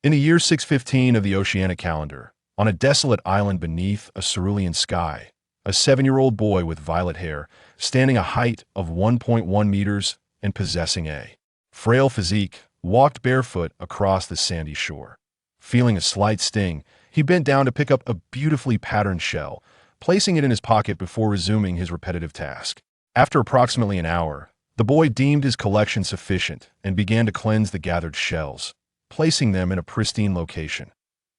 In the year 615 of the Oceanic calendar, on a desolate island beneath a cerulean sky, a 7-year-old boy with violet hair, standing a height of 1.1 meters and possessing a frail physique, walked barefoot across the sandy shore. Feeling a slight sting, he bent down to pick up a beautifully patterned shell, placing it in his pocket before resuming his repetitive task. After approximately an hour, the boy deemed his collection sufficient and began to cleanse the gathered shells, placing them in a pristine location.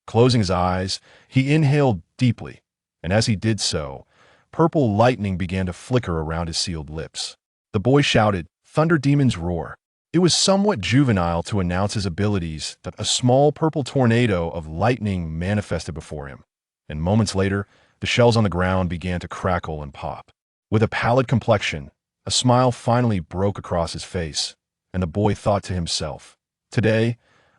Closing his eyes, he inhaled deeply, and as he did so, purple lightning began to flicker around his sealed lips. The boy shouted, "Thunder Demon's Roar." It was somewhat juvenile to announce his abilities that a small purple tornado of lightning manifested before him, and moments later, the shells on the ground began to crackle and pop. With a pallid complexion, a smile finally broke across his face, and the boy thought to himself, "Today,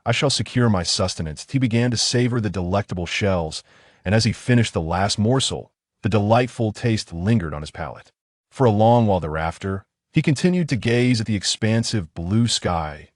I shall secure my sustenance." He began to savor the delectable shells, and as he finished the last morsel, the delightful taste lingered on his palate. For a long while thereafter, he continued to gaze at the expansive blue sky,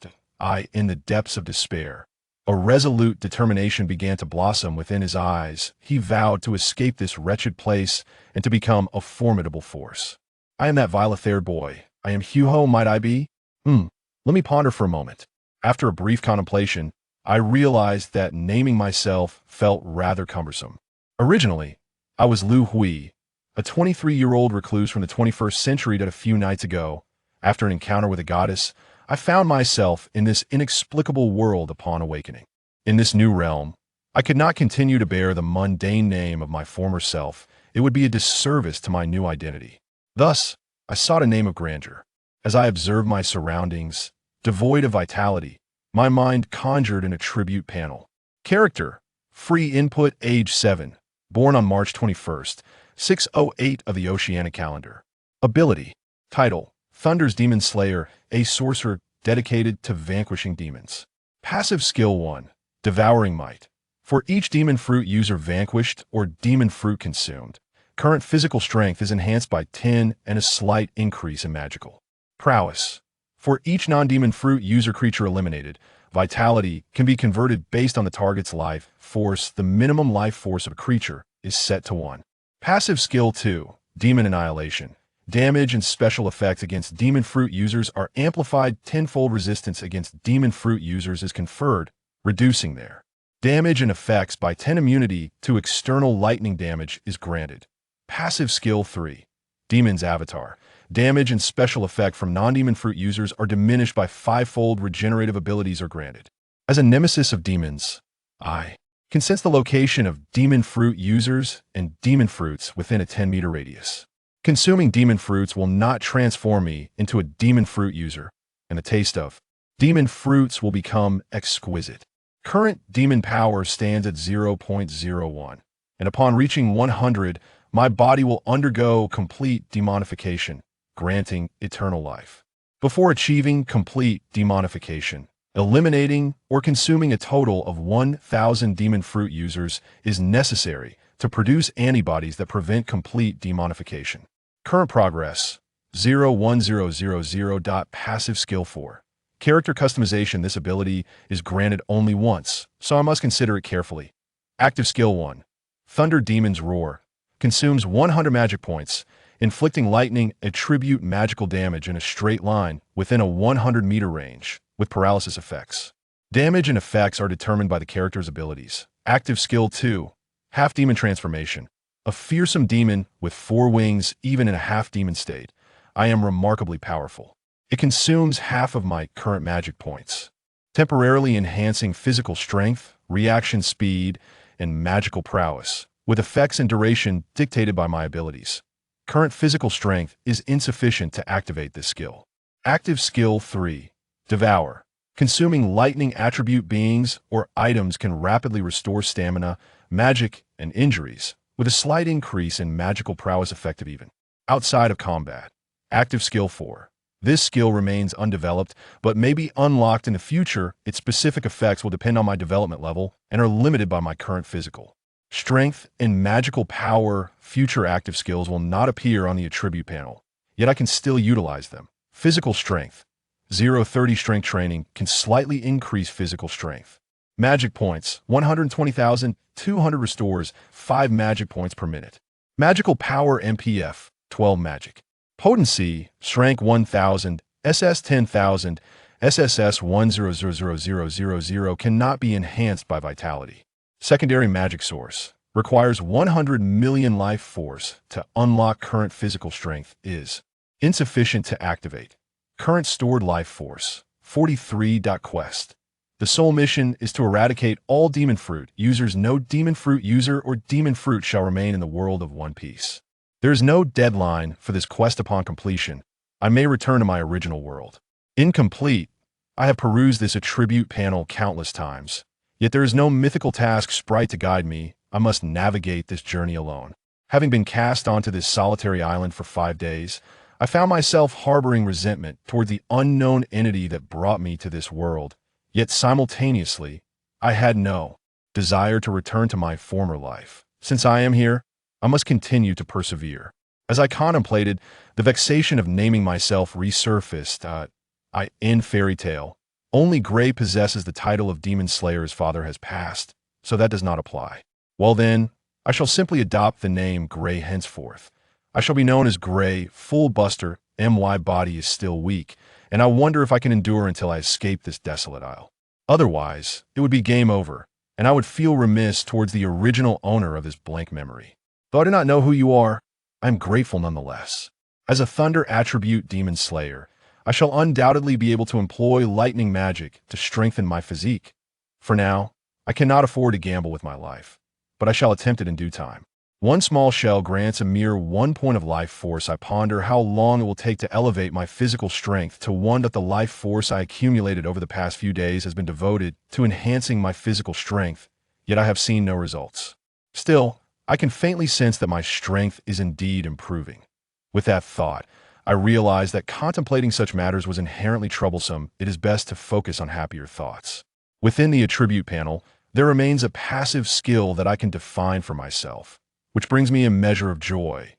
in the depths of despair. A resolute determination began to blossom within his eyes. He vowed to escape this wretched place and to become a formidable force. "I am that violet-haired boy. I am Hugo, might I be? Let me ponder for a moment." After a brief contemplation, I realized that naming myself felt rather cumbersome. Originally, I was Lu Hui, a 23-year-old recluse from the 21st century that a few nights ago, after an encounter with a goddess, I found myself in this inexplicable world upon awakening. In this new realm, I could not continue to bear the mundane name of my former self. It would be a disservice to my new identity. Thus, I sought a name of grandeur. As I observed my surroundings, devoid of vitality, my mind conjured an attribute panel. Character: free input, age 7, born on March 21st, 608 of the Oceanic calendar. Ability: title: Thunder's Demon Slayer, a sorcerer dedicated to vanquishing demons. Passive skill 1, Devouring Might. For each demon fruit user vanquished or demon fruit consumed, current physical strength is enhanced by 10 and a slight increase in magical prowess. For each non-demon fruit user creature eliminated, vitality can be converted based on the target's life force. The minimum life force of a creature is set to 1. Passive skill 2, Demon Annihilation. Damage and special effects against demon fruit users are amplified. Tenfold resistance against demon fruit users is conferred, reducing their damage and effects by 10. Immunity to external lightning damage is granted. Passive skill 3, Demon's Avatar. Damage and special effect from non-demon fruit users are diminished by 5-fold. Regenerative abilities are granted. As a nemesis of demons, I can sense the location of demon fruit users and demon fruits within a 10-meter radius. Consuming demon fruits will not transform me into a demon fruit user, and the taste of demon fruits will become exquisite. Current demon power stands at 0.01, and upon reaching 100, my body will undergo complete demonification, granting eternal life. Before achieving complete demonification, eliminating or consuming a total of 1,000 demon fruit users is necessary to produce antibodies that prevent complete demonification. Current progress: 01000. Passive skill 4, Character Customization. This ability is granted only once, so I must consider it carefully. Active skill 1, Thunder Demon's Roar. Consumes 100 magic points, inflicting lightning attribute magical damage in a straight line within a 100-meter range, with paralysis effects. Damage and effects are determined by the character's abilities. Active skill 2, Half Demon Transformation. A fearsome demon with 4 wings, even in a half-demon state, I am remarkably powerful. It consumes half of my current magic points, temporarily enhancing physical strength, reaction speed, and magical prowess, with effects and duration dictated by my abilities. Current physical strength is insufficient to activate this skill. Active skill 3, Devour. Consuming lightning attribute beings or items can rapidly restore stamina, magic, and injuries, with a slight increase in magical prowess effective even outside of combat. Active skill 4. This skill remains undeveloped, but may be unlocked in the future. Its specific effects will depend on my development level and are limited by my current physical strength and magical power. Future active skills will not appear on the attribute panel, yet I can still utilize them. Physical strength. 0-30 strength training can slightly increase physical strength. Magic points, 120,200 restores 5 magic points per minute. Magical power MPF, 12 magic. Potency, strength 1000, SS 10,000, SSS 100000 cannot be enhanced by vitality. Secondary magic source, requires 100 million life force to unlock current physical strength is insufficient to activate. Current stored life force, 43. Quest. The sole mission is to eradicate all demon fruit users. No demon fruit user or demon fruit shall remain in the world of One Piece. There is no deadline for this quest. Upon completion, I may return to my original world. Incomplete. I have perused this attribute panel countless times, yet there is no mythical task sprite to guide me. I must navigate this journey alone. Having been cast onto this solitary island for 5 days, I found myself harboring resentment toward the unknown entity that brought me to this world. Yet simultaneously, I had no desire to return to my former life. Since I am here, I must continue to persevere. As I contemplated, the vexation of naming myself resurfaced. In fairy tale, only Gray possesses the title of Demon Slayer. His father has passed, so that does not apply. Well then, I shall simply adopt the name Gray henceforth. I shall be known as Gray, Full Buster. My body is still weak, and I wonder if I can endure until I escape this desolate isle. Otherwise, it would be game over, and I would feel remiss towards the original owner of this blank memory. Though I do not know who you are, I am grateful nonetheless. As a Thunder attribute Demon Slayer, I shall undoubtedly be able to employ lightning magic to strengthen my physique. For now, I cannot afford to gamble with my life, but I shall attempt it in due time. One small shell grants a mere 1 point of life force. I ponder how long it will take to elevate my physical strength to one. That the life force I accumulated over the past few days has been devoted to enhancing my physical strength, yet I have seen no results. Still, I can faintly sense that my strength is indeed improving. With that thought, I realize that contemplating such matters was inherently troublesome. It is best to focus on happier thoughts. Within the attribute panel, there remains a passive skill that I can define for myself, which brings me a measure of joy.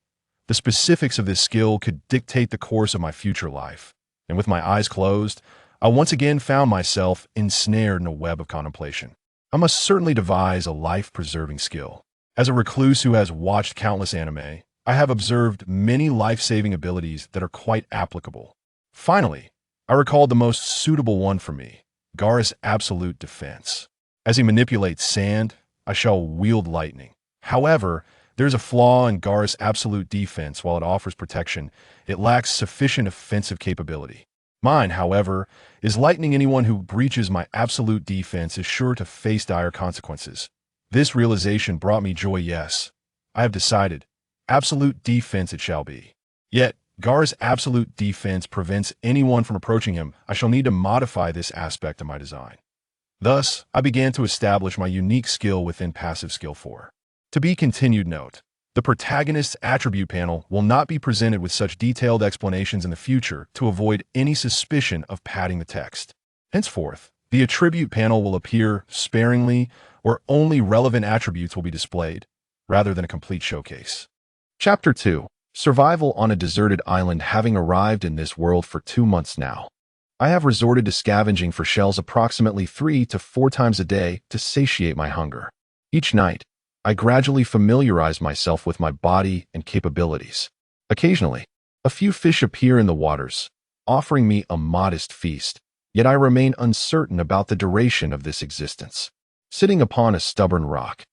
The specifics of this skill could dictate the course of my future life, and with my eyes closed, I once again found myself ensnared in a web of contemplation. I must certainly devise a life-preserving skill. As a recluse who has watched countless anime, I have observed many life-saving abilities that are quite applicable. Finally, I recalled the most suitable one for me, Gaara's absolute defense. As he manipulates sand, I shall wield lightning. However, there's a flaw in Gaara's absolute defense. While it offers protection, it lacks sufficient offensive capability. Mine, however, is lightning. Anyone who breaches my absolute defense is sure to face dire consequences. This realization brought me joy. Yes, I have decided. Absolute defense it shall be. Yet, Gaara's absolute defense prevents anyone from approaching him. I shall need to modify this aspect of my design. Thus, I began to establish my unique skill within passive skill 4. To be continued. Note: the protagonist's attribute panel will not be presented with such detailed explanations in the future to avoid any suspicion of padding the text. Henceforth, the attribute panel will appear sparingly, or only relevant attributes will be displayed, rather than a complete showcase. Chapter 2. Survival on a deserted island. Having arrived in this world for 2 months now, I have resorted to scavenging for shells approximately 3 to 4 times a day to satiate my hunger. Each night, I gradually familiarize myself with my body and capabilities. Occasionally, a few fish appear in the waters, offering me a modest feast, yet I remain uncertain about the duration of this existence. Sitting upon a stubborn rock,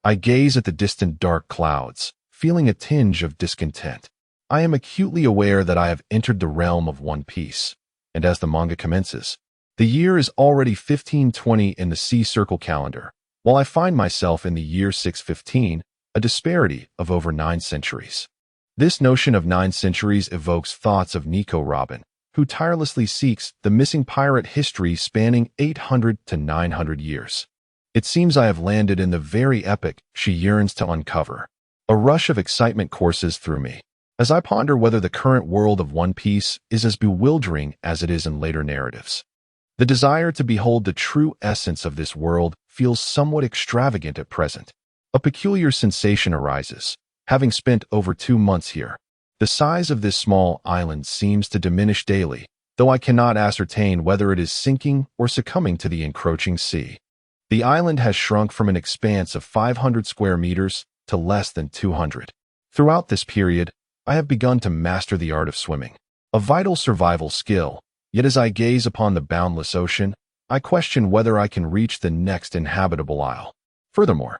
I gaze at the distant dark clouds, feeling a tinge of discontent. I am acutely aware that I have entered the realm of One Piece, and as the manga commences, the year is already 1520 in the Sea Circle calendar, while I find myself in the year 615, a disparity of over 9 centuries. This notion of 9 centuries evokes thoughts of Nico Robin, who tirelessly seeks the missing pirate history spanning 800 to 900 years. It seems I have landed in the very epic she yearns to uncover. A rush of excitement courses through me, as I ponder whether the current world of One Piece is as bewildering as it is in later narratives. The desire to behold the true essence of this world feels somewhat extravagant at present. A peculiar sensation arises. Having spent over 2 months here, the size of this small island seems to diminish daily, though I cannot ascertain whether it is sinking or succumbing to the encroaching sea. The island has shrunk from an expanse of 500 square meters to less than 200. Throughout this period, I have begun to master the art of swimming, a vital survival skill. Yet as I gaze upon the boundless ocean, I question whether I can reach the next inhabitable isle. Furthermore,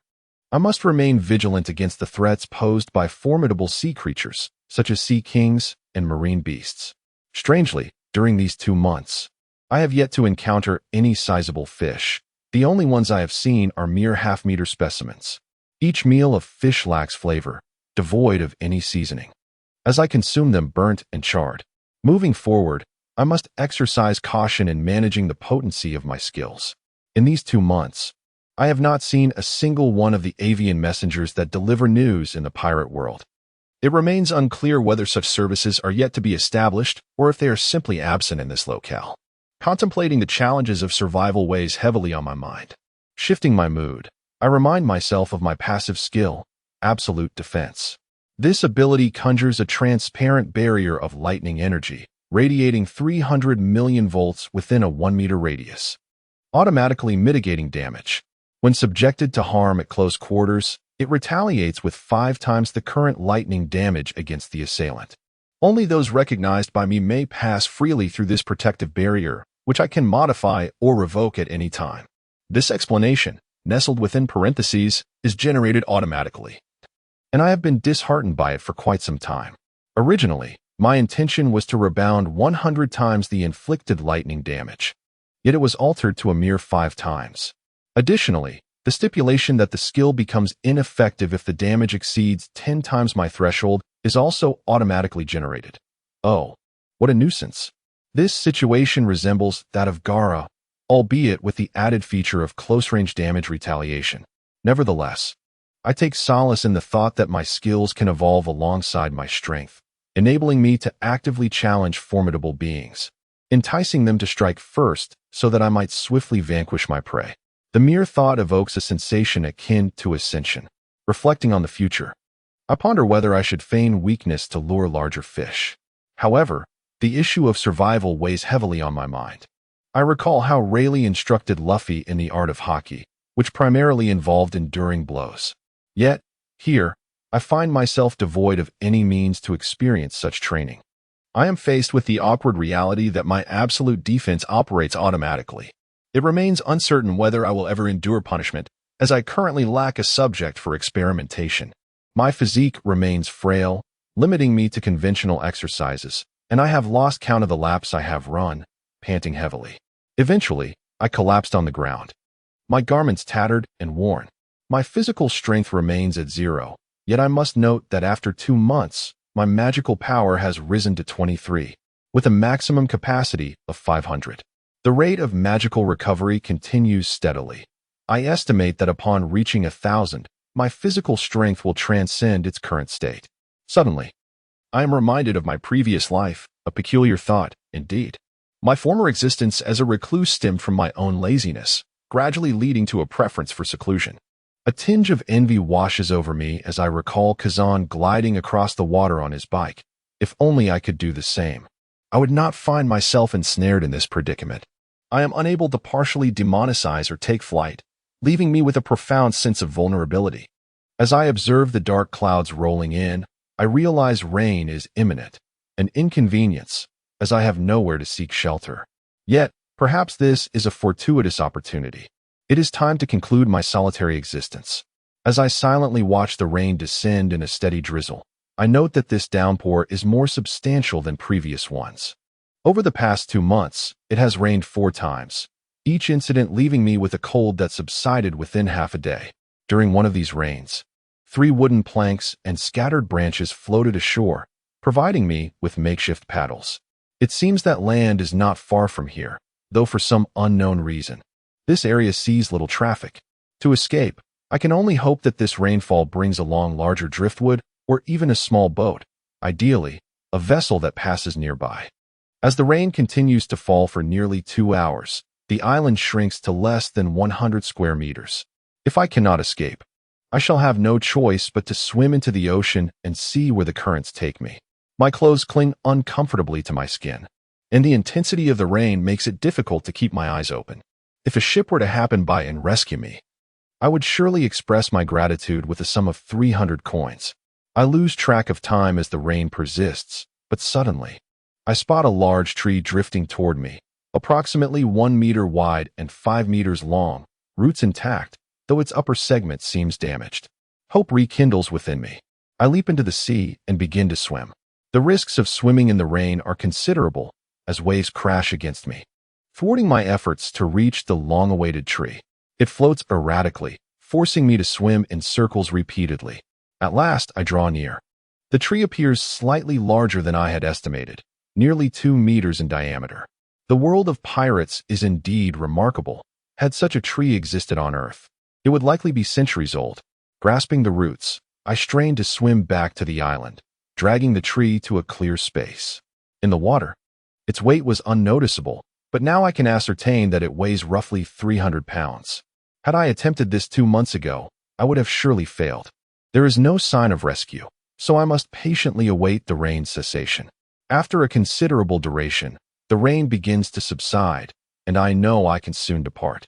I must remain vigilant against the threats posed by formidable sea creatures, such as sea kings and marine beasts. Strangely, during these 2 months, I have yet to encounter any sizable fish. The only ones I have seen are mere half-meter specimens. Each meal of fish lacks flavor, devoid of any seasoning, as I consume them burnt and charred. Moving forward, I must exercise caution in managing the potency of my skills. In these 2 months, I have not seen a single one of the avian messengers that deliver news in the pirate world. It remains unclear whether such services are yet to be established or if they are simply absent in this locale. Contemplating the challenges of survival weighs heavily on my mind. Shifting my mood, I remind myself of my passive skill, absolute defense. This ability conjures a transparent barrier of lightning energy, radiating 300 million volts within a 1-meter radius, automatically mitigating damage. When subjected to harm at close quarters, it retaliates with 5 times the current lightning damage against the assailant. Only those recognized by me may pass freely through this protective barrier, which I can modify or revoke at any time. This explanation, nestled within parentheses, is generated automatically, and I have been disheartened by it for quite some time. Originally, my intention was to rebound 100 times the inflicted lightning damage, yet it was altered to a mere 5 times. Additionally, the stipulation that the skill becomes ineffective if the damage exceeds 10 times my threshold is also automatically generated. Oh, what a nuisance. This situation resembles that of Gara, albeit with the added feature of close-range damage retaliation. Nevertheless, I take solace in the thought that my skills can evolve alongside my strength, enabling me to actively challenge formidable beings, enticing them to strike first so that I might swiftly vanquish my prey. The mere thought evokes a sensation akin to ascension. Reflecting on the future, I ponder whether I should feign weakness to lure larger fish. However, the issue of survival weighs heavily on my mind. I recall how Rayleigh instructed Luffy in the art of hockey, which primarily involved enduring blows. Yet, here, I find myself devoid of any means to experience such training. I am faced with the awkward reality that my absolute defense operates automatically. It remains uncertain whether I will ever endure punishment, as I currently lack a subject for experimentation. My physique remains frail, limiting me to conventional exercises, and I have lost count of the laps I have run, panting heavily. Eventually, I collapsed on the ground, my garments tattered and worn. My physical strength remains at 0, yet I must note that after 2 months, my magical power has risen to 23, with a maximum capacity of 500. The rate of magical recovery continues steadily. I estimate that upon reaching 1,000, my physical strength will transcend its current state. Suddenly, I am reminded of my previous life, a peculiar thought, indeed. My former existence as a recluse stemmed from my own laziness, gradually leading to a preference for seclusion. A tinge of envy washes over me as I recall Kazan gliding across the water on his bike. If only I could do the same, I would not find myself ensnared in this predicament. I am unable to partially demonize or take flight, leaving me with a profound sense of vulnerability. As I observe the dark clouds rolling in, I realize rain is imminent, an inconvenience, as I have nowhere to seek shelter. Yet, perhaps this is a fortuitous opportunity. It is time to conclude my solitary existence. As I silently watch the rain descend in a steady drizzle, I note that this downpour is more substantial than previous ones. Over the past 2 months, it has rained 4 times, each incident leaving me with a cold that subsided within half a day. During one of these rains, 3 wooden planks and scattered branches floated ashore, providing me with makeshift paddles. It seems that land is not far from here, though for some unknown reason, this area sees little traffic. To escape, I can only hope that this rainfall brings along larger driftwood or even a small boat, ideally, a vessel that passes nearby. As the rain continues to fall for nearly 2 hours, the island shrinks to less than 100 square meters. If I cannot escape, I shall have no choice but to swim into the ocean and see where the currents take me. My clothes cling uncomfortably to my skin, and the intensity of the rain makes it difficult to keep my eyes open. If a ship were to happen by and rescue me, I would surely express my gratitude with a sum of 300 coins. I lose track of time as the rain persists, but suddenly, I spot a large tree drifting toward me, approximately 1 meter wide and 5 meters long, roots intact, though its upper segment seems damaged. Hope rekindles within me. I leap into the sea and begin to swim. The risks of swimming in the rain are considerable as waves crash against me, thwarting my efforts to reach the long-awaited tree. It floats erratically, forcing me to swim in circles repeatedly. At last, I draw near. The tree appears slightly larger than I had estimated, nearly 2 meters in diameter. The world of pirates is indeed remarkable. Had such a tree existed on Earth, it would likely be centuries old. Grasping the roots, I strained to swim back to the island, dragging the tree to a clear space. In the water, its weight was unnoticeable, but now I can ascertain that it weighs roughly 300 pounds. Had I attempted this 2 months ago, I would have surely failed. There is no sign of rescue, so I must patiently await the rain's cessation. After a considerable duration, the rain begins to subside, and I know I can soon depart.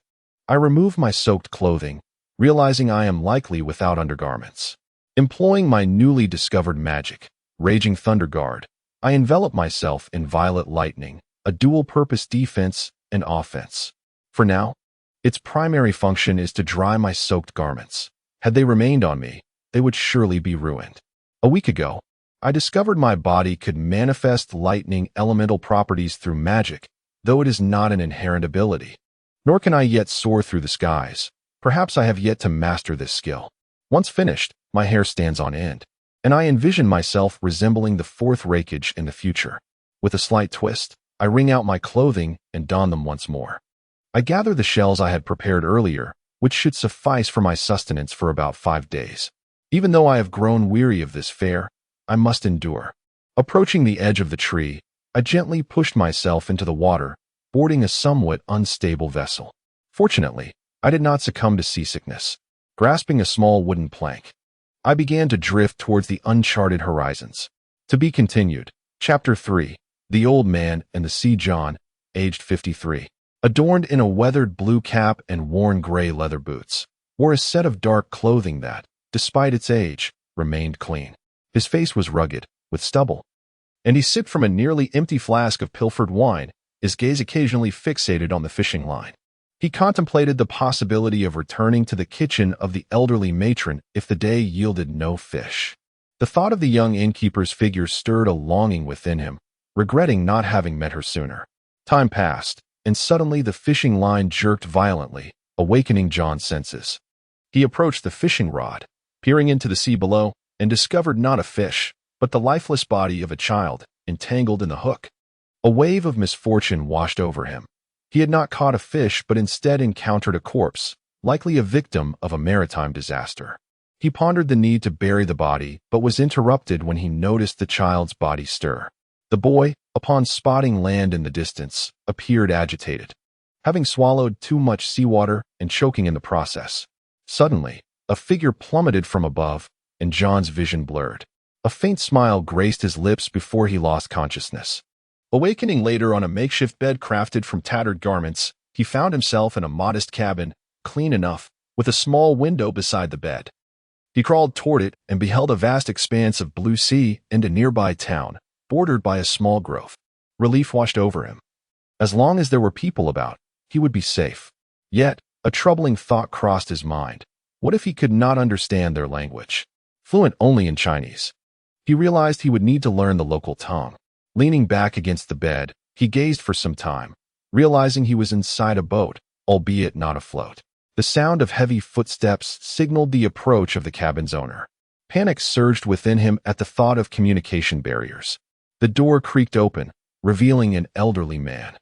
I remove my soaked clothing, realizing I am likely without undergarments. Employing my newly discovered magic, Raging Thunder Guard, I envelop myself in violet lightning, a dual-purpose defense and offense. For now, its primary function is to dry my soaked garments. Had they remained on me, they would surely be ruined. A week ago, I discovered my body could manifest lightning elemental properties through magic, though it is not an inherent ability. Nor can I yet soar through the skies. Perhaps I have yet to master this skill. Once finished, my hair stands on end, and I envision myself resembling the fourth Rakage in the future. With a slight twist, I wring out my clothing and don them once more. I gather the shells I had prepared earlier, which should suffice for my sustenance for about 5 days. Even though I have grown weary of this fare, I must endure. Approaching the edge of the tree, I gently pushed myself into the water, boarding a somewhat unstable vessel. Fortunately, I did not succumb to seasickness. Grasping a small wooden plank, I began to drift towards the uncharted horizons. To be continued. Chapter 3. The Old Man and the Sea. John, aged 53. Adorned in a weathered blue cap and worn gray leather boots, wore a set of dark clothing that, despite its age, remained clean. His face was rugged, with stubble, and he sipped from a nearly empty flask of pilfered wine, his gaze occasionally fixated on the fishing line. He contemplated the possibility of returning to the kitchen of the elderly matron if the day yielded no fish. The thought of the young innkeeper's figure stirred a longing within him, regretting not having met her sooner. Time passed, and suddenly the fishing line jerked violently, awakening John's senses. He approached the fishing rod, peering into the sea below, and discovered not a fish, but the lifeless body of a child, entangled in the hook. A wave of misfortune washed over him. He had not caught a fish but instead encountered a corpse, likely a victim of a maritime disaster. He pondered the need to bury the body but was interrupted when he noticed the child's body stir. The boy, upon spotting land in the distance, appeared agitated, having swallowed too much seawater and choking in the process. Suddenly, a figure plummeted from above, and John's vision blurred. A faint smile graced his lips before he lost consciousness. Awakening later on a makeshift bed crafted from tattered garments, he found himself in a modest cabin, clean enough, with a small window beside the bed. He crawled toward it and beheld a vast expanse of blue sea and a nearby town, bordered by a small grove. Relief washed over him. As long as there were people about, he would be safe. Yet, a troubling thought crossed his mind. What if he could not understand their language? Fluent only in Chinese. He realized he would need to learn the local tongue. Leaning back against the bed, he gazed for some time, realizing he was inside a boat, albeit not afloat. The sound of heavy footsteps signaled the approach of the cabin's owner. Panic surged within him at the thought of communication barriers. The door creaked open, revealing an elderly man.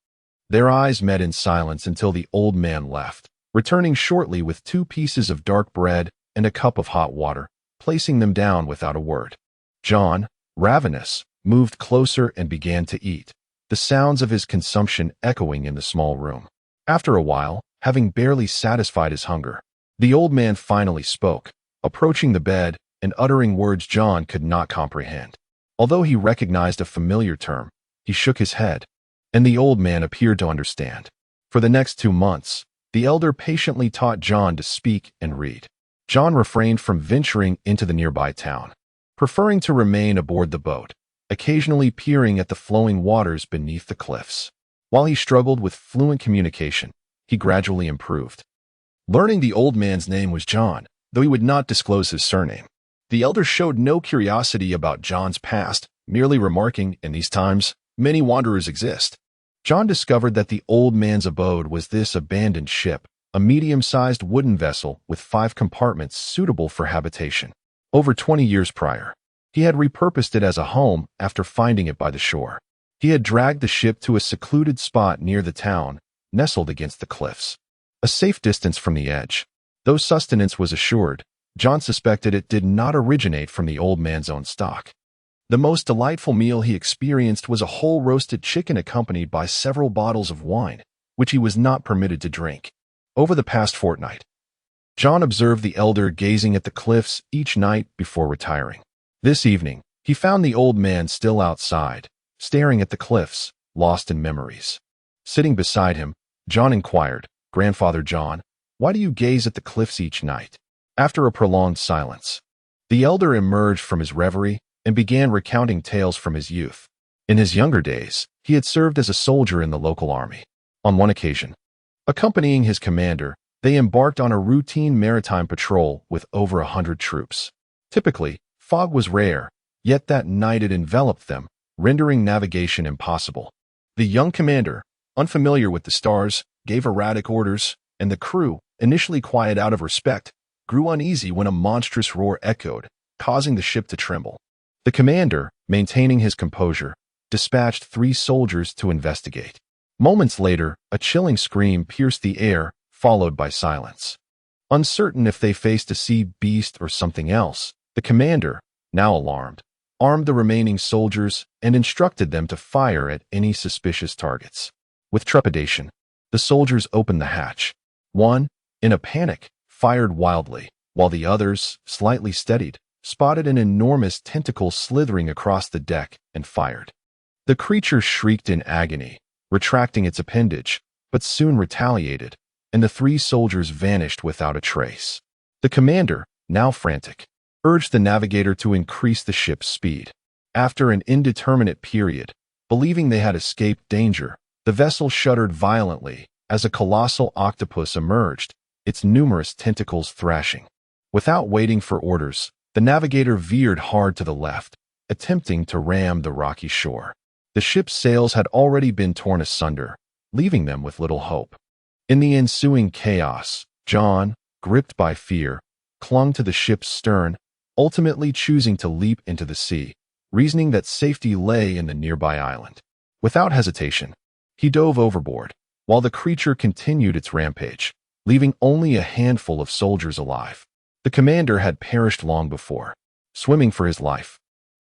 Their eyes met in silence until the old man left, returning shortly with 2 pieces of dark bread and a cup of hot water, placing them down without a word. John, ravenous, moved closer and began to eat, the sounds of his consumption echoing in the small room. After a while, having barely satisfied his hunger, the old man finally spoke, approaching the bed and uttering words John could not comprehend. Although he recognized a familiar term, he shook his head, and the old man appeared to understand. For the next 2 months, The elder patiently taught John to speak and read. John refrained from venturing into the nearby town, preferring to remain aboard the boat, occasionally peering at the flowing waters beneath the cliffs. While he struggled with fluent communication, he gradually improved. Learning the old man's name was John, though he would not disclose his surname. The elder showed no curiosity about John's past, merely remarking, "In these times, many wanderers exist." John discovered that the old man's abode was this abandoned ship, a medium-sized wooden vessel with 5 compartments suitable for habitation. Over 20 years prior, he had repurposed it as a home after finding it by the shore. He had dragged the ship to a secluded spot near the town, nestled against the cliffs, a safe distance from the edge. Though sustenance was assured, John suspected it did not originate from the old man's own stock. The most delightful meal he experienced was a whole roasted chicken accompanied by several bottles of wine, which he was not permitted to drink. Over the past fortnight, John observed the elder gazing at the cliffs each night before retiring. This evening, he found the old man still outside, staring at the cliffs, lost in memories. Sitting beside him, John inquired, "Grandfather John, why do you gaze at the cliffs each night?" After a prolonged silence, the elder emerged from his reverie and began recounting tales from his youth. In his younger days, he had served as a soldier in the local army. On one occasion, accompanying his commander, they embarked on a routine maritime patrol with over 100 troops. Typically, fog was rare, yet that night it enveloped them, rendering navigation impossible. The young commander, unfamiliar with the stars, gave erratic orders, and the crew, initially quiet out of respect, grew uneasy when a monstrous roar echoed, causing the ship to tremble. The commander, maintaining his composure, dispatched 3 soldiers to investigate. Moments later, a chilling scream pierced the air, followed by silence. Uncertain if they faced a sea beast or something else, the commander, now alarmed, armed the remaining soldiers and instructed them to fire at any suspicious targets. With trepidation, the soldiers opened the hatch. One, in a panic, fired wildly, while the others, slightly steadied, spotted an enormous tentacle slithering across the deck and fired. The creature shrieked in agony, retracting its appendage, but soon retaliated, and the 3 soldiers vanished without a trace. The commander, now frantic, urged the navigator to increase the ship's speed. After an indeterminate period, believing they had escaped danger, the vessel shuddered violently as a colossal octopus emerged, its numerous tentacles thrashing. Without waiting for orders, the navigator veered hard to the left, attempting to ram the rocky shore. The ship's sails had already been torn asunder, leaving them with little hope. In the ensuing chaos, John, gripped by fear, clung to the ship's stern, ultimately choosing to leap into the sea, reasoning that safety lay in the nearby island. Without hesitation, he dove overboard, while the creature continued its rampage, leaving only a handful of soldiers alive. The commander had perished long before, swimming for his life.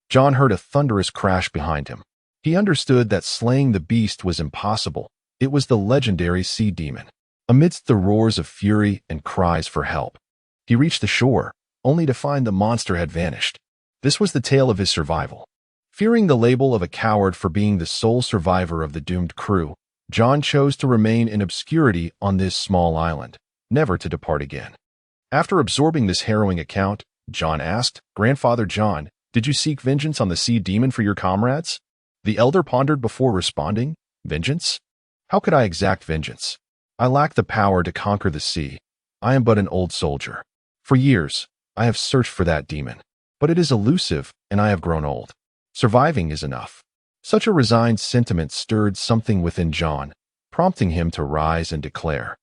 John heard a thunderous crash behind him. He understood that slaying the beast was impossible. It was the legendary sea demon. Amidst the roars of fury and cries for help, he reached the shore, only to find the monster had vanished. This was the tale of his survival. Fearing the label of a coward for being the sole survivor of the doomed crew, John chose to remain in obscurity on this small island, never to depart again. After absorbing this harrowing account, John asked, "Grandfather John, did you seek vengeance on the sea demon for your comrades?" The elder pondered before responding, "Vengeance? How could I exact vengeance? I lack the power to conquer the sea. I am but an old soldier. For years, I have searched for that demon, but it is elusive and I have grown old. Surviving is enough." Such a resigned sentiment stirred something within John, prompting him to rise and declare,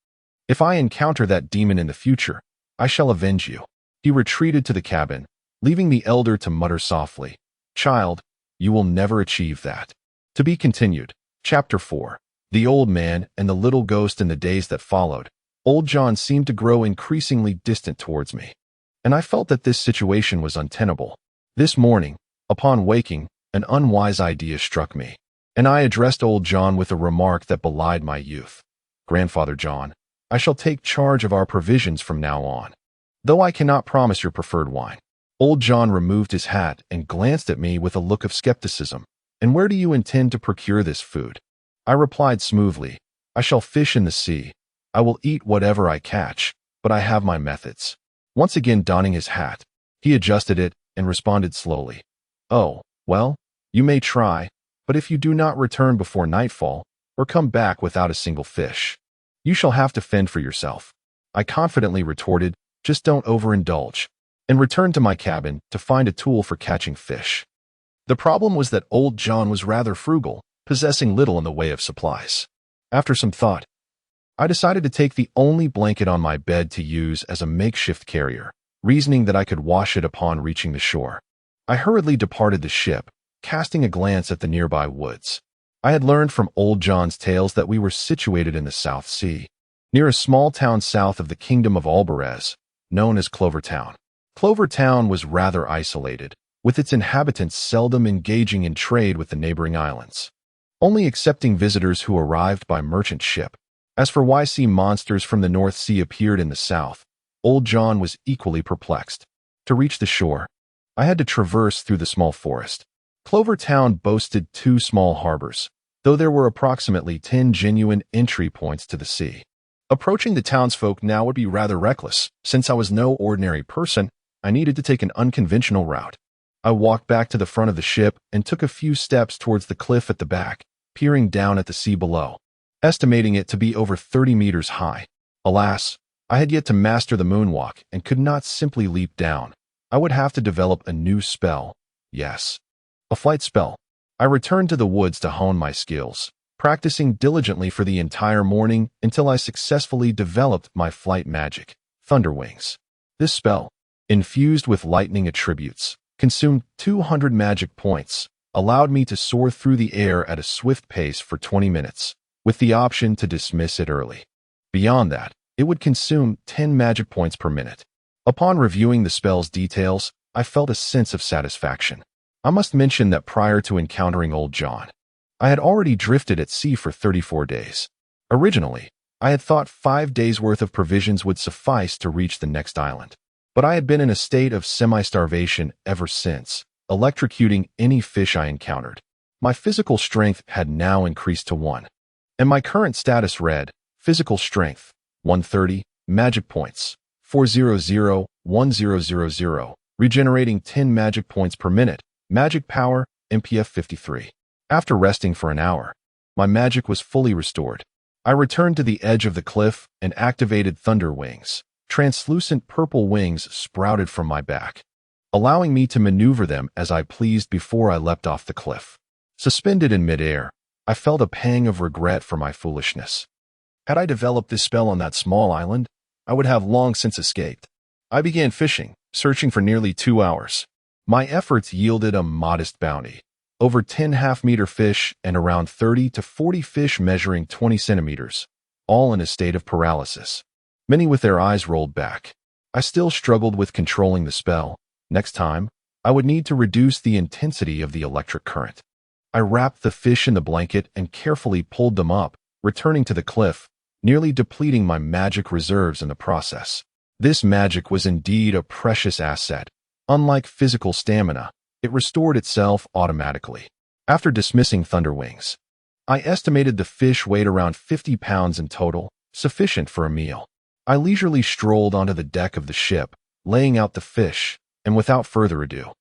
"If I encounter that demon in the future, I shall avenge you." He retreated to the cabin, leaving the elder to mutter softly, "Child, you will never achieve that." To be continued. Chapter 4. The Old Man and the Little Ghost. In the days that followed, old John seemed to grow increasingly distant towards me, and I felt that this situation was untenable. This morning, upon waking, an unwise idea struck me, and I addressed old John with a remark that belied my youth. "Grandfather John, I shall take charge of our provisions from now on, though I cannot promise your preferred wine." Old John removed his hat and glanced at me with a look of skepticism. "And where do you intend to procure this food?" I replied smoothly, "I shall fish in the sea. I will eat whatever I catch, but I have my methods. Once again donning his hat, he adjusted it and responded slowly. Oh, well, you may try, but if you do not return before nightfall, or come back without a single fish, you shall have to fend for yourself. I confidently retorted, just don't overindulge, and returned to my cabin to find a tool for catching fish. The problem was that old John was rather frugal, possessing little in the way of supplies. After some thought, I decided to take the only blanket on my bed to use as a makeshift carrier, reasoning that I could wash it upon reaching the shore. I hurriedly departed the ship, casting a glance at the nearby woods. I had learned from old John's tales that we were situated in the South Sea, near a small town south of the Kingdom of Albarez, known as Clover Town. Clover Town was rather isolated, with its inhabitants seldom engaging in trade with the neighboring islands, only accepting visitors who arrived by merchant ship. As for why sea monsters from the North Sea appeared in the south, old John was equally perplexed. To reach the shore, I had to traverse through the small forest. Clover Town boasted 2 small harbors, though there were approximately 10 genuine entry points to the sea. Approaching the townsfolk now would be rather reckless. Since I was no ordinary person, I needed to take an unconventional route. I walked back to the front of the ship and took a few steps towards the cliff at the back, peering down at the sea below, estimating it to be over 30 meters high. Alas, I had yet to master the moonwalk and could not simply leap down. I would have to develop a new spell. Yes, a flight spell. I returned to the woods to hone my skills, practicing diligently for the entire morning until I successfully developed my flight magic, Thunder Wings. This spell, infused with lightning attributes, consumed 200 magic points, allowed me to soar through the air at a swift pace for 20 minutes, with the option to dismiss it early. Beyond that, it would consume 10 magic points per minute. Upon reviewing the spell's details, I felt a sense of satisfaction. I must mention that prior to encountering old John, I had already drifted at sea for 34 days. Originally, I had thought 5 days' worth of provisions would suffice to reach the next island, but I had been in a state of semi-starvation ever since, electrocuting any fish I encountered. My physical strength had now increased to 1, and my current status read, Physical Strength, 130, Magic Points, 400-1000, regenerating 10 magic points per minute, Magic Power, MPF 53. After resting for an hour, my magic was fully restored. I returned to the edge of the cliff and activated Thunder Wings. Translucent purple wings sprouted from my back, allowing me to maneuver them as I pleased before I leapt off the cliff. Suspended in midair, I felt a pang of regret for my foolishness. Had I developed this spell on that small island, I would have long since escaped. I began fishing, searching for nearly 2 hours. My efforts yielded a modest bounty, over 10 half-meter fish and around 30 to 40 fish measuring 20 centimeters, all in a state of paralysis, many with their eyes rolled back. I still struggled with controlling the spell. Next time, I would need to reduce the intensity of the electric current. I wrapped the fish in the blanket and carefully pulled them up, returning to the cliff, nearly depleting my magic reserves in the process. This magic was indeed a precious asset. Unlike physical stamina, it restored itself automatically. After dismissing Thunder Wings, I estimated the fish weighed around 50 pounds in total, sufficient for a meal. I leisurely strolled onto the deck of the ship, laying out the fish, and without further ado,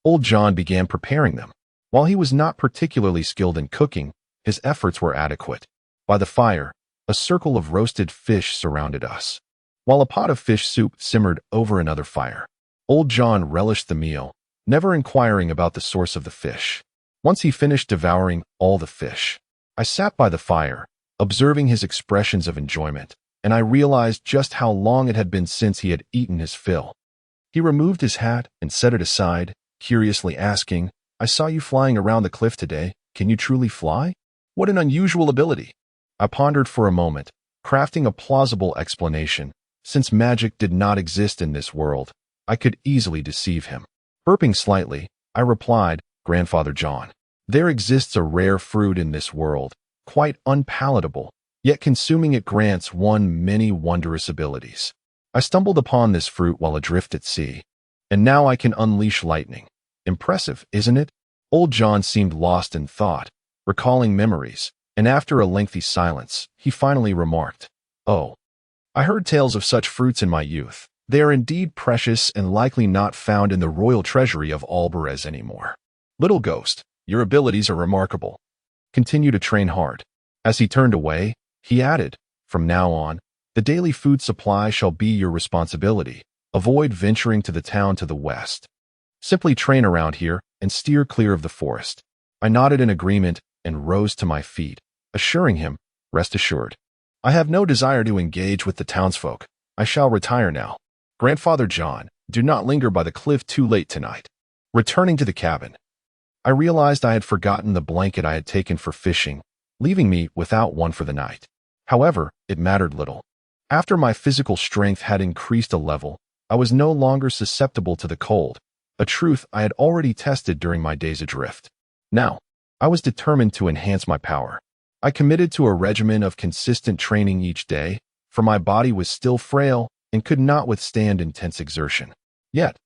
old John began preparing them. While he was not particularly skilled in cooking, his efforts were adequate. By the fire, a circle of roasted fish surrounded us, while a pot of fish soup simmered over another fire. Old John relished the meal, never inquiring about the source of the fish. Once he finished devouring all the fish, I sat by the fire, observing his expressions of enjoyment, and I realized just how long it had been since he had eaten his fill. He removed his hat and set it aside, curiously asking, "I saw you flying around the cliff today. Can you truly fly? What an unusual ability." I pondered for a moment, crafting a plausible explanation. Since magic did not exist in this world, I could easily deceive him. Burping slightly, I replied, "Grandfather John, there exists a rare fruit in this world, quite unpalatable, yet consuming it grants one many wondrous abilities. I stumbled upon this fruit while adrift at sea, and now I can unleash lightning. Impressive, isn't it?" Old John seemed lost in thought, recalling memories, and after a lengthy silence, he finally remarked, "Oh, I heard tales of such fruits in my youth. They are indeed precious and likely not found in the royal treasury of Alvarez anymore. Little ghost, your abilities are remarkable. Continue to train hard. As he turned away, he added, from now on, the daily food supply shall be your responsibility. Avoid venturing to the town to the west. Simply train around here and steer clear of the forest. I nodded in agreement and rose to my feet, assuring him, rest assured. I have no desire to engage with the townsfolk. I shall retire now. Grandfather John, do not linger by the cliff too late tonight. Returning to the cabin, I realized I had forgotten the blanket I had taken for fishing, leaving me without one for the night. However, it mattered little. After my physical strength had increased a level, I was no longer susceptible to the cold, a truth I had already tested during my days adrift. Now, I was determined to enhance my power. I committed to a regimen of consistent training each day, for my body was still frail and could not withstand intense exertion. Yet,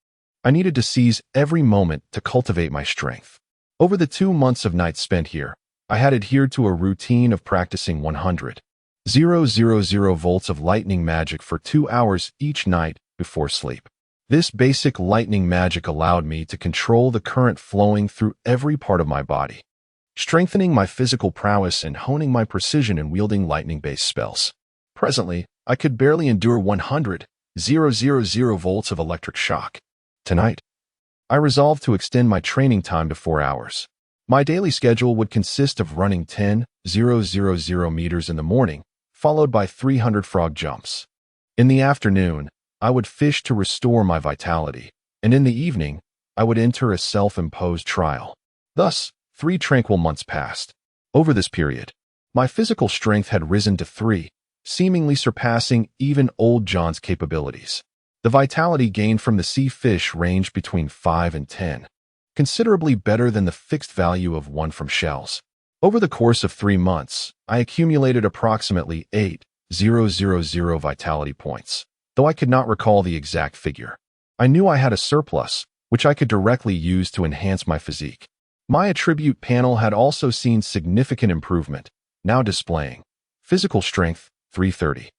I needed to seize every moment to cultivate my strength. Over the 2 months of nights spent here, I had adhered to a routine of practicing 100,000 volts of lightning magic for 2 hours each night before sleep. This basic lightning magic allowed me to control the current flowing through every part of my body, strengthening my physical prowess and honing my precision in wielding lightning-based spells. Presently, I could barely endure 100,000 volts of electric shock. Tonight, I resolved to extend my training time to 4 hours. My daily schedule would consist of running 10,000 meters in the morning, followed by 300 frog jumps. In the afternoon, I would fish to restore my vitality, and in the evening, I would enter a self-imposed trial. Thus, 3 tranquil months passed. Over this period, my physical strength had risen to 3, seemingly surpassing even old John's capabilities. The vitality gained from the sea fish ranged between 5 and 10, considerably better than the fixed value of 1 from shells. Over the course of 3 months, I accumulated approximately 8,000 vitality points, though I could not recall the exact figure. I knew I had a surplus, which I could directly use to enhance my physique. My attribute panel had also seen significant improvement, now displaying physical strength 330,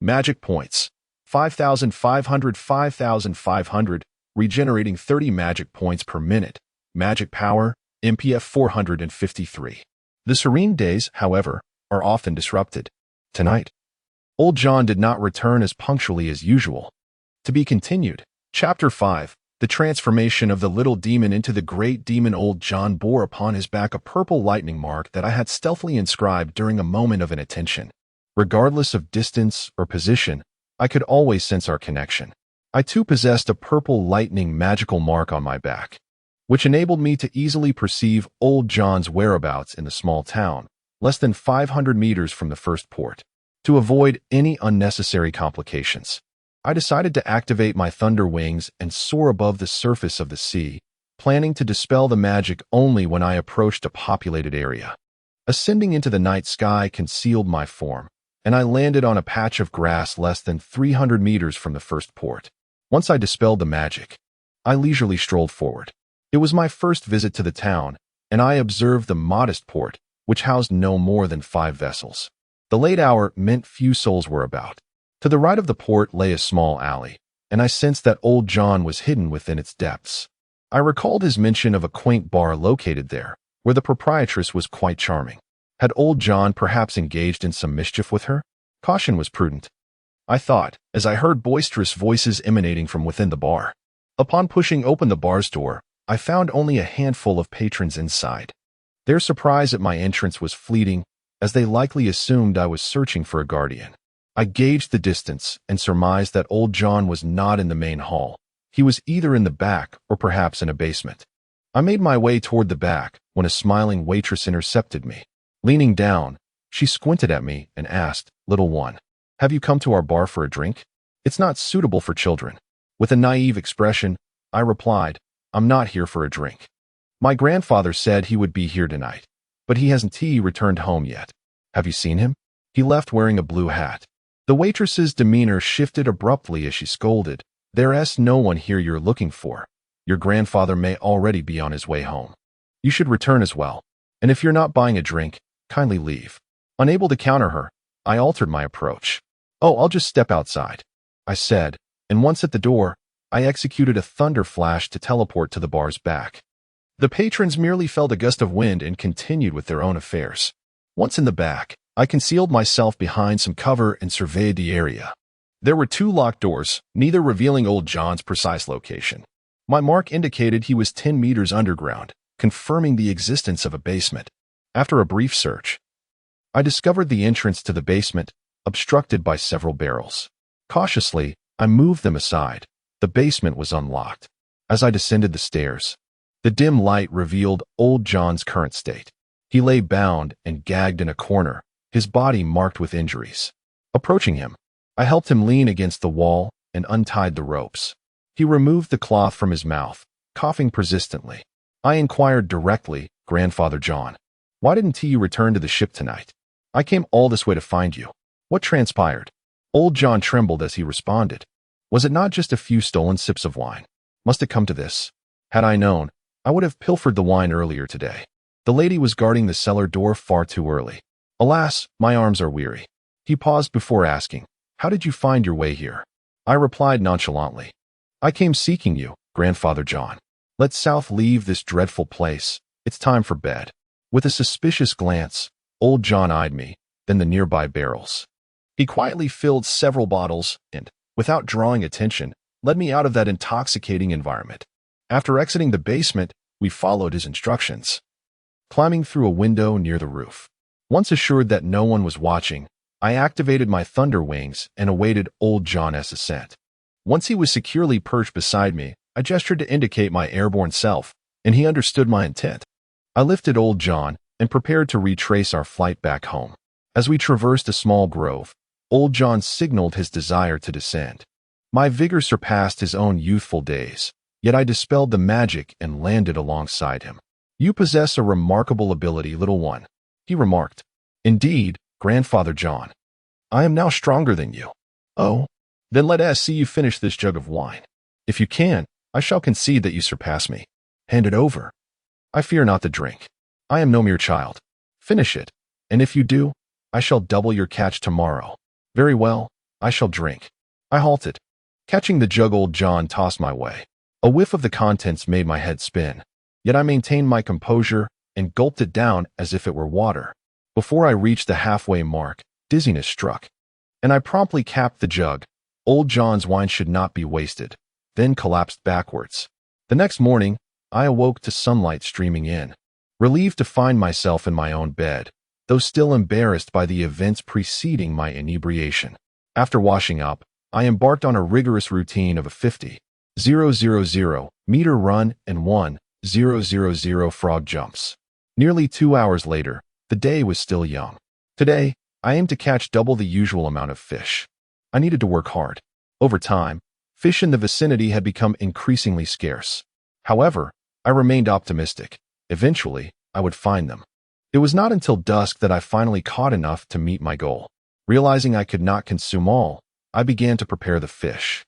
magic points 5,500, regenerating 30 magic points per minute, magic power MPF 453. The serene days, however, are often disrupted. Tonight, old John did not return as punctually as usual. To be continued. Chapter 5. The transformation of the little demon into the great demon. Old John bore upon his back a purple lightning mark that I had stealthily inscribed during a moment of inattention. Regardless of distance or position, I could always sense our connection. I too possessed a purple lightning magical mark on my back, which enabled me to easily perceive old John's whereabouts in the small town, less than 500 meters from the first port. To avoid any unnecessary complications, I decided to activate my thunder wings and soar above the surface of the sea, planning to dispel the magic only when I approached a populated area. Ascending into the night sky concealed my form, and I landed on a patch of grass less than 300 meters from the first port. Once I dispelled the magic, I leisurely strolled forward. It was my first visit to the town, and I observed the modest port, which housed no more than 5 vessels. The late hour meant few souls were about. To the right of the port lay a small alley, and I sensed that old John was hidden within its depths. I recalled his mention of a quaint bar located there, where the proprietress was quite charming. Had old John perhaps engaged in some mischief with her? Caution was prudent, I thought, as I heard boisterous voices emanating from within the bar. Upon pushing open the bar's door, I found only a handful of patrons inside. Their surprise at my entrance was fleeting, as they likely assumed I was searching for a guardian. I gauged the distance and surmised that old John was not in the main hall. He was either in the back or perhaps in a basement. I made my way toward the back when a smiling waitress intercepted me. Leaning down, she squinted at me and asked, "Little one, have you come to our bar for a drink? It's not suitable for children." With a naive expression, I replied, "I'm not here for a drink. My grandfather said he would be here tonight, but he hasn't returned home yet. Have you seen him? He left wearing a blue hat." The waitress's demeanor shifted abruptly as she scolded, "There's no one here you're looking for. Your grandfather may already be on his way home. You should return as well. And if you're not buying a drink, kindly leave." Unable to counter her, I altered my approach. "Oh, I'll just step outside," I said, and once at the door, I executed a thunder flash to teleport to the bar's back. The patrons merely felt a gust of wind and continued with their own affairs. Once in the back, I concealed myself behind some cover and surveyed the area. There were 2 locked doors, neither revealing old John's precise location. My mark indicated he was 10 meters underground, confirming the existence of a basement. After a brief search, I discovered the entrance to the basement, obstructed by several barrels. Cautiously, I moved them aside. The basement was unlocked. As I descended the stairs, the dim light revealed old John's current state. He lay bound and gagged in a corner, his body marked with injuries. Approaching him, I helped him lean against the wall and untied the ropes. He removed the cloth from his mouth, coughing persistently. I inquired directly, "Grandfather John, why didn't you return to the ship tonight? I came all this way to find you. What transpired?" Old John trembled as he responded. "Was it not just a few stolen sips of wine? Must it come to this? Had I known, I would have pilfered the wine earlier today. The lady was guarding the cellar door far too early. Alas, my arms are weary." He paused before asking, "How did you find your way here?" I replied nonchalantly, "I came seeking you, Grandfather John. Let's South leave this dreadful place. It's time for bed." With a suspicious glance, old John eyed me, then the nearby barrels. He quietly filled several bottles and, without drawing attention, led me out of that intoxicating environment. After exiting the basement, we followed his instructions, climbing through a window near the roof. Once assured that no one was watching, I activated my thunder wings and awaited old John's ascent. Once he was securely perched beside me, I gestured to indicate my airborne self, and he understood my intent. I lifted old John and prepared to retrace our flight back home. As we traversed a small grove, old John signaled his desire to descend. My vigor surpassed his own youthful days, yet I dispelled the magic and landed alongside him. "You possess a remarkable ability, little one," he remarked. "Indeed, Grandfather John. I am now stronger than you." "Oh, then let us see you finish this jug of wine. If you can, I shall concede that you surpass me. Hand it over." "I fear not the drink. I am no mere child. Finish it, and if you do, I shall double your catch tomorrow." "Very well, I shall drink." I halted. Catching the jug, old John tossed my way. A whiff of the contents made my head spin, yet I maintained my composure and gulped it down as if it were water. Before I reached the halfway mark, dizziness struck, and I promptly capped the jug. Old John's wine should not be wasted, then collapsed backwards. The next morning, I awoke to sunlight streaming in, relieved to find myself in my own bed, though still embarrassed by the events preceding my inebriation. After washing up, I embarked on a rigorous routine of a 50,000 meter run and 1,000 frog jumps. Nearly 2 hours later, the day was still young. Today, I aimed to catch double the usual amount of fish. I needed to work hard. Over time, fish in the vicinity had become increasingly scarce. However, I remained optimistic. Eventually, I would find them. It was not until dusk that I finally caught enough to meet my goal. Realizing I could not consume all, I began to prepare the fish,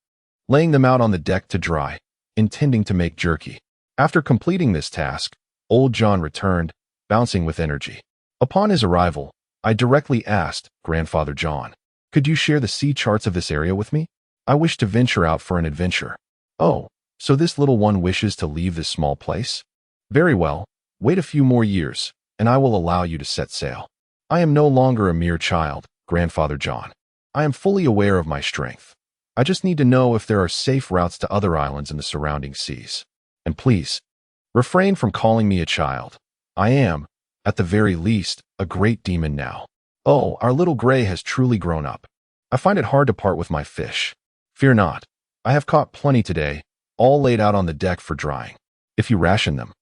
laying them out on the deck to dry, intending to make jerky. After completing this task, old John returned, bouncing with energy. Upon his arrival, I directly asked, "Grandfather John, could you share the sea charts of this area with me? I wish to venture out for an adventure." "Oh, so this little one wishes to leave this small place? Very well, wait a few more years, and I will allow you to set sail. I am no longer a mere child, Grandfather John. I am fully aware of my strength. I just need to know if there are safe routes to other islands in the surrounding seas. And please, refrain from calling me a child. I am, at the very least, a great demon now. Oh, our little gray has truly grown up. I find it hard to part with my fish. Fear not, I have caught plenty today, all laid out on the deck for drying. If you ration them,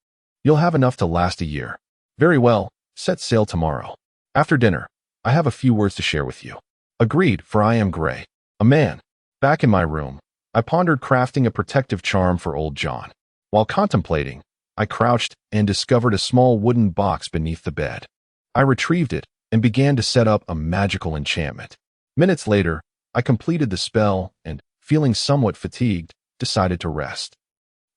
you'll have enough to last a year. Very well, set sail tomorrow. After dinner, I have a few words to share with you." Agreed, for I am Gray, a man. Back in my room, I pondered crafting a protective charm for old John. While contemplating, I crouched and discovered a small wooden box beneath the bed. I retrieved it and began to set up a magical enchantment. Minutes later, I completed the spell and, feeling somewhat fatigued, decided to rest.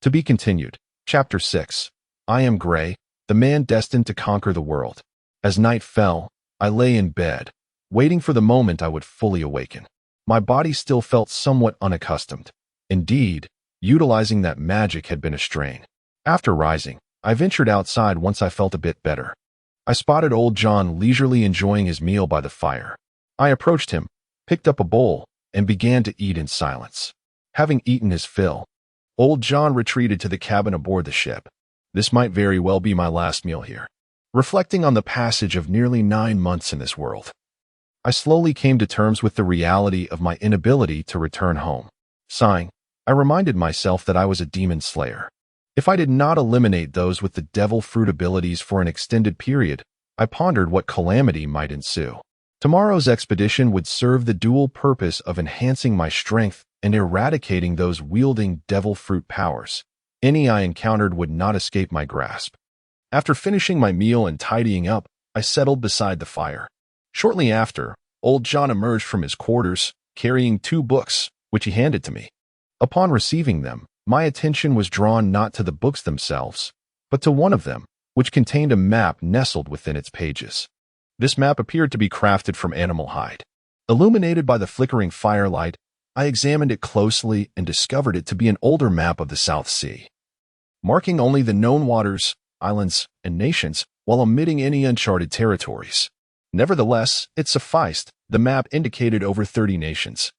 To be continued. Chapter 6. I am Gray, the man destined to conquer the world. As night fell, I lay in bed, waiting for the moment I would fully awaken. my body still felt somewhat unaccustomed. Indeed, utilizing that magic had been a strain. After rising, I ventured outside once I felt a bit better. I spotted old John leisurely enjoying his meal by the fire. I approached him, picked up a bowl, and began to eat in silence. Having eaten his fill, old John retreated to the cabin aboard the ship. This might very well be my last meal here. Reflecting on the passage of nearly 9 months in this world, I slowly came to terms with the reality of my inability to return home. Sighing, I reminded myself that I was a demon slayer. If I did not eliminate those with the devil fruit abilities for an extended period, I pondered what calamity might ensue. Tomorrow's expedition would serve the dual purpose of enhancing my strength and eradicating those wielding devil fruit powers. Any I encountered would not escape my grasp. After finishing my meal and tidying up, I settled beside the fire. Shortly after, old John emerged from his quarters, carrying 2 books, which he handed to me. Upon receiving them, my attention was drawn not to the books themselves, but to one of them, which contained a map nestled within its pages. This map appeared to be crafted from animal hide. Illuminated by the flickering firelight, I examined it closely and discovered it to be an older map of the South Sea, marking only the known waters, islands, and nations, while omitting any uncharted territories. Nevertheless, it sufficed. The map indicated over 30 nations,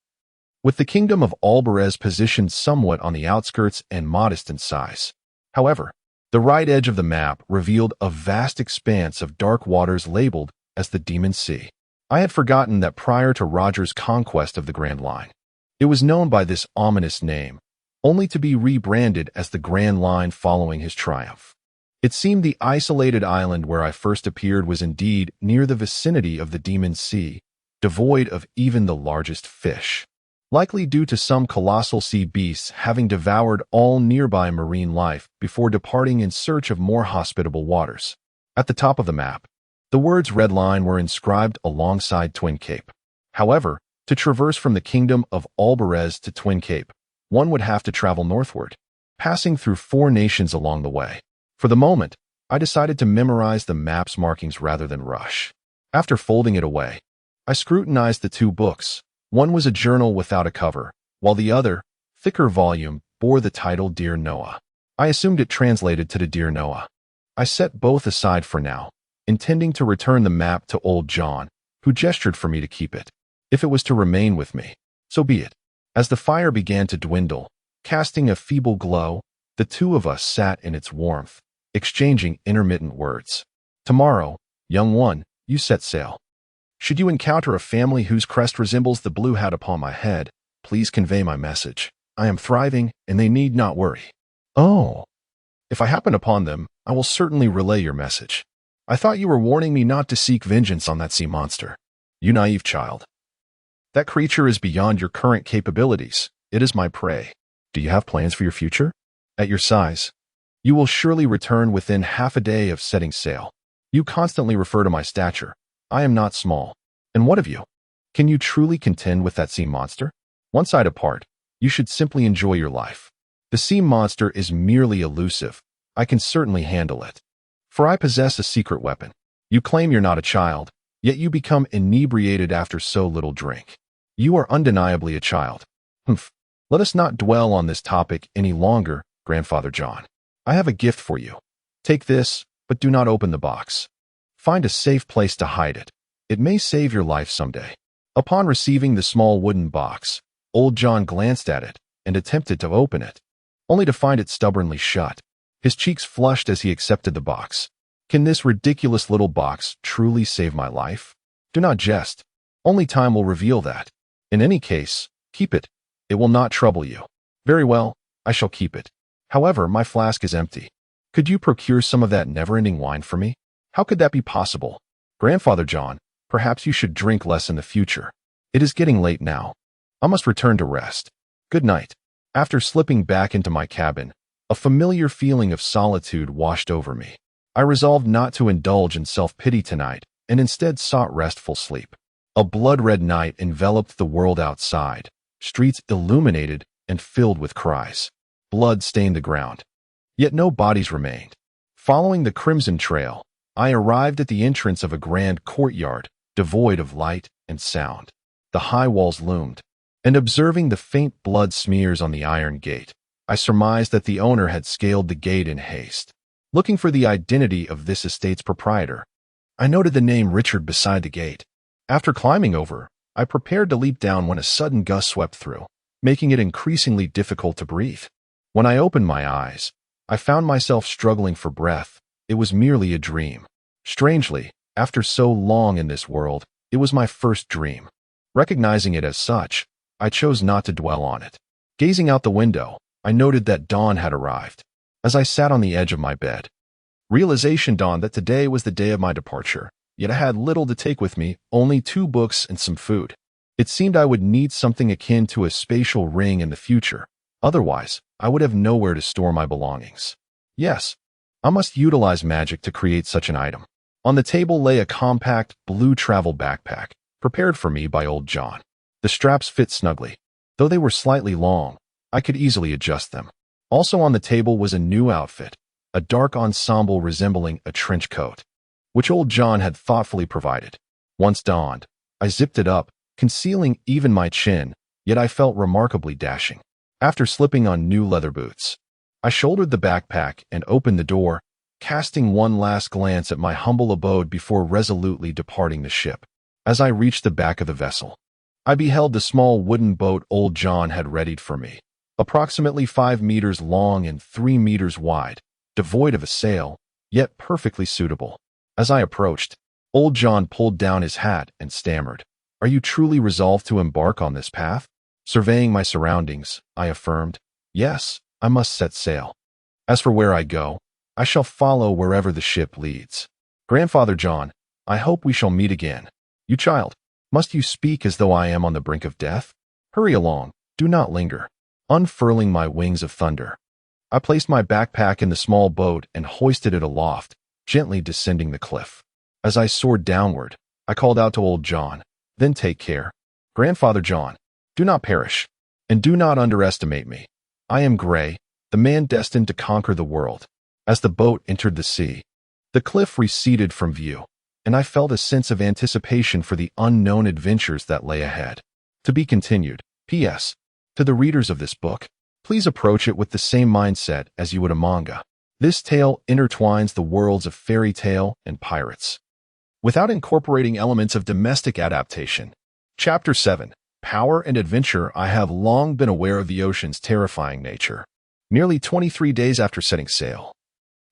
with the kingdom of Albarez positioned somewhat on the outskirts and modest in size. However, the right edge of the map revealed a vast expanse of dark waters labeled as the Demon Sea. I had forgotten that prior to Roger's conquest of the Grand Line, it was known by this ominous name, only to be rebranded as the Grand Line following his triumph. It seemed the isolated island where I first appeared was indeed near the vicinity of the Demon Sea, devoid of even the largest fish, likely due to some colossal sea beasts having devoured all nearby marine life before departing in search of more hospitable waters. At the top of the map, the words Red Line were inscribed alongside Twin Cape. However, to traverse from the kingdom of Albarez to Twin Cape, one would have to travel northward, passing through 4 nations along the way. For the moment, I decided to memorize the map's markings rather than rush. After folding it away, I scrutinized the 2 books. One was a journal without a cover, while the other, thicker volume, bore the title Dear Noah. I assumed it translated to the Dear Noah. I set both aside for now, intending to return the map to old John, who gestured for me to keep it. If it was to remain with me, so be it. As the fire began to dwindle, casting a feeble glow, the 2 of us sat in its warmth, exchanging intermittent words. Tomorrow, young one, you set sail. Should you encounter a family whose crest resembles the blue hat upon my head, please convey my message. I am thriving, and they need not worry. Oh. If I happen upon them, I will certainly relay your message. I thought you were warning me not to seek vengeance on that sea monster. You naive child. That creature is beyond your current capabilities. It is my prey. Do you have plans for your future? At your size, you will surely return within half a day of setting sail. You constantly refer to my stature. I am not small. And what of you? Can you truly contend with that sea monster? One side apart, you should simply enjoy your life. The sea monster is merely elusive. I can certainly handle it. For I possess a secret weapon. You claim you're not a child, yet you become inebriated after so little drink. You are undeniably a child. Humph. Let us not dwell on this topic any longer, Grandfather John. I have a gift for you. Take this, but do not open the box. Find a safe place to hide it. It may save your life someday. Upon receiving the small wooden box, old John glanced at it and attempted to open it, only to find it stubbornly shut. His cheeks flushed as he accepted the box. Can this ridiculous little box truly save my life? Do not jest. Only time will reveal that. In any case, keep it. It will not trouble you. Very well, I shall keep it. However, my flask is empty. Could you procure some of that never-ending wine for me? How could that be possible? Grandfather John, perhaps you should drink less in the future. It is getting late now. I must return to rest. Good night. After slipping back into my cabin, a familiar feeling of solitude washed over me. I resolved not to indulge in self-pity tonight, and instead sought restful sleep. A blood-red night enveloped the world outside, streets illuminated and filled with cries. Blood stained the ground. Yet no bodies remained. Following the crimson trail, I arrived at the entrance of a grand courtyard, devoid of light and sound. The high walls loomed, and observing the faint blood smears on the iron gate, I surmised that the owner had scaled the gate in haste. Looking for the identity of this estate's proprietor, I noted the name Richard beside the gate. After climbing over, I prepared to leap down when a sudden gust swept through, making it increasingly difficult to breathe. When I opened my eyes, I found myself struggling for breath. It was merely a dream. Strangely, after so long in this world, it was my first dream. Recognizing it as such, I chose not to dwell on it. Gazing out the window, I noted that dawn had arrived. As I sat on the edge of my bed, realization dawned that today was the day of my departure, yet I had little to take with me, only 2 books and some food. It seemed I would need something akin to a spatial ring in the future. Otherwise, I would have nowhere to store my belongings. Yes, I must utilize magic to create such an item. On the table lay a compact, blue travel backpack, prepared for me by old John. The straps fit snugly. Though they were slightly long, I could easily adjust them. Also on the table was a new outfit, a dark ensemble resembling a trench coat, which old John had thoughtfully provided. Once donned, I zipped it up, concealing even my chin, yet I felt remarkably dashing. After slipping on new leather boots, I shouldered the backpack and opened the door, casting one last glance at my humble abode before resolutely departing the ship. As I reached the back of the vessel, I beheld the small wooden boat old John had readied for me, approximately 5 meters long and 3 meters wide, devoid of a sail, yet perfectly suitable. As I approached, old John pulled down his hat and stammered, "Are you truly resolved to embark on this path?" Surveying my surroundings, I affirmed, "Yes, I must set sail. As for where I go, I shall follow wherever the ship leads. Grandfather John, I hope we shall meet again. You child, must you speak as though I am on the brink of death? Hurry along, do not linger." Unfurling my wings of thunder, I placed my backpack in the small boat and hoisted it aloft, gently descending the cliff. As I soared downward, I called out to old John, "Then take care. Grandfather John, do not perish, and do not underestimate me. I am Gray, the man destined to conquer the world." As the boat entered the sea, the cliff receded from view, and I felt a sense of anticipation for the unknown adventures that lay ahead. To be continued. P.S. To the readers of this book, please approach it with the same mindset as you would a manga. This tale intertwines the worlds of fairy tale and pirates, without incorporating elements of domestic adaptation. Chapter 7. Power and Adventure. I have long been aware of the ocean's terrifying nature. Nearly 23 days after setting sail,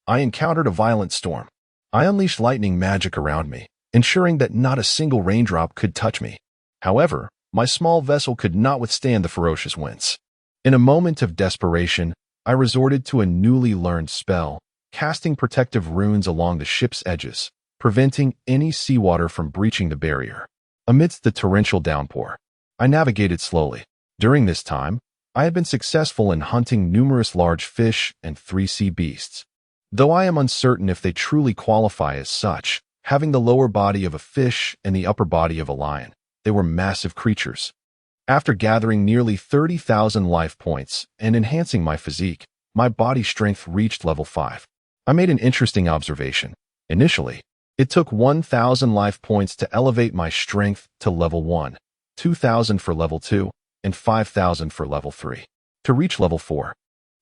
I encountered a violent storm. I unleashed lightning magic around me, ensuring that not a single raindrop could touch me. However, my small vessel could not withstand the ferocious winds. In a moment of desperation, I resorted to a newly learned spell, casting protective runes along the ship's edges, preventing any seawater from breaching the barrier. Amidst the torrential downpour, I navigated slowly. During this time, I had been successful in hunting numerous large fish and 3 sea beasts. Though I am uncertain if they truly qualify as such, having the lower body of a fish and the upper body of a lion, they were massive creatures. After gathering nearly 30,000 life points and enhancing my physique, my body strength reached level 5. I made an interesting observation. Initially, it took 1,000 life points to elevate my strength to level 1, 2,000 for level 2, and 5,000 for level 3. To reach level 4,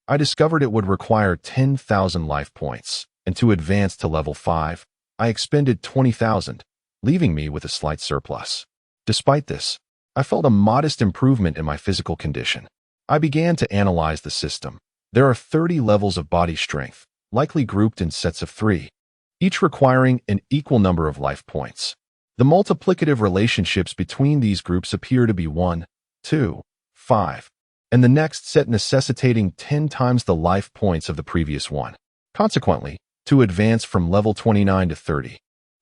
I discovered it would require 10,000 life points, and to advance to level 5, I expended 20,000, leaving me with a slight surplus. Despite this, I felt a modest improvement in my physical condition. I began to analyze the system. There are 30 levels of body strength, likely grouped in sets of 3, each requiring an equal number of life points. The multiplicative relationships between these groups appear to be 1, 2, 5, and the next set necessitating 10 times the life points of the previous one. Consequently, to advance from level 29 to 30,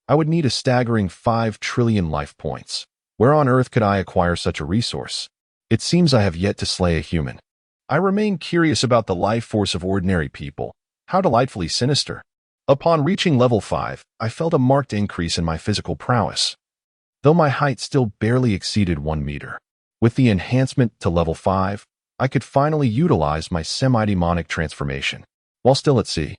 I would need a staggering 5 trillion life points. Where on earth could I acquire such a resource? It seems I have yet to slay a human. I remain curious about the life force of ordinary people. How delightfully sinister. Upon reaching level 5, I felt a marked increase in my physical prowess, though my height still barely exceeded 1 meter. With the enhancement to level 5, I could finally utilize my semi-demonic transformation. While still at sea,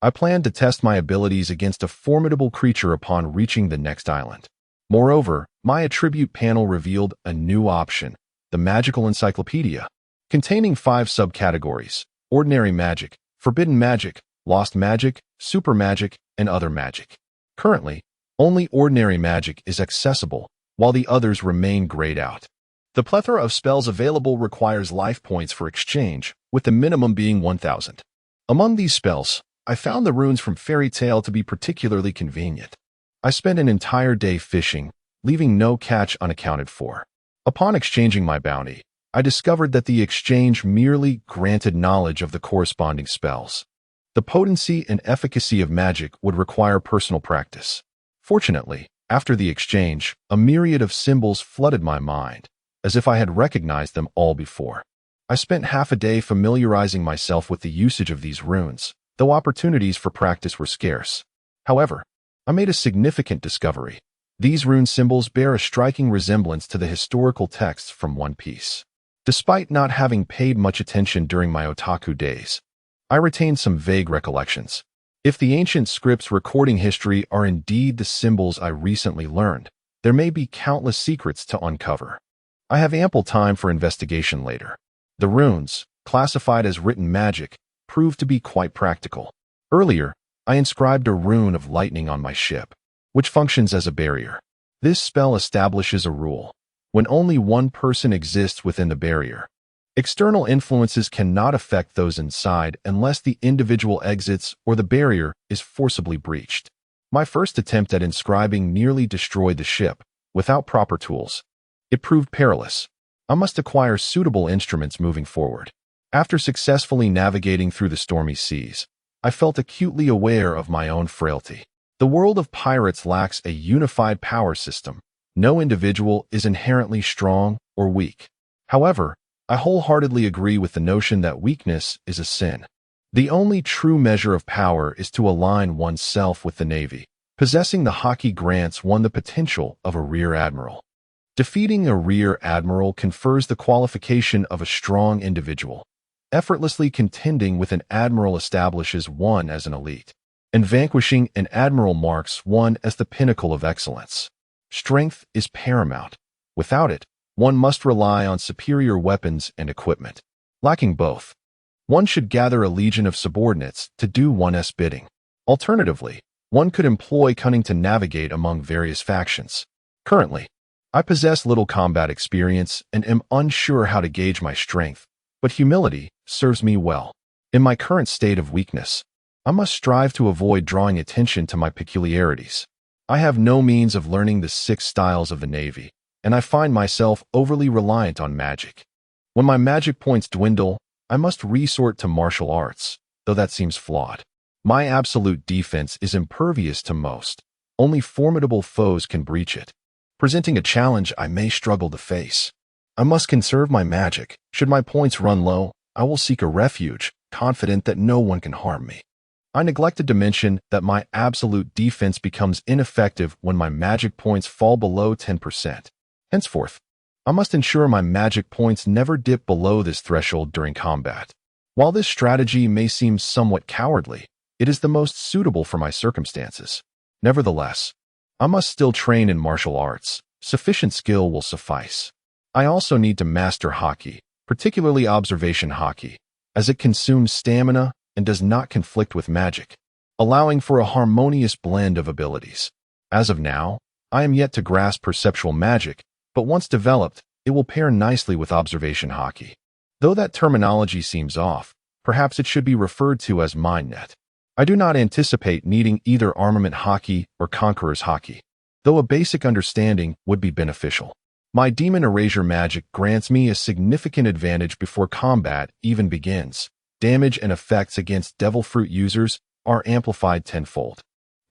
I planned to test my abilities against a formidable creature upon reaching the next island. Moreover, my attribute panel revealed a new option, the Magical Encyclopedia, containing 5 subcategories: ordinary magic, forbidden magic, lost magic, super magic, and other magic. Currently, only ordinary magic is accessible, while the others remain grayed out. The plethora of spells available requires life points for exchange, with the minimum being 1,000. Among these spells, I found the runes from Fairy Tale to be particularly convenient. I spent an entire day fishing, leaving no catch unaccounted for. Upon exchanging my bounty, I discovered that the exchange merely granted knowledge of the corresponding spells. The potency and efficacy of magic would require personal practice. Fortunately, after the exchange, a myriad of symbols flooded my mind, as if I had recognized them all before. I spent half a day familiarizing myself with the usage of these runes, though opportunities for practice were scarce. However, I made a significant discovery. These rune symbols bear a striking resemblance to the historical texts from One Piece. Despite not having paid much attention during my otaku days, I retained some vague recollections. If the ancient scripts recording history are indeed the symbols I recently learned, there may be countless secrets to uncover. I have ample time for investigation later. The runes, classified as written magic, proved to be quite practical. Earlier, I inscribed a rune of lightning on my ship, which functions as a barrier. This spell establishes a rule. When only one person exists within the barrier, external influences cannot affect those inside unless the individual exits or the barrier is forcibly breached. My first attempt at inscribing nearly destroyed the ship, without proper tools. It proved perilous. I must acquire suitable instruments moving forward. After successfully navigating through the stormy seas, I felt acutely aware of my own frailty. The world of pirates lacks a unified power system. No individual is inherently strong or weak. However, I wholeheartedly agree with the notion that weakness is a sin. The only true measure of power is to align oneself with the Navy. Possessing the Haki grants one the potential of a rear admiral. Defeating a rear admiral confers the qualification of a strong individual. Effortlessly contending with an admiral establishes one as an elite, and vanquishing an admiral marks one as the pinnacle of excellence. Strength is paramount. Without it, one must rely on superior weapons and equipment. Lacking both, one should gather a legion of subordinates to do one's bidding. Alternatively, one could employ cunning to navigate among various factions. Currently, I possess little combat experience and am unsure how to gauge my strength, but humility serves me well. In my current state of weakness, I must strive to avoid drawing attention to my peculiarities. I have no means of learning the 6 styles of the Navy, and I find myself overly reliant on magic. When my magic points dwindle, I must resort to martial arts, though that seems flawed. My absolute defense is impervious to most. Only formidable foes can breach it. Presenting a challenge I may struggle to face. I must conserve my magic. Should my points run low, I will seek a refuge, confident that no one can harm me. I neglected to mention that my absolute defense becomes ineffective when my magic points fall below 10%. Henceforth, I must ensure my magic points never dip below this threshold during combat. While this strategy may seem somewhat cowardly, it is the most suitable for my circumstances. Nevertheless, I must still train in martial arts. Sufficient skill will suffice. I also need to master Haki, particularly observation Haki, as it consumes stamina and does not conflict with magic, allowing for a harmonious blend of abilities. As of now, I am yet to grasp perceptual magic, but once developed, it will pair nicely with observation Haki. Though that terminology seems off, perhaps it should be referred to as mindnet. I do not anticipate needing either armament Haki or conqueror's Haki, though a basic understanding would be beneficial. My demon erasure magic grants me a significant advantage before combat even begins. Damage and effects against devil fruit users are amplified tenfold.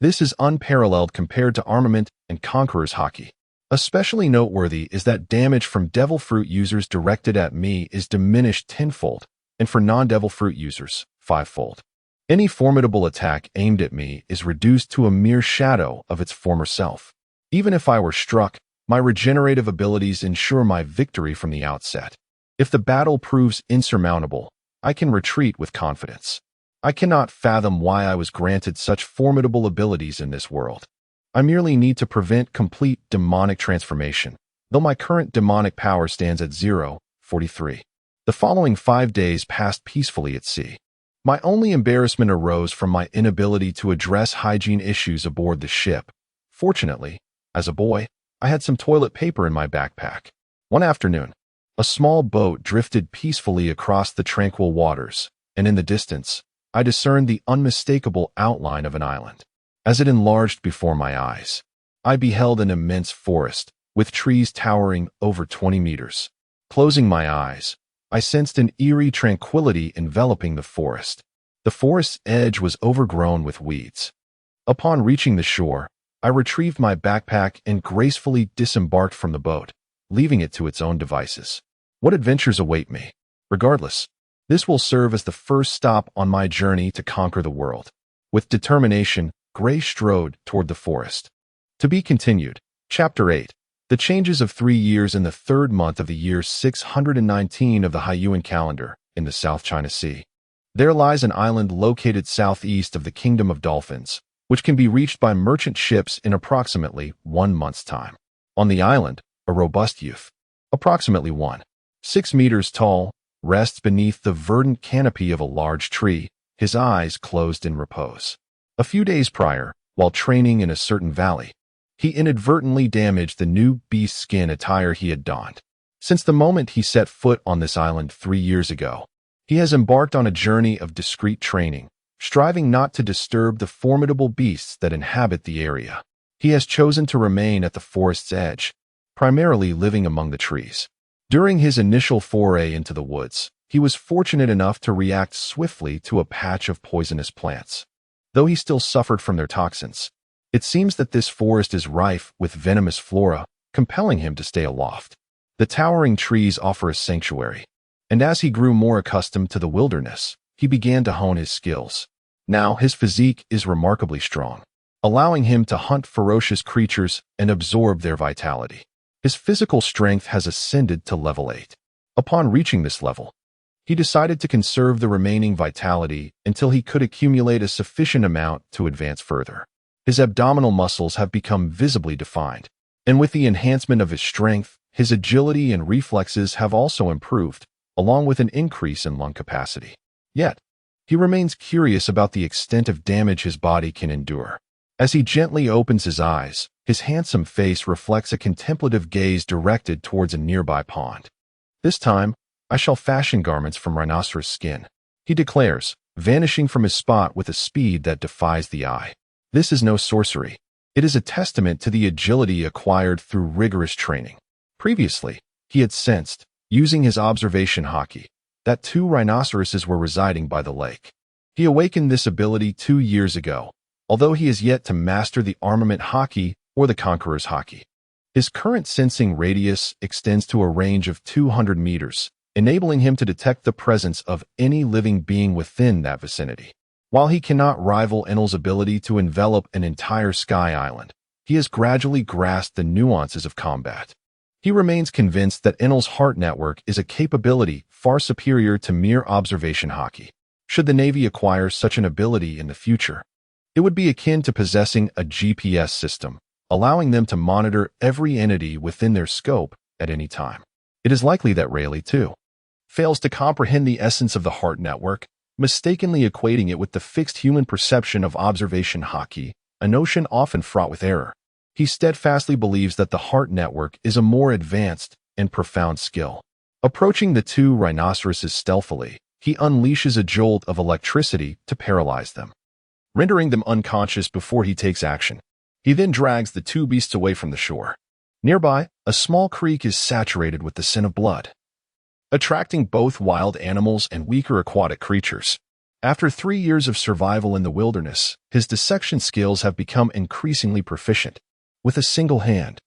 This is unparalleled compared to armament and conqueror's Haki. Especially noteworthy is that damage from devil fruit users directed at me is diminished tenfold, and for non-devil fruit users, 5-fold. Any formidable attack aimed at me is reduced to a mere shadow of its former self. Even if I were struck, my regenerative abilities ensure my victory from the outset. If the battle proves insurmountable, I can retreat with confidence. I cannot fathom why I was granted such formidable abilities in this world. I merely need to prevent complete demonic transformation, though my current demonic power stands at 0.43. The following 5 days passed peacefully at sea. My only embarrassment arose from my inability to address hygiene issues aboard the ship. Fortunately, as a boy, I had some toilet paper in my backpack. One afternoon, a small boat drifted peacefully across the tranquil waters, and in the distance, I discerned the unmistakable outline of an island. As it enlarged before my eyes, I beheld an immense forest, with trees towering over 20 meters. Closing my eyes, I sensed an eerie tranquility enveloping the forest. The forest's edge was overgrown with weeds. Upon reaching the shore, I retrieved my backpack and gracefully disembarked from the boat, leaving it to its own devices. What adventures await me? Regardless, this will serve as the first stop on my journey to conquer the world. With determination, Gray strode toward the forest. To be continued. Chapter 8. The changes of 3 years in the third month of the year 619 of the Haiyuan calendar, in the South China Sea. There lies an island located southeast of the Kingdom of Dolphins, which can be reached by merchant ships in approximately 1 month's time. On the island, a robust youth, approximately 1.6 meters tall, rests beneath the verdant canopy of a large tree, his eyes closed in repose. A few days prior, while training in a certain valley, he inadvertently damaged the new beast skin attire he had donned. Since the moment he set foot on this island 3 years ago, he has embarked on a journey of discreet training, striving not to disturb the formidable beasts that inhabit the area. He has chosen to remain at the forest's edge, primarily living among the trees. During his initial foray into the woods, he was fortunate enough to react swiftly to a patch of poisonous plants. Though he still suffered from their toxins, it seems that this forest is rife with venomous flora, compelling him to stay aloft. The towering trees offer a sanctuary, and as he grew more accustomed to the wilderness, he began to hone his skills. Now his physique is remarkably strong, allowing him to hunt ferocious creatures and absorb their vitality. His physical strength has ascended to level 8. Upon reaching this level, he decided to conserve the remaining vitality until he could accumulate a sufficient amount to advance further. His abdominal muscles have become visibly defined, and with the enhancement of his strength, his agility and reflexes have also improved, along with an increase in lung capacity. Yet, he remains curious about the extent of damage his body can endure. As he gently opens his eyes, his handsome face reflects a contemplative gaze directed towards a nearby pond. This time, I shall fashion garments from rhinoceros skin, he declares, vanishing from his spot with a speed that defies the eye. This is no sorcery. It is a testament to the agility acquired through rigorous training. Previously, he had sensed, using his observation haki, that 2 rhinoceroses were residing by the lake. He awakened this ability 2 years ago, although he has yet to master the armament haki or the conqueror's haki. His current sensing radius extends to a range of 200 meters, enabling him to detect the presence of any living being within that vicinity. While he cannot rival Enel's ability to envelop an entire sky island, he has gradually grasped the nuances of combat. He remains convinced that Enel's heart network is a capability far superior to mere observation haki. Should the Navy acquire such an ability in the future, it would be akin to possessing a GPS system, allowing them to monitor every entity within their scope at any time. It is likely that Rayleigh, too, fails to comprehend the essence of the heart network, mistakenly equating it with the fixed human perception of observation haki, a notion often fraught with error. He steadfastly believes that the heart network is a more advanced and profound skill. Approaching the 2 rhinoceroses stealthily, he unleashes a jolt of electricity to paralyze them, rendering them unconscious before he takes action. He then drags the 2 beasts away from the shore. Nearby, a small creek is saturated with the scent of blood, attracting both wild animals and weaker aquatic creatures. After 3 years of survival in the wilderness, his dissection skills have become increasingly proficient. With a single hand,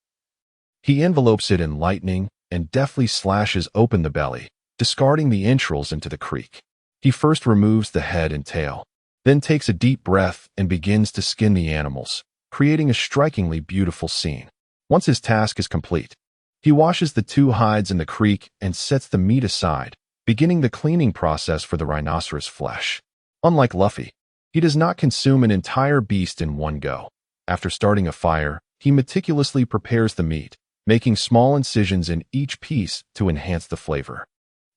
he envelopes it in lightning and deftly slashes open the belly, discarding the entrails into the creek. He first removes the head and tail, then takes a deep breath and begins to skin the animals, creating a strikingly beautiful scene. Once his task is complete, he washes the 2 hides in the creek and sets the meat aside, beginning the cleaning process for the rhinoceros flesh. Unlike Luffy, he does not consume an entire beast in one go. After starting a fire, he meticulously prepares the meat, making small incisions in each piece to enhance the flavor.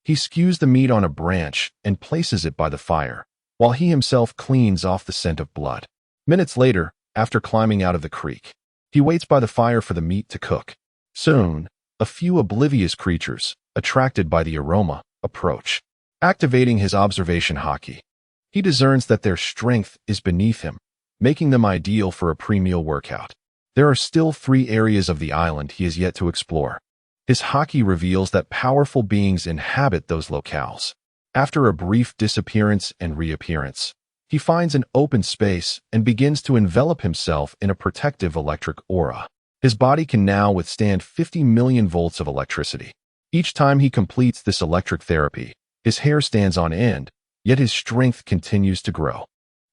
He skews the meat on a branch and places it by the fire, while he himself cleans off the scent of blood. Minutes later, after climbing out of the creek, he waits by the fire for the meat to cook. Soon, a few oblivious creatures, attracted by the aroma, approach. Activating his observation hockey, he discerns that their strength is beneath him, making them ideal for a pre-meal workout. There are still 3 areas of the island he has yet to explore. His hockey reveals that powerful beings inhabit those locales. After a brief disappearance and reappearance, he finds an open space and begins to envelop himself in a protective electric aura. His body can now withstand 50 million volts of electricity. Each time he completes this electric therapy, his hair stands on end, yet his strength continues to grow.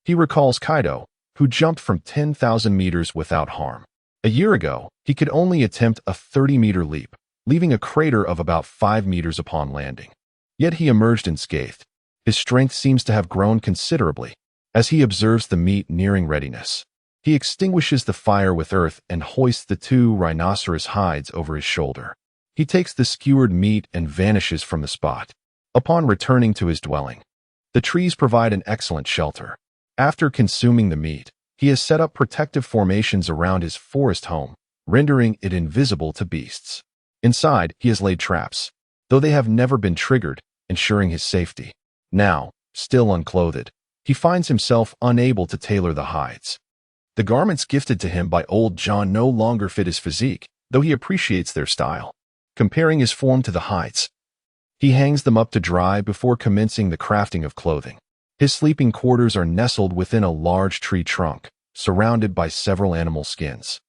He recalls Kaido, who jumped from 10,000 meters without harm. A year ago, he could only attempt a 30-meter leap, leaving a crater of about 5 meters upon landing. Yet he emerged unscathed. His strength seems to have grown considerably. As he observes the meat nearing readiness, he extinguishes the fire with earth and hoists the 2 rhinoceros hides over his shoulder. He takes the skewered meat and vanishes from the spot. Upon returning to his dwelling, the trees provide an excellent shelter. After consuming the meat, he has set up protective formations around his forest home, rendering it invisible to beasts. Inside, he has laid traps, though they have never been triggered, ensuring his safety. Now, still unclothed, he finds himself unable to tailor the hides. The garments gifted to him by old John no longer fit his physique, though he appreciates their style. Comparing his form to the hides, he hangs them up to dry before commencing the crafting of clothing. His sleeping quarters are nestled within a large tree trunk, surrounded by several animal skins,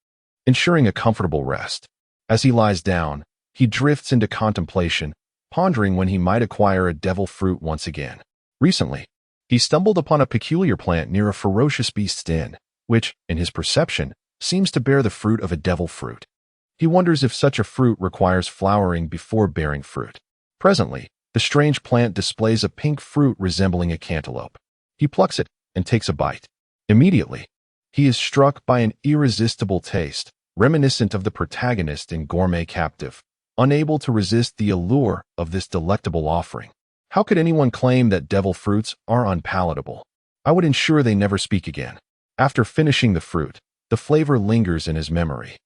ensuring a comfortable rest. As he lies down, he drifts into contemplation, pondering when he might acquire a devil fruit once again. Recently, he stumbled upon a peculiar plant near a ferocious beast's den, which, in his perception, seems to bear the fruit of a devil fruit. He wonders if such a fruit requires flowering before bearing fruit. Presently, the strange plant displays a pink fruit resembling a cantaloupe. He plucks it and takes a bite. Immediately, he is struck by an irresistible taste, reminiscent of the protagonist in Gourmet Captive, unable to resist the allure of this delectable offering. How could anyone claim that devil fruits are unpalatable? I would ensure they never speak again. After finishing the fruit, the flavor lingers in his memory.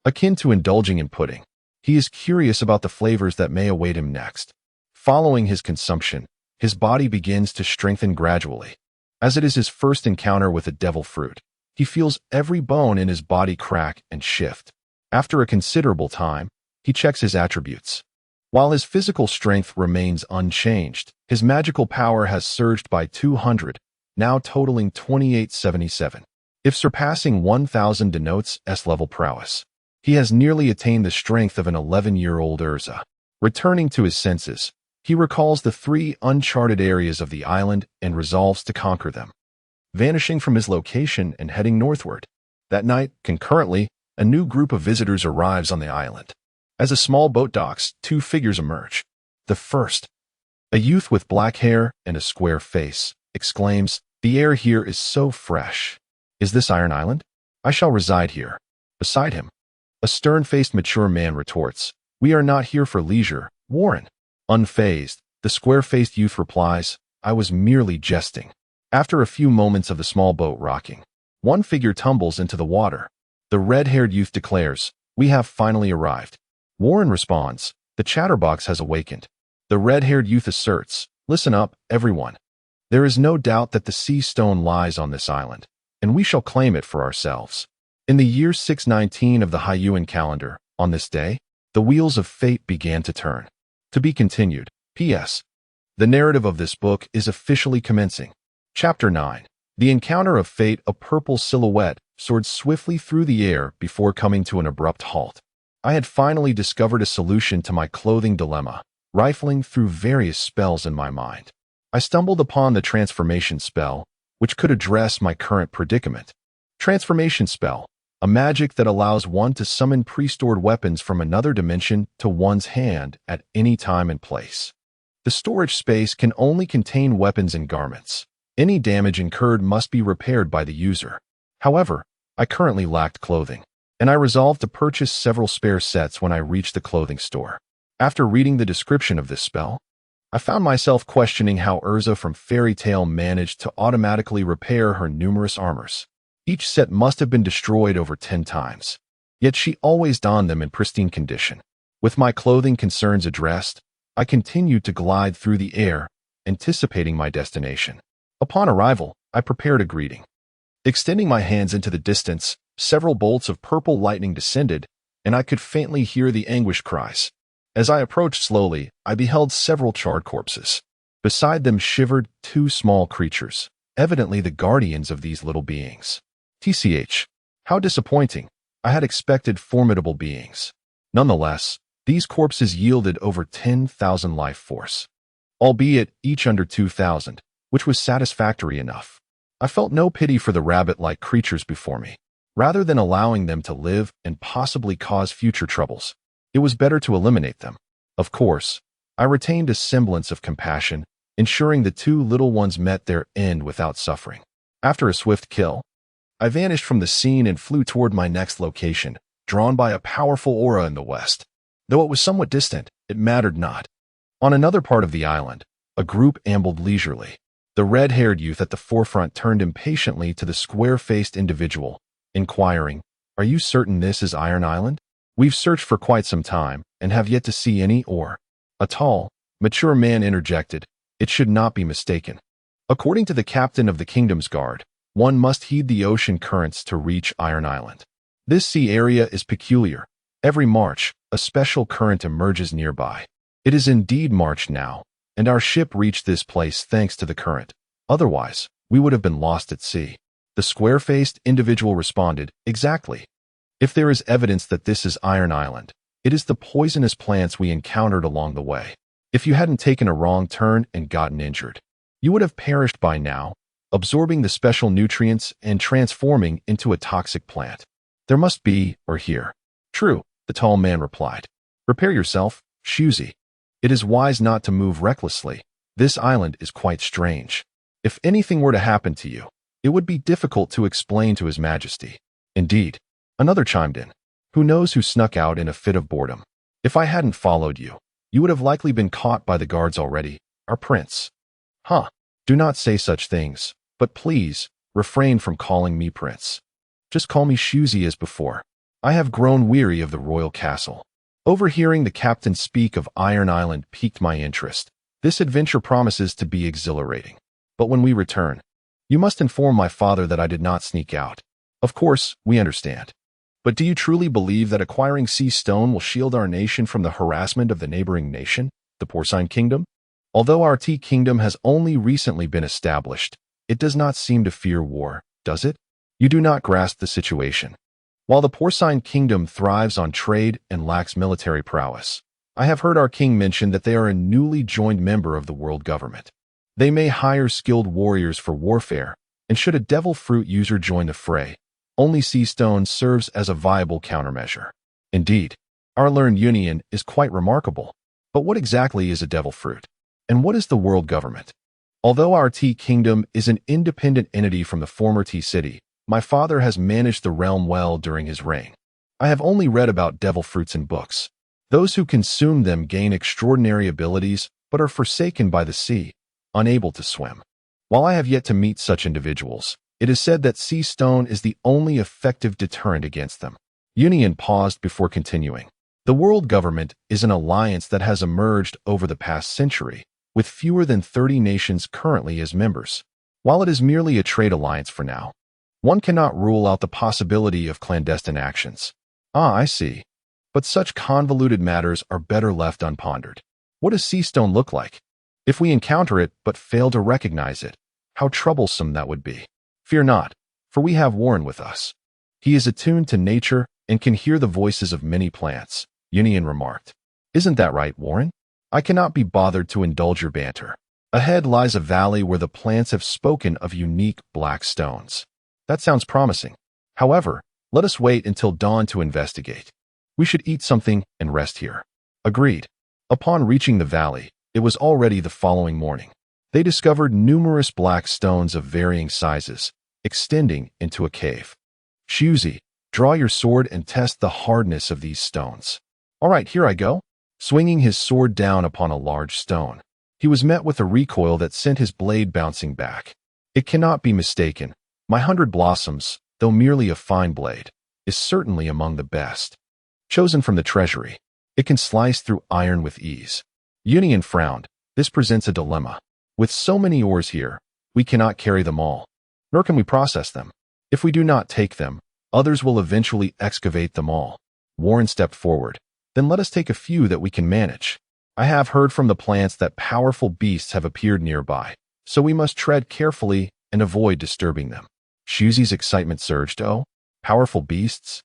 Akin to indulging in pudding, he is curious about the flavors that may await him next. Following his consumption, his body begins to strengthen gradually. As it is his first encounter with a devil fruit, he feels every bone in his body crack and shift. After a considerable time, he checks his attributes. While his physical strength remains unchanged, his magical power has surged by 200, now totaling 2877. If surpassing 1000 denotes S-level prowess, he has nearly attained the strength of an 11-year-old Urza. Returning to his senses, he recalls the 3 uncharted areas of the island and resolves to conquer them. Vanishing from his location and heading northward. That night, concurrently, a new group of visitors arrives on the island. As a small boat docks, 2 figures emerge. The first, a youth with black hair and a square face, exclaims, "The air here is so fresh. Is this Iron Island? I shall reside here." Beside him, a stern-faced mature man retorts, "We are not here for leisure, Warren." Unfazed, the square-faced youth replies, "I was merely jesting." After a few moments of the small boat rocking, one figure tumbles into the water. The red-haired youth declares, "We have finally arrived." Warren responds, "The chatterbox has awakened." The red-haired youth asserts, "Listen up, everyone. There is no doubt that the sea stone lies on this island, and we shall claim it for ourselves." In the year 619 of the Hyuan calendar, on this day, the wheels of fate began to turn. To be continued. P.S. The narrative of this book is officially commencing. Chapter 9. The encounter of fate. A purple silhouette soared swiftly through the air before coming to an abrupt halt. I had finally discovered a solution to my clothing dilemma, rifling through various spells in my mind. I stumbled upon the transformation spell, which could address my current predicament. Transformation spell, a magic that allows one to summon pre-stored weapons from another dimension to one's hand at any time and place. The storage space can only contain weapons and garments. Any damage incurred must be repaired by the user. However, I currently lacked clothing. and I resolved to purchase several spare sets when I reached the clothing store. After reading the description of this spell, I found myself questioning how Urza from Fairy Tail managed to automatically repair her numerous armors. Each set must have been destroyed over 10 times, yet she always donned them in pristine condition. With my clothing concerns addressed, I continued to glide through the air, anticipating my destination. Upon arrival, I prepared a greeting. Extending my hands into the distance, several bolts of purple lightning descended, and I could faintly hear the anguished cries. As I approached slowly, I beheld several charred corpses. Beside them shivered 2 small creatures, evidently the guardians of these little beings. TCH. How disappointing. I had expected formidable beings. Nonetheless, these corpses yielded over 10,000 life force, albeit each under 2,000, which was satisfactory enough. I felt no pity for the rabbit-like creatures before me. Rather than allowing them to live and possibly cause future troubles, it was better to eliminate them. Of course, I retained a semblance of compassion, ensuring the 2 little ones met their end without suffering. After a swift kill, I vanished from the scene and flew toward my next location, drawn by a powerful aura in the west. Though it was somewhat distant, it mattered not. On another part of the island, a group ambled leisurely. The red-haired youth at the forefront turned impatiently to the square-faced individual, inquiring, "Are you certain this is Iron Island? We've searched for quite some time and have yet to see any ore." A tall, mature man interjected, "It should not be mistaken. According to the captain of the Kingdom's Guard, one must heed the ocean currents to reach Iron Island. This sea area is peculiar. Every March, a special current emerges nearby. It is indeed March now, and our ship reached this place thanks to the current. Otherwise, we would have been lost at sea." The square-faced individual responded, "Exactly. If there is evidence that this is Iron Island, it is the poisonous plants we encountered along the way. If you hadn't taken a wrong turn and gotten injured, you would have perished by now, absorbing the special nutrients and transforming into a toxic plant. There must be, or here." "True," the tall man replied. "Repair yourself, Shuzi. It is wise not to move recklessly. This island is quite strange. If anything were to happen to you, it would be difficult to explain to His Majesty." "Indeed," another chimed in. "Who knows who snuck out in a fit of boredom? If I hadn't followed you, you would have likely been caught by the guards already, our prince." "Huh, do not say such things, but please, refrain from calling me prince. Just call me Shuzi as before. I have grown weary of the royal castle." Overhearing the captain speak of Iron Island piqued my interest. This adventure promises to be exhilarating. But when we return, you must inform my father that I did not sneak out. Of course, we understand. But do you truly believe that acquiring sea stone will shield our nation from the harassment of the neighboring nation, the Porcine Kingdom? Although our Tea Kingdom has only recently been established, it does not seem to fear war, does it? You do not grasp the situation. While the Porcine Kingdom thrives on trade and lacks military prowess, I have heard our king mention that they are a newly joined member of the world government. They may hire skilled warriors for warfare, and should a devil fruit user join the fray, only sea stone serves as a viable countermeasure. Indeed, our learned union is quite remarkable. But what exactly is a devil fruit? And what is the world government? Although our Tea Kingdom is an independent entity from the former Tea City, my father has managed the realm well during his reign. I have only read about devil fruits in books. Those who consume them gain extraordinary abilities, but are forsaken by the sea, unable to swim. While I have yet to meet such individuals, it is said that sea stone is the only effective deterrent against them. Union paused before continuing. The world government is an alliance that has emerged over the past century, with fewer than 30 nations currently as members. While it is merely a trade alliance for now, one cannot rule out the possibility of clandestine actions. Ah, I see. But such convoluted matters are better left unpondered. What does sea stone look like? If we encounter it but fail to recognize it, how troublesome that would be. Fear not, for we have Warren with us. He is attuned to nature and can hear the voices of many plants, Union remarked. Isn't that right, Warren? I cannot be bothered to indulge your banter. Ahead lies a valley where the plants have spoken of unique black stones. That sounds promising. However, let us wait until dawn to investigate. We should eat something and rest here. Agreed. Upon reaching the valley, it was already the following morning. They discovered numerous black stones of varying sizes, extending into a cave. Shuzi, Draw your sword and test the hardness of these stones. All right, here I go. Swinging his sword down upon a large stone, he was met with a recoil that sent his blade bouncing back. It cannot be mistaken. My 100 blossoms, though merely a fine blade, is certainly among the best. Chosen from the treasury, it can slice through iron with ease. Union frowned. This presents a dilemma. With so many ores here, we cannot carry them all, nor can we process them. If we do not take them, others will eventually excavate them all. Warren stepped forward. Then let us take a few that we can manage. I have heard from the plants that powerful beasts have appeared nearby, so we must tread carefully and avoid disturbing them. Shuzi's excitement surged. Oh, powerful beasts?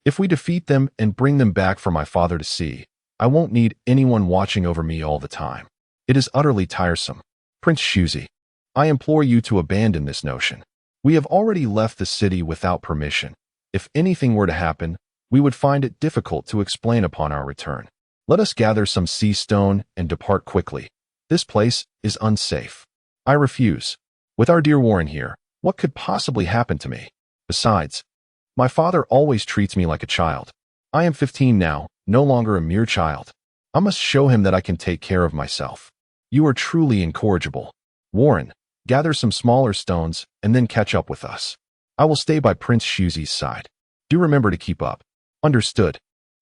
If we defeat them and bring them back for my father to see, I won't need anyone watching over me all the time. It is utterly tiresome. Prince Shuzi, I implore you to abandon this notion. We have already left the city without permission. If anything were to happen, we would find it difficult to explain upon our return. Let us gather some sea stone and depart quickly. This place is unsafe. I refuse. With our dear Warren here, what could possibly happen to me? Besides, my father always treats me like a child. I am 15 now, no longer a mere child. I must show him that I can take care of myself. You are truly incorrigible. Warren, gather some smaller stones and then catch up with us. I will stay by Prince Shuzi's side. Do remember to keep up. Understood.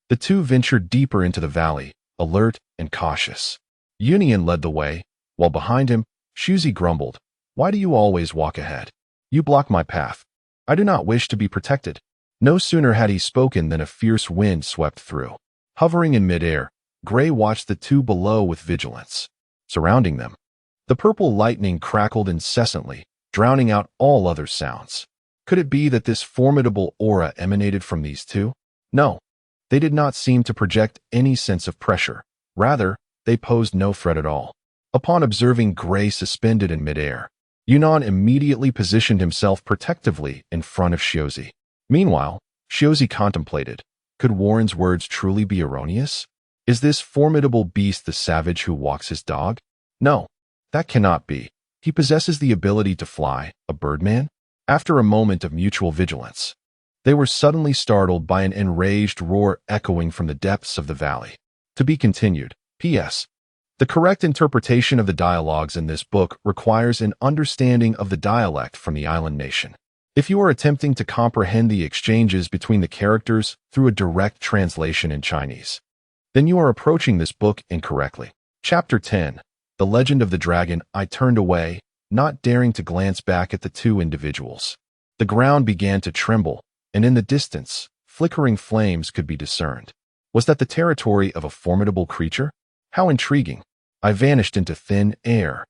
The two ventured deeper into the valley, alert and cautious. Union led the way, while behind him, Shuzi grumbled, "Why do you always walk ahead? You block my path. I do not wish to be protected." No sooner had he spoken than a fierce wind swept through. Hovering in midair, Gray watched the two below with vigilance. Surrounding them, the purple lightning crackled incessantly, drowning out all other sounds. Could it be that this formidable aura emanated from these two? No, they did not seem to project any sense of pressure. Rather, they posed no threat at all. Upon observing Gray suspended in midair, Yunnan immediately positioned himself protectively in front of Shuzi. Meanwhile, Shuzi contemplated, could Warren's words truly be erroneous? Is this formidable beast the savage who walks his dog? No, that cannot be. He possesses the ability to fly, a birdman? After a moment of mutual vigilance, they were suddenly startled by an enraged roar echoing from the depths of the valley. To be continued. P.S. The correct interpretation of the dialogues in this book requires an understanding of the dialect from the island nation. If you are attempting to comprehend the exchanges between the characters through a direct translation in Chinese, then you are approaching this book incorrectly. Chapter 10. The Legend of the Dragon. I turned away, not daring to glance back at the two individuals. The ground began to tremble, and in the distance, flickering flames could be discerned. Was that the territory of a formidable creature? How intriguing. I vanished into thin air,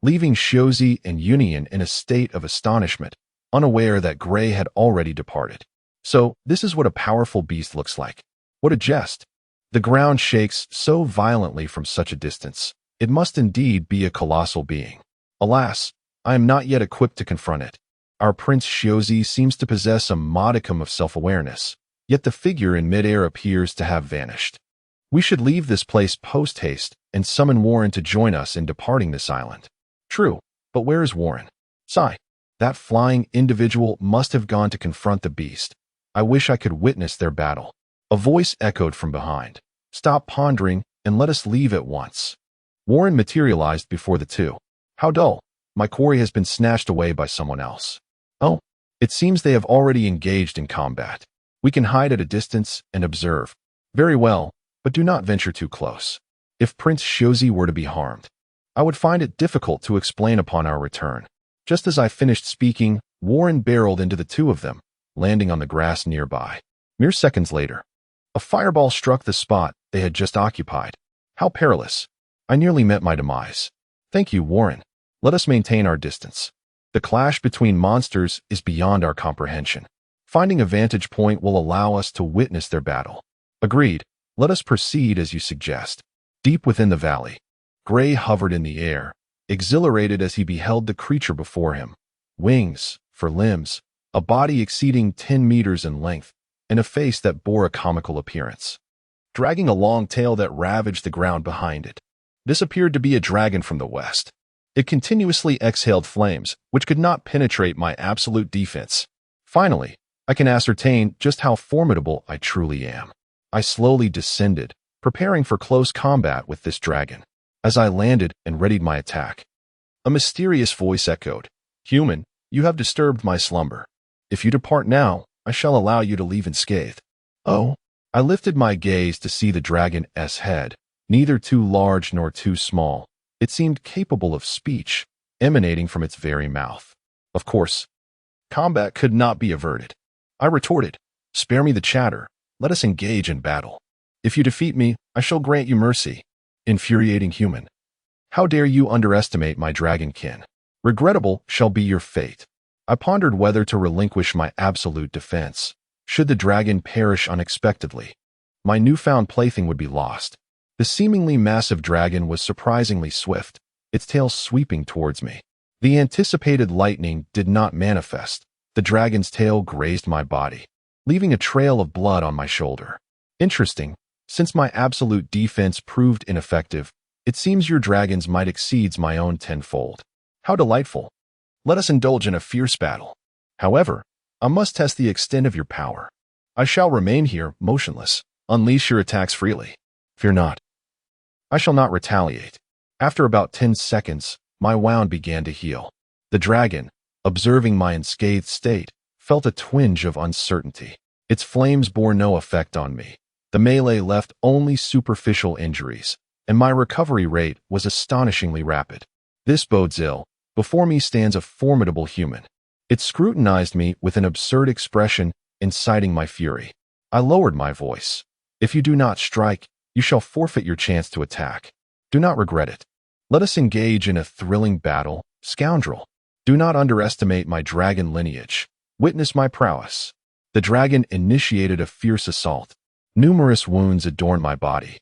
leaving Shuzi and Union in a state of astonishment, unaware that Gray had already departed. So, this is what a powerful beast looks like. What a jest. The ground shakes so violently from such a distance. It must indeed be a colossal being. Alas, I am not yet equipped to confront it. Our Prince Shuzi seems to possess a modicum of self-awareness, yet the figure in midair appears to have vanished. We should leave this place post-haste and summon Warren to join us in departing this island. True, but where is Warren? Sigh. That flying individual must have gone to confront the beast. I wish I could witness their battle. A voice echoed from behind. Stop pondering and let us leave at once. Warren materialized before the two. How dull. My quarry has been snatched away by someone else. Oh, it seems they have already engaged in combat. We can hide at a distance and observe. Very well, but do not venture too close. If Prince Shuzi were to be harmed, I would find it difficult to explain upon our return. Just as I finished speaking, Warren barreled into the two of them, landing on the grass nearby. Mere seconds later, a fireball struck the spot they had just occupied. How perilous. I nearly met my demise. Thank you, Warren. Let us maintain our distance. The clash between monsters is beyond our comprehension. Finding a vantage point will allow us to witness their battle. Agreed. Let us proceed as you suggest. Deep within the valley, Gray hovered in the air, exhilarated as he beheld the creature before him. Wings, for limbs, a body exceeding 10 meters in length, and a face that bore a comical appearance, dragging a long tail that ravaged the ground behind it. This appeared to be a dragon from the west. It continuously exhaled flames, which could not penetrate my absolute defense. Finally, I can ascertain just how formidable I truly am. I slowly descended, preparing for close combat with this dragon. As I landed and readied my attack, a mysterious voice echoed, "Human, you have disturbed my slumber. If you depart now, I shall allow you to leave unscathed." Oh, I lifted my gaze to see the dragon's head, neither too large nor too small. It seemed capable of speech, emanating from its very mouth. Of course, combat could not be averted. I retorted, "Spare me the chatter. Let us engage in battle. If you defeat me, I shall grant you mercy." Infuriating human. How dare you underestimate my dragonkin? Regrettable shall be your fate. I pondered whether to relinquish my absolute defense. Should the dragon perish unexpectedly, my newfound plaything would be lost. The seemingly massive dragon was surprisingly swift, its tail sweeping towards me. The anticipated lightning did not manifest. The dragon's tail grazed my body, leaving a trail of blood on my shoulder. Interesting. Since my absolute defense proved ineffective, it seems your dragon's might exceeds my own tenfold. How delightful. Let us indulge in a fierce battle. However, I must test the extent of your power. I shall remain here, motionless. Unleash your attacks freely. Fear not. I shall not retaliate. After about 10 seconds, my wound began to heal. The dragon, observing my unscathed state, felt a twinge of uncertainty. Its flames bore no effect on me. The melee left only superficial injuries, and my recovery rate was astonishingly rapid. This bodes ill. Before me stands a formidable human. It scrutinized me with an absurd expression, inciting my fury. I lowered my voice. "If you do not strike, you shall forfeit your chance to attack. Do not regret it. Let us engage in a thrilling battle, scoundrel. Do not underestimate my dragon lineage. Witness my prowess." The dragon initiated a fierce assault. Numerous wounds adorned my body,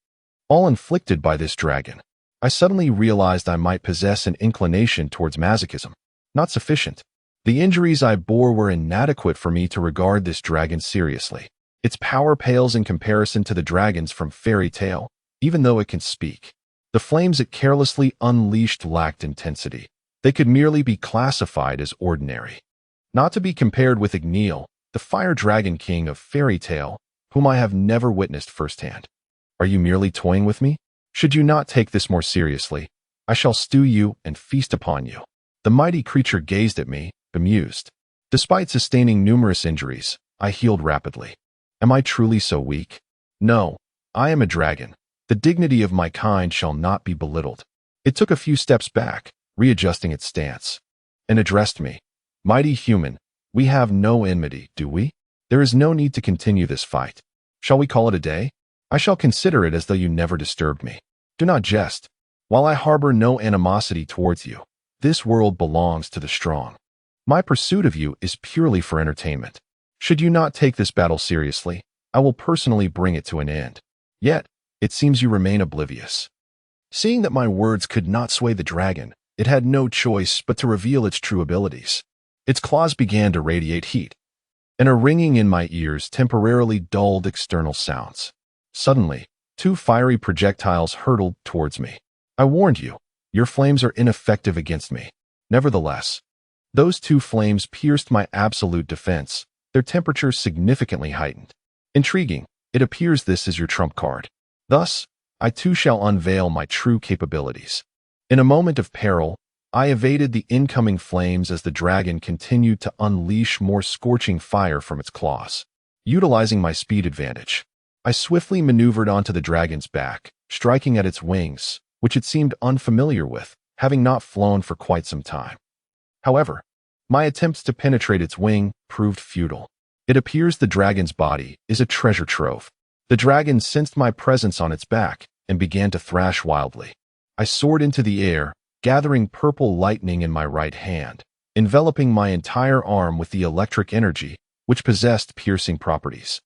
all inflicted by this dragon. I suddenly realized I might possess an inclination towards masochism. Not sufficient. The injuries I bore were inadequate for me to regard this dragon seriously. Its power pales in comparison to the dragons from Fairy Tale, even though it can speak. The flames it carelessly unleashed lacked intensity. They could merely be classified as ordinary. Not to be compared with Igneel, the Fire Dragon King of Fairy Tale, whom I have never witnessed firsthand. Are you merely toying with me? Should you not take this more seriously, I shall stew you and feast upon you. The mighty creature gazed at me, bemused. Despite sustaining numerous injuries, I healed rapidly. Am I truly so weak? No, I am a dragon. The dignity of my kind shall not be belittled. It took a few steps back, readjusting its stance, and addressed me. "Mighty human, we have no enmity, do we? There is no need to continue this fight. Shall we call it a day? I shall consider it as though you never disturbed me. Do not jest. While I harbor no animosity towards you, this world belongs to the strong. My pursuit of you is purely for entertainment. Should you not take this battle seriously, I will personally bring it to an end. Yet, it seems you remain oblivious." Seeing that my words could not sway the dragon, it had no choice but to reveal its true abilities. Its claws began to radiate heat, and a ringing in my ears temporarily dulled external sounds. Suddenly, 2 fiery projectiles hurtled towards me. I warned you, your flames are ineffective against me. Nevertheless, those 2 flames pierced my absolute defense, their temperature significantly heightened. Intriguing, it appears this is your trump card. Thus, I too shall unveil my true capabilities. In a moment of peril, I evaded the incoming flames as the dragon continued to unleash more scorching fire from its claws. Utilizing my speed advantage, I swiftly maneuvered onto the dragon's back, striking at its wings, which it seemed unfamiliar with, having not flown for quite some time. However, my attempts to penetrate its wing proved futile. It appears the dragon's body is a treasure trove. The dragon sensed my presence on its back and began to thrash wildly. I soared into the air, gathering purple lightning in my right hand, enveloping my entire arm with the electric energy, which possessed piercing properties.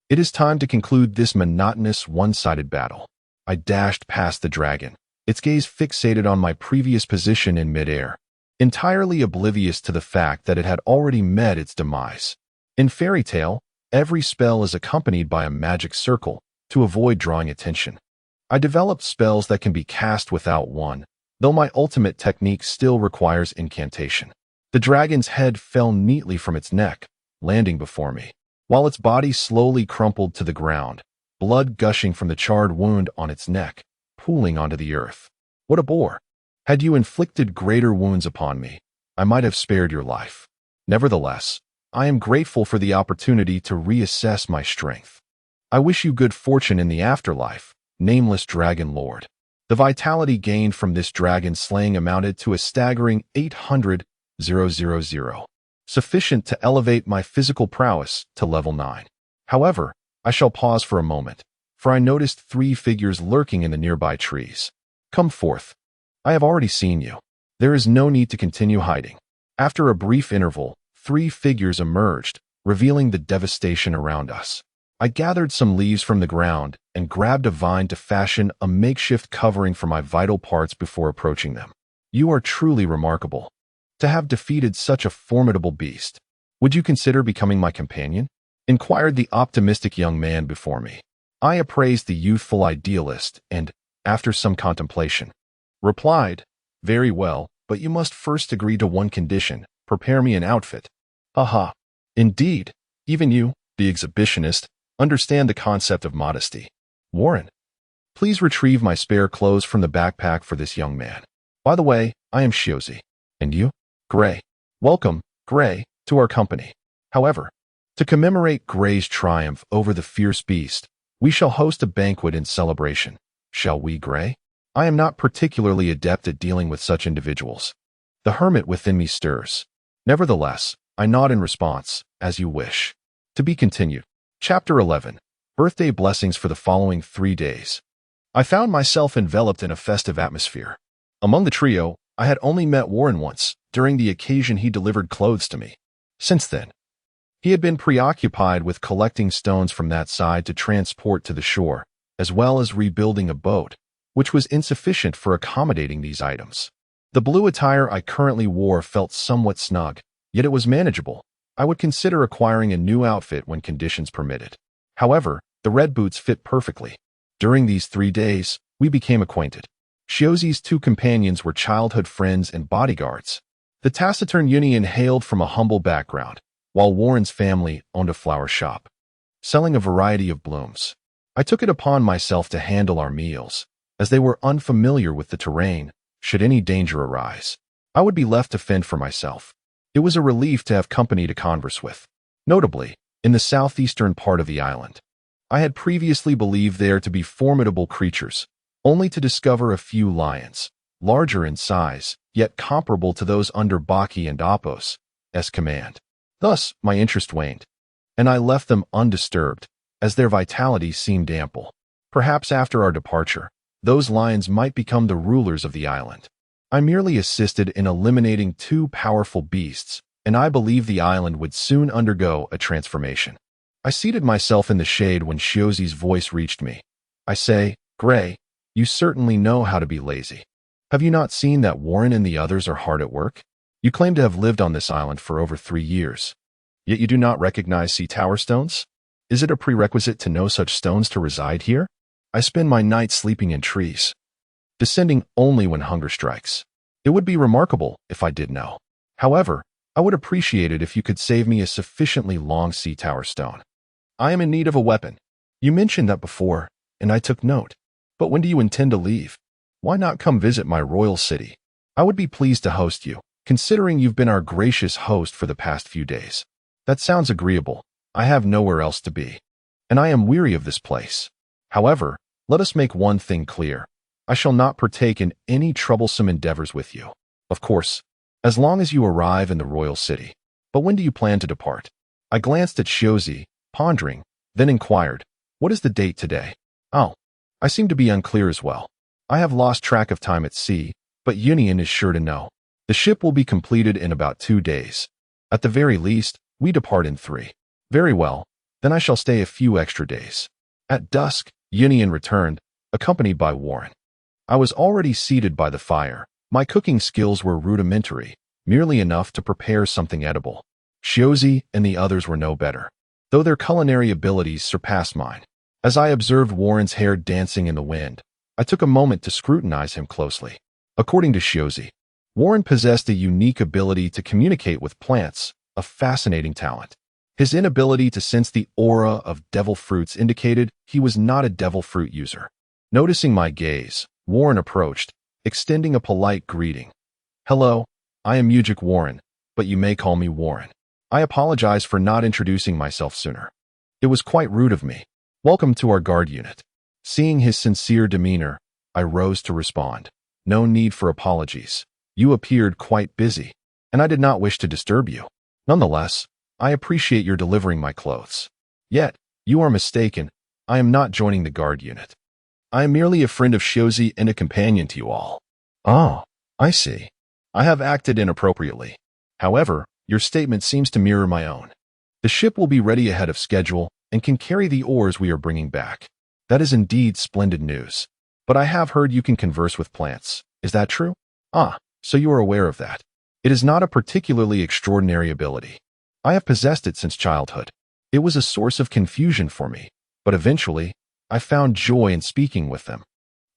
It is time to conclude this monotonous, one-sided battle. I dashed past the dragon, its gaze fixated on my previous position in midair, entirely oblivious to the fact that it had already met its demise. In Fairy Tale, every spell is accompanied by a magic circle to avoid drawing attention. I developed spells that can be cast without one, though my ultimate technique still requires incantation. The dragon's head fell neatly from its neck, landing before me. While its body slowly crumpled to the ground, blood gushing from the charred wound on its neck, pooling onto the earth. What a bore! Had you inflicted greater wounds upon me, I might have spared your life. Nevertheless, I am grateful for the opportunity to reassess my strength. I wish you good fortune in the afterlife, nameless Dragon Lord. The vitality gained from this dragon slaying amounted to a staggering 800,000, sufficient to elevate my physical prowess to level 9. However, I shall pause for a moment, for I noticed 3 figures lurking in the nearby trees. Come forth. I have already seen you. There is no need to continue hiding. After a brief interval, 3 figures emerged, revealing the devastation around us. I gathered some leaves from the ground and grabbed a vine to fashion a makeshift covering for my vital parts before approaching them. You are truly remarkable. To have defeated such a formidable beast. Would you consider becoming my companion? Inquired the optimistic young man before me. I appraised the youthful idealist and, after some contemplation, replied, "Very well, but you must first agree to one condition: prepare me an outfit." Aha. Indeed, even you, the exhibitionist, understand the concept of modesty. Warren, please retrieve my spare clothes from the backpack for this young man. By the way, I am Shiozi. And you? Gray. Welcome, Gray, to our company. However, to commemorate Gray's triumph over the fierce beast, we shall host a banquet in celebration. Shall we, Gray? I am not particularly adept at dealing with such individuals. The hermit within me stirs. Nevertheless, I nod in response, as you wish. To be continued. Chapter 11. Birthday blessings for the following 3 days. I found myself enveloped in a festive atmosphere. Among the trio, I had only met Warren once, during the occasion he delivered clothes to me. Since then, he had been preoccupied with collecting stones from that side to transport to the shore, as well as rebuilding a boat, which was insufficient for accommodating these items. The blue attire I currently wore felt somewhat snug, yet it was manageable. I would consider acquiring a new outfit when conditions permitted. However, the red boots fit perfectly. During these 3 days, we became acquainted. Shiozi's 2 companions were childhood friends and bodyguards. The taciturn Union hailed from a humble background, while Warren's family owned a flower shop, selling a variety of blooms. I took it upon myself to handle our meals, as they were unfamiliar with the terrain. Should any danger arise, I would be left to fend for myself. It was a relief to have company to converse with. Notably, in the southeastern part of the island, I had previously believed there to be formidable creatures, only to discover a few lions, larger in size, yet comparable to those under Baki and Apos' command. Thus, my interest waned, and I left them undisturbed, as their vitality seemed ample. Perhaps after our departure, those lions might become the rulers of the island. I merely assisted in eliminating 2 powerful beasts, and I believe the island would soon undergo a transformation. I seated myself in the shade when Shiozi's voice reached me. I say, Gray, you certainly know how to be lazy. Have you not seen that Warren and the others are hard at work? You claim to have lived on this island for over 3 years, yet you do not recognize sea tower stones? Is it a prerequisite to know such stones to reside here? I spend my nights sleeping in trees, descending only when hunger strikes. It would be remarkable if I did know. However, I would appreciate it if you could save me a sufficiently long sea tower stone. I am in need of a weapon. You mentioned that before, and I took note. But when do you intend to leave? Why not come visit my royal city? I would be pleased to host you, considering you've been our gracious host for the past few days. That sounds agreeable. I have nowhere else to be, and I am weary of this place. However, let us make one thing clear. I shall not partake in any troublesome endeavors with you. Of course, as long as you arrive in the royal city. But when do you plan to depart? I glanced at Shiozi, pondering, then inquired, what is the date today? Oh, I seem to be unclear as well. I have lost track of time at sea, but Union is sure to know. The ship will be completed in about 2 days. At the very least, we depart in 3. Very well, then I shall stay a few extra days. At dusk, Union returned, accompanied by Warren. I was already seated by the fire. My cooking skills were rudimentary, merely enough to prepare something edible. Shiozi and the others were no better, though their culinary abilities surpassed mine. As I observed Warren's hair dancing in the wind, I took a moment to scrutinize him closely. According to Shiozi, Warren possessed a unique ability to communicate with plants, a fascinating talent. His inability to sense the aura of devil fruits indicated he was not a devil fruit user. Noticing my gaze, Warren approached, extending a polite greeting. "Hello, I am Mujik Warren, but you may call me Warren. I apologize for not introducing myself sooner. It was quite rude of me. Welcome to our guard unit." Seeing his sincere demeanor, I rose to respond. "No need for apologies. You appeared quite busy, and I did not wish to disturb you. Nonetheless, I appreciate your delivering my clothes. Yet, you are mistaken. I am not joining the guard unit. I am merely a friend of Shozi and a companion to you all." "Oh, I see. I have acted inappropriately. However, your statement seems to mirror my own. The ship will be ready ahead of schedule and can carry the ores we are bringing back. That is indeed splendid news. But I have heard you can converse with plants. Is that true?" "Ah, so you are aware of that. It is not a particularly extraordinary ability. I have possessed it since childhood. It was a source of confusion for me, but eventually, I found joy in speaking with them.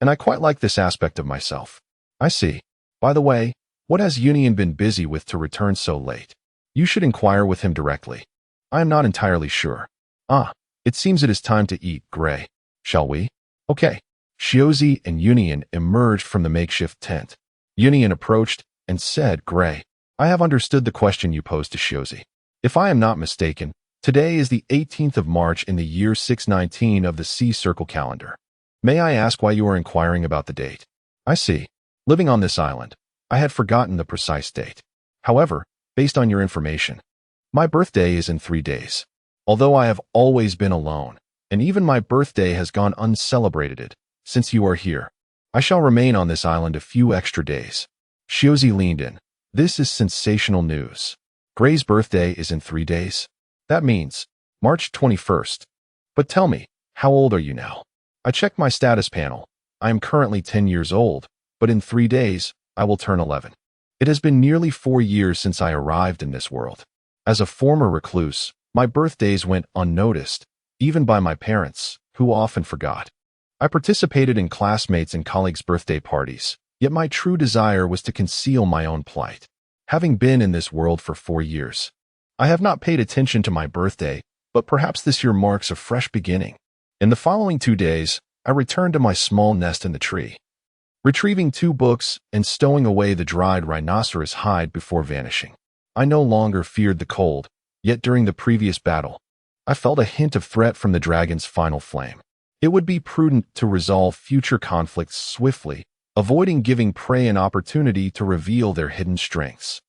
And I quite like this aspect of myself." "I see. By the way, what has Union been busy with to return so late? You should inquire with him directly. I am not entirely sure." "Ah, it seems it is time to eat, Gray. Shall we?" "Okay." Shozi and Union emerged from the makeshift tent. Union approached and said, "Gray, I have understood the question you posed to Shozi. If I am not mistaken, today is the 18th of March in the year 619 of the Sea Circle calendar. May I ask why you are inquiring about the date?" "I see. Living on this island, I had forgotten the precise date. However, based on your information, my birthday is in 3 days. Although I have always been alone, and even my birthday has gone uncelebrated, since you are here, I shall remain on this island a few extra days." Shozi leaned in. "This is sensational news. Gray's birthday is in 3 days? That means March 21st. But tell me, how old are you now?" I checked my status panel. I am currently 10 years old, but in 3 days, I will turn 11. It has been nearly 4 years since I arrived in this world. As a former recluse, my birthdays went unnoticed, even by my parents, who often forgot. I participated in classmates' and colleagues' birthday parties, yet my true desire was to conceal my own plight. Having been in this world for 4 years, I have not paid attention to my birthday, but perhaps this year marks a fresh beginning. In the following 2 days, I returned to my small nest in the tree, retrieving 2 books and stowing away the dried rhinoceros hide before vanishing. I no longer feared the cold, yet during the previous battle, I felt a hint of threat from the dragon's final flame. It would be prudent to resolve future conflicts swiftly, avoiding giving prey an opportunity to reveal their hidden strengths.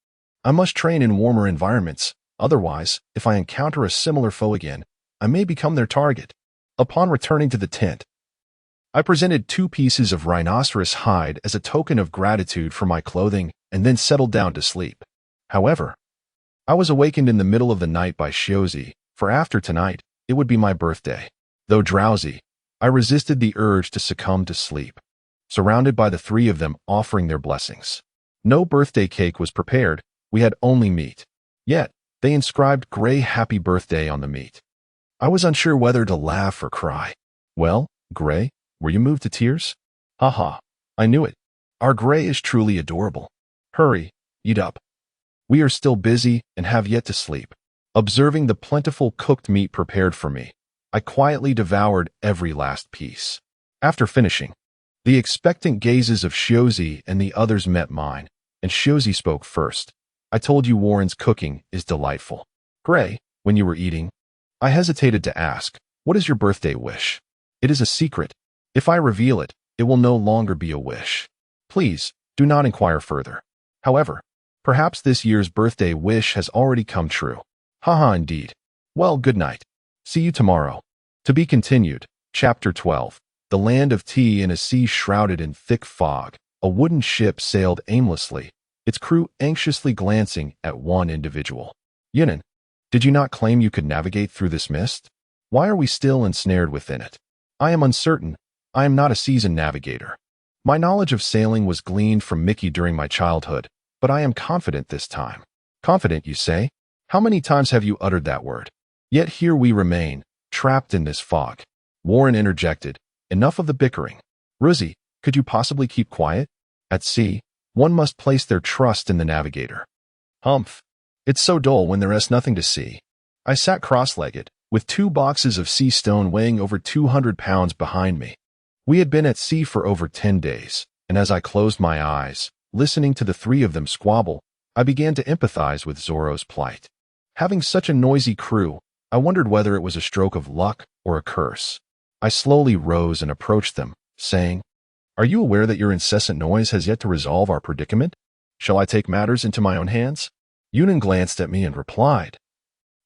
I must train in warmer environments, otherwise, if I encounter a similar foe again, I may become their target. Upon returning to the tent, I presented 2 pieces of rhinoceros hide as a token of gratitude for my clothing and then settled down to sleep. However, I was awakened in the middle of the night by Shozi, for after tonight, it would be my birthday. Though drowsy, I resisted the urge to succumb to sleep, surrounded by the 3 of them offering their blessings. No birthday cake was prepared, we had only meat. Yet, they inscribed Gray Happy Birthday on the meat. I was unsure whether to laugh or cry. "Well, Gray, were you moved to tears?" "Haha, I knew it. Our Gray is truly adorable. Hurry, eat up. We are still busy and have yet to sleep." Observing the plentiful cooked meat prepared for me, I quietly devoured every last piece. After finishing, the expectant gazes of Shozi and the others met mine, and Shozi spoke first. "I told you Warren's cooking is delightful." "Gray, when you were eating, I hesitated to ask, what is your birthday wish?" "It is a secret. If I reveal it, it will no longer be a wish. Please, do not inquire further. However, perhaps this year's birthday wish has already come true." "Haha, indeed. Well, good night. See you tomorrow." To be continued. Chapter 12. The land of tea in a sea shrouded in thick fog. A wooden ship sailed aimlessly, its crew anxiously glancing at one individual. "Yunin, did you not claim you could navigate through this mist? Why are we still ensnared within it?" "I am uncertain. I am not a seasoned navigator. My knowledge of sailing was gleaned from Mickey during my childhood, but I am confident this time." "Confident, you say? How many times have you uttered that word? Yet here we remain, trapped in this fog." Warren interjected, "Enough of the bickering. Ruzi, could you possibly keep quiet? At sea, one must place their trust in the navigator." "Humph. It's so dull when there is nothing to see. I sat cross-legged, with 2 boxes of sea stone weighing over 200 pounds behind me. We had been at sea for over 10 days, and as I closed my eyes, listening to the three of them squabble, I began to empathize with Zorro's plight. Having such a noisy crew, I wondered whether it was a stroke of luck or a curse. I slowly rose and approached them, saying, "Are you aware that your incessant noise has yet to resolve our predicament? Shall I take matters into my own hands?" Yunan glanced at me and replied,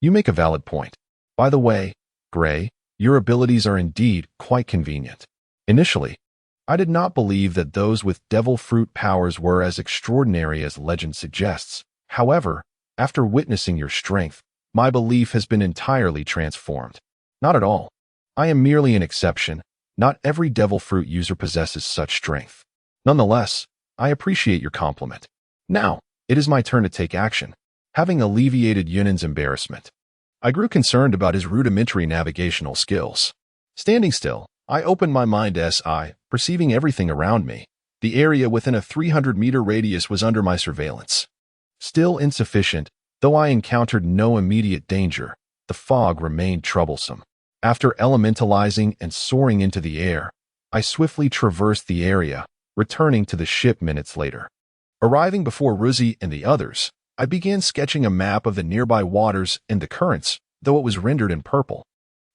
"You make a valid point. By the way, Gray, your abilities are indeed quite convenient. Initially, I did not believe that those with devil fruit powers were as extraordinary as legend suggests. However, after witnessing your strength, my belief has been entirely transformed. Not at all. I am merely an exception. Not every devil fruit user possesses such strength. Nonetheless, I appreciate your compliment. Now, it is my turn to take action." Having alleviated Yunan's embarrassment, I grew concerned about his rudimentary navigational skills. Standing still, I opened my mind's eye, perceiving everything around me. The area within a 300-meter radius was under my surveillance. Still insufficient, though I encountered no immediate danger, the fog remained troublesome. After elementalizing and soaring into the air, I swiftly traversed the area, returning to the ship minutes later. Arriving before Ruzi and the others, I began sketching a map of the nearby waters and the currents, though it was rendered in purple.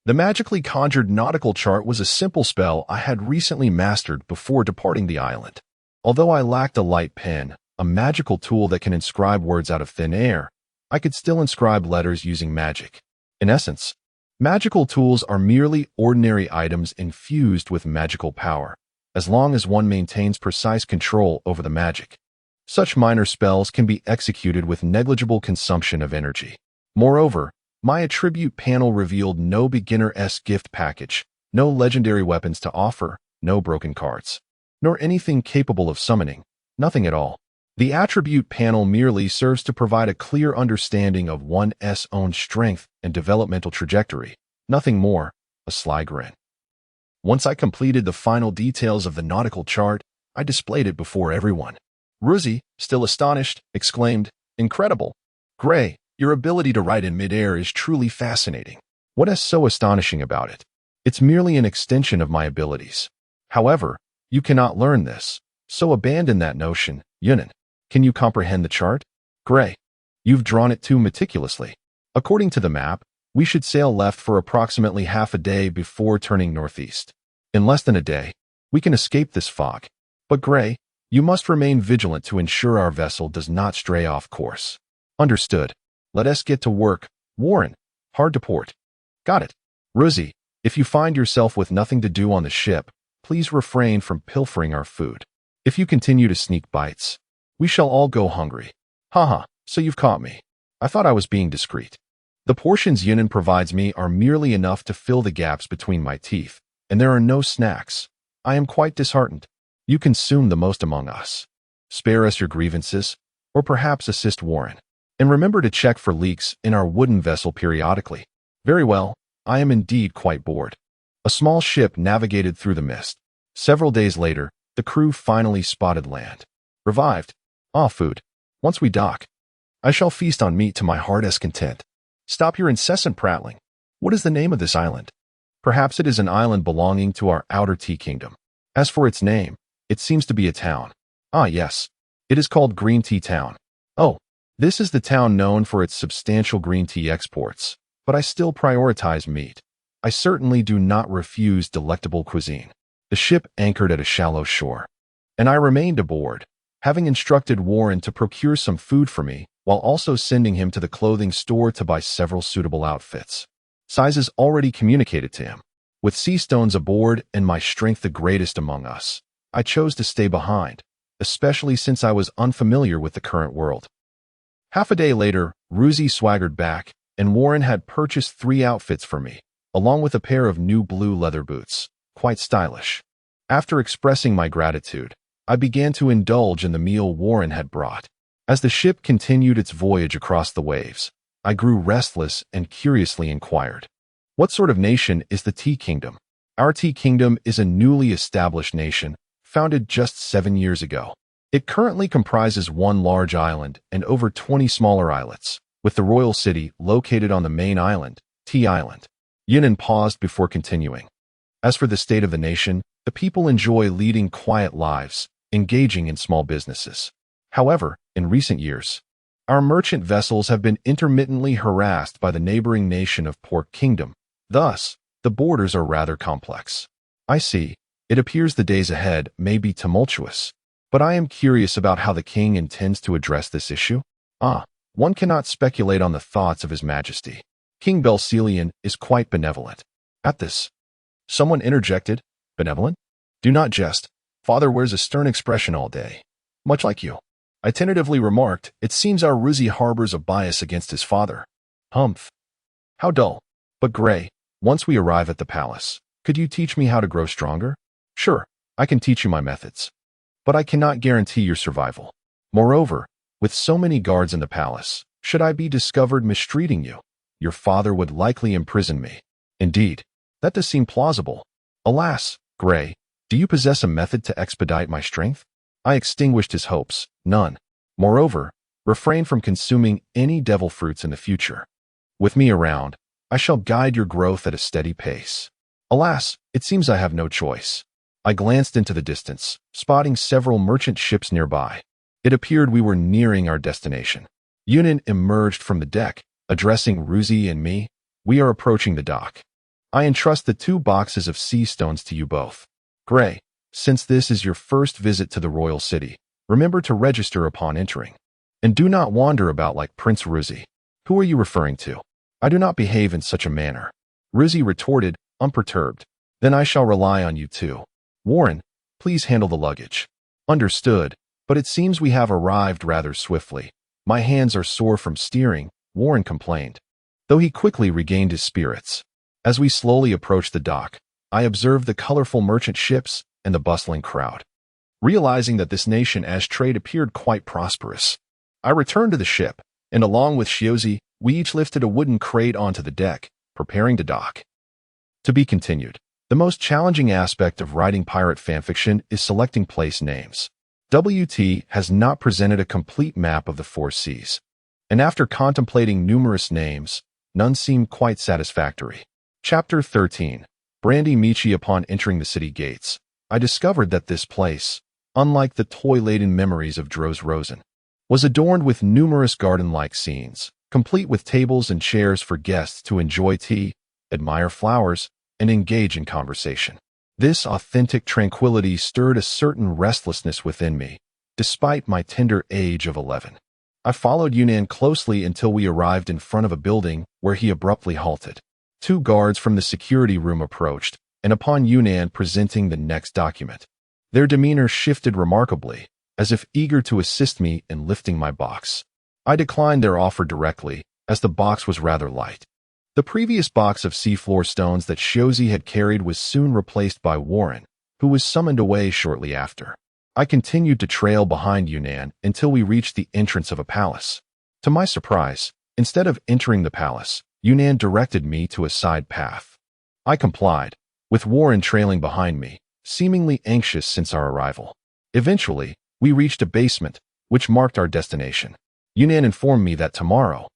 The magically conjured nautical chart was a simple spell I had recently mastered before departing the island. Although I lacked a light pen, a magical tool that can inscribe words out of thin air, I could still inscribe letters using magic. In essence, magical tools are merely ordinary items infused with magical power, as long as one maintains precise control over the magic. Such minor spells can be executed with negligible consumption of energy. Moreover, my attribute panel revealed no beginner-esque gift package, no legendary weapons to offer, no broken cards, nor anything capable of summoning, nothing at all. The attribute panel merely serves to provide a clear understanding of one's own strength and developmental trajectory, nothing more, a sly grin. Once I completed the final details of the nautical chart, I displayed it before everyone. Ruzi, still astonished, exclaimed, "Incredible! Gray, your ability to write in midair is truly fascinating. What is so astonishing about it? It's merely an extension of my abilities. However, you cannot learn this, so abandon that notion, Yunan. Can you comprehend the chart? Gray, you've drawn it too meticulously. According to the map, we should sail left for approximately half a day before turning northeast. In less than a day, we can escape this fog. But Gray, you must remain vigilant to ensure our vessel does not stray off course." "Understood. Let us get to work. Warren, hard to port." "Got it." "Ruzi, if you find yourself with nothing to do on the ship, please refrain from pilfering our food. If you continue to sneak bites, we shall all go hungry." "Haha, so you've caught me. I thought I was being discreet. The portions Yunan provides me are merely enough to fill the gaps between my teeth, and there are no snacks. I am quite disheartened. You consume the most among us. Spare us your grievances, or perhaps assist Warren. And remember to check for leaks in our wooden vessel periodically." "Very well, I am indeed quite bored." A small ship navigated through the mist. Several days later, the crew finally spotted land. Revived. Food. Once we dock, I shall feast on meat to my heart's content. Stop your incessant prattling. What is the name of this island? Perhaps it is an island belonging to our outer tea kingdom. As for its name, it seems to be a town. Yes. It is called Green Tea Town. Oh, this is the town known for its substantial green tea exports, but I still prioritize meat. I certainly do not refuse delectable cuisine. The ship anchored at a shallow shore, and I remained aboard, having instructed Warren to procure some food for me, while also sending him to the clothing store to buy several suitable outfits. Sizes already communicated to him. With sea stones aboard and my strength the greatest among us, I chose to stay behind, especially since I was unfamiliar with the current world. Half a day later, Ruzi swaggered back, and Warren had purchased 3 outfits for me, along with a pair of new blue leather boots, quite stylish. After expressing my gratitude, I began to indulge in the meal Warren had brought. As the ship continued its voyage across the waves, I grew restless and curiously inquired, "What sort of nation is the Tea Kingdom?" "Our Tea Kingdom is a newly established nation, founded just 7 years ago. It currently comprises 1 large island and over 20 smaller islets, with the royal city located on the main island, Tea Island. Yunnan paused before continuing. As for the state of the nation, the people enjoy leading quiet lives, engaging in small businesses. However, in recent years, our merchant vessels have been intermittently harassed by the neighboring nation of Pork Kingdom. Thus, the borders are rather complex. I see. It appears the days ahead may be tumultuous, but I am curious about how the king intends to address this issue. One cannot speculate on the thoughts of His Majesty. King Belcelian is quite benevolent. At this, someone interjected, "Benevolent? Do not jest. Father wears a stern expression all day. Much like you." I tentatively remarked, "It seems our Ruzi harbors a bias against his father." Humph. How dull. But Gray, once we arrive at the palace, could you teach me how to grow stronger? Sure, I can teach you my methods. But I cannot guarantee your survival. Moreover, with so many guards in the palace, should I be discovered mistreating you, your father would likely imprison me. Indeed, that does seem plausible. Alas, Gray, do you possess a method to expedite my strength? I extinguished his hopes. None. Moreover, refrain from consuming any devil fruits in the future. With me around, I shall guide your growth at a steady pace. Alas, it seems I have no choice. I glanced into the distance, spotting several merchant ships nearby. It appeared we were nearing our destination. Yunnan emerged from the deck, addressing Ruzi and me. "We are approaching the dock. I entrust the 2 boxes of sea stones to you both. Gray, since this is your first visit to the royal city, remember to register upon entering. And do not wander about like Prince Ruzi." "Who are you referring to? I do not behave in such a manner," Ruzi retorted, unperturbed. "Then I shall rely on you too. Warren, please handle the luggage." "Understood, but it seems we have arrived rather swiftly. My hands are sore from steering," Warren complained, though he quickly regained his spirits. As we slowly approached the dock, I observed the colorful merchant ships and the bustling crowd. Realizing that this nation as trade appeared quite prosperous, I returned to the ship, and along with Shiozi, we each lifted a wooden crate onto the deck, preparing to dock. To be continued. The most challenging aspect of writing pirate fanfiction is selecting place names. WT has not presented a complete map of the 4 seas, and after contemplating numerous names, none seem quite satisfactory. Chapter 13. Brandy Michi. Upon entering the city gates, I discovered that this place, unlike the toy-laden memories of Dros Rosen, was adorned with numerous garden-like scenes, complete with tables and chairs for guests to enjoy tea, admire flowers, and engage in conversation. This authentic tranquility stirred a certain restlessness within me, despite my tender age of 11. I followed Yunnan closely until we arrived in front of a building where he abruptly halted. 2 guards from the security room approached, and upon Yunnan presenting the next document, their demeanor shifted remarkably, as if eager to assist me in lifting my box. I declined their offer directly, as the box was rather light. The previous box of seafloor stones that Shiozi had carried was soon replaced by Warren, who was summoned away shortly after. I continued to trail behind Yunnan until we reached the entrance of a palace. To my surprise, instead of entering the palace, Yunnan directed me to a side path. I complied, with Warren trailing behind me, seemingly anxious since our arrival. Eventually, we reached a basement, which marked our destination. Yunnan informed me that tomorrow,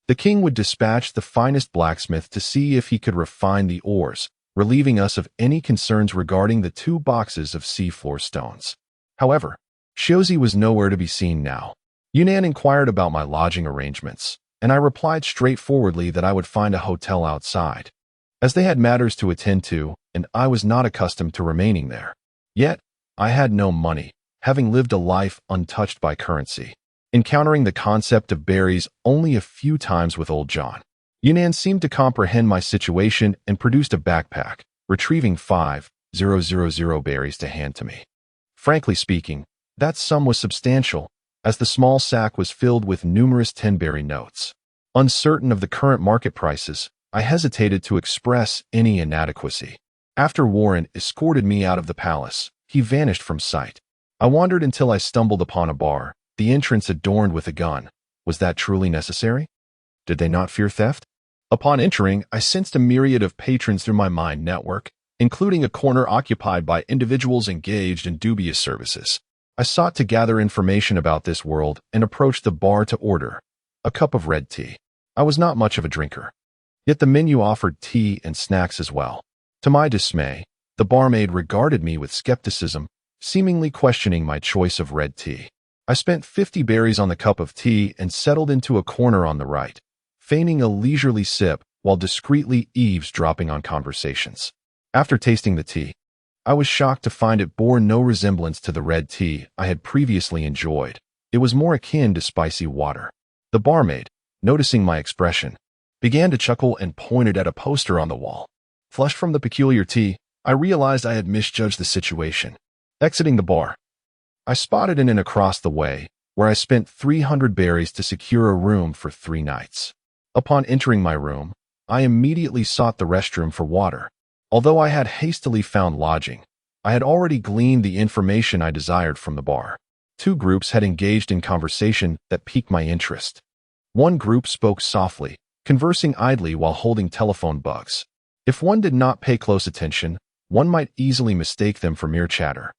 the king would dispatch the finest blacksmith to see if he could refine the ores, relieving us of any concerns regarding the 2 boxes of seafloor stones. However, Shiozi was nowhere to be seen now. Yunnan inquired about my lodging arrangements, and I replied straightforwardly that I would find a hotel outside, as they had matters to attend to, and I was not accustomed to remaining there. Yet, I had no money, having lived a life untouched by currency, encountering the concept of berries only a few times with old John. Yunnan seemed to comprehend my situation and produced a backpack, retrieving 5,000 berries to hand to me. Frankly speaking, that sum was substantial, as the small sack was filled with numerous 10-berry notes. Uncertain of the current market prices, I hesitated to express any inadequacy. After Warren escorted me out of the palace, he vanished from sight. I wandered until I stumbled upon a bar, the entrance adorned with a gun. Was that truly necessary? Did they not fear theft? Upon entering, I sensed a myriad of patrons through my mind network, including a corner occupied by individuals engaged in dubious services. I sought to gather information about this world and approached the bar to order a cup of red tea. I was not much of a drinker, yet the menu offered tea and snacks as well. To my dismay, the barmaid regarded me with skepticism, seemingly questioning my choice of red tea. I spent 50 berries on the cup of tea and settled into a corner on the right, feigning a leisurely sip while discreetly eavesdropping on conversations. After tasting the tea, I was shocked to find it bore no resemblance to the red tea I had previously enjoyed. It was more akin to spicy water. The barmaid, noticing my expression, began to chuckle and pointed at a poster on the wall. Flushed from the peculiar tea, I realized I had misjudged the situation. Exiting the bar, I spotted an inn across the way, where I spent 300 berries to secure a room for 3 nights. Upon entering my room, I immediately sought the restroom for water. Although I had hastily found lodging, I had already gleaned the information I desired from the bar. 2 groups had engaged in conversation that piqued my interest. One group spoke softly, conversing idly while holding telephone bugs. If one did not pay close attention, one might easily mistake them for mere chatter.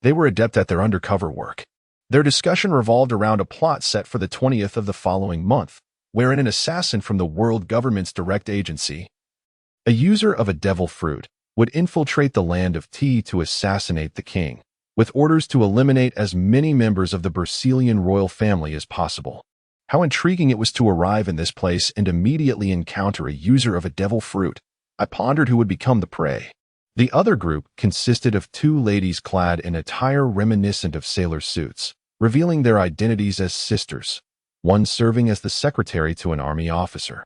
They were adept at their undercover work. Their discussion revolved around a plot set for the 20th of the following month, wherein an assassin from the world government's direct agency, a user of a devil fruit, would infiltrate the land of tea to assassinate the king, with orders to eliminate as many members of the Berselian royal family as possible. How intriguing it was to arrive in this place and immediately encounter a user of a devil fruit. I pondered who would become the prey. The other group consisted of 2 ladies clad in attire reminiscent of sailor suits, revealing their identities as sisters, one serving as the secretary to an army officer,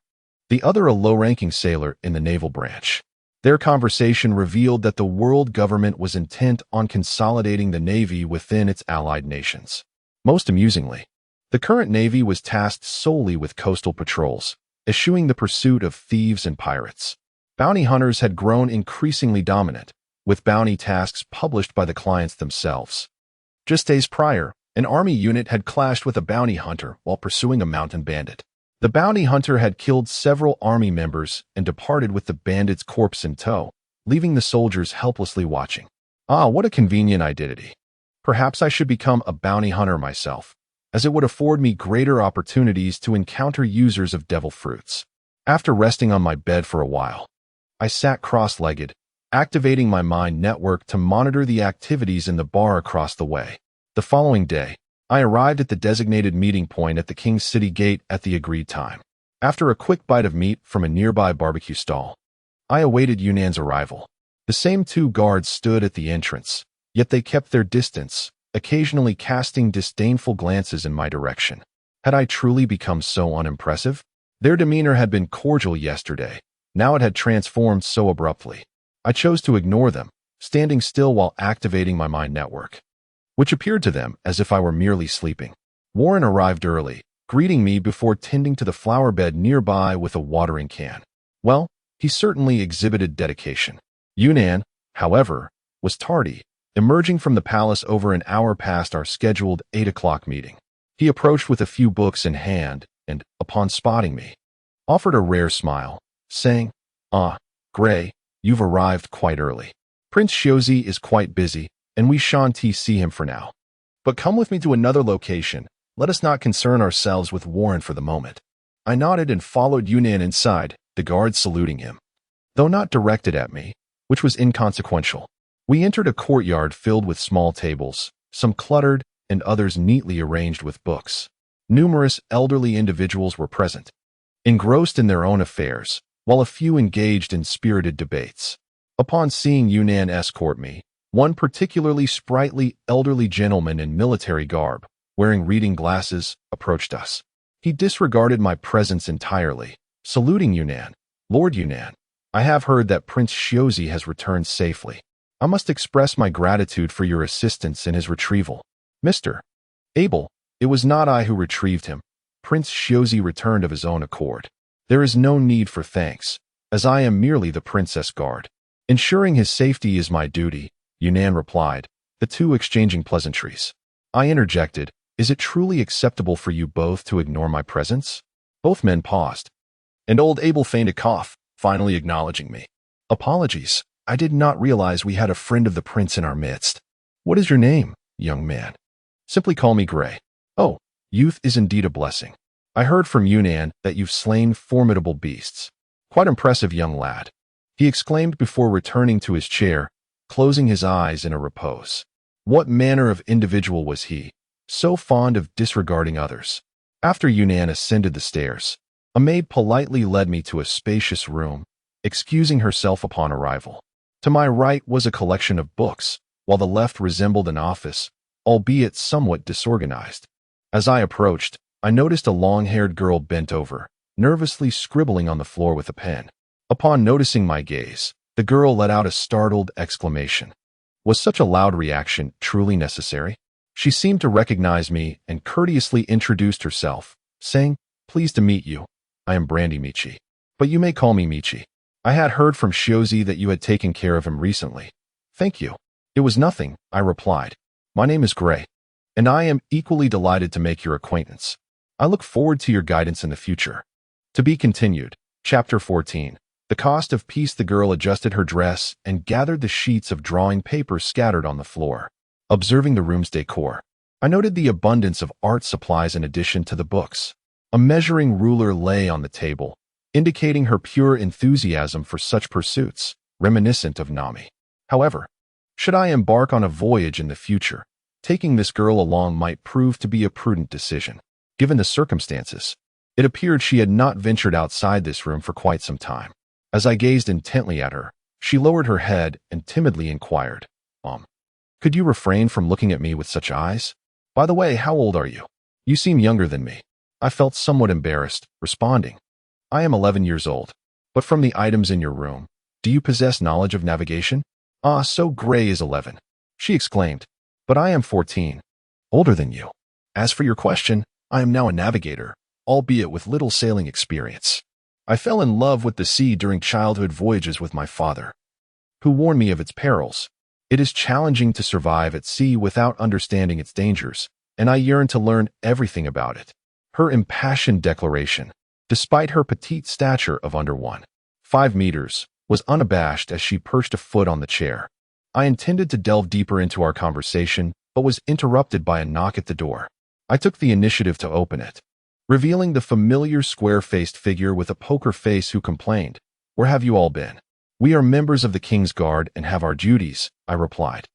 the other a low-ranking sailor in the naval branch. Their conversation revealed that the world government was intent on consolidating the navy within its allied nations. Most amusingly, the current navy was tasked solely with coastal patrols, eschewing the pursuit of thieves and pirates. Bounty hunters had grown increasingly dominant, with bounty tasks published by the clients themselves. Just days prior, an army unit had clashed with a bounty hunter while pursuing a mountain bandit. The bounty hunter had killed several army members and departed with the bandit's corpse in tow, leaving the soldiers helplessly watching. Ah, what a convenient identity. Perhaps I should become a bounty hunter myself, as it would afford me greater opportunities to encounter users of devil fruits. After resting on my bed for a while, I sat cross-legged, activating my mind network to monitor the activities in the bar across the way. The following day, I arrived at the designated meeting point at the King's City Gate at the agreed time. After a quick bite of meat from a nearby barbecue stall, I awaited Yunan's arrival. The same 2 guards stood at the entrance, yet they kept their distance, occasionally casting disdainful glances in my direction. Had I truly become so unimpressive? Their demeanor had been cordial yesterday. Now it had transformed so abruptly. I chose to ignore them, standing still while activating my mind network, which appeared to them as if I were merely sleeping. Warren arrived early, greeting me before tending to the flower bed nearby with a watering can. Well, he certainly exhibited dedication. Yunnan, however, was tardy, emerging from the palace over an hour past our scheduled 8 o'clock meeting. He approached with a few books in hand and, upon spotting me, offered a rare smile, saying, "Ah, Gray, you've arrived quite early. Prince Xiaozi is quite busy, and we shan't see him for now. But come with me to another location. Let us not concern ourselves with Warren for the moment." I nodded and followed Yunnan inside, the guards saluting him, though not directed at me, which was inconsequential. We entered a courtyard filled with small tables, some cluttered and others neatly arranged with books. Numerous elderly individuals were present, engrossed in their own affairs, while a few engaged in spirited debates. Upon seeing Yunnan escort me, one particularly sprightly elderly gentleman in military garb, wearing reading glasses, approached us. He disregarded my presence entirely, saluting Yunnan. "Lord Yunnan, I have heard that Prince Xiaozi has returned safely. I must express my gratitude for your assistance in his retrieval." "Mr. Abel, it was not I who retrieved him. Prince Xiaozi returned of his own accord. There is no need for thanks, as I am merely the princess guard. Ensuring his safety is my duty," Yunnan replied, the 2 exchanging pleasantries. I interjected, "Is it truly acceptable for you both to ignore my presence?" Both men paused, and old Abel feigned a cough, finally acknowledging me. "Apologies, I did not realize we had a friend of the prince in our midst. What is your name, young man?" "Simply call me Gray." "Oh, youth is indeed a blessing. I heard from Yunnan that you've slain formidable beasts. Quite impressive, young lad, he exclaimed before returning to his chair, closing his eyes in a repose. What manner of individual was he, so fond of disregarding others? After Yunnan ascended the stairs, a maid politely led me to a spacious room, excusing herself upon arrival. To my right was a collection of books, while the left resembled an office, albeit somewhat disorganized. As I approached, I noticed a long-haired girl bent over, nervously scribbling on the floor with a pen. Upon noticing my gaze, the girl let out a startled exclamation. Was such a loud reaction truly necessary? She seemed to recognize me and courteously introduced herself, saying, "Pleased to meet you. I am Brandy Michi. But you may call me Michi. I had heard from Shiozi that you had taken care of him recently." "Thank you. It was nothing," I replied. "My name is Gray, and I am equally delighted to make your acquaintance. I look forward to your guidance in the future." To be continued. Chapter 14. The cost of peace. The girl adjusted her dress and gathered the sheets of drawing paper scattered on the floor. Observing the room's decor, I noted the abundance of art supplies in addition to the books. A measuring ruler lay on the table, indicating her pure enthusiasm for such pursuits, reminiscent of Nami. However, should I embark on a voyage in the future, taking this girl along might prove to be a prudent decision. Given the circumstances, it appeared she had not ventured outside this room for quite some time. As I gazed intently at her, she lowered her head and timidly inquired, "Could you refrain from looking at me with such eyes? By the way, how old are you? You seem younger than me." I felt somewhat embarrassed, responding, "I am 11 years old. But from the items in your room, do you possess knowledge of navigation?" "Ah, so Gray is 11," she exclaimed. "But I am 14. Older than you. As for your question, I am now a navigator, albeit with little sailing experience. I fell in love with the sea during childhood voyages with my father, who warned me of its perils. It is challenging to survive at sea without understanding its dangers, and I yearn to learn everything about it." Her impassioned declaration, despite her petite stature of under 1.5 meters, was unabashed as she perched a foot on the chair. I intended to delve deeper into our conversation, but was interrupted by a knock at the door. I took the initiative to open it, revealing the familiar square-faced figure with a poker face who complained, "Where have you all been?" "We are members of the King's Guard and have our duties," I replied.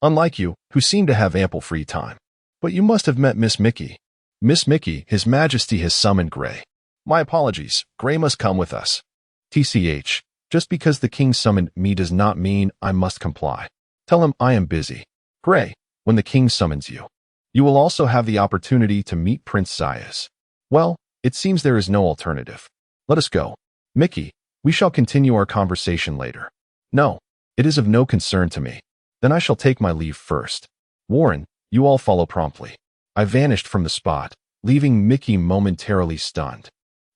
"Unlike you, who seem to have ample free time. But you must have met Miss Mickey." "Miss Mickey, His Majesty has summoned Gray." "My apologies, Gray must come with us." "TCH, just because the king summoned me does not mean I must comply. Tell him I am busy." "Gray, when the king summons you, you will also have the opportunity to meet Prince Zayas." "Well, it seems there is no alternative. Let us go." "Mickey, we shall continue our conversation later." "No, it is of no concern to me." "Then I shall take my leave first." "Warren, you all follow promptly." I vanished from the spot, leaving Mickey momentarily stunned.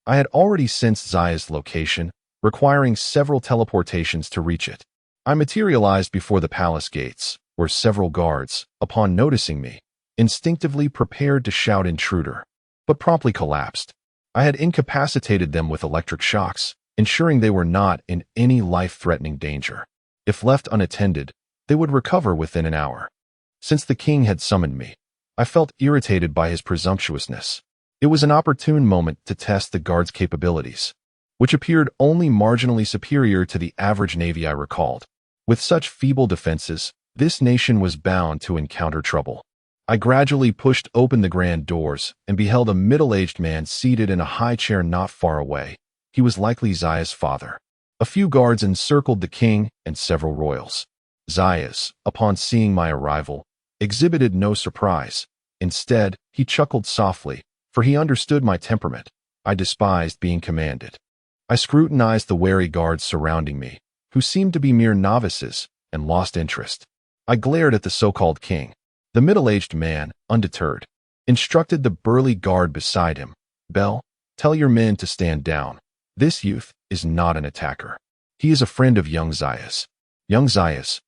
I had already sensed Zaya's location, requiring several teleportations to reach it. I materialized before the palace gates, where several guards, upon noticing me, instinctively prepared to shout "Intruder," but promptly collapsed. I had incapacitated them with electric shocks, ensuring they were not in any life-threatening danger. If left unattended, they would recover within an hour. Since the king had summoned me, I felt irritated by his presumptuousness. It was an opportune moment to test the guard's capabilities, which appeared only marginally superior to the average navy I recalled. With such feeble defenses, this nation was bound to encounter trouble. I gradually pushed open the grand doors and beheld a middle-aged man seated in a high chair not far away. He was likely Zaya's father. A few guards encircled the king and several royals. Zayas, upon seeing my arrival, exhibited no surprise. Instead, he chuckled softly, for he understood my temperament. I despised being commanded. I scrutinized the wary guards surrounding me, who seemed to be mere novices, and lost interest. I glared at the so-called king. The middle-aged man, undeterred, instructed the burly guard beside him, "Bell, tell your men to stand down. This youth is not an attacker. He is a friend of young Zayas. Young Zayas,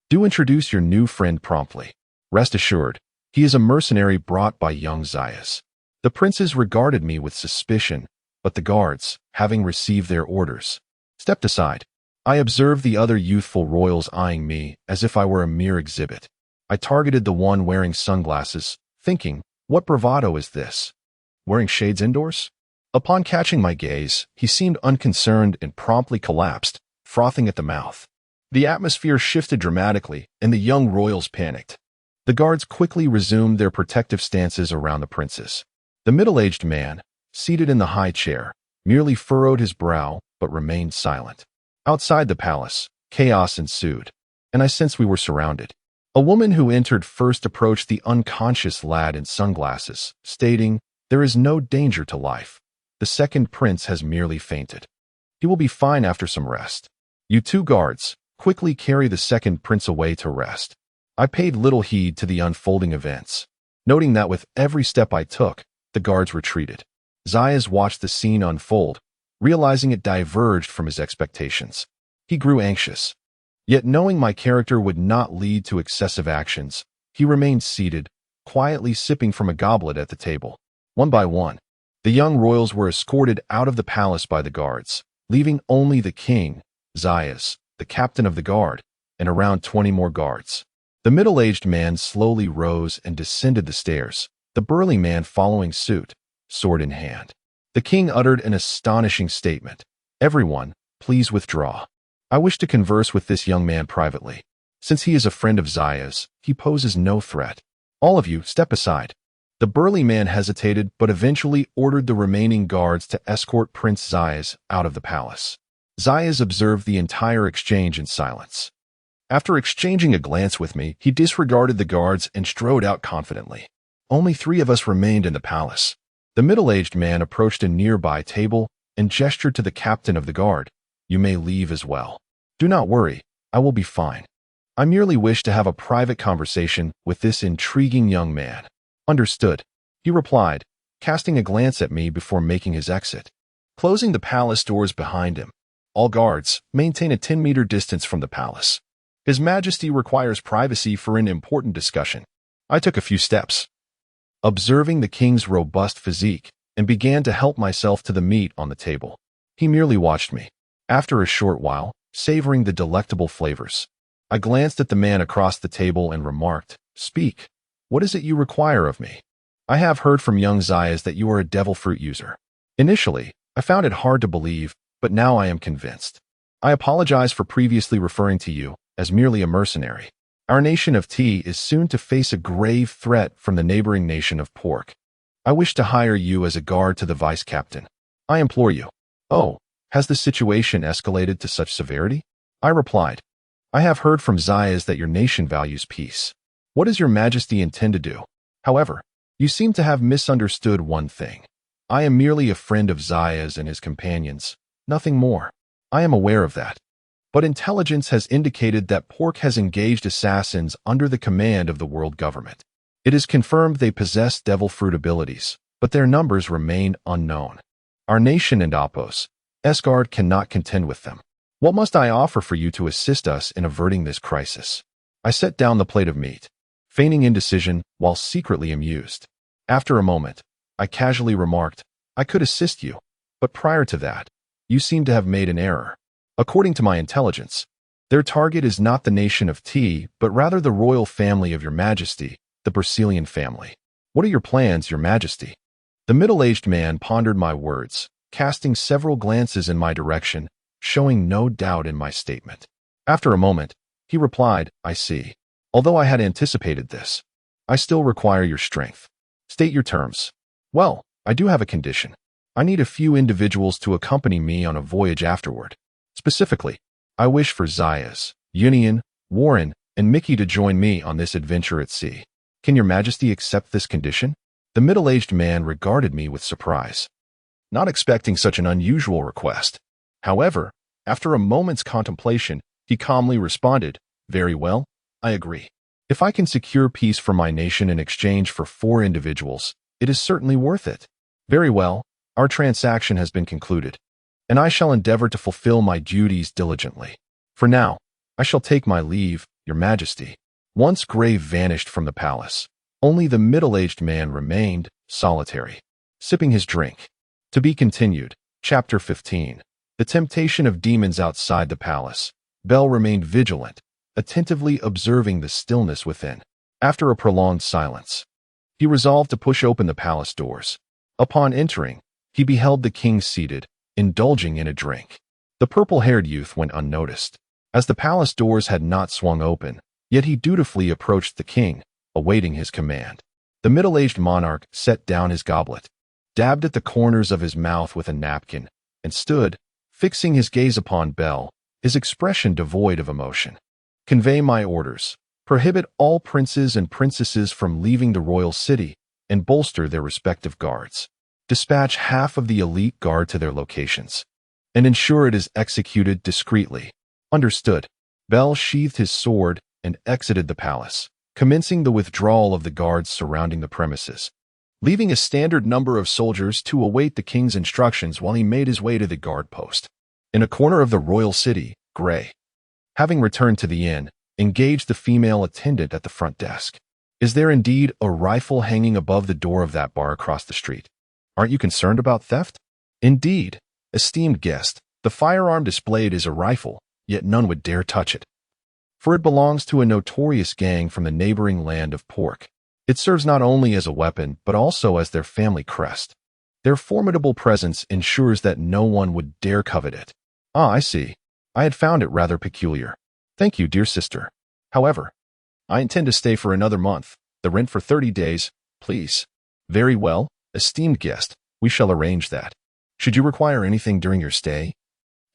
do introduce your new friend promptly. Rest assured, he is a mercenary brought by young Zayas." The princes regarded me with suspicion, but the guards, having received their orders, stepped aside. I observed the other youthful royals eyeing me as if I were a mere exhibit. I targeted the one wearing sunglasses, thinking, what bravado is this? wearing shades indoors? Upon catching my gaze, he seemed unconcerned and promptly collapsed, frothing at the mouth. The atmosphere shifted dramatically, and the young royals panicked. The guards quickly resumed their protective stances around the princes. The middle-aged man, seated in the high chair, merely furrowed his brow but remained silent. Outside the palace, chaos ensued, and I sensed we were surrounded. A woman who entered first approached the unconscious lad in sunglasses, stating, "There is no danger to life. The second prince has merely fainted. He will be fine after some rest. You two guards, quickly carry the second prince away to rest." I paid little heed to the unfolding events, noting that with every step I took, the guards retreated. Zayas watched the scene unfold, realizing it diverged from his expectations. He grew anxious. Yet knowing my character would not lead to excessive actions, he remained seated, quietly sipping from a goblet at the table. One by one, the young royals were escorted out of the palace by the guards, leaving only the king, Zayas, the captain of the guard, and around 20 more guards. The middle-aged man slowly rose and descended the stairs, the burly man following suit, sword in hand. The king uttered an astonishing statement. "Everyone, please withdraw. I wish to converse with this young man privately. Since he is a friend of Zayas, he poses no threat. All of you, step aside." The burly man hesitated but eventually ordered the remaining guards to escort Prince Zayas out of the palace. Zayas observed the entire exchange in silence. After exchanging a glance with me, he disregarded the guards and strode out confidently. Only 3 of us remained in the palace. The middle-aged man approached a nearby table and gestured to the captain of the guard. "You may leave as well. Do not worry, I will be fine. I merely wish to have a private conversation with this intriguing young man." "Understood," he replied, casting a glance at me before making his exit. Closing the palace doors behind him, all guards maintain a 10-meter distance from the palace. His Majesty requires privacy for an important discussion. I took a few steps, observing the king's robust physique, and began to help myself to the meat on the table. He merely watched me. After a short while, savoring the delectable flavors, I glanced at the man across the table and remarked, "Speak. What is it you require of me? I have heard from young Zayas that you are a devil fruit user." Initially, I found it hard to believe, but now I am convinced. "I apologize for previously referring to you as merely a mercenary. Our nation of tea is soon to face a grave threat from the neighboring nation of pork. I wish to hire you as a guard to the vice captain. I implore you." "Oh, has the situation escalated to such severity?" I replied. "I have heard from Zayas that your nation values peace. What does your Majesty intend to do? However, you seem to have misunderstood one thing. I am merely a friend of Zayas and his companions, nothing more. I am aware of that. But intelligence has indicated that pork has engaged assassins under the command of the world government. It is confirmed they possess devil fruit abilities, but their numbers remain unknown. Our nation and Apos, Esgard cannot contend with them. What must I offer for you to assist us in averting this crisis?" I set down the plate of meat, feigning indecision while secretly amused. After a moment, I casually remarked, "I could assist you, but prior to that, you seem to have made an error. According to my intelligence, their target is not the nation of tea, but rather the royal family of your Majesty, the Brasilian family. What are your plans, your Majesty?" The middle-aged man pondered my words, casting several glances in my direction, showing no doubt in my statement. After a moment, he replied, "I see. Although I had anticipated this, I still require your strength. State your terms." "Well, I do have a condition. I need a few individuals to accompany me on a voyage afterward. Specifically, I wish for Zayas, Union, Warren, and Mickey to join me on this adventure at sea. Can your Majesty accept this condition?" The middle-aged man regarded me with surprise, not expecting such an unusual request. However, after a moment's contemplation, he calmly responded, "Very well, I agree. If I can secure peace for my nation in exchange for 4 individuals, it is certainly worth it." "Very well, our transaction has been concluded, and I shall endeavor to fulfill my duties diligently. For now, I shall take my leave, your Majesty." Once Grave vanished from the palace, only the middle-aged man remained, solitary, sipping his drink. To be continued. Chapter 15. The temptation of demons outside the palace. Bell remained vigilant, attentively observing the stillness within. After a prolonged silence, he resolved to push open the palace doors. Upon entering, he beheld the king seated, indulging in a drink. The purple-haired youth went unnoticed, as the palace doors had not swung open, yet he dutifully approached the king, awaiting his command. The middle-aged monarch set down his goblet, dabbed at the corners of his mouth with a napkin, and stood, fixing his gaze upon Belle, his expression devoid of emotion. "Convey my orders. Prohibit all princes and princesses from leaving the royal city, and bolster their respective guards. Dispatch half of the elite guard to their locations, and ensure it is executed discreetly." Understood. Belle sheathed his sword and exited the palace, commencing the withdrawal of the guards surrounding the premises, leaving a standard number of soldiers to await the king's instructions while he made his way to the guard post. In a corner of the royal city, Gray, having returned to the inn, engaged the female attendant at the front desk. "Is there indeed a rifle hanging above the door of that bar across the street? Aren't you concerned about theft?" "Indeed, esteemed guest, the firearm displayed is a rifle, yet none would dare touch it, for it belongs to a notorious gang from the neighboring land of Pork. It serves not only as a weapon, but also as their family crest. Their formidable presence ensures that no one would dare covet it." "Ah, I see. I had found it rather peculiar. Thank you, dear sister. However, I intend to stay for another month. The rent for 30 days, please." "Very well, esteemed guest. We shall arrange that. Should you require anything during your stay,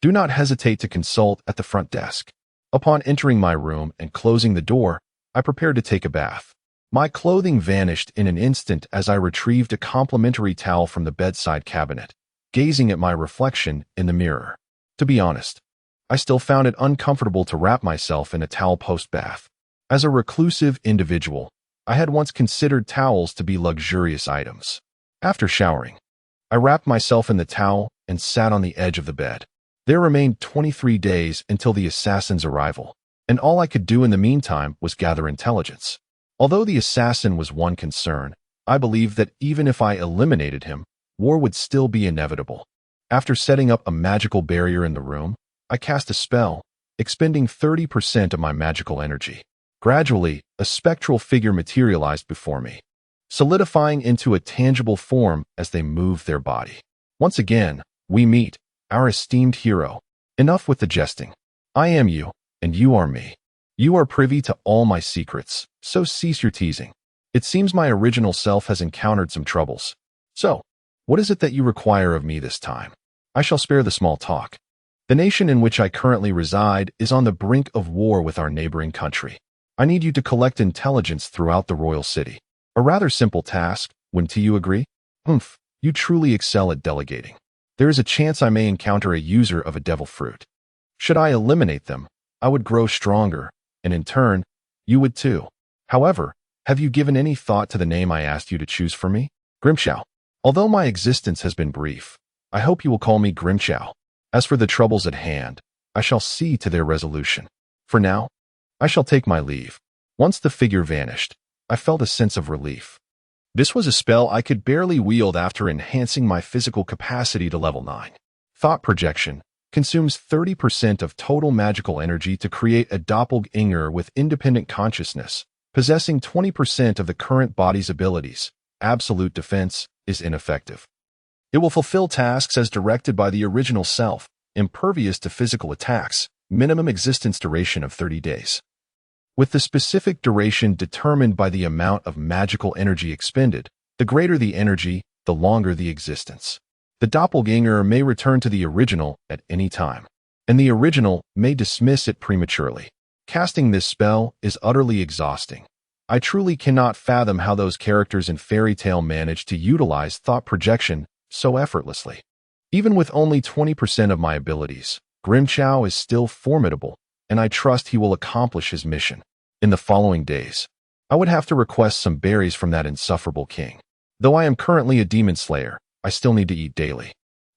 do not hesitate to consult at the front desk." Upon entering my room and closing the door, I prepared to take a bath. My clothing vanished in an instant as I retrieved a complimentary towel from the bedside cabinet, gazing at my reflection in the mirror. To be honest, I still found it uncomfortable to wrap myself in a towel post-bath. As a reclusive individual, I had once considered towels to be luxurious items. After showering, I wrapped myself in the towel and sat on the edge of the bed. There remained 23 days until the assassin's arrival, and all I could do in the meantime was gather intelligence. Although the assassin was one concern, I believed that even if I eliminated him, war would still be inevitable. After setting up a magical barrier in the room, I cast a spell, expending 30% of my magical energy. Gradually, a spectral figure materialized before me, solidifying into a tangible form as they moved their body. "Once again, we meet, our esteemed hero. Enough with the jesting. I am you, and you are me. You are privy to all my secrets, so cease your teasing. It seems my original self has encountered some troubles. So, what is it that you require of me this time? I shall spare the small talk. The nation in which I currently reside is on the brink of war with our neighboring country. I need you to collect intelligence throughout the royal city. A rather simple task, wouldn't you agree? Humph, you truly excel at delegating. There is a chance I may encounter a user of a devil fruit. Should I eliminate them, I would grow stronger, and in turn, you would too. However, have you given any thought to the name I asked you to choose for me? Grimshaw. Although my existence has been brief, I hope you will call me Grimshaw. As for the troubles at hand, I shall see to their resolution. For now, I shall take my leave." Once the figure vanished, I felt a sense of relief. This was a spell I could barely wield after enhancing my physical capacity to level 9. Thought projection consumes 30% of total magical energy to create a doppelganger with independent consciousness, possessing 20% of the current body's abilities. Absolute defense is ineffective. It will fulfill tasks as directed by the original self, impervious to physical attacks, minimum existence duration of 30 days. With the specific duration determined by the amount of magical energy expended, the greater the energy, the longer the existence. The doppelganger may return to the original at any time, and the original may dismiss it prematurely. Casting this spell is utterly exhausting. I truly cannot fathom how those characters in fairy tale manage to utilize thought projection so effortlessly. Even with only 20% of my abilities, Grimshaw is still formidable, and I trust he will accomplish his mission. In the following days, I would have to request some berries from that insufferable king. Though I am currently a demon slayer, I still need to eat daily.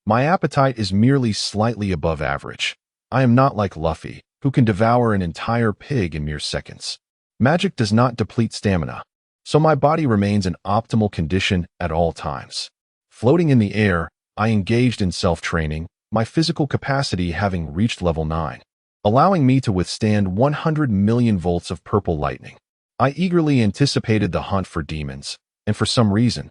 My appetite is merely slightly above average. I am not like Luffy, who can devour an entire pig in mere seconds. Magic does not deplete stamina, so my body remains in optimal condition at all times. Floating in the air, I engaged in self-training, my physical capacity having reached level 9, allowing me to withstand 100 million volts of purple lightning. I eagerly anticipated the hunt for demons, and for some reason,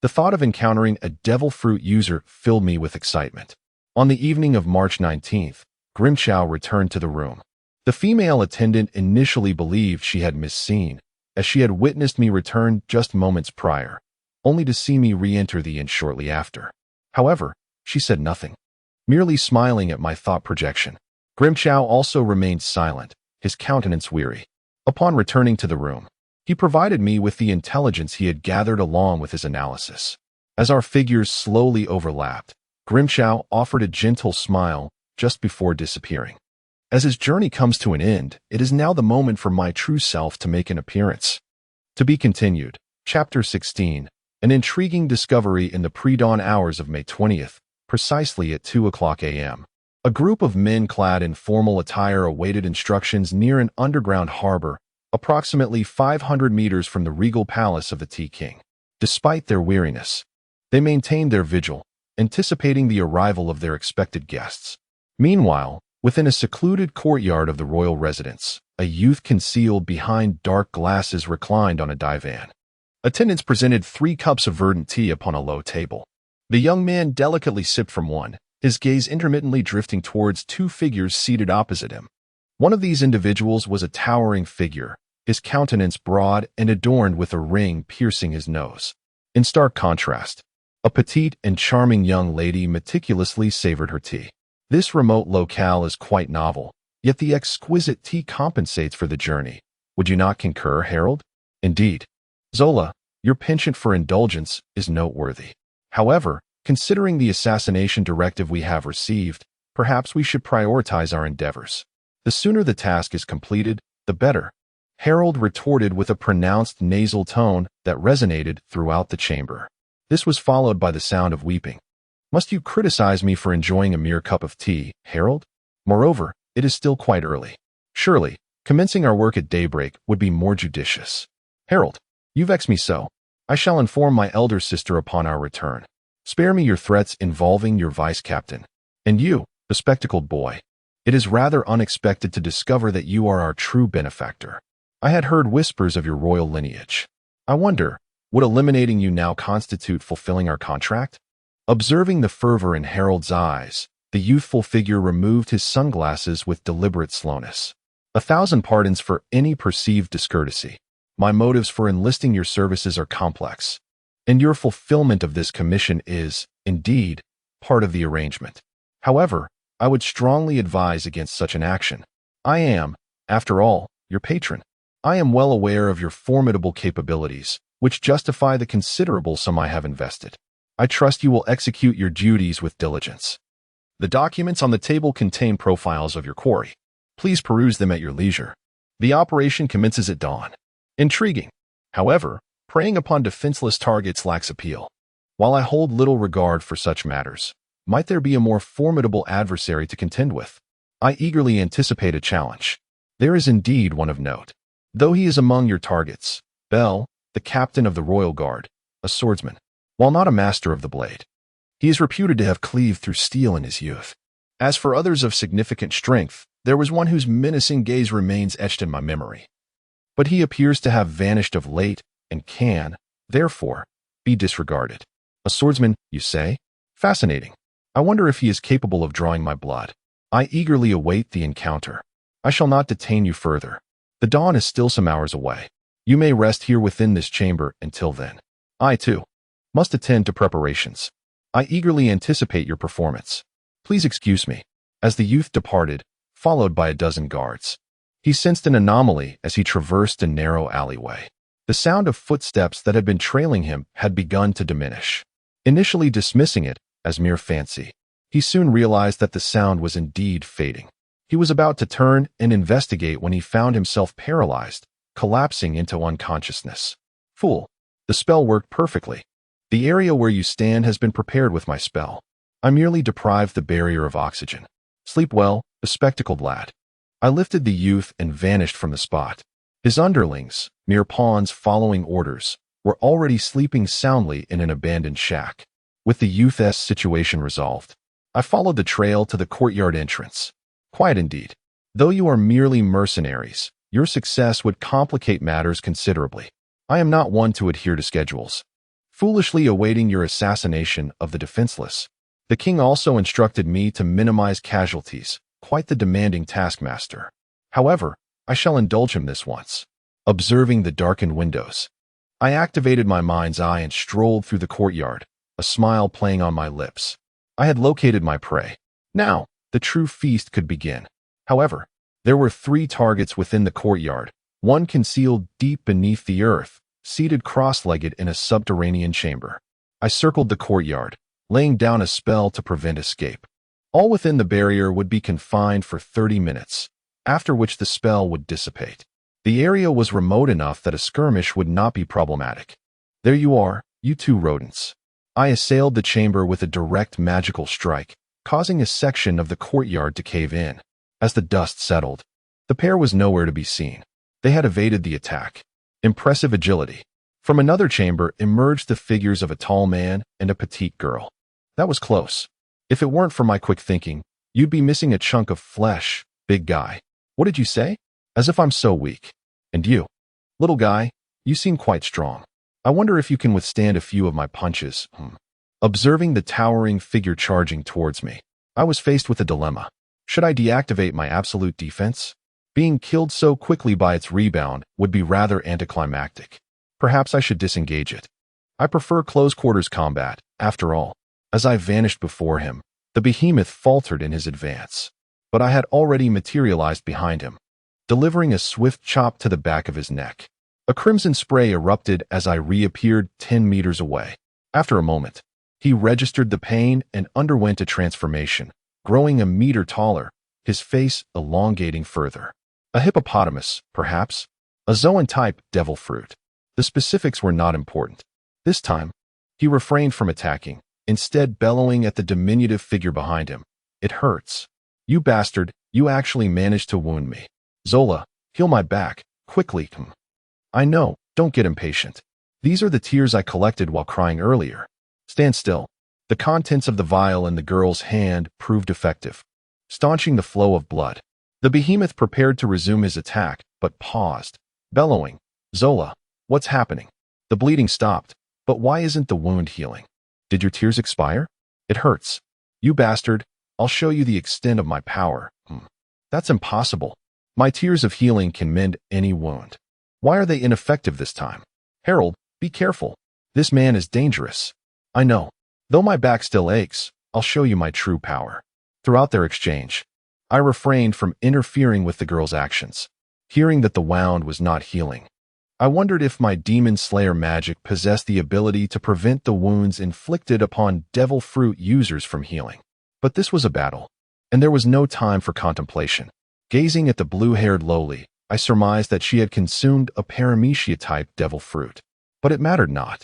The thought of encountering a devil fruit user filled me with excitement. On the evening of March 19th, Grimchow returned to the room. The female attendant initially believed she had misseen, as she had witnessed me return just moments prior, only to see me re-enter the inn shortly after. However, she said nothing, merely smiling at my thought projection. Grimchow also remained silent, his countenance weary. Upon returning to the room, he provided me with the intelligence he had gathered along with his analysis. As our figures slowly overlapped, Grimchow offered a gentle smile just before disappearing. As his journey comes to an end, it is now the moment for my true self to make an appearance. To be continued. Chapter 16. An intriguing discovery in the pre-dawn hours of May 20th, precisely at 2:00 a.m. A group of men clad in formal attire awaited instructions near an underground harbor, approximately 500 meters from the regal palace of the Tea King. Despite their weariness, they maintained their vigil, anticipating the arrival of their expected guests. Meanwhile, within a secluded courtyard of the royal residence, a youth concealed behind dark glasses reclined on a divan. Attendants presented 3 cups of verdant tea upon a low table. The young man delicately sipped from one, his gaze intermittently drifting towards 2 figures seated opposite him. One of these individuals was a towering figure, his countenance broad and adorned with a ring piercing his nose. In stark contrast, a petite and charming young lady meticulously savored her tea. This remote locale is quite novel, yet the exquisite tea compensates for the journey. Would you not concur, Harold? Indeed. Zola, your penchant for indulgence is noteworthy. However, considering the assassination directive we have received, perhaps we should prioritize our endeavors. The sooner the task is completed, the better. Harold retorted with a pronounced nasal tone that resonated throughout the chamber. This was followed by the sound of weeping. Must you criticize me for enjoying a mere cup of tea, Harold? Moreover, it is still quite early. Surely, commencing our work at daybreak would be more judicious. Harold, you vex me so. I shall inform my elder sister upon our return. Spare me your threats involving your vice-captain. And you, bespectacled boy. It is rather unexpected to discover that you are our true benefactor. I had heard whispers of your royal lineage. I wonder, would eliminating you now constitute fulfilling our contract? Observing the fervor in Harold's eyes, the youthful figure removed his sunglasses with deliberate slowness. 1,000 pardons for any perceived discourtesy. My motives for enlisting your services are complex, and your fulfillment of this commission is, indeed, part of the arrangement. However, I would strongly advise against such an action. I am, after all, your patron. I am well aware of your formidable capabilities, which justify the considerable sum I have invested. I trust you will execute your duties with diligence. The documents on the table contain profiles of your quarry. Please peruse them at your leisure. The operation commences at dawn. Intriguing. However, preying upon defenseless targets lacks appeal. While I hold little regard for such matters, might there be a more formidable adversary to contend with? I eagerly anticipate a challenge. There is indeed one of note. Though he is among your targets, Bell, the captain of the Royal Guard, a swordsman, while not a master of the blade. He is reputed to have cleaved through steel in his youth. As for others of significant strength, there was one whose menacing gaze remains etched in my memory. But he appears to have vanished of late and can, therefore, be disregarded. A swordsman, you say? Fascinating. I wonder if he is capable of drawing my blood. I eagerly await the encounter. I shall not detain you further. The dawn is still some hours away. You may rest here within this chamber until then. I, too, must attend to preparations. I eagerly anticipate your performance. Please excuse me. As the youth departed, followed by a dozen guards, he sensed an anomaly as he traversed a narrow alleyway. The sound of footsteps that had been trailing him had begun to diminish. Initially dismissing it as mere fancy, he soon realized that the sound was indeed fading. He was about to turn and investigate when he found himself paralyzed, collapsing into unconsciousness. Fool! The spell worked perfectly. The area where you stand has been prepared with my spell. I merely deprived the barrier of oxygen. Sleep well, bespectacled lad. I lifted the youth and vanished from the spot. His underlings, mere pawns following orders, were already sleeping soundly in an abandoned shack. With the youth's situation resolved, I followed the trail to the courtyard entrance. Quiet indeed. Though you are merely mercenaries, your success would complicate matters considerably. I am not one to adhere to schedules. foolishly awaiting your assassination of the defenseless. The king also instructed me to minimize casualties, quite the demanding taskmaster. However, I shall indulge him this once. Observing the darkened windows, I activated my mind's eye and strolled through the courtyard, a smile playing on my lips. I had located my prey. Now, the true feast could begin. However, there were 3 targets within the courtyard, one concealed deep beneath the earth, seated cross-legged in a subterranean chamber. I circled the courtyard, laying down a spell to prevent escape. All within the barrier would be confined for 30 minutes, after which the spell would dissipate. The area was remote enough that a skirmish would not be problematic. There you are, you 2 rodents. I assailed the chamber with a direct magical strike, causing a section of the courtyard to cave in. As the dust settled, the pair was nowhere to be seen. They had evaded the attack. Impressive agility. From another chamber emerged the figures of a tall man and a petite girl. That was close. If it weren't for my quick thinking, you'd be missing a chunk of flesh, big guy. What did you say? As if I'm so weak. And you? Little guy, you seem quite strong. I wonder if you can withstand a few of my punches. Observing the towering figure charging towards me, I was faced with a dilemma. Should I deactivate my absolute defense? Being killed so quickly by its rebound would be rather anticlimactic. Perhaps I should disengage it. I prefer close-quarters combat, after all. As I vanished before him, the behemoth faltered in his advance. But I had already materialized behind him, delivering a swift chop to the back of his neck. A crimson spray erupted as I reappeared 10 meters away. After a moment, he registered the pain and underwent a transformation, growing a meter taller, his face elongating further. A hippopotamus, perhaps? A Zoan-type devil fruit. The specifics were not important. This time, he refrained from attacking, instead bellowing at the diminutive figure behind him. It hurts. You bastard, you actually managed to wound me. Zola, heal my back, quickly. I know, don't get impatient. These are the tears I collected while crying earlier. Stand still. The contents of the vial in the girl's hand proved effective, staunching the flow of blood. The behemoth prepared to resume his attack, but paused, bellowing, Zola, what's happening? The bleeding stopped, but why isn't the wound healing? Did your tears expire? It hurts. You bastard, I'll show you the extent of my power. That's impossible. My tears of healing can mend any wound. Why are they ineffective this time? Harold, be careful. This man is dangerous. I know. Though my back still aches, I'll show you my true power. Throughout their exchange, I refrained from interfering with the girl's actions. Hearing that the wound was not healing, I wondered if my demon slayer magic possessed the ability to prevent the wounds inflicted upon devil fruit users from healing. But this was a battle, and there was no time for contemplation. Gazing at the blue-haired lowly, I surmised that she had consumed a paramecia-type devil fruit. But it mattered not.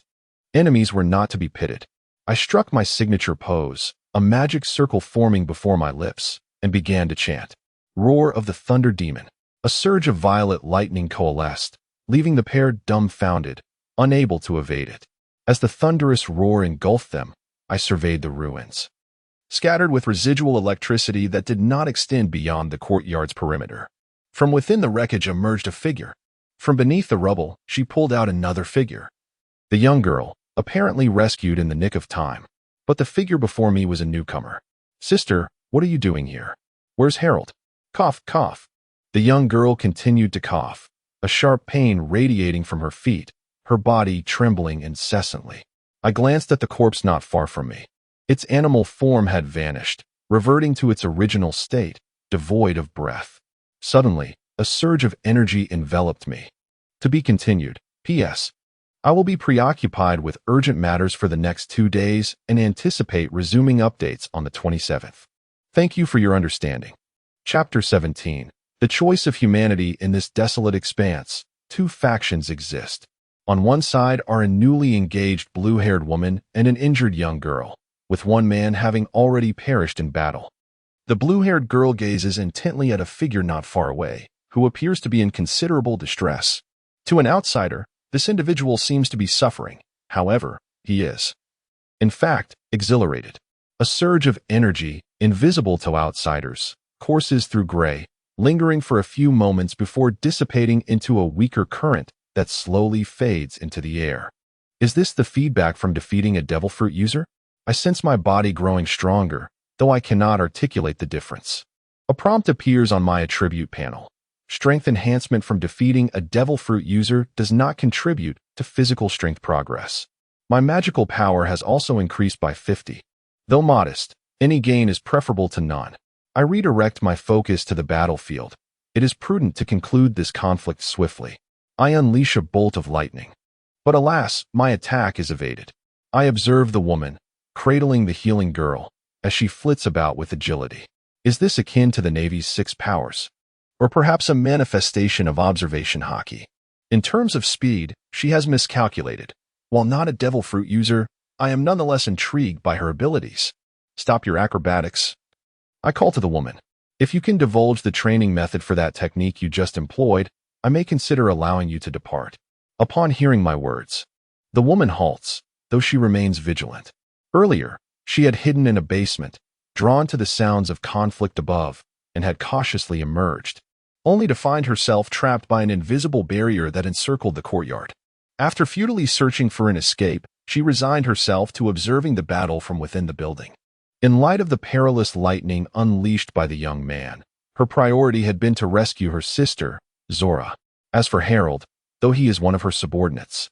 Enemies were not to be pitted. I struck my signature pose, a magic circle forming before my lips, and began to chant. Roar of the Thunder Demon. A surge of violet lightning coalesced, leaving the pair dumbfounded, unable to evade it. As the thunderous roar engulfed them, I surveyed the ruins, scattered with residual electricity that did not extend beyond the courtyard's perimeter. From within the wreckage emerged a figure. From beneath the rubble, she pulled out another figure. The young girl, apparently rescued in the nick of time. But the figure before me was a newcomer. Sister, what are you doing here? Where's Harold? Cough, cough. The young girl continued to cough, a sharp pain radiating from her feet, her body trembling incessantly. I glanced at the corpse not far from me. Its animal form had vanished, reverting to its original state, devoid of breath. Suddenly, a surge of energy enveloped me. To be continued. P.S. I will be preoccupied with urgent matters for the next 2 days and anticipate resuming updates on the 27th. Thank you for your understanding. Chapter 17. The choice of humanity in this desolate expanse. 2 factions exist. On one side are a newly engaged blue-haired woman and an injured young girl, with one man having already perished in battle. The blue-haired girl gazes intently at a figure not far away, who appears to be in considerable distress. To an outsider, this individual seems to be suffering. However, he is, in fact, exhilarated. A surge of energy, invisible to outsiders, courses through Gray, lingering for a few moments before dissipating into a weaker current that slowly fades into the air. Is this the feedback from defeating a devil fruit user? I sense my body growing stronger, though I cannot articulate the difference. A prompt appears on my attribute panel. Strength enhancement from defeating a devil fruit user does not contribute to physical strength progress. My magical power has also increased by 50. Though modest, any gain is preferable to none. I redirect my focus to the battlefield. It is prudent to conclude this conflict swiftly. I unleash a bolt of lightning. But alas, my attack is evaded. I observe the woman, cradling the healing girl, as she flits about with agility. Is this akin to the Navy's 6 powers? Or perhaps a manifestation of observation hockey? In terms of speed, she has miscalculated. While not a devil fruit user, I am nonetheless intrigued by her abilities. Stop your acrobatics. I call to the woman. If you can divulge the training method for that technique you just employed, I may consider allowing you to depart. Upon hearing my words, the woman halts, though she remains vigilant. Earlier, she had hidden in a basement, drawn to the sounds of conflict above, and had cautiously emerged, only to find herself trapped by an invisible barrier that encircled the courtyard. After futilely searching for an escape, she resigned herself to observing the battle from within the building. In light of the perilous lightning unleashed by the young man, her priority had been to rescue her sister, Zora. As for Harold, though he is one of her subordinates,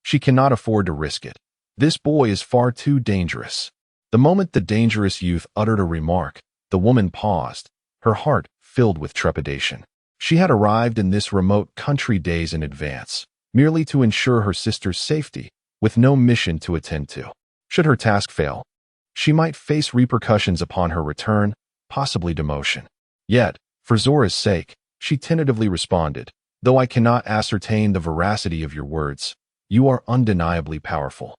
she cannot afford to risk it. This boy is far too dangerous. The moment the dangerous youth uttered a remark, the woman paused, her heart filled with trepidation. She had arrived in this remote country days in advance, merely to ensure her sister's safety, with no mission to attend to. Should her task fail, she might face repercussions upon her return, possibly demotion. Yet, for Zora's sake, she tentatively responded, though I cannot ascertain the veracity of your words, you are undeniably powerful.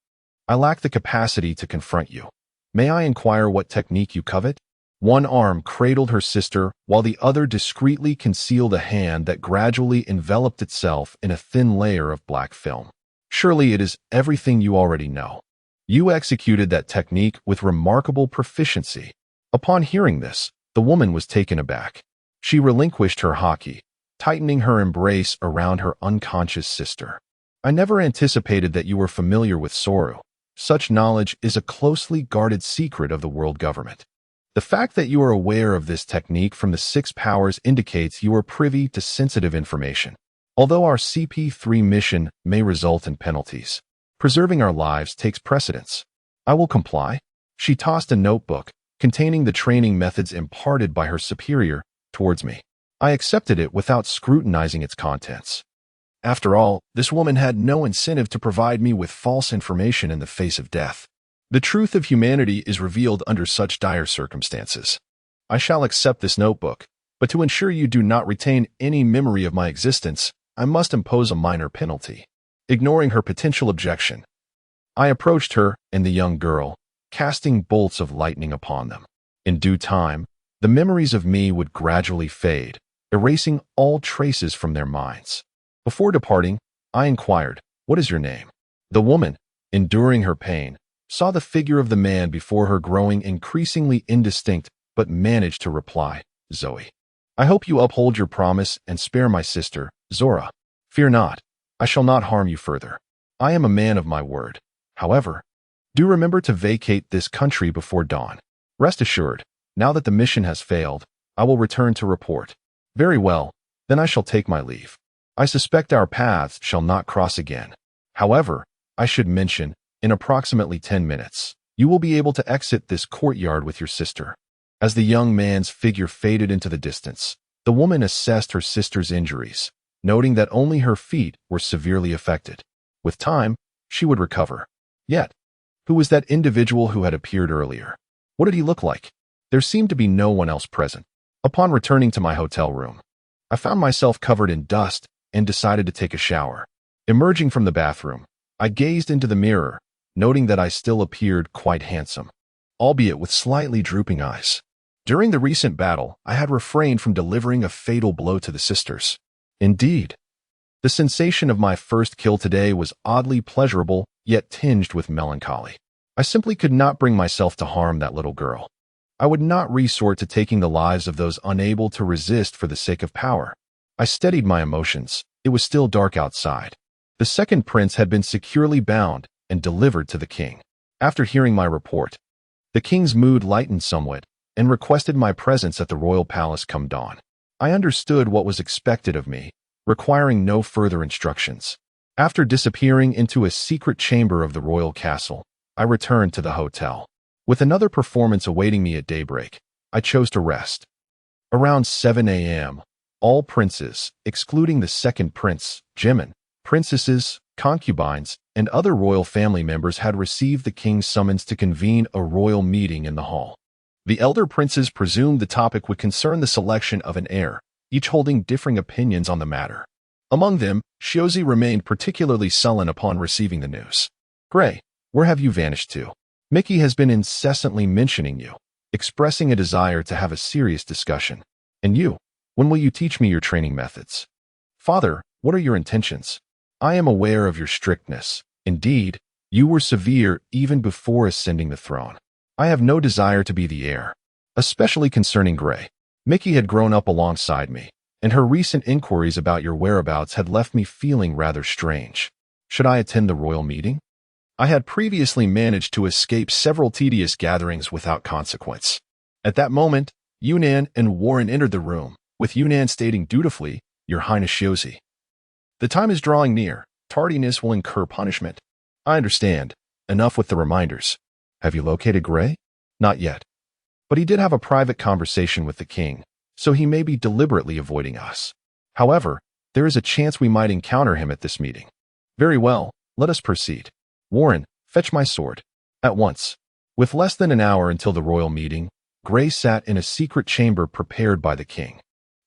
I lack the capacity to confront you. May I inquire what technique you covet? One arm cradled her sister, while the other discreetly concealed a hand that gradually enveloped itself in a thin layer of black film. Surely it is everything you already know. You executed that technique with remarkable proficiency. Upon hearing this, the woman was taken aback. She relinquished her hockey, tightening her embrace around her unconscious sister. I never anticipated that you were familiar with Soru. Such knowledge is a closely guarded secret of the world government. The fact that you are aware of this technique from the 6 powers indicates you are privy to sensitive information. Although our CP3 mission may result in penalties, preserving our lives takes precedence. I will comply. She tossed a notebook, containing the training methods imparted by her superior, towards me. I accepted it without scrutinizing its contents. After all, this woman had no incentive to provide me with false information in the face of death. The truth of humanity is revealed under such dire circumstances. I shall accept this notebook, but to ensure you do not retain any memory of my existence, I must impose a minor penalty. Ignoring her potential objection, I approached her and the young girl, casting bolts of lightning upon them. In due time, the memories of me would gradually fade, erasing all traces from their minds. Before departing, I inquired, "What is your name?" The woman, enduring her pain, saw the figure of the man before her growing increasingly indistinct, but managed to reply, "Zoe. I hope you uphold your promise and spare my sister, Zora. Fear not. I shall not harm you further. I am a man of my word. However, do remember to vacate this country before dawn. Rest assured, now that the mission has failed, I will return to report." "Very well, then I shall take my leave. I suspect our paths shall not cross again. However, I should mention, in approximately 10 minutes, you will be able to exit this courtyard with your sister." As the young man's figure faded into the distance, the woman assessed her sister's injuries, noting that only her feet were severely affected. With time, she would recover. Yet, who was that individual who had appeared earlier? What did he look like? There seemed to be no one else present. Upon returning to my hotel room, I found myself covered in dust and decided to take a shower. Emerging from the bathroom, I gazed into the mirror, noting that I still appeared quite handsome, albeit with slightly drooping eyes. During the recent battle, I had refrained from delivering a fatal blow to the sisters. Indeed, the sensation of my first kill today was oddly pleasurable, yet tinged with melancholy. I simply could not bring myself to harm that little girl. I would not resort to taking the lives of those unable to resist for the sake of power. I steadied my emotions. It was still dark outside. The second prince had been securely bound, and delivered to the king. After hearing my report, the king's mood lightened somewhat and requested my presence at the royal palace come dawn. I understood what was expected of me, requiring no further instructions. After disappearing into a secret chamber of the royal castle, I returned to the hotel. With another performance awaiting me at daybreak, I chose to rest. Around 7 a.m., all princes, excluding the second prince, Jimin, princesses, concubines, and other royal family members had received the king's summons to convene a royal meeting in the hall. The elder princes presumed the topic would concern the selection of an heir, each holding differing opinions on the matter. Among them, Shiozi remained particularly sullen upon receiving the news. "Gray, where have you vanished to? Mickey has been incessantly mentioning you, expressing a desire to have a serious discussion. And you, when will you teach me your training methods? Father, what are your intentions? I am aware of your strictness. Indeed, you were severe even before ascending the throne. I have no desire to be the heir, especially concerning Gray. Mickey had grown up alongside me, and her recent inquiries about your whereabouts had left me feeling rather strange. Should I attend the royal meeting?" I had previously managed to escape several tedious gatherings without consequence. At that moment, Yunnan and Warren entered the room, with Yunnan stating dutifully, "Your Highness Shiozi, the time is drawing near. Tardiness will incur punishment." "I understand. Enough with the reminders. Have you located Gray?" "Not yet. But he did have a private conversation with the king, so he may be deliberately avoiding us. However, there is a chance we might encounter him at this meeting." "Very well, let us proceed. Warren, fetch my sword." At once. With less than an hour until the royal meeting, Gray sat in a secret chamber prepared by the king.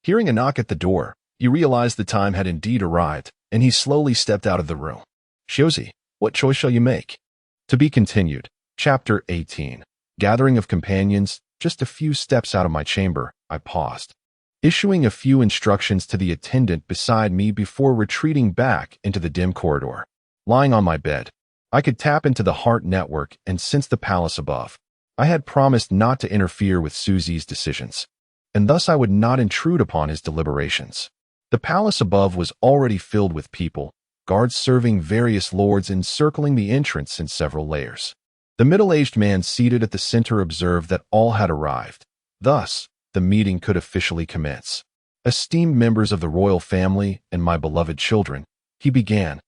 Hearing a knock at the door, he realized the time had indeed arrived, and he slowly stepped out of the room. "Shiozi, what choice shall you make?" To be continued. Chapter 18. Gathering of companions. Just a few steps out of my chamber, I paused, issuing a few instructions to the attendant beside me before retreating back into the dim corridor. Lying on my bed, I could tap into the heart network and sense the palace above. I had promised not to interfere with Suzi's decisions, and thus I would not intrude upon his deliberations. The palace above was already filled with people, guards serving various lords encircling the entrance in several layers. The middle-aged man seated at the center observed that all had arrived. Thus, the meeting could officially commence. "Esteemed members of the royal family and my beloved children," he began,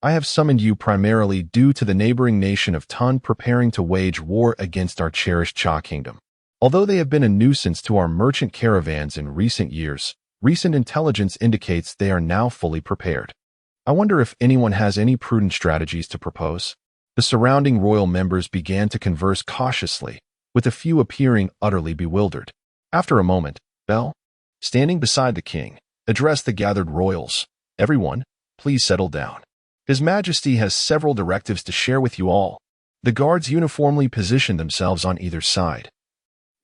"I have summoned you primarily due to the neighboring nation of Tun preparing to wage war against our cherished Cha kingdom. Although they have been a nuisance to our merchant caravans in recent years, recent intelligence indicates they are now fully prepared. I wonder if anyone has any prudent strategies to propose." The surrounding royal members began to converse cautiously, with a few appearing utterly bewildered. After a moment, Bell, standing beside the king, addressed the gathered royals. "Everyone, please settle down. His Majesty has several directives to share with you all." The guards uniformly positioned themselves on either side,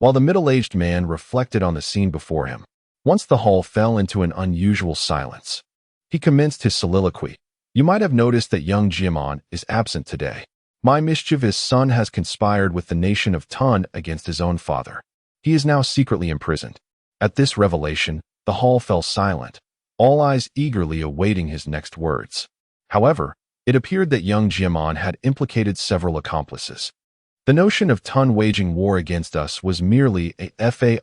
while the middle-aged man reflected on the scene before him. Once the hall fell into an unusual silence, he commenced his soliloquy. "You might have noticed that young Jiamon is absent today. My mischievous son has conspired with the nation of Tun against his own father. He is now secretly imprisoned." At this revelation, the hall fell silent, all eyes eagerly awaiting his next words. However, it appeared that young Jiamon had implicated several accomplices. The notion of Tun waging war against us was merely a fade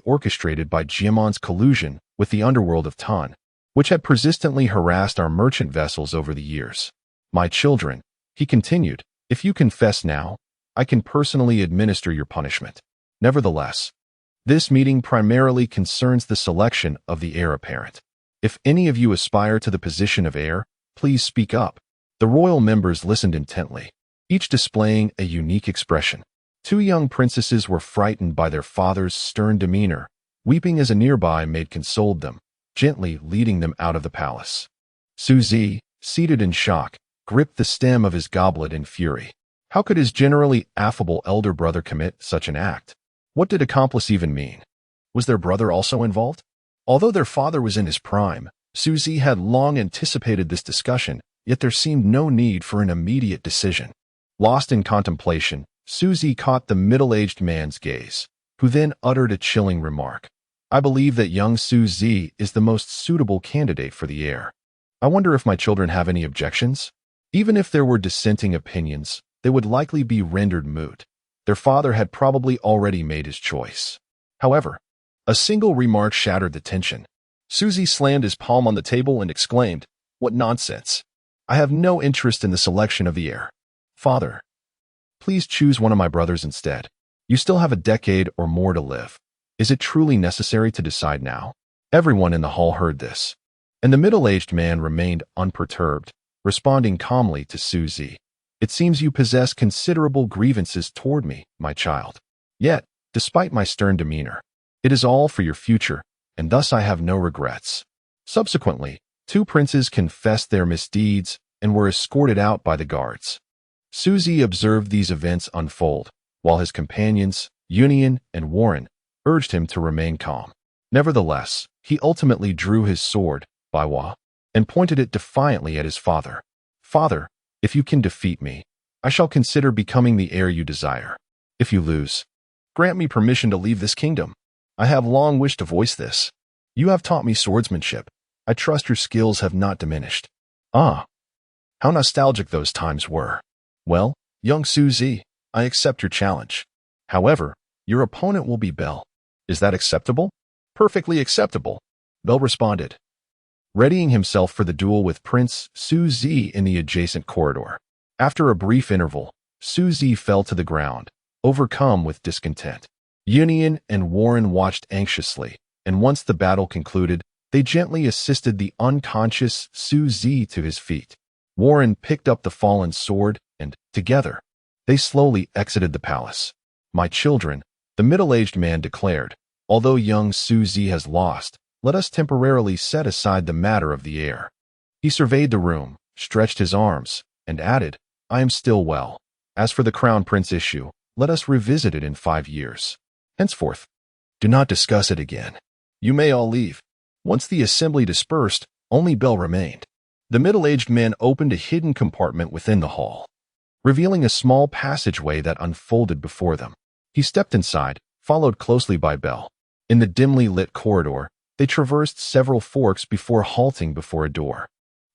orchestrated by Jiamon's collusion with the underworld of Tun, which had persistently harassed our merchant vessels over the years. "My children," he continued, "if you confess now, I can personally administer your punishment. Nevertheless, this meeting primarily concerns the selection of the heir apparent. If any of you aspire to the position of heir, please speak up." The royal members listened intently, each displaying a unique expression. Two young princesses were frightened by their father's stern demeanor, weeping as a nearby maid consoled them, gently leading them out of the palace. Suzi, seated in shock, gripped the stem of his goblet in fury. How could his generally affable elder brother commit such an act? What did accomplice even mean? Was their brother also involved? Although their father was in his prime, Suzi had long anticipated this discussion, yet there seemed no need for an immediate decision. Lost in contemplation, Suzi caught the middle-aged man's gaze, who then uttered a chilling remark. "I believe that young Suzi is the most suitable candidate for the heir. I wonder if my children have any objections?" Even if there were dissenting opinions, they would likely be rendered moot. Their father had probably already made his choice. However, a single remark shattered the tension. Suzy slammed his palm on the table and exclaimed, "What nonsense! I have no interest in the selection of the heir. Father, please choose one of my brothers instead. You still have a decade or more to live. Is it truly necessary to decide now?" Everyone in the hall heard this, and the middle-aged man remained unperturbed, responding calmly to Suzy. "It seems you possess considerable grievances toward me, my child. Yet, despite my stern demeanor, it is all for your future, and thus I have no regrets." Subsequently, two princes confessed their misdeeds and were escorted out by the guards. Suzy observed these events unfold, while his companions, Union and Warren, urged him to remain calm. Nevertheless, he ultimately drew his sword, Baiwa, and pointed it defiantly at his father. "Father, if you can defeat me, I shall consider becoming the heir you desire. If you lose, grant me permission to leave this kingdom. I have long wished to voice this. You have taught me swordsmanship. I trust your skills have not diminished." Ah, how nostalgic those times were. "Well, young Suzy, I accept your challenge. However, your opponent will be Belle. Is that acceptable?" "Perfectly acceptable," Belle responded, readying himself for the duel with Prince Suzy in the adjacent corridor. After a brief interval, Suzy fell to the ground, overcome with discontent. Union and Warren watched anxiously, and once the battle concluded, they gently assisted the unconscious Suzy to his feet. Warren picked up the fallen sword, and, together, they slowly exited the palace. "My children," the middle-aged man declared, "although young Suzy has lost, let us temporarily set aside the matter of the heir." He surveyed the room, stretched his arms, and added, "I am still well. As for the crown prince issue, let us revisit it in 5 years. Henceforth, do not discuss it again. You may all leave." Once the assembly dispersed, only Belle remained. The middle-aged man opened a hidden compartment within the hall, revealing a small passageway that unfolded before them. He stepped inside, followed closely by Belle. In the dimly lit corridor, they traversed several forks before halting before a door.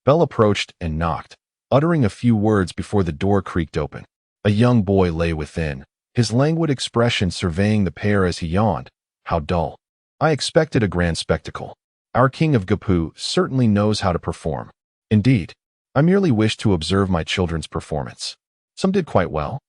Belle approached and knocked, uttering a few words before the door creaked open. A young boy lay within, his languid expression surveying the pair as he yawned. "How dull. I expected a grand spectacle. Our king of Gapu certainly knows how to perform. Indeed, I merely wished to observe my children's performance. Some did quite well,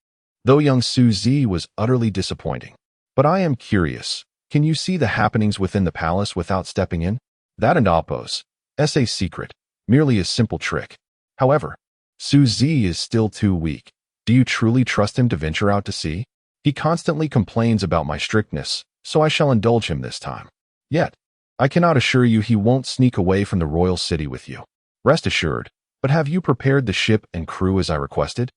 though young Suzy was utterly disappointing. But I am curious. Can you see the happenings within the palace without stepping in? That and Oppos. A secret. Merely a simple trick. However, Suzy is still too weak. Do you truly trust him to venture out to sea? He constantly complains about my strictness, so I shall indulge him this time. Yet, I cannot assure you he won't sneak away from the royal city with you. Rest assured. But have you prepared the ship and crew as I requested?"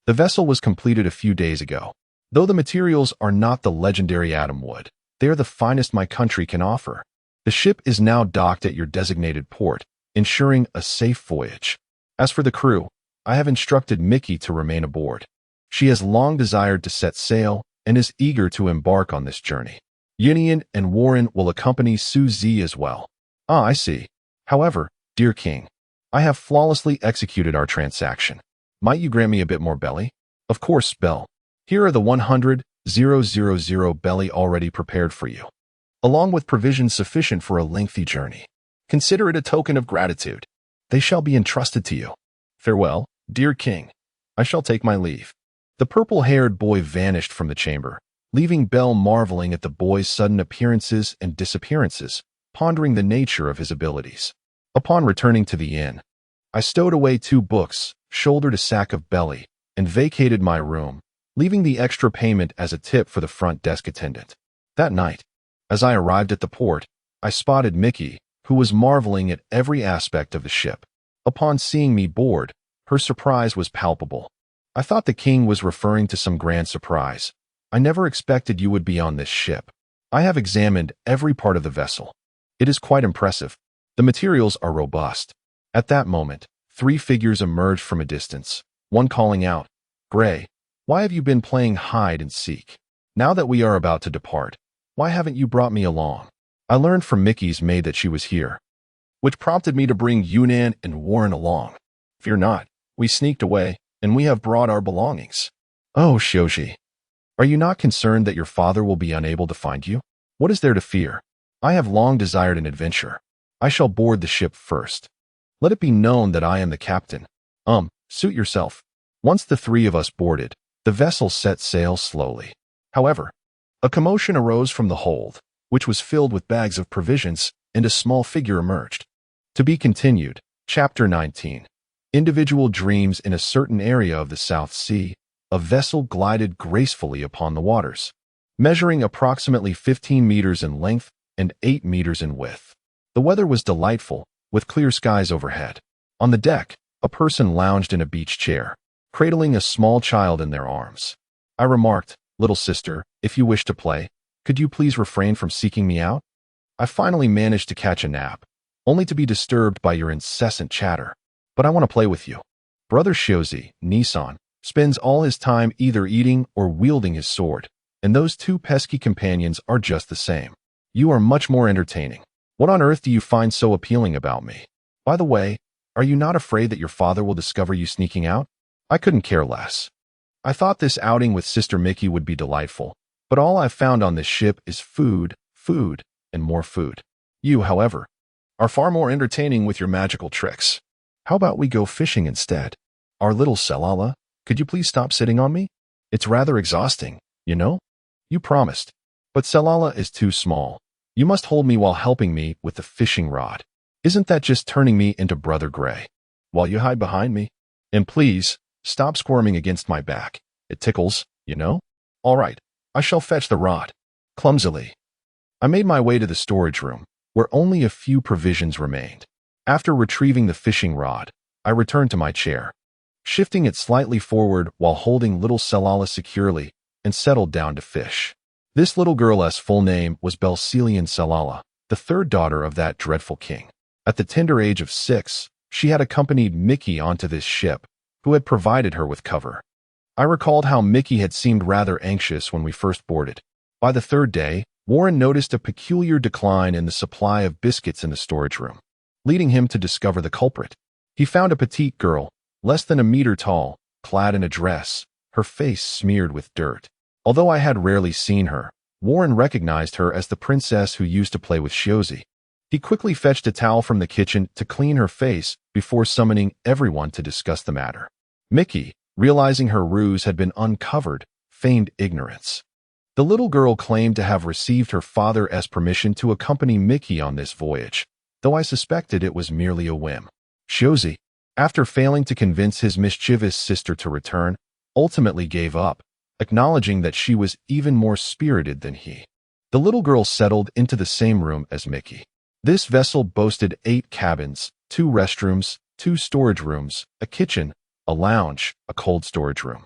The vessel was completed a few days ago. Though the materials are not the legendary atom wood, they are the finest my country can offer. The ship is now docked at your designated port, ensuring a safe voyage. As for the crew, I have instructed Mickey to remain aboard. She has long desired to set sail and is eager to embark on this journey. Union and Warren will accompany Suzy as well. Ah, I see. However, dear king, I have flawlessly executed our transaction. Might you grant me a bit more belly? Of course, Belle. Here are the 100,000 belly already prepared for you, along with provisions sufficient for a lengthy journey. Consider it a token of gratitude. They shall be entrusted to you. Farewell, dear king. I shall take my leave." The purple-haired boy vanished from the chamber, leaving Belle marveling at the boy's sudden appearances and disappearances, pondering the nature of his abilities. Upon returning to the inn, I stowed away 2 books, shouldered a sack of belly, and vacated my room, leaving the extra payment as a tip for the front desk attendant. That night, as I arrived at the port, I spotted Mickey, who was marveling at every aspect of the ship. Upon seeing me board, her surprise was palpable. "I thought the king was referring to some grand surprise. I never expected you would be on this ship. I have examined every part of the vessel. It is quite impressive. The materials are robust." At that moment, 3 figures emerged from a distance, one calling out, "Gray, why have you been playing hide and seek? Now that we are about to depart, why haven't you brought me along?" I learned from Mickey's maid that she was here, which prompted me to bring Yunnan and Warren along. "Fear not, We sneaked away, and we have brought our belongings. Oh, Shoji, are you not concerned that your father will be unable to find you? What is there to fear? I have long desired an adventure. I shall board the ship first. Let it be known that I am the captain. Suit yourself. Once the three of us boarded, the vessel set sail slowly. However, a commotion arose from the hold, which was filled with bags of provisions, and a small figure emerged. To be continued. Chapter 19. Individual dreams. In a certain area of the South Sea, a vessel glided gracefully upon the waters, measuring approximately 15 meters in length and 8 meters in width. The weather was delightful, with clear skies overhead. On the deck, a person lounged in a beach chair, cradling a small child in their arms. I remarked, "Little sister, if you wish to play, could you please refrain from seeking me out? I finally managed to catch a nap, only to be disturbed by your incessant chatter. But I want to play with you." Brother Shoji, Nissan, spends all his time either eating or wielding his sword, and those two pesky companions are just the same. You are much more entertaining. What on earth do you find so appealing about me? By the way, are you not afraid that your father will discover you sneaking out? I couldn't care less. I thought this outing with Sister Mickey would be delightful, but all I've found on this ship is food, and more food. You, however, are far more entertaining with your magical tricks. How about we go fishing instead? Our little Selala, could you please stop sitting on me? It's rather exhausting, you know? You promised. But Selala is too small. You must hold me while helping me with the fishing rod. Isn't that just turning me into Brother Gray? While you hide behind me? And please, stop squirming against my back. It tickles, you know? All right, I shall fetch the rod. Clumsily. I made my way to the storage room, where only a few provisions remained. After retrieving the fishing rod, I returned to my chair, shifting it slightly forward while holding little Selala securely, and settled down to fish. This little girl's full name was Belselian Selala, the third daughter of that dreadful king. At the tender age of 6, she had accompanied Mickey onto this ship, who had provided her with cover. I recalled how Mickey had seemed rather anxious when we first boarded. By the third day, Warren noticed a peculiar decline in the supply of biscuits in the storage room, leading him to discover the culprit. He found a petite girl, less than a meter tall, clad in a dress, her face smeared with dirt. Although I had rarely seen her, Warren recognized her as the princess who used to play with Shoji. He quickly fetched a towel from the kitchen to clean her face before summoning everyone to discuss the matter. Mickey, realizing her ruse had been uncovered, feigned ignorance. The little girl claimed to have received her father's permission to accompany Mickey on this voyage, though I suspected it was merely a whim. Shoji, after failing to convince his mischievous sister to return, ultimately gave up, acknowledging that she was even more spirited than he. The little girl settled into the same room as Mickey. This vessel boasted 8 cabins, 2 restrooms, 2 storage rooms, a kitchen, a lounge, a cold storage room,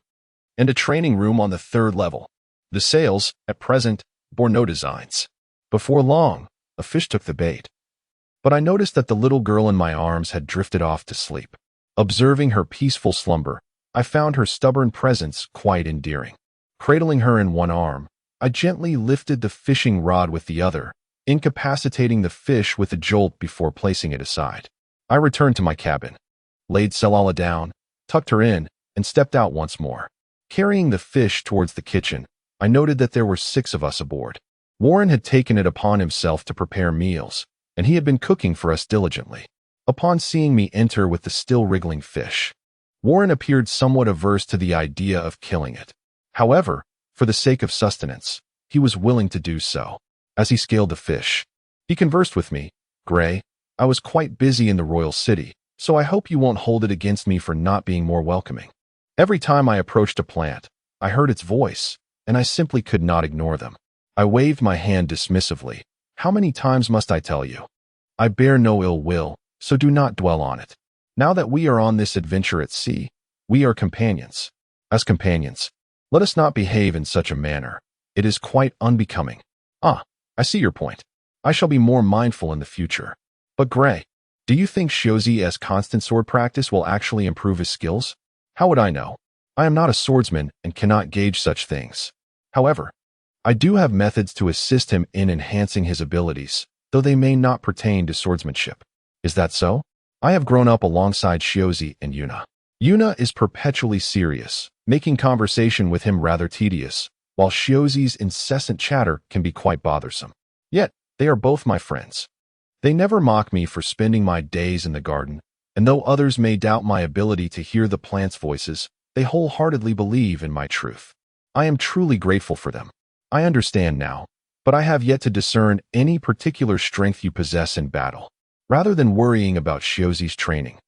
and a training room on the 3rd level. The sails, at present, bore no designs. Before long, a fish took the bait. But I noticed that the little girl in my arms had drifted off to sleep. Observing her peaceful slumber, I found her stubborn presence quite endearing. Cradling her in one arm, I gently lifted the fishing rod with the other, incapacitating the fish with a jolt before placing it aside. I returned to my cabin, laid Selala down, tucked her in, and stepped out once more. Carrying the fish towards the kitchen, I noted that there were 6 of us aboard. Warren had taken it upon himself to prepare meals, and he had been cooking for us diligently. Upon seeing me enter with the still wriggling fish, Warren appeared somewhat averse to the idea of killing it. However, for the sake of sustenance, he was willing to do so. As he scaled the fish, he conversed with me. "Gray, I was quite busy in the royal city, so I hope you won't hold it against me for not being more welcoming." Every time I approached a plant, I heard its voice, and I simply could not ignore them. I waved my hand dismissively. How many times must I tell you? I bear no ill will, so do not dwell on it. Now that we are on this adventure at sea, we are companions. As companions, let us not behave in such a manner. It is quite unbecoming. Ah, I see your point. I shall be more mindful in the future. But Gray, do you think Shoji's constant sword practice will actually improve his skills? How would I know? I am not a swordsman and cannot gauge such things. However, I do have methods to assist him in enhancing his abilities, though they may not pertain to swordsmanship. Is that so? I have grown up alongside Shoji and Yuna. Yuna is perpetually serious, making conversation with him rather tedious, while Shiozi's incessant chatter can be quite bothersome. Yet, they are both my friends. They never mock me for spending my days in the garden, and though others may doubt my ability to hear the plants' voices, they wholeheartedly believe in my truth. I am truly grateful for them. I understand now, but I have yet to discern any particular strength you possess in battle. Rather than worrying about Shiozi's training,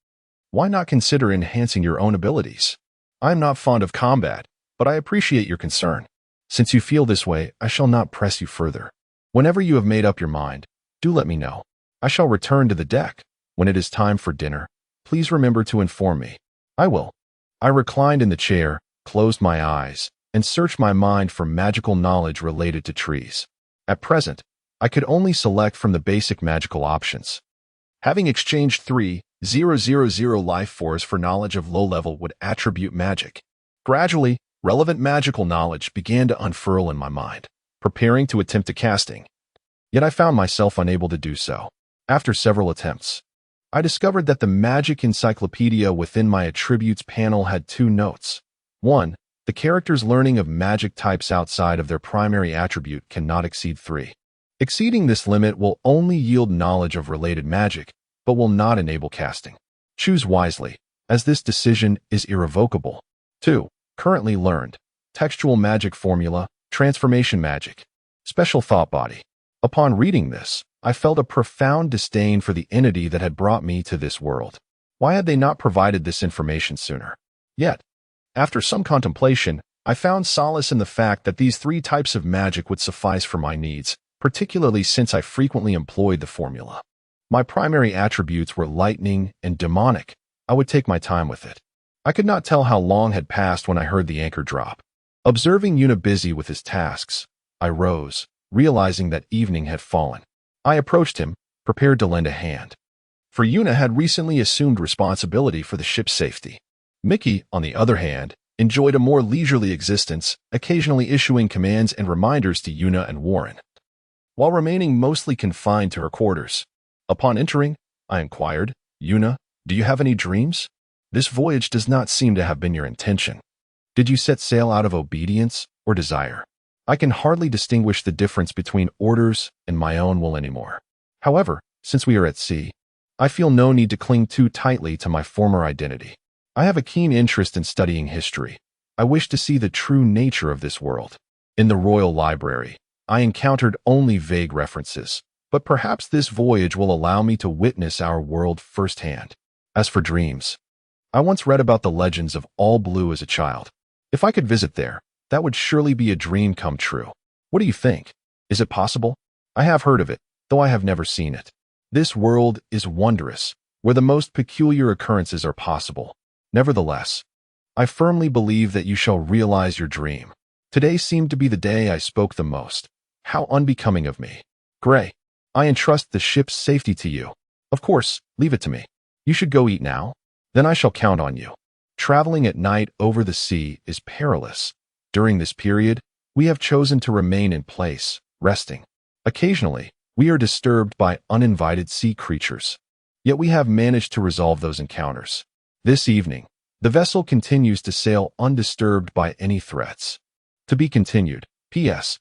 why not consider enhancing your own abilities? I am not fond of combat, but I appreciate your concern. Since you feel this way, I shall not press you further. Whenever you have made up your mind, do let me know. I shall return to the deck. When it is time for dinner, please remember to inform me. I will. I reclined in the chair, closed my eyes, and searched my mind for magical knowledge related to trees. At present, I could only select from the basic magical options. Having exchanged 3,000 life force for knowledge of low level would attribute magic. Gradually, relevant magical knowledge began to unfurl in my mind, preparing to attempt a casting. Yet I found myself unable to do so. After several attempts, I discovered that the magic encyclopedia within my attributes panel had 2 notes. 1. The character's learning of magic types outside of their primary attribute cannot exceed 3. Exceeding this limit will only yield knowledge of related magic, but will not enable casting. Choose wisely, as this decision is irrevocable. 2. Currently learned. Textual magic formula, transformation magic. Special thought body. Upon reading this, I felt a profound disdain for the entity that had brought me to this world. Why had they not provided this information sooner? Yet, after some contemplation, I found solace in the fact that these 3 types of magic would suffice for my needs, particularly since I frequently employed the formula. My primary attributes were lightning and demonic. I would take my time with it. I could not tell how long had passed when I heard the anchor drop. Observing Yuna busy with his tasks, I rose, realizing that evening had fallen. I approached him, prepared to lend a hand. For Yuna had recently assumed responsibility for the ship's safety. Mickey, on the other hand, enjoyed a more leisurely existence, occasionally issuing commands and reminders to Yuna and Warren, while remaining mostly confined to her quarters. Upon entering, I inquired, Yuna, do you have any dreams? This voyage does not seem to have been your intention. Did you set sail out of obedience or desire? I can hardly distinguish the difference between orders and my own will anymore. However, since we are at sea, I feel no need to cling too tightly to my former identity. I have a keen interest in studying history. I wish to see the true nature of this world. In the Royal Library, I encountered only vague references, but perhaps this voyage will allow me to witness our world firsthand. As for dreams, I once read about the legends of All Blue as a child. If I could visit there, that would surely be a dream come true. What do you think? Is it possible? I have heard of it, though I have never seen it. This world is wondrous, where the most peculiar occurrences are possible. Nevertheless, I firmly believe that you shall realize your dream. Today seemed to be the day I spoke the most. How unbecoming of me. Gray, I entrust the ship's safety to you. Of course, leave it to me. You should go eat now. Then I shall count on you. Traveling at night over the sea is perilous. During this period, we have chosen to remain in place, resting. Occasionally, we are disturbed by uninvited sea creatures. Yet we have managed to resolve those encounters. This evening, the vessel continues to sail undisturbed by any threats. To be continued. P.S.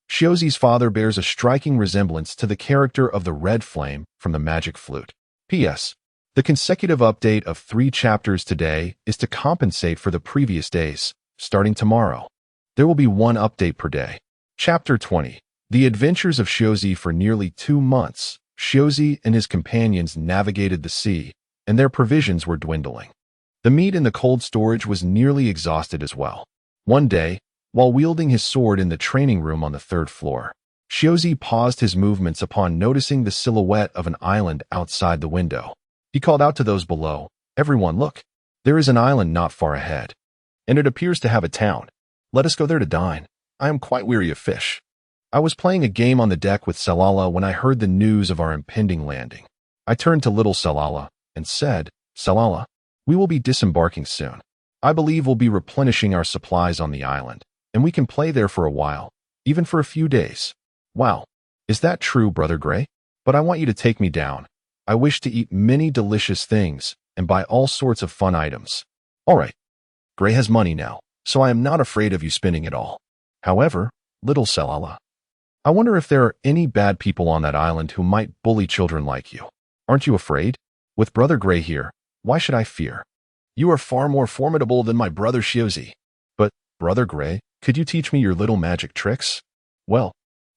Shiozi's father bears a striking resemblance to the character of the Red Flame from the Magic Flute. P.S. The consecutive update of 3 chapters today is to compensate for the previous days. Starting tomorrow, there will be 1 update per day. Chapter 20. The Adventures of Shiozi. For nearly 2 months, Shiozi and his companions navigated the sea, and their provisions were dwindling. The meat in the cold storage was nearly exhausted as well. One day, while wielding his sword in the training room on the 3rd floor, Shiozi paused his movements upon noticing the silhouette of an island outside the window. He called out to those below, "Everyone, look! There is an island not far ahead, and it appears to have a town. Let us go there to dine. I am quite weary of fish." I was playing a game on the deck with Salala when I heard the news of our impending landing. I turned to little Salala and said, "Salala, we will be disembarking soon. I believe we'll be replenishing our supplies on the island, and we can play there for a while, even for a few days." "Wow, is that true, Brother Gray? But I want you to take me down. I wish to eat many delicious things and buy all sorts of fun items." All right, Gray has money now, so I am not afraid of you spending it all. However, little Selala, I wonder if there are any bad people on that island who might bully children like you. Aren't you afraid? With Brother Gray here, why should I fear? You are far more formidable than my brother Shiozi. But, Brother Gray, could you teach me your little magic tricks? Well,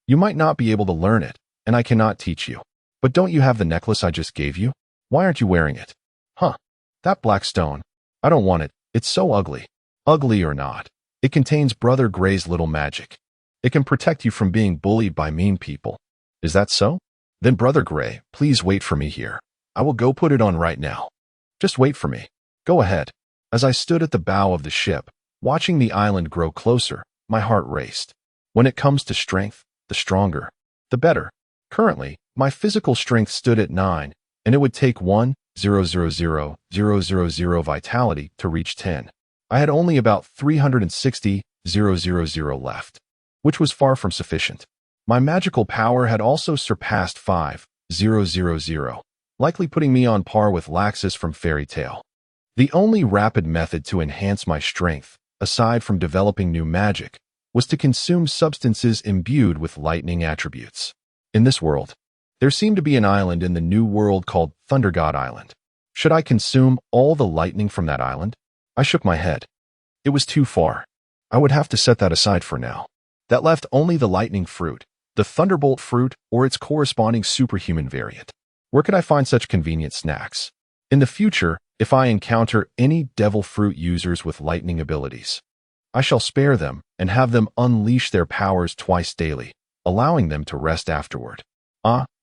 you might not be able to learn it, and I cannot teach you. But don't you have the necklace I just gave you? Why aren't you wearing it? Huh, that black stone. I don't want it. It's so ugly. Ugly or not, it contains Brother Gray's little magic. It can protect you from being bullied by mean people. Is that so? Then Brother Gray, please wait for me here. I will go put it on right now. Just wait for me. Go ahead. As I stood at the bow of the ship, watching the island grow closer, my heart raced. When it comes to strength, the stronger, the better. Currently, my physical strength stood at 9, and it would take 1,000,000 vitality to reach 10. I had only about 360,000 left, which was far from sufficient. My magical power had also surpassed 5,000, likely putting me on par with Laxus from Fairy Tale. The only rapid method to enhance my strength, aside from developing new magic, was to consume substances imbued with lightning attributes. In this world, there seemed to be an island in the new world called Thunder God Island. Should I consume all the lightning from that island? I shook my head. It was too far. I would have to set that aside for now. That left only the lightning fruit, the thunderbolt fruit, or its corresponding superhuman variant. Where could I find such convenient snacks? In the future, if I encounter any devil fruit users with lightning abilities, I shall spare them and have them unleash their powers twice daily, allowing them to rest afterward.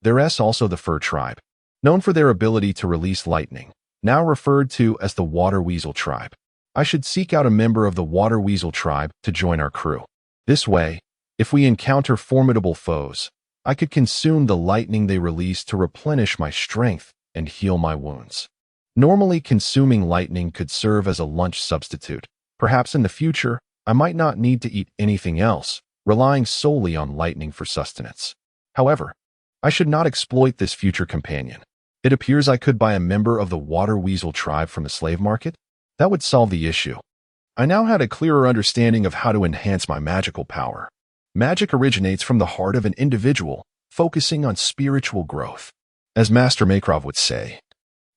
There's also the Fur Tribe, known for their ability to release lightning, now referred to as the Water Weasel Tribe. I should seek out a member of the Water Weasel Tribe to join our crew. This way, if we encounter formidable foes, I could consume the lightning they release to replenish my strength and heal my wounds. Normally, consuming lightning could serve as a lunch substitute. Perhaps in the future, I might not need to eat anything else, relying solely on lightning for sustenance. However, I should not exploit this future companion. It appears I could buy a member of the Water Weasel Tribe from the slave market. That would solve the issue. I now had a clearer understanding of how to enhance my magical power. Magic originates from the heart of an individual, focusing on spiritual growth. As Master Makrov would say,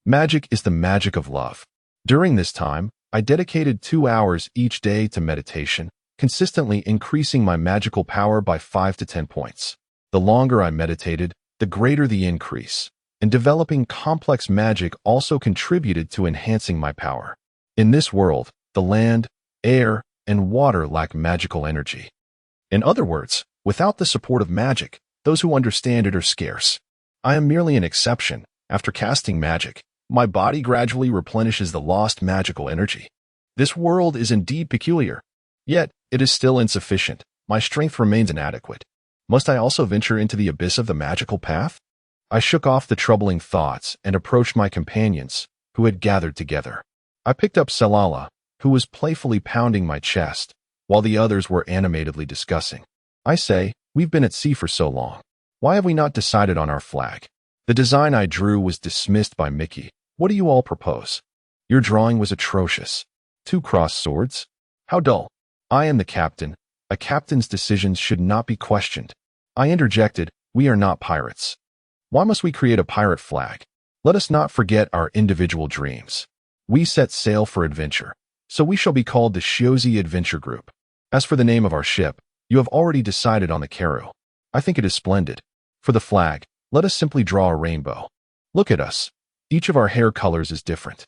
magic is the magic of love. During this time, I dedicated 2 hours each day to meditation, consistently increasing my magical power by 5 to 10 points. The longer I meditated, the greater the increase, and developing complex magic also contributed to enhancing my power. In this world, the land, air, and water lack magical energy. In other words, without the support of magic, those who understand it are scarce. I am merely an exception. After casting magic, my body gradually replenishes the lost magical energy. This world is indeed peculiar, yet it is still insufficient. My strength remains inadequate. Must I also venture into the abyss of the magical path? I shook off the troubling thoughts and approached my companions, who had gathered together. I picked up Selala, who was playfully pounding my chest, while the others were animatedly discussing. I say, we've been at sea for so long. Why have we not decided on our flag? The design I drew was dismissed by Mickey. What do you all propose? Your drawing was atrocious. 2 crossed swords? How dull. I am the captain. A captain's decisions should not be questioned. I interjected, we are not pirates. Why must we create a pirate flag? Let us not forget our individual dreams. We set sail for adventure, so we shall be called the Shiozi Adventure Group. As for the name of our ship, you have already decided on the Karu. I think it is splendid. For the flag, let us simply draw a rainbow. Look at us. Each of our hair colors is different.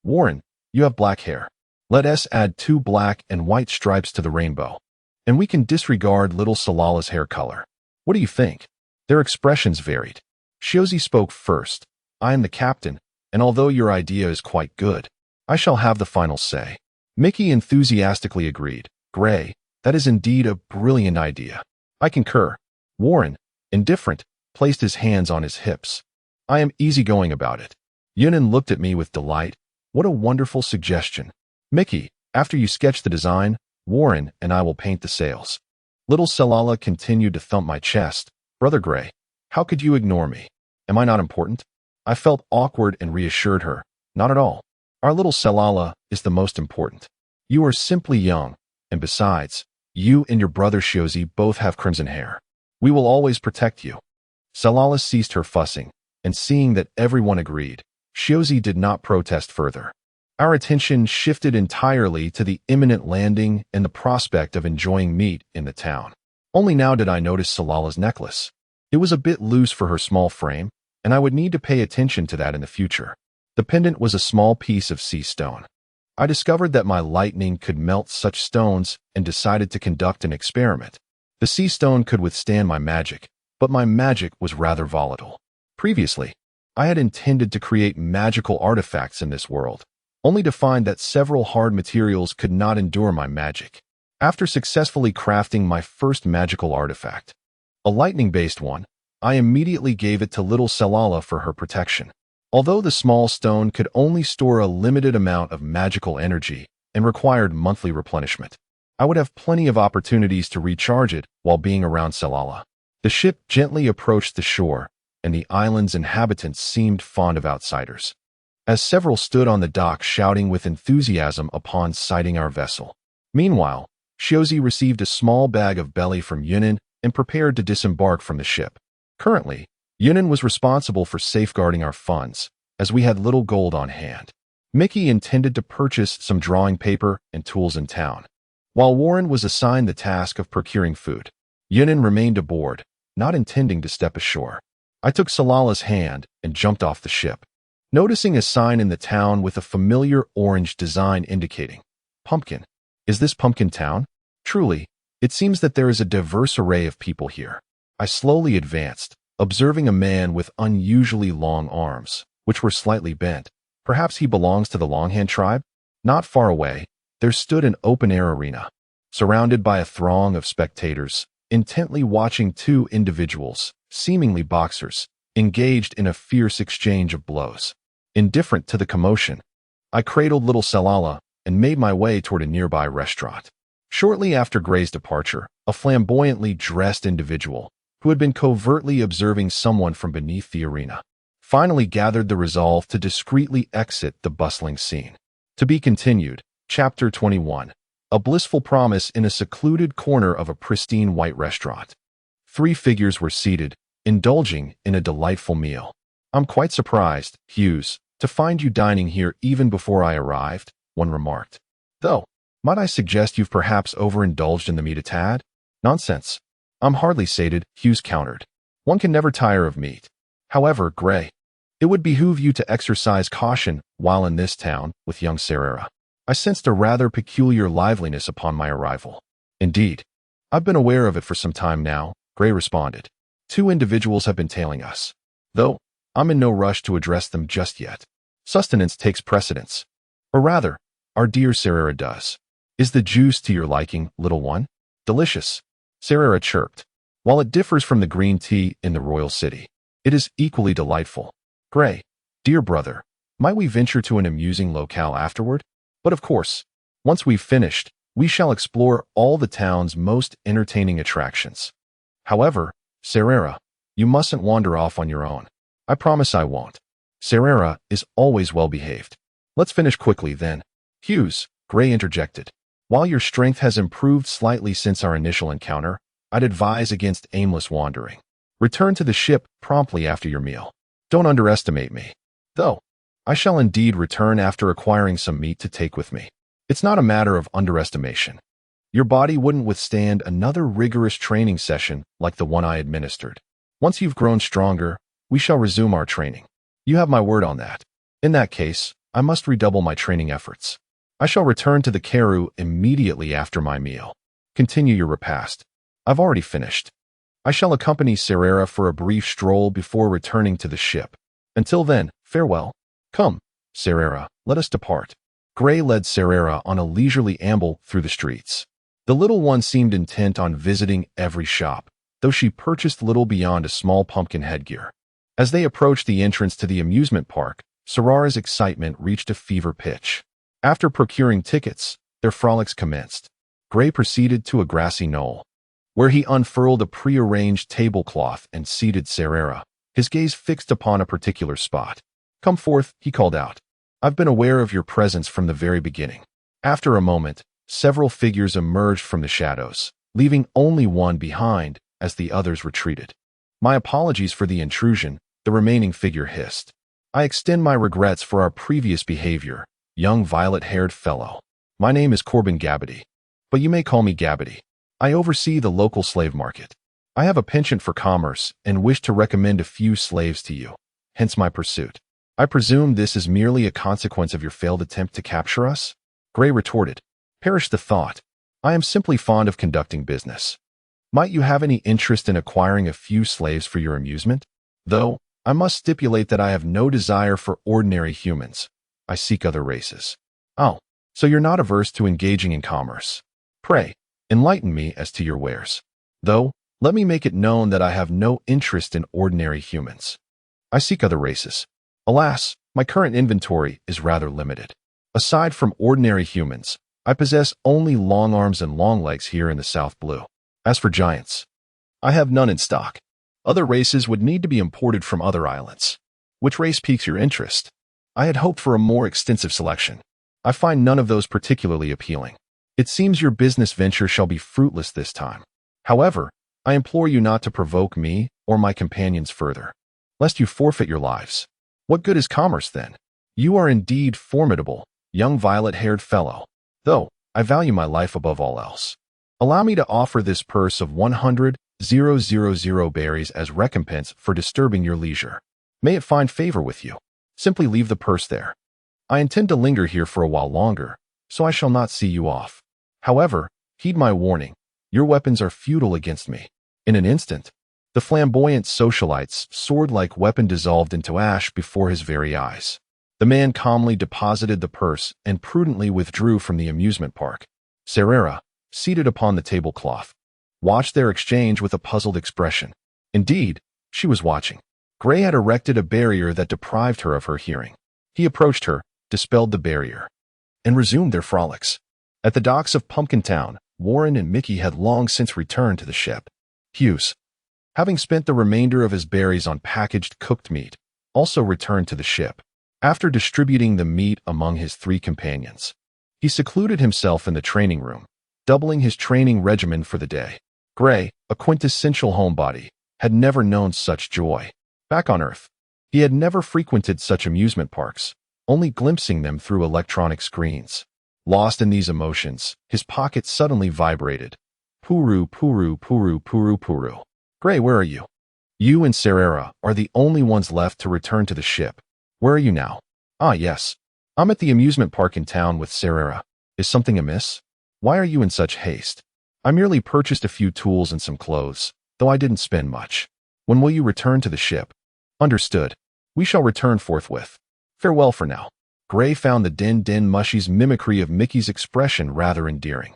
Warren, you have black hair. Let us add 2 black and white stripes to the rainbow. And we can disregard little Salala's hair color. What do you think? Their expressions varied. Shiozi spoke first. I am the captain, and although your idea is quite good, I shall have the final say. Mickey enthusiastically agreed. Gray, that is indeed a brilliant idea. I concur. Warren, indifferent, placed his hands on his hips. I am easygoing about it. Yunin looked at me with delight. What a wonderful suggestion. Mickey, after you sketch the design, Warren and I will paint the sails. Little Selala continued to thump my chest. Brother Gray, how could you ignore me? Am I not important? I felt awkward and reassured her. Not at all. Our little Salala is the most important. You are simply young, and besides, you and your brother Shiozi both have crimson hair. We will always protect you." Salala ceased her fussing, and seeing that everyone agreed, Shiozi did not protest further. Our attention shifted entirely to the imminent landing and the prospect of enjoying meat in the town. Only now did I notice Salala's necklace. It was a bit loose for her small frame, and I would need to pay attention to that in the future. The pendant was a small piece of sea stone. I discovered that my lightning could melt such stones and decided to conduct an experiment. The sea stone could withstand my magic, but my magic was rather volatile. Previously, I had intended to create magical artifacts in this world, only to find that several hard materials could not endure my magic. After successfully crafting my first magical artifact, a lightning-based one, I immediately gave it to little Salala for her protection. Although the small stone could only store a limited amount of magical energy and required monthly replenishment, I would have plenty of opportunities to recharge it while being around Salala. The ship gently approached the shore, and the island's inhabitants seemed fond of outsiders, as several stood on the dock shouting with enthusiasm upon sighting our vessel. Meanwhile, Shiozi received a small bag of belly from Yunin and prepared to disembark from the ship. Currently, Yunin was responsible for safeguarding our funds, as we had little gold on hand. Mickey intended to purchase some drawing paper and tools in town, while Warren was assigned the task of procuring food. Yunin remained aboard, not intending to step ashore. I took Salala's hand and jumped off the ship, noticing a sign in the town with a familiar orange design indicating Pumpkin. Is this Pumpkin Town? Truly, it seems that there is a diverse array of people here. I slowly advanced, observing a man with unusually long arms, which were slightly bent. Perhaps he belongs to the Longhand tribe? Not far away, there stood an open-air arena, surrounded by a throng of spectators, intently watching two individuals, seemingly boxers, engaged in a fierce exchange of blows. Indifferent to the commotion, I cradled little Salala and made my way toward a nearby restaurant. Shortly after Gray's departure, a flamboyantly dressed individual, who had been covertly observing someone from beneath the arena, finally gathered the resolve to discreetly exit the bustling scene. To be continued. Chapter 21. A blissful promise in a secluded corner of a pristine white restaurant. 3 figures were seated, indulging in a delightful meal. "I'm quite surprised, Hughes, to find you dining here even before I arrived," one remarked. "Though, might I suggest you've perhaps overindulged in the meat a tad?" "Nonsense. I'm hardly sated," Hughes countered. "One can never tire of meat. However, Gray, it would behoove you to exercise caution while in this town with young Serera. I sensed a rather peculiar liveliness upon my arrival." "Indeed, I've been aware of it for some time now," Gray responded. "2 individuals have been tailing us, though I'm in no rush to address them just yet. Sustenance takes precedence. Or rather, our dear Serera does. Is the juice to your liking, little one?" "Delicious," Serera chirped. "While it differs from the green tea in the royal city, it is equally delightful. Gray, dear brother, might we venture to an amusing locale afterward? But of course, once we've finished, we shall explore all the town's most entertaining attractions. However, Serera, you mustn't wander off on your own. I promise I won't. Serera is always well behaved." "Let's finish quickly, then." "Hughes," Gray interjected, "while your strength has improved slightly since our initial encounter, I'd advise against aimless wandering. Return to the ship promptly after your meal. Don't underestimate me. Though, I shall indeed return after acquiring some meat to take with me. It's not a matter of underestimation. Your body wouldn't withstand another rigorous training session like the one I administered. Once you've grown stronger, we shall resume our training. You have my word on that. In that case, I must redouble my training efforts. I shall return to the Karu immediately after my meal. Continue your repast. I've already finished. I shall accompany Serera for a brief stroll before returning to the ship. Until then, farewell. Come, Serera, let us depart." Gray led Serera on a leisurely amble through the streets. The little one seemed intent on visiting every shop, though she purchased little beyond a small pumpkin headgear. As they approached the entrance to the amusement park, Serera's excitement reached a fever pitch. After procuring tickets, their frolics commenced. Gray proceeded to a grassy knoll, where he unfurled a prearranged tablecloth and seated Serera, his gaze fixed upon a particular spot. "Come forth," he called out. I've been aware of your presence from the very beginning. After a moment, several figures emerged from the shadows, leaving only one behind as the others retreated. My apologies for the intrusion, the remaining figure hissed. I extend my regrets for our previous behavior, young violet-haired fellow. My name is Corbin Gabity, but you may call me Gabity. I oversee the local slave market. I have a penchant for commerce and wish to recommend a few slaves to you, hence my pursuit. I presume this is merely a consequence of your failed attempt to capture us? Gray retorted. Perish the thought. I am simply fond of conducting business. Might you have any interest in acquiring a few slaves for your amusement? Though, I must stipulate that I have no desire for ordinary humans. I seek other races. Oh, so you're not averse to engaging in commerce. Pray, enlighten me as to your wares. Though, let me make it known that I have no interest in ordinary humans. I seek other races. Alas, my current inventory is rather limited. Aside from ordinary humans, I possess only long arms and long legs here in the South Blue. As for giants, I have none in stock. Other races would need to be imported from other islands. Which race piques your interest? I had hoped for a more extensive selection. I find none of those particularly appealing. It seems your business venture shall be fruitless this time. However, I implore you not to provoke me or my companions further, lest you forfeit your lives. What good is commerce, then? You are indeed formidable, young violet-haired fellow, though I value my life above all else. Allow me to offer this purse of 100,000 berries as recompense for disturbing your leisure. May it find favor with you. Simply leave the purse there. I intend to linger here for a while longer, so I shall not see you off. However, heed my warning. Your weapons are futile against me. In an instant, the flamboyant socialite's sword-like weapon dissolved into ash before his very eyes. The man calmly deposited the purse and prudently withdrew from the amusement park. Serera, seated upon the tablecloth, watched their exchange with a puzzled expression. Indeed, she was watching. Gray had erected a barrier that deprived her of her hearing. He approached her, dispelled the barrier, and resumed their frolics. At the docks of Pumpkin Town, Warren and Mickey had long since returned to the ship. Hughes, having spent the remainder of his berries on packaged cooked meat, also returned to the ship. After distributing the meat among his 3 companions, he secluded himself in the training room, doubling his training regimen for the day. Gray, a quintessential homebody, had never known such joy. Back on Earth, he had never frequented such amusement parks, only glimpsing them through electronic screens. Lost in these emotions, his pocket suddenly vibrated. Puru, puru, puru, puru, puru. Gray, where are you? You and Serera are the only ones left to return to the ship. Where are you now? Ah, yes. I'm at the amusement park in town with Serera. Is something amiss? Why are you in such haste? I merely purchased a few tools and some clothes, though I didn't spend much. When will you return to the ship? Understood. We shall return forthwith. Farewell for now. Gray found the Den Mushy's mimicry of Mickey's expression rather endearing.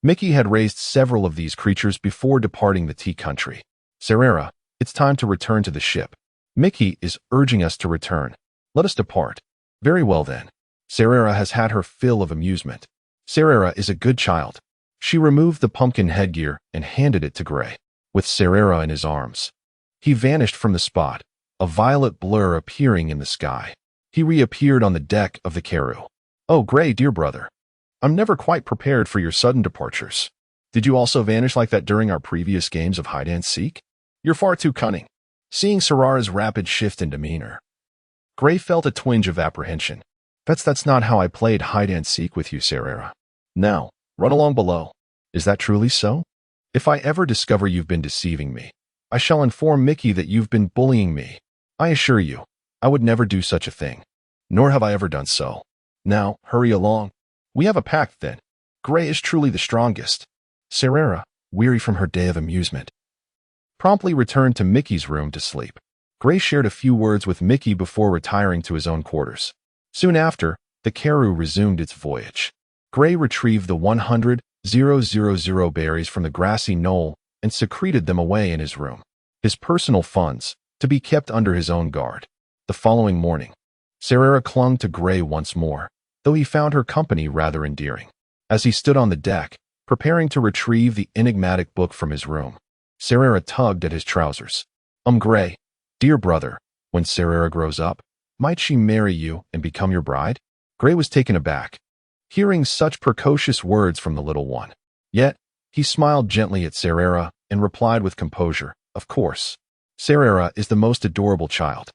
Mickey had raised several of these creatures before departing the tea country. Serera, it's time to return to the ship. Mickey is urging us to return. Let us depart. Very well then. Serera has had her fill of amusement. Serera is a good child. She removed the pumpkin headgear and handed it to Gray. With Serera in his arms, he vanished from the spot, a violet blur appearing in the sky. He reappeared on the deck of the Carew. Oh, Gray, dear brother. I'm never quite prepared for your sudden departures. Did you also vanish like that during our previous games of hide-and-seek? You're far too cunning. Seeing Serera's rapid shift in demeanor, Gray felt a twinge of apprehension. That's not how I played hide-and-seek with you, Serera. Now, run along below. Is that truly so? If I ever discover you've been deceiving me, I shall inform Mickey that you've been bullying me. I assure you, I would never do such a thing. Nor have I ever done so. Now, hurry along. We have a pact, then. Gray is truly the strongest. Serera, weary from her day of amusement, promptly returned to Mickey's room to sleep. Gray shared a few words with Mickey before retiring to his own quarters. Soon after, the Carew resumed its voyage. Gray retrieved the 100,000 berries from the grassy knoll and secreted them away in his room, his personal funds, to be kept under his own guard. The following morning, Serera clung to Gray once more, though he found her company rather endearing. As he stood on the deck, preparing to retrieve the enigmatic book from his room, Serera tugged at his trousers. Gray, dear brother, when Serera grows up, might she marry you and become your bride? Gray was taken aback, hearing such precocious words from the little one. Yet, he smiled gently at Serera and replied with composure, "Of course. Serera is the most adorable child.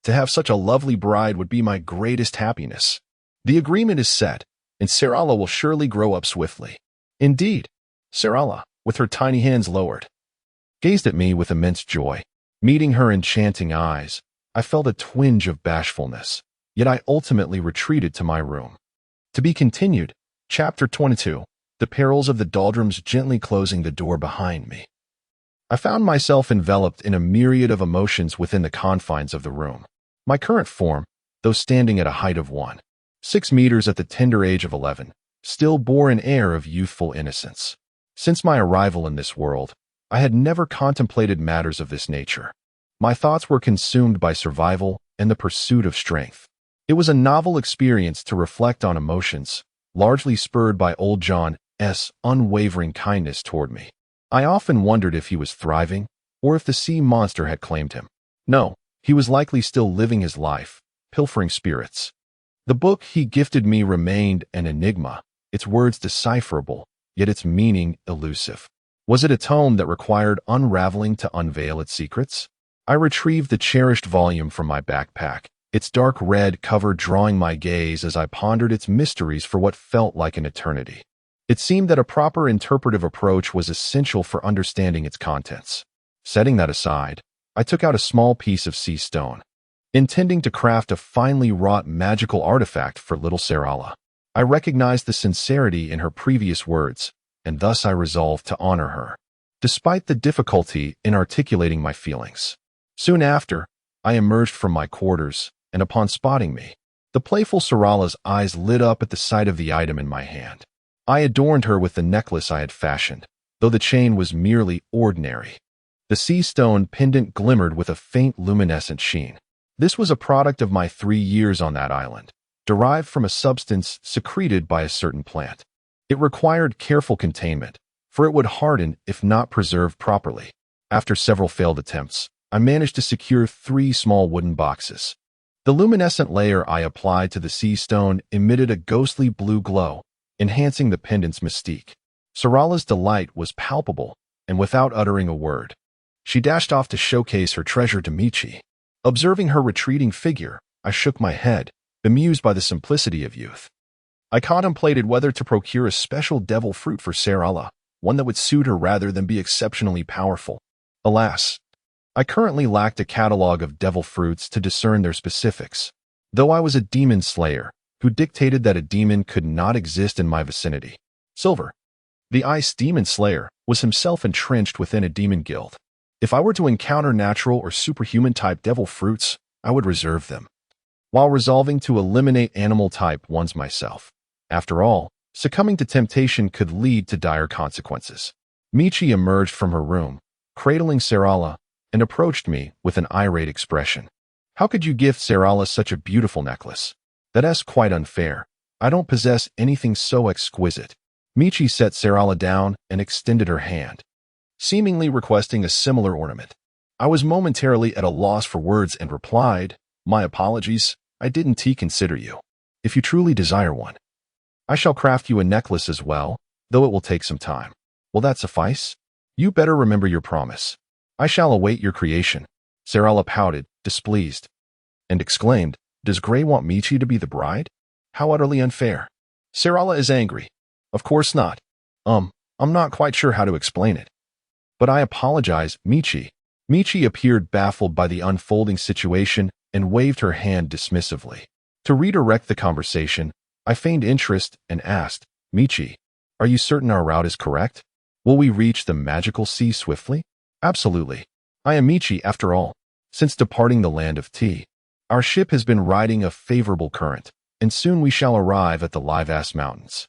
To have such a lovely bride would be my greatest happiness. The agreement is set, and Serala will surely grow up swiftly." Indeed, Serala, with her tiny hands lowered, gazed at me with immense joy. Meeting her enchanting eyes, I felt a twinge of bashfulness, yet I ultimately retreated to my room. To be continued, Chapter 22, The Perils of the Doldrums, gently closing the door behind me. I found myself enveloped in a myriad of emotions within the confines of the room. My current form, though standing at a height of 1.6 meters at the tender age of 11, still bore an air of youthful innocence. Since my arrival in this world, I had never contemplated matters of this nature. My thoughts were consumed by survival and the pursuit of strength. It was a novel experience to reflect on emotions, largely spurred by old John's unwavering kindness toward me. I often wondered if he was thriving, or if the sea monster had claimed him. No, he was likely still living his life, pilfering spirits. The book he gifted me remained an enigma, its words decipherable, yet its meaning elusive. Was it a tome that required unraveling to unveil its secrets? I retrieved the cherished volume from my backpack, its dark red cover drawing my gaze as I pondered its mysteries for what felt like an eternity. It seemed that a proper interpretive approach was essential for understanding its contents. Setting that aside, I took out a small piece of sea stone, intending to craft a finely wrought magical artifact for little Serala. I recognized the sincerity in her previous words, and thus I resolved to honor her, despite the difficulty in articulating my feelings. Soon after, I emerged from my quarters, and upon spotting me, the playful Serala's eyes lit up at the sight of the item in my hand. I adorned her with the necklace I had fashioned, though the chain was merely ordinary. The sea stone pendant glimmered with a faint luminescent sheen. This was a product of my 3 years on that island, derived from a substance secreted by a certain plant. It required careful containment, for it would harden if not preserved properly. After several failed attempts, I managed to secure 3 small wooden boxes. The luminescent layer I applied to the sea stone emitted a ghostly blue glow, enhancing the pendant's mystique. Serala's delight was palpable, and without uttering a word, she dashed off to showcase her treasure to Michi. Observing her retreating figure, I shook my head, bemused by the simplicity of youth. I contemplated whether to procure a special devil fruit for Serala, one that would suit her rather than be exceptionally powerful. Alas, I currently lacked a catalog of devil fruits to discern their specifics, though I was a demon slayer who dictated that a demon could not exist in my vicinity. Silver, the ice demon slayer, was himself entrenched within a demon guild. If I were to encounter natural or superhuman-type devil fruits, I would reserve them, while resolving to eliminate animal-type ones myself. After all, succumbing to temptation could lead to dire consequences. Michi emerged from her room, cradling Serala, and approached me with an irate expression. "How could you gift Serala such a beautiful necklace? That's quite unfair. I don't possess anything so exquisite." Michi set Serala down and extended her hand, seemingly requesting a similar ornament. I was momentarily at a loss for words and replied, "My apologies, I didn't consider you. If you truly desire one, I shall craft you a necklace as well, though it will take some time. Will that suffice? You better remember your promise. I shall await your creation." Serala pouted, displeased, and exclaimed, "Does Gray want Michi to be the bride? How utterly unfair." Serala is angry. Of course not. I'm not quite sure how to explain it. But I apologize, Michi. Michi appeared baffled by the unfolding situation and waved her hand dismissively. To redirect the conversation, I feigned interest and asked, "Michi, are you certain our route is correct? Will we reach the magical sea swiftly?" "Absolutely. I am Michi after all. Since departing the land of tea, our ship has been riding a favorable current, and soon we shall arrive at the Live-Ass Mountains.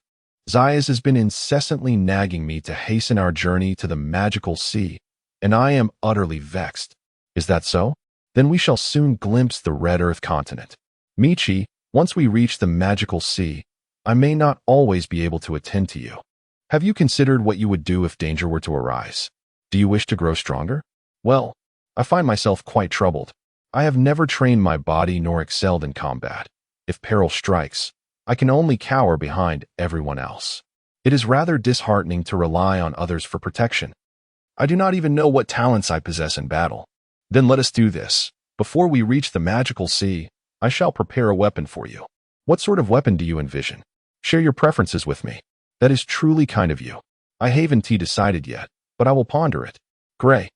Zayas has been incessantly nagging me to hasten our journey to the magical sea, and I am utterly vexed. Is that so? Then we shall soon glimpse the Red Earth continent. Michi, once we reach the magical sea, I may not always be able to attend to you. Have you considered what you would do if danger were to arise? Do you wish to grow stronger?" "Well, I find myself quite troubled. I have never trained my body nor excelled in combat. If peril strikes, I can only cower behind everyone else. It is rather disheartening to rely on others for protection. I do not even know what talents I possess in battle. Then let us do this. Before we reach the magical sea, I shall prepare a weapon for you. What sort of weapon do you envision? Share your preferences with me. That is truly kind of you. I haven't decided yet, but I will ponder it. Gray,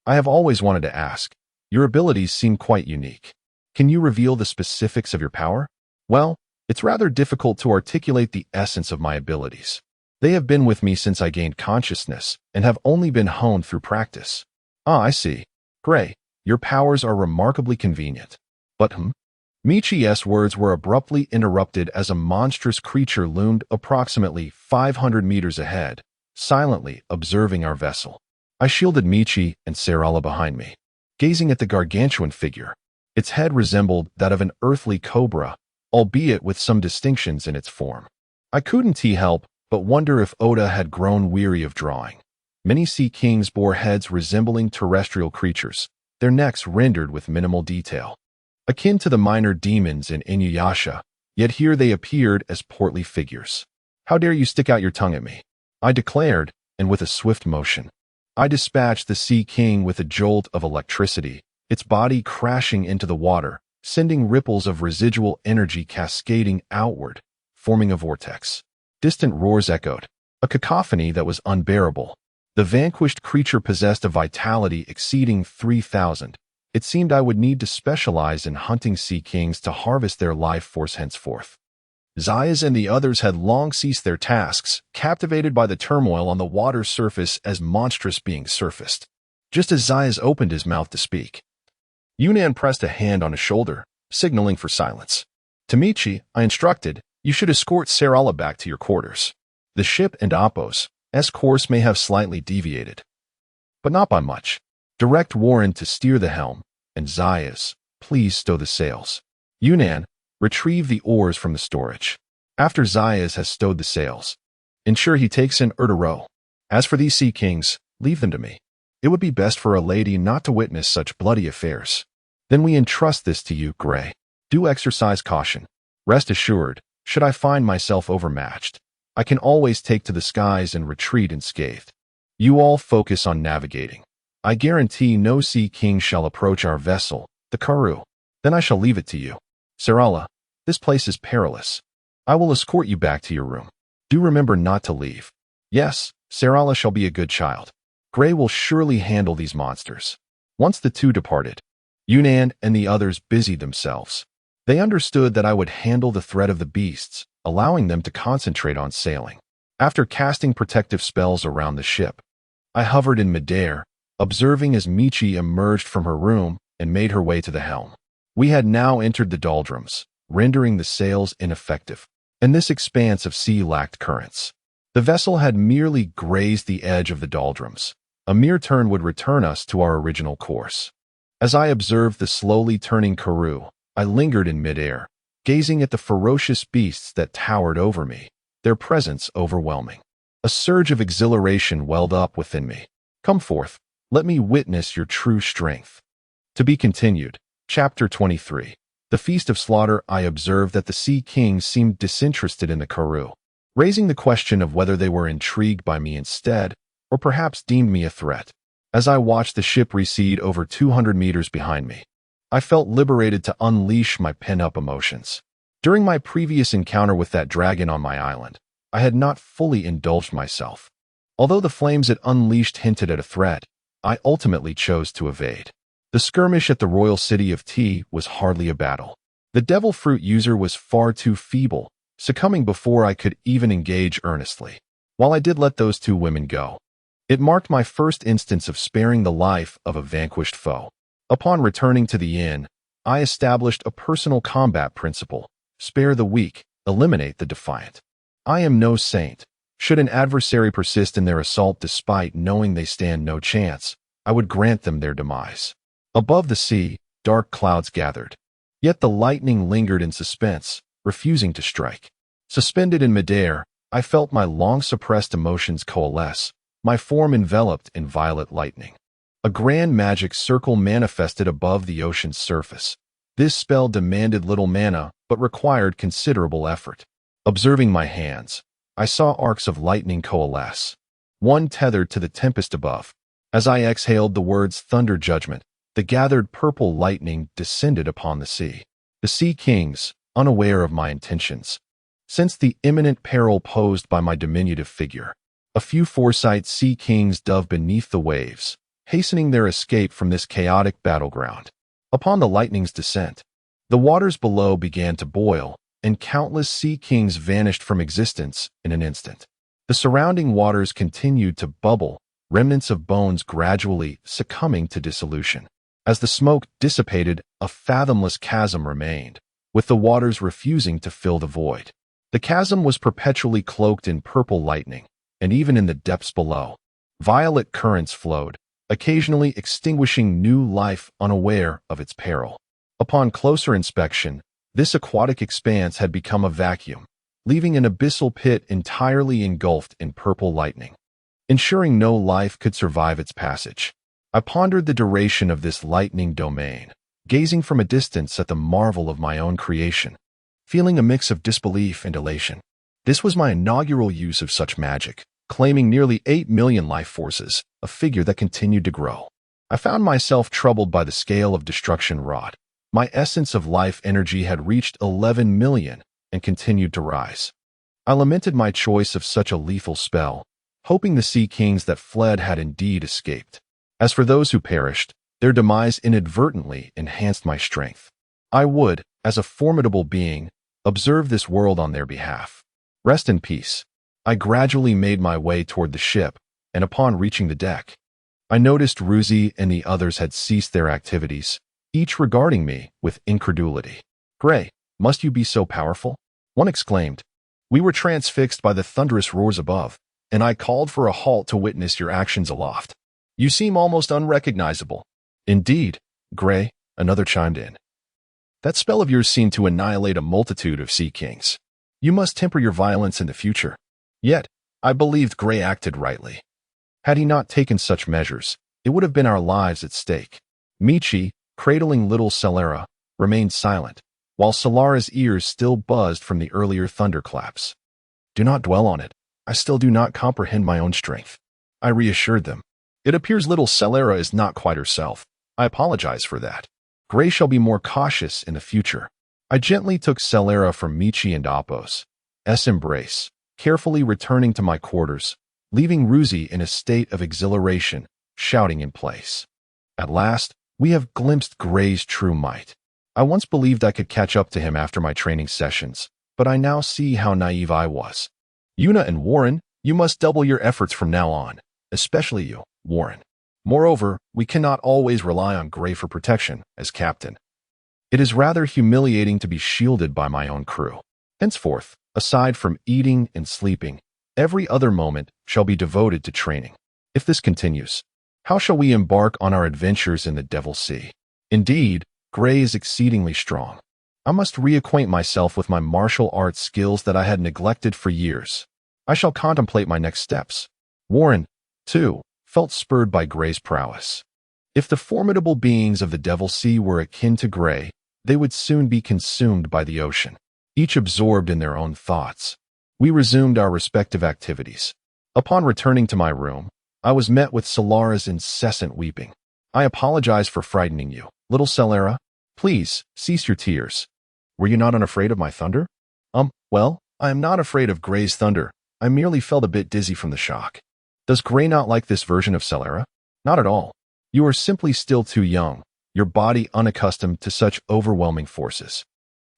I have always wanted to ask. Your abilities seem quite unique. Can you reveal the specifics of your power? Well, it's rather difficult to articulate the essence of my abilities. They have been with me since I gained consciousness and have only been honed through practice. Ah, I see. Gray, your powers are remarkably convenient. But Michi's words were abruptly interrupted as a monstrous creature loomed approximately 500 meters ahead, silently observing our vessel. I shielded Michi and Sarala behind me, gazing at the gargantuan figure. Its head resembled that of an earthly cobra, albeit with some distinctions in its form. I couldn't help but wonder if Oda had grown weary of drawing. Many sea kings bore heads resembling terrestrial creatures, their necks rendered with minimal detail, akin to the minor demons in Inuyasha, yet here they appeared as portly figures. How dare you stick out your tongue at me? I declared, and with a swift motion, I dispatched the Sea King with a jolt of electricity, its body crashing into the water, sending ripples of residual energy cascading outward, forming a vortex. Distant roars echoed, a cacophony that was unbearable. The vanquished creature possessed a vitality exceeding 3,000. It seemed I would need to specialize in hunting sea kings to harvest their life force henceforth. Zayas and the others had long ceased their tasks, captivated by the turmoil on the water's surface as monstrous beings surfaced. Just as Zayas opened his mouth to speak, Yunnan pressed a hand on his shoulder, signaling for silence. To Michi, I instructed, you should escort Sarala back to your quarters. The ship and Appo's course may have slightly deviated, but not by much. Direct Warren to steer the helm, and Zayas, please stow the sails. Yunnan, retrieve the oars from the storage. After Zayas has stowed the sails, ensure he takes in row. As for these sea kings, leave them to me. It would be best for a lady not to witness such bloody affairs. Then we entrust this to you, Gray. Do exercise caution. Rest assured, should I find myself overmatched, I can always take to the skies and retreat unscathed. You all focus on navigating. I guarantee no sea king shall approach our vessel, the Karoo. Then I shall leave it to you. Sarala, this place is perilous. I will escort you back to your room. Do remember not to leave. Yes, Sarala shall be a good child. Gray will surely handle these monsters. Once the two departed, Yunnan and the others busied themselves. They understood that I would handle the threat of the beasts, allowing them to concentrate on sailing. After casting protective spells around the ship, I hovered in midair, observing as Michi emerged from her room and made her way to the helm. We had now entered the doldrums, rendering the sails ineffective, and this expanse of sea lacked currents. The vessel had merely grazed the edge of the doldrums. A mere turn would return us to our original course. As I observed the slowly turning Karoo, I lingered in midair, gazing at the ferocious beasts that towered over me, their presence overwhelming. A surge of exhilaration welled up within me. Come forth, let me witness your true strength. To be continued. Chapter 23. The Feast of Slaughter. I observed that the Sea Kings seemed disinterested in the Karoo, raising the question of whether they were intrigued by me instead, or perhaps deemed me a threat. As I watched the ship recede over 200 meters behind me, I felt liberated to unleash my pent-up emotions. During my previous encounter with that dragon on my island, I had not fully indulged myself. Although the flames it unleashed hinted at a threat, I ultimately chose to evade. The skirmish at the royal city of T was hardly a battle. The devil fruit user was far too feeble, succumbing before I could even engage earnestly. While I did let those two women go, it marked my first instance of sparing the life of a vanquished foe. Upon returning to the inn, I established a personal combat principle: spare the weak, eliminate the defiant. I am no saint. Should an adversary persist in their assault despite knowing they stand no chance, I would grant them their demise. Above the sea, dark clouds gathered. Yet the lightning lingered in suspense, refusing to strike. Suspended in midair, I felt my long-suppressed emotions coalesce, my form enveloped in violet lightning. A grand magic circle manifested above the ocean's surface. This spell demanded little mana, but required considerable effort. Observing my hands, I saw arcs of lightning coalesce, one tethered to the tempest above. As I exhaled the words thunder judgment, the gathered purple lightning descended upon the sea. The sea kings, unaware of my intentions, sensed the imminent peril posed by my diminutive figure. A few foresight sea kings dove beneath the waves, hastening their escape from this chaotic battleground. Upon the lightning's descent, the waters below began to boil, and countless sea kings vanished from existence in an instant. The surrounding waters continued to bubble, remnants of bones gradually succumbing to dissolution. As the smoke dissipated, a fathomless chasm remained, with the waters refusing to fill the void. The chasm was perpetually cloaked in purple lightning, and even in the depths below, violet currents flowed, occasionally extinguishing new life unaware of its peril. Upon closer inspection, this aquatic expanse had become a vacuum, leaving an abyssal pit entirely engulfed in purple lightning, ensuring no life could survive its passage. I pondered the duration of this lightning domain, gazing from a distance at the marvel of my own creation, feeling a mix of disbelief and elation. This was my inaugural use of such magic, claiming nearly 8 million life forces, a figure that continued to grow. I found myself troubled by the scale of destruction wrought. My essence of life energy had reached 11 million and continued to rise. I lamented my choice of such a lethal spell, hoping the sea kings that fled had indeed escaped. As for those who perished, their demise inadvertently enhanced my strength. I would, as a formidable being, observe this world on their behalf. Rest in peace. I gradually made my way toward the ship, and upon reaching the deck, I noticed Ruzi and the others had ceased their activities, each regarding me with incredulity. "Gray, must you be so powerful?" one exclaimed. "We were transfixed by the thunderous roars above, and I called for a halt to witness your actions aloft. You seem almost unrecognizable." "Indeed, Gray," another chimed in. "That spell of yours seemed to annihilate a multitude of sea kings. You must temper your violence in the future." Yet, I believed Gray acted rightly. Had he not taken such measures, it would have been our lives at stake. Michi, cradling little Celera, remained silent, while Solara's ears still buzzed from the earlier thunderclaps. "Do not dwell on it. I still do not comprehend my own strength," I reassured them. "It appears little Celera is not quite herself. I apologize for that. Gray shall be more cautious in the future." I gently took Celera from Michi and Apos' embrace, carefully returning to my quarters, leaving Ruzi in a state of exhilaration, shouting in place. At last, we have glimpsed Gray's true might. I once believed I could catch up to him after my training sessions, but I now see how naive I was. "Yuna and Warren, you must double your efforts from now on, especially you, Warren. Moreover, we cannot always rely on Gray for protection, as captain. It is rather humiliating to be shielded by my own crew. Henceforth, aside from eating and sleeping, every other moment shall be devoted to training. If this continues, how shall we embark on our adventures in the Devil's Sea? Indeed, Gray is exceedingly strong. I must reacquaint myself with my martial arts skills that I had neglected for years. I shall contemplate my next steps." Warren, too, felt spurred by Gray's prowess. If the formidable beings of the Devil's Sea were akin to Gray, they would soon be consumed by the ocean, each absorbed in their own thoughts. We resumed our respective activities. Upon returning to my room, I was met with Solara's incessant weeping. "I apologize for frightening you, little Celera. Please, cease your tears. Were you not unafraid of my thunder?" Well, I am not afraid of Gray's thunder. I merely felt a bit dizzy from the shock." "Does Gray not like this version of Celera?" "Not at all. You are simply still too young, your body unaccustomed to such overwhelming forces.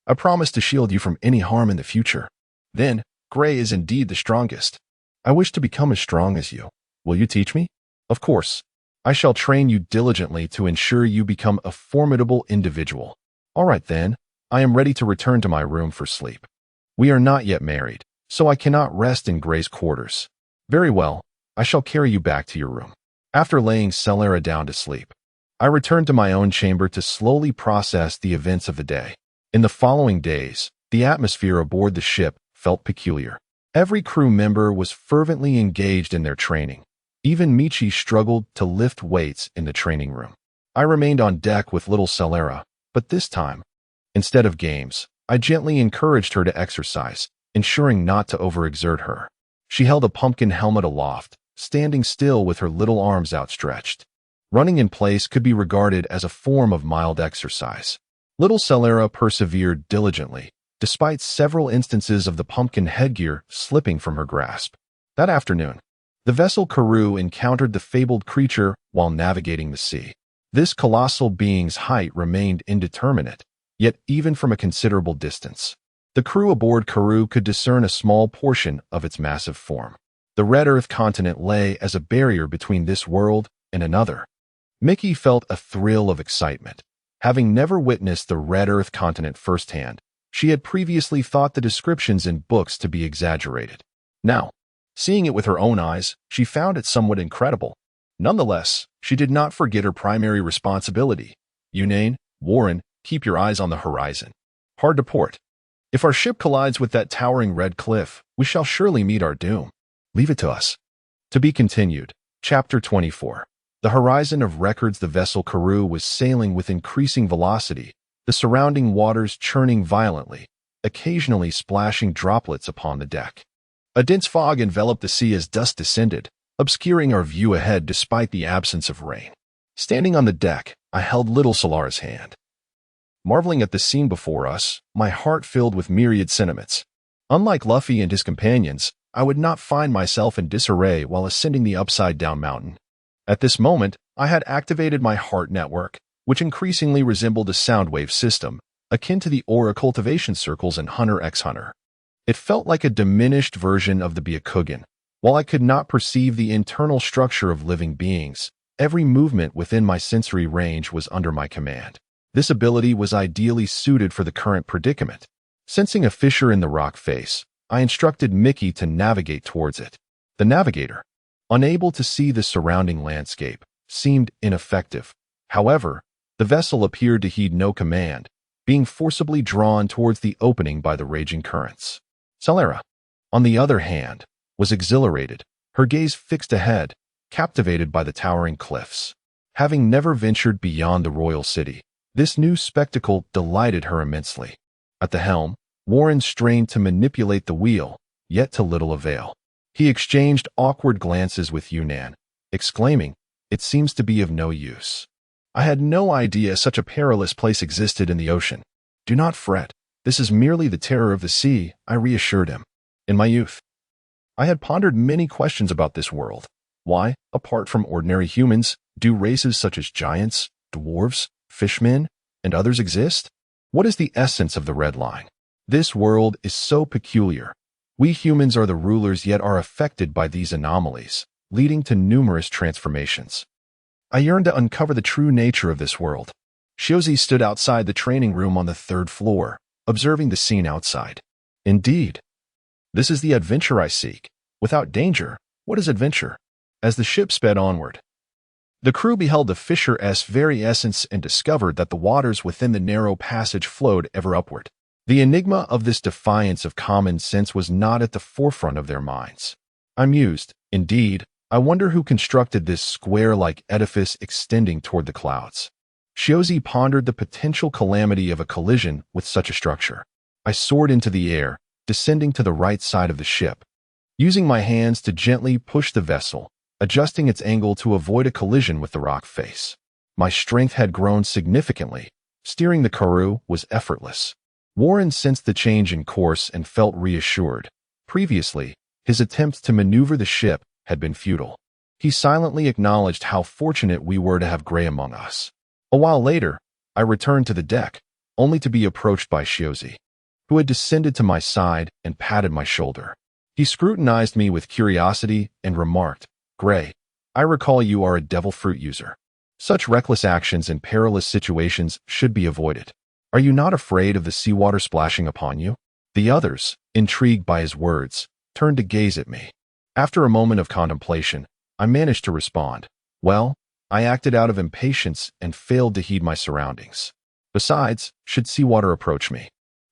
I promise to shield you from any harm in the future. Then, Gray is indeed the strongest. I wish to become as strong as you. Will you teach me?" "Of course. I shall train you diligently to ensure you become a formidable individual." "All right then, I am ready to return to my room for sleep. We are not yet married, so I cannot rest in Gray's quarters." "Very well, I shall carry you back to your room." After laying Celera down to sleep, I returned to my own chamber to slowly process the events of the day. In the following days, the atmosphere aboard the ship felt peculiar. Every crew member was fervently engaged in their training. Even Michi struggled to lift weights in the training room. I remained on deck with little Celera, but this time, instead of games, I gently encouraged her to exercise, ensuring not to overexert her. She held a pumpkin helmet aloft, standing still with her little arms outstretched. Running in place could be regarded as a form of mild exercise. Little Celera persevered diligently, despite several instances of the pumpkin headgear slipping from her grasp. That afternoon, the vessel Karoo encountered the fabled creature while navigating the sea. This colossal being's height remained indeterminate, yet even from a considerable distance, the crew aboard Karoo could discern a small portion of its massive form. The Red Earth continent lay as a barrier between this world and another. Mickey felt a thrill of excitement. Having never witnessed the Red Earth continent firsthand, she had previously thought the descriptions in books to be exaggerated. Now, seeing it with her own eyes, she found it somewhat incredible. Nonetheless, she did not forget her primary responsibility. Unane, Warren, keep your eyes on the horizon. Hard to port. If our ship collides with that towering red cliff, we shall surely meet our doom. Leave it to us. To be continued. Chapter 24. The horizon of records. The vessel Karoo was sailing with increasing velocity, the surrounding waters churning violently, occasionally splashing droplets upon the deck. A dense fog enveloped the sea as dusk descended, obscuring our view ahead despite the absence of rain. Standing on the deck, I held little Solara's hand. Marveling at the scene before us, my heart filled with myriad sentiments. Unlike Luffy and his companions, I would not find myself in disarray while ascending the upside-down mountain. At this moment, I had activated my heart network, which increasingly resembled a sound wave system, akin to the aura cultivation circles in Hunter x Hunter. It felt like a diminished version of the Byakugan. While I could not perceive the internal structure of living beings, every movement within my sensory range was under my command. This ability was ideally suited for the current predicament. Sensing a fissure in the rock face, I instructed Mickey to navigate towards it. The navigator, unable to see the surrounding landscape, seemed ineffective. However, the vessel appeared to heed no command, being forcibly drawn towards the opening by the raging currents. Celera, on the other hand, was exhilarated, her gaze fixed ahead, captivated by the towering cliffs. Having never ventured beyond the royal city, this new spectacle delighted her immensely. At the helm, Warren strained to manipulate the wheel, yet to little avail. He exchanged awkward glances with Yunnan, exclaiming, "It seems to be of no use." I had no idea such a perilous place existed in the ocean. "Do not fret. This is merely the terror of the sea," I reassured him. In my youth, I had pondered many questions about this world. Why, apart from ordinary humans, do races such as giants, dwarves, fishmen, and others exist? What is the essence of the red line? This world is so peculiar. We humans are the rulers yet are affected by these anomalies, leading to numerous transformations. I yearned to uncover the true nature of this world. Shiozi stood outside the training room on the 3rd floor, observing the scene outside. Indeed, this is the adventure I seek. Without danger, what is adventure? As the ship sped onward, the crew beheld the fissure's very essence and discovered that the waters within the narrow passage flowed ever upward. The enigma of this defiance of common sense was not at the forefront of their minds. I mused. Indeed, I wonder who constructed this square-like edifice extending toward the clouds. Shiozi pondered the potential calamity of a collision with such a structure. I soared into the air, descending to the right side of the ship, using my hands to gently push the vessel, adjusting its angle to avoid a collision with the rock face. My strength had grown significantly. Steering the Karoo was effortless. Warren sensed the change in course and felt reassured. Previously, his attempts to maneuver the ship had been futile. He silently acknowledged how fortunate we were to have Gray among us. A while later, I returned to the deck, only to be approached by Shiozi, who had descended to my side and patted my shoulder. He scrutinized me with curiosity and remarked, "Gray, I recall you are a devil fruit user. Such reckless actions in perilous situations should be avoided. Are you not afraid of the seawater splashing upon you?" The others, intrigued by his words, turned to gaze at me. After a moment of contemplation, I managed to respond, "Well, I acted out of impatience and failed to heed my surroundings. Besides, should seawater approach me,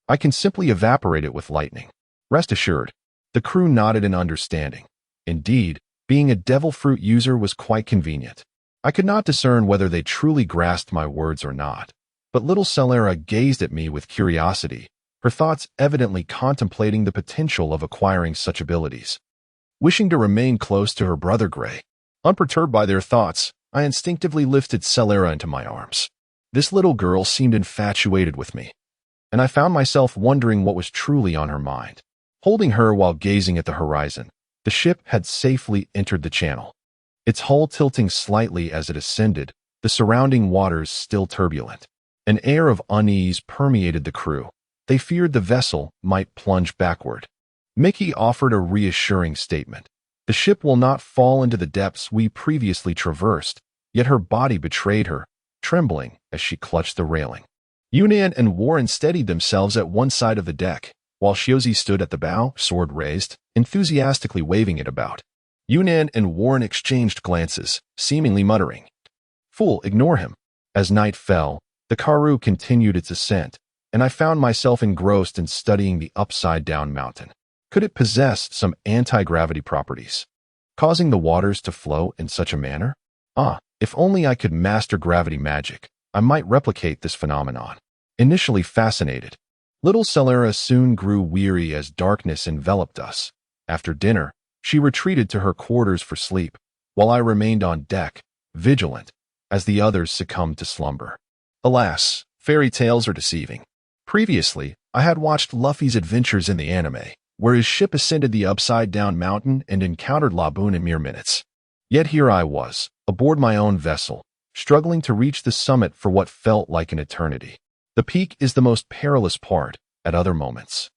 I can simply evaporate it with lightning." Rest assured, the crew nodded in understanding. Indeed, being a devil fruit user was quite convenient. I could not discern whether they truly grasped my words or not, but little Celera gazed at me with curiosity, her thoughts evidently contemplating the potential of acquiring such abilities. Wishing to remain close to her brother Gray, unperturbed by their thoughts, I instinctively lifted Celera into my arms. This little girl seemed infatuated with me, and I found myself wondering what was truly on her mind. Holding her while gazing at the horizon, the ship had safely entered the channel. Its hull tilting slightly as it ascended, the surrounding waters still turbulent. An air of unease permeated the crew. They feared the vessel might plunge backward. Mickey offered a reassuring statement. The ship will not fall into the depths we previously traversed, yet her body betrayed her, trembling as she clutched the railing. Yunnan and Warren steadied themselves at one side of the deck, while Shiozi stood at the bow, sword raised, enthusiastically waving it about. Yunnan and Warren exchanged glances, seemingly muttering, "Fool, ignore him." As night fell, the Karoo continued its ascent, and I found myself engrossed in studying the upside-down mountain. Could it possess some anti-gravity properties, causing the waters to flow in such a manner? If only I could master gravity magic, I might replicate this phenomenon. Initially fascinated, little Celera soon grew weary as darkness enveloped us. After dinner, she retreated to her quarters for sleep, while I remained on deck, vigilant, as the others succumbed to slumber. Alas, fairy tales are deceiving. Previously, I had watched Luffy's adventures in the anime, where his ship ascended the upside-down mountain and encountered Laboon in mere minutes. Yet here I was, aboard my own vessel, struggling to reach the summit for what felt like an eternity. The peak is the most perilous part. At other moments,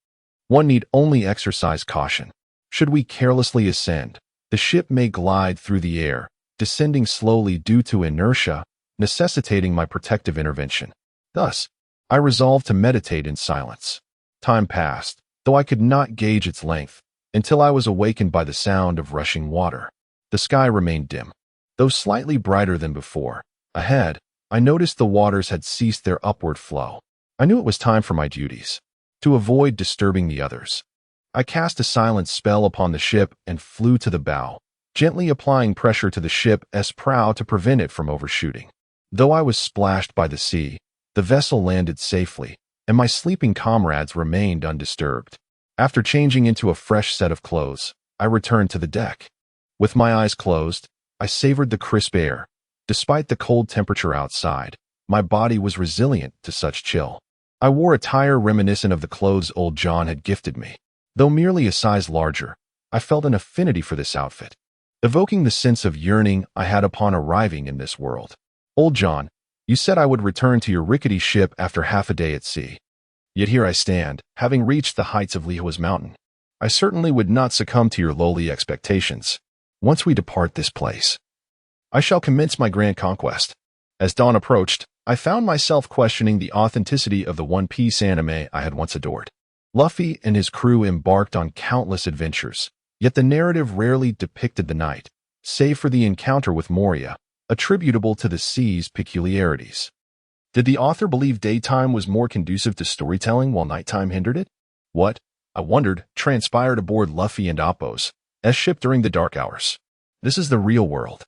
one need only exercise caution. Should we carelessly ascend, the ship may glide through the air, descending slowly due to inertia, necessitating my protective intervention. Thus, I resolved to meditate in silence. Time passed, though I could not gauge its length, until I was awakened by the sound of rushing water. The sky remained dim, though slightly brighter than before. Ahead, I noticed the waters had ceased their upward flow. I knew it was time for my duties. To avoid disturbing the others, I cast a silent spell upon the ship and flew to the bow, gently applying pressure to the ship's prow to prevent it from overshooting. Though I was splashed by the sea, the vessel landed safely, and my sleeping comrades remained undisturbed. After changing into a fresh set of clothes, I returned to the deck. With my eyes closed, I savored the crisp air. Despite the cold temperature outside, my body was resilient to such chill. I wore attire reminiscent of the clothes old John had gifted me. Though merely a size larger, I felt an affinity for this outfit, evoking the sense of yearning I had upon arriving in this world. Old John, you said I would return to your rickety ship after half a day at sea. Yet here I stand, having reached the heights of Lihua's mountain. I certainly would not succumb to your lowly expectations. Once we depart this place, I shall commence my grand conquest. As dawn approached, I found myself questioning the authenticity of the One Piece anime I had once adored. Luffy and his crew embarked on countless adventures, yet the narrative rarely depicted the night, save for the encounter with Moria, attributable to the sea's peculiarities. Did the author believe daytime was more conducive to storytelling while nighttime hindered it? What, I wondered, transpired aboard Luffy and Appo's ship during the dark hours? This is the real world.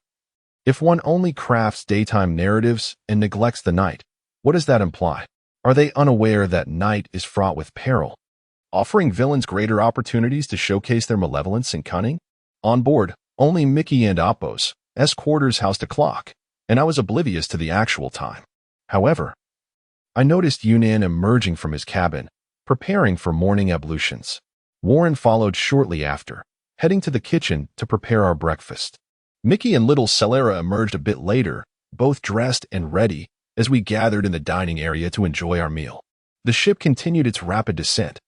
If one only crafts daytime narratives and neglects the night, what does that imply? Are they unaware that night is fraught with peril, offering villains greater opportunities to showcase their malevolence and cunning? On board, only Mickey and Appo's quarters housed a clock, and I was oblivious to the actual time. However, I noticed Yunnan emerging from his cabin, preparing for morning ablutions. Warren followed shortly after, heading to the kitchen to prepare our breakfast. Mickey and little Celera emerged a bit later, both dressed and ready, as we gathered in the dining area to enjoy our meal. The ship continued its rapid descent,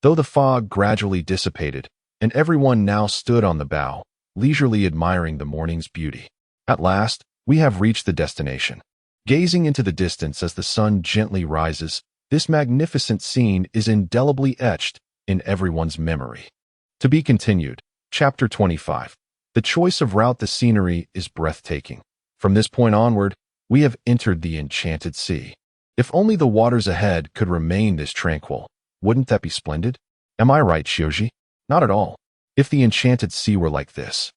though the fog gradually dissipated, and everyone now stood on the bow, leisurely admiring the morning's beauty. At last, we have reached the destination. Gazing into the distance as the sun gently rises, this magnificent scene is indelibly etched in everyone's memory. To be continued. Chapter 25. The choice of route. The scenery is breathtaking. From this point onward, we have entered the enchanted sea. If only the waters ahead could remain this tranquil, wouldn't that be splendid? Am I right, Shioji? Not at all. If the enchanted sea were like this,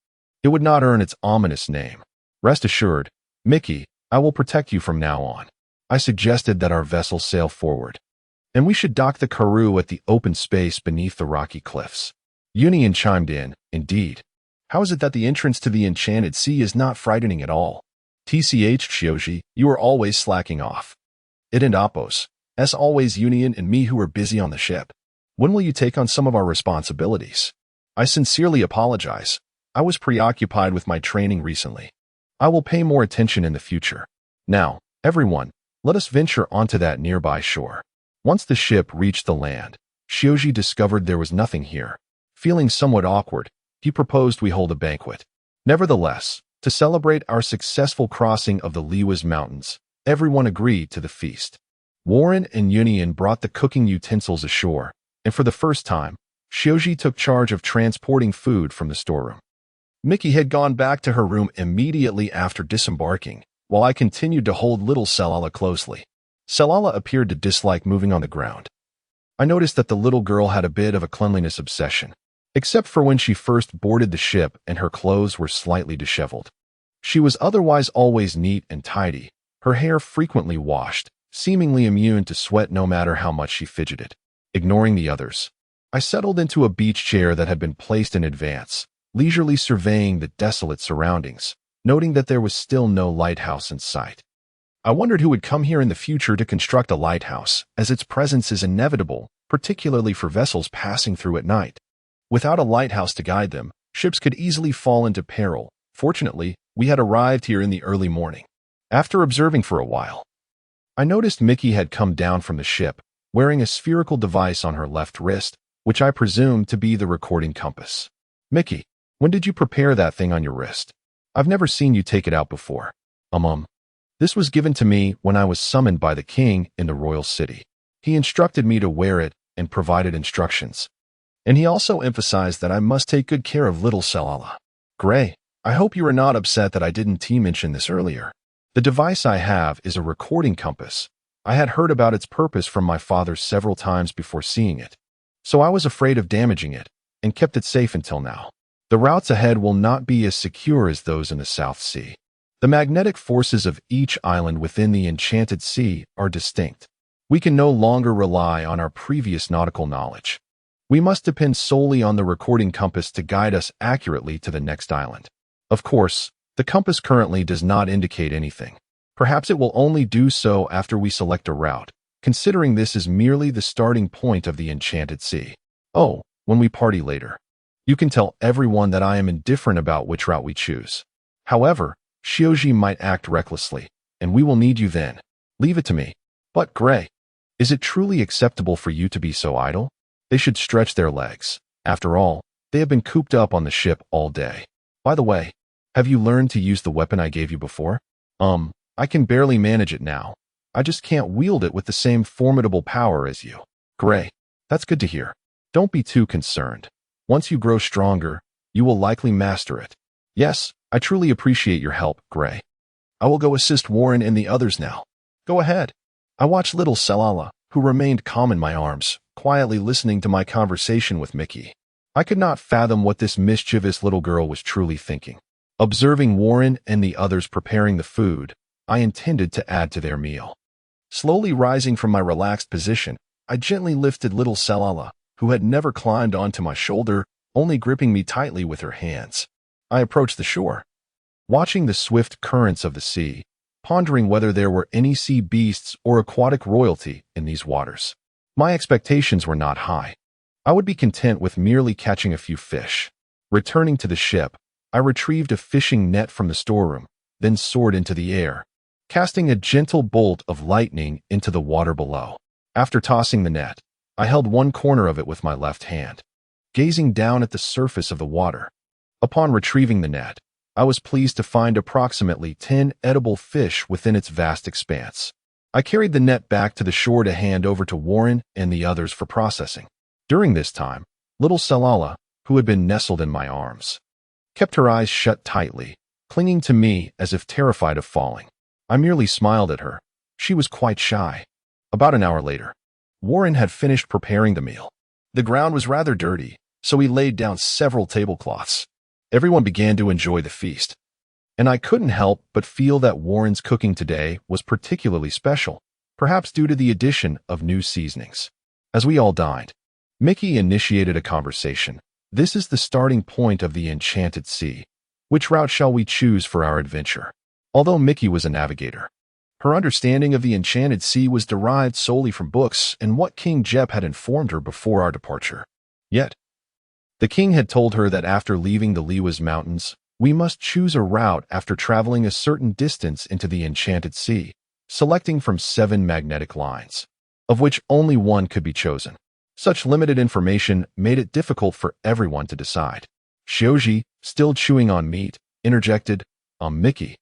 it would not earn its ominous name. Rest assured, Mickey, I will protect you from now on. I suggested that our vessel sail forward. And we should dock the Karoo at the open space beneath the rocky cliffs. Union chimed in, indeed. How is it that the entrance to the Enchanted Sea is not frightening at all? TCH Shioji, you are always slacking off. It and Appos, as always Union and me who are busy on the ship. When will you take on some of our responsibilities? I sincerely apologize. I was preoccupied with my training recently. I will pay more attention in the future. Now, everyone, let us venture onto that nearby shore. Once the ship reached the land, Shioji discovered there was nothing here. Feeling somewhat awkward, he proposed we hold a banquet. Nevertheless, to celebrate our successful crossing of the Liwas Mountains, everyone agreed to the feast. Warren and Union brought the cooking utensils ashore, and for the first time, Shioji took charge of transporting food from the storeroom. Mickey had gone back to her room immediately after disembarking, while I continued to hold little Selala closely. Selala appeared to dislike moving on the ground. I noticed that the little girl had a bit of a cleanliness obsession, except for when she first boarded the ship and her clothes were slightly disheveled. She was otherwise always neat and tidy, her hair frequently washed, seemingly immune to sweat no matter how much she fidgeted. Ignoring the others, I settled into a beach chair that had been placed in advance, leisurely surveying the desolate surroundings, noting that there was still no lighthouse in sight. I wondered who would come here in the future to construct a lighthouse, as its presence is inevitable, particularly for vessels passing through at night. Without a lighthouse to guide them, ships could easily fall into peril. Fortunately, we had arrived here in the early morning. After observing for a while, I noticed Mickey had come down from the ship, wearing a spherical device on her left wrist, which I presumed to be the recording compass. Mickey, when did you prepare that thing on your wrist? I've never seen you take it out before. This was given to me when I was summoned by the king in the royal city. He instructed me to wear it and provided instructions. And he also emphasized that I must take good care of little Selala. Gray, I hope you are not upset that I didn't mention this earlier. The device I have is a recording compass. I had heard about its purpose from my father several times before seeing it, so I was afraid of damaging it and kept it safe until now. The routes ahead will not be as secure as those in the South Sea. The magnetic forces of each island within the Enchanted Sea are distinct. We can no longer rely on our previous nautical knowledge. We must depend solely on the recording compass to guide us accurately to the next island. Of course, the compass currently does not indicate anything. Perhaps it will only do so after we select a route, considering this is merely the starting point of the Enchanted Sea. Oh, when we party later, you can tell everyone that I am indifferent about which route we choose. However, Shioji might act recklessly, and we will need you then. Leave it to me. But, Gray, is it truly acceptable for you to be so idle? They should stretch their legs. After all, they have been cooped up on the ship all day. By the way, have you learned to use the weapon I gave you before? I can barely manage it now. I just can't wield it with the same formidable power as you. Gray, that's good to hear. Don't be too concerned. Once you grow stronger, you will likely master it. Yes, I truly appreciate your help, Gray. I will go assist Warren and the others now. Go ahead. I watched little Selala, who remained calm in my arms, quietly listening to my conversation with Mickey. I could not fathom what this mischievous little girl was truly thinking. Observing Warren and the others preparing the food, I intended to add to their meal. Slowly rising from my relaxed position, I gently lifted little Selala, who had never climbed onto my shoulder, only gripping me tightly with her hands. I approached the shore, watching the swift currents of the sea, pondering whether there were any sea beasts or aquatic royalty in these waters. My expectations were not high. I would be content with merely catching a few fish. Returning to the ship, I retrieved a fishing net from the storeroom, then soared into the air, casting a gentle bolt of lightning into the water below. After tossing the net, I held one corner of it with my left hand, gazing down at the surface of the water. Upon retrieving the net, I was pleased to find approximately 10 edible fish within its vast expanse. I carried the net back to the shore to hand over to Warren and the others for processing. During this time, little Selala, who had been nestled in my arms, kept her eyes shut tightly, clinging to me as if terrified of falling. I merely smiled at her. She was quite shy. About an hour later, Warren had finished preparing the meal. The ground was rather dirty, so he laid down several tablecloths. Everyone began to enjoy the feast, and I couldn't help but feel that Warren's cooking today was particularly special. perhaps due to the addition of new seasonings. As we all dined, Mickey initiated a conversation. This is the starting point of the Enchanted Sea. Which route shall we choose for our adventure? Although Mickey was a navigator, her understanding of the Enchanted Sea was derived solely from books and what King Jep had informed her before our departure. Yet, the king had told her that after leaving the Liwas Mountains, we must choose a route after traveling a certain distance into the Enchanted Sea, selecting from 7 magnetic lines, of which only one could be chosen. Such limited information made it difficult for everyone to decide. Xiaoji, still chewing on meat, interjected, Mickey,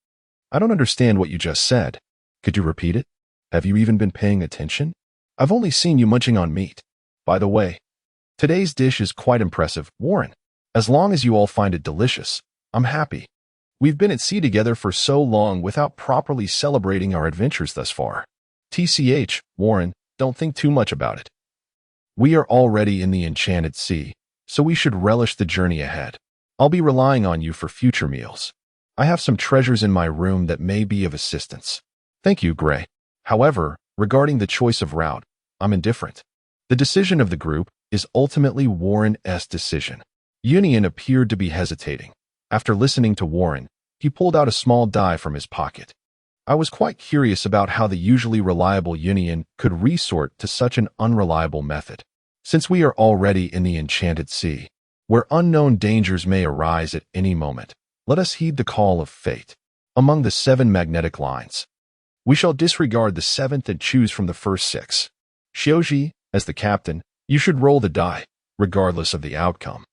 I don't understand what you just said. Could you repeat it? Have you even been paying attention? I've only seen you munching on meat. By the way, today's dish is quite impressive, Warren. As long as you all find it delicious, I'm happy. We've been at sea together for so long without properly celebrating our adventures thus far. TCH, Warren, don't think too much about it. We are already in the Enchanted Sea, so we should relish the journey ahead. I'll be relying on you for future meals. I have some treasures in my room that may be of assistance. Thank you, Gray. However, regarding the choice of route, I'm indifferent. The decision of the group is ultimately Warren's decision. Union appeared to be hesitating. After listening to Warren, he pulled out a small die from his pocket. I was quite curious about how the usually reliable Union could resort to such an unreliable method. Since we are already in the Enchanted Sea, where unknown dangers may arise at any moment, let us heed the call of fate. Among the 7 magnetic lines, we shall disregard the 7th and choose from the first 6. Xiaoji, as the captain, you should roll the die, regardless of the outcome.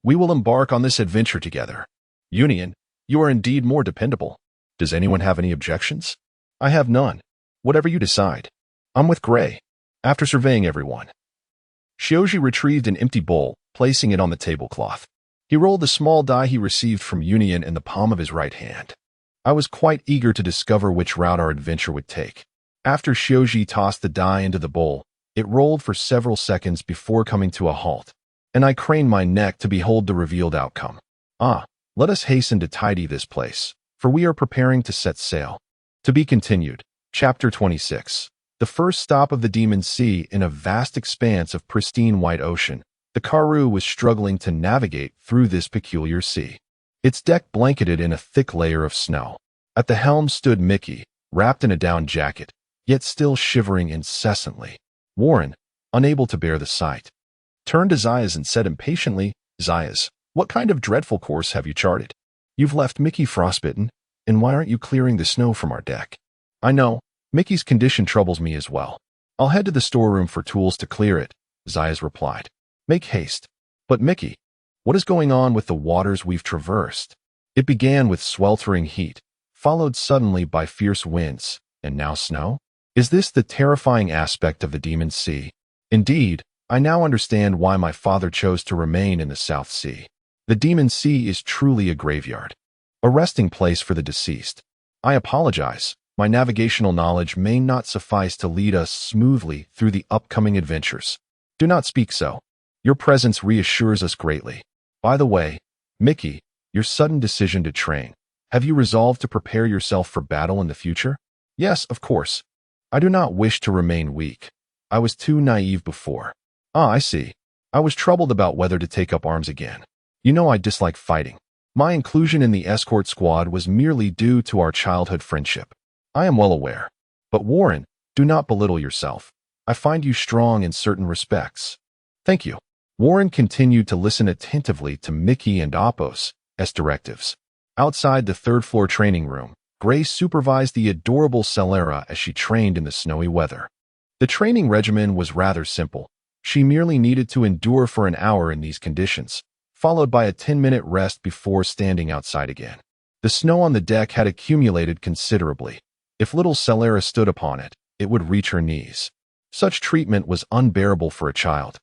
We will embark on this adventure together. Union, you are indeed more dependable. Does anyone have any objections? I have none. Whatever you decide. I'm with Gray. After surveying everyone, Xiaoji retrieved an empty bowl, placing it on the tablecloth. He rolled the small die he received from Union in the palm of his right hand. I was quite eager to discover which route our adventure would take. After Xiaoji tossed the die into the bowl, it rolled for several seconds before coming to a halt, and I craned my neck to behold the revealed outcome. Let us hasten to tidy this place, for we are preparing to set sail. To be continued. Chapter 26. The first stop of the Demon Sea in a vast expanse of pristine white ocean. The Karoo was struggling to navigate through this peculiar sea, its deck blanketed in a thick layer of snow. At the helm stood Mickey, wrapped in a down jacket, yet still shivering incessantly. Warren, unable to bear the sight, turned to Zayas and said impatiently, Zayas, what kind of dreadful course have you charted? You've left Mickey frostbitten, and why aren't you clearing the snow from our deck? I know, Mickey's condition troubles me as well. I'll head to the storeroom for tools to clear it, Zayas replied. Make haste. But Mickey, what is going on with the waters we've traversed? It began with sweltering heat, followed suddenly by fierce winds, and now snow? Is this the terrifying aspect of the Demon Sea? Indeed, I now understand why my father chose to remain in the South Sea. The Demon Sea is truly a graveyard, a resting place for the deceased. I apologize, my navigational knowledge may not suffice to lead us smoothly through the upcoming adventures. Do not speak so. Your presence reassures us greatly. By the way, Mickey, your sudden decision to train, have you resolved to prepare yourself for battle in the future? Yes, of course. I do not wish to remain weak. I was too naive before. I see. I was troubled about whether to take up arms again. You know I dislike fighting. My inclusion in the escort squad was merely due to our childhood friendship. I am well aware. But Warren, do not belittle yourself. I find you strong in certain respects. Thank you. Warren continued to listen attentively to Mickey and Apos' directives. Outside the third-floor training room, Grace supervised the adorable Celera as she trained in the snowy weather. The training regimen was rather simple. She merely needed to endure for an hour in these conditions, followed by a 10-minute rest before standing outside again. The snow on the deck had accumulated considerably. If little Celera stood upon it, it would reach her knees. Such treatment was unbearable for a child.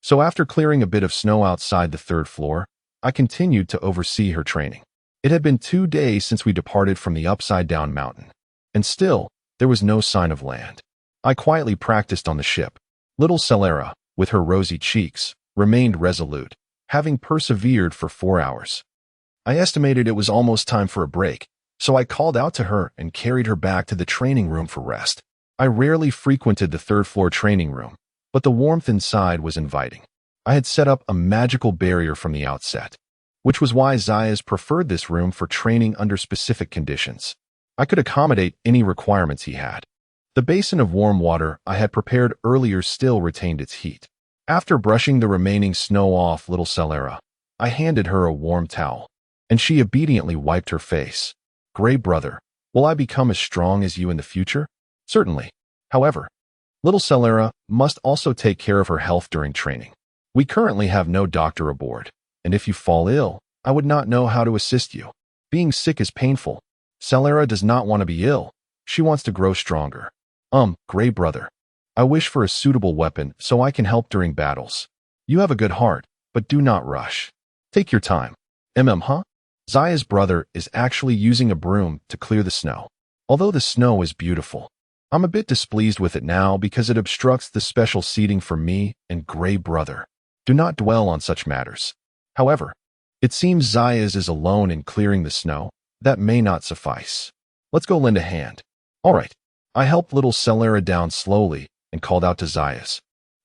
So after clearing a bit of snow outside the third floor, I continued to oversee her training. It had been 2 days since we departed from the upside-down mountain, and still, there was no sign of land. I quietly practiced on the ship. Little Celera, with her rosy cheeks, remained resolute, having persevered for 4 hours. I estimated it was almost time for a break, so I called out to her and carried her back to the training room for rest. I rarely frequented the third-floor training room, but the warmth inside was inviting. I had set up a magical barrier from the outset, which was why Zayas preferred this room for training under specific conditions. I could accommodate any requirements he had. The basin of warm water I had prepared earlier still retained its heat. After brushing the remaining snow off little Celera, I handed her a warm towel, and she obediently wiped her face. Gray brother, will I become as strong as you in the future? Certainly. However, little Celera must also take care of her health during training. We currently have no doctor aboard, and if you fall ill, I would not know how to assist you. Being sick is painful. Celera does not want to be ill. She wants to grow stronger. Gray brother, I wish for a suitable weapon so I can help during battles. You have a good heart, but do not rush. Take your time. Huh? Zaya's brother is actually using a broom to clear the snow. Although the snow is beautiful, I'm a bit displeased with it now because it obstructs the special seating for me and Gray brother. Do not dwell on such matters. However, it seems Zayas is alone in clearing the snow. That may not suffice. Let's go lend a hand. All right. I helped little Celera down slowly and called out to Zayas.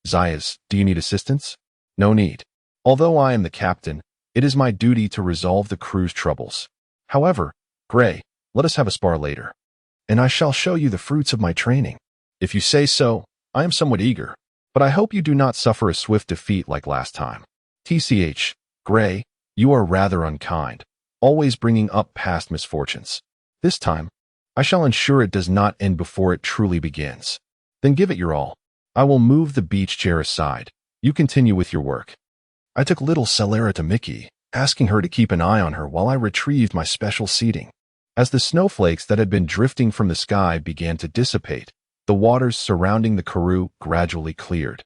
Zayas, do you need assistance? No need. Although I am the captain, it is my duty to resolve the crew's troubles. However, Gray, let us have a spar later, and I shall show you the fruits of my training. If you say so, I am somewhat eager, but I hope you do not suffer a swift defeat like last time. TCH, Gray, you are rather unkind, always bringing up past misfortunes. This time, I shall ensure it does not end before it truly begins. Then give it your all. I will move the beach chair aside. You continue with your work. I took little Celera to Mickey, asking her to keep an eye on her while I retrieved my special seating. As the snowflakes that had been drifting from the sky began to dissipate, the waters surrounding the Karoo gradually cleared.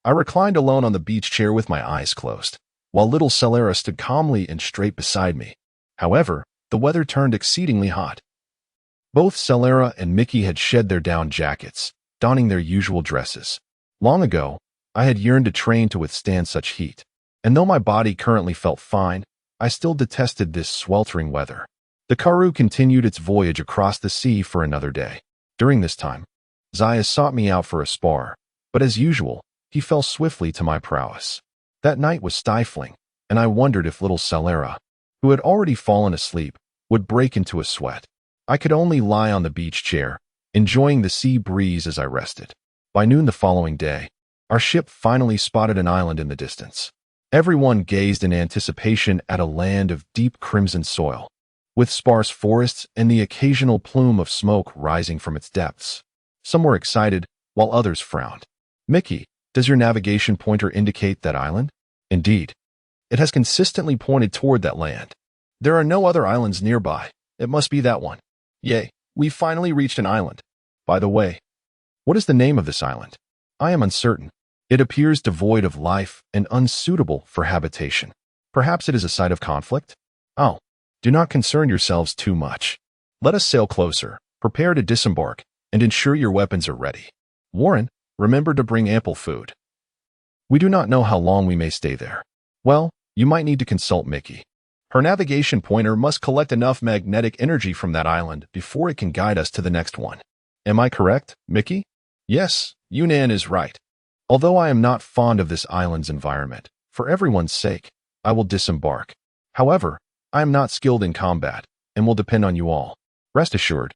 I reclined alone on the beach chair with my eyes closed, while little Celera stood calmly and straight beside me. However, the weather turned exceedingly hot. Both Celera and Mickey had shed their down jackets, donning their usual dresses. Long ago, I had yearned to train to withstand such heat, and though my body currently felt fine, I still detested this sweltering weather. The Karoo continued its voyage across the sea for another day. During this time, Zaya sought me out for a spar, but as usual, he fell swiftly to my prowess. That night was stifling, and I wondered if little Celera, who had already fallen asleep, would break into a sweat. I could only lie on the beach chair, enjoying the sea breeze as I rested. By noon the following day, our ship finally spotted an island in the distance. Everyone gazed in anticipation at a land of deep crimson soil, with sparse forests and the occasional plume of smoke rising from its depths. Some were excited, while others frowned. Mickey, does your navigation pointer indicate that island? Indeed. It has consistently pointed toward that land. There are no other islands nearby. It must be that one. Yay, we've finally reached an island. By the way, what is the name of this island? I am uncertain. It appears devoid of life and unsuitable for habitation. Perhaps it is a site of conflict? Oh, do not concern yourselves too much. Let us sail closer, prepare to disembark, and ensure your weapons are ready. Warren, remember to bring ample food. We do not know how long we may stay there. Well, you might need to consult Mickey. Her navigation pointer must collect enough magnetic energy from that island before it can guide us to the next one. Am I correct, Mickey? Yes, Yunnan is right. Although I am not fond of this island's environment, for everyone's sake, I will disembark. However, I am not skilled in combat and will depend on you all. Rest assured,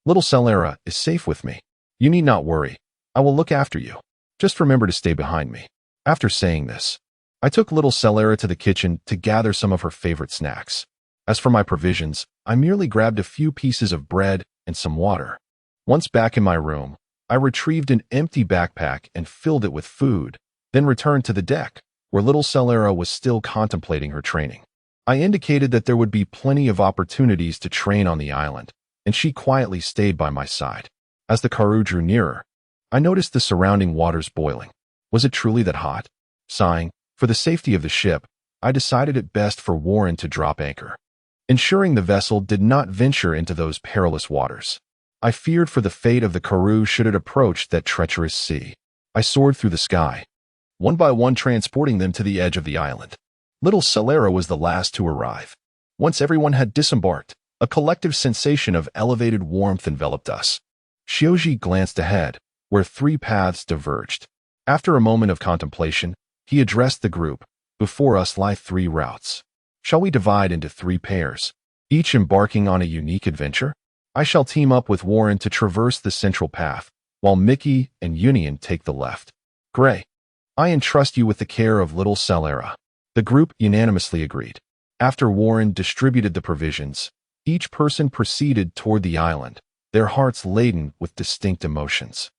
little Celera is safe with me. You need not worry. I will look after you. Just remember to stay behind me. After saying this, I took little Celera to the kitchen to gather some of her favorite snacks. As for my provisions, I merely grabbed a few pieces of bread and some water. Once back in my room, I retrieved an empty backpack and filled it with food, then returned to the deck, where little Celera was still contemplating her training. I indicated that there would be plenty of opportunities to train on the island, and she quietly stayed by my side. As the Karoo drew nearer, I noticed the surrounding waters boiling. Was it truly that hot? Sighing, for the safety of the ship, I decided it best for Warren to drop anchor, ensuring the vessel did not venture into those perilous waters. I feared for the fate of the Karoo should it approach that treacherous sea. I soared through the sky, one by one transporting them to the edge of the island. Little Celera was the last to arrive. Once everyone had disembarked, a collective sensation of elevated warmth enveloped us. Shioji glanced ahead, where three paths diverged. After a moment of contemplation, he addressed the group. Before us lie three routes. Shall we divide into three pairs, each embarking on a unique adventure? I shall team up with Warren to traverse the central path, while Mickey and Union take the left. Gray, I entrust you with the care of little Celera. The group unanimously agreed. After Warren distributed the provisions, each person proceeded toward the island, their hearts laden with distinct emotions.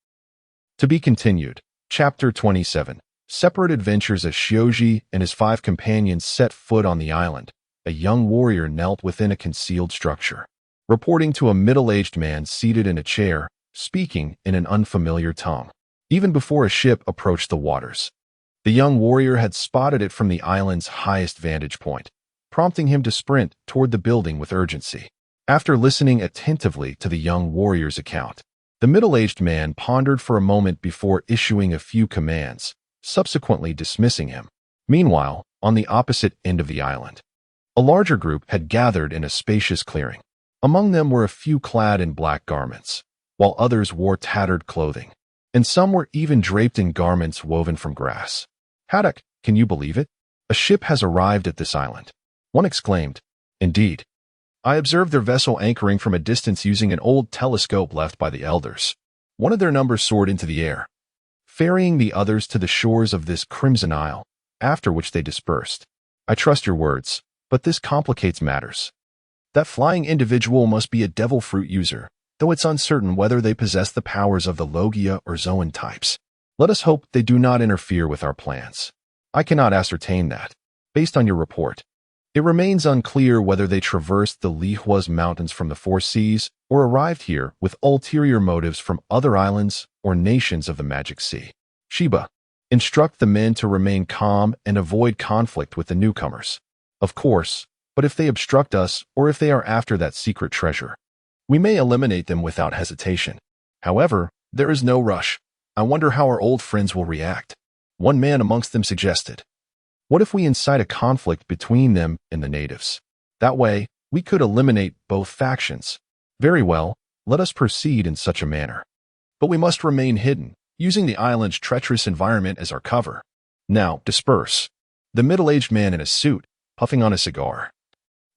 To be continued. Chapter 27. Separate adventures as Shioji and his 5 companions set foot on the island. A young warrior knelt within a concealed structure, reporting to a middle-aged man seated in a chair, speaking in an unfamiliar tongue. Even before a ship approached the waters, the young warrior had spotted it from the island's highest vantage point, prompting him to sprint toward the building with urgency. After listening attentively to the young warrior's account, the middle-aged man pondered for a moment before issuing a few commands, subsequently dismissing him. Meanwhile, on the opposite end of the island, a larger group had gathered in a spacious clearing. Among them were a few clad in black garments, while others wore tattered clothing, and some were even draped in garments woven from grass. Haddock, can you believe it? A ship has arrived at this island. One exclaimed. Indeed. I observed their vessel anchoring from a distance using an old telescope left by the elders. One of their number soared into the air, ferrying the others to the shores of this crimson isle, after which they dispersed. I trust your words, but this complicates matters. That flying individual must be a devil fruit user, though it's uncertain whether they possess the powers of the Logia or Zoan types. Let us hope they do not interfere with our plans. I cannot ascertain that. Based on your report, it remains unclear whether they traversed the Lihua's mountains from the 4 seas or arrived here with ulterior motives from other islands or nations of the Magic Sea. Shiba, instruct the men to remain calm and avoid conflict with the newcomers. Of course, but if they obstruct us or if they are after that secret treasure, we may eliminate them without hesitation. However, there is no rush. I wonder how our old friends will react. One man amongst them suggested. What if we incite a conflict between them and the natives? That way, we could eliminate both factions. Very well, let us proceed in such a manner. But we must remain hidden, using the island's treacherous environment as our cover. Now, disperse. The middle-aged man in a suit, puffing on a cigar,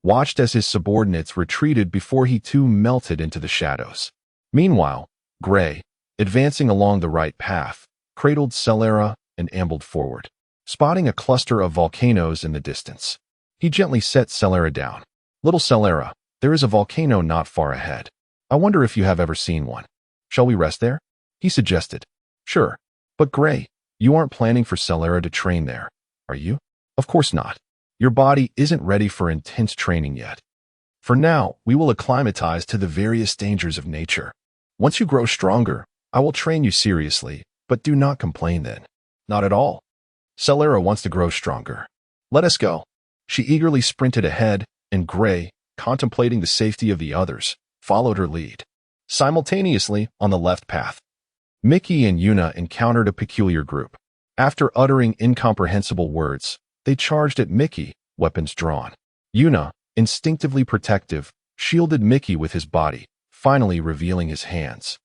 watched as his subordinates retreated before he too melted into the shadows. Meanwhile, Gray, advancing along the right path, cradled Celera and ambled forward. Spotting a cluster of volcanoes in the distance, he gently set Celera down. Little Celera, there is a volcano not far ahead. I wonder if you have ever seen one. Shall we rest there? He suggested. Sure. But Gray, you aren't planning for Celera to train there, are you? Of course not. Your body isn't ready for intense training yet. For now, we will acclimatize to the various dangers of nature. Once you grow stronger, I will train you seriously, but do not complain then. Not at all. Celera wants to grow stronger. Let us go. She eagerly sprinted ahead, and Gray, contemplating the safety of the others, followed her lead. Simultaneously, on the left path, Mickey and Yuna encountered a peculiar group. After uttering incomprehensible words, they charged at Mickey, weapons drawn. Yuna, instinctively protective, shielded Mickey with his body, finally revealing his hands,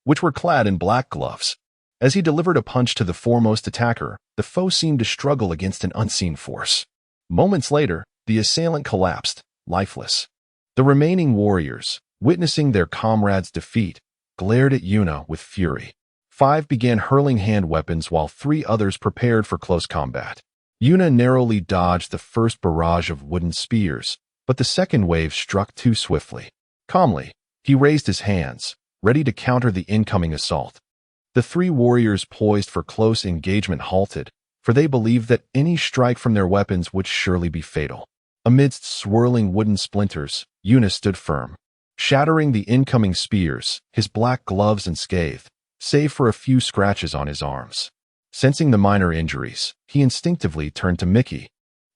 which were clad in black gloves. As he delivered a punch to the foremost attacker, the foe seemed to struggle against an unseen force. Moments later, the assailant collapsed, lifeless. The remaining warriors, witnessing their comrade's defeat, glared at Yuna with fury. 5 began hurling hand weapons while 3 others prepared for close combat. Yuna narrowly dodged the first barrage of wooden spears, but the second wave struck too swiftly. Calmly, he raised his hands, ready to counter the incoming assault. The 3 warriors poised for close engagement halted, for they believed that any strike from their weapons would surely be fatal. Amidst swirling wooden splinters, Yuna stood firm, shattering the incoming spears, his black gloves unscathed, save for a few scratches on his arms. Sensing the minor injuries, he instinctively turned to Mickey,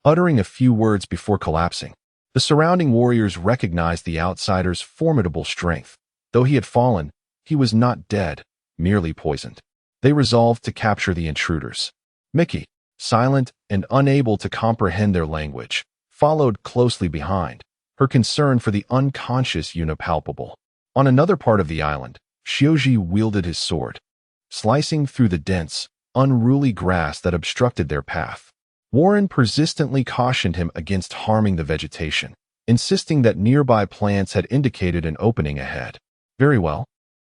uttering a few words before collapsing. The surrounding warriors recognized the outsider's formidable strength. Though he had fallen, he was not dead, merely poisoned. They resolved to capture the intruders. Mickey, silent and unable to comprehend their language, followed closely behind, her concern for the unconscious Yuna palpable. On another part of the island, Shioji wielded his sword, slicing through the dense, unruly grass that obstructed their path. Warren persistently cautioned him against harming the vegetation, insisting that nearby plants had indicated an opening ahead. Very well.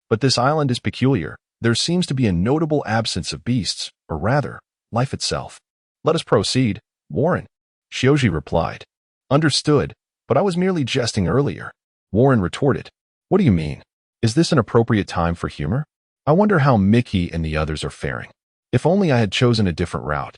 But this island is peculiar. There seems to be a notable absence of beasts, or rather, life itself. Let us proceed, Warren, Shioji replied. Understood, but I was merely jesting earlier. Warren retorted. What do you mean? Is this an appropriate time for humor? I wonder how Mickey and the others are faring. If only I had chosen a different route.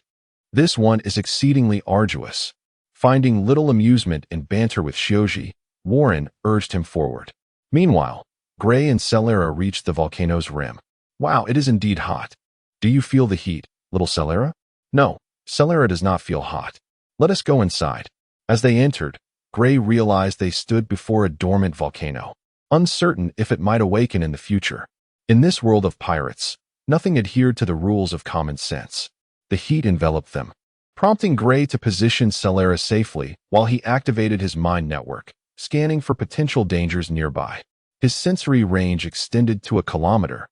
This one is exceedingly arduous. Finding little amusement in banter with Shioji, Warren urged him forward. Meanwhile, Gray and Celera reached the volcano's rim. Wow, it is indeed hot. Do you feel the heat, little Celera? No, Celera does not feel hot. Let us go inside. As they entered, Gray realized they stood before a dormant volcano, uncertain if it might awaken in the future. In this world of pirates, nothing adhered to the rules of common sense. The heat enveloped them, prompting Gray to position Celera safely while he activated his mind network, scanning for potential dangers nearby. His sensory range extended to a kilometer.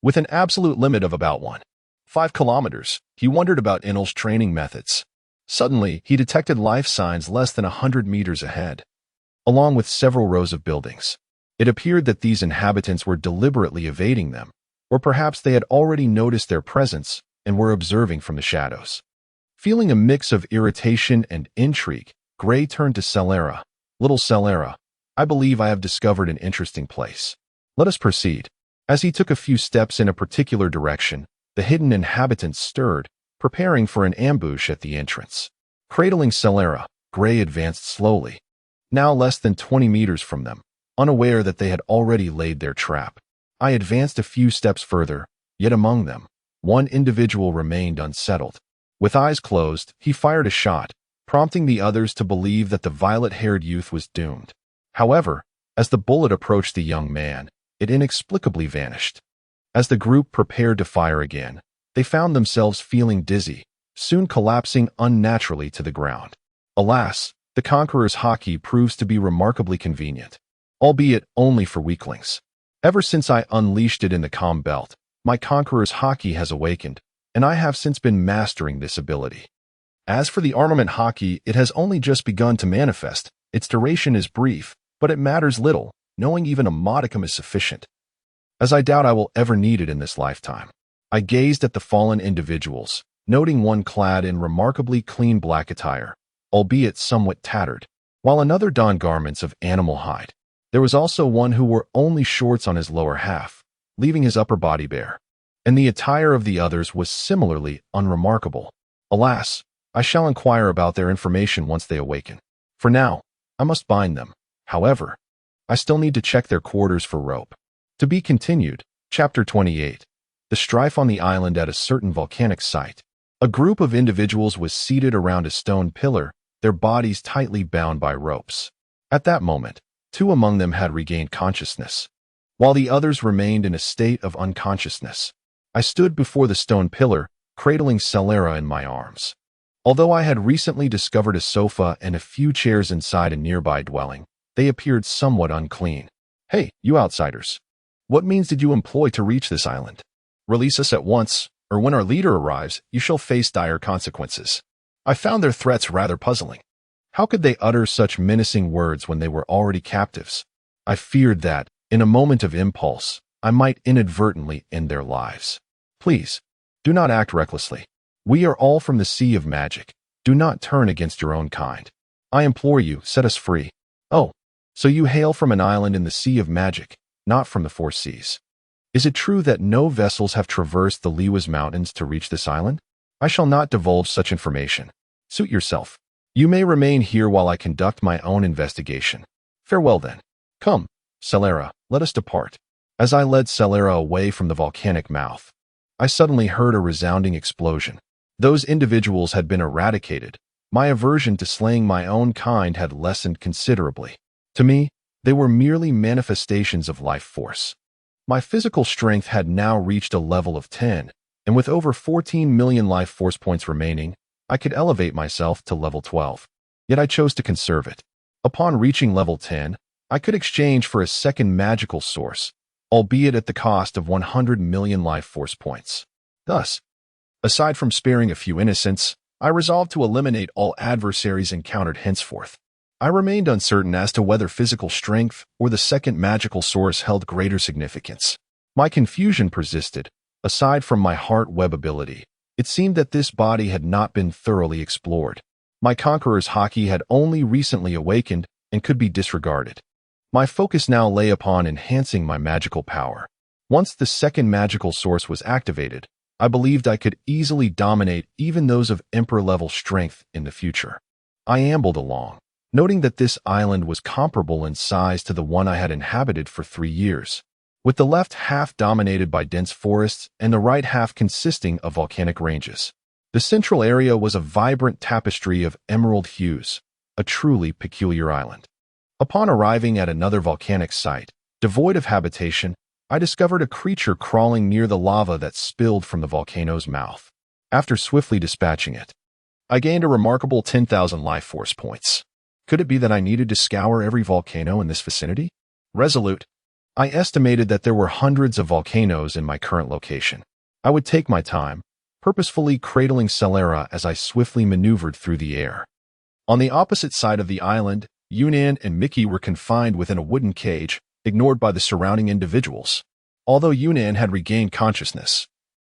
With an absolute limit of about 1.5 kilometers, he wondered about Inel's training methods. Suddenly, he detected life signs less than 100 meters ahead, along with several rows of buildings. It appeared that these inhabitants were deliberately evading them, or perhaps they had already noticed their presence and were observing from the shadows. Feeling a mix of irritation and intrigue, Gray turned to Celera. Little Celera, I believe I have discovered an interesting place. Let us proceed. As he took a few steps in a particular direction, the hidden inhabitants stirred, preparing for an ambush at the entrance. Cradling Celera, Gray advanced slowly, now less than 20 meters from them, unaware that they had already laid their trap. I advanced a few steps further, yet among them, one individual remained unsettled. With eyes closed, he fired a shot, prompting the others to believe that the violet-haired youth was doomed. However, as the bullet approached the young man, it inexplicably vanished. As the group prepared to fire again, they found themselves feeling dizzy, soon collapsing unnaturally to the ground. Alas, the Conqueror's haki proves to be remarkably convenient, albeit only for weaklings. Ever since I unleashed it in the Calm Belt, my Conqueror's haki has awakened, and I have since been mastering this ability. As for the armament haki, it has only just begun to manifest. Its duration is brief, but it matters little, knowing even a modicum is sufficient, as I doubt I will ever need it in this lifetime. I gazed at the fallen individuals, noting one clad in remarkably clean black attire, albeit somewhat tattered, while another donned garments of animal hide. There was also one who wore only shorts on his lower half, leaving his upper body bare, and the attire of the others was similarly unremarkable. Alas, I shall inquire about their information once they awaken. For now, I must bind them. However, I still need to check their quarters for rope. To be continued. Chapter 28. The strife on the island at a certain volcanic site. A group of individuals was seated around a stone pillar, their bodies tightly bound by ropes. At that moment, two among them had regained consciousness, while the others remained in a state of unconsciousness. I stood before the stone pillar, cradling Celera in my arms. Although I had recently discovered a sofa and a few chairs inside a nearby dwelling, they appeared somewhat unclean. Hey, you outsiders. What means did you employ to reach this island? Release us at once, or when our leader arrives, you shall face dire consequences. I found their threats rather puzzling. How could they utter such menacing words when they were already captives? I feared that, in a moment of impulse, I might inadvertently end their lives. Please, do not act recklessly. We are all from the Sea of Magic. Do not turn against your own kind. I implore you, set us free. Oh, so you hail from an island in the Sea of Magic, not from the Four Seas. Is it true that no vessels have traversed the Liwas Mountains to reach this island? I shall not divulge such information. Suit yourself. You may remain here while I conduct my own investigation. Farewell then. Come, Celera, let us depart. As I led Celera away from the volcanic mouth, I suddenly heard a resounding explosion. Those individuals had been eradicated. My aversion to slaying my own kind had lessened considerably. To me, they were merely manifestations of life force. My physical strength had now reached a level of 10, and with over 14 million life force points remaining, I could elevate myself to level 12. Yet I chose to conserve it. Upon reaching level 10, I could exchange for a second magical source, albeit at the cost of 100 million life force points. Thus, aside from sparing a few innocents, I resolved to eliminate all adversaries encountered henceforth. I remained uncertain as to whether physical strength or the second magical source held greater significance. My confusion persisted. Aside from my heart web ability, it seemed that this body had not been thoroughly explored. My Conqueror's Haki had only recently awakened and could be disregarded. My focus now lay upon enhancing my magical power. Once the second magical source was activated, I believed I could easily dominate even those of Emperor-level strength in the future. I ambled along, noting that this island was comparable in size to the one I had inhabited for 3 years, with the left half dominated by dense forests and the right half consisting of volcanic ranges. The central area was a vibrant tapestry of emerald hues, a truly peculiar island. Upon arriving at another volcanic site, devoid of habitation, I discovered a creature crawling near the lava that spilled from the volcano's mouth. After swiftly dispatching it, I gained a remarkable 10,000 life force points. Could it be that I needed to scour every volcano in this vicinity? Resolute, I estimated that there were hundreds of volcanoes in my current location. I would take my time, purposefully cradling Celera as I swiftly maneuvered through the air. On the opposite side of the island, Yunnan and Mickey were confined within a wooden cage, ignored by the surrounding individuals. Although Yunnan had regained consciousness,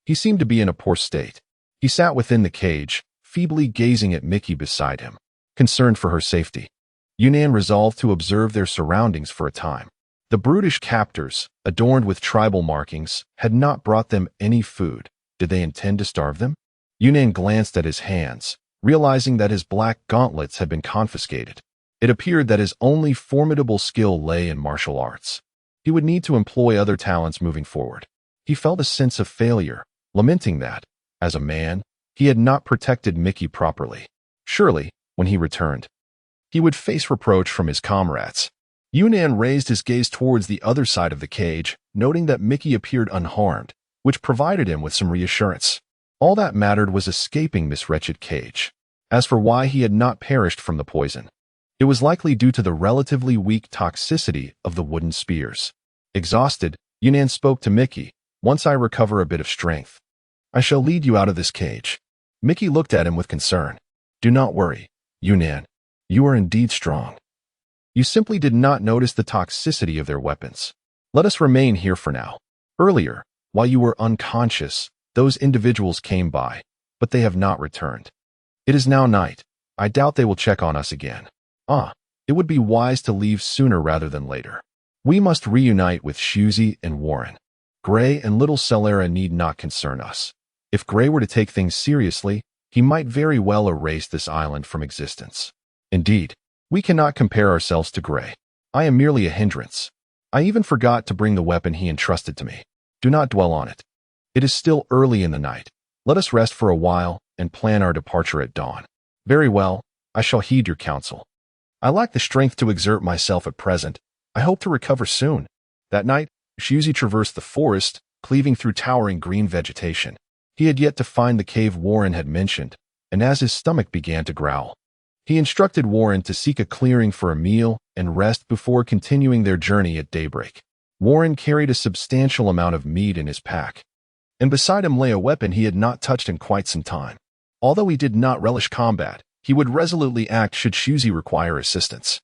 he seemed to be in a poor state. He sat within the cage, feebly gazing at Mickey beside him. Concerned for her safety, Yunnan resolved to observe their surroundings for a time. The brutish captors, adorned with tribal markings, had not brought them any food. Did they intend to starve them? Yunnan glanced at his hands, realizing that his black gauntlets had been confiscated. It appeared that his only formidable skill lay in martial arts. He would need to employ other talents moving forward. He felt a sense of failure, lamenting that, as a man, he had not protected Mickey properly. Surely, when he returned, he would face reproach from his comrades. Yunnan raised his gaze towards the other side of the cage, noting that Mickey appeared unharmed, which provided him with some reassurance. All that mattered was escaping this wretched cage. As for why he had not perished from the poison, it was likely due to the relatively weak toxicity of the wooden spears. Exhausted, Yunnan spoke to Mickey. Once I recover a bit of strength, I shall lead you out of this cage. Mickey looked at him with concern. Do not worry, Yunnan. You are indeed strong. You simply did not notice the toxicity of their weapons. Let us remain here for now. Earlier, while you were unconscious, those individuals came by, but they have not returned. It is now night. I doubt they will check on us again. It would be wise to leave sooner rather than later. We must reunite with Shuzi and Warren. Gray and little Celera need not concern us. If Gray were to take things seriously, he might very well erase this island from existence. Indeed, we cannot compare ourselves to Gray. I am merely a hindrance. I even forgot to bring the weapon he entrusted to me. Do not dwell on it. It is still early in the night. Let us rest for a while and plan our departure at dawn. Very well, I shall heed your counsel. I lack the strength to exert myself at present. I hope to recover soon. That night, Shuzi traversed the forest, cleaving through towering green vegetation. He had yet to find the cave Warren had mentioned, and as his stomach began to growl, he instructed Warren to seek a clearing for a meal and rest before continuing their journey at daybreak. Warren carried a substantial amount of meat in his pack, and beside him lay a weapon he had not touched in quite some time. Although he did not relish combat, he would resolutely act should Shuzi require assistance.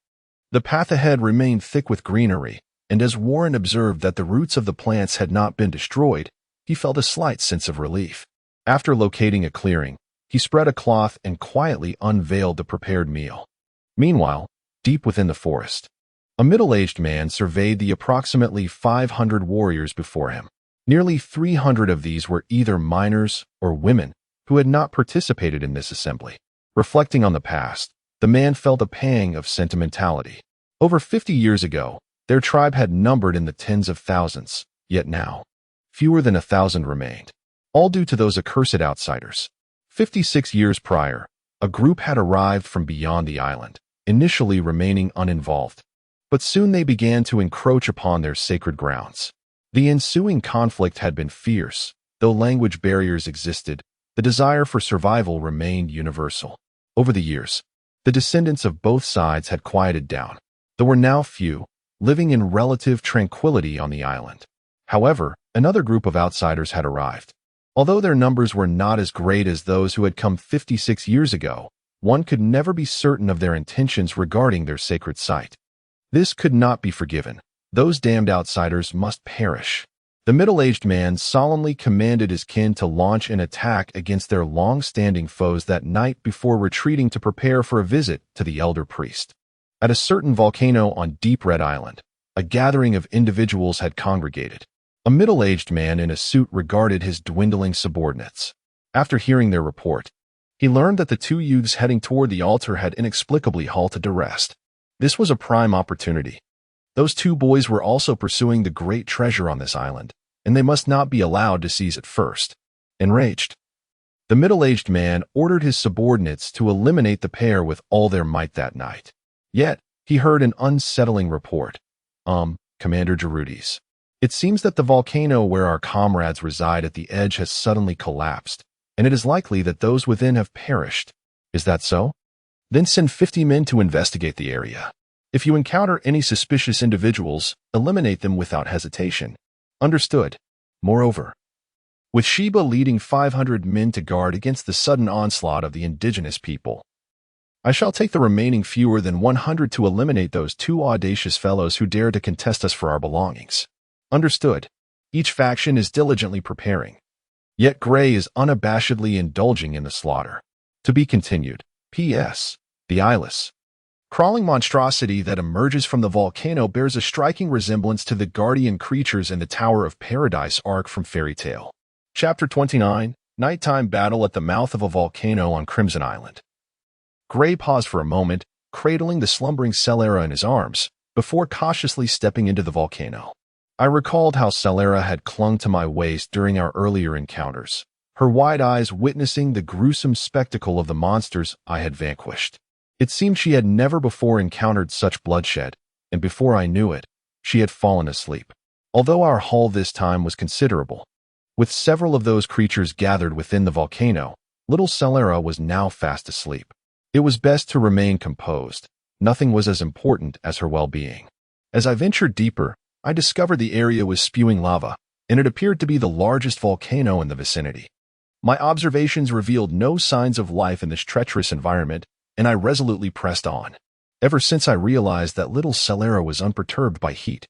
The path ahead remained thick with greenery, and as Warren observed that the roots of the plants had not been destroyed, he felt a slight sense of relief. After locating a clearing, he spread a cloth and quietly unveiled the prepared meal. Meanwhile, deep within the forest, a middle-aged man surveyed the approximately 500 warriors before him. Nearly 300 of these were either minors or women who had not participated in this assembly. Reflecting on the past, the man felt a pang of sentimentality. Over 50 years ago, their tribe had numbered in the tens of thousands, yet now, fewer than 1,000 remained, all due to those accursed outsiders. 56 years prior, a group had arrived from beyond the island, initially remaining uninvolved, but soon they began to encroach upon their sacred grounds. The ensuing conflict had been fierce. Though language barriers existed, the desire for survival remained universal. Over the years, the descendants of both sides had quieted down. There were now few, living in relative tranquility on the island. However, another group of outsiders had arrived. Although their numbers were not as great as those who had come 56 years ago, one could never be certain of their intentions regarding their sacred site. This could not be forgiven. Those damned outsiders must perish. The middle-aged man solemnly commanded his kin to launch an attack against their long-standing foes that night before retreating to prepare for a visit to the elder priest. At a certain volcano on Deep Red Island, a gathering of individuals had congregated. A middle-aged man in a suit regarded his dwindling subordinates. After hearing their report, he learned that the two youths heading toward the altar had inexplicably halted to rest. This was a prime opportunity. Those two boys were also pursuing the great treasure on this island, and they must not be allowed to seize it first. Enraged, the middle-aged man ordered his subordinates to eliminate the pair with all their might that night. Yet, he heard an unsettling report. Commander Gerudes. It seems that the volcano where our comrades reside at the edge has suddenly collapsed, and it is likely that those within have perished. Is that so? Then send 50 men to investigate the area. If you encounter any suspicious individuals, eliminate them without hesitation. Understood. Moreover, with Sheba leading 500 men to guard against the sudden onslaught of the indigenous people, I shall take the remaining fewer than 100 to eliminate those two audacious fellows who dare to contest us for our belongings. Understood. Each faction is diligently preparing. Yet Gray is unabashedly indulging in the slaughter. To be continued. P.S. The eyeless, crawling monstrosity that emerges from the volcano bears a striking resemblance to the guardian creatures in the Tower of Paradise arc from Fairy Tale. Chapter 29, Nighttime Battle at the Mouth of a Volcano on Crimson Island. Gray paused for a moment, cradling the slumbering Celera in his arms, before cautiously stepping into the volcano. I recalled how Celera had clung to my waist during our earlier encounters, her wide eyes witnessing the gruesome spectacle of the monsters I had vanquished. It seemed she had never before encountered such bloodshed, and before I knew it, she had fallen asleep. Although our haul this time was considerable, with several of those creatures gathered within the volcano, little Celera was now fast asleep. It was best to remain composed. Nothing was as important as her well-being. As I ventured deeper, I discovered the area was spewing lava, and it appeared to be the largest volcano in the vicinity. My observations revealed no signs of life in this treacherous environment, and I resolutely pressed on. Ever since I realized that little Celera was unperturbed by heat,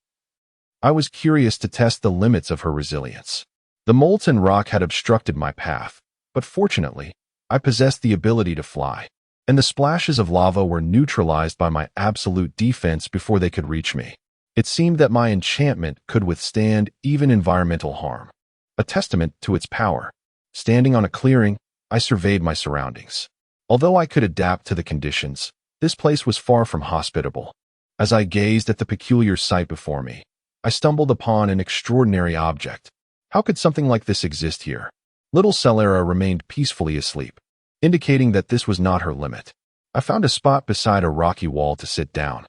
I was curious to test the limits of her resilience. The molten rock had obstructed my path, but fortunately, I possessed the ability to fly, and the splashes of lava were neutralized by my absolute defense before they could reach me. It seemed that my enchantment could withstand even environmental harm, a testament to its power. Standing on a clearing, I surveyed my surroundings. Although I could adapt to the conditions, this place was far from hospitable. As I gazed at the peculiar sight before me, I stumbled upon an extraordinary object. How could something like this exist here? Little Celera remained peacefully asleep, indicating that this was not her limit. I found a spot beside a rocky wall to sit down,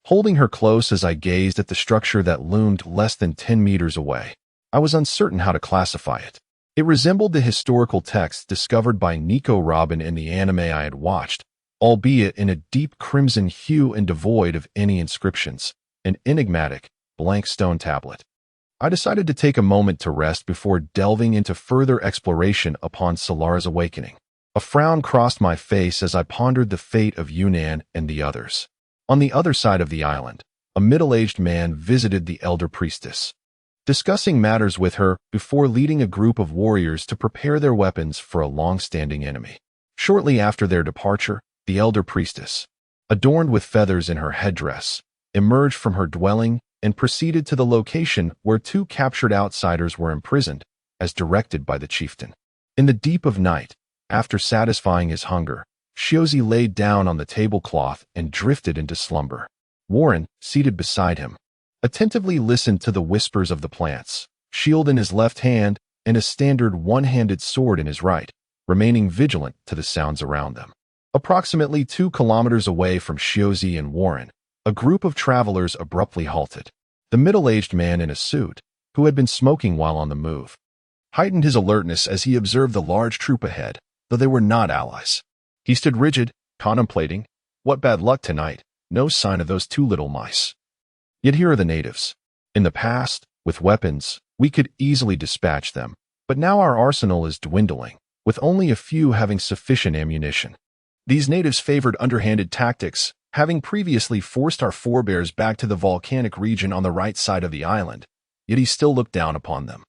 holding her close as I gazed at the structure that loomed less than 10 meters away. I was uncertain how to classify it. It resembled the historical text discovered by Nico Robin in the anime I had watched, albeit in a deep crimson hue and devoid of any inscriptions, an enigmatic, blank stone tablet. I decided to take a moment to rest before delving into further exploration upon Celera's awakening. A frown crossed my face as I pondered the fate of Yunnan and the others. On the other side of the island, a middle-aged man visited the elder priestess, discussing matters with her before leading a group of warriors to prepare their weapons for a long-standing enemy. Shortly after their departure, the elder priestess, adorned with feathers in her headdress, emerged from her dwelling and proceeded to the location where two captured outsiders were imprisoned, as directed by the chieftain. In the deep of night, after satisfying his hunger, Shiozi laid down on the tablecloth and drifted into slumber. Warren, seated beside him, attentively listened to the whispers of the plants, shield in his left hand and a standard one-handed sword in his right, remaining vigilant to the sounds around them. Approximately 2 kilometers away from Shiozi and Warren, a group of travelers abruptly halted. The middle-aged man in a suit, who had been smoking while on the move, heightened his alertness as he observed the large troop ahead, though they were not allies. He stood rigid, contemplating. What bad luck tonight, no sign of those two little mice. Yet here are the natives. In the past, with weapons, We could easily dispatch them, but now our arsenal is dwindling, with only a few having sufficient ammunition. These natives favored underhanded tactics, having previously forced our forebears back to the volcanic region on the right side of the island, yet he still looked down upon them.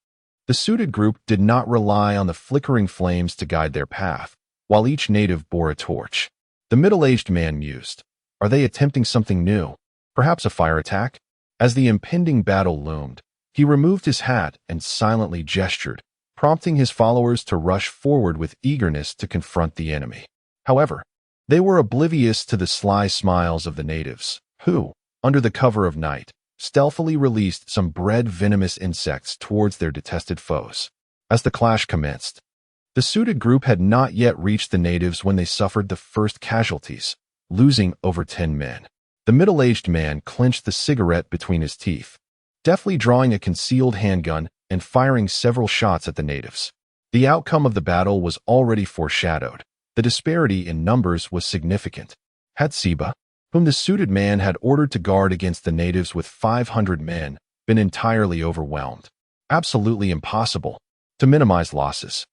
The suited group did not rely on the flickering flames to guide their path, while each native bore a torch. The middle-aged man mused, "Are they attempting something new? Perhaps a fire attack?" As the impending battle loomed, he removed his hat and silently gestured, prompting his followers to rush forward with eagerness to confront the enemy. However, they were oblivious to the sly smiles of the natives, who, under the cover of night, stealthily released some bred venomous insects towards their detested foes. As the clash commenced, the suited group had not yet reached the natives when they suffered the first casualties, losing over 10 men. The middle-aged man clenched the cigarette between his teeth, deftly drawing a concealed handgun and firing several shots at the natives. The outcome of the battle was already foreshadowed. The disparity in numbers was significant. Had Seba, whom the suited man had ordered to guard against the natives with 500 men, been entirely overwhelmed? Absolutely impossible. To minimize losses,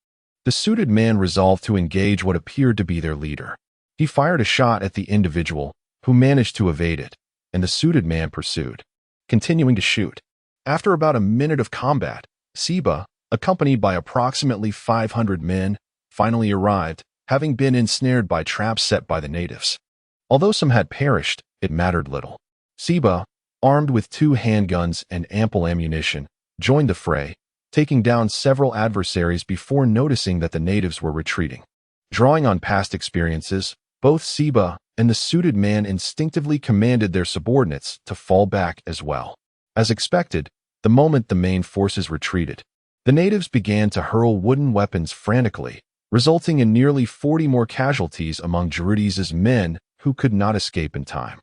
the suited man resolved to engage what appeared to be their leader. He fired a shot at the individual, who managed to evade it, and the suited man pursued, continuing to shoot. After about a minute of combat, Seba, accompanied by approximately 500 men, finally arrived, having been ensnared by traps set by the natives. Although some had perished, it mattered little. Seba, armed with 2 handguns and ample ammunition, joined the fray, taking down several adversaries before noticing that the natives were retreating. Drawing on past experiences, both Seba and the suited man instinctively commanded their subordinates to fall back as well. As expected, the moment the main forces retreated, the natives began to hurl wooden weapons frantically, resulting in nearly 40 more casualties among Gerudis's men who could not escape in time.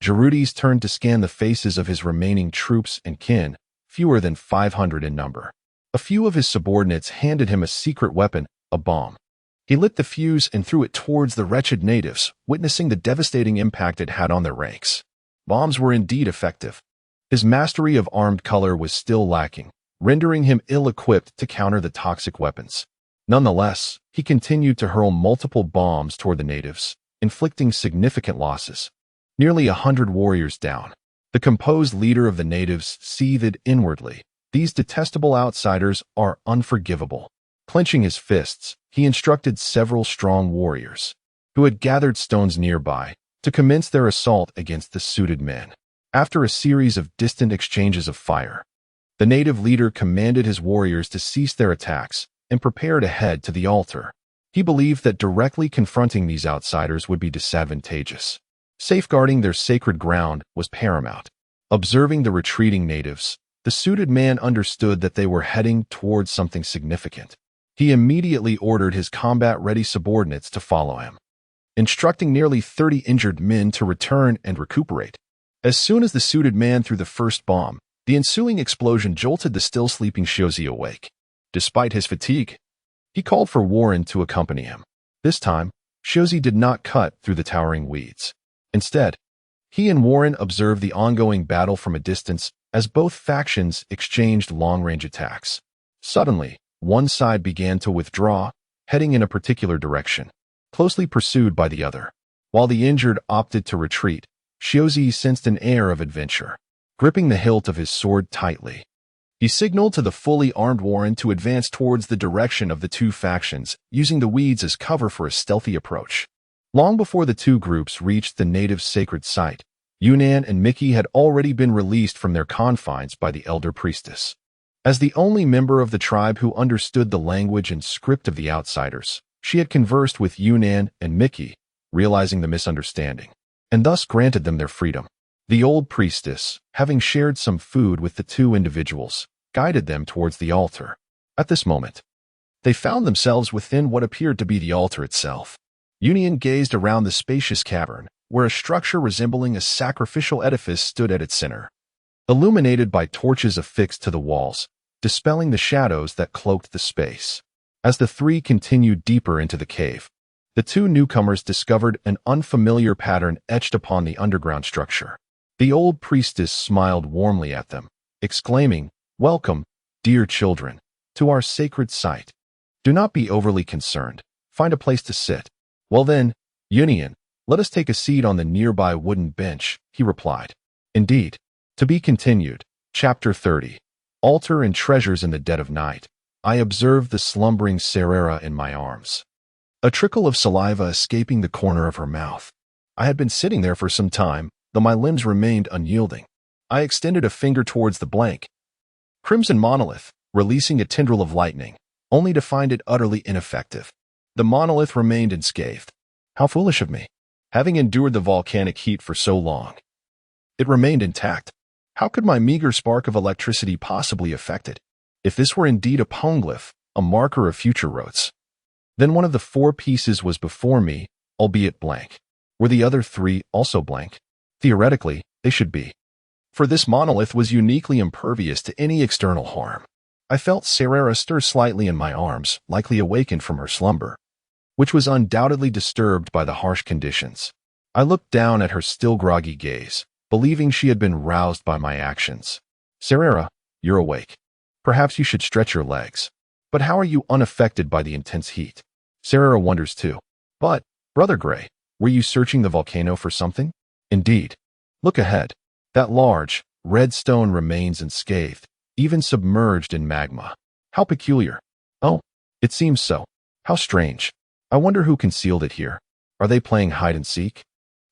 Gerudis turned to scan the faces of his remaining troops and kin, fewer than 500 in number. A few of his subordinates handed him a secret weapon, a bomb. He lit the fuse and threw it towards the wretched natives, witnessing the devastating impact it had on their ranks. Bombs were indeed effective. His mastery of armed color was still lacking, rendering him ill-equipped to counter the toxic weapons. Nonetheless, he continued to hurl multiple bombs toward the natives, inflicting significant losses. Nearly 100 warriors down. The composed leader of the natives seethed inwardly. These detestable outsiders are unforgivable. Clenching his fists, he instructed several strong warriors, who had gathered stones nearby, to commence their assault against the suited men. After a series of distant exchanges of fire, the native leader commanded his warriors to cease their attacks and prepare to head to the altar. He believed that directly confronting these outsiders would be disadvantageous. Safeguarding their sacred ground was paramount. Observing the retreating natives, the suited man understood that they were heading towards something significant. He immediately ordered his combat-ready subordinates to follow him, instructing nearly 30 injured men to return and recuperate. As soon as the suited man threw the first bomb, the ensuing explosion jolted the still sleeping Shozi awake. Despite his fatigue, he called for Warren to accompany him. This time, Shozi did not cut through the towering weeds. Instead, he and Warren observed the ongoing battle from a distance as both factions exchanged long-range attacks. Suddenly, one side began to withdraw, heading in a particular direction, closely pursued by the other. While the injured opted to retreat, Shozi sensed an air of adventure. Gripping the hilt of his sword tightly, he signaled to the fully armed Warren to advance towards the direction of the two factions, using the weeds as cover for a stealthy approach. Long before the two groups reached the native's sacred site, Yunnan and Mickey had already been released from their confines by the elder priestess. As the only member of the tribe who understood the language and script of the outsiders, she had conversed with Yunnan and Mickey, realizing the misunderstanding, and thus granted them their freedom. The old priestess, having shared some food with the two individuals, guided them towards the altar. At this moment, they found themselves within what appeared to be the altar itself. Yunnan gazed around the spacious cavern, where a structure resembling a sacrificial edifice stood at its center, illuminated by torches affixed to the walls, dispelling the shadows that cloaked the space. As the three continued deeper into the cave, the two newcomers discovered an unfamiliar pattern etched upon the underground structure. The old priestess smiled warmly at them, exclaiming, "Welcome, Dear children, to our sacred site. Do not be overly concerned. Find a place to sit. Well then, Union, let us take a seat on the nearby wooden bench, he replied. Indeed. To be continued. Chapter 30. Altar and treasures in the dead of night. I observed the slumbering Serera in my arms. A trickle of saliva escaping the corner of her mouth. I had been sitting there for some time, though my limbs remained unyielding. I extended a finger towards the blank crimson monolith, releasing a tendril of lightning, only to find it utterly ineffective. The monolith remained unscathed. How foolish of me, having endured the volcanic heat for so long. It remained intact. How could my meager spark of electricity possibly affect it? If this were indeed a poneglyph, a marker of future roads, then one of the 4 pieces was before me, albeit blank. Were the other 3 also blank? Theoretically, they should be. For this monolith was uniquely impervious to any external harm. I felt Serera stir slightly in my arms, likely awakened from her slumber, which was undoubtedly disturbed by the harsh conditions. I looked down at her still groggy gaze, believing she had been roused by my actions. Serera, you're awake. Perhaps you should stretch your legs. But how are you unaffected by the intense heat? Serera wonders too. But, Brother Gray, were you searching the volcano for something? Indeed. Look ahead. That large, red stone remains unscathed, even submerged in magma. How peculiar. Oh, it seems so. How strange. I wonder who concealed it here. Are they playing hide and seek?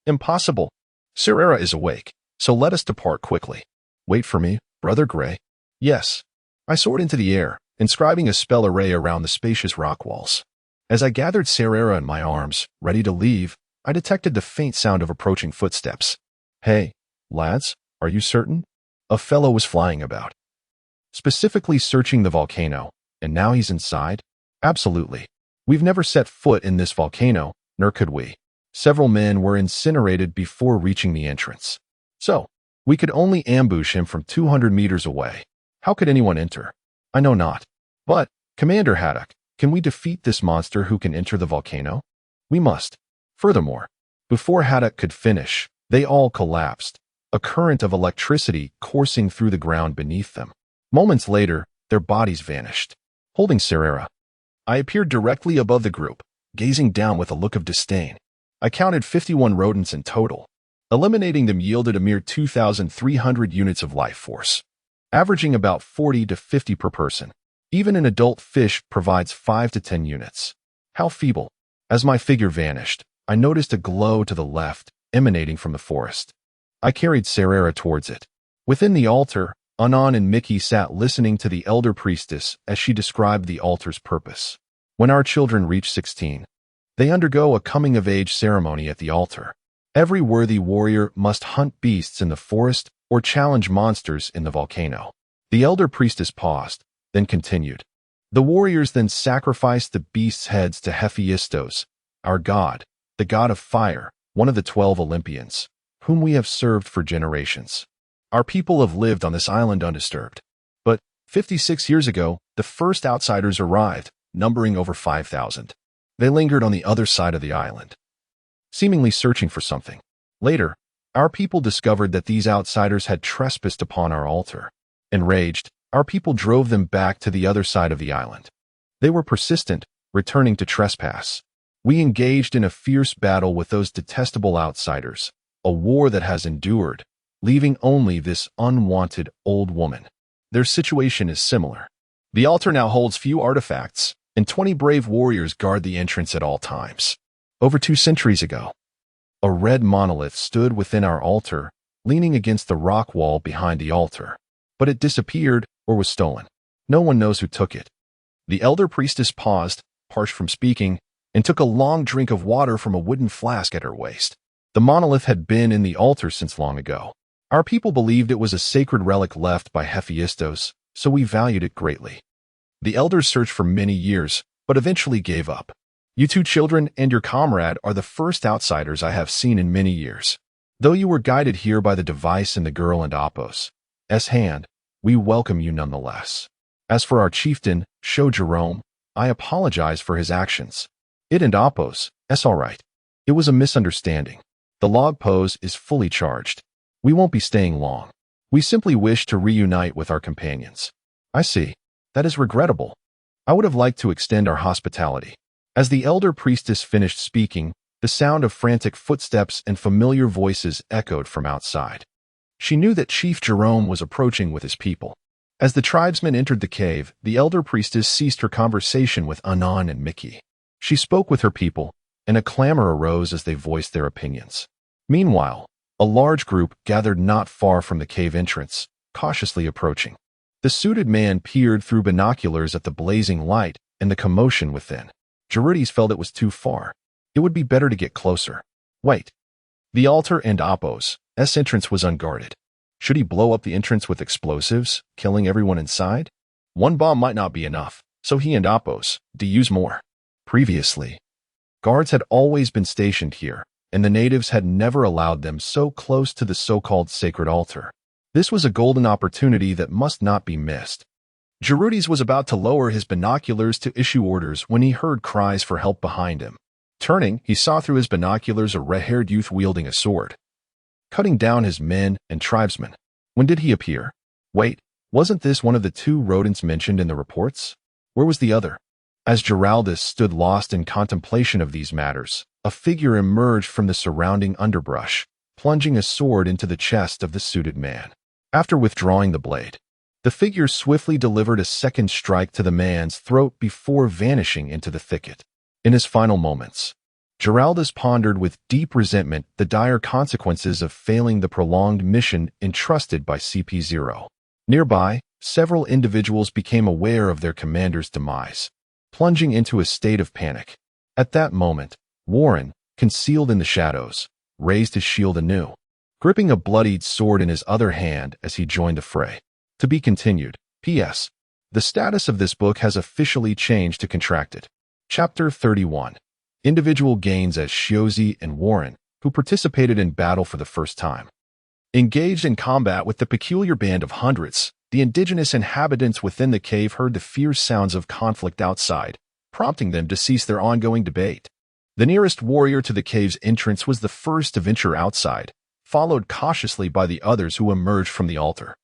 Impossible. Serera is awake, so let us depart quickly. Wait for me, Brother Gray. Yes. I soared into the air, inscribing a spell array around the spacious rock walls. As I gathered Serera in my arms, ready to leave, I detected the faint sound of approaching footsteps. Hey, lads, are you certain? A fellow was flying about, specifically searching the volcano, and now he's inside? Absolutely. We've never set foot in this volcano, nor could we. Several men were incinerated before reaching the entrance. So, we could only ambush him from 200 meters away. How could anyone enter? I know not. But, Commander Haddock, can we defeat this monster who can enter the volcano? We must. Furthermore, before Haddock could finish, they all collapsed, a current of electricity coursing through the ground beneath them. Moments later, their bodies vanished. Holding Serera, I appeared directly above the group, gazing down with a look of disdain. I counted 51 rodents in total. Eliminating them yielded a mere 2,300 units of life force, averaging about 40 to 50 per person. Even an adult fish provides 5 to 10 units. How feeble. As my figure vanished, I noticed a glow to the left, emanating from the forest. I carried Serera towards it. Within the altar, Anon and Mickey sat listening to the elder priestess as she described the altar's purpose. When our children reach 16, they undergo a coming-of-age ceremony at the altar. Every worthy warrior must hunt beasts in the forest or challenge monsters in the volcano. The elder priestess paused, then continued. The warriors then sacrificed the beasts' heads to Hephaestos, our god, the god of fire, one of the 12 Olympians, whom we have served for generations. Our people have lived on this island undisturbed. But 56 years ago, the first outsiders arrived, numbering over 5,000. They lingered on the other side of the island, seemingly searching for something. Later, our people discovered that these outsiders had trespassed upon our altar. Enraged, our people drove them back to the other side of the island. They were persistent, returning to trespass. We engaged in a fierce battle with those detestable outsiders, a war that has endured, leaving only this unwanted old woman. Their situation is similar. The altar now holds few artifacts, and 20 brave warriors guard the entrance at all times. Over 2 centuries ago, a red monolith stood within our altar, leaning against the rock wall behind the altar. But it disappeared or was stolen. No one knows who took it. The elder priestess paused, parched from speaking, and took a long drink of water from a wooden flask at her waist. The monolith had been in the altar since long ago. Our people believed it was a sacred relic left by Hephaestos, so we valued it greatly. The elders searched for many years, but eventually gave up. You 2 children and your comrade are the first outsiders I have seen in many years. Though you were guided here by the device in the girl and Apos' hand, we welcome you nonetheless. As for our chieftain, Sho Jerome, I apologize for his actions. It and Apos' all right. It was a misunderstanding. The log pose is fully charged. We won't be staying long. We simply wish to reunite with our companions. I see. That is regrettable. I would have liked to extend our hospitality. As the elder priestess finished speaking, the sound of frantic footsteps and familiar voices echoed from outside. She knew that Chief Jerome was approaching with his people. As the tribesmen entered the cave, the elder priestess ceased her conversation with Anon and Mickey. She spoke with her people, and a clamor arose as they voiced their opinions. Meanwhile, a large group gathered not far from the cave entrance, cautiously approaching. The suited man peered through binoculars at the blazing light and the commotion within. Gerudes felt it was too far. It would be better to get closer. Wait. The altar and Apo's entrance was unguarded. Should he blow up the entrance with explosives, killing everyone inside? One bomb might not be enough, so he and Apo's use more. Previously, guards had always been stationed here, and the natives had never allowed them so close to the so-called sacred altar. This was a golden opportunity that must not be missed. Gerudes was about to lower his binoculars to issue orders when he heard cries for help behind him. Turning, he saw through his binoculars a red-haired youth wielding a sword, cutting down his men and tribesmen. When did he appear? Wait, wasn't this one of the two rodents mentioned in the reports? Where was the other? As Geraldus stood lost in contemplation of these matters, a figure emerged from the surrounding underbrush, plunging a sword into the chest of the suited man. After withdrawing the blade, the figure swiftly delivered a second strike to the man's throat before vanishing into the thicket. In his final moments, Geraldus pondered with deep resentment the dire consequences of failing the prolonged mission entrusted by CP0. Nearby, several individuals became aware of their commander's demise, plunging into a state of panic. At that moment, Warren, concealed in the shadows, raised his shield anew, gripping a bloodied sword in his other hand as he joined the fray. To be continued. P.S. The status of this book has officially changed to contracted. Chapter 31. Individual gains as Shiozi and Warren, who participated in battle for the first time. Engaged in combat with the peculiar band of hundreds, the indigenous inhabitants within the cave heard the fierce sounds of conflict outside, prompting them to cease their ongoing debate. The nearest warrior to the cave's entrance was the first to venture outside, followed cautiously by the others who emerged from the altar.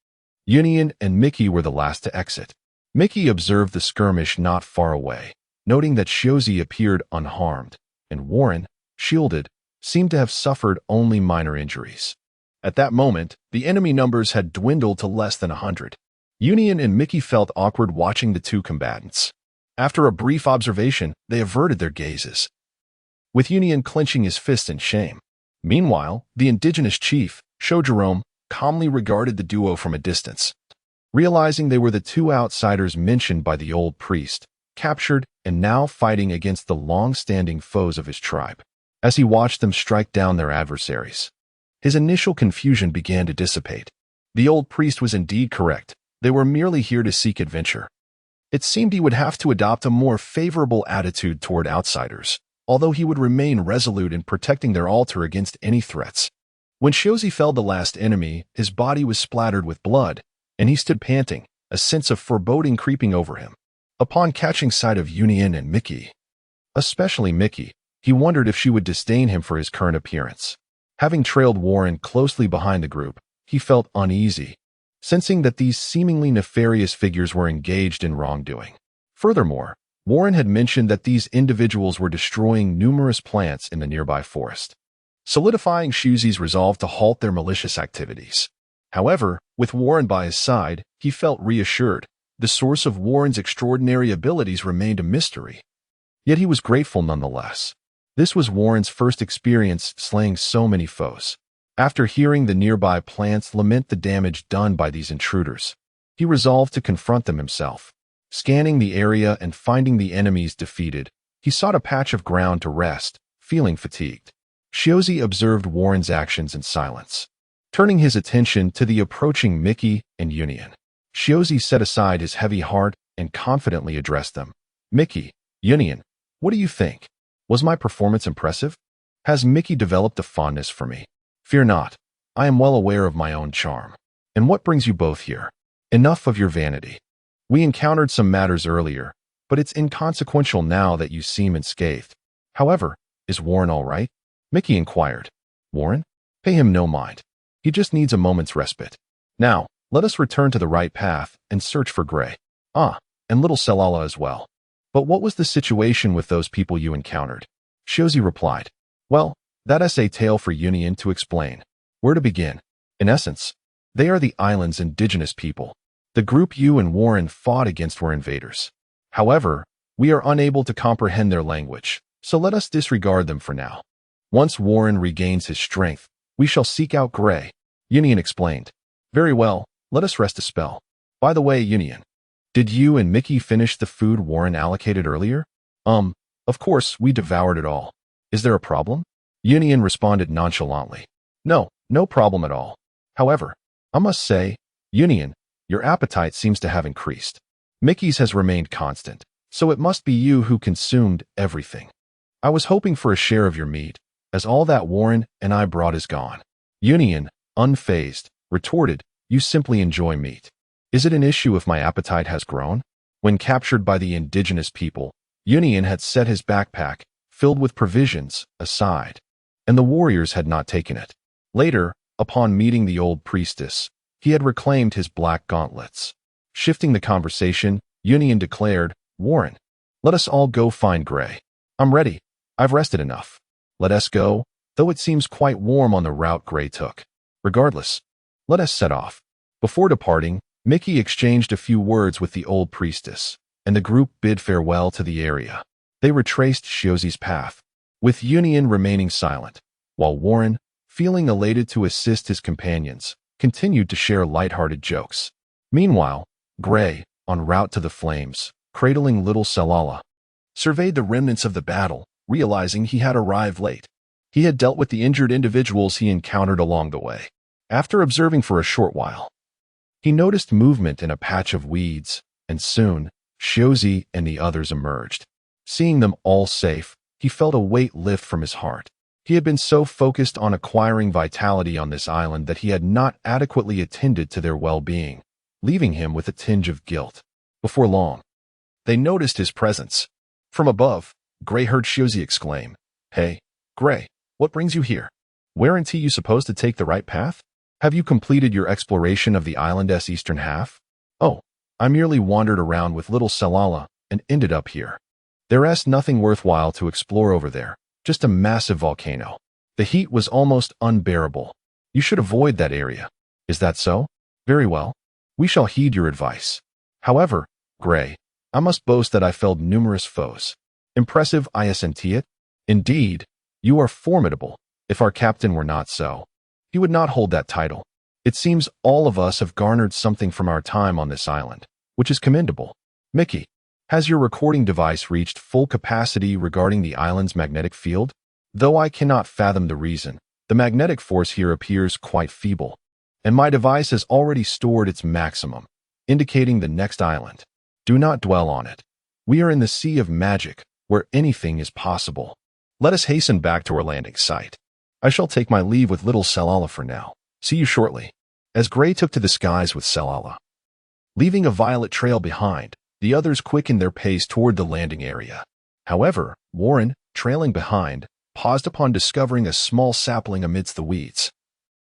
Union and Mickey were the last to exit. Mickey observed the skirmish not far away, noting that Shiozi appeared unharmed, and Warren, shielded, seemed to have suffered only minor injuries. At that moment, the enemy numbers had dwindled to less than 100. Union and Mickey felt awkward watching the two combatants. After a brief observation, they averted their gazes, with Union clenching his fist in shame. Meanwhile, the indigenous chief, Sho Jerome, calmly regarded the duo from a distance. Realizing they were the two outsiders mentioned by the old priest, captured and now fighting against the long-standing foes of his tribe. As he watched them strike down their adversaries, his initial confusion began to dissipate. The old priest was indeed correct. They were merely here to seek adventure. It seemed he would have to adopt a more favorable attitude toward outsiders, although he would remain resolute in protecting their altar against any threats. When Shiozi felled the last enemy, his body was splattered with blood, and he stood panting, a sense of foreboding creeping over him. Upon catching sight of Union and Mickey, especially Mickey, he wondered if she would disdain him for his current appearance. Having trailed Warren closely behind the group, he felt uneasy, sensing that these seemingly nefarious figures were engaged in wrongdoing. Furthermore, Warren had mentioned that these individuals were destroying numerous plants in the nearby forest, solidifying Shiozi's resolve to halt their malicious activities. However, with Warren by his side, he felt reassured. The source of Warren's extraordinary abilities remained a mystery. Yet he was grateful nonetheless. This was Warren's first experience slaying so many foes. After hearing the nearby plants lament the damage done by these intruders, he resolved to confront them himself. Scanning the area and finding the enemies defeated, he sought a patch of ground to rest, feeling fatigued. Shiozi observed Warren's actions in silence, turning his attention to the approaching Mickey and Union. Shiozi set aside his heavy heart and confidently addressed them. Mickey, Union, what do you think? Was my performance impressive? Has Mickey developed a fondness for me? Fear not. I am well aware of my own charm. And what brings you both here? Enough of your vanity. We encountered some matters earlier, but it's inconsequential now that you seem unscathed. However, is Warren all right? Mickey inquired. Warren? Pay him no mind. He just needs a moment's respite. Now, let us return to the right path and search for Gray. Ah, and little Selala as well. But what was the situation with those people you encountered? Shozi replied. Well, that's a tale for Union to explain. Where to begin? In essence, they are the island's indigenous people. The group you and Warren fought against were invaders. However, we are unable to comprehend their language, so let us disregard them for now. Once Warren regains his strength, we shall seek out Gray, Union explained. Very well, let us rest a spell. By the way, Union, did you and Mickey finish the food Warren allocated earlier? Of course, we devoured it all. Is there a problem? Union responded nonchalantly. No, no problem at all. However, I must say, Union, your appetite seems to have increased. Mickey's has remained constant, so it must be you who consumed everything. I was hoping for a share of your meat, as all that Warren and I brought is gone. Union, unfazed, retorted, you simply enjoy meat. Is it an issue if my appetite has grown? When captured by the indigenous people, Union had set his backpack, filled with provisions, aside, and the warriors had not taken it. Later, upon meeting the old priestess, he had reclaimed his black gauntlets. Shifting the conversation, Union declared, Warren, let us all go find Gray. I'm ready. I've rested enough. Let us go, though it seems quite warm on the route Gray took. Regardless, let us set off. Before departing, Mickey exchanged a few words with the old priestess, and the group bid farewell to the area. They retraced Shozi's path, with Union remaining silent, while Warren, feeling elated to assist his companions, continued to share light-hearted jokes. Meanwhile, Gray, en route to the flames, cradling little Selala, surveyed the remnants of the battle, realizing he had arrived late. He had dealt with the injured individuals he encountered along the way. After observing for a short while, he noticed movement in a patch of weeds, and soon, Shozi and the others emerged. Seeing them all safe, he felt a weight lift from his heart. He had been so focused on acquiring vitality on this island that he had not adequately attended to their well-being, leaving him with a tinge of guilt. Before long, they noticed his presence. From above, Gray heard Shozi exclaim, Hey, Gray, what brings you here? Weren't you supposed to take the right path? Have you completed your exploration of the island's eastern half? Oh, I merely wandered around with little Selala and ended up here. There's nothing worthwhile to explore over there, just a massive volcano. The heat was almost unbearable. You should avoid that area. Is that so? Very well. We shall heed your advice. However, Gray, I must boast that I felled numerous foes. Impressive, isn't it? Indeed, you are formidable. If our captain were not so, he would not hold that title. It seems all of us have garnered something from our time on this island, which is commendable. Mickey, has your recording device reached full capacity regarding the island's magnetic field? Though I cannot fathom the reason, the magnetic force here appears quite feeble, and my device has already stored its maximum, indicating the next island. Do not dwell on it. We are in the sea of magic, where anything is possible. Let us hasten back to our landing site. I shall take my leave with little Selala for now. See you shortly. As Gray took to the skies with Selala, leaving a violet trail behind, the others quickened their pace toward the landing area. However, Warren, trailing behind, paused upon discovering a small sapling amidst the weeds.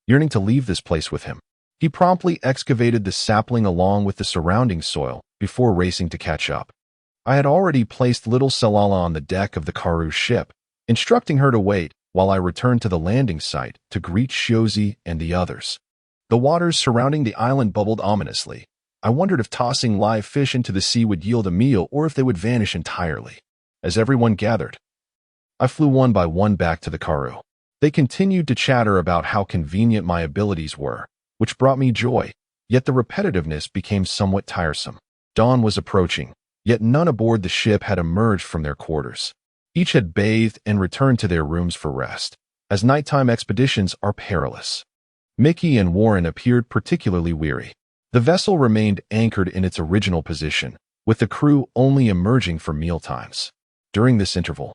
Yearning to leave this place with him, he promptly excavated the sapling along with the surrounding soil before racing to catch up. I had already placed little Selala on the deck of the Karu ship, instructing her to wait while I returned to the landing site to greet Shozi and the others. The waters surrounding the island bubbled ominously. I wondered if tossing live fish into the sea would yield a meal or if they would vanish entirely. As everyone gathered, I flew one by one back to the Karu. They continued to chatter about how convenient my abilities were, which brought me joy, yet the repetitiveness became somewhat tiresome. Dawn was approaching, yet none aboard the ship had emerged from their quarters. Each had bathed and returned to their rooms for rest, as nighttime expeditions are perilous. Mickey and Warren appeared particularly weary. The vessel remained anchored in its original position, with the crew only emerging for mealtimes. During this interval,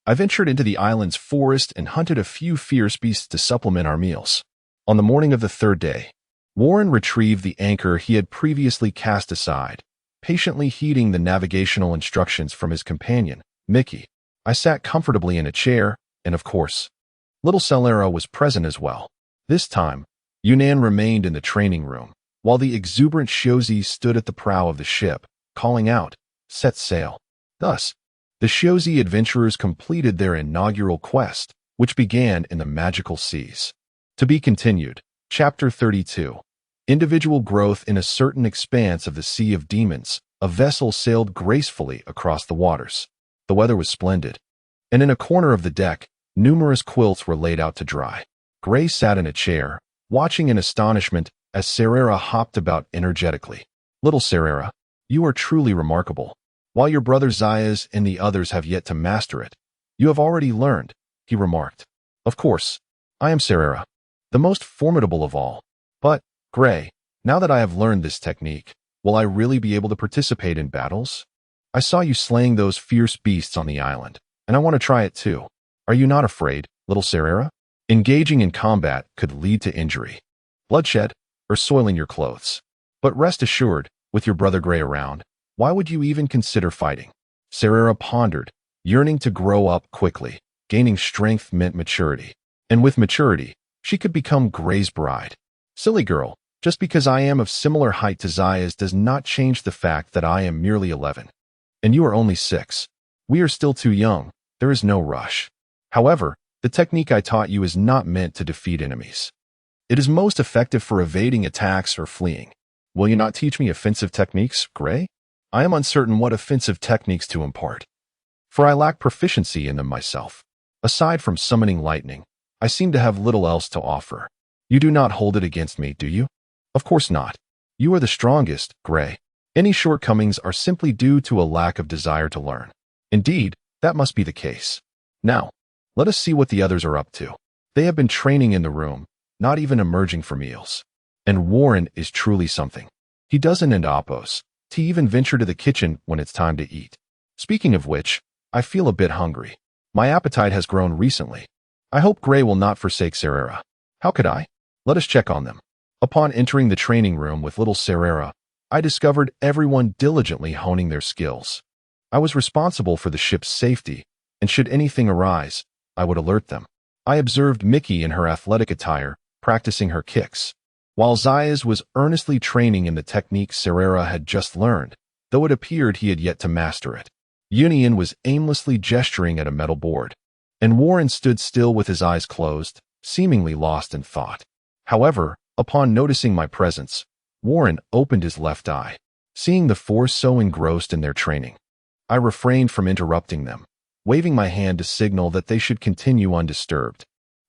I ventured into the island's forest and hunted a few fierce beasts to supplement our meals. On the morning of the third day, Warren retrieved the anchor he had previously cast aside, patiently heeding the navigational instructions from his companion, Mickey. I sat comfortably in a chair, and of course, little Selera was present as well. This time, Yunnan remained in the training room, while the exuberant Shozi stood at the prow of the ship, calling out, "Set sail." Thus, the Shiozi adventurers completed their inaugural quest, which began in the magical seas. To be continued. Chapter 32. Individual growth. In a certain expanse of the Sea of Demons, a vessel sailed gracefully across the waters. The weather was splendid, and in a corner of the deck, numerous quilts were laid out to dry. Gray sat in a chair, watching in astonishment as Serera hopped about energetically. "Little Serera, you are truly remarkable. While your brother Zayas and the others have yet to master it, you have already learned," he remarked. "Of course, I am Serera, the most formidable of all. But, Gray, now that I have learned this technique, will I really be able to participate in battles? I saw you slaying those fierce beasts on the island, and I want to try it too. Are you not afraid, little Serera? Engaging in combat could lead to injury, bloodshed, or soiling your clothes. But rest assured, with your brother Gray around, why would you even consider fighting?" Serera pondered, yearning to grow up quickly. Gaining strength meant maturity, and with maturity, she could become Gray's bride. "Silly girl, just because I am of similar height to Zayas does not change the fact that I am merely 11. And you are only 6. We are still too young. There is no rush. However, the technique I taught you is not meant to defeat enemies. It is most effective for evading attacks or fleeing. Will you not teach me offensive techniques, Gray? I am uncertain what offensive techniques to impart, for I lack proficiency in them myself. Aside from summoning lightning, I seem to have little else to offer. You do not hold it against me, do you?" "Of course not. You are the strongest, Gray. Any shortcomings are simply due to a lack of desire to learn." "Indeed, that must be the case. Now, let us see what the others are up to." They have been training in the room, not even emerging for meals. And Warren is truly something. He doesn't end Appos to even venture to the kitchen when it's time to eat. Speaking of which, I feel a bit hungry. My appetite has grown recently. I hope Gray will not forsake Serera. How could I? Let us check on them. Upon entering the training room with little Serera, I discovered everyone diligently honing their skills. I was responsible for the ship's safety, and should anything arise, I would alert them. I observed Mickey in her athletic attire, practicing her kicks, while Zayas was earnestly training in the technique Serera had just learned, though it appeared he had yet to master it. Union was aimlessly gesturing at a metal board, and Warren stood still with his eyes closed, seemingly lost in thought. However, upon noticing my presence, Warren opened his left eye. Seeing the four so engrossed in their training, I refrained from interrupting them, waving my hand to signal that they should continue undisturbed.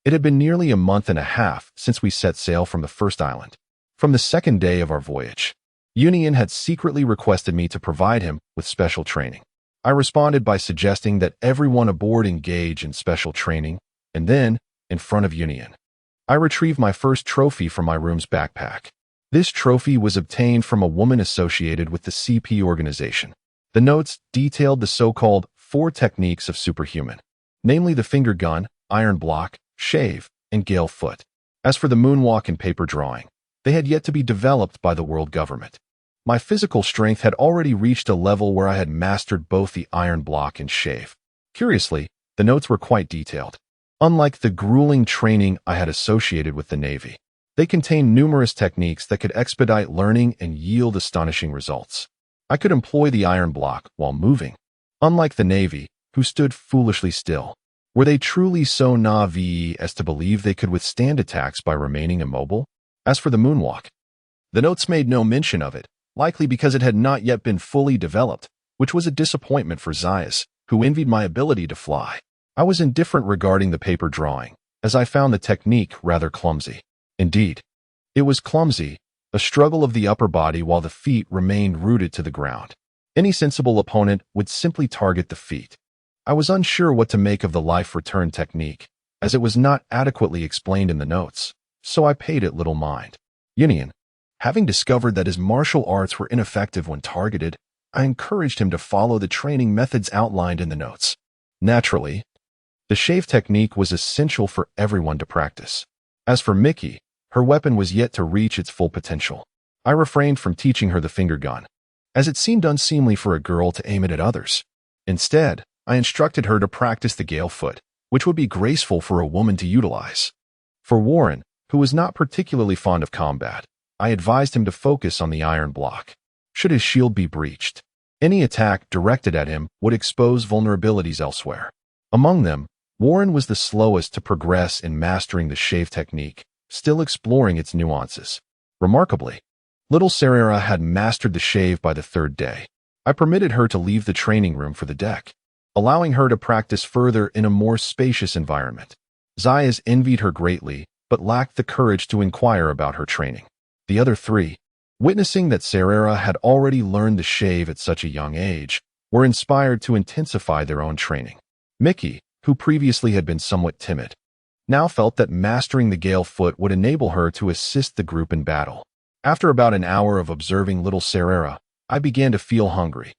It had been nearly a month and a half since we set sail from the first island. From the second day of our voyage, Union had secretly requested me to provide him with special training. I responded by suggesting that everyone aboard engage in special training, and then, in front of Union, I retrieved my first trophy from my room's backpack. This trophy was obtained from a woman associated with the CP organization. The notes detailed the so-called 4 techniques of superhuman, namely the finger gun, iron block, shave, and gale foot. As for the moonwalk and paper drawing, they had yet to be developed by the world government. My physical strength had already reached a level where I had mastered both the iron block and shave. Curiously, the notes were quite detailed. Unlike the grueling training I had associated with the Navy, they contained numerous techniques that could expedite learning and yield astonishing results. I could employ the iron block while moving. Unlike the Navy, who stood foolishly still, were they truly so naive as to believe they could withstand attacks by remaining immobile? As for the moonwalk, the notes made no mention of it, likely because it had not yet been fully developed, which was a disappointment for Zayas, who envied my ability to fly. I was indifferent regarding the paper drawing, as I found the technique rather clumsy. Indeed, it was clumsy, a struggle of the upper body while the feet remained rooted to the ground. Any sensible opponent would simply target the feet. I was unsure what to make of the life return technique, as it was not adequately explained in the notes, so I paid it little mind. Union, having discovered that his martial arts were ineffective when targeted, I encouraged him to follow the training methods outlined in the notes. Naturally, the shave technique was essential for everyone to practice. As for Mickey, her weapon was yet to reach its full potential. I refrained from teaching her the finger gun, as it seemed unseemly for a girl to aim it at others. Instead, I instructed her to practice the gale foot, which would be graceful for a woman to utilize. For Warren, who was not particularly fond of combat, I advised him to focus on the iron block. Should his shield be breached, Any attack directed at him would expose vulnerabilities elsewhere. Among them, Warren was the slowest to progress in mastering the shave technique, still exploring its nuances. Remarkably, little Serera had mastered the shave by the third day. I permitted her to leave the training room for the deck, allowing her to practice further in a more spacious environment. Zayas envied her greatly, but lacked the courage to inquire about her training. The other three, witnessing that Serera had already learned the shave at such a young age, were inspired to intensify their own training. Mickey, who previously had been somewhat timid, now felt that mastering the Gale Foot would enable her to assist the group in battle. After about an hour of observing little Serera, I began to feel hungry.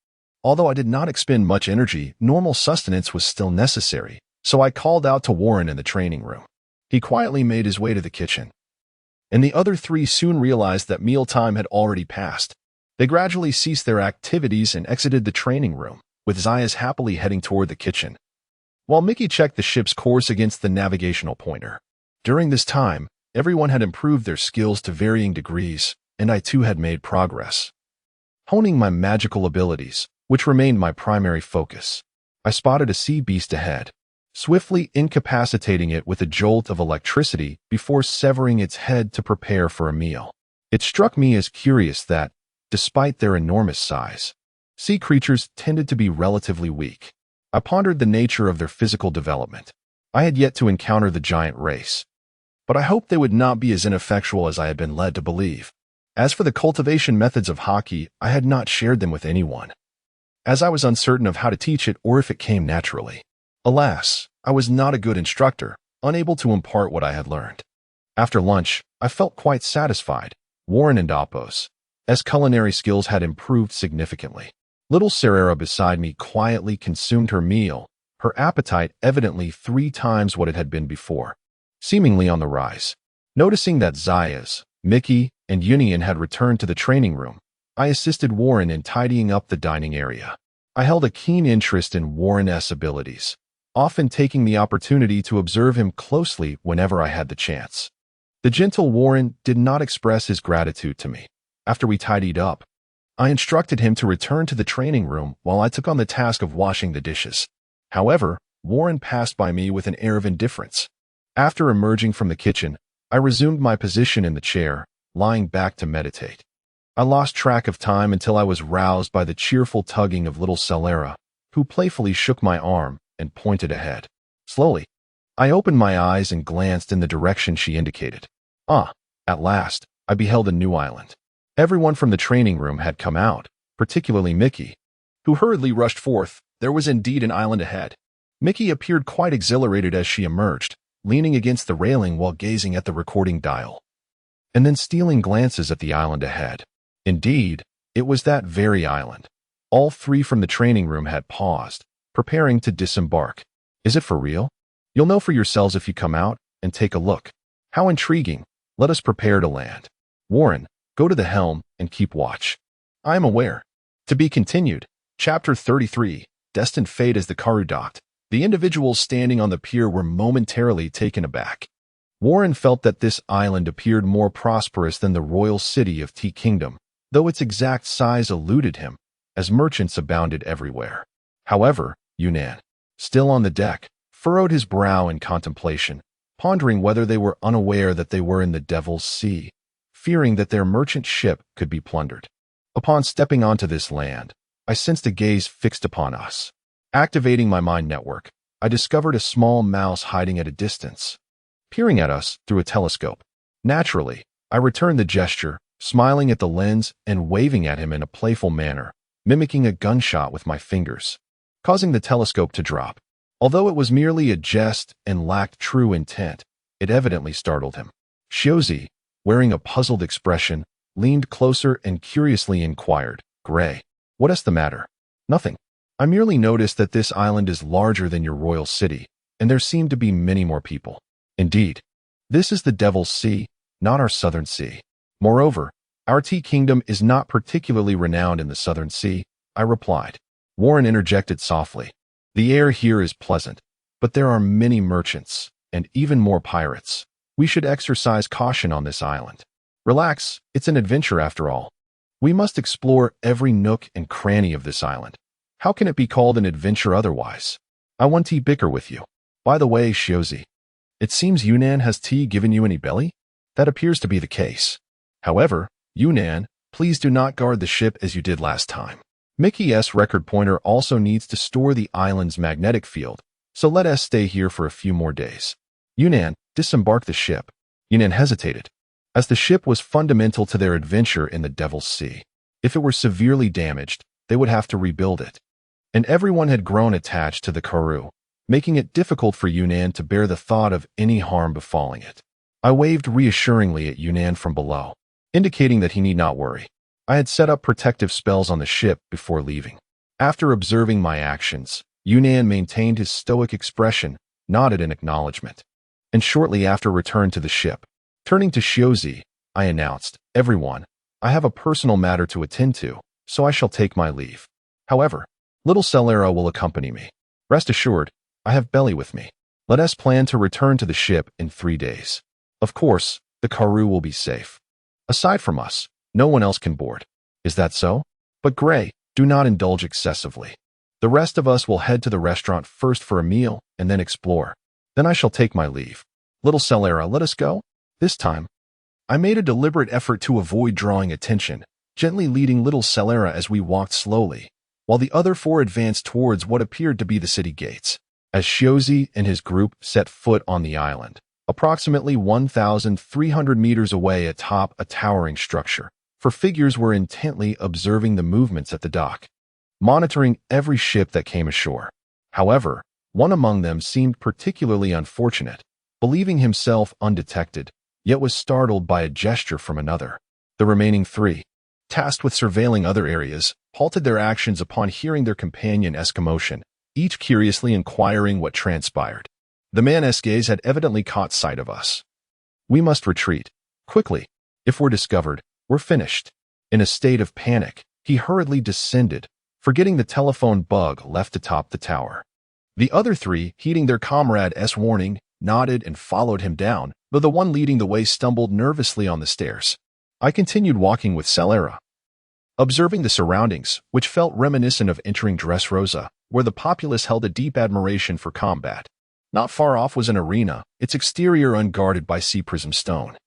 Although I did not expend much energy, normal sustenance was still necessary, so I called out to Warren in the training room. He quietly made his way to the kitchen, and the other three soon realized that mealtime had already passed. They gradually ceased their activities and exited the training room, with Zayas happily heading toward the kitchen, while Mickey checked the ship's course against the navigational pointer. During this time, everyone had improved their skills to varying degrees, and I too had made progress. Honing my magical abilities, which remained my primary focus, I spotted a sea beast ahead, swiftly incapacitating it with a jolt of electricity before severing its head to prepare for a meal. It struck me as curious that, despite their enormous size, sea creatures tended to be relatively weak. I pondered the nature of their physical development. I had yet to encounter the giant race, but I hoped they would not be as ineffectual as I had been led to believe. As for the cultivation methods of hockey, I had not shared them with anyone, as I was uncertain of how to teach it or if it came naturally. Alas, I was not a good instructor, unable to impart what I had learned. After lunch, I felt quite satisfied. Warren and Apos, as culinary skills had improved significantly. Little Serera beside me quietly consumed her meal, her appetite evidently 3 times what it had been before, seemingly on the rise. Noticing that Zayas, Mickey, and Union had returned to the training room, I assisted Warren in tidying up the dining area. I held a keen interest in Warren's abilities, often taking the opportunity to observe him closely whenever I had the chance. The gentle Warren did not express his gratitude to me. After we tidied up, I instructed him to return to the training room while I took on the task of washing the dishes. However, Warren passed by me with an air of indifference. After emerging from the kitchen, I resumed my position in the chair, lying back to meditate. I lost track of time until I was roused by the cheerful tugging of little Serera, who playfully shook my arm and pointed ahead. Slowly, I opened my eyes and glanced in the direction she indicated. At last, I beheld a new island. Everyone from the training room had come out, particularly Mickey, who hurriedly rushed forth. There was indeed an island ahead. Mickey appeared quite exhilarated as she emerged, leaning against the railing while gazing at the recording dial, and then stealing glances at the island ahead. Indeed, it was that very island. All 3 from the training room had paused, preparing to disembark. Is it for real? You'll know for yourselves if you come out and take a look. How intriguing. Let us prepare to land. Warren, go to the helm and keep watch. I am aware. To be continued. Chapter 33, Destined Fate. As the Karu docked, the individuals standing on the pier were momentarily taken aback. Warren felt that this island appeared more prosperous than the royal city of T Kingdom, though its exact size eluded him, as merchants abounded everywhere. However, Yunnan, still on the deck, furrowed his brow in contemplation, pondering whether they were unaware that they were in the Devil's Sea, fearing that their merchant ship could be plundered. Upon stepping onto this land, I sensed a gaze fixed upon us. Activating my mind network, I discovered a small mouse hiding at a distance, peering at us through a telescope. Naturally, I returned the gesture, smiling at the lens and waving at him in a playful manner, mimicking a gunshot with my fingers, causing the telescope to drop. Although it was merely a jest and lacked true intent, it evidently startled him. Shiozi, wearing a puzzled expression, leaned closer and curiously inquired, "Gray, what is the matter?" "Nothing. I merely noticed that this island is larger than your royal city, and there seem to be many more people." "Indeed. This is the Devil's Sea, not our Southern Sea. Moreover, our Tea Kingdom is not particularly renowned in the Southern Sea," I replied. Warren interjected softly. "The air here is pleasant, but there are many merchants, and even more pirates. We should exercise caution on this island." "Relax, it's an adventure after all." We must explore every nook and cranny of this island. How can it be called an adventure otherwise? I want tea bicker with you. By the way, Shiozi, it seems Yunnan has tea given you any belly? That appears to be the case. However, Yunnan, please do not guard the ship as you did last time. Mickey's record pointer also needs to store the island's magnetic field, so let us stay here for a few more days. Yunnan, disembark the ship. Yunnan hesitated, as the ship was fundamental to their adventure in the Devil's Sea. If it were severely damaged, they would have to rebuild it. And everyone had grown attached to the Karoo, making it difficult for Yunnan to bear the thought of any harm befalling it. I waved reassuringly at Yunnan from below, indicating that he need not worry. I had set up protective spells on the ship before leaving. After observing my actions, Yunnan maintained his stoic expression, nodded in acknowledgement, and shortly after returned to the ship. Turning to Shiozi, I announced, "Everyone, I have a personal matter to attend to, so I shall take my leave. However, little Celera will accompany me. Rest assured, I have Belly with me. Let us plan to return to the ship in 3 days. Of course, the Karoo will be safe. Aside from us, no one else can board. Is that so? But Gray, do not indulge excessively. The rest of us will head to the restaurant first for a meal and then explore. Then I shall take my leave. Little Celera, let us go." This time, I made a deliberate effort to avoid drawing attention, gently leading little Celera as we walked slowly, while the other 4 advanced towards what appeared to be the city gates. As Shiozi and his group set foot on the island, approximately 1,300 meters away atop a towering structure, 4 figures were intently observing the movements at the dock, monitoring every ship that came ashore. However, one among them seemed particularly unfortunate, believing himself undetected, yet was startled by a gesture from another. The remaining 3, tasked with surveilling other areas, halted their actions upon hearing their companion's commotion, each curiously inquiring what transpired. The man's gaze had evidently caught sight of us. "We must retreat. Quickly. If we're discovered, we're finished." In a state of panic, he hurriedly descended, forgetting the telephone bug left atop the tower. The other 3, heeding their comrade's warning, nodded and followed him down, though the one leading the way stumbled nervously on the stairs. I continued walking with Celera, observing the surroundings, which felt reminiscent of entering Dressrosa, where the populace held a deep admiration for combat. Not far off was an arena, its exterior unguarded by sea prism stone,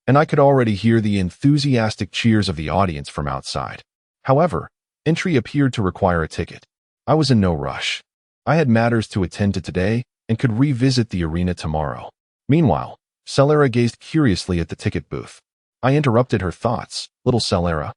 and I could already hear the enthusiastic cheers of the audience from outside. However, entry appeared to require a ticket. I was in no rush. I had matters to attend to today and could revisit the arena tomorrow. Meanwhile, Celera gazed curiously at the ticket booth. I interrupted her thoughts. "Little Celera,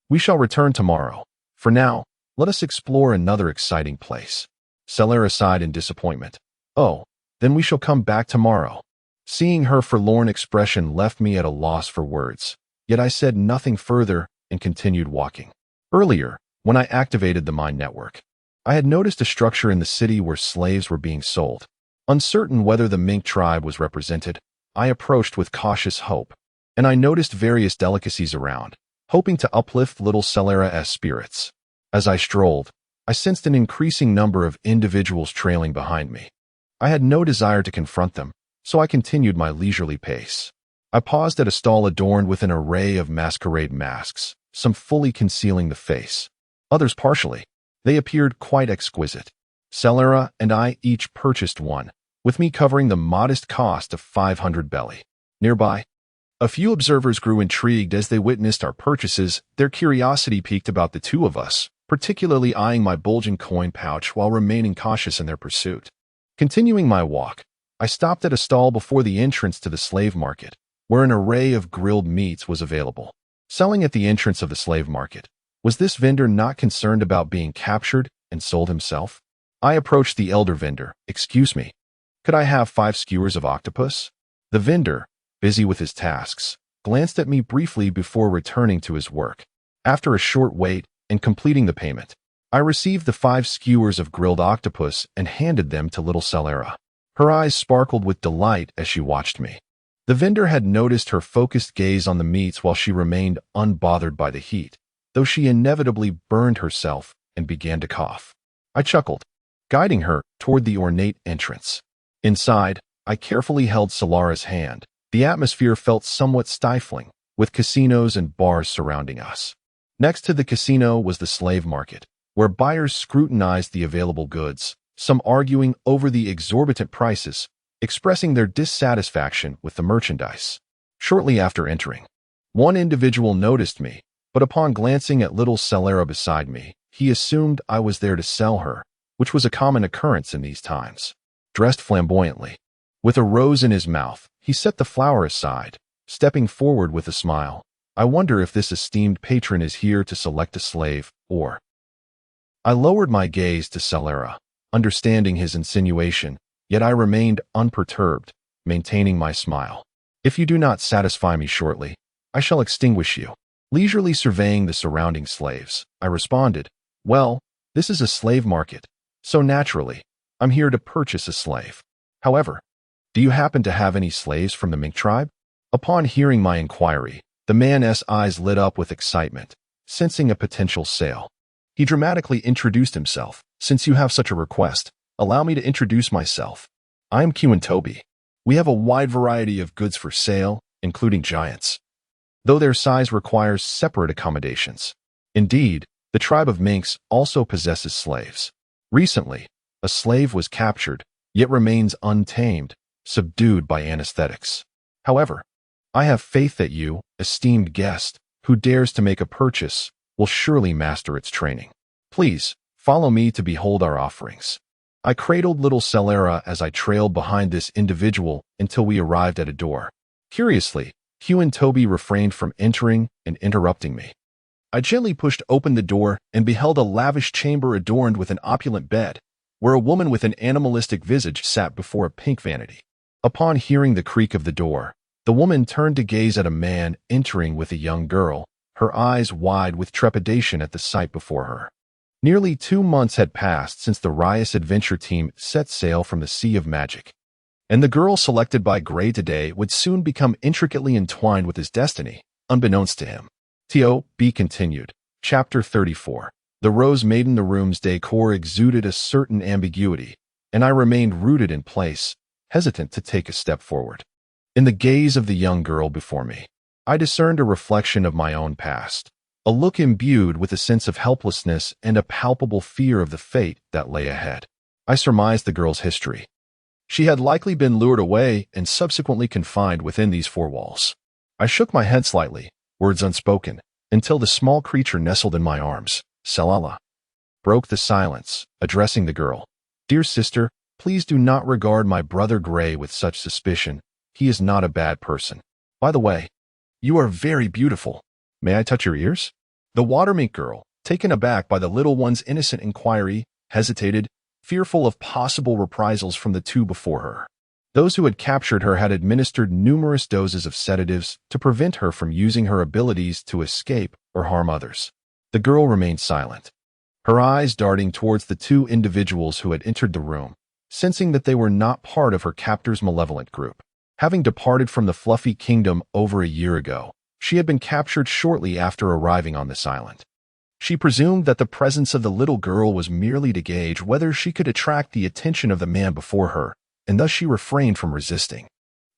we shall return tomorrow. For now, let us explore another exciting place." Celera sighed in disappointment. "Oh, then we shall come back tomorrow." Seeing her forlorn expression left me at a loss for words, yet I said nothing further and continued walking. Earlier, when I activated the Mind Network, I had noticed a structure in the city where slaves were being sold. Uncertain whether the Mink tribe was represented, I approached with cautious hope, and I noticed various delicacies around, hoping to uplift little Celera's spirits. As I strolled, I sensed an increasing number of individuals trailing behind me. I had no desire to confront them, so I continued my leisurely pace. I paused at a stall adorned with an array of masquerade masks, some fully concealing the face, others partially. They appeared quite exquisite. Celera and I each purchased one, with me covering the modest cost of 500 belly. Nearby, a few observers grew intrigued as they witnessed our purchases. Their curiosity piqued about the 2 of us, particularly eyeing my bulging coin pouch while remaining cautious in their pursuit. Continuing my walk, I stopped at a stall before the entrance to the slave market, where an array of grilled meats was available. Selling at the entrance of the slave market, was this vendor not concerned about being captured and sold himself? I approached the elder vendor. "Excuse me, could I have 5 skewers of octopus?" The vendor, busy with his tasks, glanced at me briefly before returning to his work. After a short wait and completing the payment, I received the 5 skewers of grilled octopus and handed them to little Celera. Her eyes sparkled with delight as she watched me. The vendor had noticed her focused gaze on the meats while she remained unbothered by the heat, though she inevitably burned herself and began to cough. I chuckled, guiding her toward the ornate entrance. Inside, I carefully held Celera's hand. The atmosphere felt somewhat stifling, with casinos and bars surrounding us. Next to the casino was the slave market, where buyers scrutinized the available goods, some arguing over the exorbitant prices, expressing their dissatisfaction with the merchandise. Shortly after entering, one individual noticed me, but upon glancing at little Celera beside me, he assumed I was there to sell her, which was a common occurrence in these times. Dressed flamboyantly, with a rose in his mouth, he set the flower aside, stepping forward with a smile. I wonder if this esteemed patron is here to select a slave, or... I lowered my gaze to Celera, understanding his insinuation, yet I remained unperturbed, maintaining my smile. If you do not satisfy me shortly, I shall extinguish you. Leisurely surveying the surrounding slaves, I responded, well, this is a slave market, so naturally, I'm here to purchase a slave. However, do you happen to have any slaves from the Mink tribe? Upon hearing my inquiry, the man's eyes lit up with excitement, sensing a potential sale. He dramatically introduced himself. Since you have such a request, allow me to introduce myself. I am Untold. We have a wide variety of goods for sale, including giants, though their size requires separate accommodations. Indeed, the tribe of Minks also possesses slaves. Recently, a slave was captured, yet remains untamed, subdued by anesthetics. However, I have faith that you, esteemed guest, who dares to make a purchase, will surely master its training. Please, follow me to behold our offerings. I cradled little Celera as I trailed behind this individual until we arrived at a door. Curiously, Hugh and Toby refrained from entering and interrupting me. I gently pushed open the door and beheld a lavish chamber adorned with an opulent bed, where a woman with an animalistic visage sat before a pink vanity. Upon hearing the creak of the door, the woman turned to gaze at a man entering with a young girl, her eyes wide with trepidation at the sight before her. Nearly 2 months had passed since the riotous adventure team set sail from the Sea of Magic, and the girl selected by Gray today would soon become intricately entwined with his destiny, unbeknownst to him. T.O.B. continued. Chapter 34. The rose made in the room's decor exuded a certain ambiguity, and I remained rooted in place, hesitant to take a step forward. In the gaze of the young girl before me, I discerned a reflection of my own past, a look imbued with a sense of helplessness and a palpable fear of the fate that lay ahead. I surmised the girl's history. She had likely been lured away and subsequently confined within these 4 walls. I shook my head slightly, words unspoken, until the small creature nestled in my arms. Celala broke the silence, addressing the girl. Dear sister, please do not regard my brother Gray with such suspicion. He is not a bad person. By the way, you are very beautiful. May I touch your ears? The watermink girl, taken aback by the little one's innocent inquiry, hesitated, fearful of possible reprisals from the 2 before her. Those who had captured her had administered numerous doses of sedatives to prevent her from using her abilities to escape or harm others. The girl remained silent, her eyes darting towards the 2 individuals who had entered the room, sensing that they were not part of her captor's malevolent group. Having departed from the Fluffy Kingdom over a year ago, she had been captured shortly after arriving on this island. She presumed that the presence of the little girl was merely to gauge whether she could attract the attention of the man before her, and thus she refrained from resisting.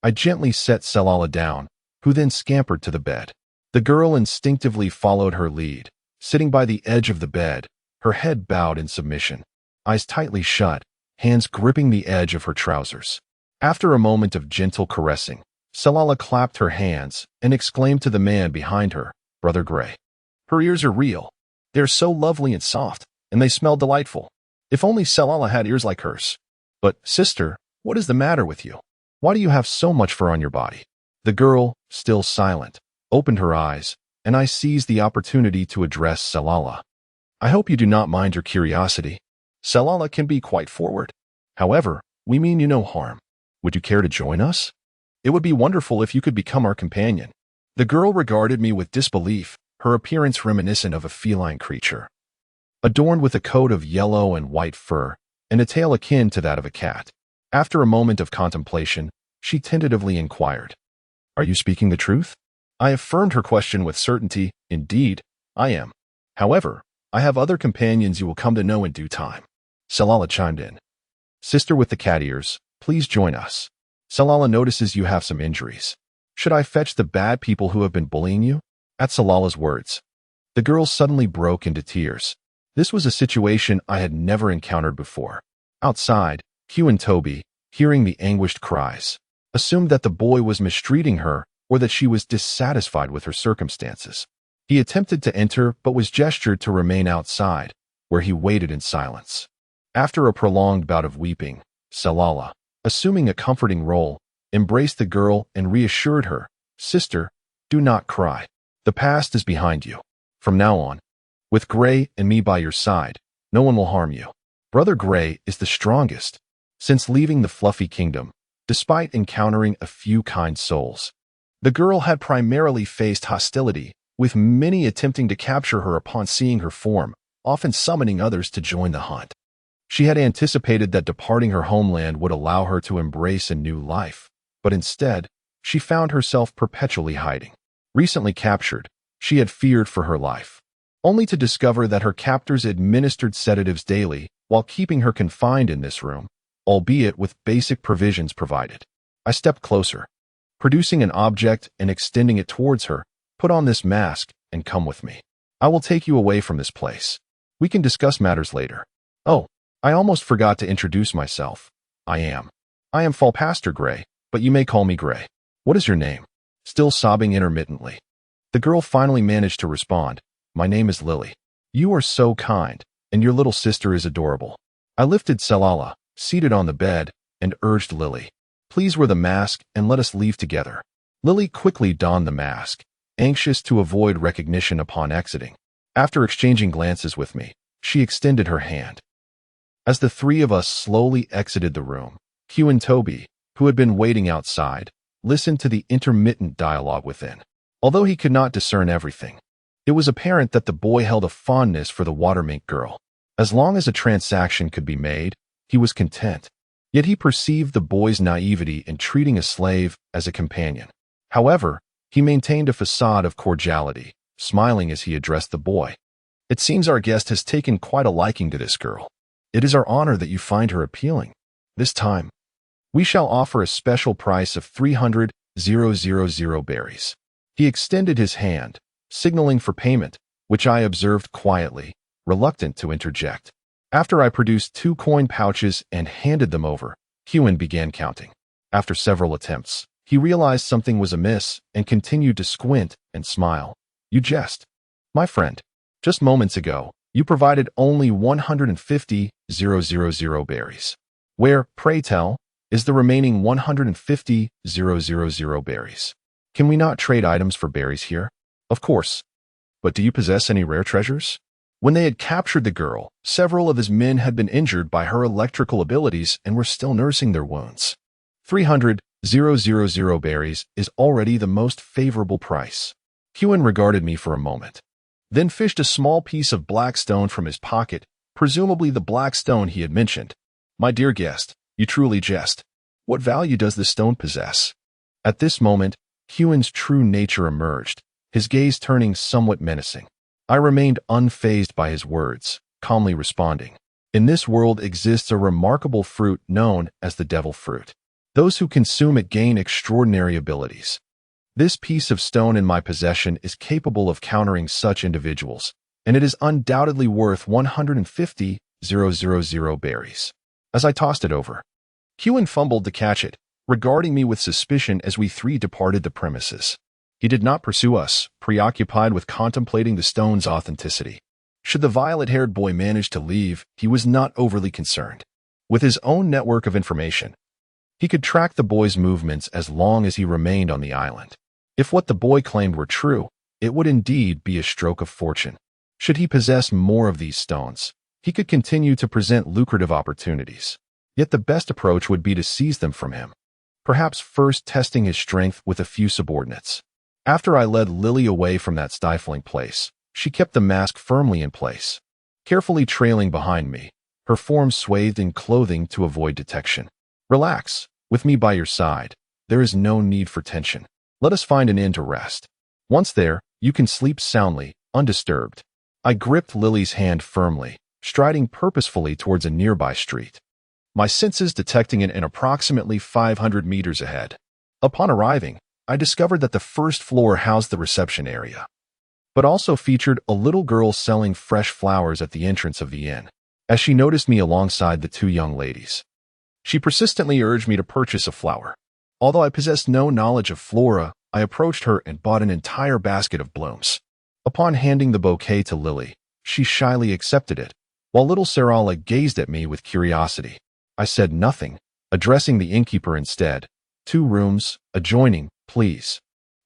I gently set Celala down, who then scampered to the bed. The girl instinctively followed her lead, sitting by the edge of the bed, her head bowed in submission, eyes tightly shut, hands gripping the edge of her trousers. After a moment of gentle caressing, Celala clapped her hands and exclaimed to the man behind her, Brother Gray. Her ears are real. They are so lovely and soft, and they smell delightful. If only Celala had ears like hers. But, sister, what is the matter with you? Why do you have so much fur on your body? The girl, still silent, opened her eyes, and I seized the opportunity to address Celala. I hope you do not mind your curiosity. Celala can be quite forward. However, we mean you no harm. Would you care to join us? It would be wonderful if you could become our companion. The girl regarded me with disbelief, her appearance reminiscent of a feline creature, adorned with a coat of yellow and white fur and a tail akin to that of a cat. After a moment of contemplation, she tentatively inquired, Are you speaking the truth? I affirmed her question with certainty. Indeed, I am. However, I have other companions you will come to know in due time. Celala chimed in. Sister with the cat ears, please join us. Celala notices you have some injuries. Should I fetch the bad people who have been bullying you? At Celala's words, The girl suddenly broke into tears. This was a situation I had never encountered before. Outside, Hugh and Toby, hearing the anguished cries, assumed that the boy was mistreating her or that she was dissatisfied with her circumstances. He attempted to enter but was gestured to remain outside, where he waited in silence. After a prolonged bout of weeping, Salala, assuming a comforting role, embraced the girl and reassured her, "Sister, do not cry. The past is behind you. From now on, with Gray and me by your side, no one will harm you. Brother Gray is the strongest." Since leaving the Fluffy Kingdom, despite encountering a few kind souls, the girl had primarily faced hostility, with many attempting to capture her upon seeing her form, often summoning others to join the hunt. She had anticipated that departing her homeland would allow her to embrace a new life, but instead, she found herself perpetually hiding. Recently captured, she had feared for her life, only to discover that her captors administered sedatives daily while keeping her confined in this room, albeit with basic provisions provided. I stepped closer, producing an object and extending it towards her. "Put on this mask and come with me. I will take you away from this place. We can discuss matters later." "Oh, I almost forgot to introduce myself. I am Fall Pastor Gray, but you may call me Gray. What is your name?" Still sobbing intermittently, the girl finally managed to respond, "My name is Lily." "You are so kind, and your little sister is adorable." I lifted Salala, seated on the bed, and urged Lily, "Please wear the mask and let us leave together." Lily quickly donned the mask, anxious to avoid recognition upon exiting. After exchanging glances with me, she extended her hand. As the three of us slowly exited the room, Hugh and Toby, who had been waiting outside, listened to the intermittent dialogue within. Although he could not discern everything, it was apparent that the boy held a fondness for the water mink girl. As long as a transaction could be made, he was content. Yet he perceived the boy's naivety in treating a slave as a companion. However, he maintained a facade of cordiality, smiling as he addressed the boy. "It seems our guest has taken quite a liking to this girl. It is our honor that you find her appealing. This time, we shall offer a special price of 300,000 berries." He extended his hand, signaling for payment, which I observed quietly, reluctant to interject. After I produced 2 coin pouches and handed them over, Hewen began counting. After several attempts, he realized something was amiss and continued to squint and smile. "You jest. My friend, just moments ago, you provided only 150,000 berries. Where, pray tell, is the remaining 150,000 berries? Can we not trade items for berries here?" "Of course. But do you possess any rare treasures?" When they had captured the girl, several of his men had been injured by her electrical abilities and were still nursing their wounds. 300,000 berries is already the most favorable price. Hewen regarded me for a moment, then fished a small piece of black stone from his pocket, presumably the black stone he had mentioned. "My dear guest, you truly jest. What value does this stone possess?" At this moment, Hewen's true nature emerged, his gaze turning somewhat menacing. I remained unfazed by his words, calmly responding, "In this world exists a remarkable fruit known as the devil fruit. Those who consume it gain extraordinary abilities. This piece of stone in my possession is capable of countering such individuals, and it is undoubtedly worth 150,000 berries." As I tossed it over, Hewen fumbled to catch it, regarding me with suspicion as we three departed the premises. He did not pursue us, preoccupied with contemplating the stone's authenticity. Should the violet-haired boy manage to leave, he was not overly concerned. With his own network of information, he could track the boy's movements as long as he remained on the island. If what the boy claimed were true, it would indeed be a stroke of fortune. Should he possess more of these stones, he could continue to present lucrative opportunities. Yet the best approach would be to seize them from him, perhaps first testing his strength with a few subordinates. After I led Lily away from that stifling place, she kept the mask firmly in place, carefully trailing behind me, her form swathed in clothing to avoid detection. "Relax, with me by your side. There is no need for tension. Let us find an inn to rest. Once there, you can sleep soundly, undisturbed." I gripped Lily's hand firmly, striding purposefully towards a nearby street, my senses detecting an inn approximately 500 meters ahead. Upon arriving, I discovered that the first floor housed the reception area. but also featured a little girl selling fresh flowers at the entrance of the inn. As she noticed me alongside the two young ladies, she persistently urged me to purchase a flower. Although I possessed no knowledge of flora, I approached her and bought an entire basket of blooms. Upon handing the bouquet to Lily, she shyly accepted it, while little Sarala gazed at me with curiosity. I said nothing, addressing the innkeeper instead. 2 rooms, adjoining, please.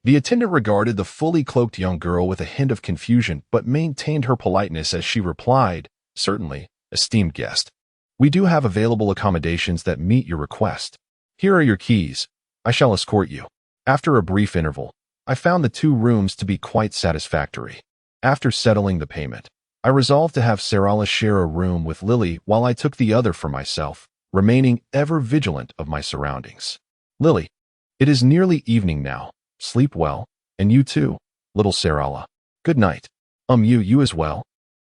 The attendant regarded the fully cloaked young girl with a hint of confusion but maintained her politeness as she replied, "Certainly, esteemed guest. We do have available accommodations that meet your request. Here are your keys. I shall escort you." After a brief interval, I found the 2 rooms to be quite satisfactory. After settling the payment, I resolved to have Sarala share a room with Lily while I took the other for myself, remaining ever vigilant of my surroundings. "Lily, it is nearly evening now. Sleep well, and you too, little Sarala. Good night. You as well."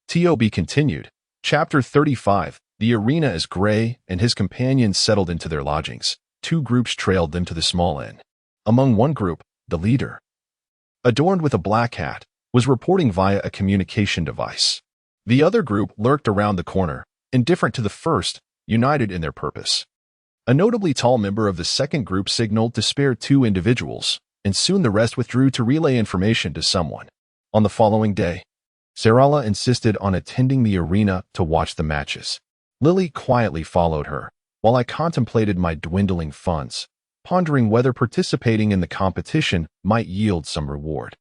TOB continued. Chapter 35. The arena is gray, and his companions settled into their lodgings. 2 groups trailed them to the small inn. Among one group, the leader, adorned with a black hat, was reporting via a communication device. The other group lurked around the corner, indifferent to the first, united in their purpose. A notably tall member of the second group signaled to spare 2 individuals, and soon the rest withdrew to relay information to someone. On the following day, Sarala insisted on attending the arena to watch the matches. Lily quietly followed her, while I contemplated my dwindling funds, pondering whether participating in the competition might yield some reward.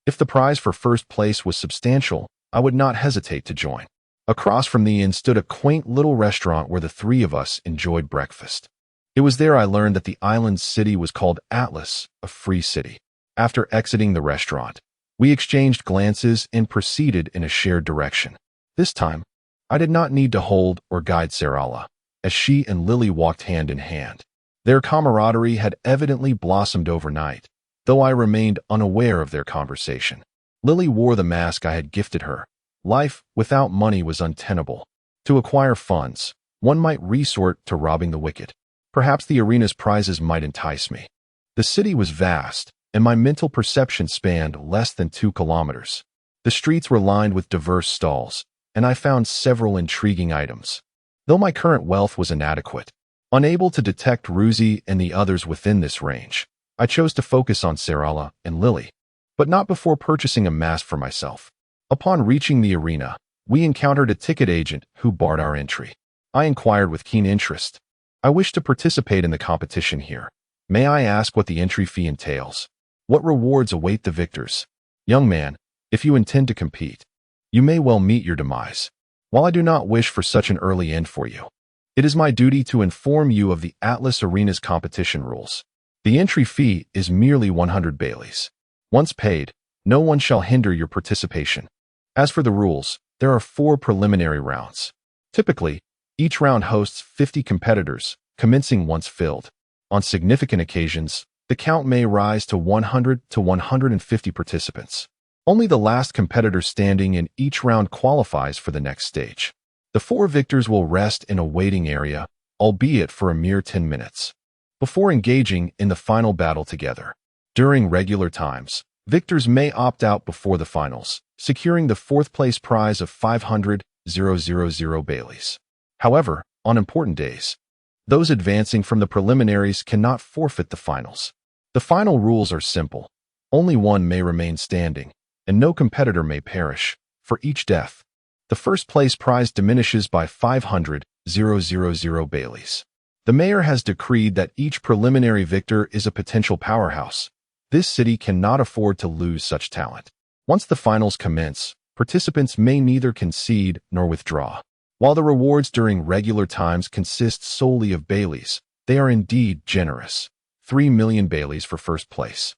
If the prize for first place was substantial, I would not hesitate to join. Across from the inn stood a quaint little restaurant where the 3 of us enjoyed breakfast. It was there I learned that the island's city was called Atlas, a free city. After exiting the restaurant, we exchanged glances and proceeded in a shared direction. This time, I did not need to hold or guide Sarala, as she and Lily walked hand in hand. Their camaraderie had evidently blossomed overnight, though I remained unaware of their conversation. Lily wore the mask I had gifted her. Life without money was untenable. To acquire funds, one might resort to robbing the wicked. Perhaps the arena's prizes might entice me. The city was vast, and my mental perception spanned less than 2 kilometers. The streets were lined with diverse stalls, and I found several intriguing items. Though my current wealth was inadequate, unable to detect Ruzi and the others within this range, I chose to focus on Sarala and Lily, but not before purchasing a mask for myself. Upon reaching the arena, we encountered a ticket agent who barred our entry. I inquired with keen interest. "I wish to participate in the competition here. May I ask what the entry fee entails? What rewards await the victors?" "Young man, if you intend to compete, you may well meet your demise. While I do not wish for such an early end for you, it is my duty to inform you of the Atlas Arena's competition rules. The entry fee is merely 100 baileys. Once paid, no one shall hinder your participation. As for the rules, there are 4 preliminary rounds. Typically, each round hosts 50 competitors, commencing once filled. On significant occasions, the count may rise to 100 to 150 participants. Only the last competitor standing in each round qualifies for the next stage. The 4 victors will rest in a waiting area, albeit for a mere 10 minutes, before engaging in the final battle together. During regular times, victors may opt out before the finals, securing the 4th place prize of 500,000 baileys. However, on important days, those advancing from the preliminaries cannot forfeit the finals. The final rules are simple. Only one may remain standing, and no competitor may perish. For each death, the first place prize diminishes by 500,000 baileys. The mayor has decreed that each preliminary victor is a potential powerhouse. This city cannot afford to lose such talent. Once the finals commence, participants may neither concede nor withdraw. While the rewards during regular times consist solely of baileys, they are indeed generous. 3 million baileys for first place,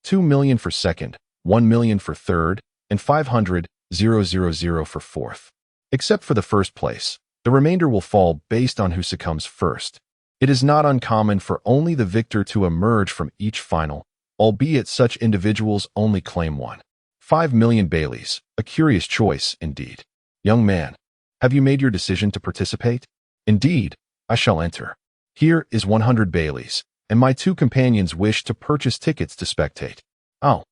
2 million for second, 1 million for third, and 500,000 for fourth. Except for the first place, the remainder will fall based on who succumbs first. It is not uncommon for only the victor to emerge from each final, albeit such individuals only claim one. 5 million baileys, a curious choice indeed. Young man, have you made your decision to participate? Indeed, I shall enter. Here is 100 baileys, and my 2 companions wish to purchase tickets to spectate. Oh,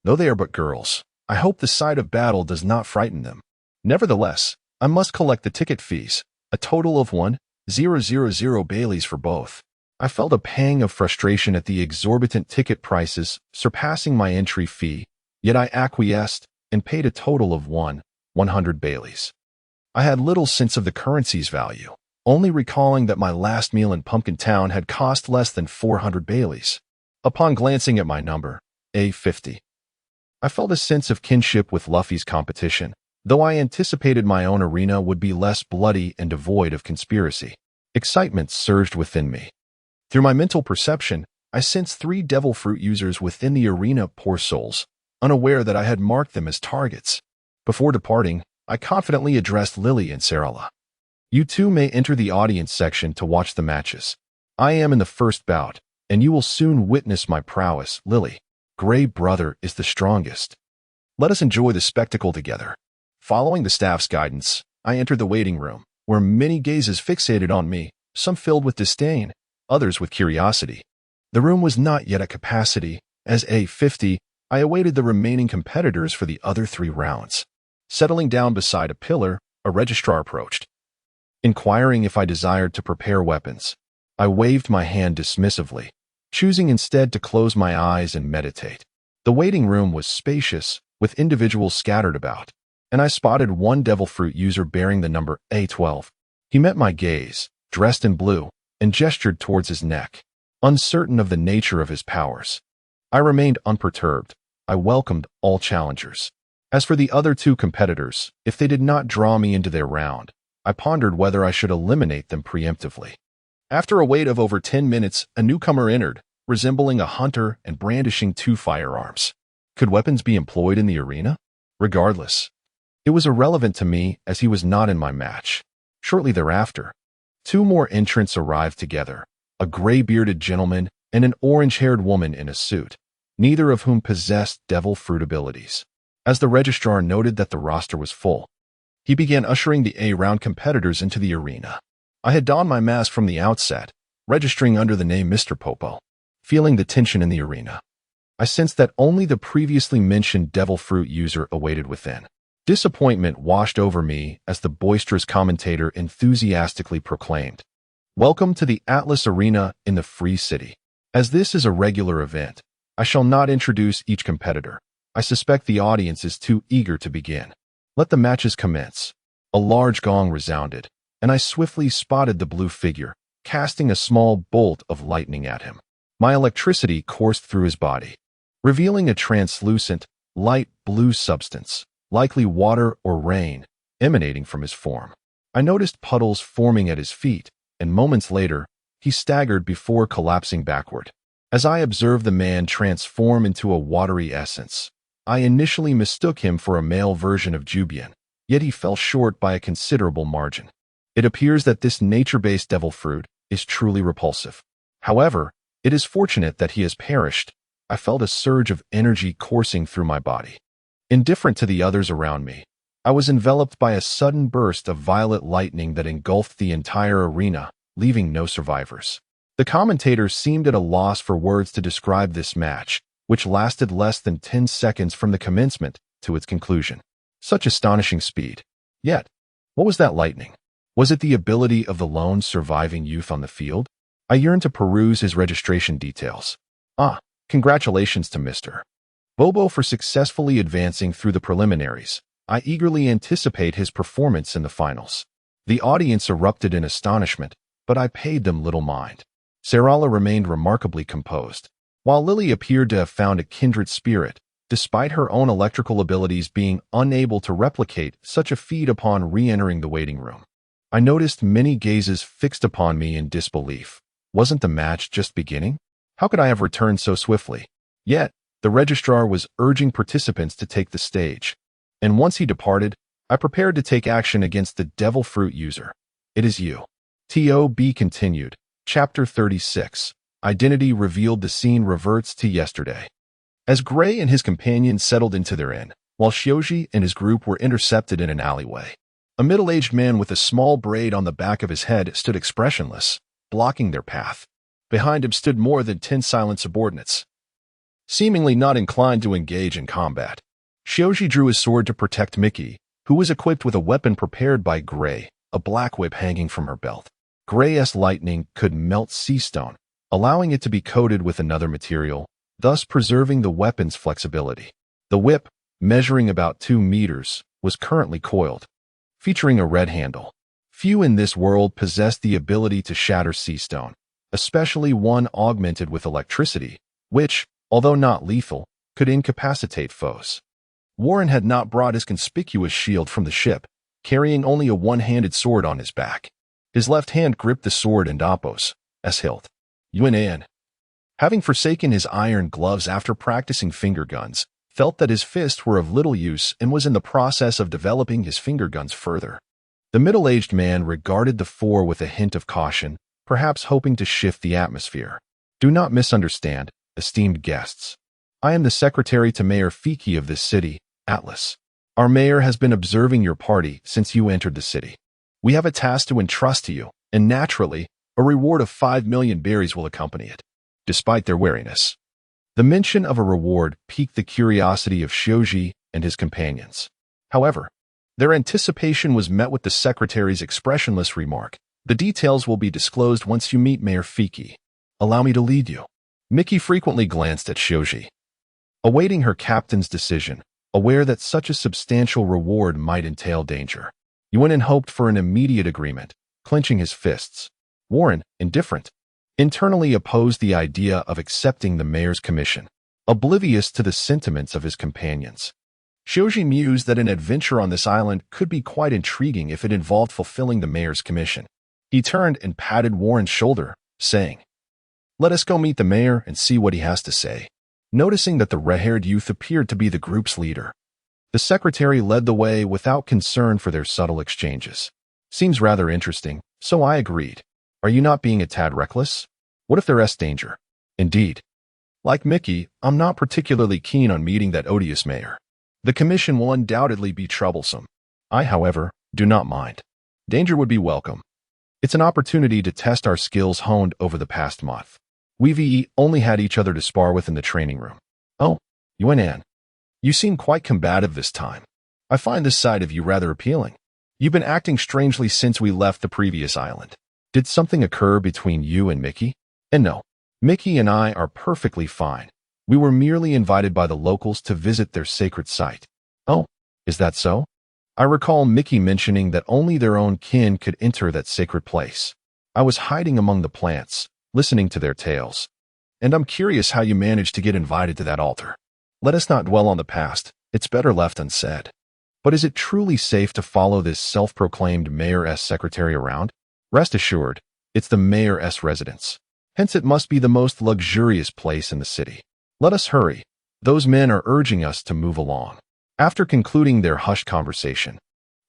though they are but girls, I hope the sight of battle does not frighten them. Nevertheless, I must collect the ticket fees, a total of 1,000 Baileys for both. I felt a pang of frustration at the exorbitant ticket prices surpassing my entry fee, yet I acquiesced and paid a total of 100 Baileys. I had little sense of the currency's value, only recalling that my last meal in Pumpkin Town had cost less than 400 Baileys. Upon glancing at my number, A50, I felt a sense of kinship with Luffy's competition, though I anticipated my own arena would be less bloody and devoid of conspiracy. Excitement surged within me. Through my mental perception, I sensed 3 devil fruit users within the arena, poor souls, unaware that I had marked them as targets. Before departing, I confidently addressed Lily and Sarala. You two may enter the audience section to watch the matches. I am in the first bout, and you will soon witness my prowess. Lily, Gray brother is the strongest. Let us enjoy the spectacle together. Following the staff's guidance, I entered the waiting room, where many gazes fixated on me, some filled with disdain, others with curiosity. The room was not yet at capacity. As A50, I awaited the remaining competitors for the other 3 rounds. Settling down beside a pillar, a registrar approached, inquiring if I desired to prepare weapons. I waved my hand dismissively, choosing instead to close my eyes and meditate. The waiting room was spacious, with individuals scattered about, and I spotted one devil fruit user bearing the number A12. He met my gaze, dressed in blue, and gestured towards his neck, uncertain of the nature of his powers. I remained unperturbed. I welcomed all challengers. As for the other 2 competitors, if they did not draw me into their round, I pondered whether I should eliminate them preemptively. After a wait of over 10 minutes, a newcomer entered, resembling a hunter and brandishing 2 firearms. Could weapons be employed in the arena? Regardless, it was irrelevant to me as he was not in my match. Shortly thereafter, 2 more entrants arrived together, a gray-bearded gentleman and an orange-haired woman in a suit, neither of whom possessed devil fruit abilities. As the registrar noted that the roster was full, he began ushering the A-round competitors into the arena. I had donned my mask from the outset, registering under the name Mr. Popo. Feeling the tension in the arena, I sensed that only the previously mentioned devil fruit user awaited within. Disappointment washed over me as the boisterous commentator enthusiastically proclaimed, "Welcome to the Atlas Arena in the Free City. As this is a regular event, I shall not introduce each competitor. I suspect the audience is too eager to begin. Let the matches commence." A large gong resounded, and I swiftly spotted the blue figure, casting a small bolt of lightning at him. My electricity coursed through his body, revealing a translucent, light blue substance, likely water or rain, emanating from his form. I noticed puddles forming at his feet, and moments later, he staggered before collapsing backward. As I observed the man transform into a watery essence, I initially mistook him for a male version of Jubian, yet he fell short by a considerable margin. It appears that this nature-based devil fruit is truly repulsive. However, it is fortunate that he has perished. I felt a surge of energy coursing through my body. Indifferent to the others around me, I was enveloped by a sudden burst of violet lightning that engulfed the entire arena, leaving no survivors. The commentators seemed at a loss for words to describe this match, which lasted less than 10 seconds from the commencement to its conclusion. Such astonishing speed. Yet, what was that lightning? Was it the ability of the lone surviving youth on the field? I yearned to peruse his registration details. Congratulations to Mr. Bobo for successfully advancing through the preliminaries. I eagerly anticipate his performance in the finals. The audience erupted in astonishment, but I paid them little mind. Sarala remained remarkably composed, while Lily appeared to have found a kindred spirit, despite her own electrical abilities being unable to replicate such a feat upon re-entering the waiting room. I noticed many gazes fixed upon me in disbelief. Wasn't the match just beginning? How could I have returned so swiftly? Yet, the registrar was urging participants to take the stage, and once he departed, I prepared to take action against the devil fruit user. It is you. TOB continued. Chapter 36. Identity revealed. The scene reverts to yesterday. As Gray and his companions settled into their inn, while Shioji and his group were intercepted in an alleyway, a middle-aged man with a small braid on the back of his head stood expressionless, blocking their path. Behind him stood more than 10 silent subordinates, seemingly not inclined to engage in combat. Shoji drew his sword to protect Mickey, who was equipped with a weapon prepared by Gray, a black whip hanging from her belt. Gray's lightning could melt sea stone, allowing it to be coated with another material, thus preserving the weapon's flexibility. The whip, measuring about 2 meters, was currently coiled, featuring a red handle. Few in this world possessed the ability to shatter sea stone, especially one augmented with electricity, which, although not lethal, could incapacitate foes. Warren had not brought his conspicuous shield from the ship, carrying only a one-handed sword on his back. His left hand gripped the sword and Appos' hilt. Yuan, having forsaken his iron gloves after practicing finger guns, felt that his fists were of little use and was in the process of developing his finger guns further. The middle-aged man regarded the four with a hint of caution, perhaps hoping to shift the atmosphere. Do not misunderstand, esteemed guests. I am the secretary to Mayor Fiki of this city, Atlas. Our mayor has been observing your party since you entered the city. We have a task to entrust to you, and naturally, a reward of 5 million berries will accompany it. Despite their wariness, the mention of a reward piqued the curiosity of Shoji and his companions. However, their anticipation was met with the secretary's expressionless remark, "The details will be disclosed once you meet Mayor Fiki. Allow me to lead you." Mickey frequently glanced at Shoji, awaiting her captain's decision, aware that such a substantial reward might entail danger. Yuan hoped for an immediate agreement, clenching his fists. Warren, indifferent, internally opposed the idea of accepting the mayor's commission, oblivious to the sentiments of his companions. Shoji mused that an adventure on this island could be quite intriguing if it involved fulfilling the mayor's commission. He turned and patted Warren's shoulder, saying, "Let us go meet the mayor and see what he has to say." Noticing that the red-haired youth appeared to be the group's leader, the secretary led the way without concern for their subtle exchanges. "Seems rather interesting, so I agreed. Are you not being a tad reckless? What if there's danger?" "Indeed. Like Mickey, I'm not particularly keen on meeting that odious mayor. The commission will undoubtedly be troublesome. I, however, do not mind. Danger would be welcome. It's an opportunity to test our skills honed over the past month. We've only had each other to spar with in the training room." "Oh, Yuan, you seem quite combative this time. I find this side of you rather appealing. You've been acting strangely since we left the previous island. Did something occur between you and Mickey?" "And no, Mickey and I are perfectly fine. We were merely invited by the locals to visit their sacred site." "Oh, is that so? I recall Mickey mentioning that only their own kin could enter that sacred place. I was hiding among the plants, listening to their tales. And I'm curious how you managed to get invited to that altar. Let us not dwell on the past. It's better left unsaid. But is it truly safe to follow this self-proclaimed mayor's secretary around? Rest assured, it's the mayor's residence. Hence it must be the most luxurious place in the city. Let us hurry. Those men are urging us to move along." After concluding their hushed conversation,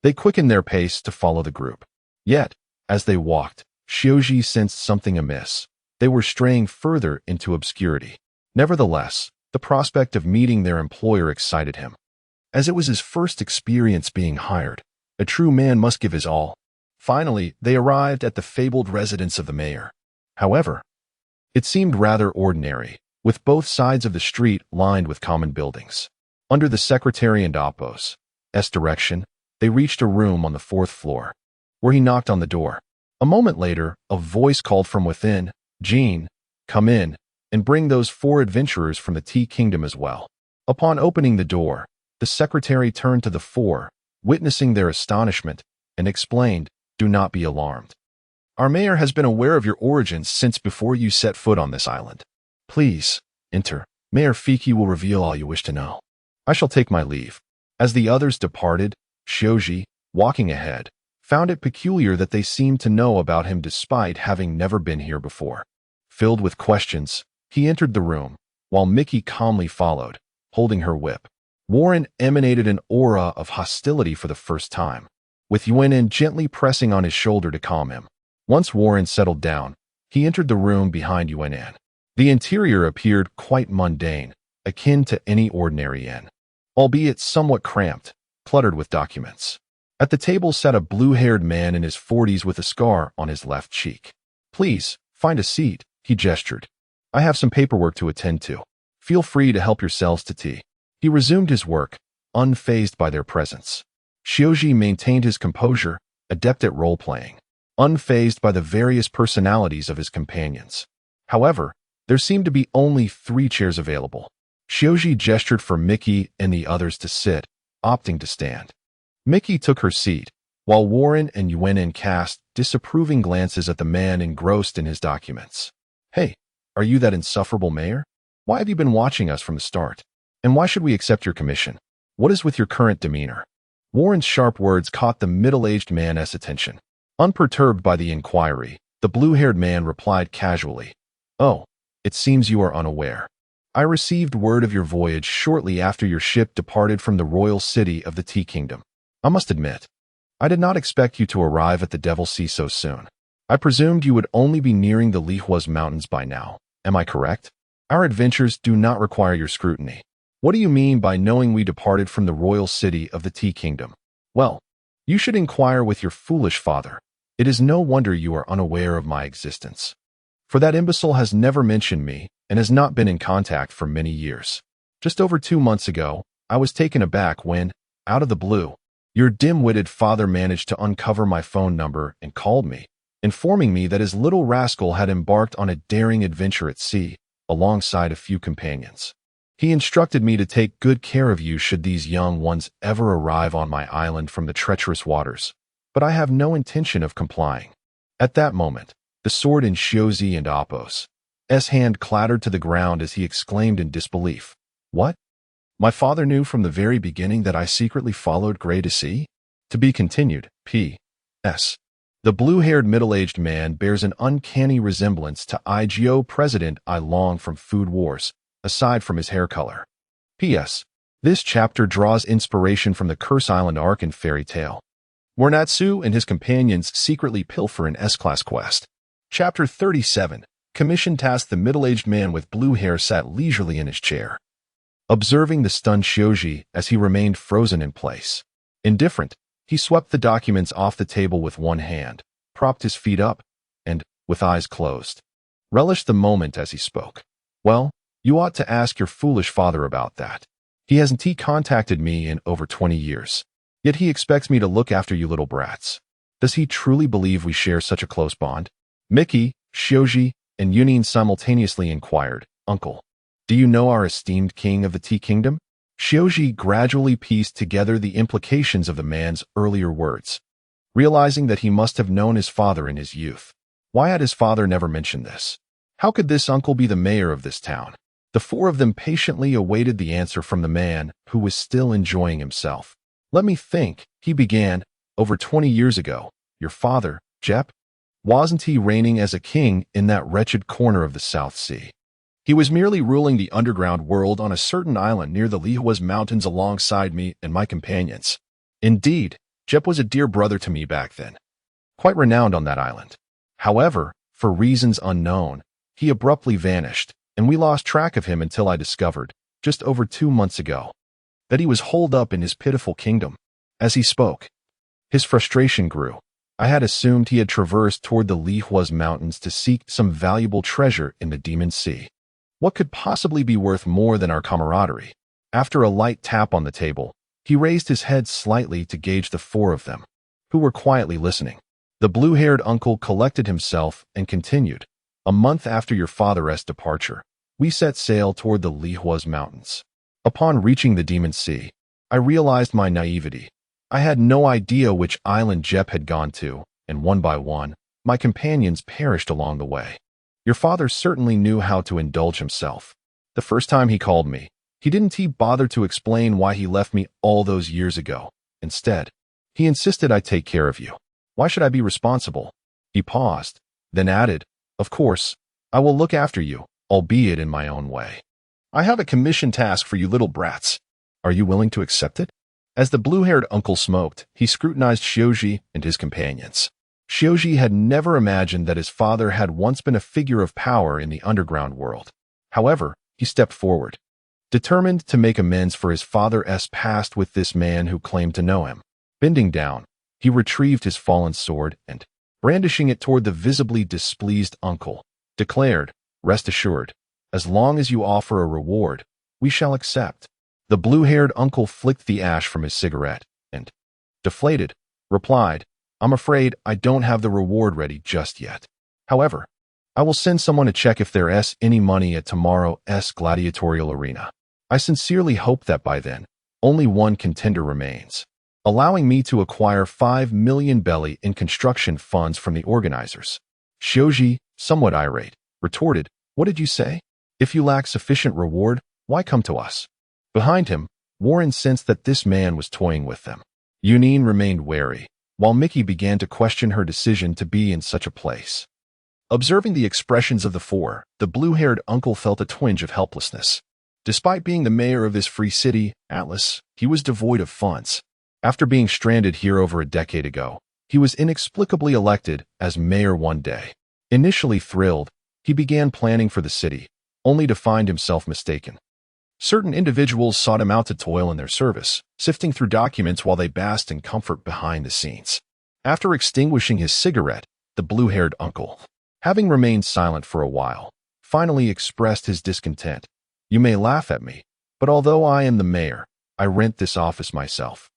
they quickened their pace to follow the group. Yet, as they walked, Shoji sensed something amiss. They were straying further into obscurity. Nevertheless, the prospect of meeting their employer excited him. As it was his first experience being hired, a true man must give his all. Finally, they arrived at the fabled residence of the mayor. However, it seemed rather ordinary, with both sides of the street lined with common buildings. Under the secretary and Appos' direction, they reached a room on the 4th floor, where he knocked on the door. A moment later, a voice called from within, "Jean, come in, and bring those 4 adventurers from the Tea Kingdom as well." Upon opening the door, the secretary turned to the 4, witnessing their astonishment, and explained, "Do not be alarmed. Our mayor has been aware of your origins since before you set foot on this island. Please, enter. Mayor Fiki will reveal all you wish to know." I shall take my leave. As the others departed, Shoji, walking ahead, found it peculiar that they seemed to know about him despite having never been here before. Filled with questions, he entered the room, while Mickey calmly followed, holding her whip. Warren emanated an aura of hostility for the first time, with Yuan gently pressing on his shoulder to calm him. Once Warren settled down, he entered the room behind Yuan. The interior appeared quite mundane, akin to any ordinary inn, albeit somewhat cramped, cluttered with documents. At the table sat a blue-haired man in his 40s with a scar on his left cheek. "Please, find a seat," he gestured. "I have some paperwork to attend to. Feel free to help yourselves to tea." He resumed his work, unfazed by their presence. Shioji maintained his composure, adept at role-playing, unfazed by the various personalities of his companions. However, there seemed to be only 3 chairs available. Shioji gestured for Mickey and the others to sit, opting to stand. Mickey took her seat, while Warren and Yuenin cast disapproving glances at the man engrossed in his documents. "Hey, are you that insufferable mayor? Why have you been watching us from the start? And why should we accept your commission? What is with your current demeanor?" Warren's sharp words caught the middle-aged man's attention. Unperturbed by the inquiry, the blue-haired man replied casually, "Oh, it seems you are unaware. I received word of your voyage shortly after your ship departed from the royal city of the Tea Kingdom. I must admit, I did not expect you to arrive at the Devil Sea so soon. I presumed you would only be nearing the Lihua's mountains by now. Am I correct? Our adventures do not require your scrutiny. What do you mean by knowing we departed from the royal city of the Tea Kingdom? Well, you should inquire with your foolish father. It is no wonder you are unaware of my existence. For that imbecile has never mentioned me and has not been in contact for many years. Just over 2 months ago, I was taken aback when, out of the blue, your dim-witted father managed to uncover my phone number and called me, informing me that his little rascal had embarked on a daring adventure at sea, alongside a few companions. He instructed me to take good care of you should these young ones ever arrive on my island from the treacherous waters, but I have no intention of complying." At that moment, the sword in Shiozi and Appo's hand clattered to the ground as he exclaimed in disbelief, "What? My father knew from the very beginning that I secretly followed Gray to sea?" To be continued. P.S. The blue-haired middle-aged man bears an uncanny resemblance to IGO President I Long from Food Wars, aside from his hair color. P.S. This chapter draws inspiration from the Curse Island arc in Fairy Tale, where Natsu and his companions secretly pilfer an S-Class quest. Chapter 37. Commission task. The middle-aged man with blue hair sat leisurely in his chair, observing the stunned Shioji as he remained frozen in place. Indifferent, he swept the documents off the table with one hand, propped his feet up, and, with eyes closed, relished the moment as he spoke. "Well, you ought to ask your foolish father about that. He hasn't contacted me in over 20 years. Yet he expects me to look after you little brats. Does he truly believe we share such a close bond?" Mickey, Shioji, and Yunin simultaneously inquired, "Uncle, do you know our esteemed king of the Tea Kingdom?" Shioji gradually pieced together the implications of the man's earlier words, realizing that he must have known his father in his youth. Why had his father never mentioned this? How could this uncle be the mayor of this town? The 4 of them patiently awaited the answer from the man who was still enjoying himself. "Let me think," he began. "Over 20 years ago, your father, Jep, wasn't he reigning as a king in that wretched corner of the South Sea? He was merely ruling the underground world on a certain island near the Lihua's mountains alongside me and my companions. Indeed, Jep was a dear brother to me back then, quite renowned on that island. However, for reasons unknown, he abruptly vanished, and we lost track of him until I discovered, just over 2 months ago, that he was holed up in his pitiful kingdom." As he spoke, his frustration grew. I had assumed he had traversed toward the Lihua's mountains to seek some valuable treasure in the Demon Sea. What could possibly be worth more than our camaraderie? After a light tap on the table, he raised his head slightly to gauge the 4 of them, who were quietly listening. The blue-haired uncle collected himself and continued, "A month after your father's departure, we set sail toward the Lihua's mountains. Upon reaching the Demon Sea, I realized my naivety. I had no idea which island Jep had gone to, and one by one, my companions perished along the way. Your father certainly knew how to indulge himself. The first time he called me, he didn't bother to explain why he left me all those years ago. Instead, he insisted I take care of you. Why should I be responsible?" He paused, then added, "Of course, I will look after you, albeit in my own way. I have a commission task for you little brats. Are you willing to accept it?" As the blue-haired uncle smoked, he scrutinized Shioji and his companions. Shioji had never imagined that his father had once been a figure of power in the underground world. However, he stepped forward, determined to make amends for his father's past with this man who claimed to know him. Bending down, he retrieved his fallen sword and, brandishing it toward the visibly displeased uncle, declared, "Rest assured, as long as you offer a reward, we shall accept." The blue-haired uncle flicked the ash from his cigarette and, deflated, replied, I'm afraid I don't have the reward ready just yet. However, I will send someone to check if there's any money at tomorrow's gladiatorial arena. I sincerely hope that by then, only one contender remains, allowing me to acquire 5 million belly in construction funds from the organizers. Shoji, somewhat irate, retorted, What did you say? If you lack sufficient reward, why come to us? Behind him, Warren sensed that this man was toying with them. Yunine remained wary, while Mickey began to question her decision to be in such a place. Observing the expressions of the four, the blue-haired uncle felt a twinge of helplessness. Despite being the mayor of this free city, Atlas, he was devoid of funds. After being stranded here over a decade ago, he was inexplicably elected as mayor one day. Initially thrilled, he began planning for the city, only to find himself mistaken. Certain individuals sought him out to toil in their service, sifting through documents while they basked in comfort behind the scenes. After extinguishing his cigarette, the blue-haired uncle, having remained silent for a while, finally expressed his discontent. You may laugh at me, but although I am the mayor, I rent this office myself.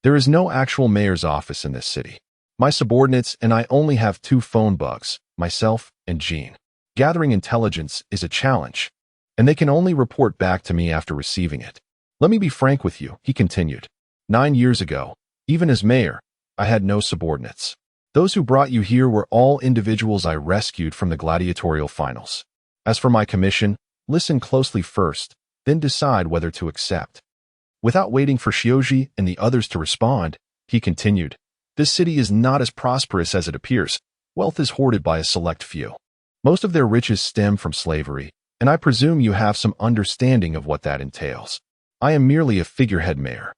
There is no actual mayor's office in this city. My subordinates and I only have 2 phone bugs, myself and Jean. Gathering intelligence is a challenge, and they can only report back to me after receiving it. Let me be frank with you, he continued. 9 years ago, even as mayor, I had no subordinates. Those who brought you here were all individuals I rescued from the gladiatorial finals. As for my commission, listen closely first, then decide whether to accept. Without waiting for Shioji and the others to respond, he continued, This city is not as prosperous as it appears. Wealth is hoarded by a select few. Most of their riches stem from slavery, and I presume you have some understanding of what that entails. I am merely a figurehead mayor.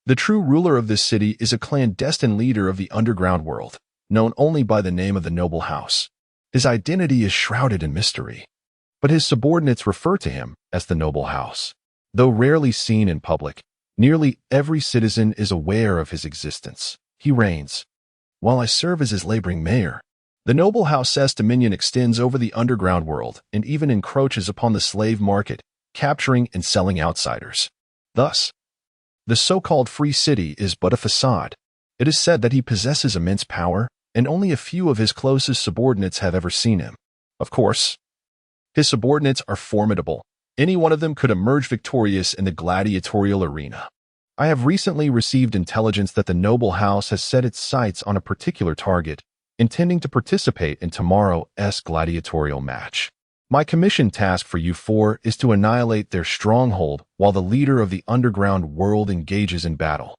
The true ruler of this city is a clandestine leader of the underground world, known only by the name of the noble house. His identity is shrouded in mystery, but his subordinates refer to him as the noble house. Though rarely seen in public, nearly every citizen is aware of his existence. He reigns, while I serve as his laboring mayor. The noble house's dominion extends over the underground world and even encroaches upon the slave market, capturing and selling outsiders. Thus, the so-called free city is but a facade. It is said that he possesses immense power, and only a few of his closest subordinates have ever seen him. Of course, his subordinates are formidable. Any one of them could emerge victorious in the gladiatorial arena. I have recently received intelligence that the noble house has set its sights on a particular target, intending to participate in tomorrow's gladiatorial match. My commission task for you 4 is to annihilate their stronghold while the leader of the underground world engages in battle.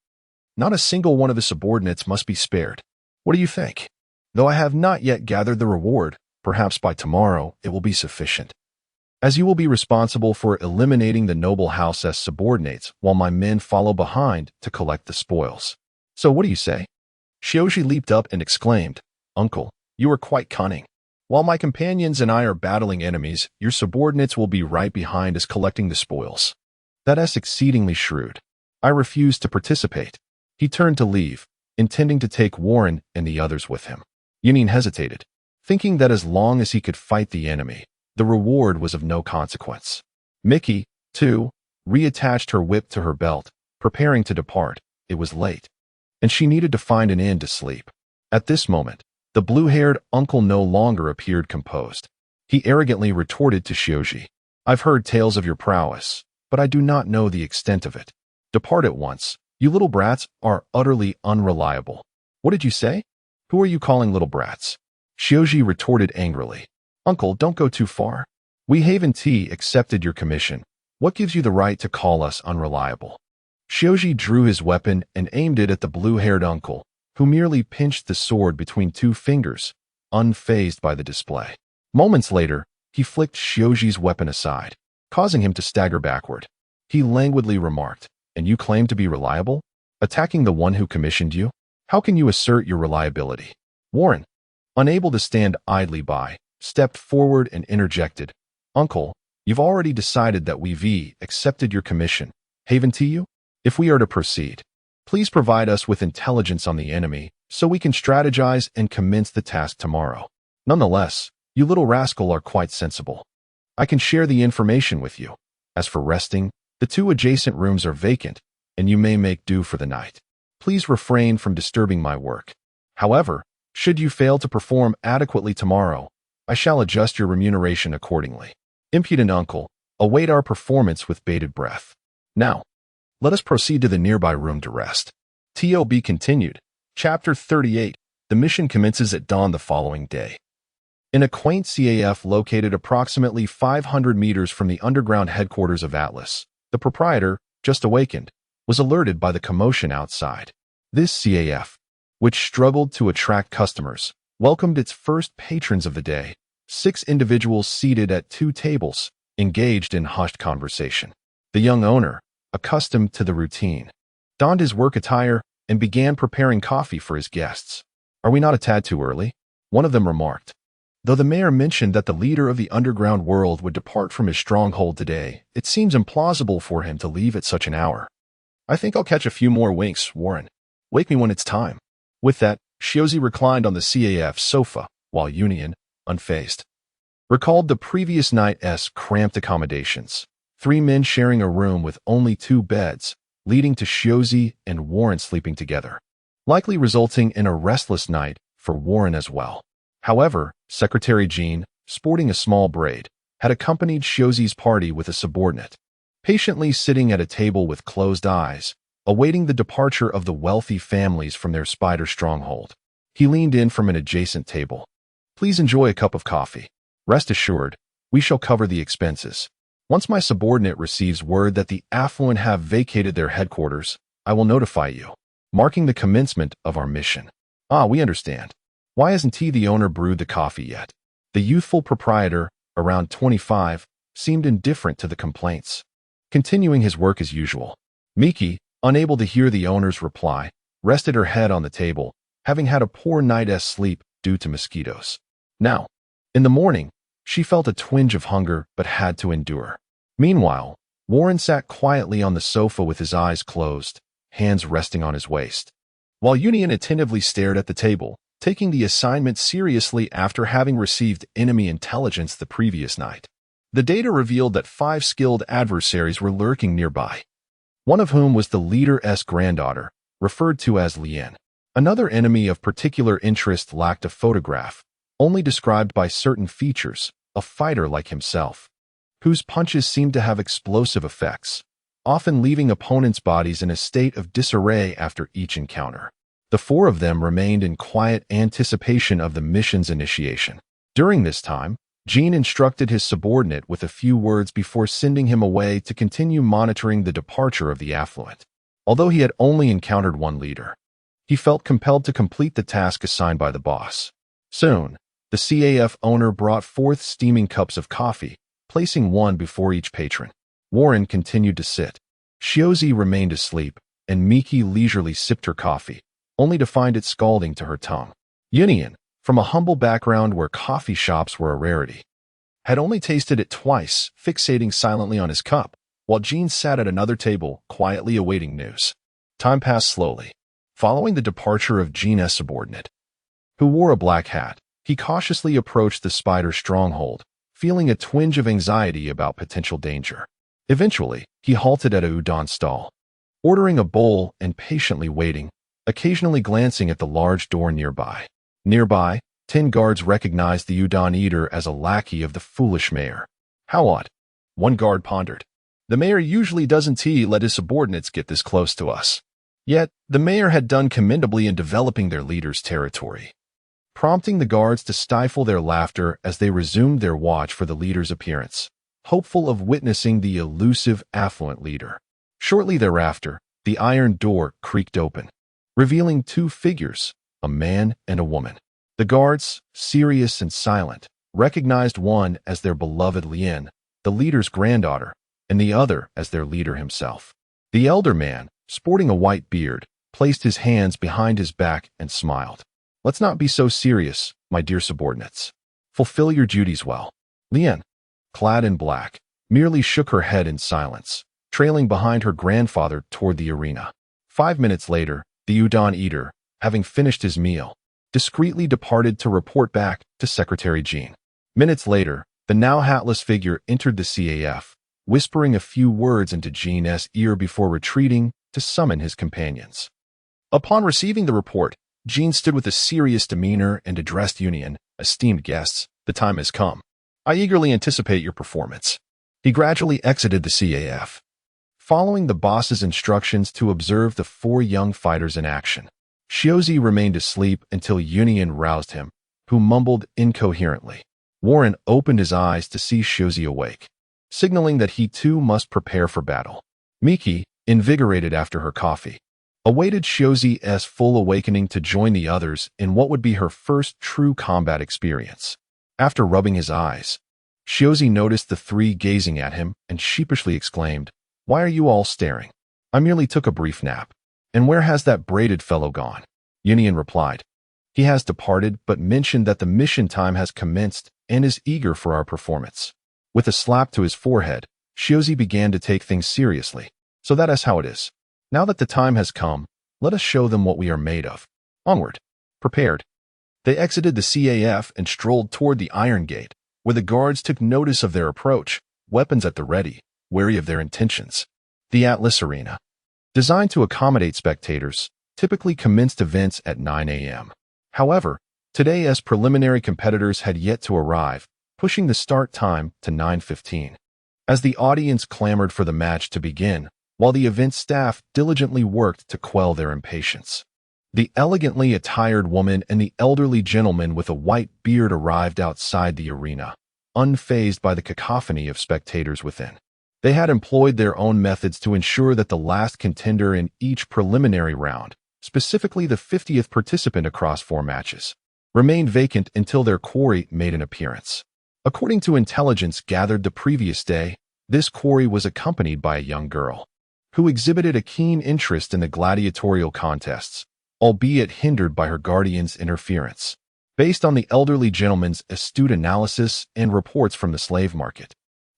Not a single one of his subordinates must be spared. What do you think? Though I have not yet gathered the reward, perhaps by tomorrow it will be sufficient. As you will be responsible for eliminating the noble house's subordinates while my men follow behind to collect the spoils. So what do you say? Shioji leaped up and exclaimed, Uncle, you are quite cunning. While my companions and I are battling enemies, your subordinates will be right behind us collecting the spoils. That is exceedingly shrewd. I refuse to participate. He turned to leave, intending to take Warren and the others with him. Yunine hesitated, thinking that as long as he could fight the enemy, the reward was of no consequence. Mickey, too, reattached her whip to her belt, preparing to depart. It was late, and she needed to find an inn to sleep. At this moment, the blue-haired uncle no longer appeared composed. He arrogantly retorted to Shioji, I've heard tales of your prowess, but I do not know the extent of it. Depart at once. You little brats are utterly unreliable. What did you say? Who are you calling little brats? Shioji retorted angrily. Uncle, don't go too far. We Haven Tea accepted your commission. What gives you the right to call us unreliable? Shioji drew his weapon and aimed it at the blue-haired uncle, who merely pinched the sword between 2 fingers, unfazed by the display. Moments later, he flicked Shioji's weapon aside, causing him to stagger backward. He languidly remarked, And you claim to be reliable? Attacking the one who commissioned you? How can you assert your reliability? Warren, unable to stand idly by, stepped forward and interjected, Uncle, you've already decided that we've accepted your commission. Haven to you? If we are to proceed, please provide us with intelligence on the enemy so we can strategize and commence the task tomorrow. Nonetheless, you little rascal are quite sensible. I can share the information with you. As for resting, The two adjacent rooms are vacant, and you may make do for the night. Please refrain from disturbing my work. However, should you fail to perform adequately tomorrow, I shall adjust your remuneration accordingly. Impudent uncle, await our performance with bated breath. Now, let us proceed to the nearby room to rest. TOB continued. Chapter 38. The mission commences at dawn the following day. In a quaint CAF located approximately 500 meters from the underground headquarters of Atlas, the proprietor, just awakened, was alerted by the commotion outside. This CAF, which struggled to attract customers, welcomed its first patrons of the day, 6 individuals seated at 2 tables, engaged in hushed conversation. The young owner, accustomed to the routine, donned his work attire and began preparing coffee for his guests. "Are we not a tad too early?" one of them remarked. Though the mayor mentioned that the leader of the underground world would depart from his stronghold today, it seems implausible for him to leave at such an hour. "I think I'll catch a few more winks, Warren. Wake me when it's time." With that, Shiozi reclined on the CAF sofa, while Union, unfazed, recalled the previous night's cramped accommodations. 3 men sharing a room with only 2 beds, leading to Shiozi and Warren sleeping together, likely resulting in a restless night for Warren as well. However, Secretary Jean, sporting a small braid, had accompanied Shiozi's party with a subordinate, patiently sitting at a table with closed eyes, awaiting the departure of the wealthy families from their spider stronghold. He leaned in from an adjacent table. "Please enjoy a cup of coffee. Rest assured, we shall cover the expenses. Once my subordinate receives word that the affluent have vacated their headquarters, I will notify you, marking the commencement of our mission." "Ah, we understand. Why hasn't he, the owner, brewed the coffee yet?" The youthful proprietor, around 25, seemed indifferent to the complaints, continuing his work as usual. Miki, unable to hear the owner's reply, rested her head on the table, having had a poor night's sleep due to mosquitoes. Now, in the morning, she felt a twinge of hunger but had to endure. Meanwhile, Warren sat quietly on the sofa with his eyes closed, hands resting on his waist, while Union attentively stared at the table, taking the assignment seriously after having received enemy intelligence the previous night. The data revealed that 5 skilled adversaries were lurking nearby, one of whom was the leader's granddaughter, referred to as Lien. Another enemy of particular interest lacked a photograph, only described by certain features, a fighter like himself, whose punches seemed to have explosive effects, often leaving opponents' bodies in a state of disarray after each encounter. The 4 of them remained in quiet anticipation of the mission's initiation. During this time, Jean instructed his subordinate with a few words before sending him away to continue monitoring the departure of the affluent. Although he had only encountered 1 leader, he felt compelled to complete the task assigned by the boss. Soon, the CAF owner brought forth steaming cups of coffee, placing 1 before each patron. Warren continued to sit. Shiozi remained asleep, and Miki leisurely sipped her coffee, only to find it scalding to her tongue. Union, from a humble background where coffee shops were a rarity, had only tasted it twice, fixating silently on his cup, while Jean sat at another table, quietly awaiting news. Time passed slowly. Following the departure of Jean's subordinate, who wore a black hat, he cautiously approached the spider stronghold, feeling a twinge of anxiety about potential danger. Eventually, he halted at a udon stall, ordering a bowl and patiently waiting, occasionally glancing at the large door nearby. Nearby, 10 guards recognized the udon eater as a lackey of the foolish mayor. "How odd," one guard pondered. "The mayor usually doesn't let his subordinates get this close to us." Yet, the mayor had done commendably in developing their leader's territory, prompting the guards to stifle their laughter as they resumed their watch for the leader's appearance, hopeful of witnessing the elusive affluent leader. Shortly thereafter, the iron door creaked open, revealing 2 figures, a man and a woman. The guards, serious and silent, recognized one as their beloved Lien, the leader's granddaughter, and the other as their leader himself. The elder man, sporting a white beard, placed his hands behind his back and smiled. "Let's not be so serious, my dear subordinates. Fulfill your duties well." Lien, clad in black, merely shook her head in silence, trailing behind her grandfather toward the arena. 5 minutes later, the udon eater, having finished his meal, discreetly departed to report back to Secretary Jean. Minutes later, the now hatless figure entered the CAF, whispering a few words into Jean's ear before retreating to summon his companions. Upon receiving the report, Jean stood with a serious demeanor and addressed Union. "Esteemed guests, the time has come. I eagerly anticipate your performance." He gradually exited the CAF, following the boss's instructions to observe the four young fighters in action. Shiozi remained asleep until Union roused him, who mumbled incoherently. Warren opened his eyes to see Shiozi awake, signaling that he too must prepare for battle. Miki, invigorated after her coffee, awaited Shiozi's full awakening to join the others in what would be her first true combat experience. After rubbing his eyes, Shiozi noticed the three gazing at him and sheepishly exclaimed, "Why are you all staring? I merely took a brief nap. And where has that braided fellow gone?" Union replied, "He has departed, but mentioned that the mission time has commenced and is eager for our performance." With a slap to his forehead, Shiozi began to take things seriously. "So that is how it is. Now that the time has come, let us show them what we are made of. Onward." Prepared, they exited the CAF and strolled toward the Iron Gate, where the guards took notice of their approach, weapons at the ready, wary of their intentions. The Atlas Arena, designed to accommodate spectators, typically commenced events at 9 a.m. However, today as preliminary competitors had yet to arrive, pushing the start time to 9:15. As the audience clamored for the match to begin, while the event staff diligently worked to quell their impatience, the elegantly attired woman and the elderly gentleman with a white beard arrived outside the arena, unfazed by the cacophony of spectators within. They had employed their own methods to ensure that the last contender in each preliminary round, specifically the 50th participant across 4 matches, remained vacant until their quarry made an appearance. According to intelligence gathered the previous day, this quarry was accompanied by a young girl, who exhibited a keen interest in the gladiatorial contests, albeit hindered by her guardian's interference. Based on the elderly gentleman's astute analysis and reports from the slave market,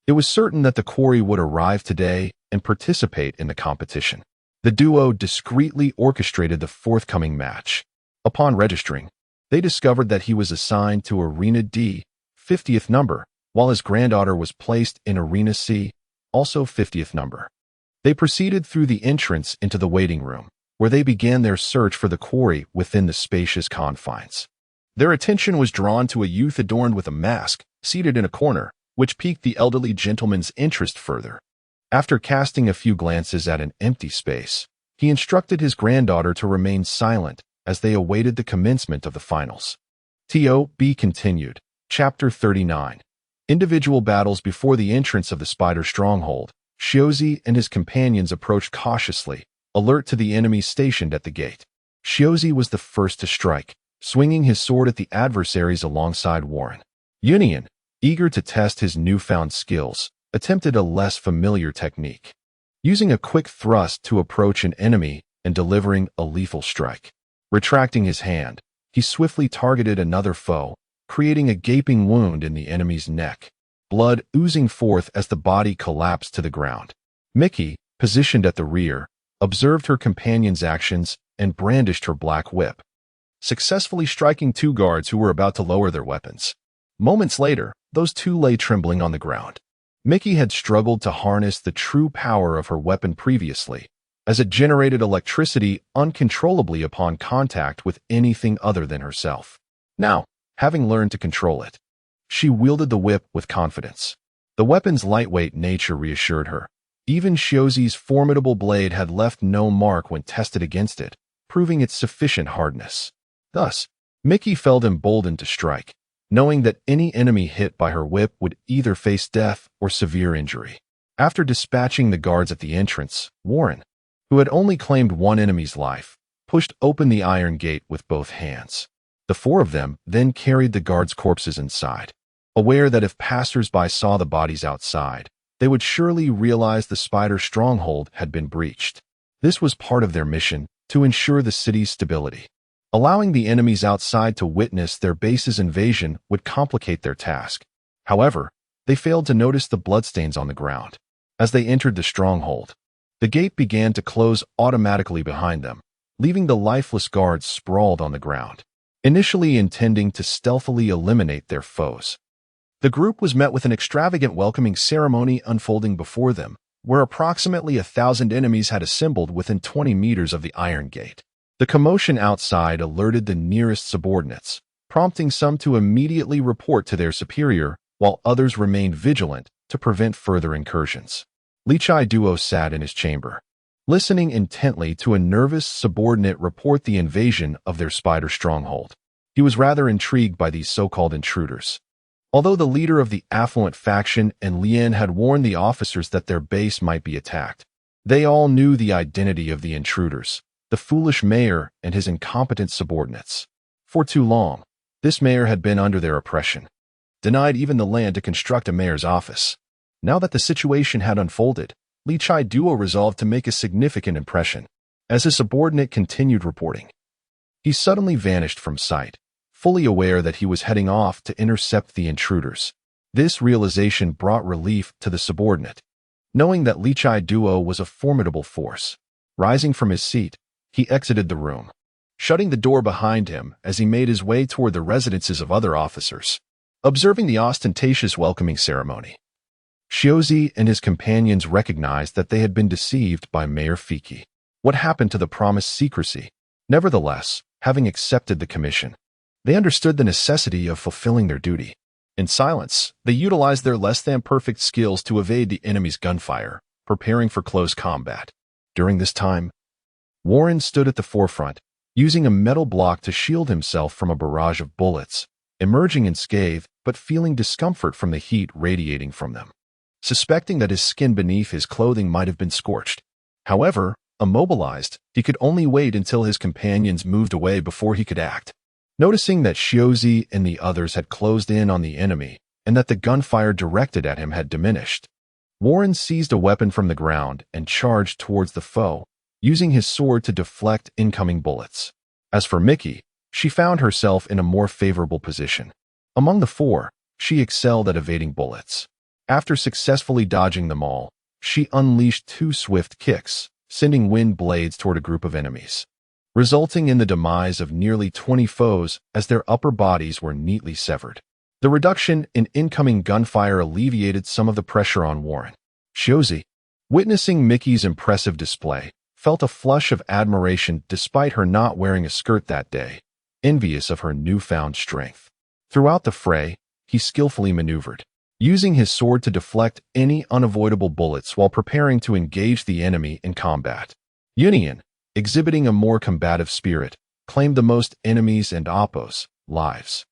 it was certain that the quarry would arrive today and participate in the competition. The duo discreetly orchestrated the forthcoming match. Upon registering, they discovered that he was assigned to Arena D, 50th number, while his granddaughter was placed in Arena C, also 50th number. They proceeded through the entrance into the waiting room, where they began their search for the quarry within the spacious confines. Their attention was drawn to a youth adorned with a mask, seated in a corner, which piqued the elderly gentleman's interest further. After casting a few glances at an empty space, he instructed his granddaughter to remain silent as they awaited the commencement of the finals. TOB continued. Chapter 39. Individual battles. Before the entrance of the spider stronghold, Shiozi and his companions approached cautiously, alert to the enemies stationed at the gate. Shiozi was the first to strike, swinging his sword at the adversaries alongside Warren. Union, eager to test his newfound skills, attempted a less familiar technique, using a quick thrust to approach an enemy and delivering a lethal strike. Retracting his hand, he swiftly targeted another foe, creating a gaping wound in the enemy's neck, blood oozing forth as the body collapsed to the ground. Miki, positioned at the rear, observed her companion's actions and brandished her black whip, successfully striking 2 guards who were about to lower their weapons. Moments later, those 2 lay trembling on the ground. Miki had struggled to harness the true power of her weapon previously, as it generated electricity uncontrollably upon contact with anything other than herself. Now, having learned to control it, she wielded the whip with confidence. The weapon's lightweight nature reassured her. Even Shiozi's formidable blade had left no mark when tested against it, proving its sufficient hardness. Thus, Miki felt emboldened to strike, knowing that any enemy hit by her whip would either face death or severe injury. After dispatching the guards at the entrance, Warren, who had only claimed 1 enemy's life, pushed open the iron gate with both hands. The 4 of them then carried the guards' corpses inside, aware that if passers-by saw the bodies outside, they would surely realize the spider stronghold had been breached. This was part of their mission, to ensure the city's stability. Allowing the enemies outside to witness their base's invasion would complicate their task. However, they failed to notice the bloodstains on the ground. As they entered the stronghold, the gate began to close automatically behind them, leaving the lifeless guards sprawled on the ground, initially intending to stealthily eliminate their foes. The group was met with an extravagant welcoming ceremony unfolding before them, where approximately 1,000 enemies had assembled within 20 meters of the Iron Gate. The commotion outside alerted the nearest subordinates, prompting some to immediately report to their superior, while others remained vigilant to prevent further incursions. Li Chai Duo sat in his chamber, listening intently to a nervous subordinate report the invasion of their spider stronghold. He was rather intrigued by these so-called intruders. Although the leader of the affluent faction and Lien had warned the officers that their base might be attacked, they all knew the identity of the intruders, the foolish mayor and his incompetent subordinates. For too long, this mayor had been under their oppression, denied even the land to construct a mayor's office. Now that the situation had unfolded, Li Chai Duo resolved to make a significant impression. As his subordinate continued reporting, he suddenly vanished from sight, fully aware that he was heading off to intercept the intruders. This realization brought relief to the subordinate, knowing that Li Chai Duo was a formidable force. Rising from his seat, he exited the room, shutting the door behind him as he made his way toward the residences of other officers. Observing the ostentatious welcoming ceremony, Shiozi and his companions recognized that they had been deceived by Mayor Fiki. What happened to the promised secrecy? Nevertheless, having accepted the commission, they understood the necessity of fulfilling their duty. In silence, they utilized their less-than-perfect skills to evade the enemy's gunfire, preparing for close combat. During this time, Warren stood at the forefront, using a metal block to shield himself from a barrage of bullets, emerging unscathed but feeling discomfort from the heat radiating from them, suspecting that his skin beneath his clothing might have been scorched. However, immobilized, he could only wait until his companions moved away before he could act. Noticing that Shiozi and the others had closed in on the enemy and that the gunfire directed at him had diminished, Warren seized a weapon from the ground and charged towards the foe, using his sword to deflect incoming bullets. As for Mickey, she found herself in a more favorable position. Among the four, she excelled at evading bullets. After successfully dodging them all, she unleashed 2 swift kicks, sending wind blades toward a group of enemies, resulting in the demise of nearly 20 foes as their upper bodies were neatly severed. The reduction in incoming gunfire alleviated some of the pressure on Warren. Shiozi, witnessing Mickey's impressive display, felt a flush of admiration despite her not wearing a skirt that day, envious of her newfound strength. Throughout the fray, he skillfully maneuvered, using his sword to deflect any unavoidable bullets while preparing to engage the enemy in combat. Union, exhibiting a more combative spirit, claimed the most enemies and Oppo's lives.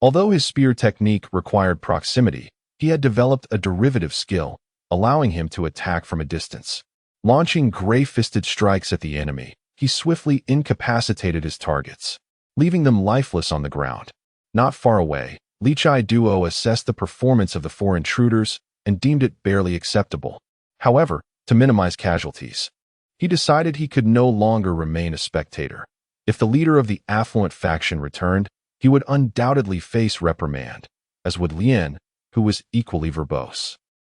Although his spear technique required proximity, he had developed a derivative skill, allowing him to attack from a distance. Launching gray-fisted strikes at the enemy, he swiftly incapacitated his targets, leaving them lifeless on the ground. Not far away, Li Chai Duo assessed the performance of the 4 intruders and deemed it barely acceptable. However, to minimize casualties, he decided he could no longer remain a spectator. If the leader of the affluent faction returned, he would undoubtedly face reprimand, as would Lien, who was equally verbose.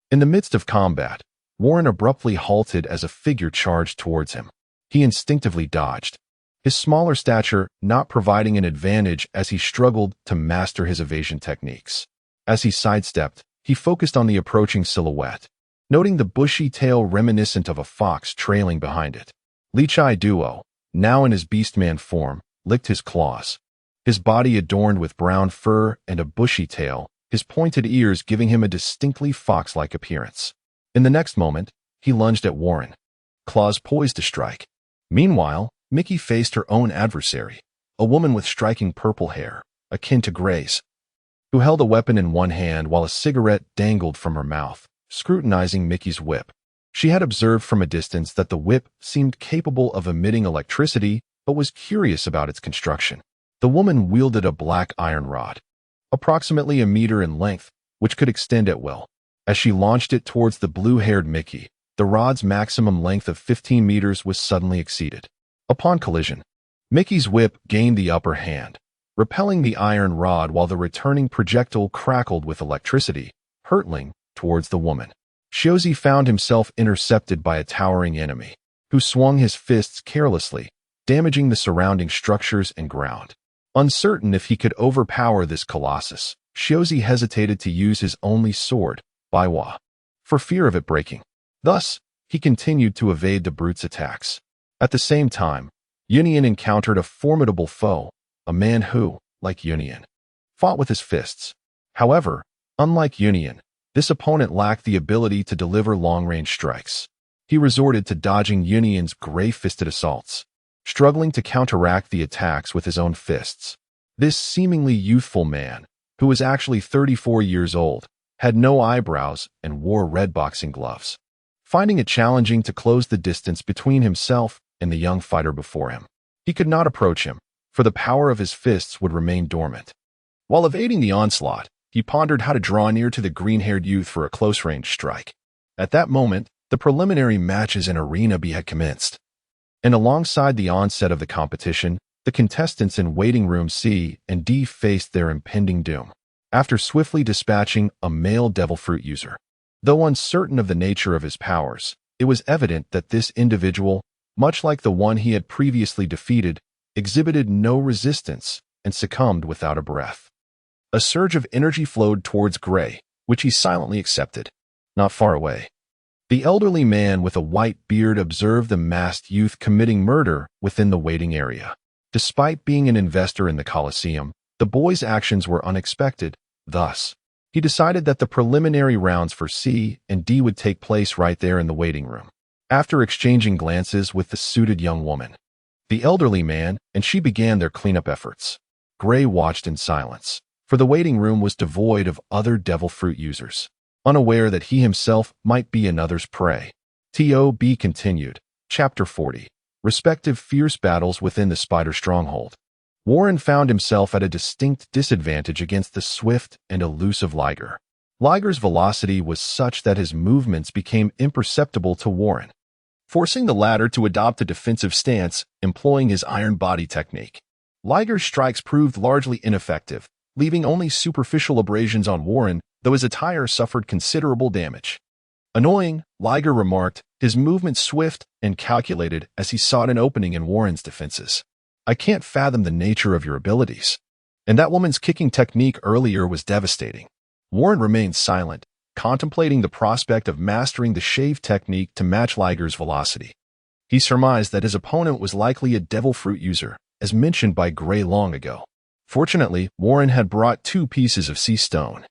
In the midst of combat, Warren abruptly halted as a figure charged towards him. He instinctively dodged, his smaller stature not providing an advantage as he struggled to master his evasion techniques. As he sidestepped, he focused on the approaching silhouette, noting the bushy tail reminiscent of a fox trailing behind it. Li Chai Duo, now in his beastman form, licked his claws, his body adorned with brown fur and a bushy tail, his pointed ears giving him a distinctly fox-like appearance. In the next moment, he lunged at Warren, claws poised to strike. Meanwhile, Mickey faced her own adversary, a woman with striking purple hair, akin to Gray's, who held a weapon in one hand while a cigarette dangled from her mouth, scrutinizing Mickey's whip. She had observed from a distance that the whip seemed capable of emitting electricity, but was curious about its construction. The woman wielded a black iron rod, approximately a meter in length, which could extend at will. As she launched it towards the blue-haired Mickey, the rod's maximum length of 15 meters was suddenly exceeded. Upon collision, Mickey's whip gained the upper hand, repelling the iron rod while the returning projectile crackled with electricity, hurtling towards the woman. Shiozi found himself intercepted by a towering enemy, who swung his fists carelessly, damaging the surrounding structures and ground. Uncertain if he could overpower this colossus, Xiaozi hesitated to use his only sword, Baiwa, for fear of it breaking. Thus, he continued to evade the brute's attacks. At the same time, Yunian encountered a formidable foe, a man who, like Yunian, fought with his fists. However, unlike Yunian, this opponent lacked the ability to deliver long-range strikes. He resorted to dodging Yunian's gray-fisted assaults, struggling to counteract the attacks with his own fists. This seemingly youthful man, who was actually 34 years old, had no eyebrows and wore red boxing gloves, finding it challenging to close the distance between himself and the young fighter before him. He could not approach him, for the power of his fists would remain dormant. While evading the onslaught, he pondered how to draw near to the green-haired youth for a close-range strike. At that moment, the preliminary matches in Arena B had commenced. And alongside the onset of the competition, the contestants in waiting room C and D faced their impending doom, after swiftly dispatching a male devil fruit user. Though uncertain of the nature of his powers, it was evident that this individual, much like the one he had previously defeated, exhibited no resistance and succumbed without a breath. A surge of energy flowed towards Gray, which he silently accepted. Not far away, the elderly man with a white beard observed the masked youth committing murder within the waiting area. Despite being an investor in the Colosseum, the boy's actions were unexpected. Thus, he decided that the preliminary rounds for C and D would take place right there in the waiting room. After exchanging glances with the suited young woman, the elderly man and she began their cleanup efforts. Gray watched in silence, for the waiting room was devoid of other devil fruit users, unaware that he himself might be another's prey. TOB continued. Chapter 40. Respective fierce battles within the spider stronghold. Warren found himself at a distinct disadvantage against the swift and elusive Liger. Liger's velocity was such that his movements became imperceptible to Warren, forcing the latter to adopt a defensive stance, employing his iron body technique. Liger's strikes proved largely ineffective, leaving only superficial abrasions on Warren, though his attire suffered considerable damage. Annoying, Liger remarked, his movement swift and calculated as he sought an opening in Warren's defenses. I can't fathom the nature of your abilities. And that woman's kicking technique earlier was devastating. Warren remained silent, contemplating the prospect of mastering the shave technique to match Liger's velocity. He surmised that his opponent was likely a devil fruit user, as mentioned by Gray long ago. Fortunately, Warren had brought 2 pieces of sea stone,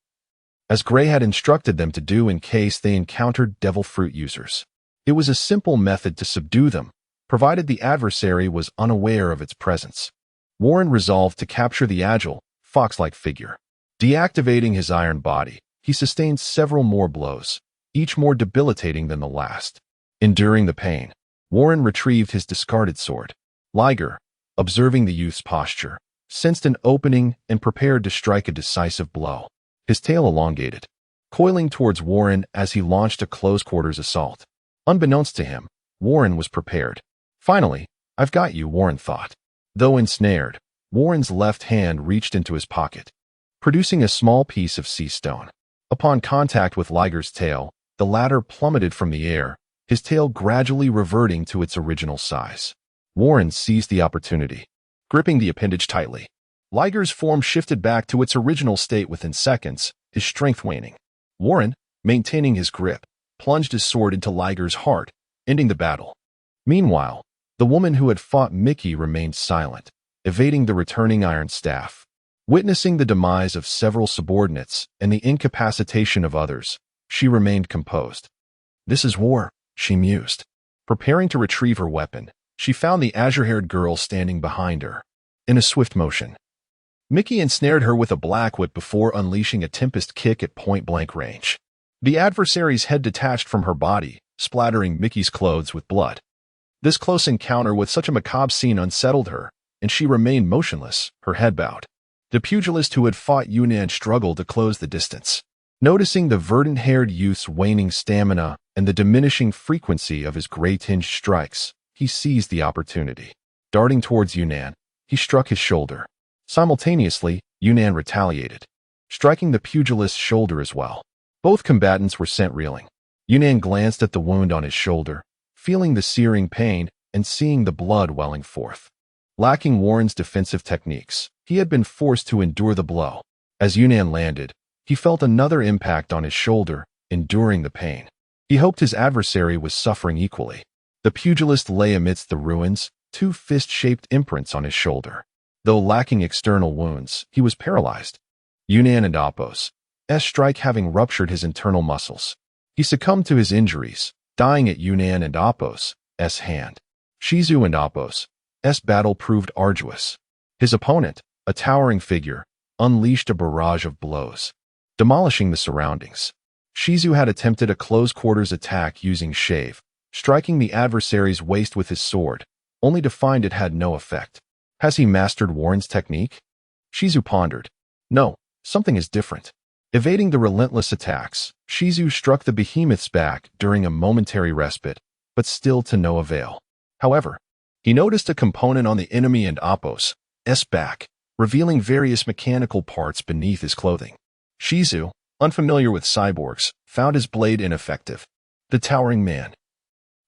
as Gray had instructed them to do in case they encountered devil fruit users. It was a simple method to subdue them, provided the adversary was unaware of its presence. Warren resolved to capture the agile, fox-like figure. Deactivating his iron body, he sustained several more blows, each more debilitating than the last. Enduring the pain, Warren retrieved his discarded sword. Liger, observing the youth's posture, sensed an opening and prepared to strike a decisive blow. His tail elongated, coiling towards Warren as he launched a close-quarters assault. Unbeknownst to him, Warren was prepared. Finally, I've got you, Warren thought. Though ensnared, Warren's left hand reached into his pocket, producing a small piece of sea stone. Upon contact with Liger's tail, the latter plummeted from the air, his tail gradually reverting to its original size. Warren seized the opportunity, gripping the appendage tightly. Liger's form shifted back to its original state within seconds, his strength waning. Warren, maintaining his grip, plunged his sword into Liger's heart, ending the battle. Meanwhile, the woman who had fought Mickey remained silent, evading the returning iron staff. Witnessing the demise of several subordinates and the incapacitation of others, she remained composed. This is war, she mused. Preparing to retrieve her weapon, she found the azure-haired girl standing behind her. In a swift motion, Mickey ensnared her with a black whip before unleashing a tempest kick at point-blank range. The adversary's head detached from her body, splattering Mickey's clothes with blood. This close encounter with such a macabre scene unsettled her, and she remained motionless, her head bowed. The pugilist who had fought Yunnan struggled to close the distance. Noticing the verdant-haired youth's waning stamina and the diminishing frequency of his gray-tinged strikes, he seized the opportunity. Darting towards Yunnan, he struck his shoulder. Simultaneously, Yunnan retaliated, striking the pugilist's shoulder as well. Both combatants were sent reeling. Yunnan glanced at the wound on his shoulder, feeling the searing pain and seeing the blood welling forth. Lacking Warren's defensive techniques, he had been forced to endure the blow. As Yunnan landed, he felt another impact on his shoulder, enduring the pain. He hoped his adversary was suffering equally. The pugilist lay amidst the ruins, two fist-shaped imprints on his shoulder. Though lacking external wounds, he was paralyzed. Yunnan and Apos' strike having ruptured his internal muscles. He succumbed to his injuries, dying at Yunnan and Apos' hand. Shizu and Apos' battle proved arduous. His opponent, a towering figure, unleashed a barrage of blows, demolishing the surroundings. Shizu had attempted a close-quarters attack using shave, striking the adversary's waist with his sword, only to find it had no effect. Has he mastered Warren's technique? Shizu pondered. No, something is different. Evading the relentless attacks, Shizu struck the behemoth's back during a momentary respite, but still to no avail. However, he noticed a component on the enemy and Apos' back, revealing various mechanical parts beneath his clothing. Shizu, unfamiliar with cyborgs, found his blade ineffective. The towering man.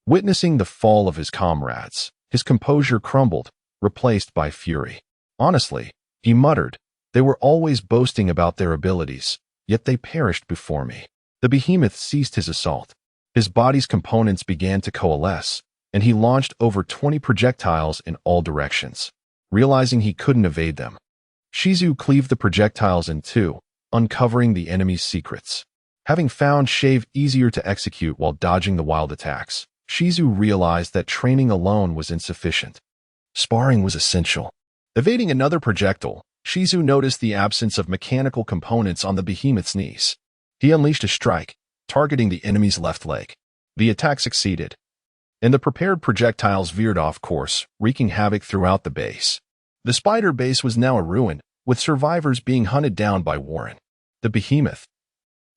Witnessing the fall of his comrades, his composure crumbled, replaced by fury. Honestly, he muttered, they were always boasting about their abilities, yet they perished before me. The behemoth ceased his assault. His body's components began to coalesce, and he launched over 20 projectiles in all directions. Realizing he couldn't evade them, Shizu cleaved the projectiles in two, uncovering the enemy's secrets. Having found shave easier to execute while dodging the wild attacks, Shizu realized that training alone was insufficient. Sparring was essential. Evading another projectile, Shizu noticed the absence of mechanical components on the behemoth's knees. He unleashed a strike, targeting the enemy's left leg. The attack succeeded, and the prepared projectiles veered off course, wreaking havoc throughout the base. The spider base was now a ruin, with survivors being hunted down by Warren. The behemoth,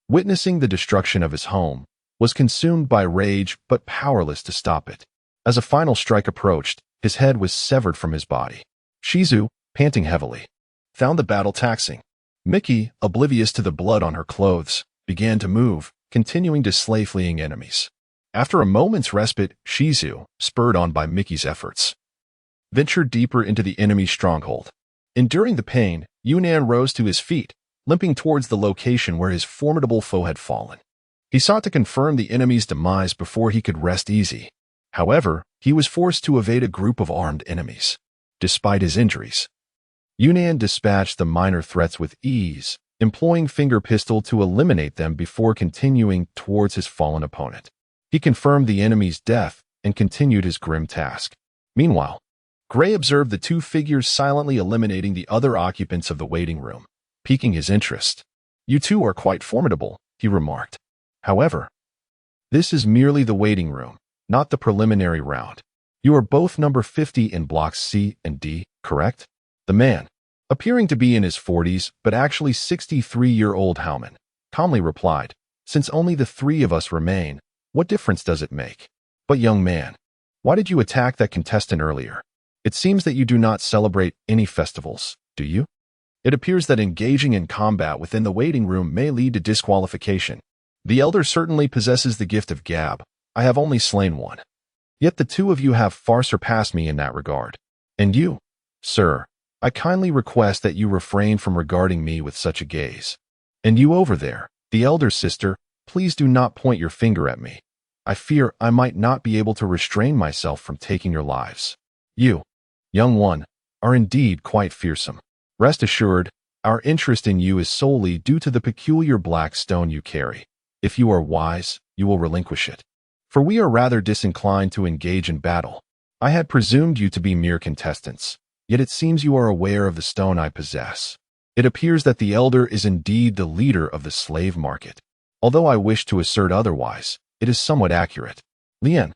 witnessing the destruction of his home, was consumed by rage but powerless to stop it. As a final strike approached, his head was severed from his body. Shizu, panting heavily, found the battle taxing. Mickey, oblivious to the blood on her clothes, began to move, continuing to slay fleeing enemies. After a moment's respite, Shizu, spurred on by Mickey's efforts, ventured deeper into the enemy's stronghold. Enduring the pain, Yunnan rose to his feet, limping towards the location where his formidable foe had fallen. He sought to confirm the enemy's demise before he could rest easy. However, he was forced to evade a group of armed enemies. Despite his injuries, Yunnan dispatched the minor threats with ease, employing finger pistol to eliminate them before continuing towards his fallen opponent. He confirmed the enemy's death and continued his grim task. Meanwhile, Gray observed the two figures silently eliminating the other occupants of the waiting room, piquing his interest. "You two are quite formidable," he remarked. "However, this is merely the waiting room, not the preliminary round. You are both number 50 in blocks C and D, correct?" The man, appearing to be in his 40s but actually 63-year-old Howman, calmly replied, "Since only the three of us remain, what difference does it make? But young man, why did you attack that contestant earlier? It seems that you do not celebrate any festivals, do you? It appears that engaging in combat within the waiting room may lead to disqualification. The elder certainly possesses the gift of gab. I have only slain one. Yet the two of you have far surpassed me in that regard. And you, sir, I kindly request that you refrain from regarding me with such a gaze. And you over there, the elder's sister, please do not point your finger at me. I fear I might not be able to restrain myself from taking your lives. You, young one, are indeed quite fearsome. Rest assured, our interest in you is solely due to the peculiar black stone you carry. If you are wise, you will relinquish it. For we are rather disinclined to engage in battle. I had presumed you to be mere contestants, yet it seems you are aware of the stone I possess. It appears that the elder is indeed the leader of the slave market. Although I wish to assert otherwise, it is somewhat accurate. Lien,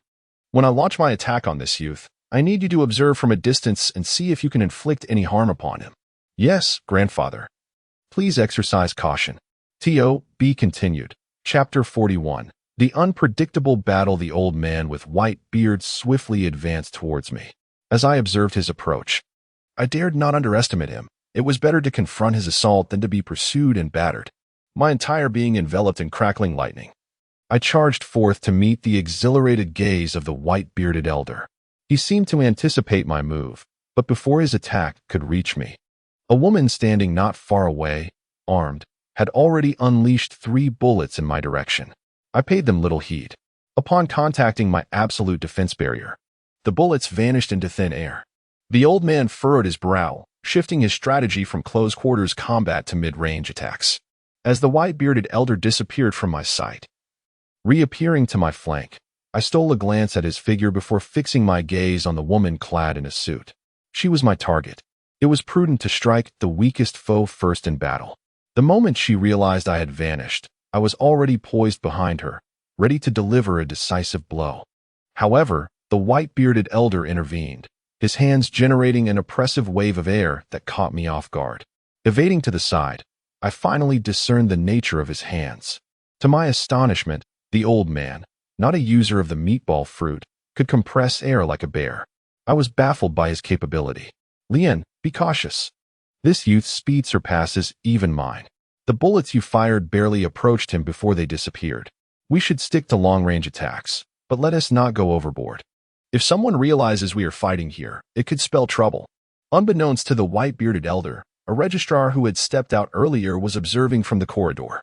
when I launch my attack on this youth, I need you to observe from a distance and see if you can inflict any harm upon him." "Yes, grandfather. Please exercise caution." To.B. continued. Chapter 41. The unpredictable battle. The old man with white beard swiftly advanced towards me. As I observed his approach, I dared not underestimate him. It was better to confront his assault than to be pursued and battered, my entire being enveloped in crackling lightning. I charged forth to meet the exhilarated gaze of the white-bearded elder. He seemed to anticipate my move, but before his attack could reach me, a woman standing not far away, armed, had already unleashed 3 bullets in my direction. I paid them little heed. Upon contacting my absolute defense barrier, the bullets vanished into thin air. The old man furrowed his brow, shifting his strategy from close-quarters combat to mid-range attacks. As the white-bearded elder disappeared from my sight, reappearing to my flank, I stole a glance at his figure before fixing my gaze on the woman clad in a suit. She was my target. It was prudent to strike the weakest foe first in battle. The moment she realized I had vanished, I was already poised behind her, ready to deliver a decisive blow. However, the white-bearded elder intervened, his hands generating an oppressive wave of air that caught me off guard. Evading to the side, I finally discerned the nature of his hands. To my astonishment, the old man, not a user of the meatball fruit, could compress air like a bear. I was baffled by his capability. Lien, be cautious. This youth's speed surpasses even mine. The bullets you fired barely approached him before they disappeared. We should stick to long-range attacks, but let us not go overboard. If someone realizes we are fighting here, it could spell trouble. Unbeknownst to the white-bearded elder, a registrar who had stepped out earlier was observing from the corridor.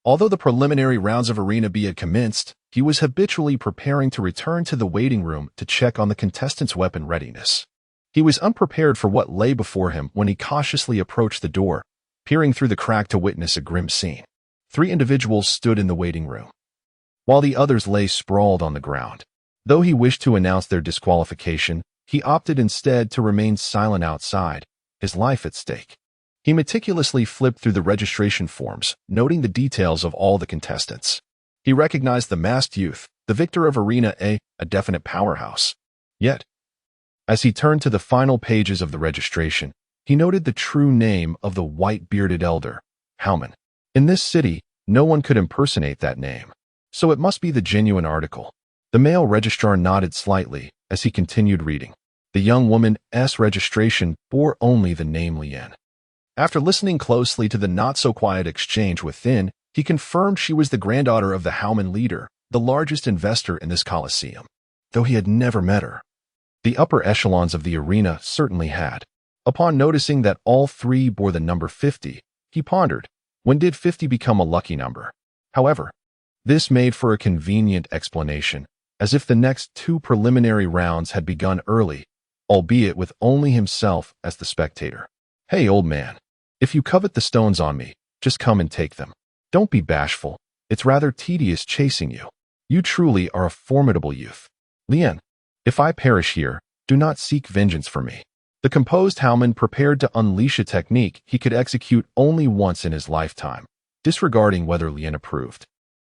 Although the preliminary rounds of Arena B had commenced, he was habitually preparing to return to the waiting room to check on the contestants' weapon readiness. He was unprepared for what lay before him when he cautiously approached the door, peering through the crack to witness a grim scene. 3 individuals stood in the waiting room, while the others lay sprawled on the ground. Though he wished to announce their disqualification, he opted instead to remain silent outside, his life at stake. He meticulously flipped through the registration forms, noting the details of all the contestants. He recognized the masked youth, the victor of Arena A, a definite powerhouse. Yet, as he turned to the final pages of the registration, he noted the true name of the white-bearded elder, Howman. In this city, no one could impersonate that name, so it must be the genuine article. The male registrar nodded slightly as he continued reading. The young woman's registration bore only the name Lien. After listening closely to the not-so-quiet exchange within, he confirmed she was the granddaughter of the Howman leader, the largest investor in this coliseum. Though he had never met her, the upper echelons of the arena certainly had. Upon noticing that all 3 bore the number 50, he pondered, when did 50 become a lucky number? However, this made for a convenient explanation, as if the next 2 preliminary rounds had begun early, albeit with only himself as the spectator. Hey, old man, if you covet the stones on me, just come and take them. Don't be bashful. It's rather tedious chasing you. You truly are a formidable youth. Lien, if I perish here, do not seek vengeance for me. The composed Howman prepared to unleash a technique he could execute only once in his lifetime, disregarding whether Lien approved.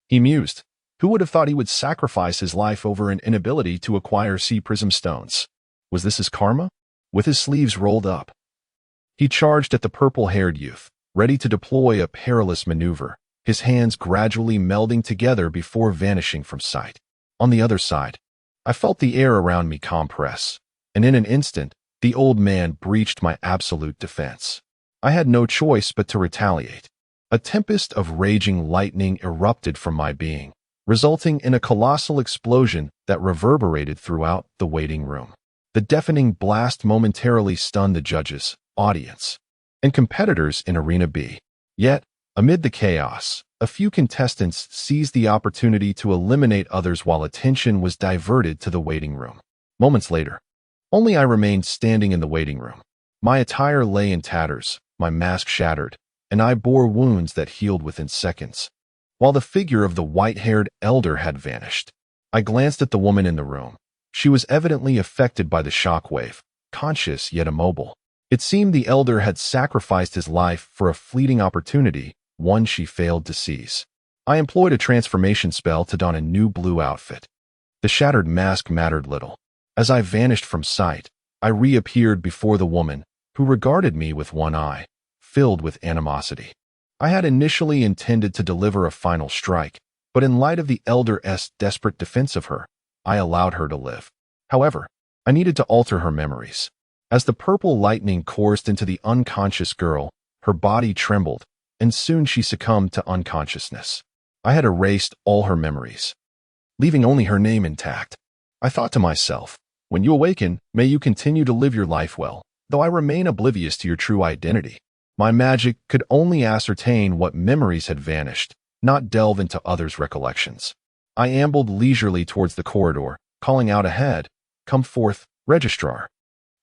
He mused, who would have thought he would sacrifice his life over an inability to acquire C-prism stones? Was this his karma? With his sleeves rolled up, he charged at the purple-haired youth, ready to deploy a perilous maneuver, his hands gradually melding together before vanishing from sight. On the other side, I felt the air around me compress, and in an instant, the old man breached my absolute defense. I had no choice but to retaliate. A tempest of raging lightning erupted from my being, resulting in a colossal explosion that reverberated throughout the waiting room. The deafening blast momentarily stunned the judges, audience, and competitors in Arena B. Yet, amid the chaos, a few contestants seized the opportunity to eliminate others while attention was diverted to the waiting room. Moments later, only I remained standing in the waiting room. My attire lay in tatters, my mask shattered, and I bore wounds that healed within seconds, while the figure of the white-haired elder had vanished. I glanced at the woman in the room. She was evidently affected by the shockwave, conscious yet immobile. It seemed the elder had sacrificed his life for a fleeting opportunity, one she failed to seize. I employed a transformation spell to don a new blue outfit. The shattered mask mattered little. As I vanished from sight, I reappeared before the woman, who regarded me with one eye, filled with animosity. I had initially intended to deliver a final strike, but in light of the elder's desperate defense of her, I allowed her to live. However, I needed to alter her memories. As the purple lightning coursed into the unconscious girl, her body trembled, and soon she succumbed to unconsciousness. I had erased all her memories, leaving only her name intact. I thought to myself, when you awaken, may you continue to live your life well, though I remain oblivious to your true identity. My magic could only ascertain what memories had vanished, not delve into others' recollections. I ambled leisurely towards the corridor, calling out ahead, "Come forth, Registrar.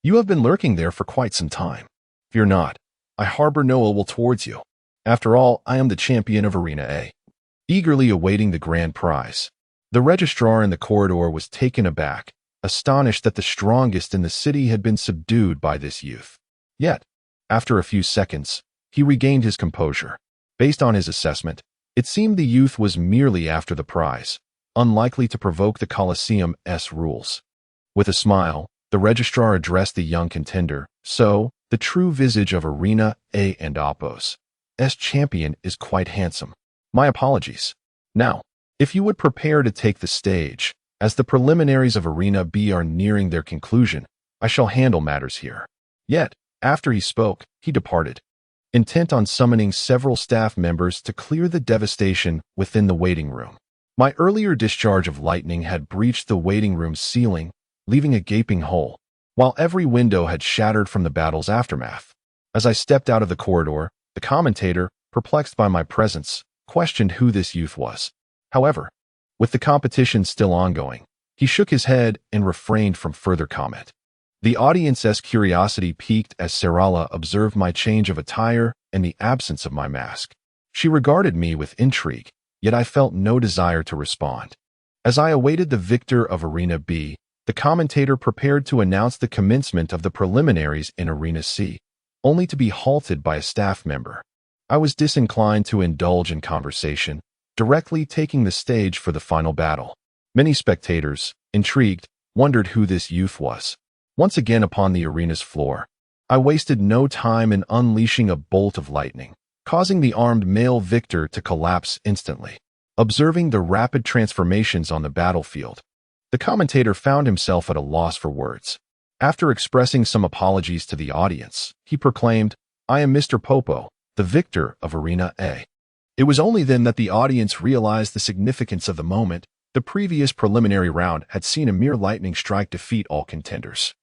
You have been lurking there for quite some time. Fear not. I harbor no ill will towards you. After all, I am the champion of Arena A." Eagerly awaiting the grand prize, the registrar in the corridor was taken aback, astonished that the strongest in the city had been subdued by this youth. Yet, after a few seconds, he regained his composure. Based on his assessment, it seemed the youth was merely after the prize, unlikely to provoke the Colosseum's rules. With a smile, the registrar addressed the young contender. "So, the true visage of Arena A and Oppo's champion is quite handsome. My apologies. Now, if you would prepare to take the stage, as the preliminaries of Arena B are nearing their conclusion, I shall handle matters here." Yet, after he spoke, he departed, intent on summoning several staff members to clear the devastation within the waiting room. My earlier discharge of lightning had breached the waiting room's ceiling, leaving a gaping hole, while every window had shattered from the battle's aftermath. As I stepped out of the corridor, the commentator, perplexed by my presence, questioned who this youth was. However, with the competition still ongoing, he shook his head and refrained from further comment. The audience's curiosity piqued as Sarala observed my change of attire and the absence of my mask. She regarded me with intrigue, yet I felt no desire to respond. As I awaited the victor of Arena B, the commentator prepared to announce the commencement of the preliminaries in Arena C, only to be halted by a staff member. I was disinclined to indulge in conversation, directly taking the stage for the final battle. Many spectators, intrigued, wondered who this youth was. Once again upon the arena's floor, I wasted no time in unleashing a bolt of lightning, causing the armed male victor to collapse instantly. Observing the rapid transformations on the battlefield, the commentator found himself at a loss for words. After expressing some apologies to the audience, he proclaimed, "I am Mr. Popo, the victor of Arena A." It was only then that the audience realized the significance of the moment. The previous preliminary round had seen a mere lightning strike defeat all contenders,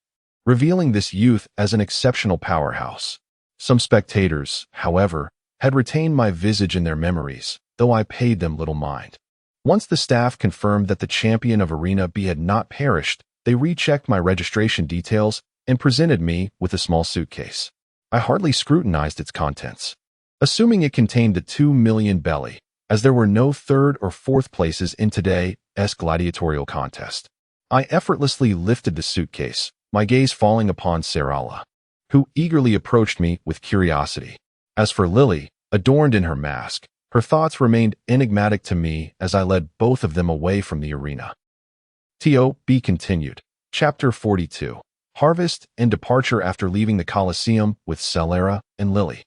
revealing this youth as an exceptional powerhouse. Some spectators, however, had retained my visage in their memories, though I paid them little mind. Once the staff confirmed that the champion of Arena B had not perished, they rechecked my registration details and presented me with a small suitcase. I hardly scrutinized its contents, assuming it contained the 2 million belly, as there were no third or fourth places in today's gladiatorial contest. I effortlessly lifted the suitcase, my gaze falling upon Sarala, who eagerly approached me with curiosity. As for Lily, adorned in her mask, her thoughts remained enigmatic to me as I led both of them away from the arena. To be continued. Chapter 42. Harvest and Departure. After leaving the Colosseum with Celera and Lily,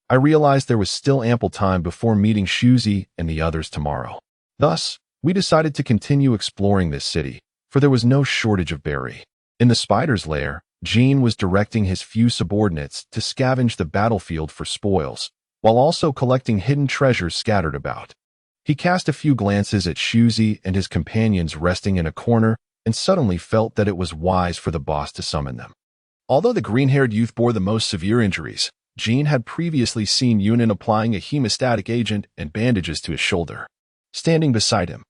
I realized there was still ample time before meeting Shuzi and the others tomorrow. Thus, we decided to continue exploring this city, for there was no shortage of berry. In the spider's lair, Jean was directing his few subordinates to scavenge the battlefield for spoils, while also collecting hidden treasures scattered about. He cast a few glances at Shuzi and his companions resting in a corner and suddenly felt that it was wise for the boss to summon them. Although the green-haired youth bore the most severe injuries, Jean had previously seen Yunin applying a hemostatic agent and bandages to his shoulder. Standing beside him,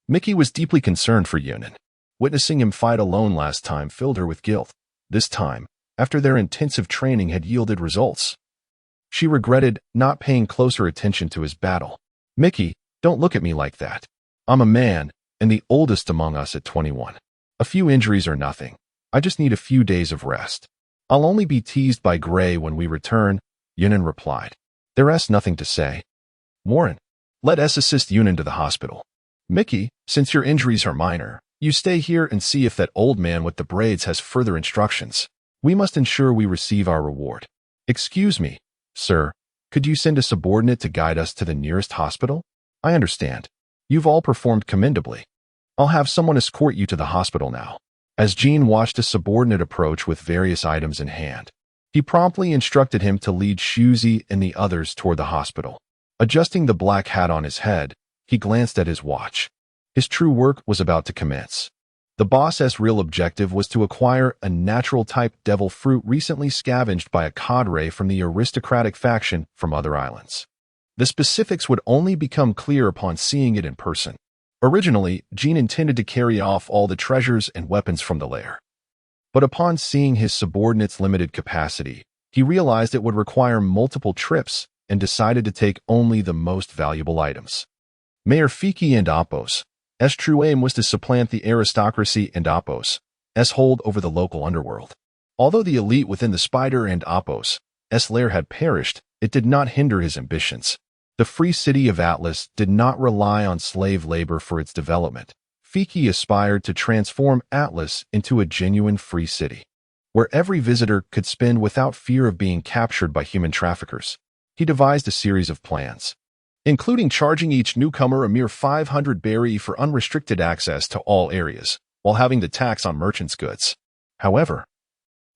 Mickey was deeply concerned for Yunin. Witnessing him fight alone last time filled her with guilt. This time, after their intensive training had yielded results, she regretted not paying closer attention to his battle. "Mickey, don't look at me like that. I'm a man, and the oldest among us at 21. A few injuries are nothing. I just need a few days of rest. I'll only be teased by Gray when we return," Yunin replied. "There's nothing to say. Warren, let us assist Yunin to the hospital. Mickey, since your injuries are minor, you stay here and see if that old man with the braids has further instructions. We must ensure we receive our reward." "Excuse me, sir, could you send a subordinate to guide us to the nearest hospital?" "I understand. You've all performed commendably. I'll have someone escort you to the hospital now." As Jean watched a subordinate approach with various items in hand, he promptly instructed him to lead Shuzi and the others toward the hospital. Adjusting the black hat on his head, he glanced at his watch. His true work was about to commence. The boss's real objective was to acquire a natural-type devil fruit recently scavenged by a cadre from the aristocratic faction from other islands. The specifics would only become clear upon seeing it in person. Originally, Jean intended to carry off all the treasures and weapons from the lair. But upon seeing his subordinate's limited capacity, he realized it would require multiple trips and decided to take only the most valuable items. Mayor Fiki and Apos' true aim was to supplant the aristocracy and Apos' hold over the local underworld. Although the elite within the Spider and Apos' lair had perished, it did not hinder his ambitions. The free city of Atlas did not rely on slave labor for its development. Fiki aspired to transform Atlas into a genuine free city, where every visitor could spend without fear of being captured by human traffickers. He devised a series of plans, including charging each newcomer a mere 500 berry for unrestricted access to all areas, while having to tax on merchants' goods. However,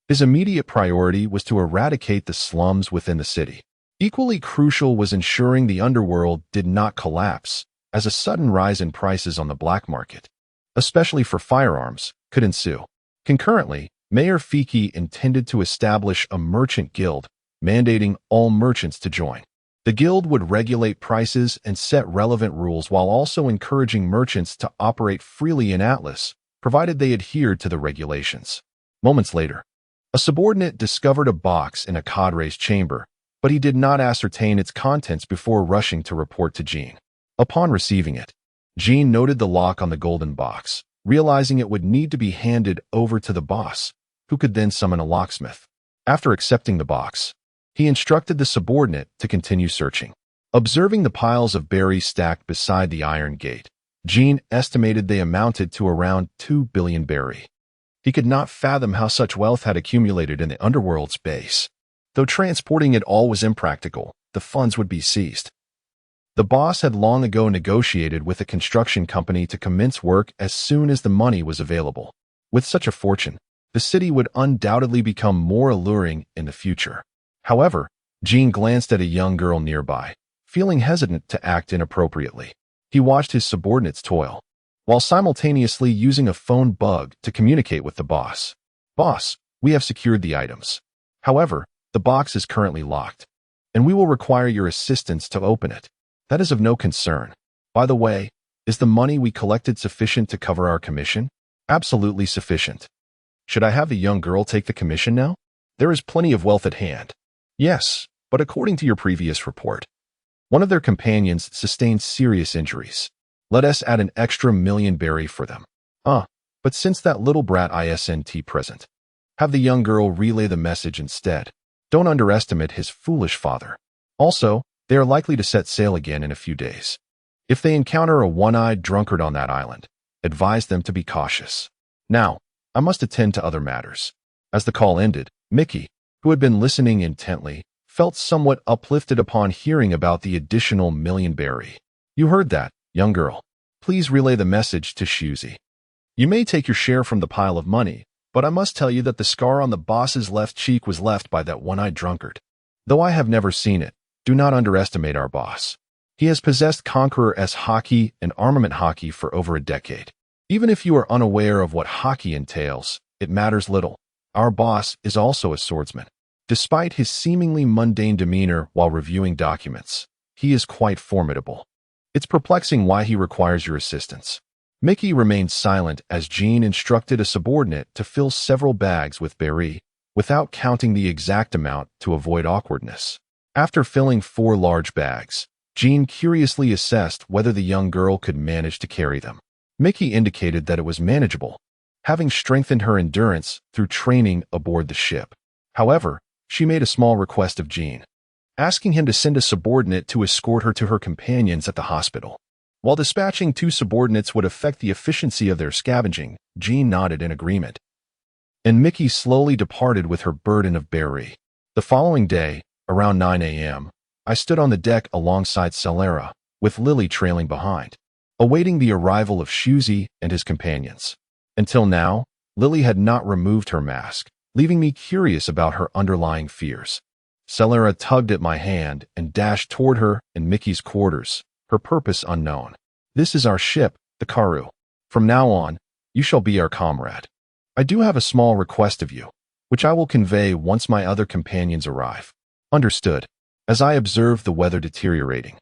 his immediate priority was to eradicate the slums within the city. Equally crucial was ensuring the underworld did not collapse, as a sudden rise in prices on the black market, especially for firearms, could ensue. Concurrently, Mayor Fiki intended to establish a merchant guild, mandating all merchants to join. The guild would regulate prices and set relevant rules while also encouraging merchants to operate freely in Atlas, provided they adhered to the regulations. Moments later, a subordinate discovered a box in a cadre's chamber, but he did not ascertain its contents before rushing to report to Jean. Upon receiving it, Jean noted the lock on the golden box, realizing it would need to be handed over to the boss, who could then summon a locksmith. After accepting the box, he instructed the subordinate to continue searching. Observing the piles of berries stacked beside the iron gate, Jean estimated they amounted to around 2 billion berry. He could not fathom how such wealth had accumulated in the underworld's base. Though transporting it all was impractical, the funds would be seized. The boss had long ago negotiated with a construction company to commence work as soon as the money was available. With such a fortune, the city would undoubtedly become more alluring in the future. However, Jean glanced at a young girl nearby, feeling hesitant to act inappropriately. He watched his subordinates toil, while simultaneously using a phone bug to communicate with the boss. "Boss, we have secured the items. However, the box is currently locked, and we will require your assistance to open it. That is of no concern. By the way, is the money we collected sufficient to cover our commission?" "Absolutely sufficient." "Should I have the young girl take the commission now? There is plenty of wealth at hand." "Yes, but according to your previous report, one of their companions sustained serious injuries. Let us add an extra 1,000,000 berry for them." But since that little brat isn't present, have the young girl relay the message instead. Don't underestimate his foolish father. Also, they are likely to set sail again in a few days. If they encounter a one-eyed drunkard on that island, advise them to be cautious. Now, I must attend to other matters. As the call ended, Mickey, who had been listening intently, felt somewhat uplifted upon hearing about the additional 1,000,000 berry. "You heard that, young girl. Please relay the message to Shuzi. You may take your share from the pile of money, but I must tell you that the scar on the boss's left cheek was left by that one-eyed drunkard. Though I have never seen it, do not underestimate our boss. He has possessed Conqueror-S hockey and armament hockey for over a decade. Even if you are unaware of what hockey entails, it matters little. Our boss is also a swordsman. Despite his seemingly mundane demeanor while reviewing documents, he is quite formidable. It's perplexing why he requires your assistance." Mickey remained silent as Jean instructed a subordinate to fill several bags with berry, without counting the exact amount to avoid awkwardness. After filling 4 large bags, Jean curiously assessed whether the young girl could manage to carry them. Mickey indicated that it was manageable, having strengthened her endurance through training aboard the ship. However, she made a small request of Jean, asking him to send a subordinate to escort her to her companions at the hospital. While dispatching 2 subordinates would affect the efficiency of their scavenging, Jean nodded in agreement, and Mickey slowly departed with her burden of berry. The following day, around 9 a.m., I stood on the deck alongside Celera, with Lily trailing behind, awaiting the arrival of Shuzi and his companions. Until now, Lily had not removed her mask, leaving me curious about her underlying fears. Celera tugged at my hand and dashed toward her and Mickey's quarters, her purpose unknown. "This is our ship, the Karu. From now on, You shall be our comrade. I do have a small request of you, which I will convey once my other companions arrive. Understood. As I observed the weather deteriorating,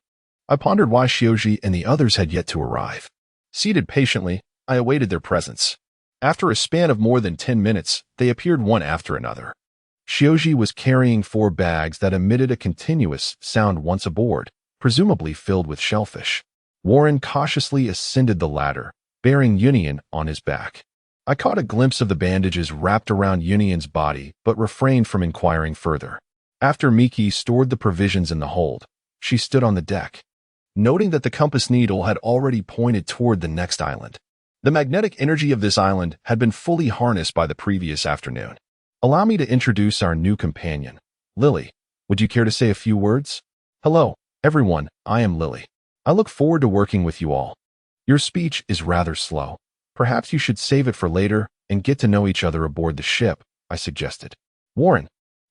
I pondered why Shioji and the others had yet to arrive. Seated patiently, I awaited their presence. After a span of more than 10 minutes, they appeared one after another. Shioji was carrying 4 bags that emitted a continuous sound once aboard, presumably filled with shellfish. Warren cautiously ascended the ladder, bearing Union on his back. I caught a glimpse of the bandages wrapped around Union's body, but refrained from inquiring further. After Miki stored the provisions in the hold, she stood on the deck, noting that the compass needle had already pointed toward the next island. The magnetic energy of this island had been fully harnessed by the previous afternoon. Allow me to introduce our new companion, Lily. Would you care to say a few words? Hello, everyone, I am Lily. I look forward to working with you all. Your speech is rather slow. Perhaps you should save it for later and get to know each other aboard the ship, I suggested. Warren,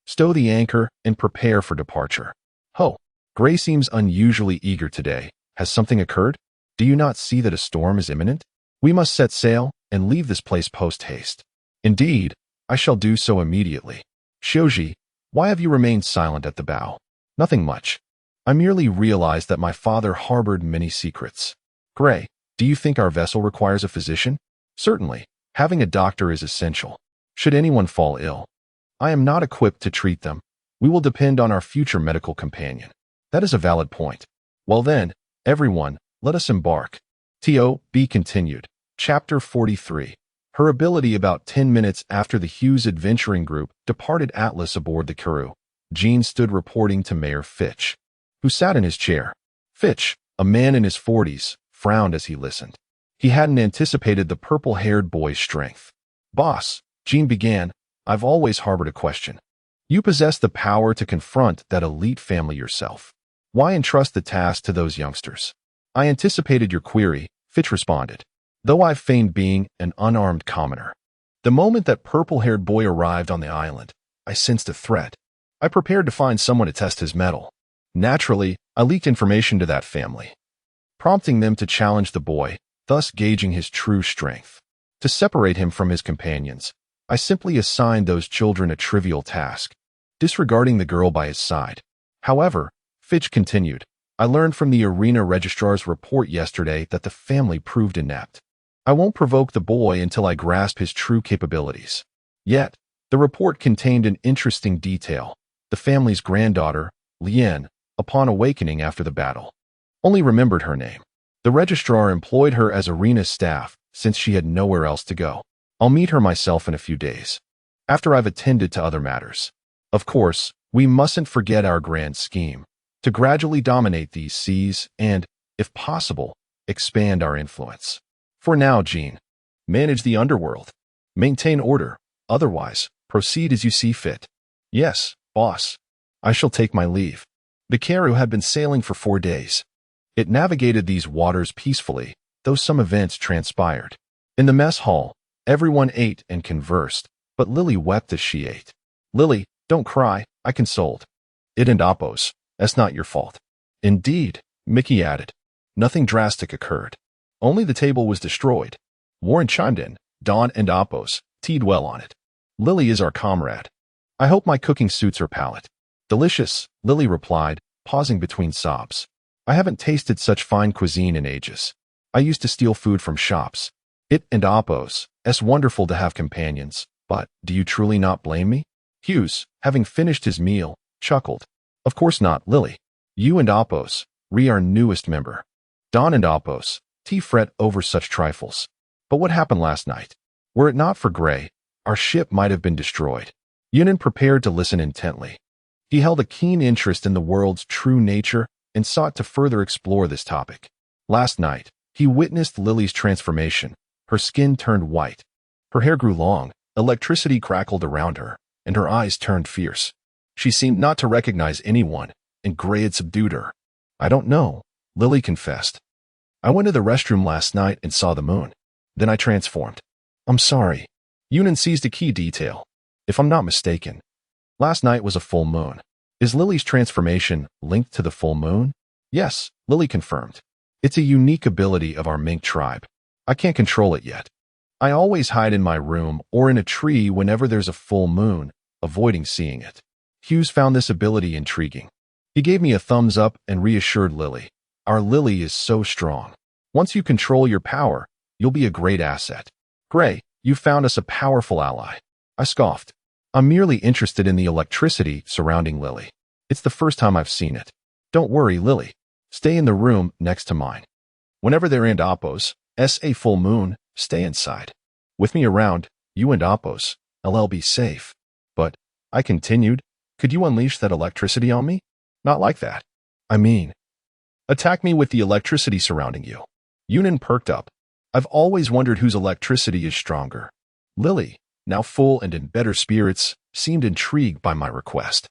stow the anchor and prepare for departure. Ho, Gray seems unusually eager today. Has something occurred? Do you not see that a storm is imminent? We must set sail and leave this place post-haste. Indeed, I shall do so immediately. Shioji, why have you remained silent at the bow? Nothing much. I merely realized that my father harbored many secrets. Gray, do you think our vessel requires a physician? Certainly. Having a doctor is essential. Should anyone fall ill, I am not equipped to treat them. We will depend on our future medical companion. That is a valid point. Well then, everyone, let us embark. To be continued. Chapter 43. Her ability. About 10 minutes after the Hughes adventuring group departed Atlas aboard the Karoo, Jean stood reporting to Mayor Fitch, who sat in his chair. Fitch, a man in his 40s, frowned as he listened. He hadn't anticipated the purple-haired boy's strength. Boss, Jean began, I've always harbored a question. You possess the power to confront that elite family yourself. Why entrust the task to those youngsters? I anticipated your query, Fitch responded, though I feigned being an unarmed commoner. The moment that purple-haired boy arrived on the island, I sensed a threat. I prepared to find someone to test his mettle. Naturally, I leaked information to that family, prompting them to challenge the boy, thus gauging his true strength. To separate him from his companions, I simply assigned those children a trivial task, disregarding the girl by his side. However, Fitch continued, I learned from the arena registrar's report yesterday that the family proved inept. I won't provoke the boy until I grasp his true capabilities. Yet, the report contained an interesting detail. The family's granddaughter, Lien, upon awakening after the battle, only remembered her name. The registrar employed her as arena staff since she had nowhere else to go. I'll meet her myself in a few days, after I've attended to other matters. Of course, we mustn't forget our grand scheme, to gradually dominate these seas and, if possible, expand our influence. For now, Jean, manage the underworld. Maintain order, otherwise, proceed as you see fit. Yes, boss. I shall take my leave. The Karoo had been sailing for 4 days. It navigated these waters peacefully, though some events transpired. In the mess hall, everyone ate and conversed, but Lily wept as she ate. Lily, don't cry, I consoled. It and Appos, that's not your fault. Indeed, Mickey added. Nothing drastic occurred. Only the table was destroyed. Warren chimed in. Don and Appos, teed well on it. Lily is our comrade. I hope my cooking suits her palate. Delicious, Lily replied, pausing between sobs. I haven't tasted such fine cuisine in ages. I used to steal food from shops. It and Appos, it's wonderful to have companions, but do you truly not blame me? Hughes, having finished his meal, chuckled. Of course not, Lily. You and Appos, our newest member. Don and Appos, fret over such trifles. But what happened last night? Were it not for Gray, our ship might have been destroyed. Yunin prepared to listen intently. He held a keen interest in the world's true nature and sought to further explore this topic. Last night, he witnessed Lily's transformation. Her skin turned white. Her hair grew long, electricity crackled around her, and her eyes turned fierce. She seemed not to recognize anyone, and Gray had subdued her. I don't know, Lily confessed. I went to the restroom last night and saw the moon. Then I transformed. I'm sorry. Yunin seized a key detail. If I'm not mistaken, last night was a full moon. Is Lily's transformation linked to the full moon? Yes, Lily confirmed. It's a unique ability of our mink tribe. I can't control it yet. I always hide in my room or in a tree whenever there's a full moon, avoiding seeing it. Hughes found this ability intriguing. He gave me a thumbs up and reassured Lily. Our Lily is so strong. Once you control your power, you'll be a great asset. Gray, you found us a powerful ally. I scoffed. I'm merely interested in the electricity surrounding Lily. It's the first time I've seen it. Don't worry, Lily. Stay in the room next to mine. Whenever they're in Oppos, a full moon, stay inside. With me around, you and Oppos, I'll be safe. But, I continued, could you unleash that electricity on me? Not like that. I mean, attack me with the electricity surrounding you. Yunin perked up. I've always wondered whose electricity is stronger. Lily, now full and in better spirits, seemed intrigued by my request.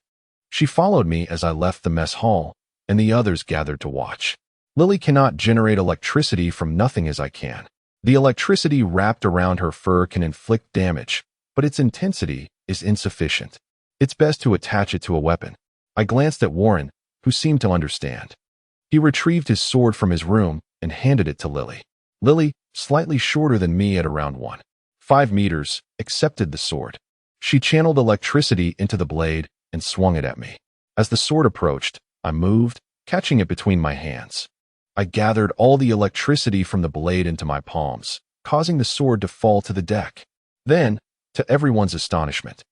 She followed me as I left the mess hall, and the others gathered to watch. Lily cannot generate electricity from nothing as I can. The electricity wrapped around her fur can inflict damage, but its intensity is insufficient. It's best to attach it to a weapon. I glanced at Warren, who seemed to understand. He retrieved his sword from his room and handed it to Lily. Lily, slightly shorter than me at around 1.5 meters, accepted the sword. She channeled electricity into the blade and swung it at me. As the sword approached, I moved, catching it between my hands. I gathered all the electricity from the blade into my palms, causing the sword to fall to the deck. Then, to everyone's astonishment,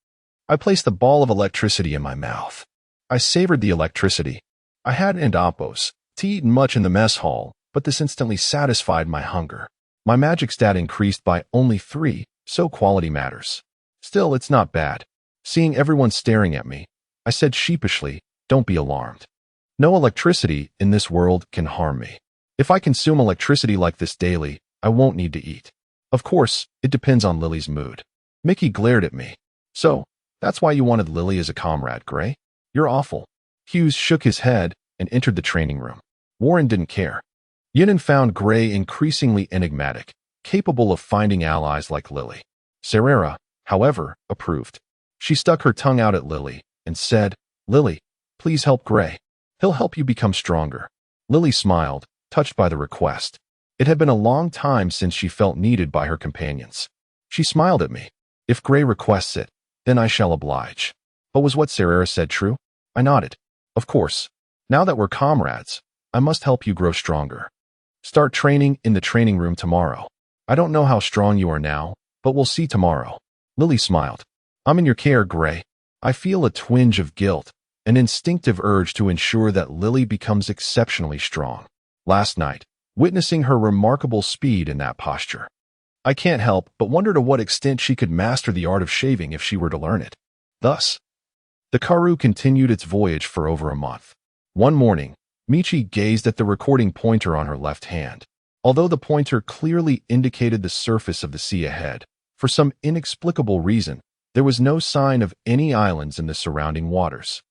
I placed the ball of electricity in my mouth. I savored the electricity. I hadn't Oppos eaten much in the mess hall, but this instantly satisfied my hunger. My magic stat increased by only 3, so quality matters. Still, it's not bad. Seeing everyone staring at me, I said sheepishly, don't be alarmed. No electricity in this world can harm me. If I consume electricity like this daily, I won't need to eat. Of course, it depends on Lily's mood. Mickey glared at me. So, that's why you wanted Lily as a comrade, Gray? You're awful. Hughes shook his head and entered the training room. Warren didn't care. Yunin found Gray increasingly enigmatic, capable of finding allies like Lily. Serera, however, approved. She stuck her tongue out at Lily and said, Lily, please help Gray. He'll help you become stronger. Lily smiled, touched by the request. It had been a long time since she felt needed by her companions. She smiled at me. If Gray requests it, then I shall oblige. But was what Serera said true? I nodded. Of course. Now that we're comrades, I must help you grow stronger. Start training in the training room tomorrow. I don't know how strong you are now, but we'll see tomorrow. Lily smiled. I'm in your care, Gray. I feel a twinge of guilt, an instinctive urge to ensure that Lily becomes exceptionally strong. Last night, witnessing her remarkable speed in that posture, I can't help but wonder to what extent she could master the art of shaving if she were to learn it. Thus, the Karu continued its voyage for over a month. One morning, Michi gazed at the recording pointer on her left hand. Although the pointer clearly indicated the surface of the sea ahead, for some inexplicable reason, there was no sign of any islands in the surrounding waters.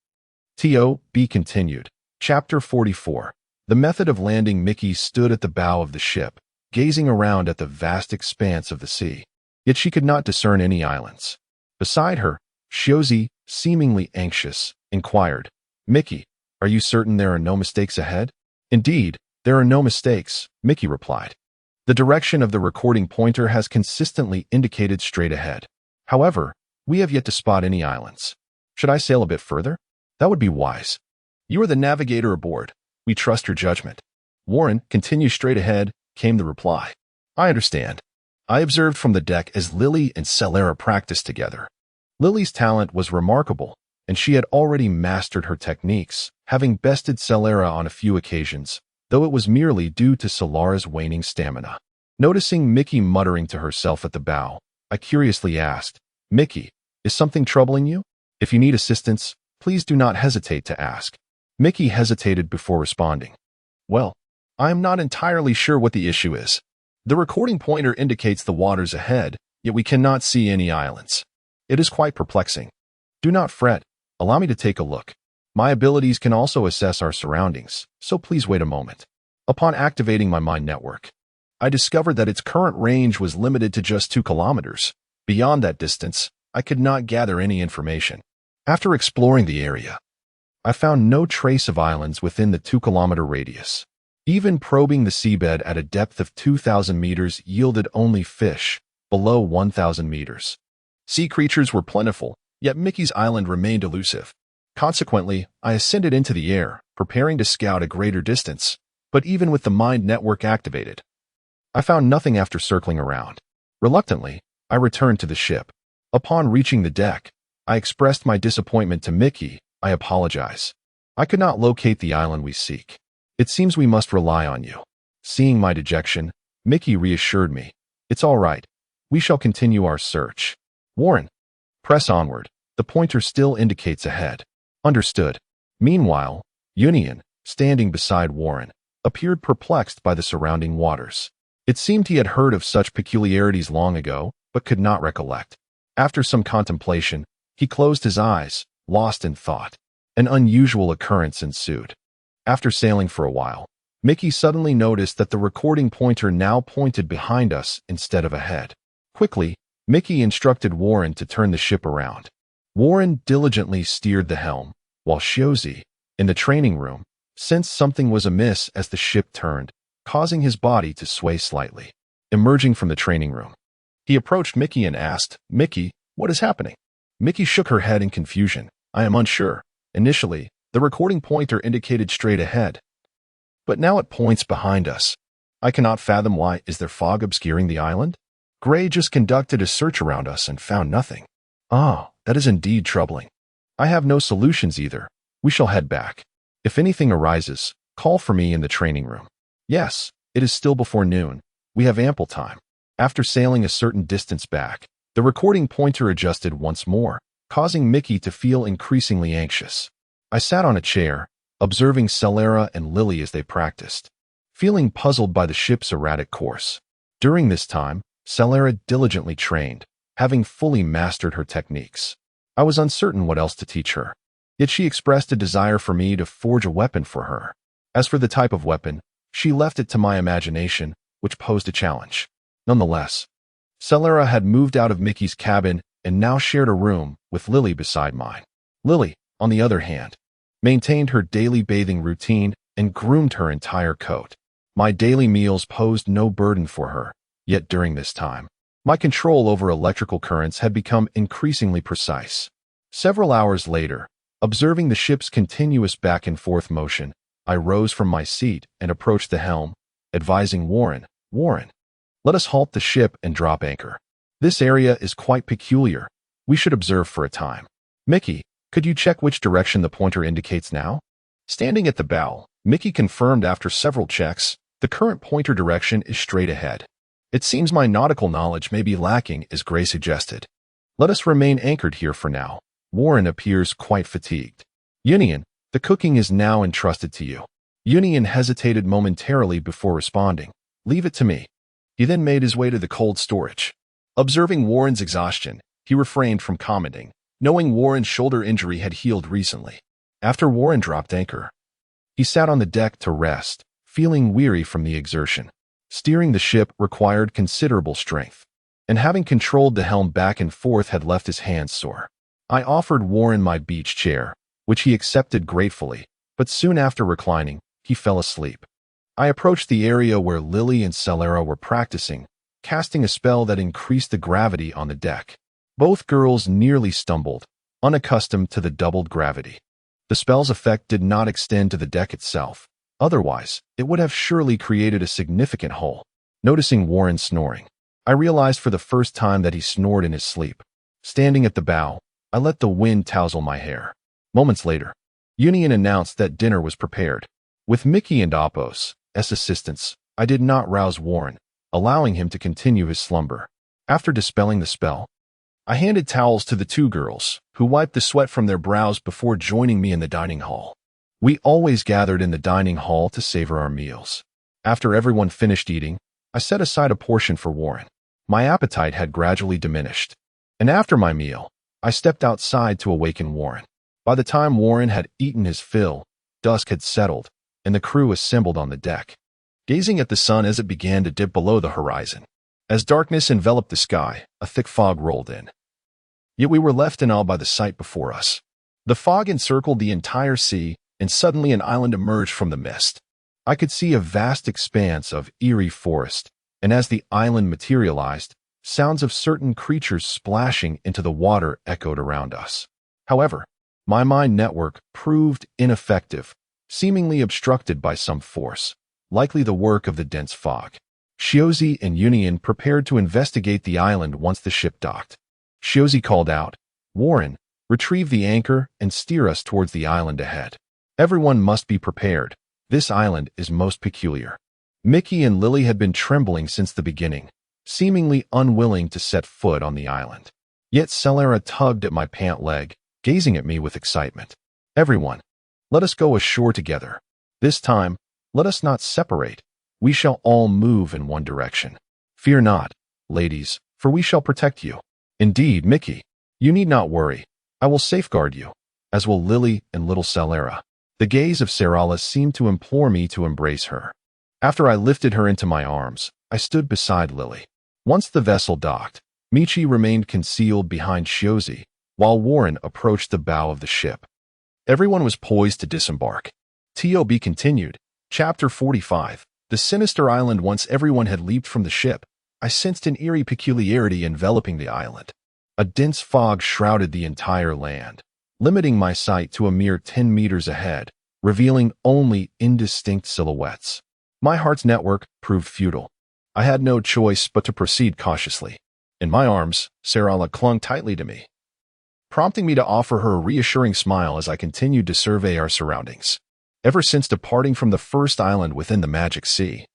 T.O.B. continued. Chapter 44. The method of landing. Mickey stood at the bow of the ship, gazing around at the vast expanse of the sea. Yet she could not discern any islands. Beside her, Shiozi, seemingly anxious, inquired, Mickey, are you certain there are no mistakes ahead? Indeed, there are no mistakes, Mickey replied. The direction of the recording pointer has consistently indicated straight ahead. However, we have yet to spot any islands. Should I sail a bit further? That would be wise. You are the navigator aboard. We trust your judgment. Warren, continue straight ahead, came the reply. I understand. I observed from the deck as Lily and Celera practiced together. Lily's talent was remarkable, and she had already mastered her techniques, having bested Celera on a few occasions, though it was merely due to Celera's waning stamina. Noticing Mickey muttering to herself at the bow, I curiously asked, Mickey, is something troubling you? If you need assistance, please do not hesitate to ask. Mickey hesitated before responding. Well, I am not entirely sure what the issue is. The recording pointer indicates the waters ahead, yet we cannot see any islands. It is quite perplexing. Do not fret. Allow me to take a look. My abilities can also assess our surroundings, so please wait a moment. Upon activating my mind network, I discovered that its current range was limited to just 2 kilometers. Beyond that distance, I could not gather any information. After exploring the area, I found no trace of islands within the 2-kilometer radius. Even probing the seabed at a depth of 2,000 meters yielded only fish, below 1,000 meters. Sea creatures were plentiful, yet Mickey's island remained elusive. Consequently, I ascended into the air, preparing to scout a greater distance, but even with the mind network activated, I found nothing after circling around. Reluctantly, I returned to the ship. Upon reaching the deck, I expressed my disappointment to Mickey. I apologize. I could not locate the island we seek. It seems we must rely on you. Seeing my dejection, Mickey reassured me. It's all right. We shall continue our search. Warren, press onward. The pointer still indicates ahead. Understood. Meanwhile, Union, standing beside Warren, appeared perplexed by the surrounding waters. It seemed he had heard of such peculiarities long ago, but could not recollect. After some contemplation, he closed his eyes, lost in thought. An unusual occurrence ensued. After sailing for a while, Mickey suddenly noticed that the recording pointer now pointed behind us instead of ahead. Quickly, Mickey instructed Warren to turn the ship around. Warren diligently steered the helm, while Shozi, in the training room, sensed something was amiss as the ship turned, causing his body to sway slightly. Emerging from the training room, he approached Mickey and asked, "Mickey, what is happening?" Mickey shook her head in confusion. "I am unsure. Initially, the recording pointer indicated straight ahead, but now it points behind us. I cannot fathom why. Is there fog obscuring the island? Gray just conducted a search around us and found nothing. Ah, that is indeed troubling. I have no solutions either. We shall head back. If anything arises, call for me in the training room." "Yes, it is still before noon. We have ample time." After sailing a certain distance back, the recording pointer adjusted once more, causing Mickey to feel increasingly anxious. I sat on a chair, observing Celera and Lily as they practiced, feeling puzzled by the ship's erratic course. During this time, Celera diligently trained, having fully mastered her techniques. I was uncertain what else to teach her, yet she expressed a desire for me to forge a weapon for her. As for the type of weapon, she left it to my imagination, which posed a challenge. Nonetheless, Celera had moved out of Mickey's cabin and now shared a room with Lily beside mine. Lily, on the other hand, maintained her daily bathing routine and groomed her entire coat. My daily meals posed no burden for her, yet during this time, my control over electrical currents had become increasingly precise. Several hours later, observing the ship's continuous back and forth motion, I rose from my seat and approached the helm, advising Warren, let us halt the ship and drop anchor. This area is quite peculiar. We should observe for a time. Mickey, could you check which direction the pointer indicates now?" Standing at the bow, Mickey confirmed after several checks, the current pointer direction is straight ahead. "It seems my nautical knowledge may be lacking," as Gray suggested. "Let us remain anchored here for now." Warren appears quite fatigued. "Union, the cooking is now entrusted to you." Union hesitated momentarily before responding. "Leave it to me." He then made his way to the cold storage. Observing Warren's exhaustion, he refrained from commenting, knowing Warren's shoulder injury had healed recently. After Warren dropped anchor, he sat on the deck to rest, feeling weary from the exertion. Steering the ship required considerable strength, and having controlled the helm back and forth had left his hands sore. I offered Warren my beach chair, which he accepted gratefully, but soon after reclining, he fell asleep. I approached the area where Lily and Celera were practicing, casting a spell that increased the gravity on the deck. Both girls nearly stumbled, unaccustomed to the doubled gravity. The spell's effect did not extend to the deck itself. Otherwise, it would have surely created a significant hole. Noticing Warren snoring, I realized for the first time that he snored in his sleep. Standing at the bow, I let the wind tousle my hair. Moments later, Union announced that dinner was prepared. With Mickey and Apos as assistants, I did not rouse Warren, allowing him to continue his slumber. After dispelling the spell, I handed towels to the two girls, who wiped the sweat from their brows before joining me in the dining hall. We always gathered in the dining hall to savor our meals. After everyone finished eating, I set aside a portion for Warren. My appetite had gradually diminished, and after my meal, I stepped outside to awaken Warren. By the time Warren had eaten his fill, dusk had settled, and the crew assembled on the deck, gazing at the sun as it began to dip below the horizon. As darkness enveloped the sky, a thick fog rolled in. Yet we were left in awe by the sight before us. The fog encircled the entire sea, and suddenly an island emerged from the mist. I could see a vast expanse of eerie forest, and as the island materialized, Sounds of certain creatures splashing into the water echoed around us. However, my mind network proved ineffective, seemingly obstructed by some force, likely the work of the dense fog. Shiozi and Union prepared to investigate the island once the ship docked. Shiozi called out, "Warren, retrieve the anchor and steer us towards the island ahead. Everyone must be prepared. This island is most peculiar." Mickey and Lily had been trembling since the beginning, seemingly unwilling to set foot on the island. Yet Celera tugged at my pant leg, gazing at me with excitement. "Everyone, let us go ashore together. This time, let us not separate. We shall all move in one direction. Fear not, ladies, for we shall protect you. Indeed, Mickey, you need not worry. I will safeguard you, as will Lily and little Celera." The gaze of Sarala seemed to implore me to embrace her. After I lifted her into my arms, I stood beside Lily. Once the vessel docked, Michi remained concealed behind Shiozi, while Warren approached the bow of the ship. Everyone was poised to disembark. TOB continued. Chapter 45. The sinister island. Once everyone had leaped from the ship, I sensed an eerie peculiarity enveloping the island. A dense fog shrouded the entire land, limiting my sight to a mere 10 meters ahead, revealing only indistinct silhouettes. My heart's network proved futile. I had no choice but to proceed cautiously. In my arms, Sarala clung tightly to me, prompting me to offer her a reassuring smile as I continued to survey our surroundings. Ever since departing from the first island within the Magic Sea,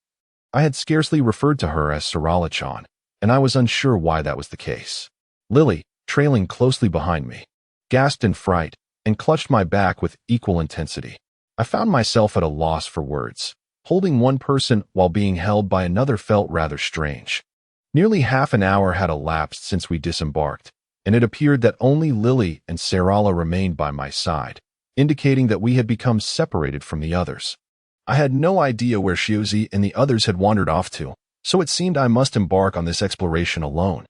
I had scarcely referred to her as Sarala-chan, and I was unsure why that was the case. Lily, trailing closely behind me, gasped in fright and clutched my back with equal intensity. I found myself at a loss for words. Holding one person while being held by another felt rather strange. Nearly half an hour had elapsed since we disembarked, and it appeared that only Lily and Sarala remained by my side, indicating that we had become separated from the others. I had no idea where Shiozi and the others had wandered off to, so it seemed I must embark on this exploration alone.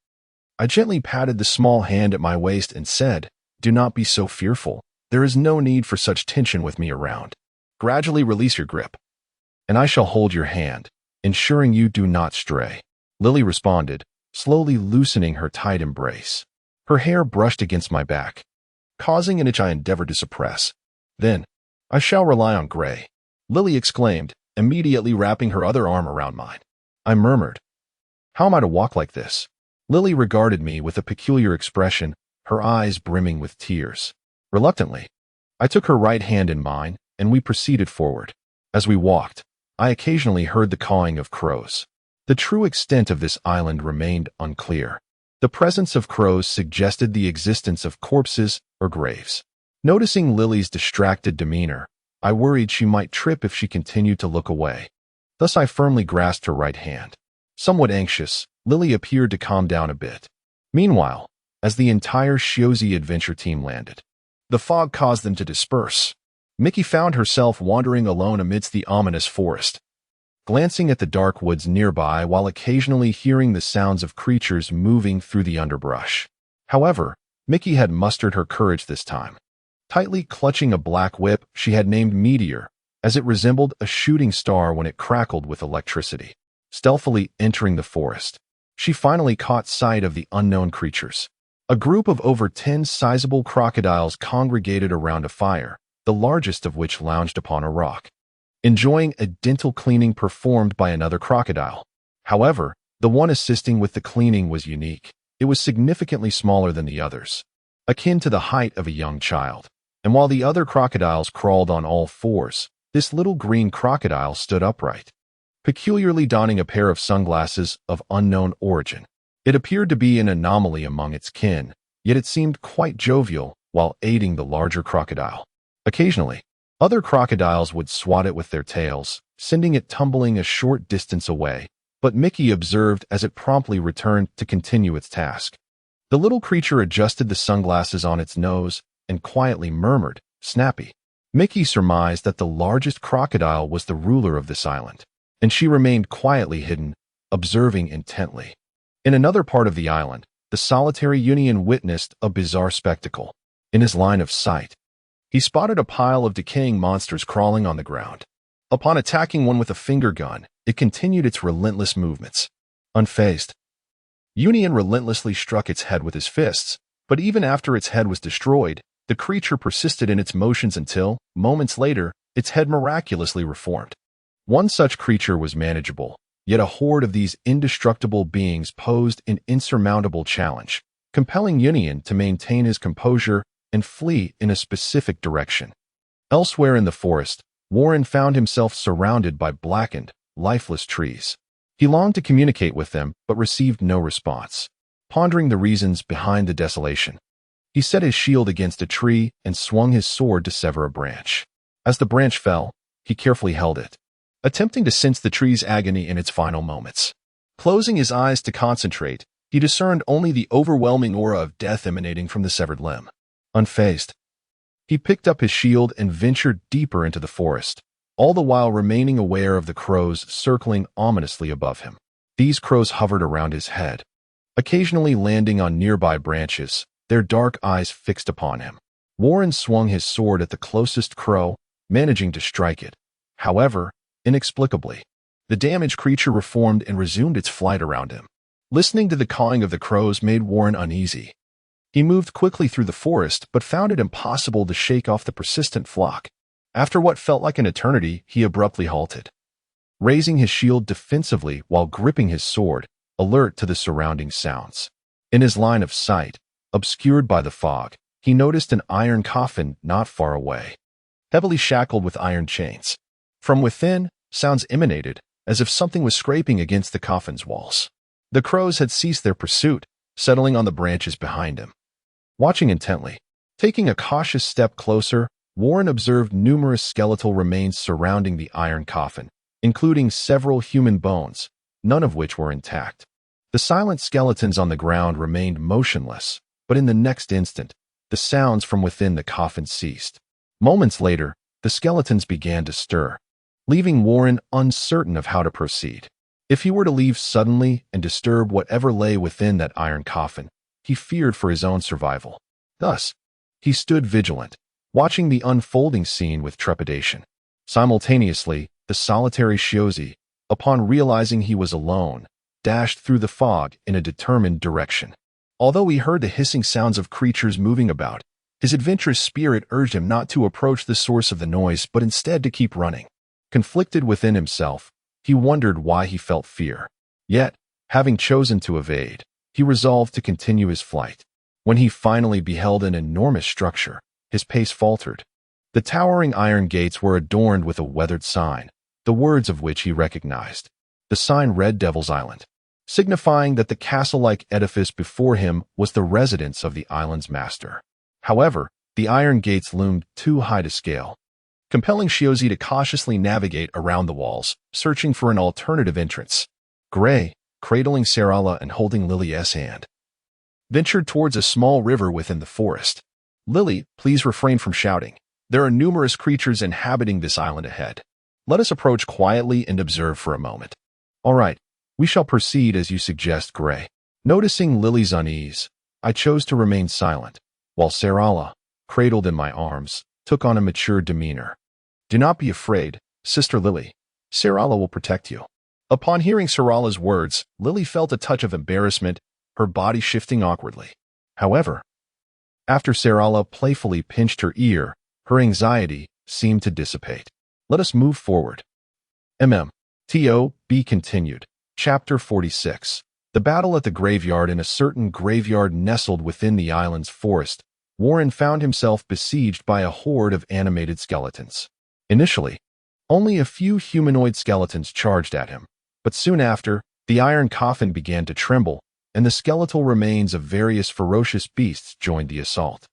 I gently patted the small hand at my waist and said, "Do not be so fearful. There is no need for such tension with me around. Gradually release your grip, and I shall hold your hand, ensuring you do not stray." Lily responded, slowly loosening her tight embrace. Her hair brushed against my back, causing an itch I endeavored to suppress. "Then, I shall rely on Gray," Lily exclaimed, immediately wrapping her other arm around mine. I murmured, "How am I to walk like this?" Lily regarded me with a peculiar expression, her eyes brimming with tears. Reluctantly, I took her right hand in mine, and we proceeded forward. As we walked, I occasionally heard the cawing of crows. The true extent of this island remained unclear. The presence of crows suggested the existence of corpses or graves. Noticing Lily's distracted demeanor, I worried she might trip if she continued to look away. Thus I firmly grasped her right hand. Somewhat anxious, Lily appeared to calm down a bit. Meanwhile, as the entire Shiozi adventure team landed, the fog caused them to disperse. Mickey found herself wandering alone amidst the ominous forest, glancing at the dark woods nearby while occasionally hearing the sounds of creatures moving through the underbrush. However, Mickey had mustered her courage this time. Tightly clutching a black whip she had named Meteor, as it resembled a shooting star when it crackled with electricity. Stealthily entering the forest, she finally caught sight of the unknown creatures. A group of over 10 sizable crocodiles congregated around a fire, the largest of which lounged upon a rock, enjoying a dental cleaning performed by another crocodile. However, the one assisting with the cleaning was unique. It was significantly smaller than the others, akin to the height of a young child. And while the other crocodiles crawled on all fours, this little green crocodile stood upright, peculiarly donning a pair of sunglasses of unknown origin. It appeared to be an anomaly among its kin, yet it seemed quite jovial while aiding the larger crocodile. Occasionally, other crocodiles would swat it with their tails, sending it tumbling a short distance away, but Mickey observed as it promptly returned to continue its task. The little creature adjusted the sunglasses on its nose and quietly murmured, "Snappy." Mickey surmised that the largest crocodile was the ruler of this island, and she remained quietly hidden, observing intently. In another part of the island, the solitary Union witnessed a bizarre spectacle. In his line of sight, he spotted a pile of decaying monsters crawling on the ground. Upon attacking one with a finger gun, it continued its relentless movements. Unfazed, Union relentlessly struck its head with his fists, but even after its head was destroyed, the creature persisted in its motions until, moments later, its head miraculously reformed. One such creature was manageable, yet a horde of these indestructible beings posed an insurmountable challenge, compelling Union to maintain his composure and flee in a specific direction. Elsewhere in the forest, Warren found himself surrounded by blackened, lifeless trees. He longed to communicate with them, but received no response. Pondering the reasons behind the desolation, he set his shield against a tree and swung his sword to sever a branch. As the branch fell, he carefully held it, attempting to sense the tree's agony in its final moments. Closing his eyes to concentrate, he discerned only the overwhelming aura of death emanating from the severed limb. Unfazed, he picked up his shield and ventured deeper into the forest, all the while remaining aware of the crows circling ominously above him. These crows hovered around his head, occasionally landing on nearby branches, their dark eyes fixed upon him. Warren swung his sword at the closest crow, managing to strike it. However, inexplicably, the damaged creature reformed and resumed its flight around him. Listening to the cawing of the crows made Warren uneasy. He moved quickly through the forest, but found it impossible to shake off the persistent flock. After what felt like an eternity, he abruptly halted, raising his shield defensively while gripping his sword, alert to the surrounding sounds. In his line of sight, obscured by the fog, he noticed an iron coffin not far away, heavily shackled with iron chains. From within, sounds emanated, as if something was scraping against the coffin's walls. The crows had ceased their pursuit, settling on the branches behind him. Watching intently, taking a cautious step closer, Warren observed numerous skeletal remains surrounding the iron coffin, including several human bones, none of which were intact. The silent skeletons on the ground remained motionless, but in the next instant, the sounds from within the coffin ceased. Moments later, the skeletons began to stir, leaving Warren uncertain of how to proceed. If he were to leave suddenly and disturb whatever lay within that iron coffin, he feared for his own survival. Thus, he stood vigilant, watching the unfolding scene with trepidation. Simultaneously, the solitary Shiozi, upon realizing he was alone, dashed through the fog in a determined direction. Although he heard the hissing sounds of creatures moving about, his adventurous spirit urged him not to approach the source of the noise but instead to keep running. Conflicted within himself, he wondered why he felt fear. Yet, having chosen to evade, he resolved to continue his flight. When he finally beheld an enormous structure, his pace faltered. The towering iron gates were adorned with a weathered sign, the words of which he recognized. The sign read Devil's Island, signifying that the castle-like edifice before him was the residence of the island's master. However, the iron gates loomed too high to scale, compelling Shiozi to cautiously navigate around the walls, searching for an alternative entrance. Gray, cradling Sarala and holding Lily's hand, ventured towards a small river within the forest. Lily, please refrain from shouting. There are numerous creatures inhabiting this island ahead. Let us approach quietly and observe for a moment. All right, we shall proceed as you suggest, Gray. Noticing Lily's unease, I chose to remain silent, while Sarala, cradled in my arms, took on a mature demeanor. Do not be afraid, Sister Lily. Sarala will protect you. Upon hearing Sarala's words, Lily felt a touch of embarrassment, her body shifting awkwardly. However, after Sarala playfully pinched her ear, her anxiety seemed to dissipate. Let us move forward. To be continued. Chapter 46. The battle at the graveyard. In a certain graveyard nestled within the island's forest, Warren found himself besieged by a horde of animated skeletons. Initially, only a few humanoid skeletons charged at him, but soon after, the iron coffin began to tremble, and the skeletal remains of various ferocious beasts joined the assault.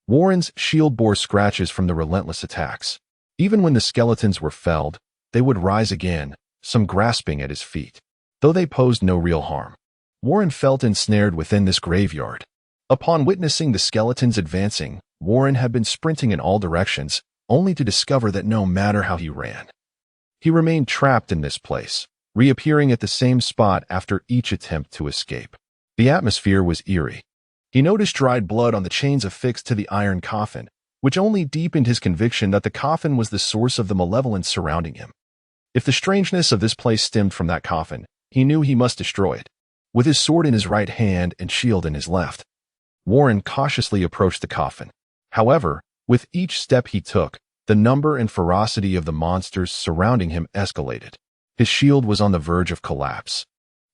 Warren's shield bore scratches from the relentless attacks. Even when the skeletons were felled, they would rise again, some grasping at his feet. Though they posed no real harm, Warren felt ensnared within this graveyard. Upon witnessing the skeletons advancing, Warren had been sprinting in all directions, only to discover that no matter how he ran, he remained trapped in this place, reappearing at the same spot after each attempt to escape. The atmosphere was eerie. He noticed dried blood on the chains affixed to the iron coffin, which only deepened his conviction that the coffin was the source of the malevolence surrounding him. If the strangeness of this place stemmed from that coffin, he knew he must destroy it. with his sword in his right hand and shield in his left. Warren cautiously approached the coffin. However, with each step he took, the number and ferocity of the monsters surrounding him escalated. His shield was on the verge of collapse,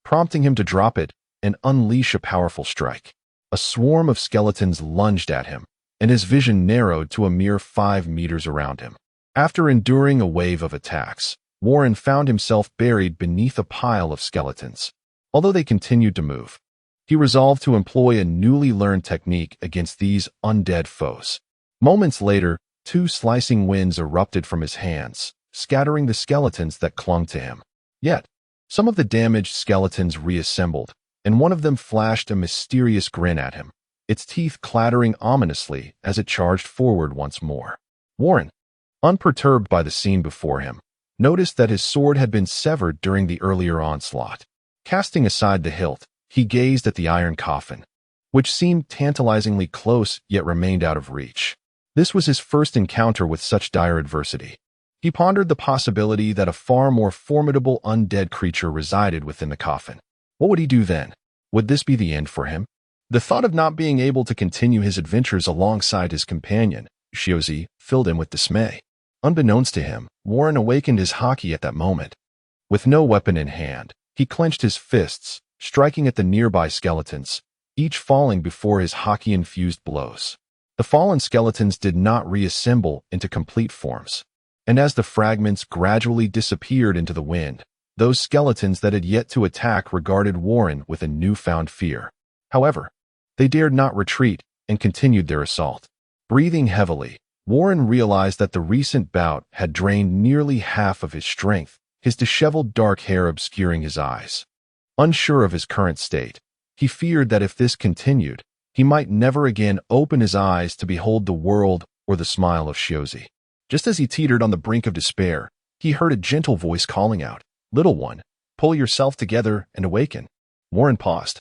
prompting him to drop it and unleash a powerful strike. A swarm of skeletons lunged at him, and his vision narrowed to a mere 5 meters around him. After enduring a wave of attacks, Warren found himself buried beneath a pile of skeletons. Although they continued to move, he resolved to employ a newly learned technique against these undead foes. Moments later, 2 slicing winds erupted from his hands, scattering the skeletons that clung to him. Yet, some of the damaged skeletons reassembled, and one of them flashed a mysterious grin at him, its teeth clattering ominously as it charged forward once more. Warren, unperturbed by the scene before him, noticed that his sword had been severed during the earlier onslaught. Casting aside the hilt, he gazed at the iron coffin, which seemed tantalizingly close yet remained out of reach. This was his first encounter with such dire adversity. He pondered the possibility that a far more formidable undead creature resided within the coffin. What would he do then? Would this be the end for him? The thought of not being able to continue his adventures alongside his companion, Shiozi, filled him with dismay. Unbeknownst to him, Warren awakened his haki at that moment. With no weapon in hand, he clenched his fists, striking at the nearby skeletons, each falling before his haki-infused blows. The fallen skeletons did not reassemble into complete forms, and as the fragments gradually disappeared into the wind, those skeletons that had yet to attack regarded Warren with a newfound fear. However, they dared not retreat and continued their assault. Breathing heavily, Warren realized that the recent bout had drained nearly half of his strength, his disheveled dark hair obscuring his eyes. Unsure of his current state, he feared that if this continued, he might never again open his eyes to behold the world or the smile of Shiozi. Just as he teetered on the brink of despair, he heard a gentle voice calling out, "Little one, pull yourself together and awaken." Warren paused,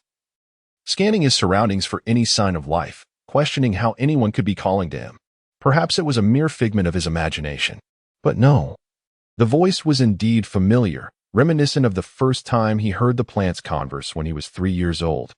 scanning his surroundings for any sign of life, questioning how anyone could be calling to him. Perhaps it was a mere figment of his imagination. But no. The voice was indeed familiar, reminiscent of the first time he heard the plants converse when he was 3 years old,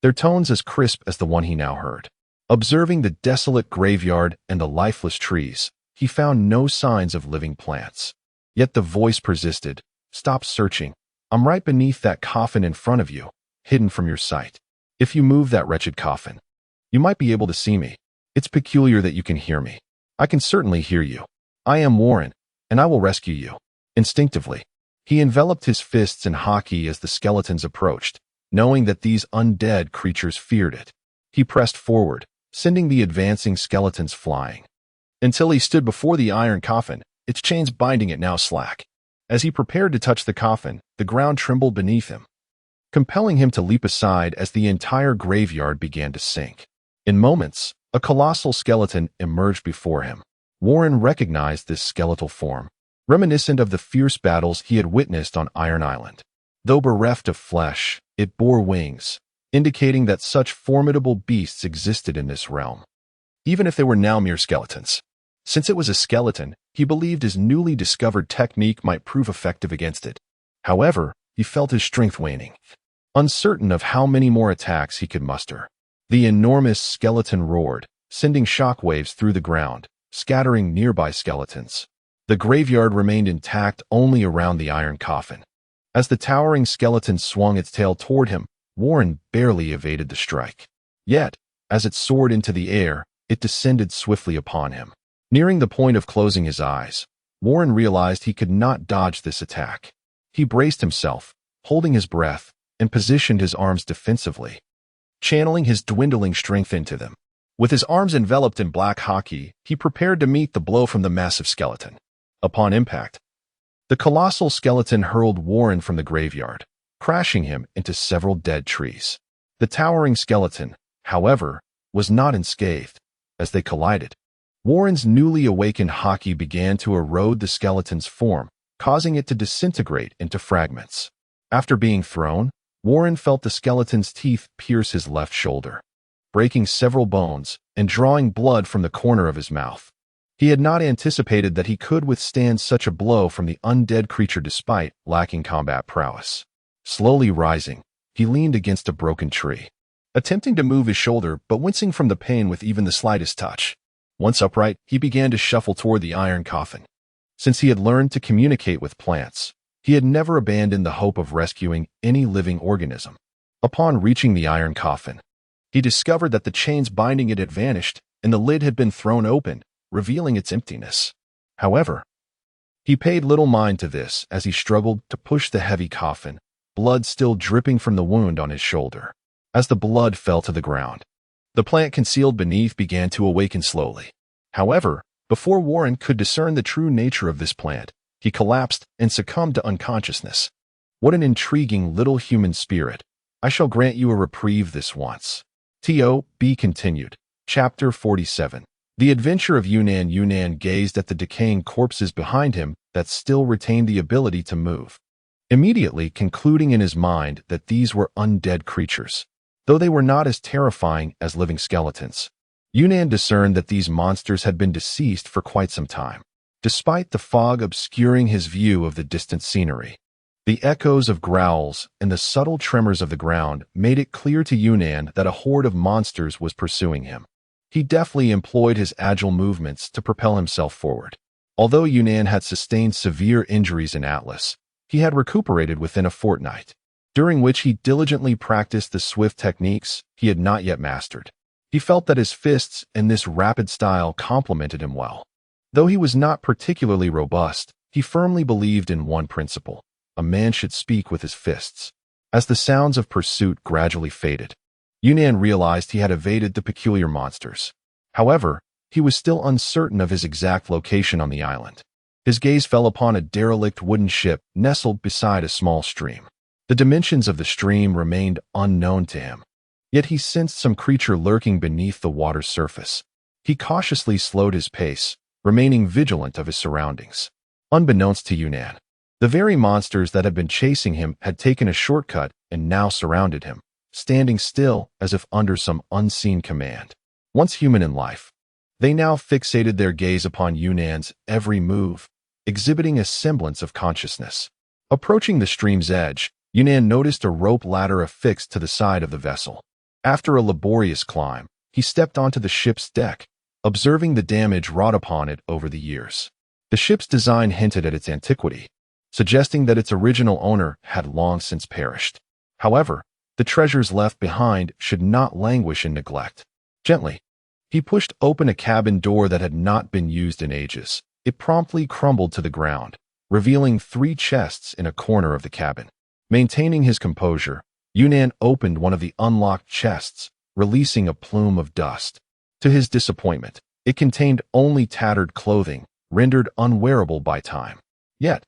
their tones as crisp as the one he now heard. Observing the desolate graveyard and the lifeless trees, he found no signs of living plants. Yet the voice persisted, "Stop searching. I'm right beneath that coffin in front of you, hidden from your sight. If you move that wretched coffin, you might be able to see me. It's peculiar that you can hear me. I can certainly hear you. I am Warren, and I will rescue you." Instinctively, he enveloped his fists in haki as the skeletons approached, knowing that these undead creatures feared it. He pressed forward, sending the advancing skeletons flying, until he stood before the iron coffin, its chains binding it now slack. As he prepared to touch the coffin, the ground trembled beneath him, compelling him to leap aside as the entire graveyard began to sink. In moments, a colossal skeleton emerged before him. Warren recognized this skeletal form, reminiscent of the fierce battles he had witnessed on Iron Island. Though bereft of flesh, it bore wings, indicating that such formidable beasts existed in this realm, even if they were now mere skeletons. Since it was a skeleton, he believed his newly discovered technique might prove effective against it. However, he felt his strength waning, uncertain of how many more attacks he could muster. The enormous skeleton roared, sending shockwaves through the ground, scattering nearby skeletons. The graveyard remained intact only around the iron coffin. As the towering skeleton swung its tail toward him, Warren barely evaded the strike. Yet, as it soared into the air, it descended swiftly upon him. Nearing the point of closing his eyes, Warren realized he could not dodge this attack. He braced himself, holding his breath, and positioned his arms defensively, channeling his dwindling strength into them. With his arms enveloped in black haki, he prepared to meet the blow from the massive skeleton. Upon impact, the colossal skeleton hurled Warren from the graveyard, crashing him into several dead trees. The towering skeleton, however, was not unscathed. As they collided, Warren's newly awakened haki began to erode the skeleton's form, causing it to disintegrate into fragments. After being thrown, Warren felt the skeleton's teeth pierce his left shoulder, breaking several bones and drawing blood from the corner of his mouth. He had not anticipated that he could withstand such a blow from the undead creature despite lacking combat prowess. Slowly rising, he leaned against a broken tree, attempting to move his shoulder but wincing from the pain with even the slightest touch. Once upright, he began to shuffle toward the iron coffin. Since he had learned to communicate with plants, he had never abandoned the hope of rescuing any living organism. Upon reaching the iron coffin, he discovered that the chains binding it had vanished and the lid had been thrown open, revealing its emptiness. However, he paid little mind to this as he struggled to push the heavy coffin, blood still dripping from the wound on his shoulder. As the blood fell to the ground, the plant concealed beneath began to awaken slowly. However, before Warren could discern the true nature of this plant, he collapsed and succumbed to unconsciousness. What an intriguing little human spirit. I shall grant you a reprieve this once. T.O.B. continued. Chapter 47. The adventure of Yunnan. Yunnan gazed at the decaying corpses behind him that still retained the ability to move, immediately concluding in his mind that these were undead creatures. Though they were not as terrifying as living skeletons, Yunnan discerned that these monsters had been deceased for quite some time. Despite the fog obscuring his view of the distant scenery, the echoes of growls and the subtle tremors of the ground made it clear to Yunnan that a horde of monsters was pursuing him. He deftly employed his agile movements to propel himself forward. Although Yunnan had sustained severe injuries in Atlas, he had recuperated within a fortnight, during which he diligently practiced the swift techniques he had not yet mastered. He felt that his fists and this rapid style complemented him well. Though he was not particularly robust, he firmly believed in one principle: a man should speak with his fists. As the sounds of pursuit gradually faded, Yunnan realized he had evaded the peculiar monsters. However, he was still uncertain of his exact location on the island. His gaze fell upon a derelict wooden ship nestled beside a small stream. The dimensions of the stream remained unknown to him, yet he sensed some creature lurking beneath the water's surface. He cautiously slowed his pace, remaining vigilant of his surroundings. Unbeknownst to Yunnan, the very monsters that had been chasing him had taken a shortcut and now surrounded him, standing still as if under some unseen command. Once human in life, they now fixated their gaze upon Yunnan's every move, exhibiting a semblance of consciousness. Approaching the stream's edge, Yunnan noticed a rope ladder affixed to the side of the vessel. After a laborious climb, he stepped onto the ship's deck, observing the damage wrought upon it over the years. The ship's design hinted at its antiquity, suggesting that its original owner had long since perished. However, the treasures left behind should not languish in neglect. Gently, he pushed open a cabin door that had not been used in ages. It promptly crumbled to the ground, revealing 3 chests in a corner of the cabin. Maintaining his composure, Yunnan opened one of the unlocked chests, releasing a plume of dust. To his disappointment, it contained only tattered clothing, rendered unwearable by time. Yet,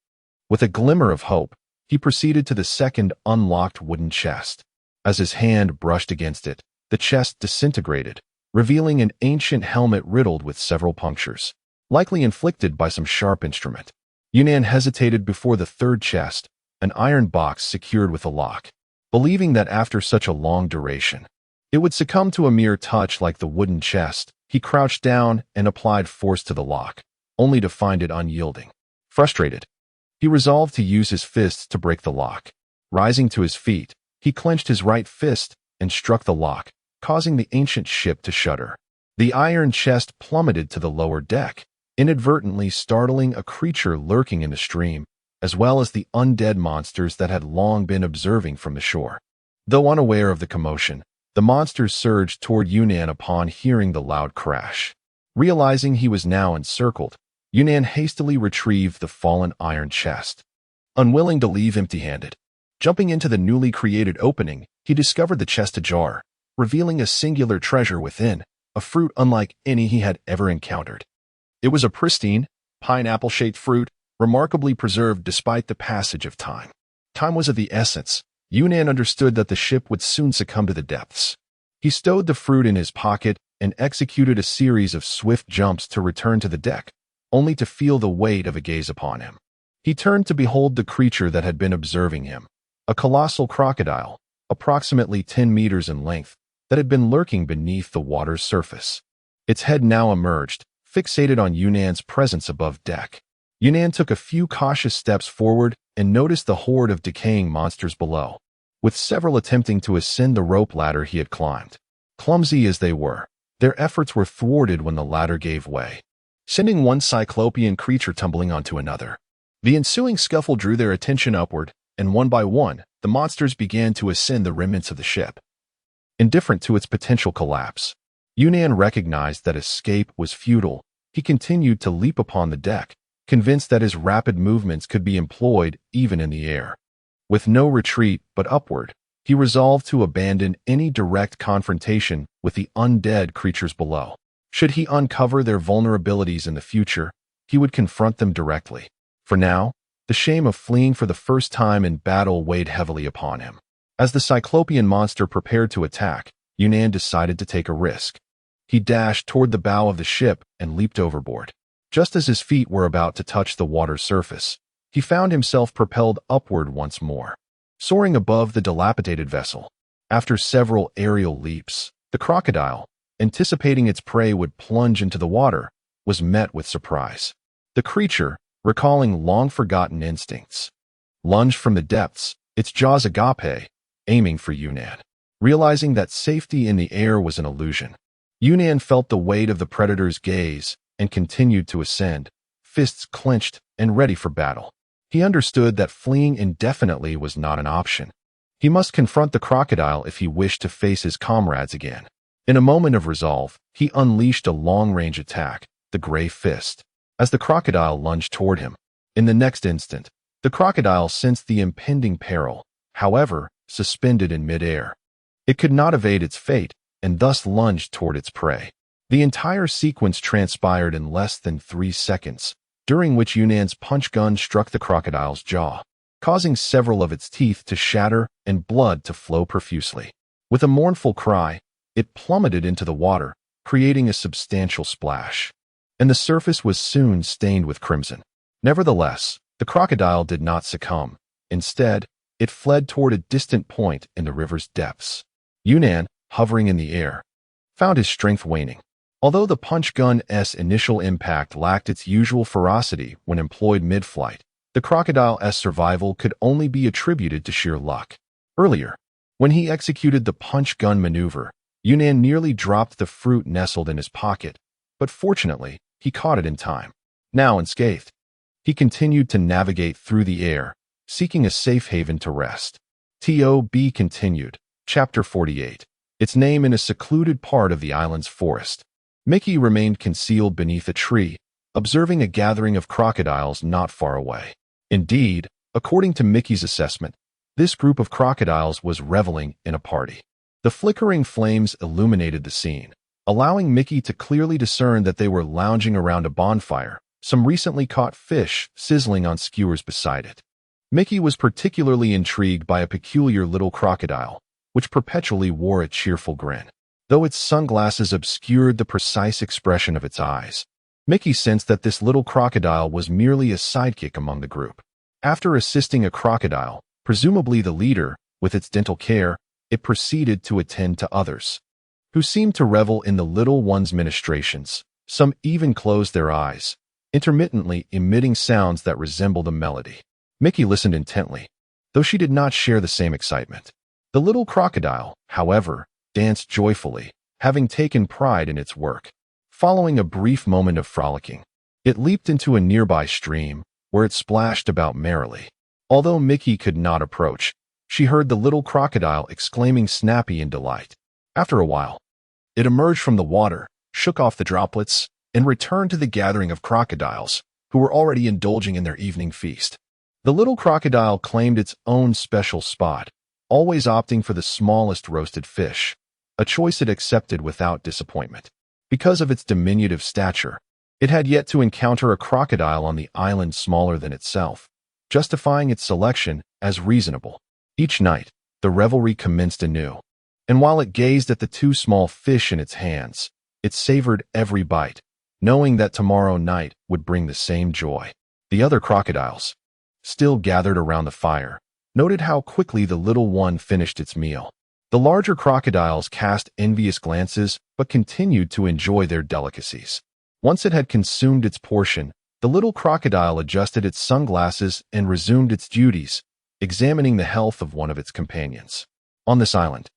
with a glimmer of hope, he proceeded to the second unlocked wooden chest. As his hand brushed against it, the chest disintegrated, revealing an ancient helmet riddled with several punctures, likely inflicted by some sharp instrument. Yunnan hesitated before the third chest, an iron box secured with a lock, believing that after such a long duration, it would succumb to a mere touch like the wooden chest. He crouched down and applied force to the lock, only to find it unyielding. Frustrated, he resolved to use his fists to break the lock. Rising to his feet, he clenched his right fist and struck the lock, causing the ancient ship to shudder. The iron chest plummeted to the lower deck, inadvertently startling a creature lurking in the stream, as well as the undead monsters that had long been observing from the shore. Though unaware of the commotion, the monsters surged toward Yunnan upon hearing the loud crash. Realizing he was now encircled, Yunnan hastily retrieved the fallen iron chest, unwilling to leave empty-handed. Jumping into the newly created opening, he discovered the chest ajar, revealing a singular treasure within, a fruit unlike any he had ever encountered. It was a pristine, pineapple-shaped fruit, remarkably preserved despite the passage of time. Time was of the essence. Yunnan understood that the ship would soon succumb to the depths. He stowed the fruit in his pocket and executed a series of swift jumps to return to the deck, only to feel the weight of a gaze upon him. He turned to behold the creature that had been observing him, a colossal crocodile, approximately 10 meters in length, that had been lurking beneath the water's surface. Its head now emerged, fixated on Yunnan's presence above deck. Yunnan took a few cautious steps forward and noticed the horde of decaying monsters below. with several attempting to ascend the rope ladder he had climbed. Clumsy as they were, their efforts were thwarted when the ladder gave way, sending one cyclopean creature tumbling onto another. The ensuing scuffle drew their attention upward, and one by one, the monsters began to ascend the remnants of the ship. Indifferent to its potential collapse, Yunnan recognized that escape was futile. He continued to leap upon the deck, convinced that his rapid movements could be employed even in the air. With no retreat but upward, he resolved to abandon any direct confrontation with the undead creatures below. Should he uncover their vulnerabilities in the future, he would confront them directly. For now, the shame of fleeing for the first time in battle weighed heavily upon him. As the cyclopean monster prepared to attack, Yunnan decided to take a risk. He dashed toward the bow of the ship and leaped overboard. Just as his feet were about to touch the water's surface, he found himself propelled upward once more, soaring above the dilapidated vessel. After several aerial leaps, the crocodile, anticipating its prey would plunge into the water, was met with surprise. The creature, recalling long-forgotten instincts, lunged from the depths, its jaws agape, aiming for Yunnan. Realizing that safety in the air was an illusion, Yunnan felt the weight of the predator's gaze and continued to ascend, fists clenched and ready for battle. He understood that fleeing indefinitely was not an option. He must confront the crocodile if he wished to face his comrades again. In a moment of resolve, he unleashed a long-range attack, the Gray Fist, as the crocodile lunged toward him. In the next instant, the crocodile sensed the impending peril, however, suspended in midair. It could not evade its fate, and thus lunged toward its prey. The entire sequence transpired in less than 3 seconds, during which Yunnan's punch gun struck the crocodile's jaw, causing several of its teeth to shatter and blood to flow profusely. With a mournful cry, it plummeted into the water, creating a substantial splash, and the surface was soon stained with crimson. Nevertheless, the crocodile did not succumb. Instead, it fled toward a distant point in the river's depths. Yunnan, hovering in the air, found his strength waning. Although the punch gun's initial impact lacked its usual ferocity when employed mid-flight, the crocodile's survival could only be attributed to sheer luck. Earlier, when he executed the punch gun maneuver, Yunnan nearly dropped the fruit nestled in his pocket, but fortunately, he caught it in time. Now unscathed, he continued to navigate through the air, seeking a safe haven to rest. To.B. continued, Chapter 48. Its name in a secluded part of the island's forest. Mickey remained concealed beneath a tree, observing a gathering of crocodiles not far away. Indeed, according to Mickey's assessment, this group of crocodiles was reveling in a party. The flickering flames illuminated the scene, allowing Mickey to clearly discern that they were lounging around a bonfire, some recently caught fish sizzling on skewers beside it. Mickey was particularly intrigued by a peculiar little crocodile, which perpetually wore a cheerful grin, though its sunglasses obscured the precise expression of its eyes. Mickey sensed that this little crocodile was merely a sidekick among the group. After assisting a crocodile, presumably the leader, with its dental care, it proceeded to attend to others, who seemed to revel in the little one's ministrations. Some even closed their eyes, intermittently emitting sounds that resembled a melody. Mickey listened intently, though she did not share the same excitement. The little crocodile, however, danced joyfully, having taken pride in its work. Following a brief moment of frolicking, it leaped into a nearby stream, where it splashed about merrily. Although Mickey could not approach, she heard the little crocodile exclaiming snappy in delight. After a while, it emerged from the water, shook off the droplets, and returned to the gathering of crocodiles, who were already indulging in their evening feast. The little crocodile claimed its own special spot, always opting for the smallest roasted fish, a choice it accepted without disappointment. Because of its diminutive stature, it had yet to encounter a crocodile on the island smaller than itself, justifying its selection as reasonable. Each night, the revelry commenced anew, and while it gazed at the 2 small fish in its hands, it savored every bite, knowing that tomorrow night would bring the same joy. The other crocodiles, still gathered around the fire, noted how quickly the little one finished its meal. The larger crocodiles cast envious glances but continued to enjoy their delicacies. Once it had consumed its portion, the little crocodile adjusted its sunglasses and resumed its duties. examining the health of one of its companions. On this island,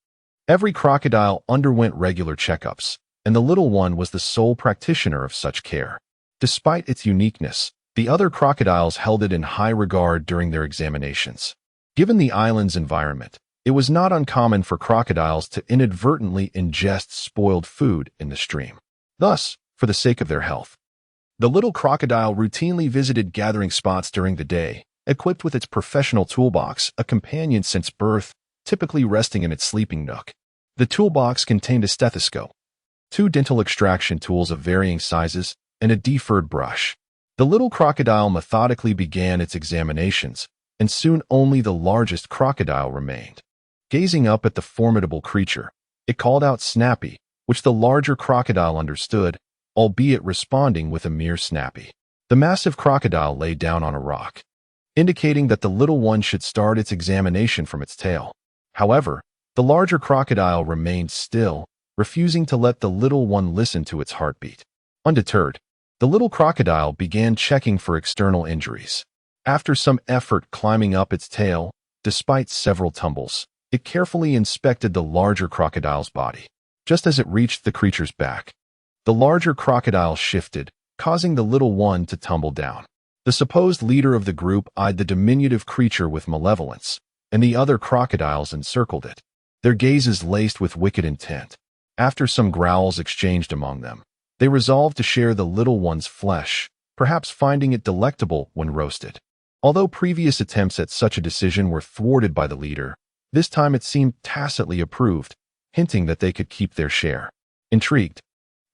every crocodile underwent regular checkups, and the little one was the sole practitioner of such care. Despite its uniqueness, the other crocodiles held it in high regard during their examinations. Given the island's environment, it was not uncommon for crocodiles to inadvertently ingest spoiled food in the stream. Thus, for the sake of their health, the little crocodile routinely visited gathering spots during the day, equipped with its professional toolbox, a companion since birth, typically resting in its sleeping nook. The toolbox contained a stethoscope, two dental extraction tools of varying sizes, and a deferred brush. The little crocodile methodically began its examinations, and soon only the largest crocodile remained. Gazing up at the formidable creature, it called out Snappy, which the larger crocodile understood, albeit responding with a mere snappy. The massive crocodile lay down on a rock, indicating that the little one should start its examination from its tail. However, the larger crocodile remained still, refusing to let the little one listen to its heartbeat. Undeterred, the little crocodile began checking for external injuries. After some effort climbing up its tail, despite several tumbles, it carefully inspected the larger crocodile's body. Just as it reached the creature's back, the larger crocodile shifted, causing the little one to tumble down. The supposed leader of the group eyed the diminutive creature with malevolence, and the other crocodiles encircled it, their gazes laced with wicked intent. After some growls exchanged among them, they resolved to share the little one's flesh, perhaps finding it delectable when roasted. Although previous attempts at such a decision were thwarted by the leader, this time it seemed tacitly approved, hinting that they could keep their share. Intrigued,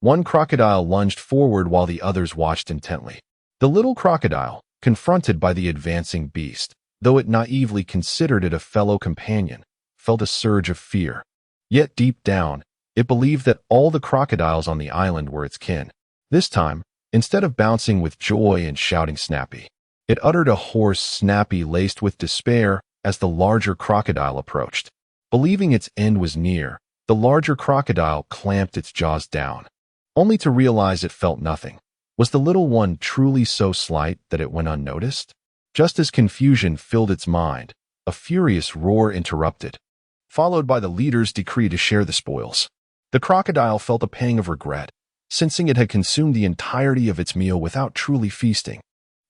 one crocodile lunged forward while the others watched intently. The little crocodile, confronted by the advancing beast, though it naively considered it a fellow companion, felt a surge of fear. Yet deep down, it believed that all the crocodiles on the island were its kin. This time, instead of bouncing with joy and shouting Snappy, it uttered a hoarse snappy laced with despair as the larger crocodile approached. Believing its end was near, the larger crocodile clamped its jaws down, only to realize it felt nothing. Was the little one truly so slight that it went unnoticed? Just as confusion filled its mind, a furious roar interrupted, followed by the leader's decree to share the spoils. The crocodile felt a pang of regret, sensing it had consumed the entirety of its meal without truly feasting.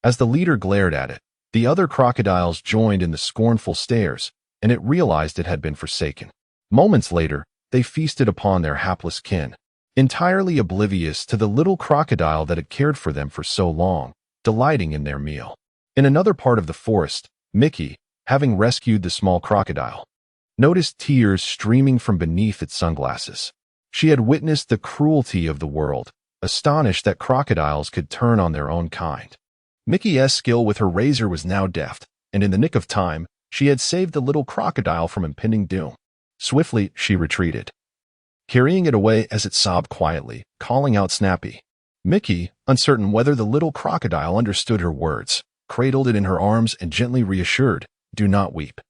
As the leader glared at it, the other crocodiles joined in the scornful stares, and it realized it had been forsaken. Moments later, they feasted upon their hapless kin, entirely oblivious to the little crocodile that had cared for them for so long, delighting in their meal. In another part of the forest, Mickey, having rescued the small crocodile, noticed tears streaming from beneath its sunglasses. She had witnessed the cruelty of the world, astonished that crocodiles could turn on their own kind. Mickey's skill with her razor was now deft, and in the nick of time, she had saved the little crocodile from impending doom. Swiftly, she retreated, carrying it away as it sobbed quietly, calling out Snappy. Mickey, uncertain whether the little crocodile understood her words, cradled it in her arms and gently reassured, "Do not weep.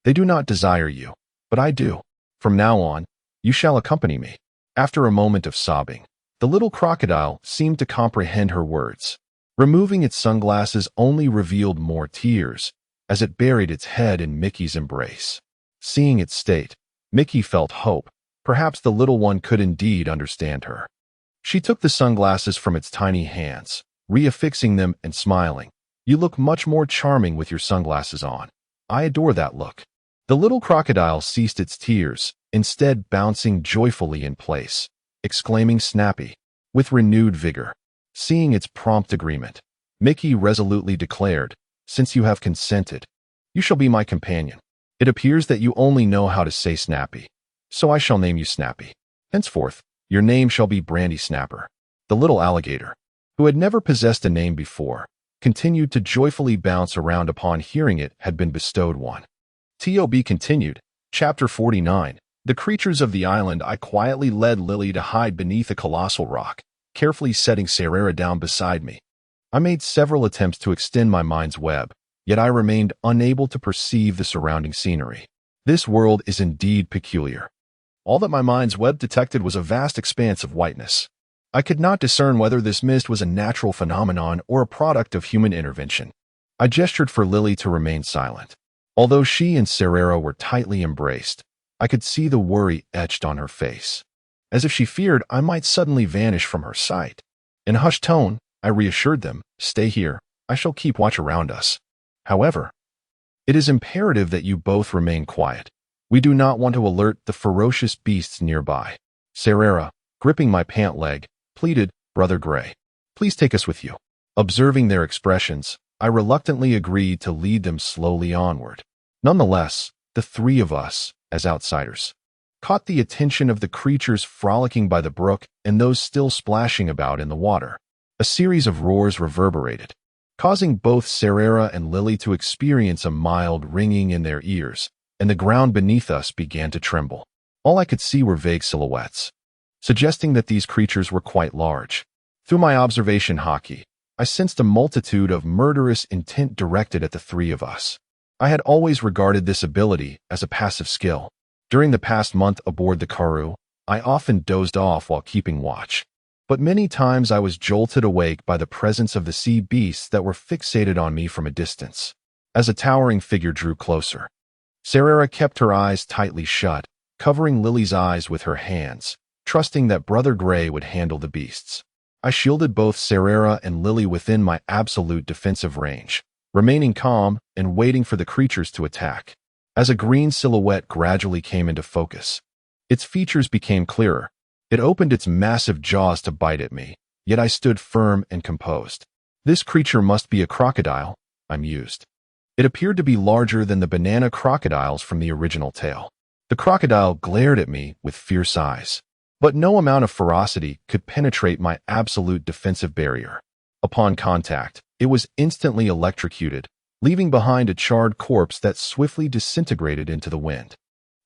They do not desire you, but I do. From now on, you shall accompany me." After a moment of sobbing, the little crocodile seemed to comprehend her words. Removing its sunglasses only revealed more tears, as it buried its head in Mickey's embrace. Seeing its state, Mickey felt hope. Perhaps the little one could indeed understand her. She took the sunglasses from its tiny hands, reaffixing them and smiling. "You look much more charming with your sunglasses on. I adore that look." The little crocodile ceased its tears, instead bouncing joyfully in place, exclaiming Snappy, with renewed vigor. Seeing its prompt agreement, Mickey resolutely declared, "Since you have consented, you shall be my companion. It appears that you only know how to say Snappy, so I shall name you Snappy. Henceforth, your name shall be Brandy Snapper." The little alligator, who had never possessed a name before, continued to joyfully bounce around upon hearing it had been bestowed one. TOB continued. Chapter 49. The creatures of the island. I quietly led Lily to hide beneath a colossal rock, carefully setting Sarera down beside me. I made several attempts to extend my mind's web, yet I remained unable to perceive the surrounding scenery. This world is indeed peculiar. All that my mind's web detected was a vast expanse of whiteness. I could not discern whether this mist was a natural phenomenon or a product of human intervention. I gestured for Lily to remain silent. Although she and Serera were tightly embraced, I could see the worry etched on her face, as if she feared I might suddenly vanish from her sight. In a hushed tone, I reassured them, "Stay here. I shall keep watch around us. However, it is imperative that you both remain quiet. We do not want to alert the ferocious beasts nearby." Serera, gripping my pant leg, pleaded, "Brother Gray, please take us with you." Observing their expressions, I reluctantly agreed to lead them slowly onward. Nonetheless, the three of us, as outsiders, caught the attention of the creatures frolicking by the brook and those still splashing about in the water. A series of roars reverberated, causing both Serera and Lily to experience a mild ringing in their ears, and the ground beneath us began to tremble. All I could see were vague silhouettes, suggesting that these creatures were quite large. Through my observation hockey, I sensed a multitude of murderous intent directed at the three of us. I had always regarded this ability as a passive skill. During the past month aboard the Karoo, I often dozed off while keeping watch, but many times I was jolted awake by the presence of the sea beasts that were fixated on me from a distance. As a towering figure drew closer, Serera kept her eyes tightly shut, covering Lily's eyes with her hands, trusting that Brother Gray would handle the beasts. I shielded both Serera and Lily within my absolute defensive range, remaining calm and waiting for the creatures to attack. As a green silhouette gradually came into focus, its features became clearer. It opened its massive jaws to bite at me, yet I stood firm and composed. This creature must be a crocodile, I mused. It appeared to be larger than the banana crocodiles from the original tale. The crocodile glared at me with fierce eyes, but no amount of ferocity could penetrate my absolute defensive barrier. Upon contact, it was instantly electrocuted, leaving behind a charred corpse that swiftly disintegrated into the wind.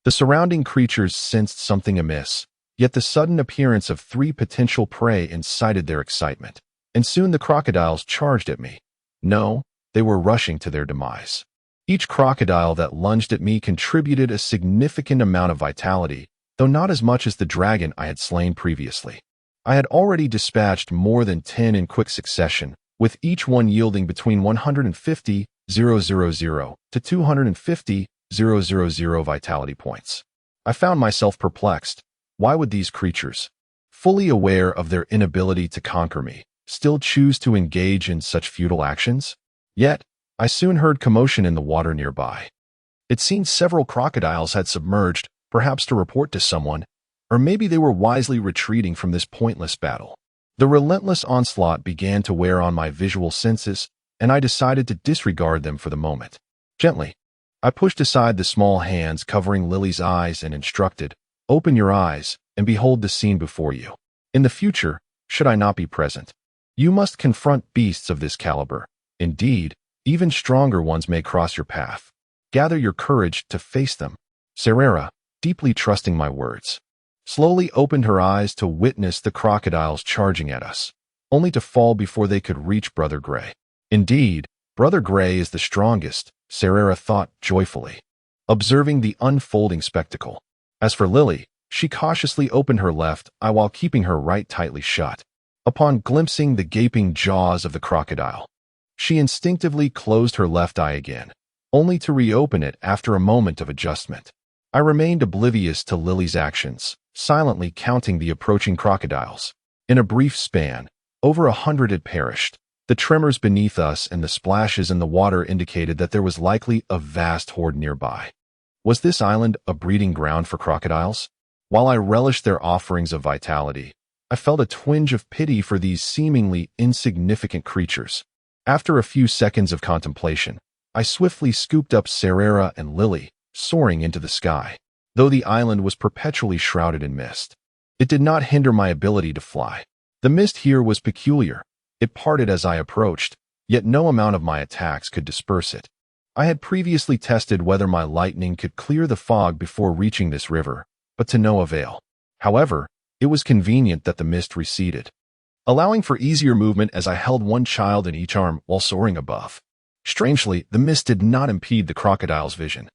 The surrounding creatures sensed something amiss, yet the sudden appearance of three potential prey incited their excitement, and soon the crocodiles charged at me. No, they were rushing to their demise. Each crocodile that lunged at me contributed a significant amount of vitality, though not as much as the dragon I had slain previously. I had already dispatched more than 10 in quick succession, with each one yielding between 150,000 to 250,000 vitality points. I found myself perplexed. Why would these creatures, fully aware of their inability to conquer me, still choose to engage in such futile actions? Yet, I soon heard commotion in the water nearby. It seemed several crocodiles had submerged, perhaps to report to someone, or maybe they were wisely retreating from this pointless battle. The relentless onslaught began to wear on my visual senses, and I decided to disregard them for the moment. Gently, I pushed aside the small hands covering Lily's eyes and instructed, "Open your eyes and behold the scene before you. In the future, should I not be present, you must confront beasts of this caliber. Indeed, even stronger ones may cross your path. Gather your courage to face them." Serera, deeply trusting my words, slowly opened her eyes to witness the crocodiles charging at us, only to fall before they could reach Brother Gray. Indeed, Brother Gray is the strongest, Serera thought joyfully, observing the unfolding spectacle. As for Lily, she cautiously opened her left eye while keeping her right tightly shut. Upon glimpsing the gaping jaws of the crocodile, she instinctively closed her left eye again, only to reopen it after a moment of adjustment. I remained oblivious to Lily's actions, silently counting the approaching crocodiles. In a brief span, over 100 had perished. The tremors beneath us and the splashes in the water indicated that there was likely a vast horde nearby. Was this island a breeding ground for crocodiles? While I relished their offerings of vitality, I felt a twinge of pity for these seemingly insignificant creatures. After a few seconds of contemplation, I swiftly scooped up Serera and Lily, soaring into the sky. Though the island was perpetually shrouded in mist, it did not hinder my ability to fly. The mist here was peculiar. It parted as I approached, yet no amount of my attacks could disperse it. I had previously tested whether my lightning could clear the fog before reaching this river, but to no avail. However, it was convenient that the mist receded, allowing for easier movement as I held one child in each arm while soaring above. Strangely, the mist did not impede the crocodile's vision,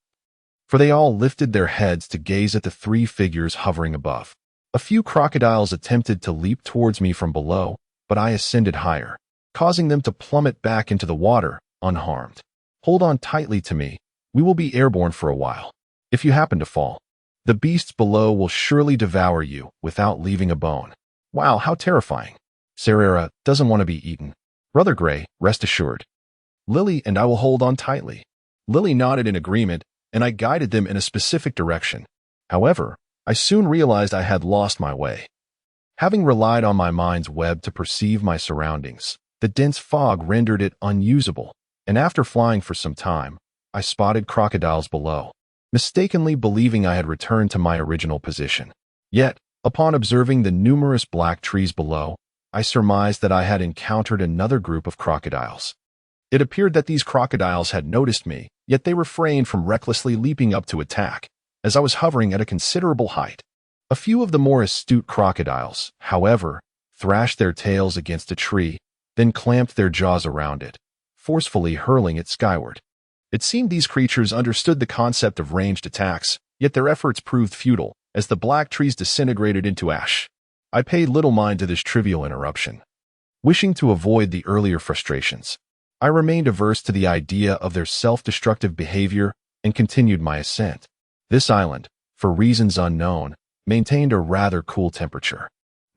for they all lifted their heads to gaze at the three figures hovering above. A few crocodiles attempted to leap towards me from below, but I ascended higher, causing them to plummet back into the water, unharmed. "Hold on tightly to me. We will be airborne for a while. If you happen to fall, the beasts below will surely devour you without leaving a bone. Wow, how terrifying. Serera doesn't want to be eaten. Brother Gray, rest assured. Lily and I will hold on tightly. Lily nodded in agreement, and I guided them in a specific direction. However, I soon realized I had lost my way. Having relied on my mind's web to perceive my surroundings, the dense fog rendered it unusable, and after flying for some time, I spotted crocodiles below, mistakenly believing I had returned to my original position. Yet, upon observing the numerous black trees below, I surmised that I had encountered another group of crocodiles. It appeared that these crocodiles had noticed me, yet they refrained from recklessly leaping up to attack, as I was hovering at a considerable height. A few of the more astute crocodiles, however, thrashed their tails against a tree, then clamped their jaws around it, forcefully hurling it skyward. It seemed these creatures understood the concept of ranged attacks, yet their efforts proved futile, as the black trees disintegrated into ash. I paid little mind to this trivial interruption. Wishing to avoid the earlier frustrations, I remained averse to the idea of their self-destructive behavior and continued my ascent. This island, for reasons unknown, maintained a rather cool temperature.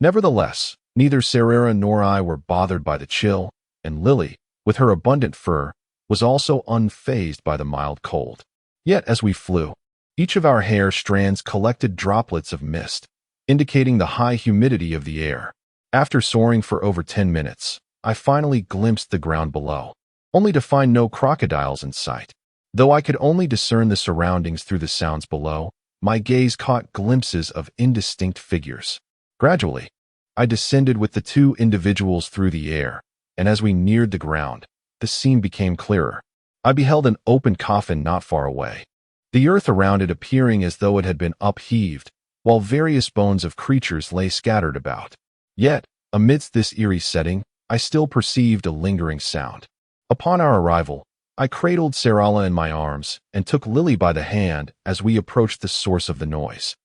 Nevertheless, neither Serera nor I were bothered by the chill, and Lily, with her abundant fur, was also unfazed by the mild cold. Yet as we flew, each of our hair strands collected droplets of mist, indicating the high humidity of the air. After soaring for over 10 minutes, I finally glimpsed the ground below, only to find no crocodiles in sight. Though I could only discern the surroundings through the sounds below, my gaze caught glimpses of indistinct figures. Gradually, I descended with the two individuals through the air, and as we neared the ground, the scene became clearer. I beheld an open coffin not far away, the earth around it appearing as though it had been upheaved, while various bones of creatures lay scattered about. Yet, amidst this eerie setting, I still perceived a lingering sound. Upon our arrival, I cradled Serala in my arms and took Lily by the hand as we approached the source of the noise.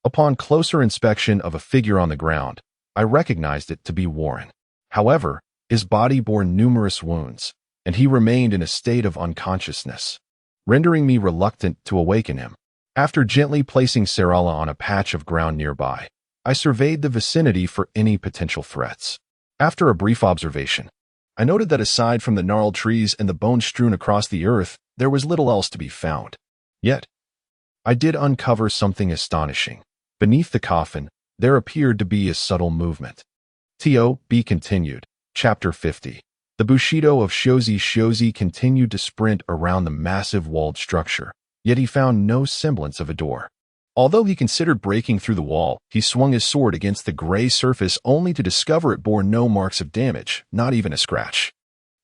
Upon closer inspection of a figure on the ground, I recognized it to be Warren. However, his body bore numerous wounds, and he remained in a state of unconsciousness, rendering me reluctant to awaken him. After gently placing Serala on a patch of ground nearby, I surveyed the vicinity for any potential threats. After a brief observation, I noted that aside from the gnarled trees and the bones strewn across the earth, there was little else to be found. Yet, I did uncover something astonishing. Beneath the coffin, there appeared to be a subtle movement. T.O.B. continued. Chapter 50. The Bushido of Shozi continued to sprint around the massive walled structure, yet he found no semblance of a door. Although he considered breaking through the wall, he swung his sword against the gray surface only to discover it bore no marks of damage, not even a scratch.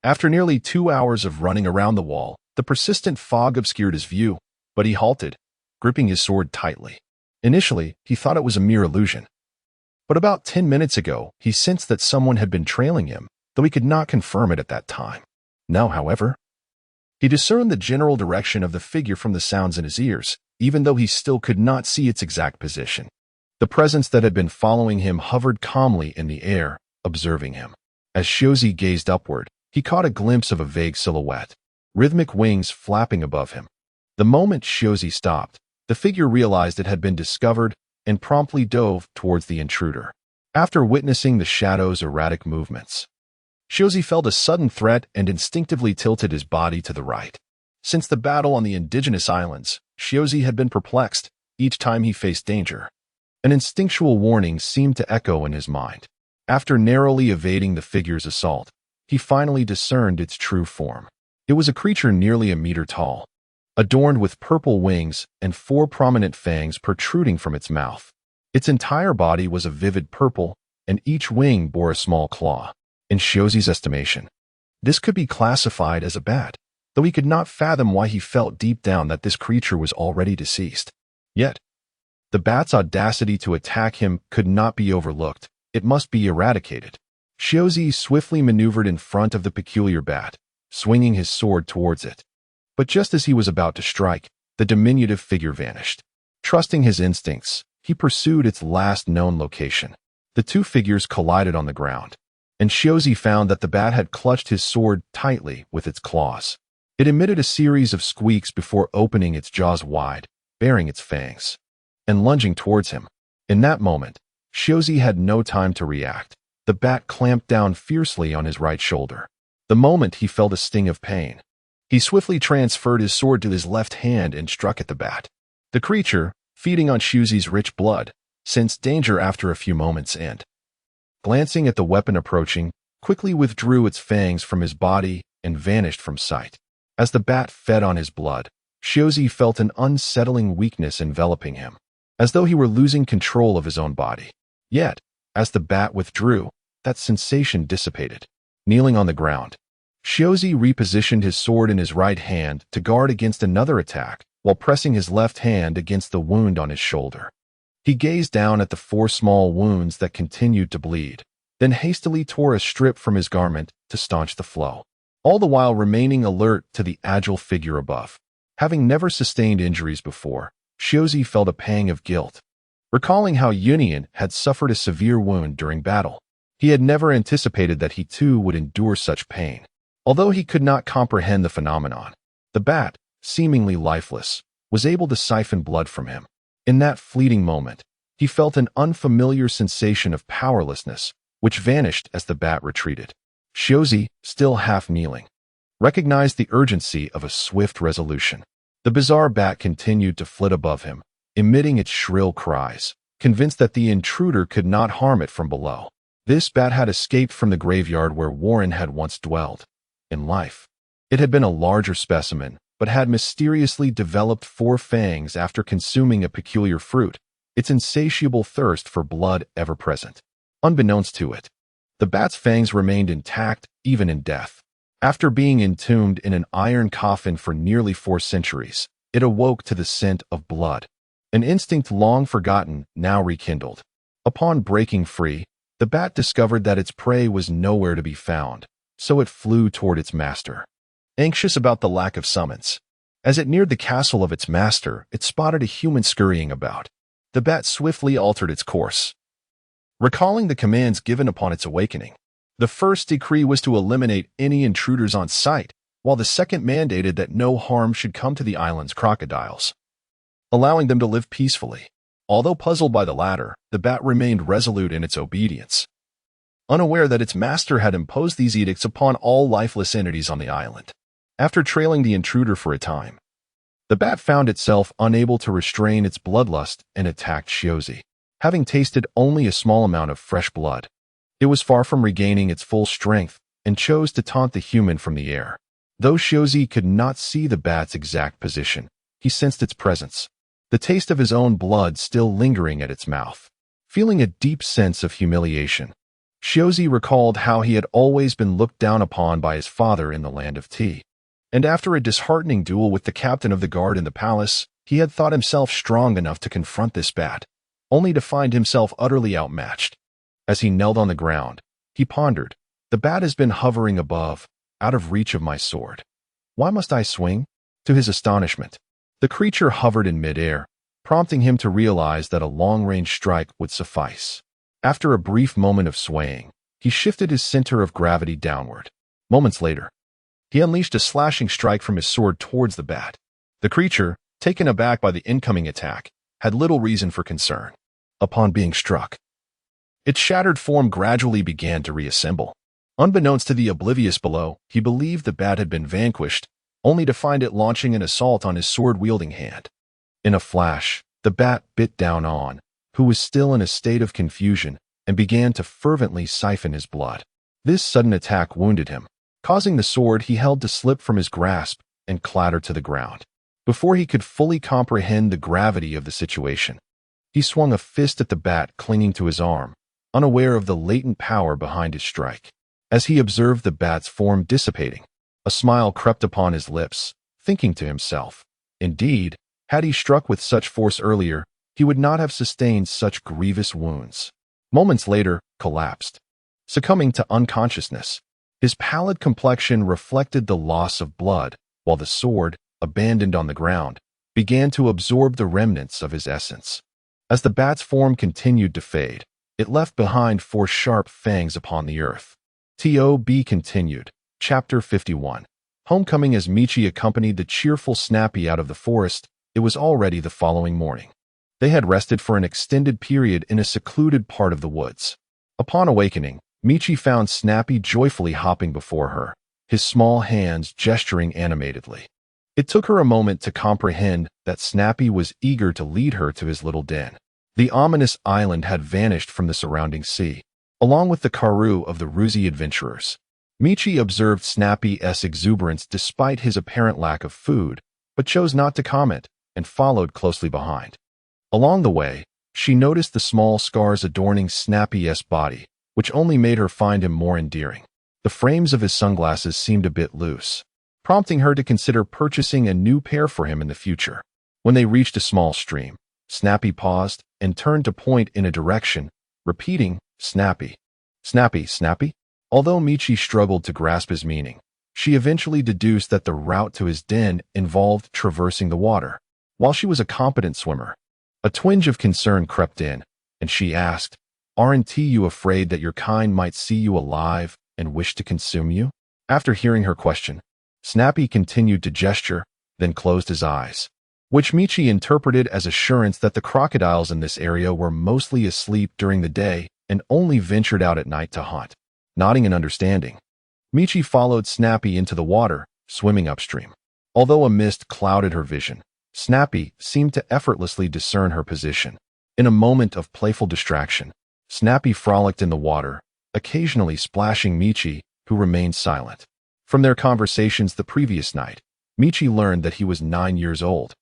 After nearly 2 hours of running around the wall, the persistent fog obscured his view, but he halted, gripping his sword tightly. Initially, he thought it was a mere illusion. But about 10 minutes ago, he sensed that someone had been trailing him, though he could not confirm it at that time. Now, however, he discerned the general direction of the figure from the sounds in his ears, even though he still could not see its exact position. The presence that had been following him hovered calmly in the air, observing him. As Shozi gazed upward, he caught a glimpse of a vague silhouette, rhythmic wings flapping above him. The moment Shozi stopped, the figure realized it had been discovered and promptly dove towards the intruder. After witnessing the shadow's erratic movements, Shozi felt a sudden threat and instinctively tilted his body to the right. Since the battle on the indigenous islands, Shozi had been perplexed each time he faced danger. An instinctual warning seemed to echo in his mind. After narrowly evading the figure's assault, he finally discerned its true form. It was a creature nearly a meter tall, adorned with purple wings and 4 prominent fangs protruding from its mouth. Its entire body was a vivid purple, and each wing bore a small claw. In Shozi's estimation, this could be classified as a bat, though he could not fathom why he felt deep down that this creature was already deceased. Yet, the bat's audacity to attack him could not be overlooked. It must be eradicated. Shozi swiftly maneuvered in front of the peculiar bat, swinging his sword towards it. But just as he was about to strike, the diminutive figure vanished. Trusting his instincts, he pursued its last known location. The two figures collided on the ground, and Shozi found that the bat had clutched his sword tightly with its claws. It emitted a series of squeaks before opening its jaws wide, baring its fangs, and lunging towards him. In that moment, Shozi had no time to react. The bat clamped down fiercely on his right shoulder. The moment he felt a sting of pain, he swiftly transferred his sword to his left hand and struck at the bat. The creature, feeding on Shozi's rich blood, sensed danger after a few moments and, glancing at the weapon approaching, quickly withdrew its fangs from his body and vanished from sight. As the bat fed on his blood, Shozi felt an unsettling weakness enveloping him, as though he were losing control of his own body. Yet, as the bat withdrew, that sensation dissipated. Kneeling on the ground, Shozi repositioned his sword in his right hand to guard against another attack while pressing his left hand against the wound on his shoulder. He gazed down at the 4 small wounds that continued to bleed, then hastily tore a strip from his garment to staunch the flow, all the while remaining alert to the agile figure above. Having never sustained injuries before, Shozi felt a pang of guilt. Recalling how Union had suffered a severe wound during battle, he had never anticipated that he too would endure such pain. Although he could not comprehend the phenomenon, the bat, seemingly lifeless, was able to siphon blood from him. In that fleeting moment, he felt an unfamiliar sensation of powerlessness, which vanished as the bat retreated. Shozi, still half kneeling, recognized the urgency of a swift resolution. The bizarre bat continued to flit above him, emitting its shrill cries, convinced that the intruder could not harm it from below. This bat had escaped from the graveyard where Warren had once dwelled. In life, it had been a larger specimen, but had mysteriously developed 4 fangs after consuming a peculiar fruit, its insatiable thirst for blood ever present. Unbeknownst to it, the bat's fangs remained intact even in death. After being entombed in an iron coffin for nearly 4 centuries, it awoke to the scent of blood, an instinct long forgotten, now rekindled. Upon breaking free, the bat discovered that its prey was nowhere to be found, so it flew toward its master, anxious about the lack of summons. As it neared the castle of its master, it spotted a human scurrying about. The bat swiftly altered its course, recalling the commands given upon its awakening. The first decree was to eliminate any intruders on sight, while the second mandated that no harm should come to the island's crocodiles, allowing them to live peacefully. Although puzzled by the latter, the bat remained resolute in its obedience, unaware that its master had imposed these edicts upon all lifeless entities on the island. After trailing the intruder for a time, the bat found itself unable to restrain its bloodlust and attacked Shozi. Having tasted only a small amount of fresh blood, it was far from regaining its full strength and chose to taunt the human from the air. Though Shozi could not see the bat's exact position, he sensed its presence, the taste of his own blood still lingering at its mouth. Feeling a deep sense of humiliation, Shozi recalled how he had always been looked down upon by his father in the land of tea. And after a disheartening duel with the captain of the guard in the palace, he had thought himself strong enough to confront this bat, only to find himself utterly outmatched. As he knelt on the ground, he pondered, "The bat has been hovering above, out of reach of my sword. Why must I swing?" To his astonishment, the creature hovered in midair, prompting him to realize that a long-range strike would suffice. After a brief moment of swaying, he shifted his center of gravity downward. Moments later, he unleashed a slashing strike from his sword towards the bat. The creature, taken aback by the incoming attack, had little reason for concern. Upon being struck, its shattered form gradually began to reassemble. Unbeknownst to the oblivious below, he believed the bat had been vanquished, only to find it launching an assault on his sword-wielding hand. In a flash, the bat bit down on, who was still in a state of confusion, and began to fervently siphon his blood. This sudden attack wounded him, causing the sword he held to slip from his grasp and clatter to the ground. Before he could fully comprehend the gravity of the situation, he swung a fist at the bat clinging to his arm, unaware of the latent power behind his strike. As he observed the bat's form dissipating, a smile crept upon his lips, thinking to himself, indeed, had he struck with such force earlier, he would not have sustained such grievous wounds. Moments later, collapsed, succumbing to unconsciousness. His pallid complexion reflected the loss of blood, while the sword, abandoned on the ground, began to absorb the remnants of his essence. As the bat's form continued to fade, it left behind 4 sharp fangs upon the earth. To be continued. Chapter 51. Homecoming as Michi accompanied the cheerful Snappy out of the forest, it was already the following morning. They had rested for an extended period in a secluded part of the woods. Upon awakening, Michi found Snappy joyfully hopping before her, his small hands gesturing animatedly. It took her a moment to comprehend that Snappy was eager to lead her to his little den. The ominous island had vanished from the surrounding sea, along with the karoo of the roozy adventurers. Michi observed Snappy's exuberance despite his apparent lack of food, but chose not to comment and followed closely behind. Along the way, she noticed the small scars adorning Snappy's body, which only made her find him more endearing. The frames of his sunglasses seemed a bit loose, prompting her to consider purchasing a new pair for him in the future. When they reached a small stream, Snappy paused and turned to point in a direction, repeating, "Snappy. Snappy, Snappy?" Although Michi struggled to grasp his meaning, she eventually deduced that the route to his den involved traversing the water. While she was a competent swimmer, a twinge of concern crept in, and she asked, "Aren't you afraid that your kind might see you alive and wish to consume you?" After hearing her question, Snappy continued to gesture, then closed his eyes, which Michi interpreted as assurance that the crocodiles in this area were mostly asleep during the day and only ventured out at night to hunt. Nodding in understanding, Michi followed Snappy into the water, swimming upstream. Although a mist clouded her vision, Snappy seemed to effortlessly discern her position. In a moment of playful distraction, Snappy frolicked in the water, occasionally splashing Michi, who remained silent. From their conversations the previous night, Michi learned that he was 9 years old,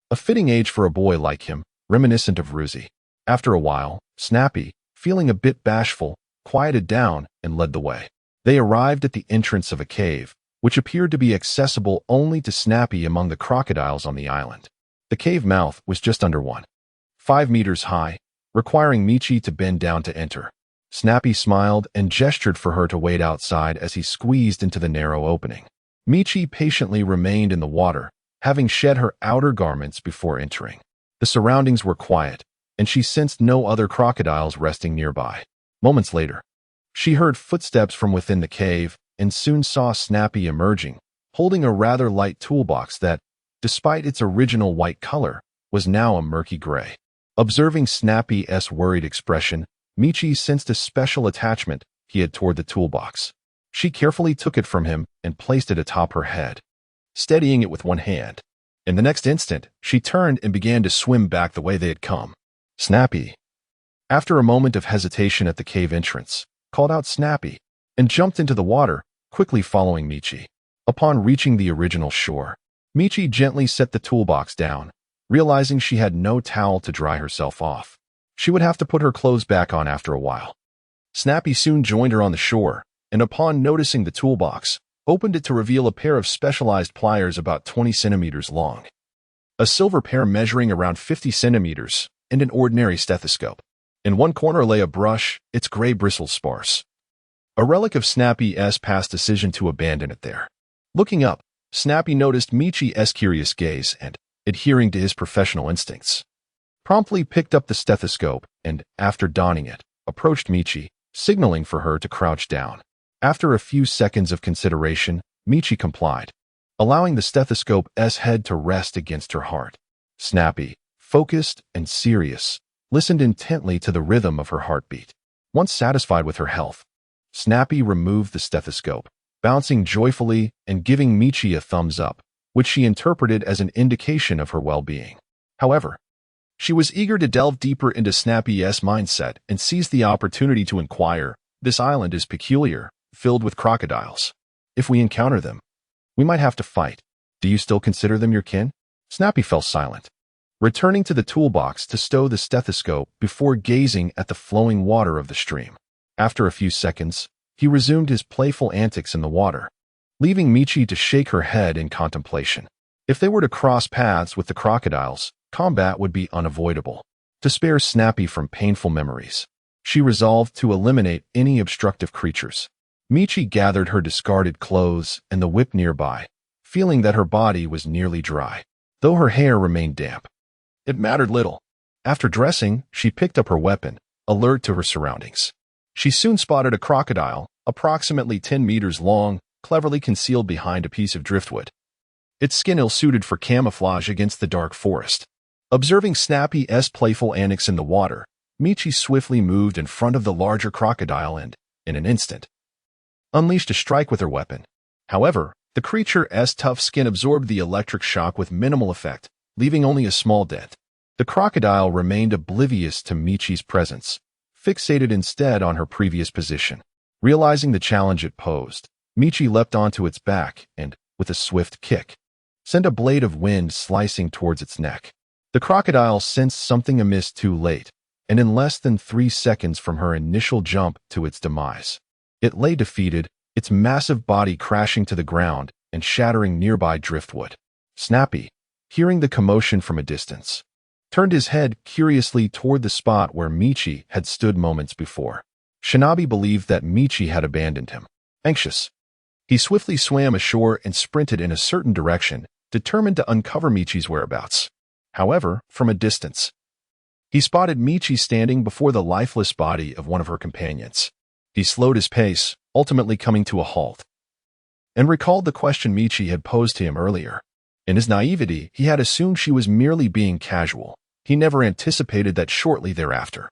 a fitting age for a boy like him, reminiscent of Ruzi. After a while, Snappy, feeling a bit bashful, quieted down and led the way. They arrived at the entrance of a cave, which appeared to be accessible only to Snappy among the crocodiles on the island. The cave mouth was just under 1.5 meters high, requiring Michi to bend down to enter. Snappy smiled and gestured for her to wait outside as he squeezed into the narrow opening. Michi patiently remained in the water, having shed her outer garments before entering. The surroundings were quiet, and she sensed no other crocodiles resting nearby. Moments later, she heard footsteps from within the cave and soon saw Snappy emerging, holding a rather light toolbox that, despite its original white color, was now a murky gray. Observing Snappy's worried expression, Michi sensed a special attachment he had toward the toolbox. She carefully took it from him and placed it atop her head, steadying it with one hand. In the next instant, she turned and began to swim back the way they had come. "Snappy." After a moment of hesitation at the cave entrance, called out Snappy, and jumped into the water, quickly following Michi. Upon reaching the original shore, Michi gently set the toolbox down, realizing she had no towel to dry herself off. She would have to put her clothes back on after a while. Snappy soon joined her on the shore, and upon noticing the toolbox, opened it to reveal a pair of specialized pliers about 20 centimeters long, a silver pair measuring around 50 centimeters, and an ordinary stethoscope. In one corner lay a brush, its gray bristles sparse, a relic of Snappy's past decision to abandon it there. Looking up, Snappy noticed Michi's curious gaze and, adhering to his professional instincts, promptly picked up the stethoscope and, after donning it, approached Michi, signaling for her to crouch down. After a few seconds of consideration, Michi complied, allowing the stethoscope's head to rest against her heart. Snappy, focused and serious, listened intently to the rhythm of her heartbeat. Once satisfied with her health, Snappy removed the stethoscope, bouncing joyfully and giving Michi a thumbs up, which she interpreted as an indication of her well-being. However, she was eager to delve deeper into Snappy's mindset and seized the opportunity to inquire, "This island is peculiar, filled with crocodiles. If we encounter them, we might have to fight. Do you still consider them your kin?" Snappy fell silent, returning to the toolbox to stow the stethoscope before gazing at the flowing water of the stream. After a few seconds, he resumed his playful antics in the water, leaving Michi to shake her head in contemplation. If they were to cross paths with the crocodiles, combat would be unavoidable. To spare Snappy from painful memories, she resolved to eliminate any obstructive creatures. Michi gathered her discarded clothes and the whip nearby, feeling that her body was nearly dry, though her hair remained damp. It mattered little. After dressing, she picked up her weapon, alert to her surroundings. She soon spotted a crocodile, approximately 10 meters long, cleverly concealed behind a piece of driftwood. Its skin ill-suited for camouflage against the dark forest. Observing Snappy's playful antics in the water, Michi swiftly moved in front of the larger crocodile and, in an instant, unleashed a strike with her weapon. However, the creature's tough skin absorbed the electric shock with minimal effect, leaving only a small dent. The crocodile remained oblivious to Michi's presence, fixated instead on her previous position. Realizing the challenge it posed, Michi leapt onto its back and, with a swift kick, sent a blade of wind slicing towards its neck. The crocodile sensed something amiss too late, and in less than 3 seconds from her initial jump to its demise, it lay defeated, its massive body crashing to the ground and shattering nearby driftwood. Snappy, hearing the commotion from a distance, turned his head curiously toward the spot where Michi had stood moments before. Shinobi believed that Michi had abandoned him. Anxious, he swiftly swam ashore and sprinted in a certain direction, determined to uncover Michi's whereabouts. However, from a distance, he spotted Michi standing before the lifeless body of one of her companions. He slowed his pace, ultimately coming to a halt, and recalled the question Michi had posed to him earlier. In his naivety, he had assumed she was merely being casual. He never anticipated that shortly thereafter,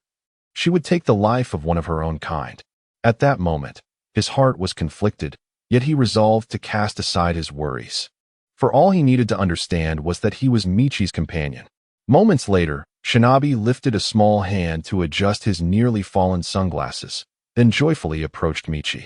she would take the life of one of her own kind. At that moment, his heart was conflicted, yet he resolved to cast aside his worries. For all he needed to understand was that he was Michi's companion. Moments later, Shinobi lifted a small hand to adjust his nearly fallen sunglasses, then joyfully approached Michi.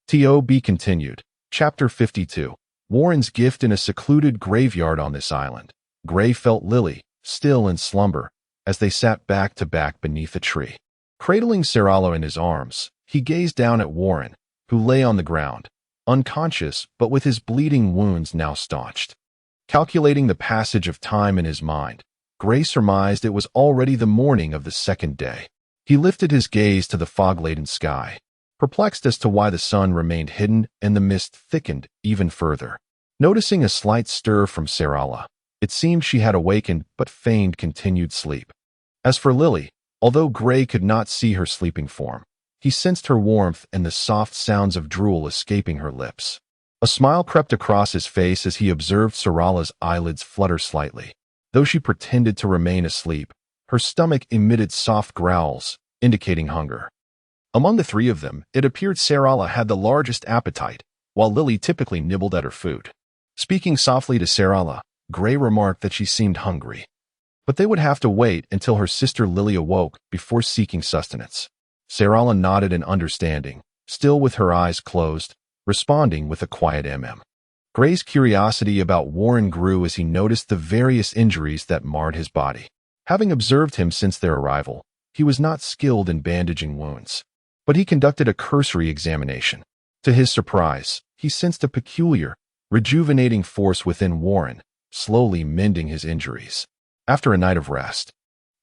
TOB continued. Chapter 52. Warren's gift in a secluded graveyard on this island. Gray felt Lily, still in slumber, as they sat back to back beneath a tree. Cradling Sarala in his arms, he gazed down at Warren, who lay on the ground, unconscious but with his bleeding wounds now staunched. Calculating the passage of time in his mind, Gray surmised it was already the morning of the second day. He lifted his gaze to the fog-laden sky, perplexed as to why the sun remained hidden and the mist thickened even further. Noticing a slight stir from Sarala, it seemed she had awakened but feigned continued sleep. As for Lily, although Gray could not see her sleeping form, he sensed her warmth and the soft sounds of drool escaping her lips. A smile crept across his face as he observed Sarala's eyelids flutter slightly. Though she pretended to remain asleep, her stomach emitted soft growls, indicating hunger. Among the three of them, it appeared Sarala had the largest appetite, while Lily typically nibbled at her food. Speaking softly to Sarala, Gray remarked that she seemed hungry, but they would have to wait until her sister Lily awoke before seeking sustenance. Sarala nodded in understanding, still with her eyes closed, responding with a quiet Gray's curiosity about Warren grew as he noticed the various injuries that marred his body. Having observed him since their arrival, he was not skilled in bandaging wounds, but he conducted a cursory examination. To his surprise, he sensed a peculiar, rejuvenating force within Warren, slowly mending his injuries. After a night of rest,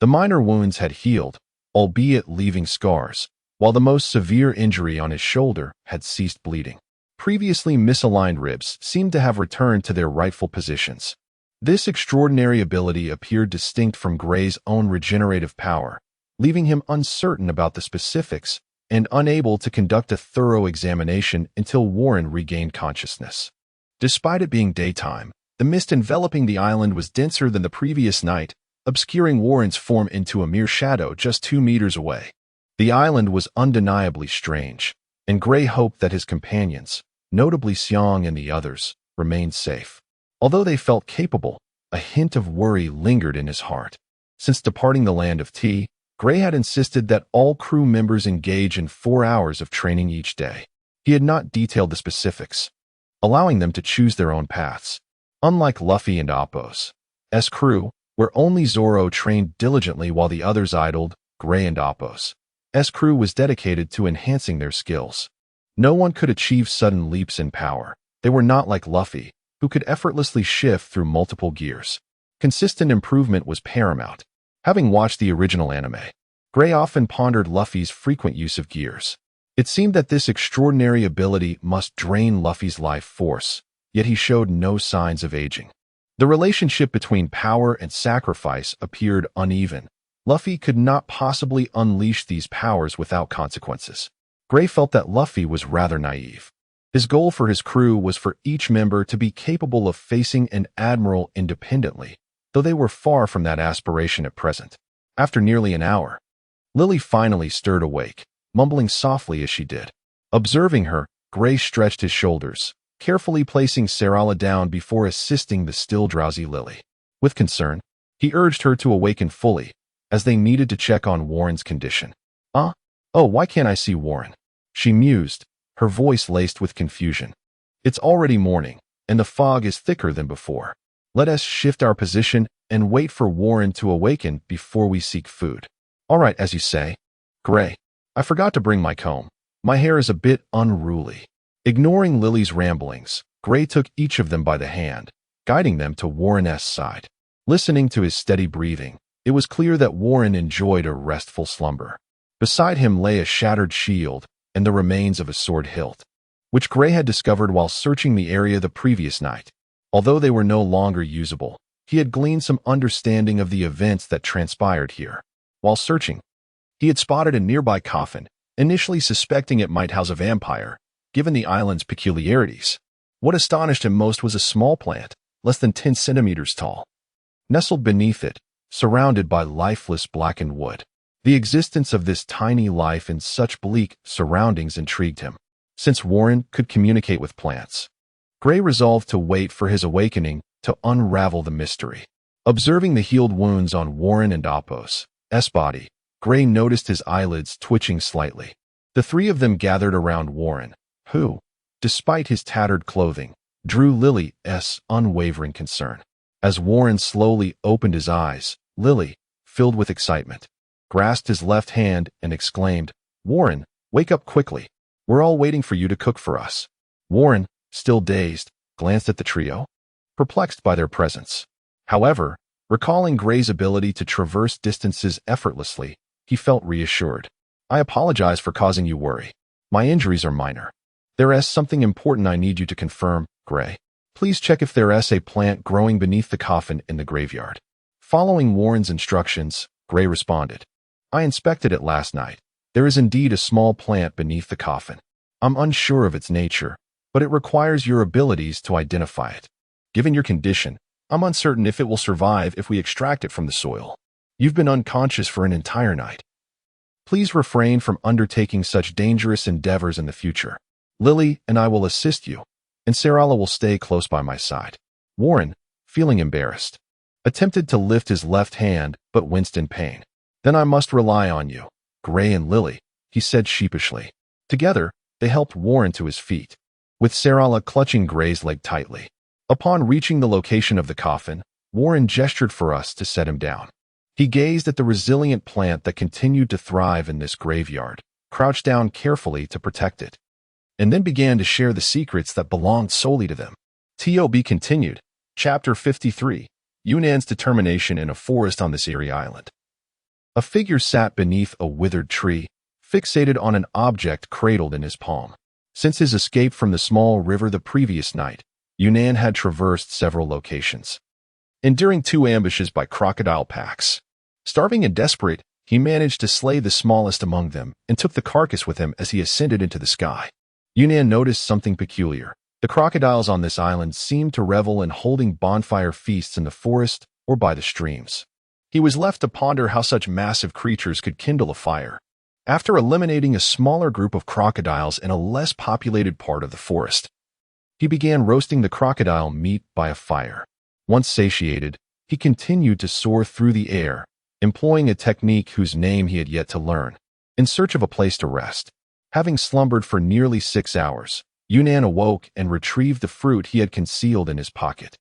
the minor wounds had healed, albeit leaving scars, while the most severe injury on his shoulder had ceased bleeding. Previously misaligned ribs seemed to have returned to their rightful positions. This extraordinary ability appeared distinct from Gray's own regenerative power, leaving him uncertain about the specifics and unable to conduct a thorough examination until Warren regained consciousness. Despite it being daytime, the mist enveloping the island was denser than the previous night, obscuring Warren's form into a mere shadow just 2 meters away. The island was undeniably strange, and Gray hoped that his companions, notably Xiang and the others, remained safe. Although they felt capable, a hint of worry lingered in his heart. Since departing the land of tea, Gray had insisted that all crew members engage in 4 hours of training each day. He had not detailed the specifics, allowing them to choose their own paths. Unlike Luffy and Appo's crew, where only Zoro trained diligently while the others idled, Gray and Appo's crew was dedicated to enhancing their skills. No one could achieve sudden leaps in power. They were not like Luffy, who could effortlessly shift through multiple gears. Consistent improvement was paramount. Having watched the original anime, Gray often pondered Luffy's frequent use of gears. It seemed that this extraordinary ability must drain Luffy's life force, yet he showed no signs of aging. The relationship between power and sacrifice appeared uneven. Luffy could not possibly unleash these powers without consequences. Gray felt that Luffy was rather naive. His goal for his crew was for each member to be capable of facing an admiral independently, though they were far from that aspiration at present. After nearly an hour, Lily finally stirred awake, mumbling softly as she did. Observing her, Gray stretched his shoulders, carefully placing Sarala down before assisting the still drowsy Lily. With concern, he urged her to awaken fully, as they needed to check on Warren's condition. Oh, why can't I see Warren? She mused, her voice laced with confusion. It's already morning, and the fog is thicker than before. Let us shift our position and wait for Warren to awaken before we seek food. All right, as you say. Gray, I forgot to bring my comb. My hair is a bit unruly. Ignoring Lily's ramblings, Gray took each of them by the hand, guiding them to Warren's side. Listening to his steady breathing, it was clear that Warren enjoyed a restful slumber. Beside him lay a shattered shield and the remains of a sword hilt, which Gray had discovered while searching the area the previous night. Although they were no longer usable, he had gleaned some understanding of the events that transpired here. While searching, he had spotted a nearby coffin, initially suspecting it might house a vampire, given the island's peculiarities. What astonished him most was a small plant, less than 10 centimeters tall. Nestled beneath it, surrounded by lifeless blackened wood. The existence of this tiny life in such bleak surroundings intrigued him. Since Warren could communicate with plants, Gray resolved to wait for his awakening to unravel the mystery. Observing the healed wounds on Warren and Apos' body, Gray noticed his eyelids twitching slightly. The three of them gathered around Warren, who, despite his tattered clothing, drew Lily's unwavering concern. As Warren slowly opened his eyes, Lily, filled with excitement, grasped his left hand and exclaimed, "Warren, wake up quickly. We're all waiting for you to cook for us." Warren, still dazed, glanced at the trio, perplexed by their presence. However, recalling Gray's ability to traverse distances effortlessly, he felt reassured. "I apologize for causing you worry. My injuries are minor. There is something important I need you to confirm, Gray. Please check if there is a plant growing beneath the coffin in the graveyard." Following Warren's instructions, Gray responded, "I inspected it last night. There is indeed a small plant beneath the coffin. I'm unsure of its nature, but it requires your abilities to identify it. Given your condition, I'm uncertain if it will survive if we extract it from the soil. You've been unconscious for an entire night. Please refrain from undertaking such dangerous endeavors in the future. Lily and I will assist you, and Sarala will stay close by my side." Warren, feeling embarrassed, attempted to lift his left hand but winced in pain. "Then I must rely on you, Gray and Lily," he said sheepishly. Together, they helped Warren to his feet, with Sarala clutching Gray's leg tightly. Upon reaching the location of the coffin, Warren gestured for us to set him down. He gazed at the resilient plant that continued to thrive in this graveyard, crouched down carefully to protect it, and then began to share the secrets that belonged solely to them. TOB continued. Chapter 53. Yunnan's determination in a forest on this eerie island. A figure sat beneath a withered tree, fixated on an object cradled in his palm. Since his escape from the small river the previous night, Yunnan had traversed several locations, enduring 2 ambushes by crocodile packs. Starving and desperate, he managed to slay the smallest among them and took the carcass with him as he ascended into the sky. Yunnan noticed something peculiar. The crocodiles on this island seemed to revel in holding bonfire feasts in the forest or by the streams. He was left to ponder how such massive creatures could kindle a fire. After eliminating a smaller group of crocodiles in a less populated part of the forest, he began roasting the crocodile meat by a fire. Once satiated, he continued to soar through the air, employing a technique whose name he had yet to learn, in search of a place to rest. Having slumbered for nearly 6 hours, Yunnan awoke and retrieved the fruit he had concealed in his pocket.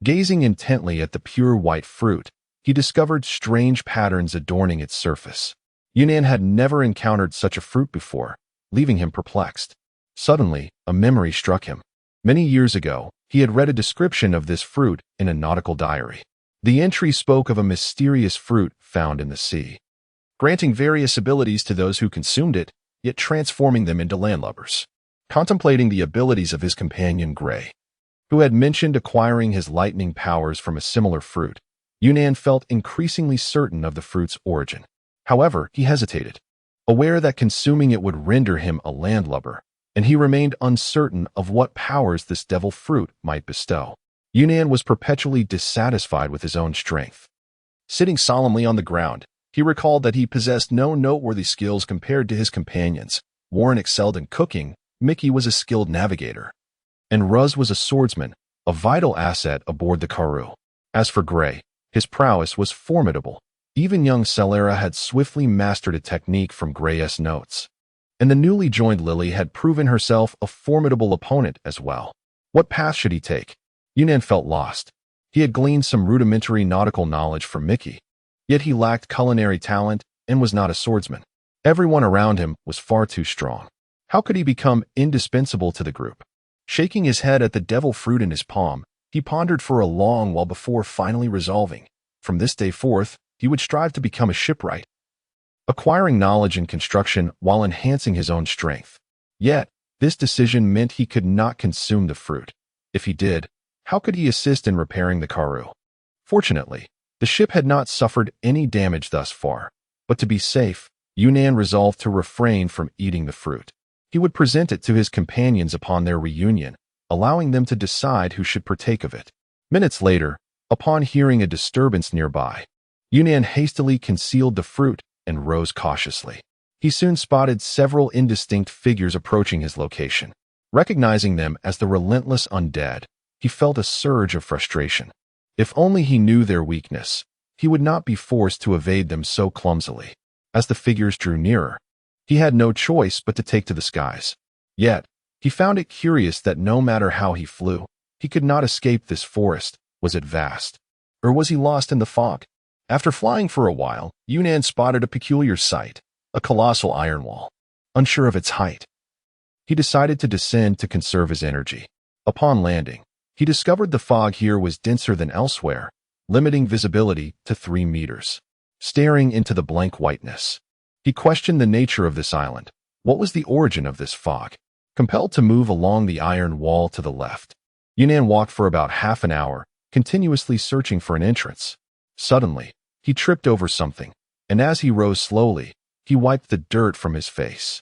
Gazing intently at the pure white fruit, he discovered strange patterns adorning its surface. Yunnan had never encountered such a fruit before, leaving him perplexed. Suddenly, a memory struck him. Many years ago, he had read a description of this fruit in a nautical diary. The entry spoke of a mysterious fruit found in the sea, granting various abilities to those who consumed it, yet transforming them into landlubbers. Contemplating the abilities of his companion Gray, who had mentioned acquiring his lightning powers from a similar fruit, Yunnan felt increasingly certain of the fruit's origin. However, he hesitated, aware that consuming it would render him a landlubber. and he remained uncertain of what powers this devil fruit might bestow. Yunnan was perpetually dissatisfied with his own strength. Sitting solemnly on the ground, he recalled that he possessed no noteworthy skills compared to his companions. Warren excelled in cooking, Mickey was a skilled navigator, and Ruz was a swordsman, a vital asset aboard the Karoo. As for Gray, his prowess was formidable. Even young Celera had swiftly mastered a technique from Gray's notes, and the newly joined Lily had proven herself a formidable opponent as well. What path should he take? Yunnan felt lost. He had gleaned some rudimentary nautical knowledge from Mickey, yet he lacked culinary talent and was not a swordsman. Everyone around him was far too strong. How could he become indispensable to the group? Shaking his head at the devil fruit in his palm, he pondered for a long while before finally resolving. From this day forth, he would strive to become a shipwright, acquiring knowledge in construction while enhancing his own strength. Yet, this decision meant he could not consume the fruit. If he did, how could he assist in repairing the Karoo? Fortunately, the ship had not suffered any damage thus far, but to be safe, Yunnan resolved to refrain from eating the fruit. He would present it to his companions upon their reunion, allowing them to decide who should partake of it. Minutes later, upon hearing a disturbance nearby, Yunnan hastily concealed the fruit and rose cautiously. He soon spotted several indistinct figures approaching his location. Recognizing them as the relentless undead, he felt a surge of frustration. If only he knew their weakness, he would not be forced to evade them so clumsily. As the figures drew nearer, he had no choice but to take to the skies. Yet, he found it curious that no matter how he flew, he could not escape this forest. Was it vast? Or was he lost in the fog? After flying for a while, Yunnan spotted a peculiar sight, a colossal iron wall. Unsure of its height, he decided to descend to conserve his energy. Upon landing, he discovered the fog here was denser than elsewhere, limiting visibility to 3 meters. Staring into the blank whiteness, he questioned the nature of this island. What was the origin of this fog? Compelled to move along the iron wall to the left, Yunnan walked for about half an hour, continuously searching for an entrance. Suddenly, he tripped over something, and as he rose slowly, he wiped the dirt from his face.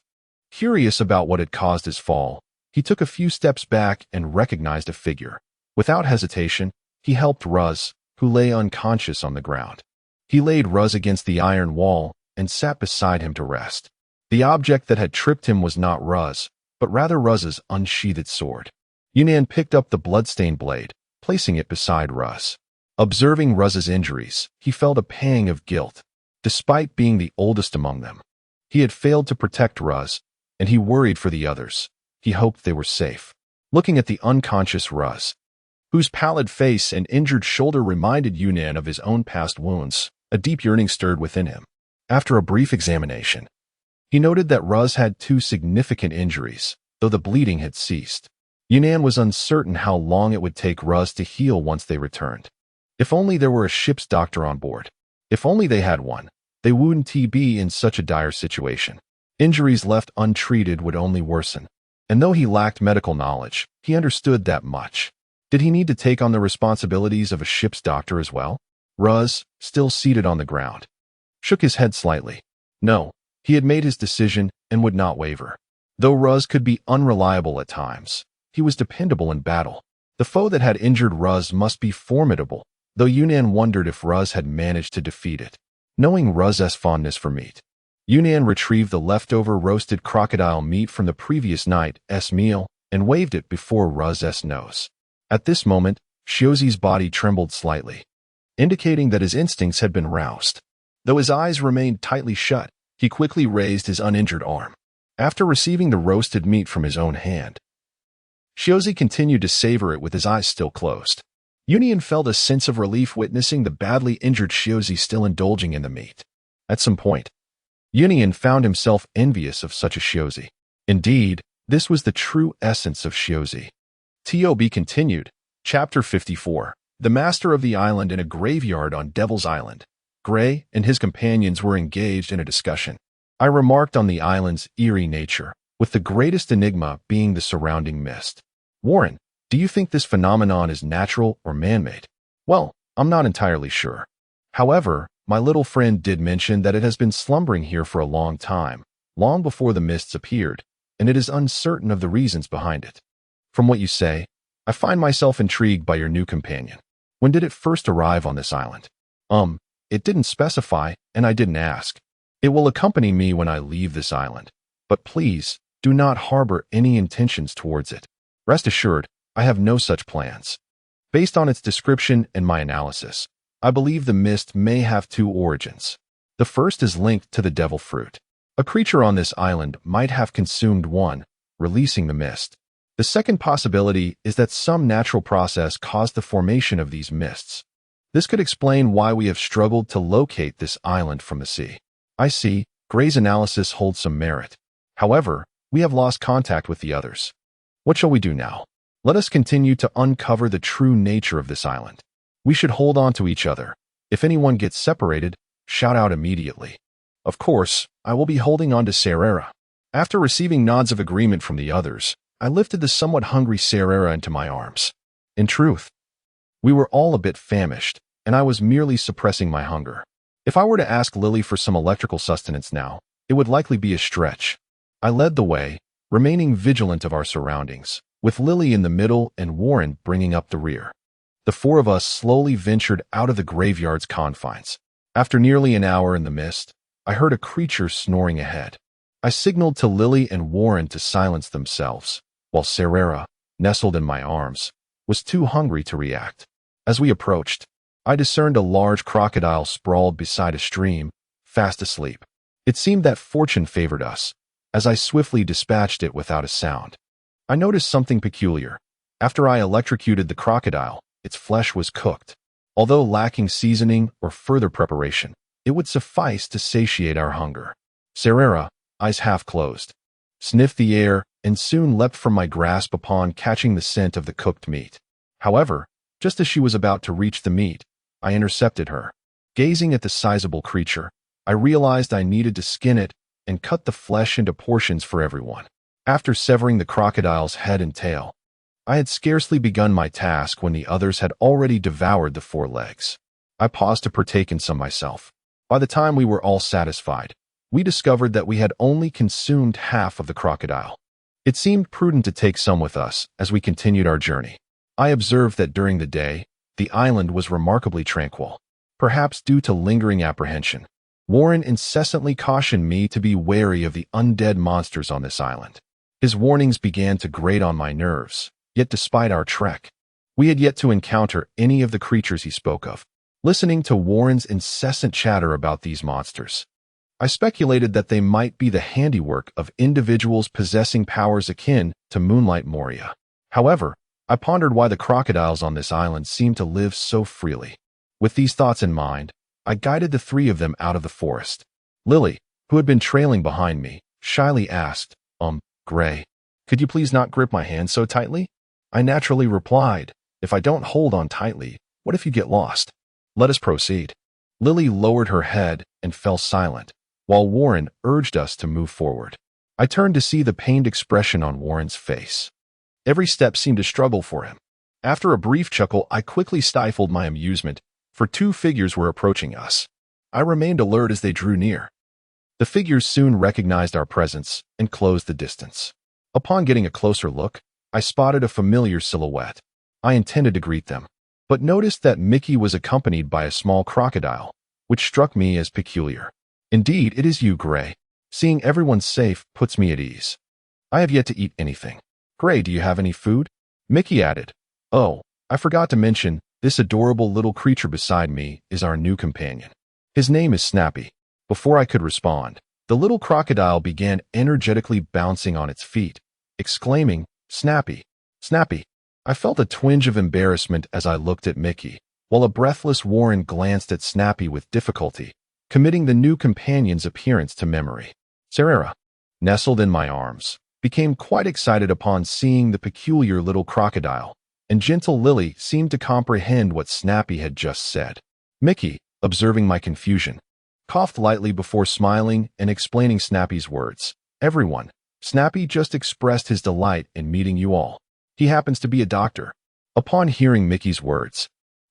Curious about what had caused his fall, he took a few steps back and recognized a figure. Without hesitation, he helped Ruz, who lay unconscious on the ground. He laid Ruz against the iron wall and sat beside him to rest. The object that had tripped him was not Ruz, but rather Ruz's unsheathed sword. Yunnan picked up the bloodstained blade, placing it beside Ruz. Observing Ruz's injuries, he felt a pang of guilt. Despite being the oldest among them, he had failed to protect Ruz, and he worried for the others. He hoped they were safe. Looking at the unconscious Ruz, whose pallid face and injured shoulder reminded Yunnan of his own past wounds, a deep yearning stirred within him. After a brief examination, he noted that Ruz had 2 significant injuries, though the bleeding had ceased. Yunnan was uncertain how long it would take Ruz to heal once they returned. If only there were a ship's doctor on board. If only they had one, they wouldn't be in such a dire situation. Injuries left untreated would only worsen. And though he lacked medical knowledge, he understood that much. Did he need to take on the responsibilities of a ship's doctor as well? Ruz, still seated on the ground, shook his head slightly. No, he had made his decision and would not waver. Though Ruz could be unreliable at times, he was dependable in battle. The foe that had injured Ruz must be formidable, though Yunnan wondered if Ruz had managed to defeat it. Knowing Ruz's fondness for meat, Yunnan retrieved the leftover roasted crocodile meat from the previous night's meal and waved it before Ruz's nose. At this moment, Shiozi's body trembled slightly, indicating that his instincts had been roused. Though his eyes remained tightly shut, he quickly raised his uninjured arm. After receiving the roasted meat from his own hand, Shiozi continued to savor it with his eyes still closed. Yunnan felt a sense of relief witnessing the badly injured Shiozi still indulging in the meat. At some point, Yunnan found himself envious of such a Shiozi. Indeed, this was the true essence of Shiozi. TOB continued. Chapter 54. The master of the island in a graveyard on Devil's Island. Gray and his companions were engaged in a discussion. I remarked on the island's eerie nature, with the greatest enigma being the surrounding mist. Warren, do you think this phenomenon is natural or man-made? Well, I'm not entirely sure. However, my little friend did mention that it has been slumbering here for a long time, long before the mists appeared, and it is uncertain of the reasons behind it. From what you say, I find myself intrigued by your new companion. When did it first arrive on this island? It didn't specify, and I didn't ask. It will accompany me when I leave this island. But please, do not harbor any intentions towards it. Rest assured, I have no such plans. Based on its description and my analysis, I believe the mist may have two origins. The first is linked to the devil fruit. A creature on this island might have consumed one, releasing the mist. The second possibility is that some natural process caused the formation of these mists. This could explain why we have struggled to locate this island from the sea. I see, Gray's analysis holds some merit. However, we have lost contact with the others. What shall we do now? Let us continue to uncover the true nature of this island. We should hold on to each other. If anyone gets separated, shout out immediately. Of course, I will be holding on to Serera. After receiving nods of agreement from the others, I lifted the somewhat hungry Serera into my arms. In truth, we were all a bit famished, and I was merely suppressing my hunger. If I were to ask Lily for some electrical sustenance now, it would likely be a stretch. I led the way, remaining vigilant of our surroundings, with Lily in the middle and Warren bringing up the rear. The four of us slowly ventured out of the graveyard's confines. After nearly an hour in the mist, I heard a creature snoring ahead. I signaled to Lily and Warren to silence themselves, while Serera, nestled in my arms, was too hungry to react. As we approached, I discerned a large crocodile sprawled beside a stream, fast asleep. It seemed that fortune favored us, as I swiftly dispatched it without a sound. I noticed something peculiar. After I electrocuted the crocodile, its flesh was cooked. Although lacking seasoning or further preparation, it would suffice to satiate our hunger. Serera, eyes half closed, sniffed the air and soon leapt from my grasp upon catching the scent of the cooked meat. However, just as she was about to reach the meat, I intercepted her. Gazing at the sizable creature, I realized I needed to skin it and cut the flesh into portions for everyone. After severing the crocodile's head and tail, I had scarcely begun my task when the others had already devoured the four legs. I paused to partake in some myself. By the time we were all satisfied, we discovered that we had only consumed half of the crocodile. It seemed prudent to take some with us as we continued our journey. I observed that during the day, the island was remarkably tranquil, perhaps due to lingering apprehension. Warren incessantly cautioned me to be wary of the undead monsters on this island. His warnings began to grate on my nerves, yet despite our trek, we had yet to encounter any of the creatures he spoke of. Listening to Warren's incessant chatter about these monsters, I speculated that they might be the handiwork of individuals possessing powers akin to Moonlight Moria. However, I pondered why the crocodiles on this island seemed to live so freely. With these thoughts in mind, I guided the three of them out of the forest. Lily, who had been trailing behind me, shyly asked, Gray, could you please not grip my hand so tightly? I naturally replied, if I don't hold on tightly, what if you get lost? Let us proceed. Lily lowered her head and fell silent, while Warren urged us to move forward. I turned to see the pained expression on Warren's face. Every step seemed a struggle for him. After a brief chuckle, I quickly stifled my amusement, for two figures were approaching us. I remained alert as they drew near. The figures soon recognized our presence and closed the distance. Upon getting a closer look, I spotted a familiar silhouette. I intended to greet them, but noticed that Mickey was accompanied by a small crocodile, which struck me as peculiar. Indeed, it is you, Gray. Seeing everyone safe puts me at ease. I have yet to eat anything. Gray, do you have any food? Mickey added. Oh, I forgot to mention, this adorable little creature beside me is our new companion. His name is Snappy. Before I could respond, the little crocodile began energetically bouncing on its feet, exclaiming, Snappy, Snappy. I felt a twinge of embarrassment as I looked at Mickey, while a breathless Warren glanced at Snappy with difficulty, committing the new companion's appearance to memory. Serera, nestled in my arms, became quite excited upon seeing the peculiar little crocodile, and gentle Lily seemed to comprehend what Snappy had just said. Mickey, observing my confusion, coughed lightly before smiling and explaining Snappy's words. Everyone, Snappy just expressed his delight in meeting you all. He happens to be a doctor. Upon hearing Mickey's words,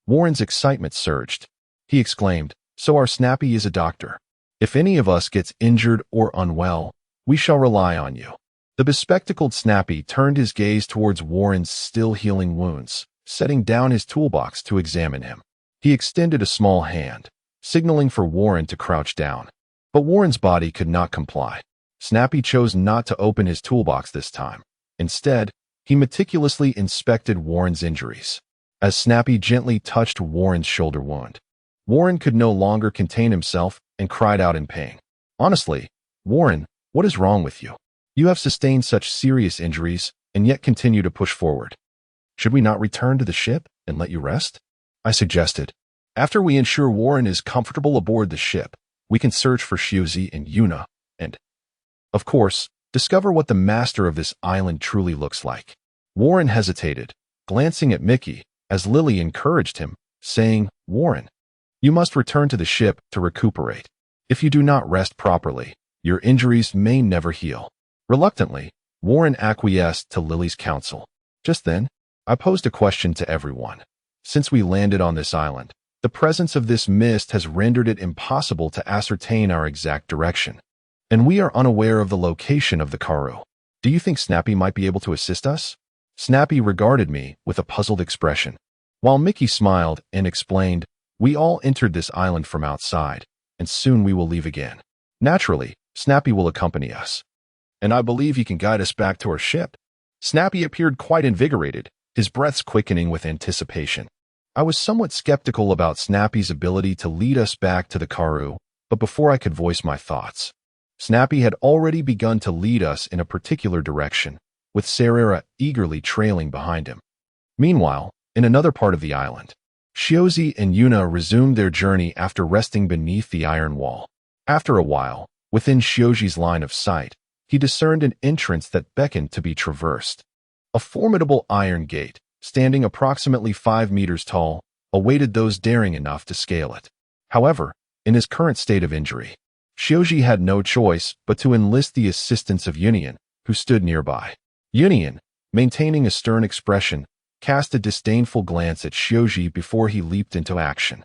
Warren's excitement surged. He exclaimed, so our Snappy is a doctor. If any of us gets injured or unwell, we shall rely on you. The bespectacled Snappy turned his gaze towards Warren's still healing wounds, setting down his toolbox to examine him. He extended a small hand, signaling for Warren to crouch down. But Warren's body could not comply. Snappy chose not to open his toolbox this time. Instead, he meticulously inspected Warren's injuries. As Snappy gently touched Warren's shoulder wound, Warren could no longer contain himself and cried out in pain. Honestly, Warren, what is wrong with you? You have sustained such serious injuries and yet continue to push forward. Should we not return to the ship and let you rest? I suggested. After we ensure Warren is comfortable aboard the ship, we can search for Shiozi and Yuna and, of course, discover what the master of this island truly looks like. Warren hesitated, glancing at Mickey, as Lily encouraged him, saying, Warren, you must return to the ship to recuperate. If you do not rest properly, your injuries may never heal. Reluctantly, Warren acquiesced to Lily's counsel. Just then, I posed a question to everyone. Since we landed on this island, the presence of this mist has rendered it impossible to ascertain our exact direction, and we are unaware of the location of the Karoo. Do you think Snappy might be able to assist us? Snappy regarded me with a puzzled expression, while Mickey smiled and explained, we all entered this island from outside, and soon we will leave again. Naturally, Snappy will accompany us. And I believe he can guide us back to our ship. Snappy appeared quite invigorated, his breaths quickening with anticipation. I was somewhat skeptical about Snappy's ability to lead us back to the Karoo, but before I could voice my thoughts, Snappy had already begun to lead us in a particular direction, with Sarera eagerly trailing behind him. Meanwhile, in another part of the island, Shiozi and Yuna resumed their journey after resting beneath the iron wall. After a while, within Shioji's line of sight, he discerned an entrance that beckoned to be traversed. A formidable iron gate, standing approximately 5 meters tall, awaited those daring enough to scale it. However, in his current state of injury, Shioji had no choice but to enlist the assistance of Union, who stood nearby. Union, maintaining a stern expression, cast a disdainful glance at Shioji before he leaped into action.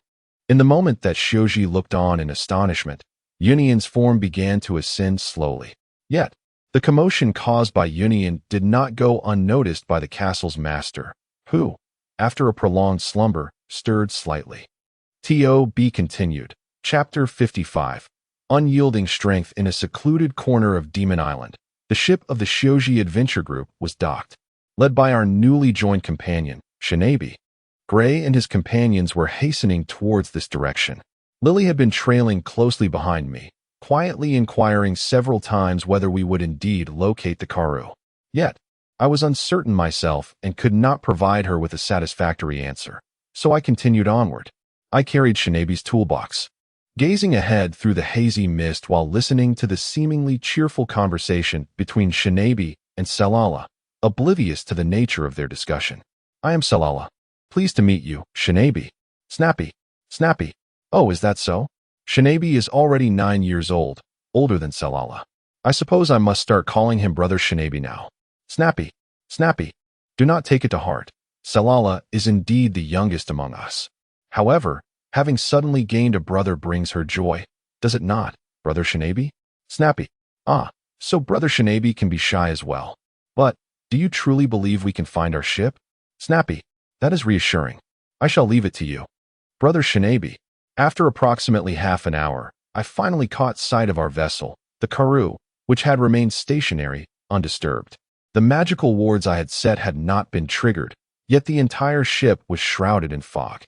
In the moment that Shioji looked on in astonishment, Union's form began to ascend slowly. Yet, the commotion caused by Union did not go unnoticed by the castle's master, who, after a prolonged slumber, stirred slightly. T.O.B. continued. Chapter 55. Unyielding strength in a secluded corner of Demon Island. The ship of the Shioji Adventure Group was docked, led by our newly joined companion, Shinabi. Gray and his companions were hastening towards this direction. Lily had been trailing closely behind me, quietly inquiring several times whether we would indeed locate the Karoo. Yet, I was uncertain myself and could not provide her with a satisfactory answer, so I continued onward. I carried Shinabi's toolbox, gazing ahead through the hazy mist while listening to the seemingly cheerful conversation between Shinabi and Selala, oblivious to the nature of their discussion. I am Selala. Pleased to meet you, Shinabi. Snappy. Snappy. Oh, is that so? Shinabi is already 9 years old, older than Selala. I suppose I must start calling him Brother Shinabi now. Snappy. Snappy. Do not take it to heart. Selala is indeed the youngest among us. However, having suddenly gained a brother brings her joy, does it not, Brother Shinabi? Snappy. Ah, so Brother Shinabi can be shy as well. But, do you truly believe we can find our ship? Snappy. That is reassuring. I shall leave it to you. Brother Shinabi. After approximately half an hour, I finally caught sight of our vessel, the Karoo, which had remained stationary, undisturbed. The magical wards I had set had not been triggered, yet the entire ship was shrouded in fog.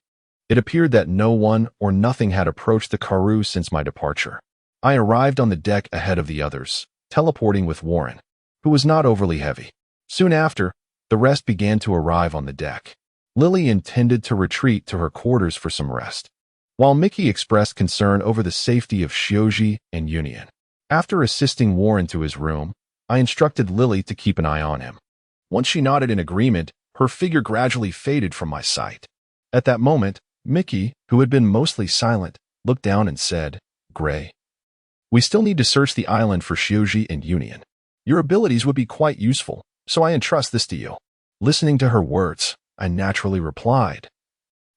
It appeared that no one or nothing had approached the Karoo since my departure. I arrived on the deck ahead of the others, teleporting with Warren, who was not overly heavy. Soon after, the rest began to arrive on the deck. Lily intended to retreat to her quarters for some rest, while Mickey expressed concern over the safety of Shioji and Union. After assisting Warren to his room, I instructed Lily to keep an eye on him. Once she nodded in agreement, her figure gradually faded from my sight. At that moment, Mickey, who had been mostly silent, looked down and said, Gray, we still need to search the island for Shioji and Union. Your abilities would be quite useful, so I entrust this to you. Listening to her words, I naturally replied,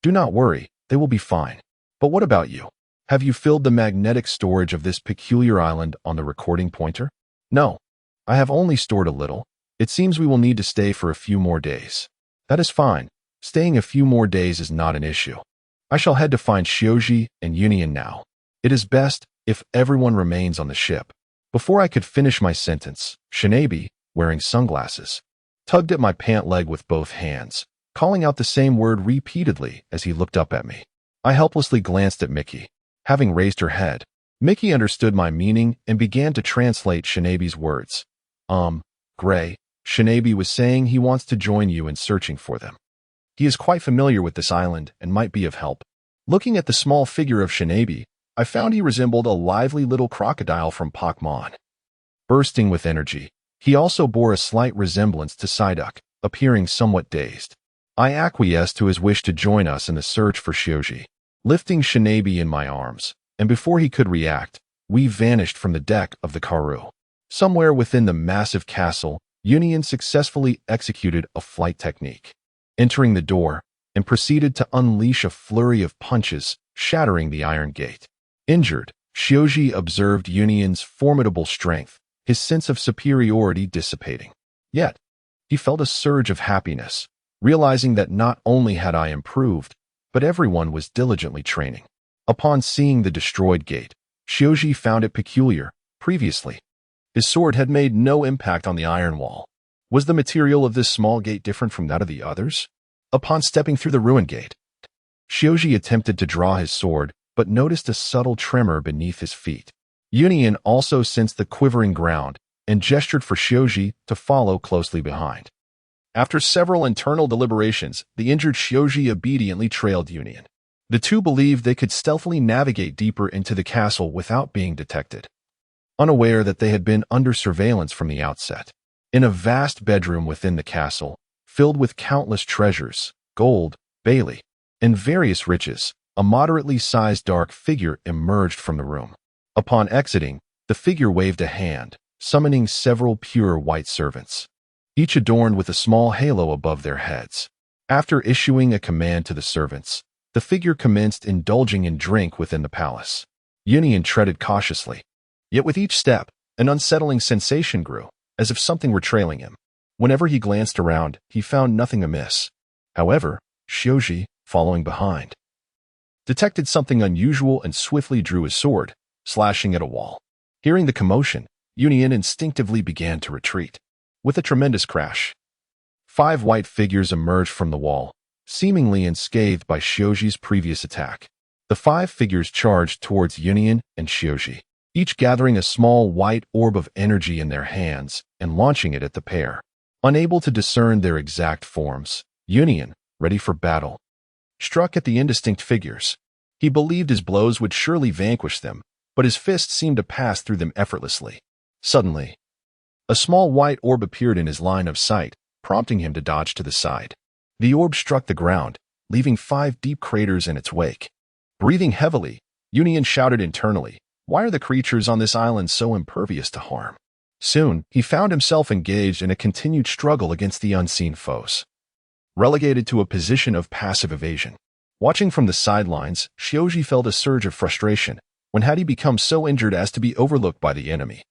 Do not worry, they will be fine. But what about you? Have you filled the magnetic storage of this peculiar island on the recording pointer? No. I have only stored a little. It seems we will need to stay for a few more days. That is fine. Staying a few more days is not an issue. I shall head to find Shioji and Union now. It is best if everyone remains on the ship. Before I could finish my sentence, Shinabi, wearing sunglasses, tugged at my pant leg with both hands, calling out the same word repeatedly as he looked up at me. I helplessly glanced at Mickey. Having raised her head, Mickey understood my meaning and began to translate Shinabi's words. Gray, Shinabi was saying he wants to join you in searching for them. He is quite familiar with this island and might be of help. Looking at the small figure of Shinabi, I found he resembled a lively little crocodile from Pokemon. Bursting with energy, he also bore a slight resemblance to Psyduck, appearing somewhat dazed. I acquiesced to his wish to join us in the search for Shioji, lifting Shinabi in my arms, and before he could react, we vanished from the deck of the Karu. Somewhere within the massive castle, Union successfully executed a flight technique, entering the door, and proceeded to unleash a flurry of punches, shattering the iron gate. Injured, Shioji observed Union's formidable strength, his sense of superiority dissipating. Yet, he felt a surge of happiness, realizing that not only had I improved, but everyone was diligently training. Upon seeing the destroyed gate, Shioji found it peculiar. Previously, his sword had made no impact on the iron wall. Was the material of this small gate different from that of the others? Upon stepping through the ruined gate, Shioji attempted to draw his sword, but noticed a subtle tremor beneath his feet. Union also sensed the quivering ground and gestured for Shioji to follow closely behind. After several internal deliberations, the injured Shioji obediently trailed Union. The two believed they could stealthily navigate deeper into the castle without being detected, unaware that they had been under surveillance from the outset. In a vast bedroom within the castle, filled with countless treasures, gold, Bailey, and various riches, a moderately sized dark figure emerged from the room. Upon exiting, the figure waved a hand, summoning several pure white servants, each adorned with a small halo above their heads. After issuing a command to the servants, the figure commenced indulging in drink within the palace. Union treaded cautiously. Yet with each step, an unsettling sensation grew, as if something were trailing him. Whenever he glanced around, he found nothing amiss. However, Shioji, following behind, detected something unusual and swiftly drew his sword, slashing at a wall. Hearing the commotion, Union instinctively began to retreat. With a tremendous crash, 5 white figures emerged from the wall, seemingly unscathed by Shioji's previous attack. The 5 figures charged towards Union and Shioji, each gathering a small white orb of energy in their hands and launching it at the pair. Unable to discern their exact forms, Union, ready for battle, struck at the indistinct figures. He believed his blows would surely vanquish them, but his fists seemed to pass through them effortlessly. Suddenly, a small white orb appeared in his line of sight, prompting him to dodge to the side. The orb struck the ground, leaving 5 deep craters in its wake. Breathing heavily, Union shouted internally, "Why are the creatures on this island so impervious to harm?" Soon, he found himself engaged in a continued struggle against the unseen foes, relegated to a position of passive evasion. Watching from the sidelines, Shioji felt a surge of frustration. When had he become so injured as to be overlooked by the enemy?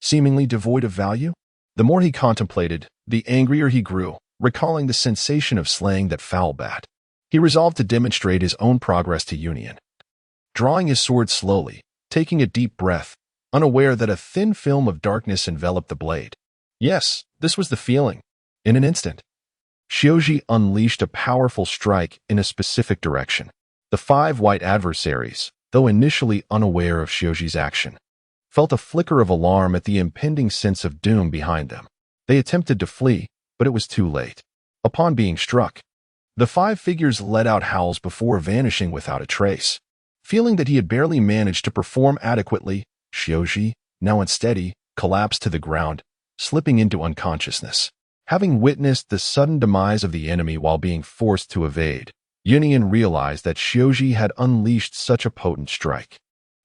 Seemingly devoid of value? The more he contemplated, the angrier he grew, recalling the sensation of slaying that foul bat. He resolved to demonstrate his own progress to Union. Drawing his sword slowly, taking a deep breath, unaware that a thin film of darkness enveloped the blade. Yes, this was the feeling. In an instant, Shioji unleashed a powerful strike in a specific direction. The 5 white adversaries, though initially unaware of Shioji's action, felt a flicker of alarm at the impending sense of doom behind them. They attempted to flee, but it was too late. Upon being struck, the 5 figures let out howls before vanishing without a trace. Feeling that he had barely managed to perform adequately, Shioji, now unsteady, collapsed to the ground, slipping into unconsciousness. Having witnessed the sudden demise of the enemy while being forced to evade, Union realized that Shioji had unleashed such a potent strike.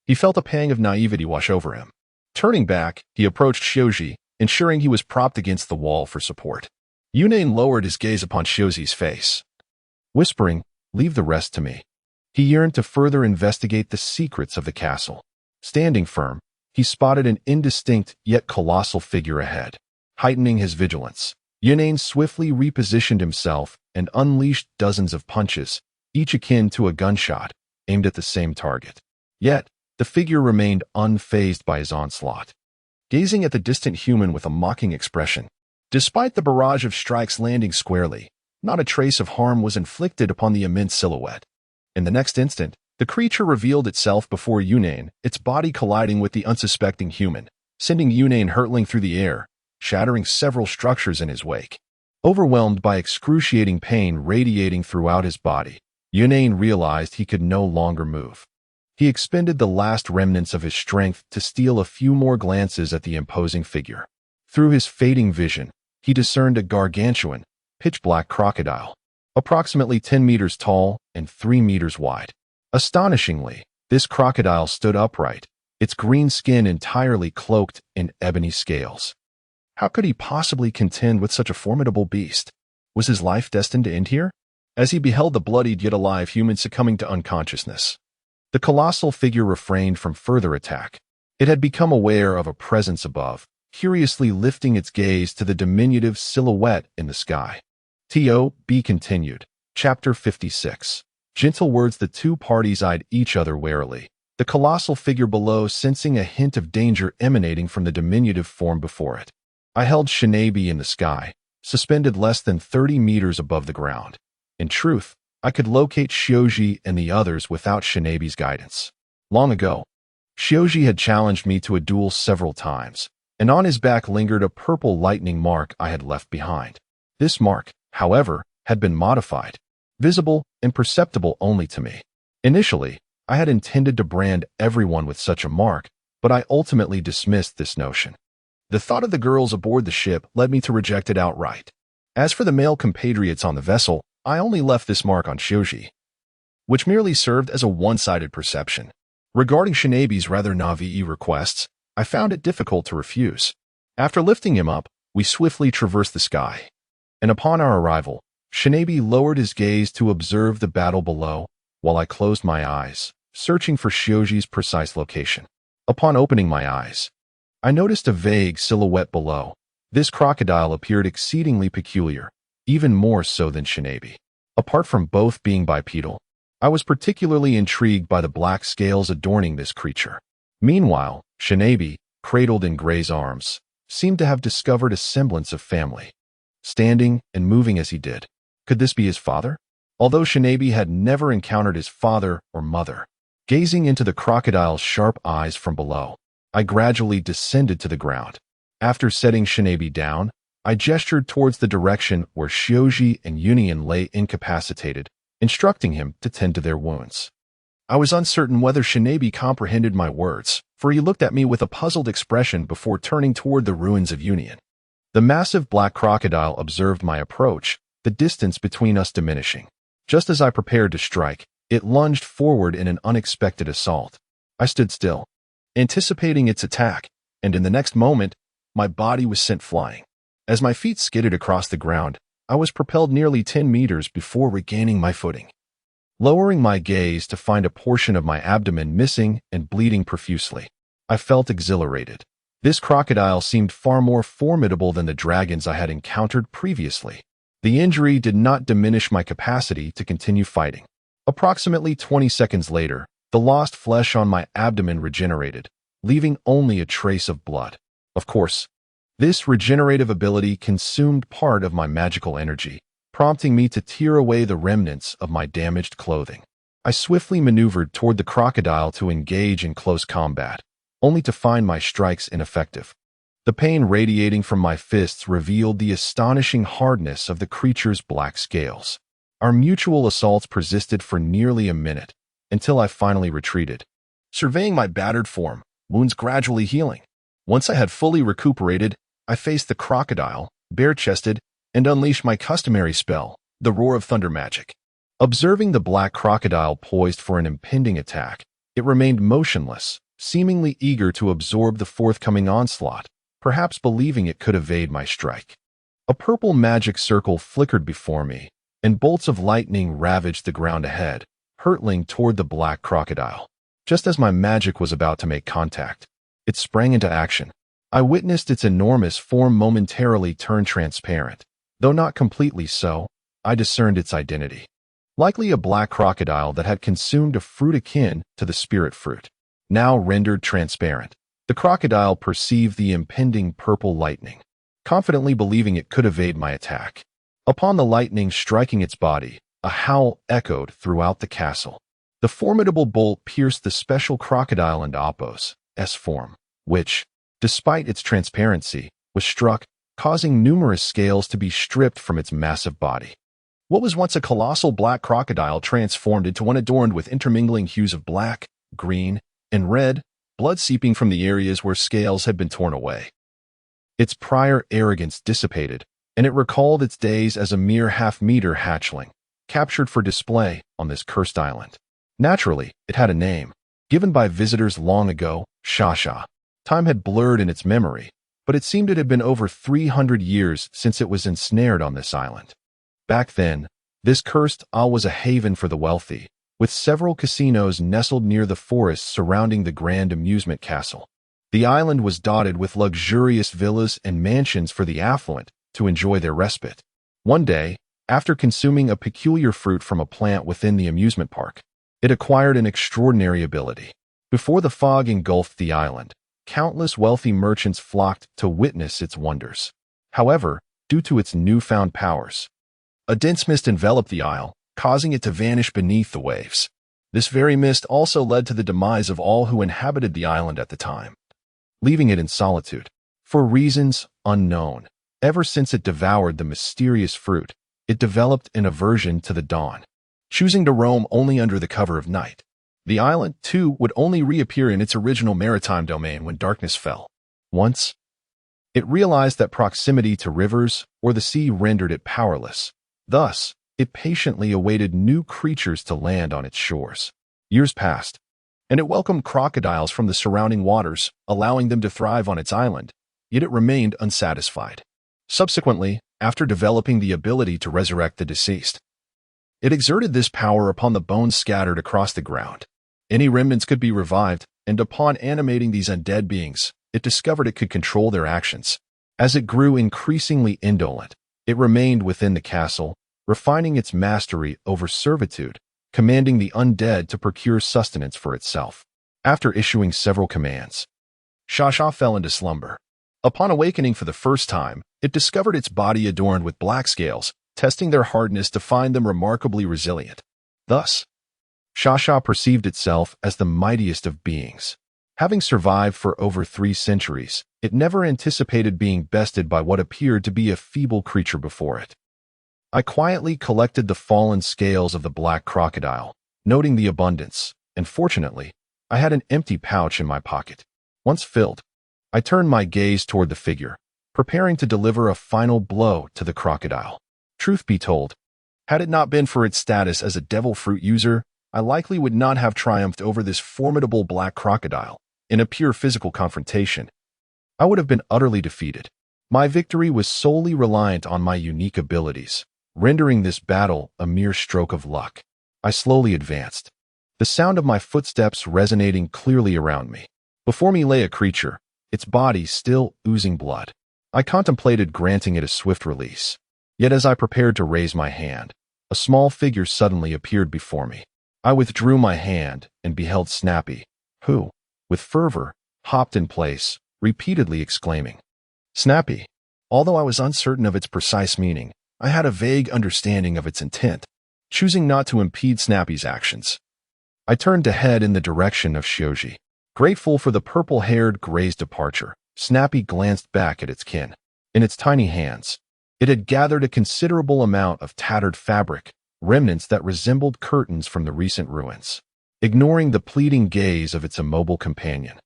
He felt a pang of naivety wash over him. Turning back, he approached Shioji, ensuring he was propped against the wall for support. Union lowered his gaze upon Shioji's face, whispering, "Leave the rest to me." He yearned to further investigate the secrets of the castle. Standing firm, he spotted an indistinct yet colossal figure ahead. Heightening his vigilance, Yunane swiftly repositioned himself and unleashed dozens of punches, each akin to a gunshot, aimed at the same target. Yet, the figure remained unfazed by his onslaught, gazing at the distant human with a mocking expression. Despite the barrage of strikes landing squarely, not a trace of harm was inflicted upon the immense silhouette. In the next instant, the creature revealed itself before Yunane, its body colliding with the unsuspecting human, sending Yunane hurtling through the air, shattering several structures in his wake. Overwhelmed by excruciating pain radiating throughout his body, Yunane realized he could no longer move. He expended the last remnants of his strength to steal a few more glances at the imposing figure. Through his fading vision, he discerned a gargantuan, pitch-black crocodile, approximately 10 meters tall and 3 meters wide. Astonishingly, this crocodile stood upright, its green skin entirely cloaked in ebony scales. How could he possibly contend with such a formidable beast? Was his life destined to end here? As he beheld the bloodied yet alive human succumbing to unconsciousness, the colossal figure refrained from further attack. It had become aware of a presence above, curiously lifting its gaze to the diminutive silhouette in the sky. T.O.B. continued. Chapter 56. Gentle words. The two parties eyed each other warily, the colossal figure below sensing a hint of danger emanating from the diminutive form before it. I held Shinabi in the sky, suspended less than 30 meters above the ground. In truth, I could locate Shioji and the others without Shinabi's guidance. Long ago, Shioji had challenged me to a duel several times, and on his back lingered a purple lightning mark I had left behind. This mark, however, had been modified, visible and perceptible only to me. Initially, I had intended to brand everyone with such a mark, but I ultimately dismissed this notion. The thought of the girls aboard the ship led me to reject it outright. As for the male compatriots on the vessel, I only left this mark on Shioji, which merely served as a one-sided perception. Regarding Shinabi's rather naïve requests, I found it difficult to refuse. After lifting him up, we swiftly traversed the sky, and upon our arrival, Shinabi lowered his gaze to observe the battle below, while I closed my eyes, searching for Shioji's precise location. Upon opening my eyes, I noticed a vague silhouette below. This crocodile appeared exceedingly peculiar, even more so than Shinabi. Apart from both being bipedal, I was particularly intrigued by the black scales adorning this creature. Meanwhile, Shinabi, cradled in Gray's arms, seemed to have discovered a semblance of family, standing and moving as he did. Could this be his father? Although Shinabi had never encountered his father or mother, gazing into the crocodile's sharp eyes from below, I gradually descended to the ground. After setting Shinabi down, I gestured towards the direction where Shioji and Union lay incapacitated, instructing him to tend to their wounds. I was uncertain whether Shinabi comprehended my words, for he looked at me with a puzzled expression before turning toward the ruins of Union. The massive black crocodile observed my approach, the distance between us diminishing. Just as I prepared to strike, it lunged forward in an unexpected assault. I stood still, anticipating its attack, and in the next moment, my body was sent flying. As my feet skidded across the ground, I was propelled nearly 10 meters before regaining my footing. Lowering my gaze to find a portion of my abdomen missing and bleeding profusely, I felt exhilarated. This crocodile seemed far more formidable than the dragons I had encountered previously. The injury did not diminish my capacity to continue fighting. Approximately 20 seconds later, the lost flesh on my abdomen regenerated, leaving only a trace of blood. Of course, this regenerative ability consumed part of my magical energy, prompting me to tear away the remnants of my damaged clothing. I swiftly maneuvered toward the crocodile to engage in close combat, only to find my strikes ineffective. The pain radiating from my fists revealed the astonishing hardness of the creature's black scales. Our mutual assaults persisted for nearly a minute, until I finally retreated, surveying my battered form, wounds gradually healing. Once I had fully recuperated, I faced the crocodile, bare-chested, and unleashed my customary spell, the Roar of Thunder magic. Observing the black crocodile poised for an impending attack, it remained motionless, seemingly eager to absorb the forthcoming onslaught, perhaps believing it could evade my strike. A purple magic circle flickered before me, and bolts of lightning ravaged the ground ahead, hurtling toward the black crocodile. Just as my magic was about to make contact, it sprang into action. I witnessed its enormous form momentarily turn transparent. Though not completely so, I discerned its identity. Likely a black crocodile that had consumed a fruit akin to the spirit fruit. Now rendered transparent, the crocodile perceived the impending purple lightning, confidently believing it could evade my attack. Upon the lightning striking its body, a howl echoed throughout the castle. The formidable bolt pierced the special crocodile and Apos' form, which, despite its transparency, was struck, causing numerous scales to be stripped from its massive body. What was once a colossal black crocodile transformed into one adorned with intermingling hues of black, green, and red, blood seeping from the areas where scales had been torn away. Its prior arrogance dissipated, and it recalled its days as a mere half-meter hatchling, captured for display on this cursed island. Naturally, it had a name, given by visitors long ago, Shasha. Time had blurred in its memory, but it seemed it had been over 300 years since it was ensnared on this island. Back then, this cursed isle was a haven for the wealthy, with several casinos nestled near the forests surrounding the grand amusement castle. The island was dotted with luxurious villas and mansions for the affluent to enjoy their respite. One day, after consuming a peculiar fruit from a plant within the amusement park, it acquired an extraordinary ability. Before the fog engulfed the island, countless wealthy merchants flocked to witness its wonders. However, due to its newfound powers, a dense mist enveloped the isle, causing it to vanish beneath the waves. This very mist also led to the demise of all who inhabited the island at the time, leaving it in solitude. For reasons unknown, ever since it devoured the mysterious fruit, it developed an aversion to the dawn, choosing to roam only under the cover of night. The island, too, would only reappear in its original maritime domain when darkness fell. Once, it realized that proximity to rivers or the sea rendered it powerless. Thus, it patiently awaited new creatures to land on its shores. Years passed, and it welcomed crocodiles from the surrounding waters, allowing them to thrive on its island, yet it remained unsatisfied. Subsequently, after developing the ability to resurrect the deceased, it exerted this power upon the bones scattered across the ground. Any remnants could be revived, and upon animating these undead beings, it discovered it could control their actions. As it grew increasingly indolent, it remained within the castle, refining its mastery over servitude, commanding the undead to procure sustenance for itself. After issuing several commands, Shasha fell into slumber. Upon awakening for the first time, it discovered its body adorned with black scales, testing their hardness to find them remarkably resilient. Thus, Shasha perceived itself as the mightiest of beings. Having survived for over 3 centuries, it never anticipated being bested by what appeared to be a feeble creature before it. I quietly collected the fallen scales of the black crocodile, noting the abundance, and fortunately, I had an empty pouch in my pocket. Once filled, I turned my gaze toward the figure, preparing to deliver a final blow to the crocodile. Truth be told, had it not been for its status as a devil fruit user, I likely would not have triumphed over this formidable black crocodile. In a pure physical confrontation, I would have been utterly defeated. My victory was solely reliant on my unique abilities, rendering this battle a mere stroke of luck. I slowly advanced, the sound of my footsteps resonating clearly around me. Before me lay a creature, its body still oozing blood. I contemplated granting it a swift release. Yet as I prepared to raise my hand, a small figure suddenly appeared before me. I withdrew my hand and beheld Snappy, who, with fervor, hopped in place, repeatedly exclaiming, "Snappy!" Although I was uncertain of its precise meaning, I had a vague understanding of its intent, choosing not to impede Snappy's actions. I turned to head in the direction of Shioji. Grateful for the purple-haired gray's departure, Snappy glanced back at its kin. In its tiny hands, it had gathered a considerable amount of tattered fabric, remnants that resembled curtains from the recent ruins. Ignoring the pleading gaze of its immobile companion,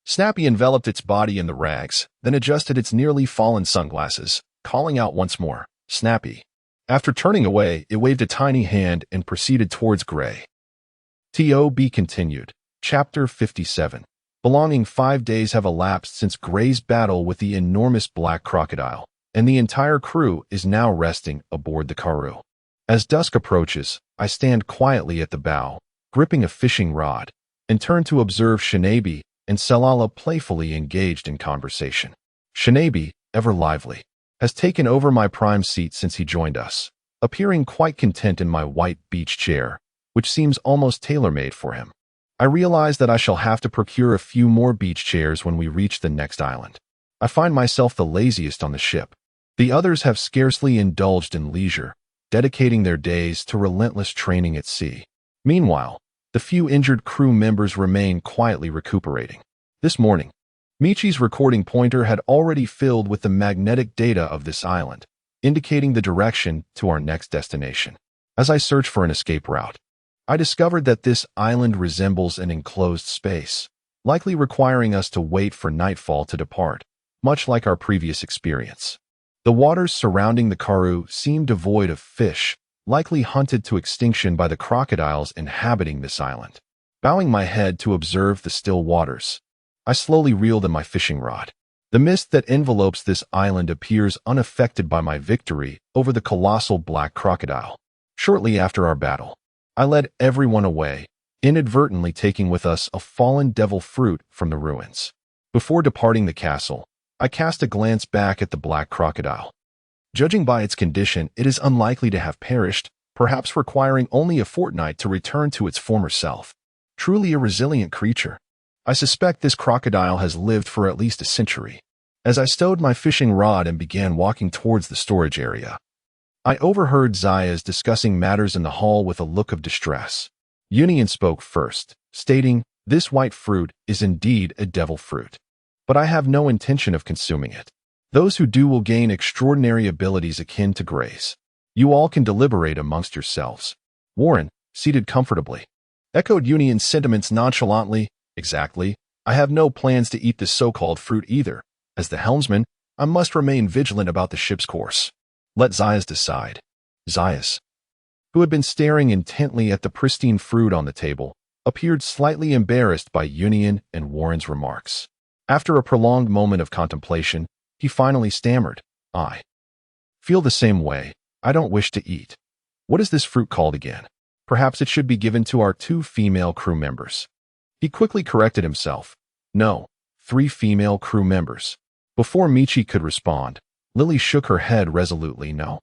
Snappy enveloped its body in the rags, then adjusted its nearly fallen sunglasses, calling out once more, "Snappy." After turning away, it waved a tiny hand and proceeded towards Gray. TOB continued. Chapter 57. Belonging 5 days have elapsed since Gray's battle with the enormous black crocodile, and the entire crew is now resting aboard the Karu. As dusk approaches, I stand quietly at the bow, gripping a fishing rod, and turn to observe Shinabi, and Selala playfully engaged in conversation. Shanabi, ever lively, has taken over my prime seat since he joined us, appearing quite content in my white beach chair, which seems almost tailor-made for him. I realize that I shall have to procure a few more beach chairs when we reach the next island. I find myself the laziest on the ship. The others have scarcely indulged in leisure, dedicating their days to relentless training at sea. Meanwhile, the few injured crew members remain quietly recuperating. This morning, Michi's recording pointer had already filled with the magnetic data of this island, indicating the direction to our next destination. As I search for an escape route, I discovered that this island resembles an enclosed space, likely requiring us to wait for nightfall to depart, much like our previous experience. The waters surrounding the Karoo seem devoid of fish, likely hunted to extinction by the crocodiles inhabiting this island. Bowing my head to observe the still waters, I slowly reeled in my fishing rod. The mist that envelopes this island appears unaffected by my victory over the colossal black crocodile. Shortly after our battle, I led everyone away, inadvertently taking with us a fallen devil fruit from the ruins. Before departing the castle, I cast a glance back at the black crocodile. Judging by its condition, it is unlikely to have perished, perhaps requiring only a fortnight to return to its former self. Truly a resilient creature. I suspect this crocodile has lived for at least a century. As I stowed my fishing rod and began walking towards the storage area, I overheard Zayas discussing matters in the hall with a look of distress. Union spoke first, stating, "This white fruit is indeed a devil fruit, but I have no intention of consuming it. Those who do will gain extraordinary abilities akin to grace. You all can deliberate amongst yourselves." Warren, seated comfortably, echoed Union's sentiments nonchalantly. "Exactly. I have no plans to eat this so-called fruit either. As the helmsman, I must remain vigilant about the ship's course. Let Zayas decide." Zayas, who had been staring intently at the pristine fruit on the table, appeared slightly embarrassed by Union and Warren's remarks. After a prolonged moment of contemplation, he finally stammered, "I feel the same way. I don't wish to eat. What is this fruit called again? Perhaps it should be given to our 2 female crew members." He quickly corrected himself. "No, 3 female crew members." Before Michi could respond, Lily shook her head resolutely. "No,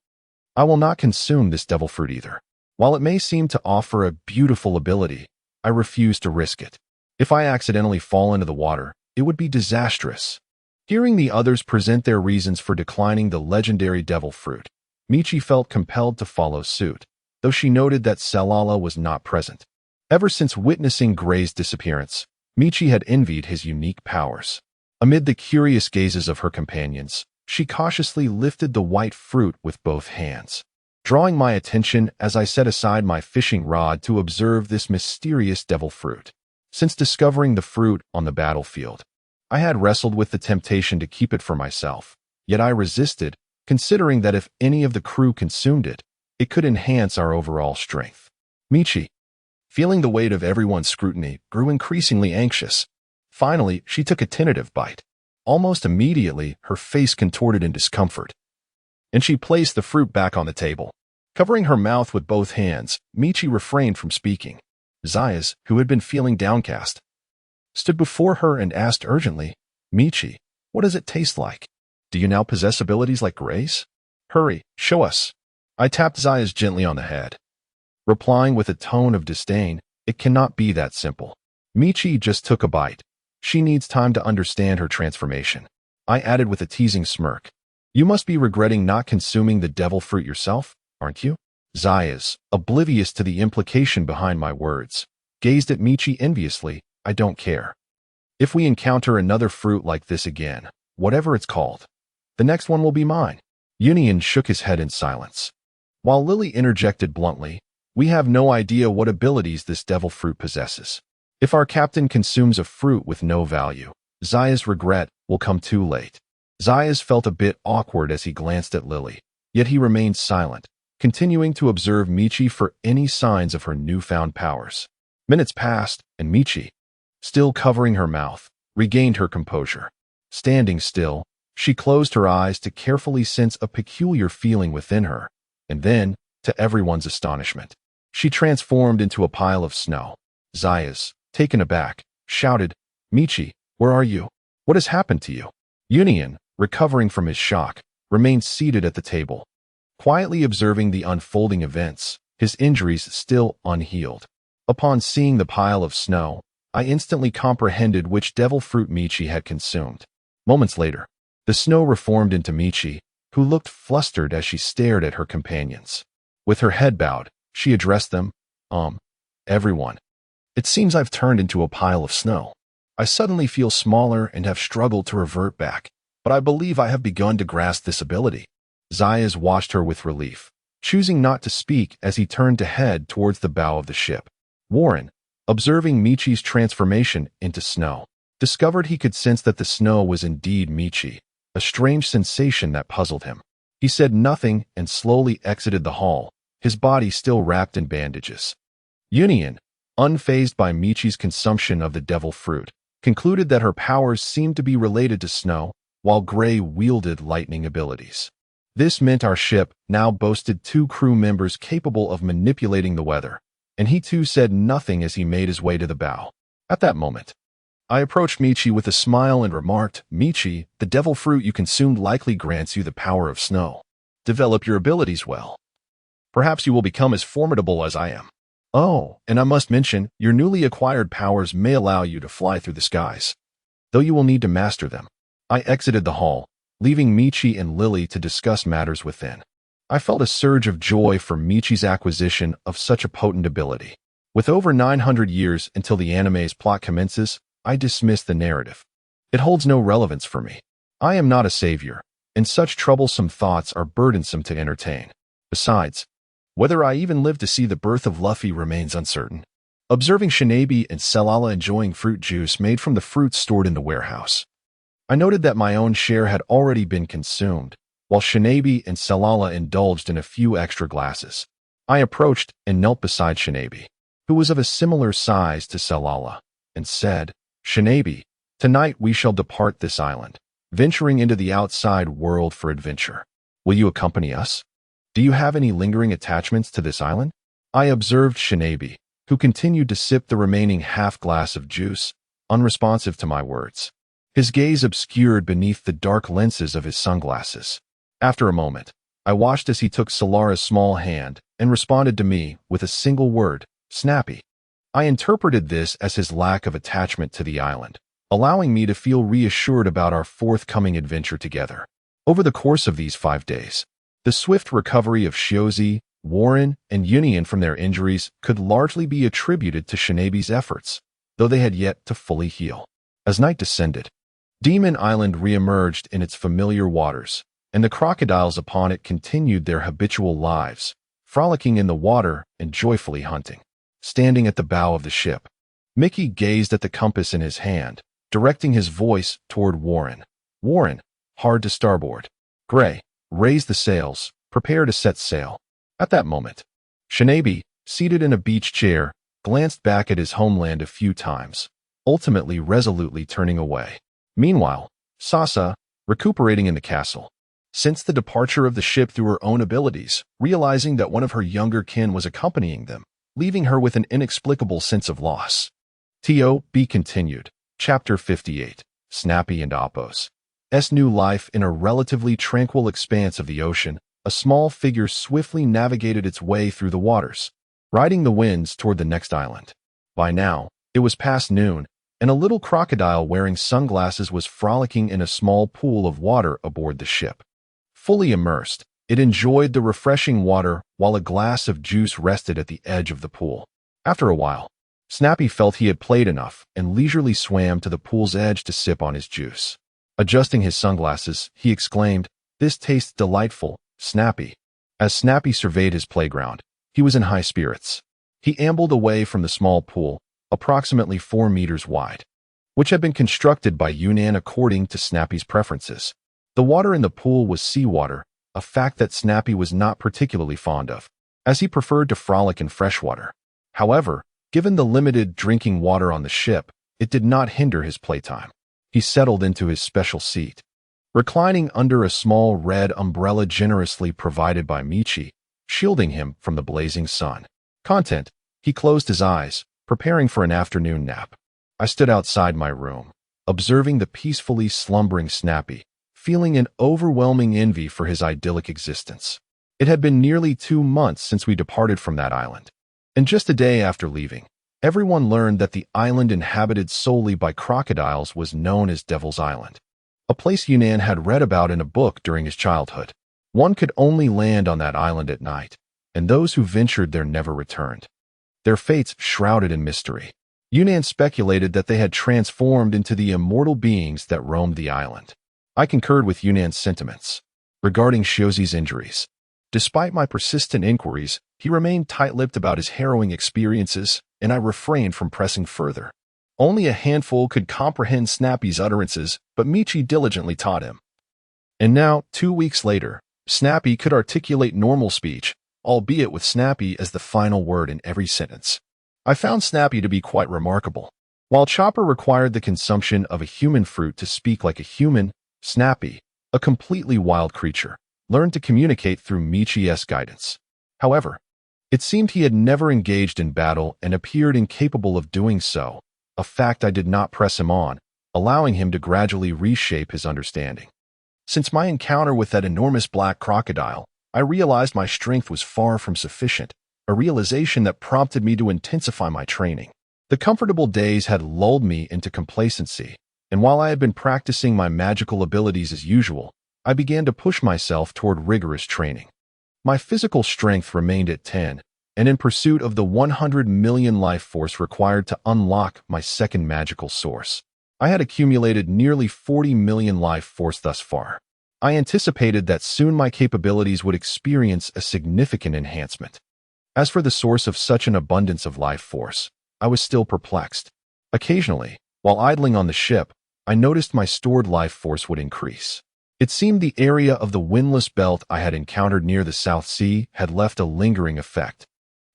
I will not consume this devil fruit either. While it may seem to offer a beautiful ability, I refuse to risk it. If I accidentally fall into the water, it would be disastrous." Hearing the others present their reasons for declining the legendary devil fruit, Michi felt compelled to follow suit, though she noted that Selala was not present. Ever since witnessing Gray's disappearance, Michi had envied his unique powers. Amid the curious gazes of her companions, she cautiously lifted the white fruit with both hands, drawing my attention as I set aside my fishing rod to observe this mysterious devil fruit. Since discovering the fruit on the battlefield, I had wrestled with the temptation to keep it for myself, yet I resisted, considering that if any of the crew consumed it, it could enhance our overall strength. Michi, feeling the weight of everyone's scrutiny, grew increasingly anxious. Finally, she took a tentative bite. Almost immediately, her face contorted in discomfort, and she placed the fruit back on the table. Covering her mouth with both hands, Michi refrained from speaking. Zayas, who had been feeling downcast, stood before her and asked urgently, "Michi, what does it taste like? Do you now possess abilities like Grace? Hurry, show us." I tapped Zayas gently on the head, replying with a tone of disdain, "It cannot be that simple." Michi just took a bite. She needs time to understand her transformation. I added with a teasing smirk, "You must be regretting not consuming the devil fruit yourself, aren't you?" Zayas, oblivious to the implication behind my words, gazed at Michi enviously. "I don't care. If we encounter another fruit like this again, whatever it's called, the next one will be mine." Union shook his head in silence, while Lily interjected bluntly, "We have no idea what abilities this devil fruit possesses. If our captain consumes a fruit with no value, Zaya's regret will come too late." Zayas felt a bit awkward as he glanced at Lily, yet he remained silent, continuing to observe Michi for any signs of her newfound powers. Minutes passed, and Michi, still covering her mouth, regained her composure. Standing still, she closed her eyes to carefully sense a peculiar feeling within her, and then, to everyone's astonishment, she transformed into a pile of snow. Zayas, taken aback, shouted, Michi, where are you? What has happened to you? Union, recovering from his shock, remained seated at the table, quietly observing the unfolding events, his injuries still unhealed. Upon seeing the pile of snow, I instantly comprehended which devil fruit Michi had consumed. Moments later, the snow reformed into Michi, who looked flustered as she stared at her companions. With her head bowed, she addressed them, everyone. It seems I've turned into a pile of snow. I suddenly feel smaller and have struggled to revert back, but I believe I have begun to grasp this ability. Zayas watched her with relief, choosing not to speak as he turned to head towards the bow of the ship. Warren, observing Michi's transformation into snow, discovered he could sense that the snow was indeed Michi, a strange sensation that puzzled him. He said nothing and slowly exited the hall, his body still wrapped in bandages. Union, unfazed by Michi's consumption of the devil fruit, concluded that her powers seemed to be related to snow, while Gray wielded lightning abilities. This meant our ship now boasted 2 crew members capable of manipulating the weather, and he too said nothing as he made his way to the bow. At that moment, I approached Michi with a smile and remarked, Michi, the devil fruit you consumed likely grants you the power of snow. Develop your abilities well. Perhaps you will become as formidable as I am. Oh, and I must mention, your newly acquired powers may allow you to fly through the skies, though you will need to master them. I exited the hall, leaving Michi and Lily to discuss matters within. I felt a surge of joy for Michi's acquisition of such a potent ability. With over 900 years until the anime's plot commences, I dismiss the narrative. It holds no relevance for me. I am not a savior, and such troublesome thoughts are burdensome to entertain. Besides, whether I even live to see the birth of Luffy remains uncertain. Observing Shinabi and Selala enjoying fruit juice made from the fruits stored in the warehouse, I noted that my own share had already been consumed, while Shinabi and Selala indulged in a few extra glasses. I approached and knelt beside Shinabi, who was of a similar size to Selala, and said, Shinabi, tonight we shall depart this island, venturing into the outside world for adventure. Will you accompany us? Do you have any lingering attachments to this island? I observed Shinabi, who continued to sip the remaining half-glass of juice, unresponsive to my words. His gaze obscured beneath the dark lenses of his sunglasses. After a moment, I watched as he took Solara's small hand and responded to me with a single word, Snappy. I interpreted this as his lack of attachment to the island, allowing me to feel reassured about our forthcoming adventure together. Over the course of these 5 days, the swift recovery of Shiozi, Warren, and Union from their injuries could largely be attributed to Shinabi's efforts, though they had yet to fully heal. As night descended, Demon Island reemerged in its familiar waters, and the crocodiles upon it continued their habitual lives, frolicking in the water and joyfully hunting. Standing at the bow of the ship, Mickey gazed at the compass in his hand, directing his voice toward Warren. Warren, hard to starboard. Gray, raise the sails, prepare to set sail. At that moment, Shinabi, seated in a beach chair, glanced back at his homeland a few times, ultimately resolutely turning away. Meanwhile, Sasa, recuperating in the castle, sensed the departure of the ship through her own abilities, realizing that one of her younger kin was accompanying them, leaving her with an inexplicable sense of loss. T.O.B. continued. Chapter 58, Snappy and Appo's new life in a relatively tranquil expanse of the ocean. A small figure swiftly navigated its way through the waters, riding the winds toward the next island. By now, it was past noon, and a little crocodile wearing sunglasses was frolicking in a small pool of water aboard the ship. Fully immersed, it enjoyed the refreshing water while a glass of juice rested at the edge of the pool. After a while, Snappy felt he had played enough and leisurely swam to the pool's edge to sip on his juice. Adjusting his sunglasses, he exclaimed, "This tastes delightful, Snappy." As Snappy surveyed his playground, he was in high spirits. He ambled away from the small pool, approximately 4 meters wide, which had been constructed by Yunnan according to Snappy's preferences. The water in the pool was seawater, a fact that Snappy was not particularly fond of, as he preferred to frolic in freshwater. However, given the limited drinking water on the ship, it did not hinder his playtime. He settled into his special seat, reclining under a small red umbrella generously provided by Michi, shielding him from the blazing sun. He closed his eyes, preparing for an afternoon nap. I stood outside my room, observing the peacefully slumbering Snappy, feeling an overwhelming envy for his idyllic existence. It had been nearly 2 months since we departed from that island. And just a day after leaving, everyone learned that the island inhabited solely by crocodiles was known as Devil's Island, a place Yunnan had read about in a book during his childhood. One could only land on that island at night, and those who ventured there never returned, their fates shrouded in mystery. Yunnan speculated that they had transformed into the immortal beings that roamed the island. I concurred with Yunnan's sentiments. Regarding Xiuxi's injuries, despite my persistent inquiries, he remained tight-lipped about his harrowing experiences, and I refrained from pressing further. Only a handful could comprehend Snappy's utterances, but Michi diligently taught him. And now, 2 weeks later, Snappy could articulate normal speech, albeit with Snappy as the final word in every sentence. I found Snappy to be quite remarkable. While Chopper required the consumption of a human fruit to speak like a human, Snappy, a completely wild creature, learned to communicate through Michi's guidance. However, it seemed he had never engaged in battle and appeared incapable of doing so, a fact I did not press him on, allowing him to gradually reshape his understanding. Since my encounter with that enormous black crocodile, I realized my strength was far from sufficient, a realization that prompted me to intensify my training. The comfortable days had lulled me into complacency, and while I had been practicing my magical abilities as usual, I began to push myself toward rigorous training. My physical strength remained at 10, and in pursuit of the 100 million life force required to unlock my second magical source, I had accumulated nearly 40 million life force thus far. I anticipated that soon my capabilities would experience a significant enhancement. As for the source of such an abundance of life force, I was still perplexed. Occasionally, while idling on the ship, I noticed my stored life force would increase. It seemed the area of the windless belt I had encountered near the South Sea had left a lingering effect,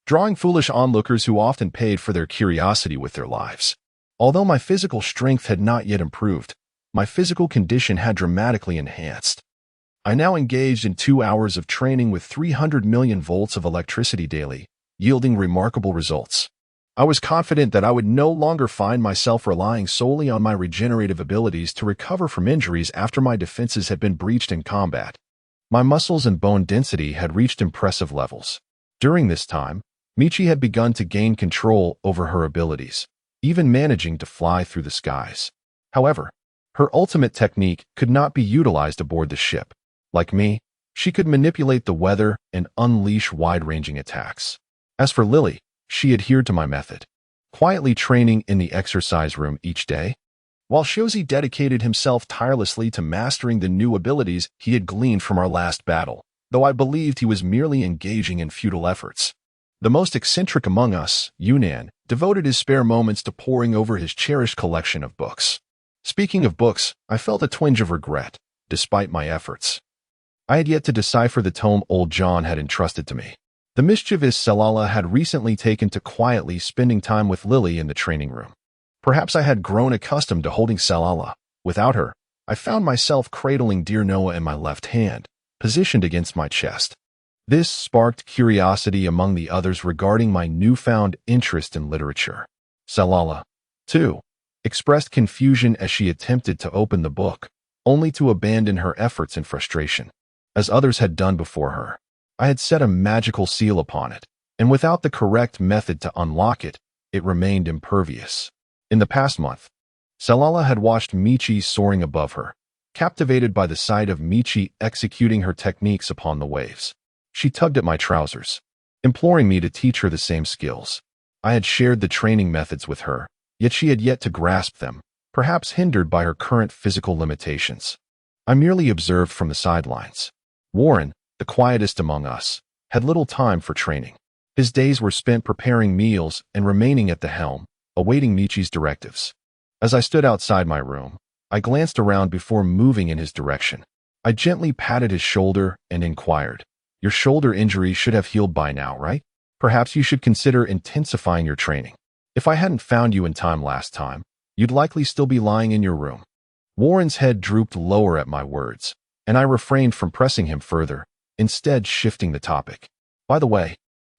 drawing foolish onlookers who often paid for their curiosity with their lives. Although my physical strength had not yet improved, my physical condition had dramatically enhanced. I now engaged in 2 hours of training with 300 million volts of electricity daily, yielding remarkable results. I was confident that I would no longer find myself relying solely on my regenerative abilities to recover from injuries after my defenses had been breached in combat. My muscles and bone density had reached impressive levels. During this time, Michi had begun to gain control over her abilities, even managing to fly through the skies. However, her ultimate technique could not be utilized aboard the ship. Like me, she could manipulate the weather and unleash wide-ranging attacks. As for Lily, she adhered to my method, quietly training in the exercise room each day, while Xiuxi dedicated himself tirelessly to mastering the new abilities he had gleaned from our last battle, though I believed he was merely engaging in futile efforts. The most eccentric among us, Yunnan, devoted his spare moments to poring over his cherished collection of books. Speaking of books, I felt a twinge of regret, despite my efforts. I had yet to decipher the tome old John had entrusted to me. The mischievous Salala had recently taken to quietly spending time with Lily in the training room. Perhaps I had grown accustomed to holding Salala. Without her, I found myself cradling dear Noah in my left hand, positioned against my chest. This sparked curiosity among the others regarding my newfound interest in literature. Salala, too, expressed confusion as she attempted to open the book, only to abandon her efforts in frustration. As others had done before her, I had set a magical seal upon it, and without the correct method to unlock it, it remained impervious. In the past month, Salala had watched Michi soaring above her, captivated by the sight of Michi executing her techniques upon the waves. She tugged at my trousers, imploring me to teach her the same skills. I had shared the training methods with her, yet she had yet to grasp them, perhaps hindered by her current physical limitations. I merely observed from the sidelines. Warren, the quietest among us, had little time for training. His days were spent preparing meals and remaining at the helm, awaiting Michi's directives. As I stood outside my room, I glanced around before moving in his direction. I gently patted his shoulder and inquired, "Your shoulder injury should have healed by now, right? Perhaps you should consider intensifying your training. If I hadn't found you in time last time, you'd likely still be lying in your room." Warren's head drooped lower at my words, and I refrained from pressing him further, instead shifting the topic. "By the way,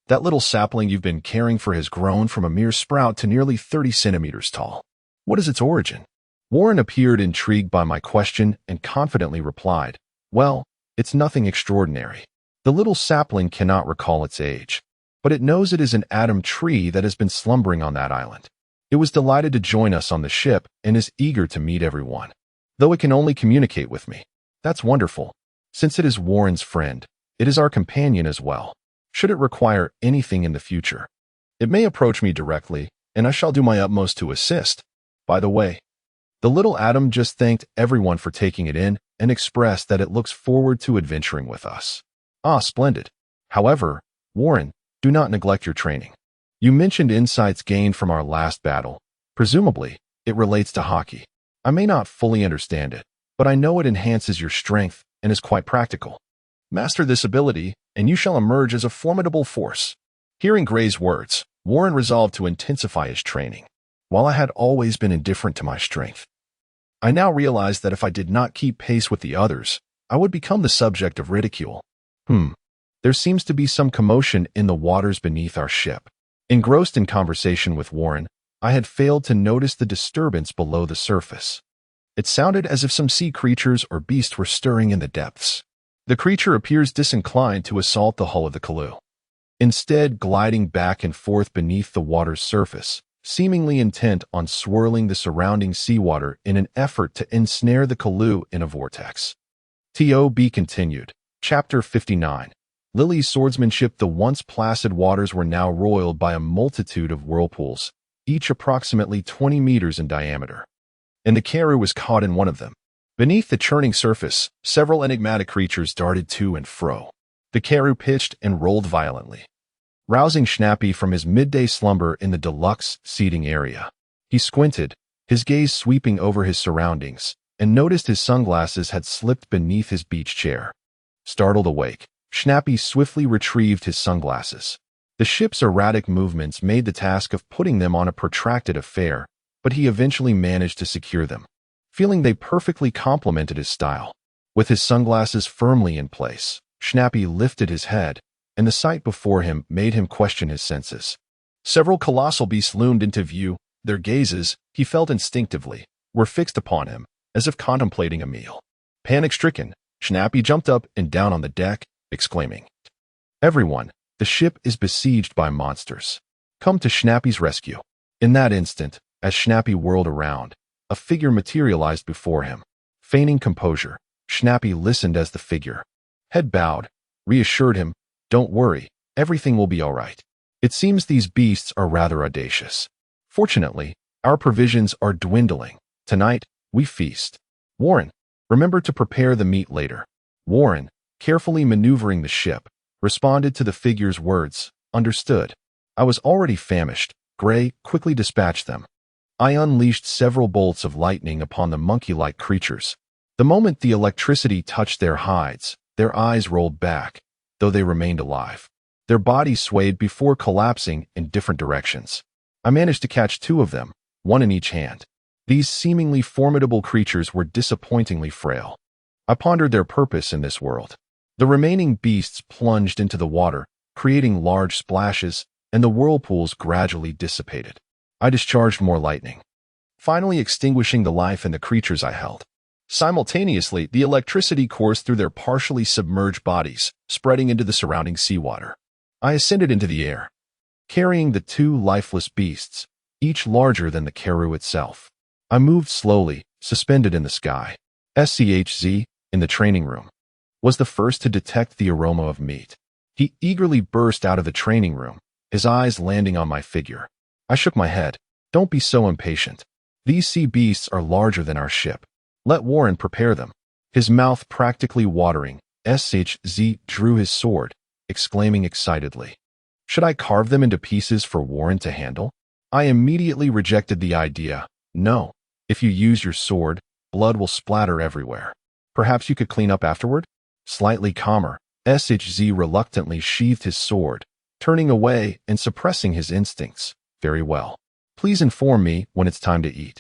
that little sapling you've been caring for has grown from a mere sprout to nearly 30 centimeters tall. What is its origin? Warren appeared intrigued by my question and confidently replied, well, it's nothing extraordinary. The little sapling cannot recall its age, but it knows it is an atom tree that has been slumbering on that island. It was delighted to join us on the ship and is eager to meet everyone, though it can only communicate with me. That's wonderful. Since it is Warren's friend, it is our companion as well. Should it require anything in the future, it may approach me directly, and I shall do my utmost to assist. By the way, the little atom just thanked everyone for taking it in and expressed that it looks forward to adventuring with us. Ah, splendid. However, Warren, do not neglect your training. You mentioned insights gained from our last battle. Presumably, it relates to hockey. I may not fully understand it, but I know it enhances your strength and is quite practical. Master this ability, and you shall emerge as a formidable force. Hearing Gray's words, Warren resolved to intensify his training. While I had always been indifferent to my strength, I now realized that if I did not keep pace with the others, I would become the subject of ridicule. There seems to be some commotion in the waters beneath our ship. Engrossed in conversation with Warren, I had failed to notice the disturbance below the surface. It sounded as if some sea creatures or beasts were stirring in the depths. The creature appears disinclined to assault the hull of the canoe, instead gliding back and forth beneath the water's surface, seemingly intent on swirling the surrounding seawater in an effort to ensnare the canoe in a vortex. To be continued. Chapter 59. Lily's swordsmanship. The once placid waters were now roiled by a multitude of whirlpools, each approximately 20 meters in diameter, and the Karu was caught in one of them. Beneath the churning surface, several enigmatic creatures darted to and fro. The Karu pitched and rolled violently, rousing Schnappy from his midday slumber in the deluxe seating area. He squinted, his gaze sweeping over his surroundings, and noticed his sunglasses had slipped beneath his beach chair. Startled awake, Schnappy swiftly retrieved his sunglasses. The ship's erratic movements made the task of putting them on a protracted affair, but he eventually managed to secure them, feeling they perfectly complemented his style. With his sunglasses firmly in place, Schnappy lifted his head, and the sight before him made him question his senses. Several colossal beasts loomed into view. Their gazes, he felt instinctively, were fixed upon him, as if contemplating a meal. Panic-stricken, Schnappy jumped up and down on the deck, exclaiming, "Everyone, the ship is besieged by monsters. Come to Schnappy's rescue." In that instant, as Schnappy whirled around, a figure materialized before him. Feigning composure, Schnappy listened as the figure, head bowed, reassured him, "Don't worry, everything will be all right. It seems these beasts are rather audacious. Fortunately, our provisions are dwindling. Tonight, we feast. Warren, remember to prepare the meat later." Warren, carefully maneuvering the ship, responded to the figure's words, "Understood." I was already famished. Gray quickly dispatched them. I unleashed several bolts of lightning upon the monkey-like creatures. The moment the electricity touched their hides, their eyes rolled back, though they remained alive. Their bodies swayed before collapsing in different directions. I managed to catch two of them, one in each hand. These seemingly formidable creatures were disappointingly frail. I pondered their purpose in this world. The remaining beasts plunged into the water, creating large splashes, and the whirlpools gradually dissipated. I discharged more lightning, finally extinguishing the life in the creatures I held. Simultaneously, the electricity coursed through their partially submerged bodies, spreading into the surrounding seawater. I ascended into the air, carrying the two lifeless beasts, each larger than the Karu itself. I moved slowly, suspended in the sky. SCHZ, in the training room, was the first to detect the aroma of meat. He eagerly burst out of the training room, his eyes landing on my figure. I shook my head. "Don't be so impatient. These sea beasts are larger than our ship. Let Warren prepare them." His mouth practically watering, SHZ drew his sword, exclaiming excitedly, "Should I carve them into pieces for Warren to handle?" I immediately rejected the idea. "No. If you use your sword, blood will splatter everywhere. Perhaps you could clean up afterward?" Slightly calmer, SHZ reluctantly sheathed his sword, turning away and suppressing his instincts. "Very well. Please inform me when it's time to eat.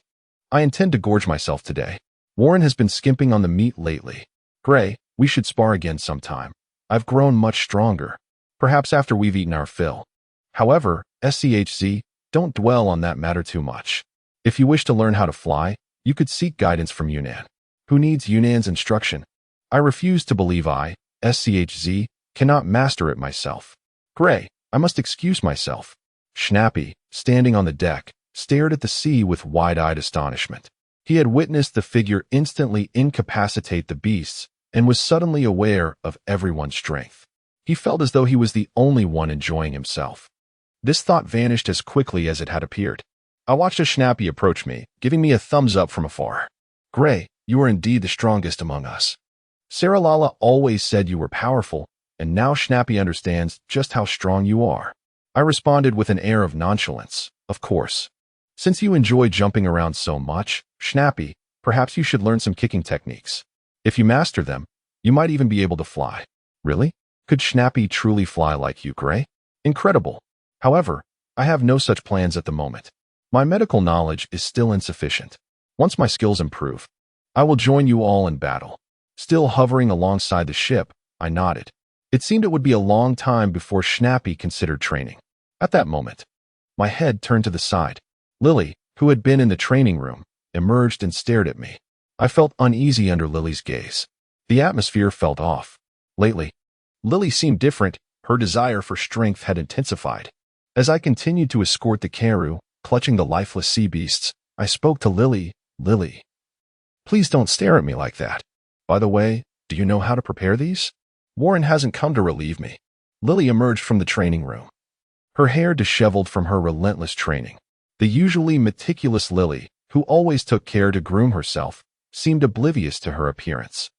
I intend to gorge myself today. Warren has been skimping on the meat lately. Gray, we should spar again sometime. I've grown much stronger. Perhaps after we've eaten our fill. However, SCHZ, don't dwell on that matter too much. If you wish to learn how to fly, you could seek guidance from Yunnan. Who needs Yunnan's instruction? I refuse to believe I, SCHZ, cannot master it myself. Gray, I must excuse myself. Schnappy, standing on the deck, stared at the sea with wide-eyed astonishment. He had witnessed the figure instantly incapacitate the beasts and was suddenly aware of everyone's strength. He felt as though he was the only one enjoying himself. This thought vanished as quickly as it had appeared. I watched a Schnappy approach me, giving me a thumbs up from afar. Gray, you are indeed the strongest among us. Saralala always said you were powerful, and now Schnappy understands just how strong you are. I responded with an air of nonchalance. Of course. Since you enjoy jumping around so much, Schnappy, perhaps you should learn some kicking techniques. If you master them, you might even be able to fly. Really? Could Schnappy truly fly like you, Gray? Incredible. However, I have no such plans at the moment. My medical knowledge is still insufficient. Once my skills improve, I will join you all in battle. Still hovering alongside the ship, I nodded. It seemed it would be a long time before Schnappy considered training. At that moment, my head turned to the side. Lily, who had been in the training room, emerged and stared at me. I felt uneasy under Lily's gaze. The atmosphere felt off. Lately, Lily seemed different. Her desire for strength had intensified. As I continued to escort the Karu, clutching the lifeless sea beasts, I spoke to Lily. Lily, please don't stare at me like that. By the way, do you know how to prepare these? Warren hasn't come to relieve me. Lily emerged from the training room. Her hair disheveled from her relentless training. The usually meticulous Lily, who always took care to groom herself, seemed oblivious to her appearance.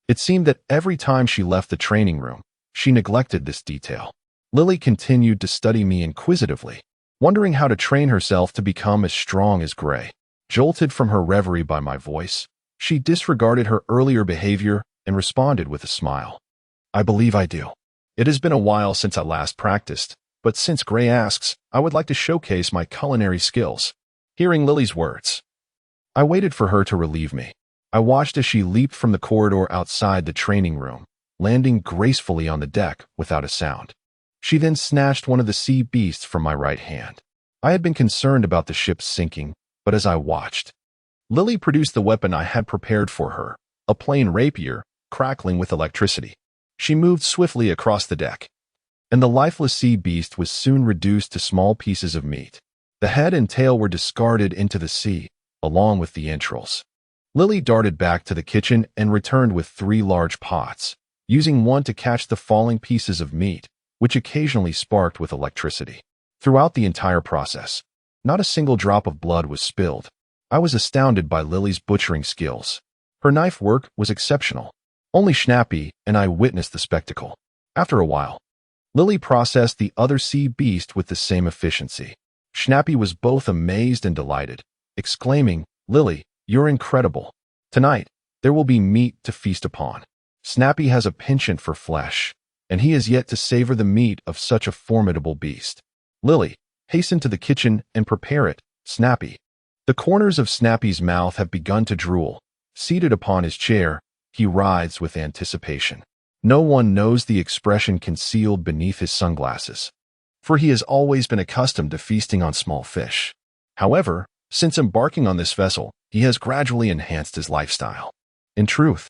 It seemed that every time she left the training room, she neglected this detail. Lily continued to study me inquisitively, wondering how to train herself to become as strong as Gray. Jolted from her reverie by my voice, she disregarded her earlier behavior and responded with a smile. I believe I do. It has been a while since I last practiced, but since Gray asks, I would like to showcase my culinary skills. Hearing Lily's words, I waited for her to relieve me. I watched as she leaped from the corridor outside the training room, landing gracefully on the deck without a sound. She then snatched one of the sea beasts from my right hand. I had been concerned about the ship sinking, but as I watched, Lily produced the weapon I had prepared for her, a plain rapier, crackling with electricity. She moved swiftly across the deck, and the lifeless sea beast was soon reduced to small pieces of meat. The head and tail were discarded into the sea, along with the entrails. Lily darted back to the kitchen and returned with 3 large pots, using one to catch the falling pieces of meat, which occasionally sparked with electricity. Throughout the entire process, not a single drop of blood was spilled. I was astounded by Lily's butchering skills. Her knife work was exceptional. Only Schnappy and I witnessed the spectacle. After a while, Lily processed the other sea beast with the same efficiency. Schnappy was both amazed and delighted, exclaiming, Lily, you're incredible. Tonight, there will be meat to feast upon. Snappy has a penchant for flesh, and he has yet to savor the meat of such a formidable beast. Lily, hasten to the kitchen and prepare it, Snappy. The corners of Snappy's mouth have begun to drool. Seated upon his chair, he writhes with anticipation. No one knows the expression concealed beneath his sunglasses, for he has always been accustomed to feasting on small fish. However, since embarking on this vessel, he has gradually enhanced his lifestyle. In truth,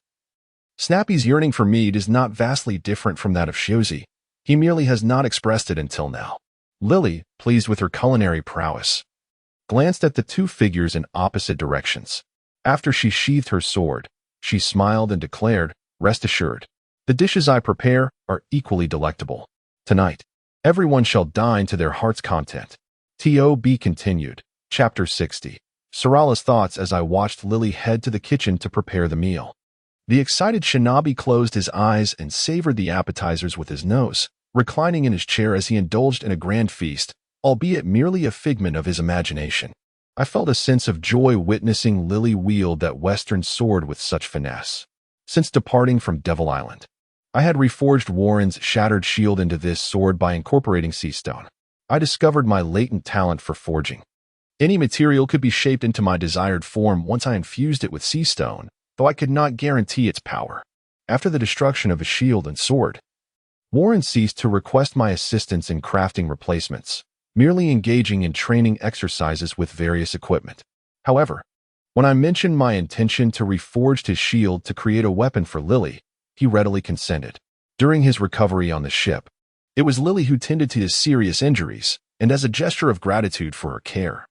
Snappy's yearning for meat is not vastly different from that of Shozi. He merely has not expressed it until now. Lily, pleased with her culinary prowess, glanced at the 2 figures in opposite directions. After she sheathed her sword, she smiled and declared, rest assured, the dishes I prepare are equally delectable. Tonight, everyone shall dine to their heart's content. To be continued. Chapter 60. Sarala's thoughts as I watched Lily head to the kitchen to prepare the meal. The excited shinobi closed his eyes and savored the appetizers with his nose, reclining in his chair as he indulged in a grand feast, albeit merely a figment of his imagination. I felt a sense of joy witnessing Lily wield that western sword with such finesse. Since departing from Devil Island, I had reforged Warren's shattered shield into this sword by incorporating sea stone. I discovered my latent talent for forging. Any material could be shaped into my desired form once I infused it with sea stone, though I could not guarantee its power. After the destruction of his shield and sword, Warren ceased to request my assistance in crafting replacements, merely engaging in training exercises with various equipment. However, when I mentioned my intention to reforge his shield to create a weapon for Lily, he readily consented. During his recovery on the ship, it was Lily who tended to his serious injuries, and as a gesture of gratitude for her care,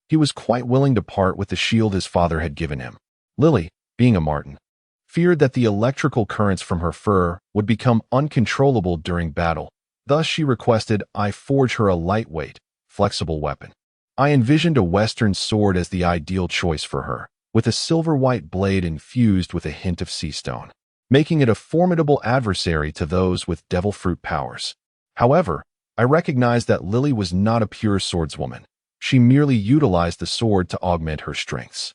he was quite willing to part with the shield his father had given him. Lily, being a Marten, feared that the electrical currents from her fur would become uncontrollable during battle. Thus, she requested I forge her a lightweight, flexible weapon. I envisioned a Western sword as the ideal choice for her, with a silver-white blade infused with a hint of sea stone, making it a formidable adversary to those with devil fruit powers. However, I recognized that Lily was not a pure swordswoman. She merely utilized the sword to augment her strengths.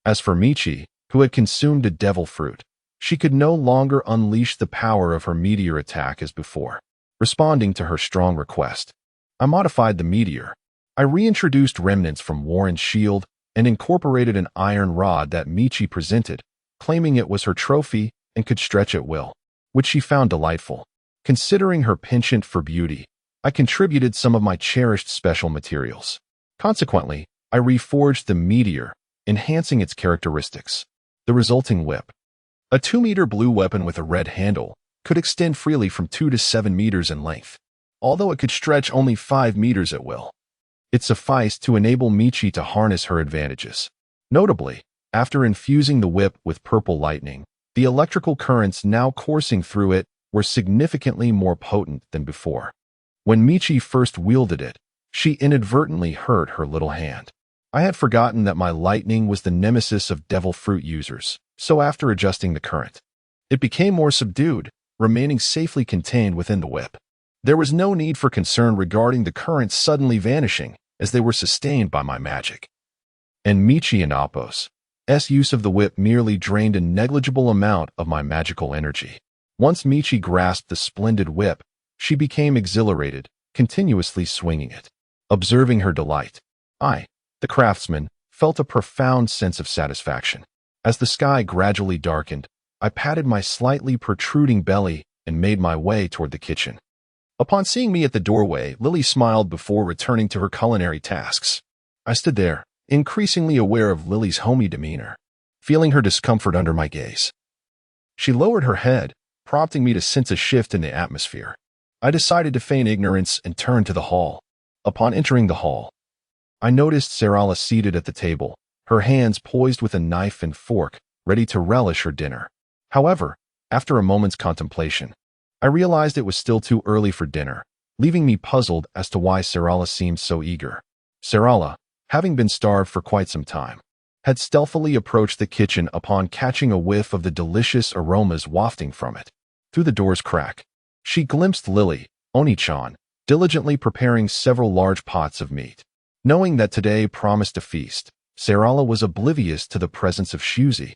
As for Michi, who had consumed a devil fruit, she could no longer unleash the power of her meteor attack as before. Responding to her strong request, I modified the meteor. I reintroduced remnants from Warren's shield and incorporated an iron rod that Michi presented, claiming it was her trophy and could stretch at will, which she found delightful. Considering her penchant for beauty, I contributed some of my cherished special materials. Consequently, I reforged the meteor, enhancing its characteristics. The resulting whip, a 2-meter blue weapon with a red handle, could extend freely from 2 to 7 meters in length, although it could stretch only 5 meters at will. It sufficed to enable Michi to harness her advantages. Notably, after infusing the whip with purple lightning, the electrical currents now coursing through it were significantly more potent than before. When Michi first wielded it, she inadvertently hurt her little hand. I had forgotten that my lightning was the nemesis of devil fruit users, so after adjusting the current, it became more subdued, remaining safely contained within the whip. There was no need for concern regarding the currents suddenly vanishing, as they were sustained by my magic. And Michi and Appo's use of the whip merely drained a negligible amount of my magical energy. Once Michi grasped the splendid whip, she became exhilarated, continuously swinging it. Observing her delight, I, the craftsman, felt a profound sense of satisfaction. As the sky gradually darkened, I patted my slightly protruding belly and made my way toward the kitchen. Upon seeing me at the doorway, Lily smiled before returning to her culinary tasks. I stood there, increasingly aware of Lily's homey demeanor, feeling her discomfort under my gaze. She lowered her head, prompting me to sense a shift in the atmosphere. I decided to feign ignorance and turn to the hall. Upon entering the hall, I noticed Sarala seated at the table, her hands poised with a knife and fork, ready to relish her dinner. However, after a moment's contemplation, I realized it was still too early for dinner, leaving me puzzled as to why Sarala seemed so eager. Sarala, having been starved for quite some time, had stealthily approached the kitchen upon catching a whiff of the delicious aromas wafting from it. Through the door's crack, she glimpsed Lily, Oni-chan, diligently preparing several large pots of meat. Knowing that today promised a feast, Sarala was oblivious to the presence of Shuzi,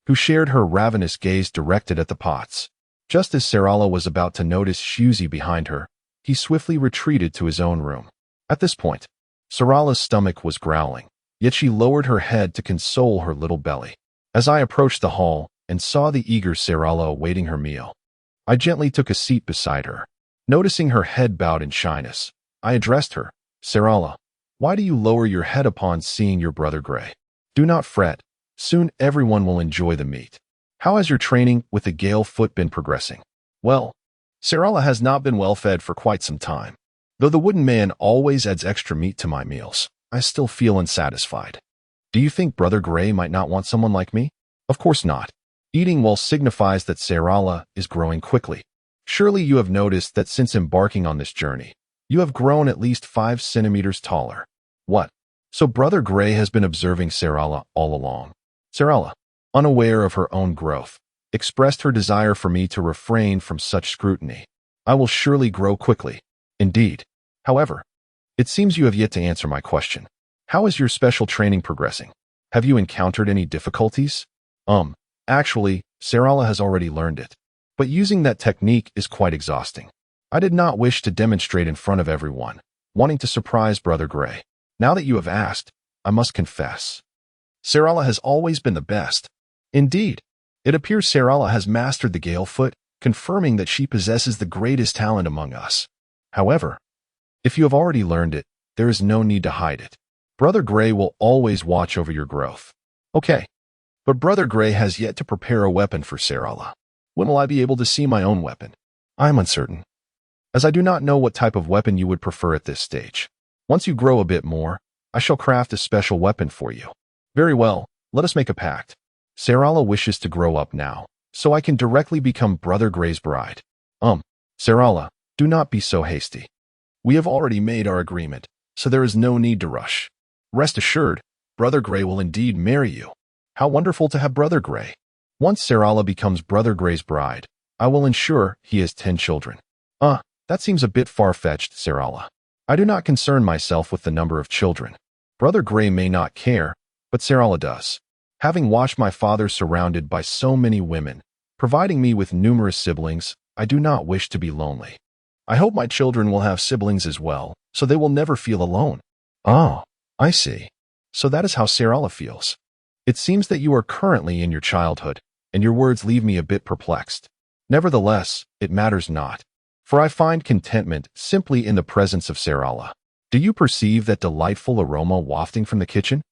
who shared her ravenous gaze directed at the pots. Just as Sarala was about to notice Shuzi behind her, he swiftly retreated to his own room. At this point, Sarala's stomach was growling, yet she lowered her head to console her little belly. As I approached the hall and saw the eager Sarala awaiting her meal, I gently took a seat beside her. Noticing her head bowed in shyness, I addressed her. Sarala, why do you lower your head upon seeing your brother Gray? Do not fret. Soon everyone will enjoy the meat. How has your training with the Gale Foot been progressing? Well, Sarala has not been well fed for quite some time. Though the wooden man always adds extra meat to my meals, I still feel unsatisfied. Do you think Brother Gray might not want someone like me? Of course not. Eating well signifies that Sarala is growing quickly. Surely you have noticed that since embarking on this journey, you have grown at least 5 centimeters taller. What? So Brother Gray has been observing Sarala all along. Sarala, unaware of her own growth, expressed her desire for me to refrain from such scrutiny. I will surely grow quickly. Indeed. However, it seems you have yet to answer my question. How is your special training progressing? Have you encountered any difficulties? Actually, Sarala has already learned it. But using that technique is quite exhausting. I did not wish to demonstrate in front of everyone, wanting to surprise Brother Gray. Now that you have asked, I must confess. Sarala has always been the best. Indeed, it appears Sarala has mastered the Gale Foot, confirming that she possesses the greatest talent among us. However, if you have already learned it, there is no need to hide it. Brother Gray will always watch over your growth. Okay, but Brother Gray has yet to prepare a weapon for Sarala. When will I be able to see my own weapon? I am uncertain, as I do not know what type of weapon you would prefer at this stage. Once you grow a bit more, I shall craft a special weapon for you. Very well, let us make a pact. Sarala wishes to grow up now, so I can directly become Brother Gray's bride. Sarala, do not be so hasty. We have already made our agreement, so there is no need to rush. Rest assured, Brother Gray will indeed marry you. How wonderful to have Brother Gray. Once Sarala becomes Brother Gray's bride, I will ensure he has 10 children. That seems a bit far-fetched, Sarala. I do not concern myself with the number of children. Brother Gray may not care, but Sarala does. Having watched my father surrounded by so many women, providing me with numerous siblings, I do not wish to be lonely. I hope my children will have siblings as well, so they will never feel alone. Oh, I see. So that is how Sarala feels. It seems that you are currently in your childhood, and your words leave me a bit perplexed. Nevertheless, it matters not, for I find contentment simply in the presence of Sarala. Do you perceive that delightful aroma wafting from the kitchen?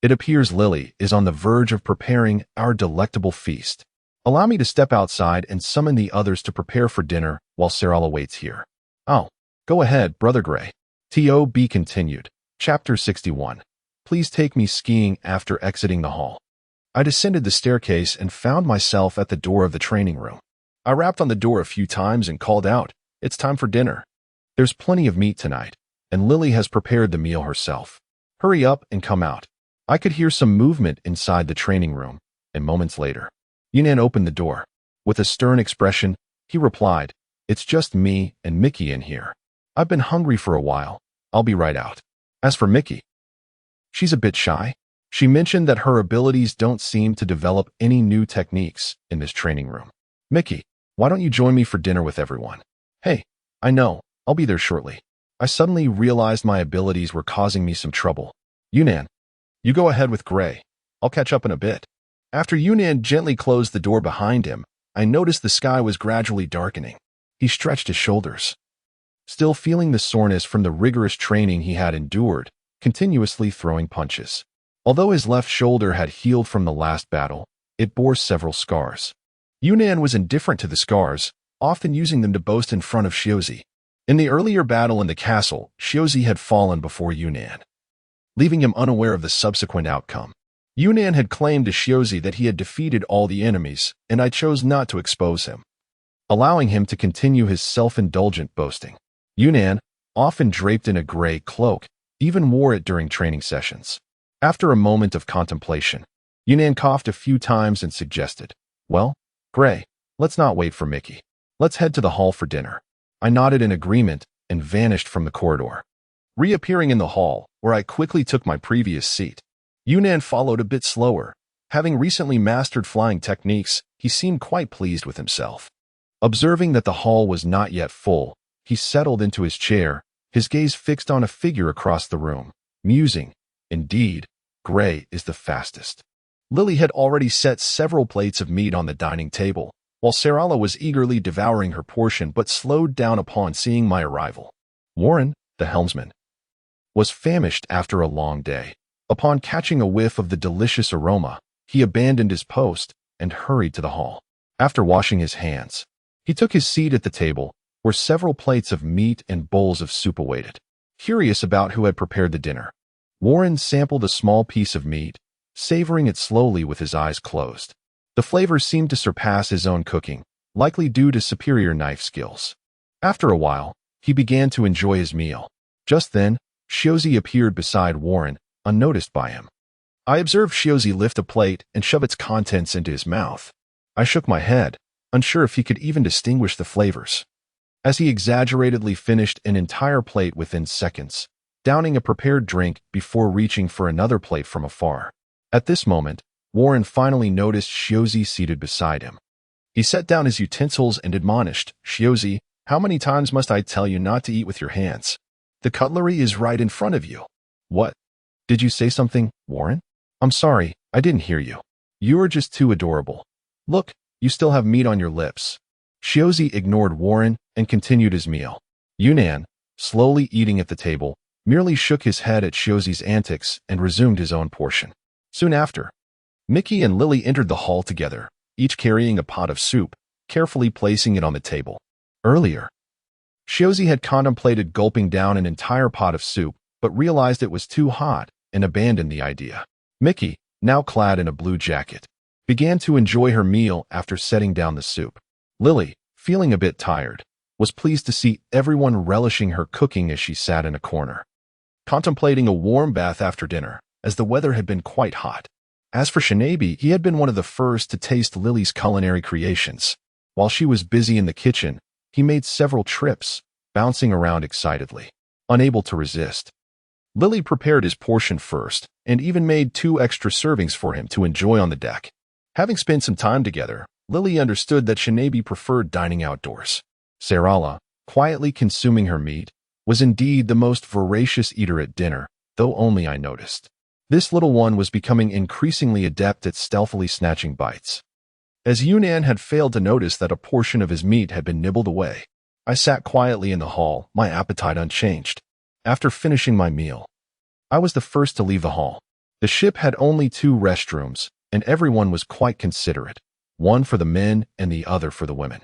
It appears Lily is on the verge of preparing our delectable feast. Allow me to step outside and summon the others to prepare for dinner while Sarala waits here. Oh, go ahead, Brother Gray. To be continued. Chapter 61. Please take me skiing after exiting the hall. I descended the staircase and found myself at the door of the training room. I rapped on the door a few times and called out, "It's time for dinner. There's plenty of meat tonight, and Lily has prepared the meal herself. Hurry up and come out." I could hear some movement inside the training room, and moments later, Yunan opened the door. With a stern expression, he replied, "It's just me and Mickey in here. I've been hungry for a while. I'll be right out." As for Mickey, she's a bit shy. She mentioned that her abilities don't seem to develop any new techniques in this training room. "Mickey, why don't you join me for dinner with everyone?" "Hey, I know, I'll be there shortly." I suddenly realized my abilities were causing me some trouble. "Yunan, you go ahead with Gray. I'll catch up in a bit." After Yunan gently closed the door behind him, I noticed the sky was gradually darkening. He stretched his shoulders, still feeling the soreness from the rigorous training he had endured, continuously throwing punches. Although his left shoulder had healed from the last battle, it bore several scars. Yunan was indifferent to the scars, often using them to boast in front of Shiozi. In the earlier battle in the castle, Shiozi had fallen before Yunan, leaving him unaware of the subsequent outcome. Yunan had claimed to Shiozi that he had defeated all the enemies, and I chose not to expose him, allowing him to continue his self-indulgent boasting. Yunan, often draped in a gray cloak, even wore it during training sessions. After a moment of contemplation, Yunan coughed a few times and suggested, "Well, Gray, let's not wait for Mickey. Let's head to the hall for dinner." I nodded in agreement and vanished from the corridor, reappearing in the hall, where I quickly took my previous seat. Yunan followed a bit slower. Having recently mastered flying techniques, he seemed quite pleased with himself. Observing that the hall was not yet full, he settled into his chair, his gaze fixed on a figure across the room, musing, "Indeed, Gray is the fastest." Lily had already set several plates of meat on the dining table, while Sarala was eagerly devouring her portion but slowed down upon seeing my arrival. Warren, the helmsman, was famished after a long day. Upon catching a whiff of the delicious aroma, he abandoned his post and hurried to the hall. After washing his hands, he took his seat at the table, where several plates of meat and bowls of soup awaited. Curious about who had prepared the dinner, Warren sampled a small piece of meat, savoring it slowly with his eyes closed. The flavor seemed to surpass his own cooking, likely due to superior knife skills. After a while, he began to enjoy his meal. Just then, Shiozi appeared beside Warren, unnoticed by him. I observed Shiozi lift a plate and shove its contents into his mouth. I shook my head, unsure if he could even distinguish the flavors, as he exaggeratedly finished an entire plate within seconds, downing a prepared drink before reaching for another plate from afar. At this moment, Warren finally noticed Shiozi seated beside him. He set down his utensils and admonished, "Shiozi, how many times must I tell you not to eat with your hands? The cutlery is right in front of you." "What? Did you say something, Warren?" "I'm sorry, I didn't hear you. You are just too adorable. Look, you still have meat on your lips." Shiozi ignored Warren and continued his meal. Yunan, slowly eating at the table, merely shook his head at Xiuzi's antics and resumed his own portion. Soon after, Mickey and Lily entered the hall together, each carrying a pot of soup, carefully placing it on the table. Earlier, Xiuzi had contemplated gulping down an entire pot of soup, but realized it was too hot and abandoned the idea. Mickey, now clad in a blue jacket, began to enjoy her meal after setting down the soup. Lily, feeling a bit tired, was pleased to see everyone relishing her cooking as she sat in a corner, contemplating a warm bath after dinner, as the weather had been quite hot. As for Shinabi, he had been one of the first to taste Lily's culinary creations. While she was busy in the kitchen, he made several trips, bouncing around excitedly, unable to resist. Lily prepared his portion first, and even made 2 extra servings for him to enjoy on the deck. Having spent some time together, Lily understood that Shinabi preferred dining outdoors. Sarala, quietly consuming her meat, was indeed the most voracious eater at dinner, though only I noticed. This little one was becoming increasingly adept at stealthily snatching bites. As Yunnan had failed to notice that a portion of his meat had been nibbled away, I sat quietly in the hall, my appetite unchanged. After finishing my meal, I was the first to leave the hall. The ship had only 2 restrooms, and everyone was quite considerate, one for the men and the other for the women.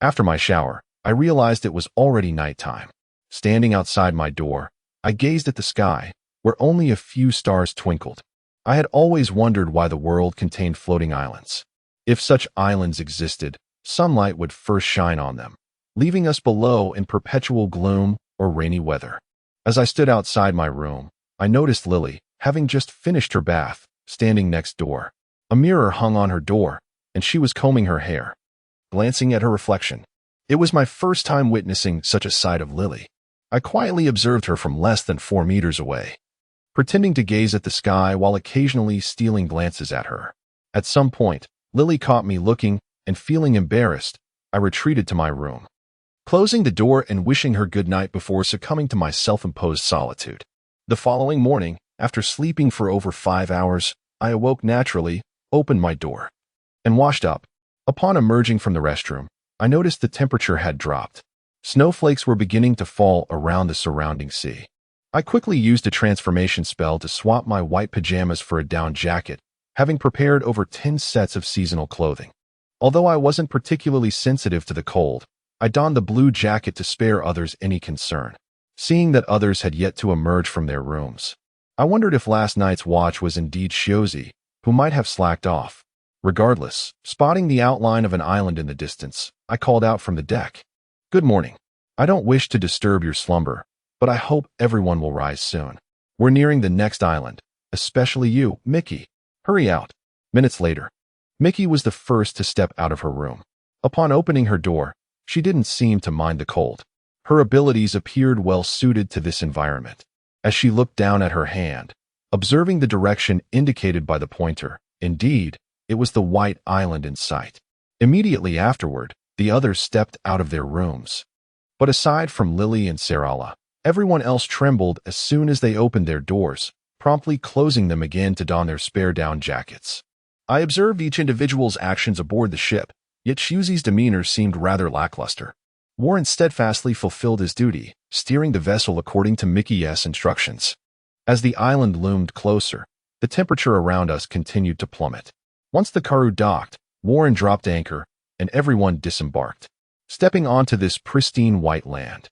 After my shower, I realized it was already nighttime. Standing outside my door, I gazed at the sky, where only a few stars twinkled. I had always wondered why the world contained floating islands. If such islands existed, sunlight would first shine on them, leaving us below in perpetual gloom or rainy weather. As I stood outside my room, I noticed Lily, having just finished her bath, standing next door. A mirror hung on her door, and she was combing her hair, glancing at her reflection. It was my first time witnessing such a sight of Lily. I quietly observed her from less than 4 meters away, pretending to gaze at the sky while occasionally stealing glances at her. At some point, Lily caught me looking, and feeling embarrassed, I retreated to my room, closing the door and wishing her good night before succumbing to my self-imposed solitude. The following morning, after sleeping for over 5 hours, I awoke naturally, opened my door, and washed up. Upon emerging from the restroom, I noticed the temperature had dropped. Snowflakes were beginning to fall around the surrounding sea. I quickly used a transformation spell to swap my white pajamas for a down jacket, having prepared over 10 sets of seasonal clothing. Although I wasn't particularly sensitive to the cold, I donned the blue jacket to spare others any concern. Seeing that others had yet to emerge from their rooms, I wondered if last night's watch was indeed Xiuzi, who might have slacked off. Regardless, spotting the outline of an island in the distance, I called out from the deck, "Good morning. I don't wish to disturb your slumber, but I hope everyone will rise soon. We're nearing the next island, especially you, Mickey. Hurry out." Minutes later, Mickey was the first to step out of her room. Upon opening her door, she didn't seem to mind the cold. Her abilities appeared well suited to this environment. As she looked down at her hand, observing the direction indicated by the pointer, indeed, it was the white island in sight. Immediately afterward, the others stepped out of their rooms. But aside from Lily and Sarala, everyone else trembled as soon as they opened their doors, promptly closing them again to don their spare down jackets. I observed each individual's actions aboard the ship, yet Xiuzi's demeanor seemed rather lackluster. Warren steadfastly fulfilled his duty, steering the vessel according to Mickey's instructions. As the island loomed closer, the temperature around us continued to plummet. Once the Karoo docked, Warren dropped anchor, and everyone disembarked, stepping onto this pristine white land.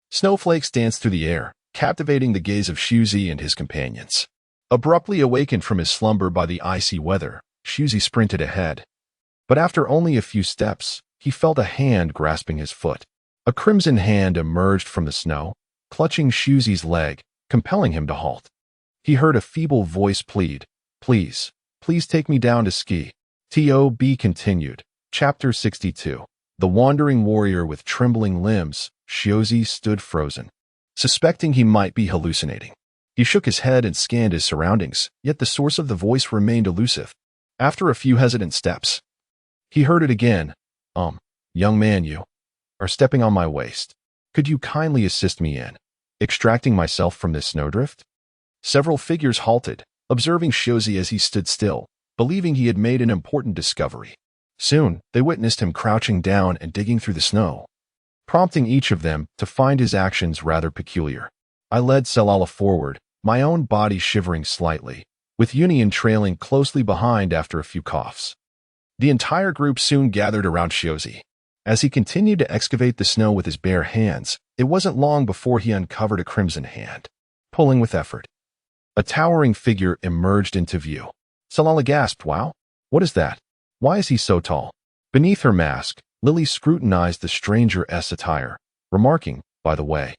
Snowflakes danced through the air, captivating the gaze of Xiuzi and his companions. Abruptly awakened from his slumber by the icy weather, Xiuzi sprinted ahead. But after only a few steps, he felt a hand grasping his foot. A crimson hand emerged from the snow, clutching Xiuzi's leg, compelling him to halt. He heard a feeble voice plead, "Please, please take me down to ski." To be continued. Chapter 62. The wandering warrior with trembling limbs, Xiuzi stood frozen, suspecting he might be hallucinating. He shook his head and scanned his surroundings, yet the source of the voice remained elusive. After a few hesitant steps, he heard it again. Young man, you are stepping on my waist. Could you kindly assist me in extracting myself from this snowdrift?" Several figures halted, observing Xiuzi as he stood still, believing he had made an important discovery. Soon, they witnessed him crouching down and digging through the snow, prompting each of them to find his actions rather peculiar. I led Selala forward, my own body shivering slightly, with Union trailing closely behind after a few coughs. The entire group soon gathered around Shiozi. As he continued to excavate the snow with his bare hands, it wasn't long before he uncovered a crimson hand. Pulling with effort, a towering figure emerged into view. Selala gasped, "Wow, what is that? Why is he so tall?" Beneath her mask, Lily scrutinized the stranger's attire, remarking, "By the way,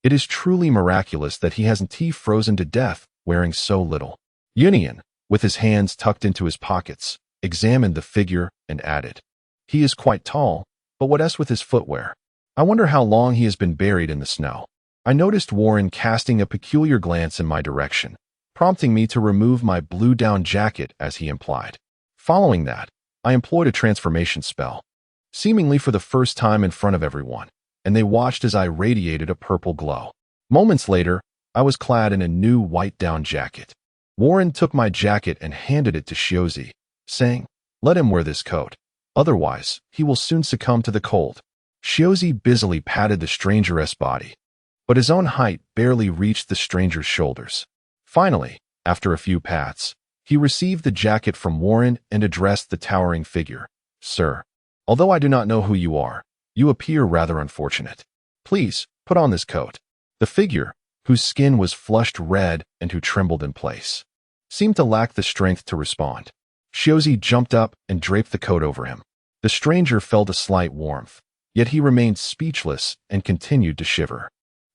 it is truly miraculous that he hasn't frozen to death wearing so little." Union, with his hands tucked into his pockets, examined the figure and added, "He is quite tall, but what else with his footwear? I wonder how long he has been buried in the snow." I noticed Warren casting a peculiar glance in my direction, prompting me to remove my blue down jacket as he implied. Following that, I employed a transformation spell, seemingly for the first time in front of everyone, and they watched as I radiated a purple glow. Moments later, I was clad in a new white down jacket. Warren took my jacket and handed it to Shiozi, saying, "Let him wear this coat. Otherwise, he will soon succumb to the cold." Shiozi busily patted the stranger's body, but his own height barely reached the stranger's shoulders. Finally, after a few pats, he received the jacket from Warren and addressed the towering figure, "Sir, although I do not know who you are, you appear rather unfortunate. Please, put on this coat." The figure, whose skin was flushed red and who trembled in place, seemed to lack the strength to respond. Shiozi jumped up and draped the coat over him. The stranger felt a slight warmth, yet he remained speechless and continued to shiver.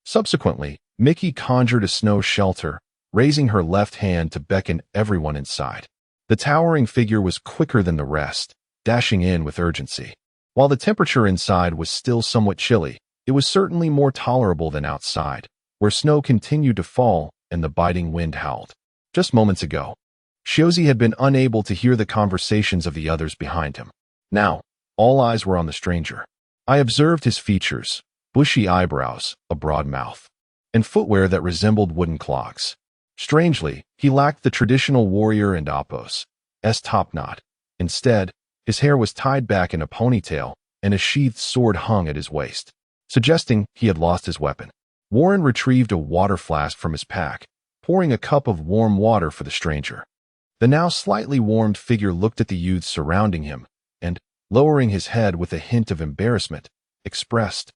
Subsequently, Mickey conjured a snow shelter, raising her left hand to beckon everyone inside. The towering figure was quicker than the rest, dashing in with urgency. While the temperature inside was still somewhat chilly, it was certainly more tolerable than outside, where snow continued to fall and the biting wind howled. Just moments ago, Shiozi had been unable to hear the conversations of the others behind him. Now, all eyes were on the stranger. I observed his features, bushy eyebrows, a broad mouth, and footwear that resembled wooden clogs. Strangely, he lacked the traditional warrior and Appo's top knot. Instead, his hair was tied back in a ponytail, and a sheathed sword hung at his waist, suggesting he had lost his weapon. Warren retrieved a water flask from his pack, pouring a cup of warm water for the stranger. The now slightly warmed figure looked at the youths surrounding him, and, lowering his head with a hint of embarrassment, expressed,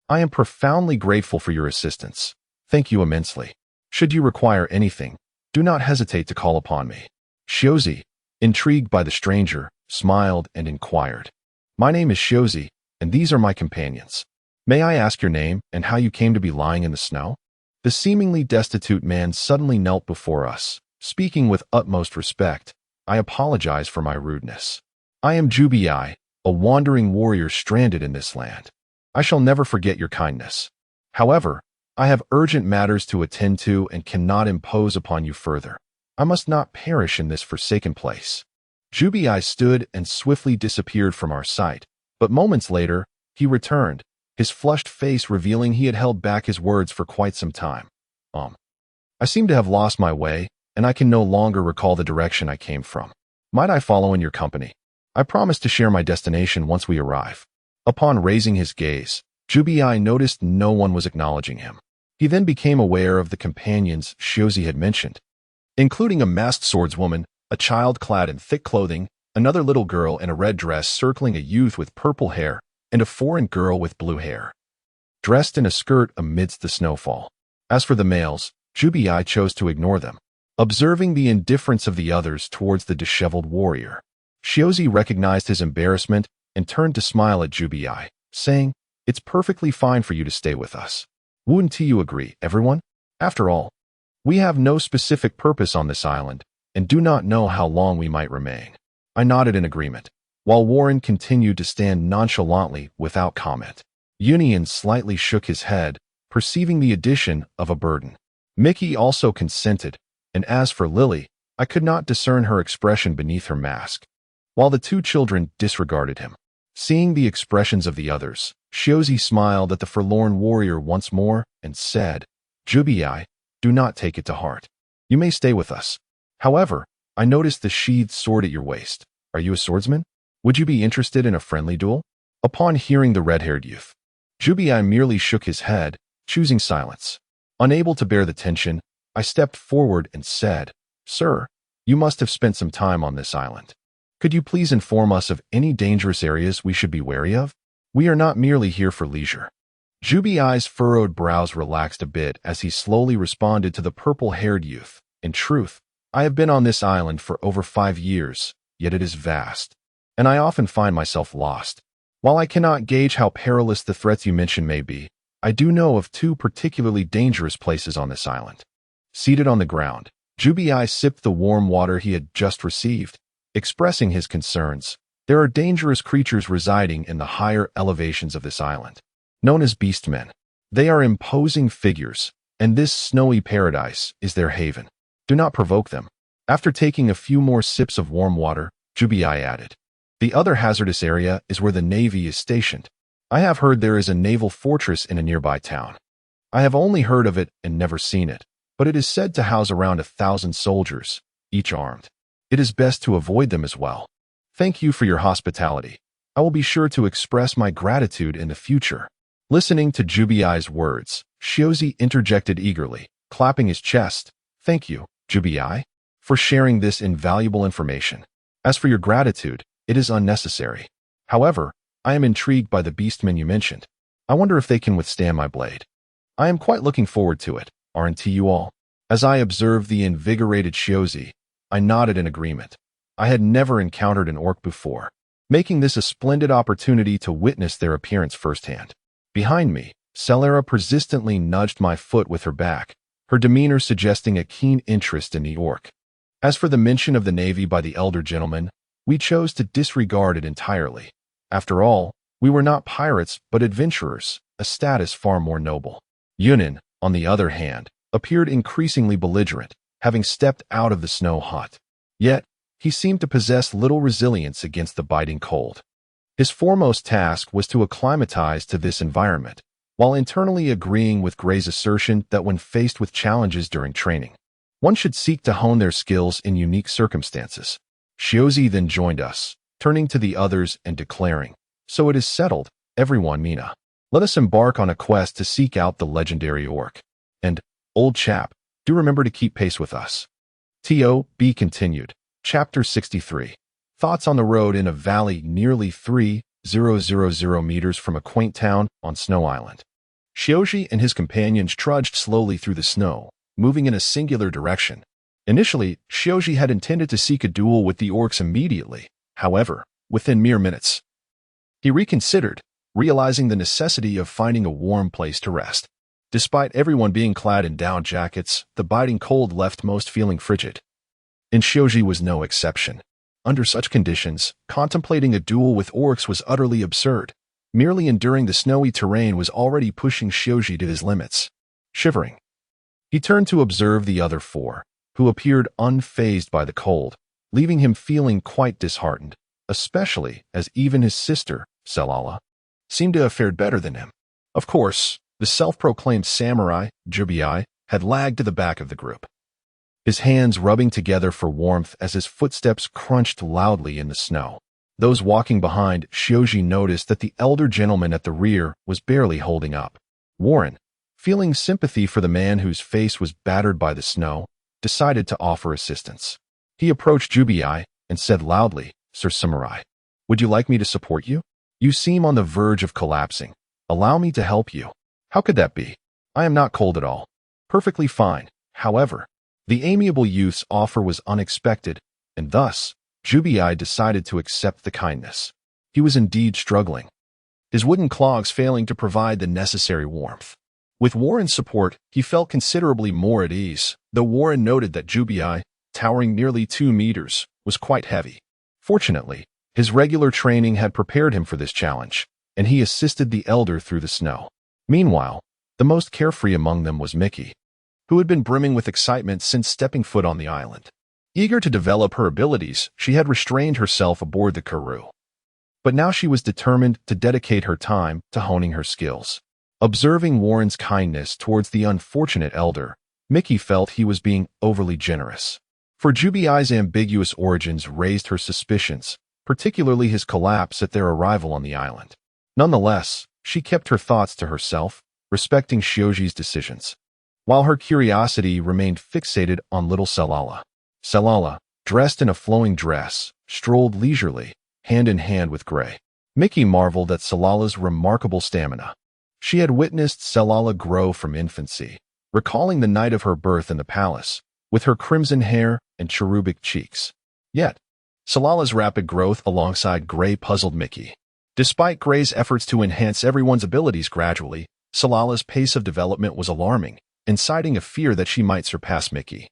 "I am profoundly grateful for your assistance. Thank you immensely. Should you require anything, do not hesitate to call upon me." Shiozi, intrigued by the stranger, smiled and inquired, "My name is Shiozi, and these are my companions. May I ask your name and how you came to be lying in the snow?" The seemingly destitute man suddenly knelt before us, speaking with utmost respect. "I apologize for my rudeness. I am Jubii, a wandering warrior stranded in this land. I shall never forget your kindness. However, I have urgent matters to attend to and cannot impose upon you further. I must not perish in this forsaken place." Jubii stood and swiftly disappeared from our sight, but moments later, he returned, his flushed face revealing he had held back his words for quite some time. I seem to have lost my way, and I can no longer recall the direction I came from. Might I follow in your company? I promise to share my destination once we arrive." Upon raising his gaze, Jubii noticed no one was acknowledging him. He then became aware of the companions Shiozi had mentioned, including a masked swordswoman, a child clad in thick clothing, another little girl in a red dress circling a youth with purple hair, and a foreign girl with blue hair, dressed in a skirt amidst the snowfall. As for the males, Jubii chose to ignore them, observing the indifference of the others towards the disheveled warrior. Shiozi recognized his embarrassment and turned to smile at Jubii, saying, "It's perfectly fine for you to stay with us. Wouldn't you agree, everyone? After all, we have no specific purpose on this island and do not know how long we might remain." I nodded in agreement, while Warren continued to stand nonchalantly without comment. Union slightly shook his head, perceiving the addition of a burden. Mickey also consented, and as for Lily, I could not discern her expression beneath her mask, while the two children disregarded him. Seeing the expressions of the others, Shiozi smiled at the forlorn warrior once more and said, "Jubii, do not take it to heart. You may stay with us. However, I noticed the sheathed sword at your waist. Are you a swordsman? Would you be interested in a friendly duel?" Upon hearing the red-haired youth, Jubii merely shook his head, choosing silence. Unable to bear the tension, I stepped forward and said, "Sir, you must have spent some time on this island. Could you please inform us of any dangerous areas we should be wary of? We are not merely here for leisure." Jubiai's furrowed brows relaxed a bit as he slowly responded to the purple-haired youth. "In truth, I have been on this island for over 5 years, yet it is vast, and I often find myself lost. While I cannot gauge how perilous the threats you mention may be, I do know of 2 particularly dangerous places on this island." Seated on the ground, Jubiai sipped the warm water he had just received, expressing his concerns. "There are dangerous creatures residing in the higher elevations of this island, known as beastmen. They are imposing figures, and this snowy paradise is their haven. Do not provoke them." After taking a few more sips of warm water, Jubiai added, "The other hazardous area is where the Navy is stationed. I have heard there is a naval fortress in a nearby town. I have only heard of it and never seen it, but it is said to house around 1,000 soldiers, each armed. It is best to avoid them as well. Thank you for your hospitality. I will be sure to express my gratitude in the future." Listening to Jubiai's words, Shiozi interjected eagerly, clapping his chest. "Thank you, Jubiai, for sharing this invaluable information. As for your gratitude, it is unnecessary. However, I am intrigued by the beastmen you mentioned. I wonder if they can withstand my blade. I am quite looking forward to it, aren't you all?" As I observed the invigorated Shiozi, I nodded in agreement. I had never encountered an orc before, making this a splendid opportunity to witness their appearance firsthand. Behind me, Celera persistently nudged my foot with her back, her demeanor suggesting a keen interest in the orc. As for the mention of the Navy by the elder gentleman, we chose to disregard it entirely. After all, we were not pirates but adventurers, a status far more noble. Yunin, on the other hand, appeared increasingly belligerent, having stepped out of the snow hut. Yet, he seemed to possess little resilience against the biting cold. His foremost task was to acclimatize to this environment, while internally agreeing with Gray's assertion that when faced with challenges during training, one should seek to hone their skills in unique circumstances. Shiozi then joined us, turning to the others and declaring, "So it is settled, everyone, Mina. Let us embark on a quest to seek out the legendary orc. And, old chap, do remember to keep pace with us." T.O.B. continued. Chapter 63. Thoughts on the road in a valley nearly 3,000 meters from a quaint town on Snow Island. Shioji and his companions trudged slowly through the snow, moving in a singular direction. Initially, Shioji had intended to seek a duel with the orcs immediately. However, within mere minutes, he reconsidered, realizing the necessity of finding a warm place to rest. Despite everyone being clad in down jackets, the biting cold left most feeling frigid. And Shioji was no exception. Under such conditions, contemplating a duel with orcs was utterly absurd. Merely enduring the snowy terrain was already pushing Shioji to his limits. Shivering, he turned to observe the other 4, who appeared unfazed by the cold, leaving him feeling quite disheartened, especially as even his sister, Selala, seemed to have fared better than him. Of course, the self-proclaimed samurai, Jubiai, had lagged to the back of the group, his hands rubbing together for warmth as his footsteps crunched loudly in the snow. Those walking behind, Shioji noticed that the elder gentleman at the rear was barely holding up. Warren, feeling sympathy for the man whose face was battered by the snow, decided to offer assistance. He approached Jubiai and said loudly, "Sir Samurai, would you like me to support you? You seem on the verge of collapsing. Allow me to help you." "How could that be? I am not cold at all." "Perfectly fine." However, the amiable youth's offer was unexpected, and thus, Jubiai decided to accept the kindness. He was indeed struggling, his wooden clogs failing to provide the necessary warmth. With Warren's support, he felt considerably more at ease, though Warren noted that Jubiai, towering nearly 2 meters, was quite heavy. Fortunately, his regular training had prepared him for this challenge, and he assisted the elder through the snow. Meanwhile, the most carefree among them was Mickey, who had been brimming with excitement since stepping foot on the island. Eager to develop her abilities, she had restrained herself aboard the Karoo. But now she was determined to dedicate her time to honing her skills. Observing Warren's kindness towards the unfortunate elder, Mickey felt he was being overly generous. For Jubiai's ambiguous origins raised her suspicions, particularly his collapse at their arrival on the island. Nonetheless, she kept her thoughts to herself, respecting Shioji's decisions. while her curiosity remained fixated on little Selala. Selala, dressed in a flowing dress, strolled leisurely, hand in hand with Gray. Mickey marveled at Selala's remarkable stamina. She had witnessed Selala grow from infancy, recalling the night of her birth in the palace, with her crimson hair and cherubic cheeks. Yet, Selala's rapid growth alongside Gray puzzled Mickey. Despite Gray's efforts to enhance everyone's abilities gradually, Selala's pace of development was alarming, inciting a fear that she might surpass Mickey,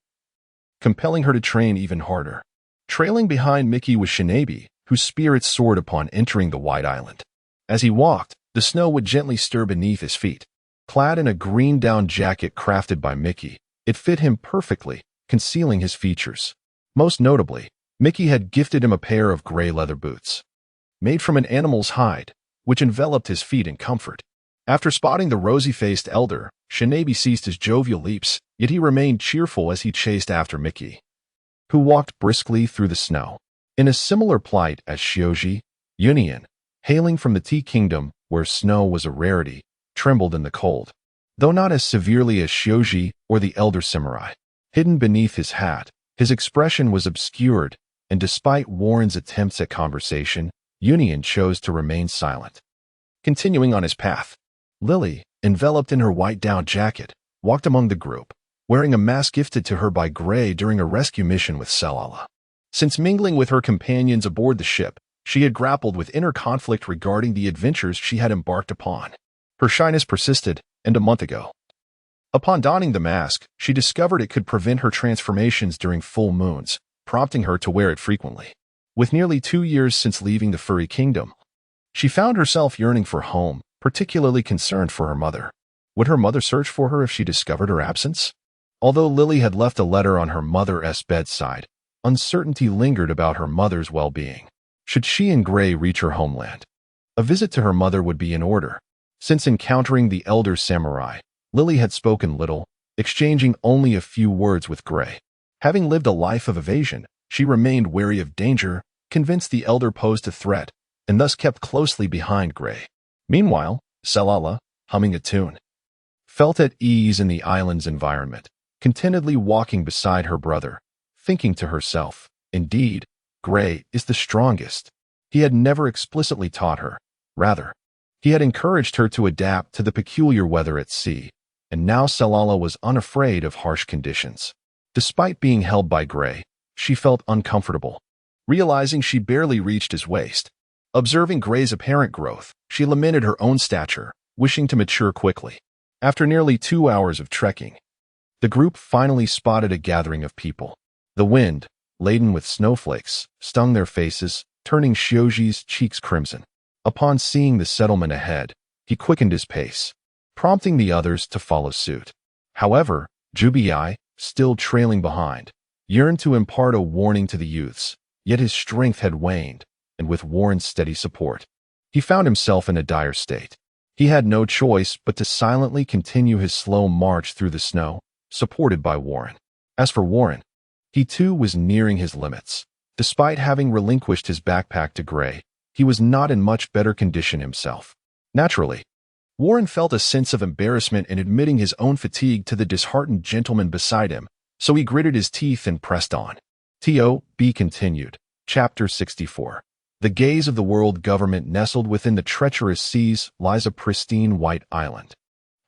compelling her to train even harder. Trailing behind Mickey was Shinabi, whose spirits soared upon entering the White Island. As he walked, the snow would gently stir beneath his feet. Clad in a green down jacket crafted by Mickey, it fit him perfectly, concealing his features. Most notably, Mickey had gifted him a pair of gray leather boots, made from an animal's hide, which enveloped his feet in comfort. After spotting the rosy-faced elder, Shinabi ceased his jovial leaps, yet he remained cheerful as he chased after Mickey, who walked briskly through the snow. In a similar plight as Shioji, Union, hailing from the Tea Kingdom where snow was a rarity, trembled in the cold. Though not as severely as Shioji or the elder samurai. Hidden beneath his hat, his expression was obscured, and despite Warren's attempts at conversation, Union chose to remain silent. Continuing on his path, Lily, enveloped in her white down jacket, walked among the group, wearing a mask gifted to her by Gray during a rescue mission with Selala. Since mingling with her companions aboard the ship, she had grappled with inner conflict regarding the adventures she had embarked upon. Her shyness persisted, and a month ago, upon donning the mask, she discovered it could prevent her transformations during full moons, prompting her to wear it frequently. With nearly 2 years since leaving the furry kingdom, she found herself yearning for home, particularly concerned for her mother. Would her mother search for her if she discovered her absence? Although Lily had left a letter on her mother's bedside, uncertainty lingered about her mother's well-being. Should she and Gray reach her homeland, a visit to her mother would be in order. Since encountering the elder samurai, Lily had spoken little, exchanging only a few words with Gray. Having lived a life of evasion, she remained wary of danger, convinced the elder posed a threat, and thus kept closely behind Gray. Meanwhile, Selala, humming a tune, felt at ease in the island's environment, contentedly walking beside her brother, thinking to herself, indeed, Gray is the strongest. He had never explicitly taught her. Rather, he had encouraged her to adapt to the peculiar weather at sea, and now Selala was unafraid of harsh conditions. Despite being held by Gray, she felt uncomfortable, realizing she barely reached his waist. Observing Gray's apparent growth, she lamented her own stature, wishing to mature quickly. After nearly 2 hours of trekking, the group finally spotted a gathering of people. The wind, laden with snowflakes, stung their faces, turning Shioji's cheeks crimson. Upon seeing the settlement ahead, he quickened his pace, prompting the others to follow suit. However, Jubai, still trailing behind, yearned to impart a warning to the youths, yet his strength had waned, and with Warren's steady support, he found himself in a dire state. He had no choice but to silently continue his slow march through the snow, supported by Warren. As for Warren, he too was nearing his limits. Despite having relinquished his backpack to Gray, he was not in much better condition himself. Naturally, Warren felt a sense of embarrassment in admitting his own fatigue to the disheartened gentleman beside him, so he gritted his teeth and pressed on. To.be continued. Chapter 64. The gaze of the world government nestled within the treacherous seas lies a pristine white island,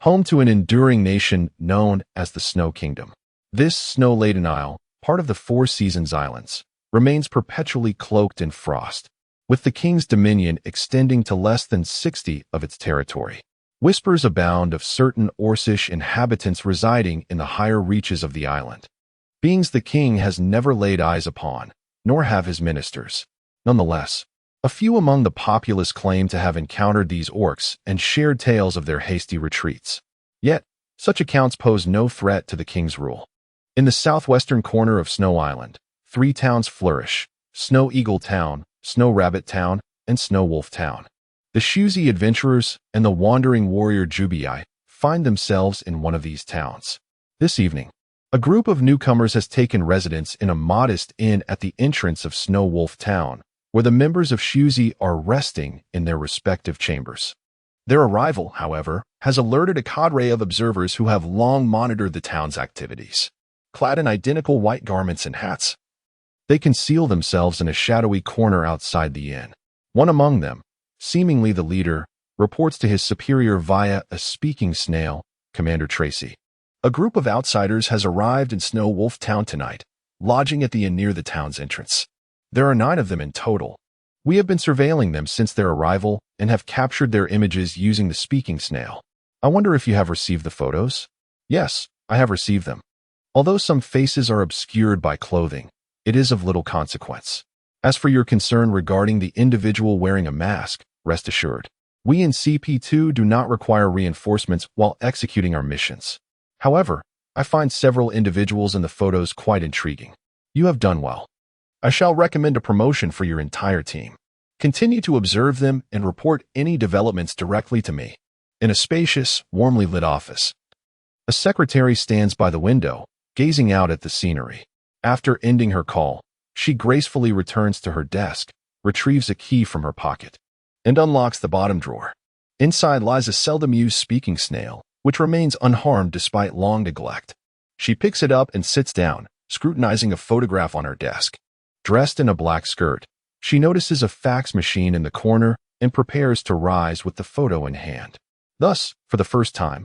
home to an enduring nation known as the Snow Kingdom. This snow-laden isle, part of the Four Seasons Islands, remains perpetually cloaked in frost, with the king's dominion extending to less than 60 of its territory. Whispers abound of certain Orcish inhabitants residing in the higher reaches of the island, beings the king has never laid eyes upon, nor have his ministers. Nonetheless, a few among the populace claim to have encountered these orcs and shared tales of their hasty retreats. Yet, such accounts pose no threat to the king's rule. In the southwestern corner of Snow Island, 3 towns flourish: Snow Eagle Town, Snow Rabbit Town, and Snow Wolf Town. The Shuzi adventurers and the wandering warrior Jubai find themselves in one of these towns. This evening, a group of newcomers has taken residence in a modest inn at the entrance of Snow Wolf Town, where the members of Shuzi are resting in their respective chambers. Their arrival, however, has alerted a cadre of observers who have long monitored the town's activities. Clad in identical white garments and hats, they conceal themselves in a shadowy corner outside the inn. One among them, seemingly the leader, reports to his superior via a speaking snail, Commander Tracy. A group of outsiders has arrived in Snow Wolf Town tonight, lodging at the inn near the town's entrance. There are 9 of them in total. We have been surveilling them since their arrival and have captured their images using the speaking snail. I wonder if you have received the photos? Yes, I have received them. Although some faces are obscured by clothing, it is of little consequence. As for your concern regarding the individual wearing a mask, rest assured, we in CP2 do not require reinforcements while executing our missions. However, I find several individuals in the photos quite intriguing. You have done well. I shall recommend a promotion for your entire team. Continue to observe them and report any developments directly to me. In a spacious, warmly lit office, a secretary stands by the window, gazing out at the scenery. After ending her call, she gracefully returns to her desk, retrieves a key from her pocket, and unlocks the bottom drawer. Inside lies a seldom-used speaking snail, which remains unharmed despite long neglect. She picks it up and sits down, scrutinizing a photograph on her desk. Dressed in a black skirt, she notices a fax machine in the corner and prepares to rise with the photo in hand. Thus, for the first time,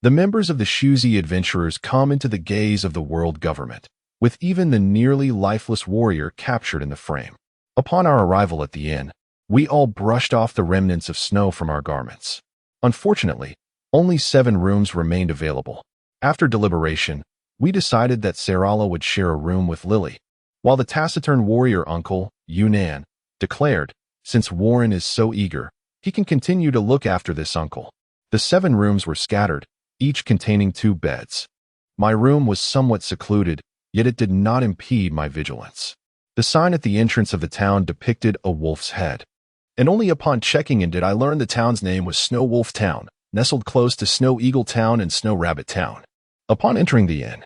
the members of the Shuzi adventurers come into the gaze of the world government, with even the nearly lifeless warrior captured in the frame. Upon our arrival at the inn, we all brushed off the remnants of snow from our garments. Unfortunately, only 7 rooms remained available. After deliberation, we decided that Sarala would share a room with Lily, while the taciturn warrior uncle, Yunnan, declared, since Warren is so eager, he can continue to look after this uncle. The 7 rooms were scattered, each containing 2 beds. My room was somewhat secluded, yet it did not impede my vigilance. The sign at the entrance of the town depicted a wolf's head, and only upon checking in did I learn the town's name was Snow Wolf Town, nestled close to Snow Eagle Town and Snow Rabbit Town. Upon entering the inn,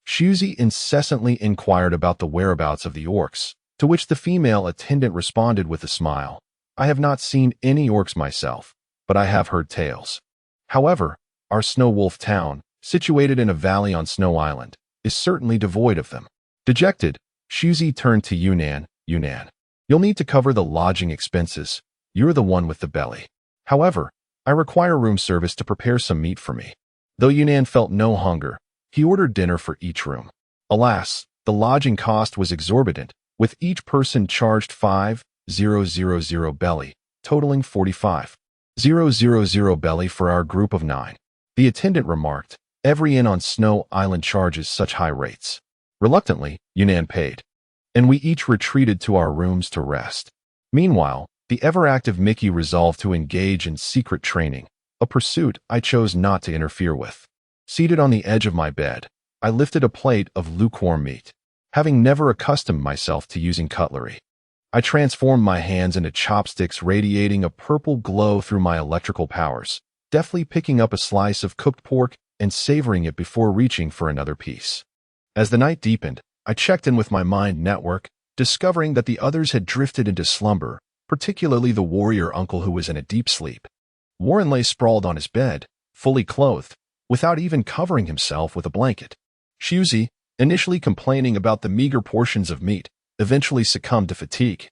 Shuzi incessantly inquired about the whereabouts of the orcs, to which the female attendant responded with a smile. I have not seen any orcs myself, but I have heard tales. However, our Snow Wolf Town, situated in a valley on Snow Island, is certainly devoid of them. Dejected, Shuzi turned to Yunnan. Yunnan, you'll need to cover the lodging expenses. You're the one with the belly. However, I require room service to prepare some meat for me. Though Yunnan felt no hunger, he ordered dinner for each room. Alas, the lodging cost was exorbitant, with each person charged 5,000 belly, totaling 45,000 belly for our group of 9. The attendant remarked, every inn on Snow Island charges such high rates. Reluctantly, Yunnan paid, and we each retreated to our rooms to rest. Meanwhile, the ever-active Mickey resolved to engage in secret training, a pursuit I chose not to interfere with. Seated on the edge of my bed, I lifted a plate of lukewarm meat. Having never accustomed myself to using cutlery, I transformed my hands into chopsticks radiating a purple glow through my electrical powers, deftly picking up a slice of cooked pork and savoring it before reaching for another piece. As the night deepened, I checked in with my mind network, discovering that the others had drifted into slumber, particularly the warrior uncle who was in a deep sleep. Warren lay sprawled on his bed, fully clothed, without even covering himself with a blanket. Shuzi, initially complaining about the meager portions of meat, eventually succumbed to fatigue,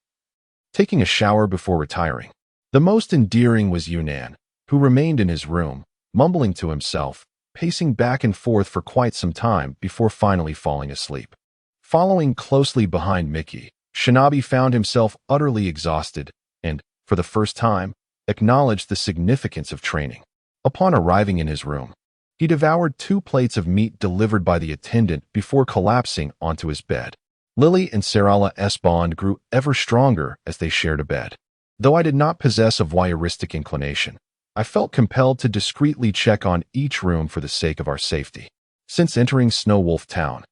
taking a shower before retiring. The most endearing was Yunnan, who remained in his room, mumbling to himself, pacing back and forth for quite some time before finally falling asleep. Following closely behind Mickey, Shinobi found himself utterly exhausted and, for the first time, acknowledged the significance of training. Upon arriving in his room, he devoured 2 plates of meat delivered by the attendant before collapsing onto his bed. Lily and Sarala's bond grew ever stronger as they shared a bed. Though I did not possess a voyeuristic inclination, I felt compelled to discreetly check on each room for the sake of our safety. Since entering Snow Wolf Town,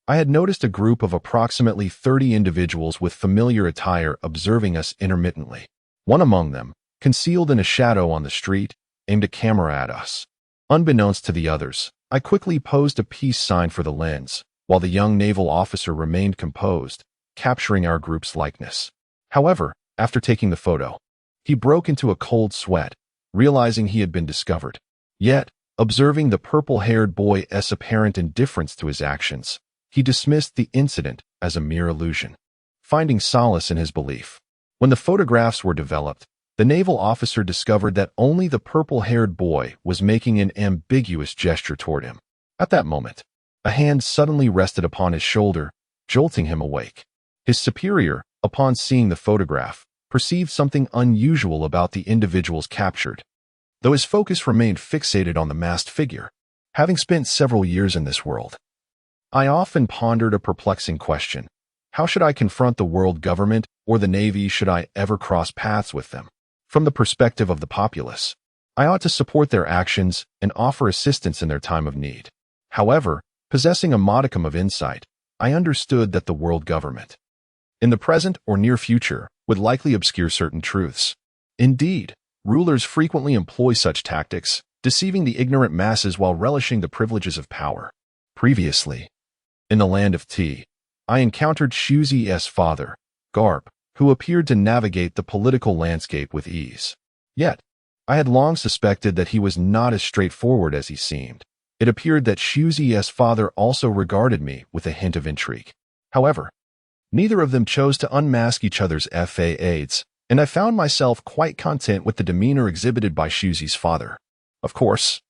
I had noticed a group of approximately 30 individuals with familiar attire observing us intermittently. One among them, concealed in a shadow on the street, aimed a camera at us. Unbeknownst to the others, I quickly posed a peace sign for the lens, while the young naval officer remained composed, capturing our group's likeness. However, after taking the photo, he broke into a cold sweat, realizing he had been discovered. Yet, observing the purple-haired boy's apparent indifference to his actions, he dismissed the incident as a mere illusion, finding solace in his belief. When the photographs were developed, the naval officer discovered that only the purple-haired boy was making an ambiguous gesture toward him. At that moment, a hand suddenly rested upon his shoulder, jolting him awake. His superior, upon seeing the photograph, perceived something unusual about the individuals captured, though his focus remained fixated on the masked figure. Having spent several years in this world, I often pondered a perplexing question. How should I confront the world government or the Navy should I ever cross paths with them? From the perspective of the populace, I ought to support their actions and offer assistance in their time of need. However, possessing a modicum of insight, I understood that the world government, in the present or near future, would likely obscure certain truths. Indeed, rulers frequently employ such tactics, deceiving the ignorant masses while relishing the privileges of power. Previously, in the land of T, I encountered Shuzi's father, Garp, who appeared to navigate the political landscape with ease. Yet, I had long suspected that he was not as straightforward as he seemed. It appeared that Shuzi's father also regarded me with a hint of intrigue. However, neither of them chose to unmask each other's faades, and I found myself quite content with the demeanor exhibited by Shuzi's father. Of course,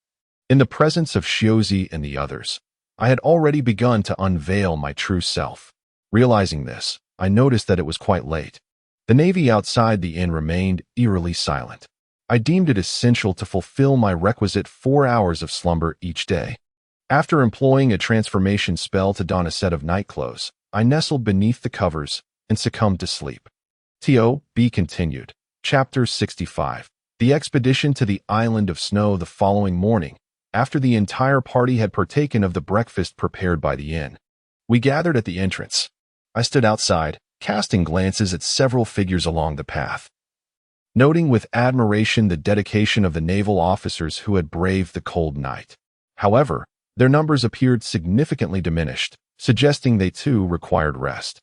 in the presence of Shuzi and the others, I had already begun to unveil my true self. Realizing this, I noticed that it was quite late. The Navy outside the inn remained eerily silent. I deemed it essential to fulfill my requisite 4 hours of slumber each day. After employing a transformation spell to don a set of nightclothes, I nestled beneath the covers and succumbed to sleep. To.B. continued. Chapter 65. The expedition to the island of snow the following morning, after the entire party had partaken of the breakfast prepared by the inn. We gathered at the entrance. I stood outside, casting glances at several figures along the path, noting with admiration the dedication of the naval officers who had braved the cold night. However, their numbers appeared significantly diminished, suggesting they too required rest.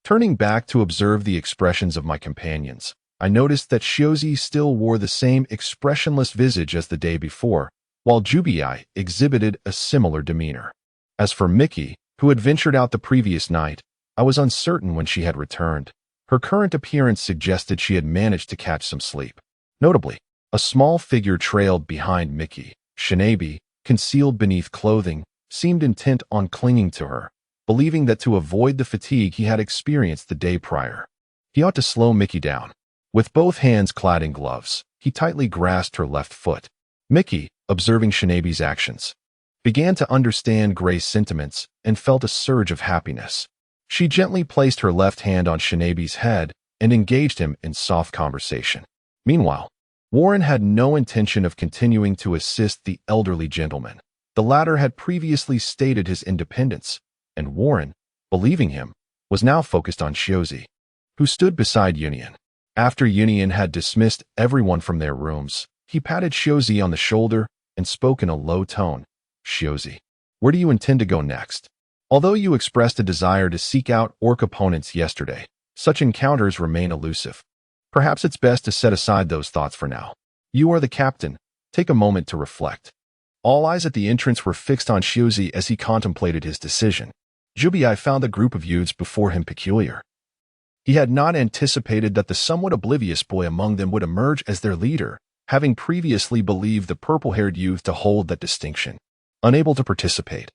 Turning back to observe the expressions of my companions, I noticed that Shuzi still wore the same expressionless visage as the day before, while Jubii exhibited a similar demeanor. As for Mickey, who had ventured out the previous night, I was uncertain when she had returned. Her current appearance suggested she had managed to catch some sleep. Notably, a small figure trailed behind Mickey. Shinabi, concealed beneath clothing, seemed intent on clinging to her, believing that to avoid the fatigue he had experienced the day prior, he ought to slow Mickey down. With both hands clad in gloves, he tightly grasped her left foot. Mickey, observing Shinabi's actions, began to understand Gray's sentiments and felt a surge of happiness. She gently placed her left hand on Shinabi's head and engaged him in soft conversation. Meanwhile, Warren had no intention of continuing to assist the elderly gentleman. The latter had previously stated his independence, and Warren, believing him, was now focused on Shuzi, who stood beside Union. After Union had dismissed everyone from their rooms, he patted Shuzi on the shoulder and spoke in a low tone. Shuzi, where do you intend to go next? Although you expressed a desire to seek out orc opponents yesterday, such encounters remain elusive. Perhaps it's best to set aside those thoughts for now. You are the captain. Take a moment to reflect. All eyes at the entrance were fixed on Shuzi as he contemplated his decision. Jubii found the group of youths before him peculiar. He had not anticipated that the somewhat oblivious boy among them would emerge as their leader, having previously believed the purple-haired youth to hold that distinction. Unable to participate,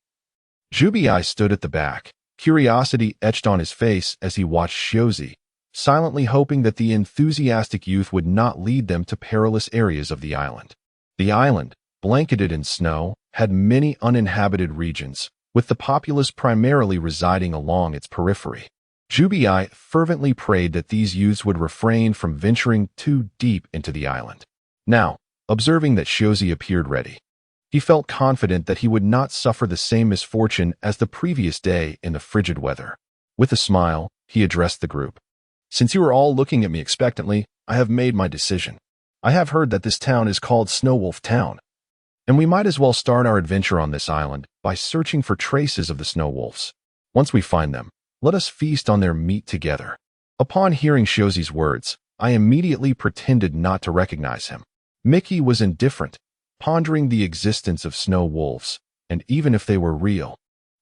Jubii stood at the back, curiosity etched on his face as he watched Shuzi, silently hoping that the enthusiastic youth would not lead them to perilous areas of the island. The island, blanketed in snow, had many uninhabited regions, with the populace primarily residing along its periphery. Jubii fervently prayed that these youths would refrain from venturing too deep into the island. Now, observing that Shuzi appeared ready, he felt confident that he would not suffer the same misfortune as the previous day in the frigid weather. With a smile, he addressed the group. Since you are all looking at me expectantly, I have made my decision. I have heard that this town is called Snowwolf Town, and we might as well start our adventure on this island by searching for traces of the Snowwolves. Once we find them, let us feast on their meat together. Upon hearing Shuzi's words, I immediately pretended not to recognize him. Mickey was indifferent, pondering the existence of snow wolves, and even if they were real,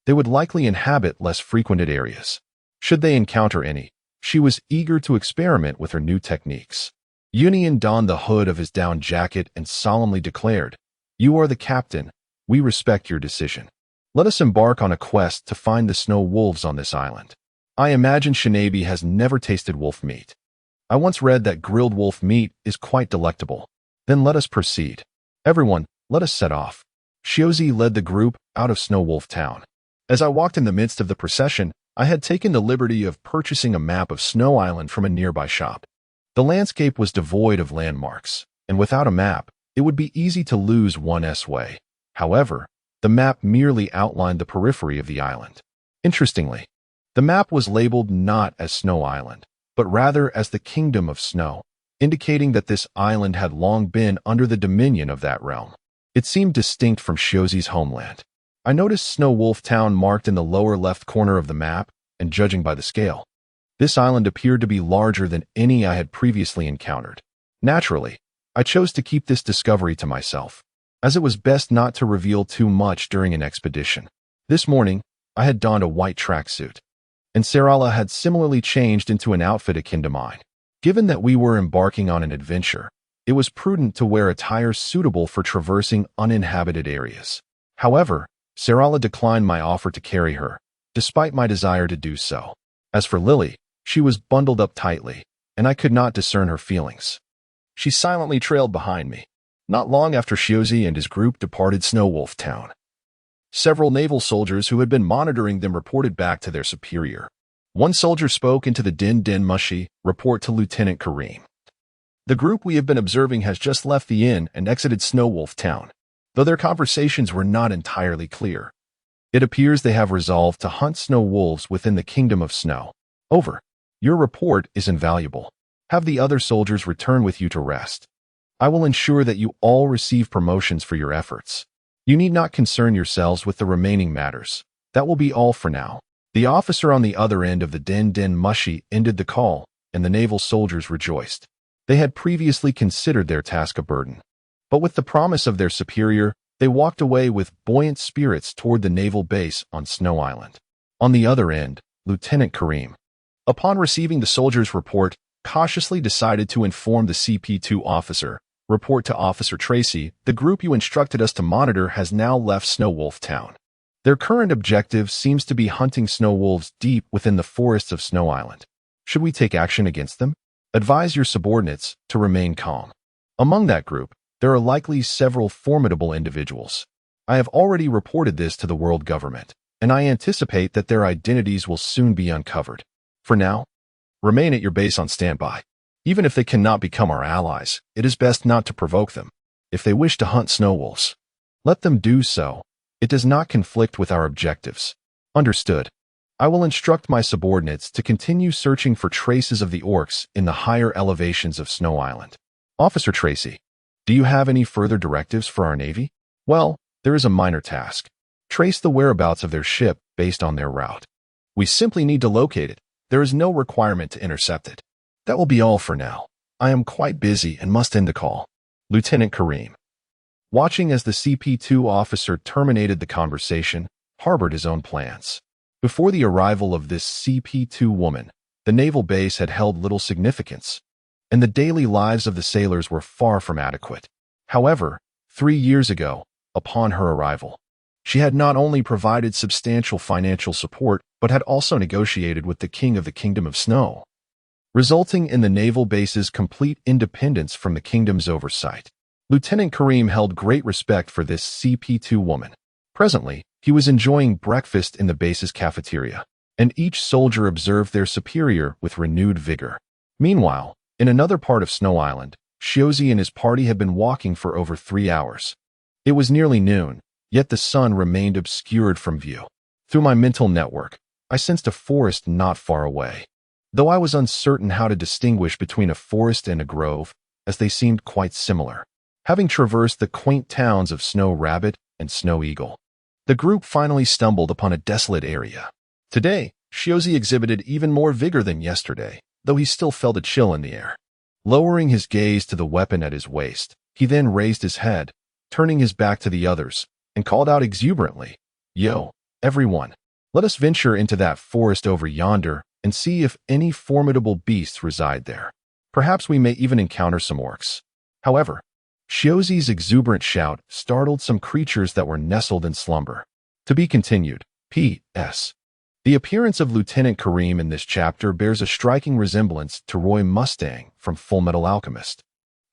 they would likely inhabit less frequented areas. Should they encounter any, she was eager to experiment with her new techniques. Union donned the hood of his down jacket and solemnly declared, "You are the captain. We respect your decision. Let us embark on a quest to find the snow wolves on this island. I imagine Shinabi has never tasted wolf meat. I once read that grilled wolf meat is quite delectable. Then let us proceed. Everyone, let us set off." Shiozi led the group out of Snow Wolf Town. As I walked in the midst of the procession, I had taken the liberty of purchasing a map of Snow Island from a nearby shop. The landscape was devoid of landmarks, and without a map, it would be easy to lose one's way. However, the map merely outlined the periphery of the island. Interestingly, the map was labeled not as Snow Island, but rather as the Kingdom of Snow, indicating that this island had long been under the dominion of that realm. It seemed distinct from Shiozi's homeland. I noticed Snow Wolf Town marked in the lower left corner of the map, and judging by the scale, this island appeared to be larger than any I had previously encountered. Naturally, I chose to keep this discovery to myself, as it was best not to reveal too much during an expedition. This morning, I had donned a white tracksuit, and Sarala had similarly changed into an outfit akin to mine. Given that we were embarking on an adventure, it was prudent to wear attire suitable for traversing uninhabited areas. However, Sarala declined my offer to carry her, despite my desire to do so. As for Lily, she was bundled up tightly, and I could not discern her feelings. She silently trailed behind me, not long after Shiozi and his group departed Snow Wolf Town. Several naval soldiers who had been monitoring them reported back to their superior. One soldier spoke into the Din Din Mushi, report to Lieutenant Kareem. "The group we have been observing has just left the inn and exited Snow Wolf Town, though their conversations were not entirely clear. It appears they have resolved to hunt snow wolves within the Kingdom of Snow. Over. Your report is invaluable. Have the other soldiers return with you to rest. I will ensure that you all receive promotions for your efforts. You need not concern yourselves with the remaining matters. That will be all for now." The officer on the other end of the Din Din Mushi ended the call, and the naval soldiers rejoiced. They had previously considered their task a burden, but with the promise of their superior, they walked away with buoyant spirits toward the naval base on Snow Island. On the other end, Lieutenant Kareem, upon receiving the soldier's report, cautiously decided to inform the CP2 officer. "Report to Officer Tracy, the group you instructed us to monitor has now left Snow Wolf Town. Their current objective seems to be hunting snow wolves deep within the forests of Snow Island. Should we take action against them? Advise your subordinates to remain calm." Among that group, there are likely several formidable individuals. I have already reported this to the world government, and I anticipate that their identities will soon be uncovered. For now, remain at your base on standby. Even if they cannot become our allies, it is best not to provoke them. If they wish to hunt snow wolves, let them do so. It does not conflict with our objectives. Understood. I will instruct my subordinates to continue searching for traces of the orcs in the higher elevations of Snow Island. Officer Tracy, do you have any further directives for our Navy? Well, there is a minor task. Trace the whereabouts of their ship based on their route. We simply need to locate it. There is no requirement to intercept it. That will be all for now. I am quite busy and must end the call. Lieutenant Kareem, watching as the CP2 officer terminated the conversation, harbored his own plans. Before the arrival of this CP2 woman, the naval base had held little significance, and the daily lives of the sailors were far from adequate. However, 3 years ago, upon her arrival, she had not only provided substantial financial support, but had also negotiated with the King of the Kingdom of Snow, resulting in the naval base's complete independence from the kingdom's oversight. Lieutenant Kareem held great respect for this CP2 woman. Presently, he was enjoying breakfast in the base's cafeteria, and each soldier observed their superior with renewed vigor. Meanwhile, in another part of Snow Island, Shiozi and his party had been walking for over 3 hours. It was nearly noon, yet the sun remained obscured from view. Through my mental network, I sensed a forest not far away, though I was uncertain how to distinguish between a forest and a grove, as they seemed quite similar. Having traversed the quaint towns of Snow Rabbit and Snow Eagle, the group finally stumbled upon a desolate area. Today, Shiozi exhibited even more vigor than yesterday, though he still felt a chill in the air. Lowering his gaze to the weapon at his waist, He then raised his head, turning his back to the others, and called out exuberantly, "Yo, everyone, let us venture into that forest over yonder and see if any formidable beasts reside there. Perhaps we may even encounter some orcs." However, Shiozi's exuberant shout startled some creatures that were nestled in slumber. To be continued. P.S. The appearance of Lieutenant Kareem in this chapter bears a striking resemblance to Roy Mustang from Fullmetal Alchemist.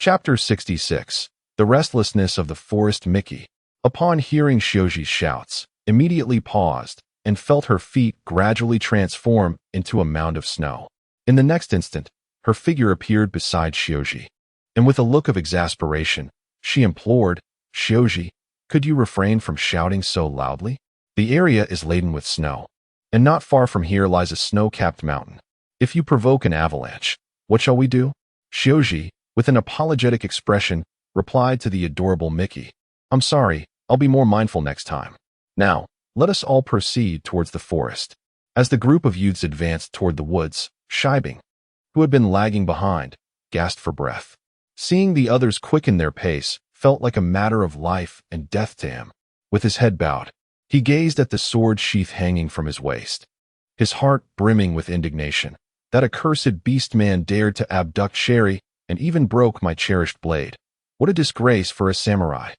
Chapter 66. The Restlessness of the Forest. Mickey, upon hearing Shioji's shouts, immediately paused and felt her feet gradually transform into a mound of snow. In the next instant, her figure appeared beside Shioji, and with a look of exasperation, she implored, "Shioji, could you refrain from shouting so loudly? The area is laden with snow, and not far from here lies a snow-capped mountain. If you provoke an avalanche, what shall we do?" Shioji, with an apologetic expression, replied to the adorable Mickey, "I'm sorry, I'll be more mindful next time. Now, let us all proceed towards the forest." As the group of youths advanced toward the woods, Shibing, who had been lagging behind, gasped for breath. Seeing the others quicken their pace felt like a matter of life and death to him. With his head bowed, he gazed at the sword sheath hanging from his waist, his heart brimming with indignation. That accursed beast man dared to abduct Sherry and even broke my cherished blade. What a disgrace for a samurai.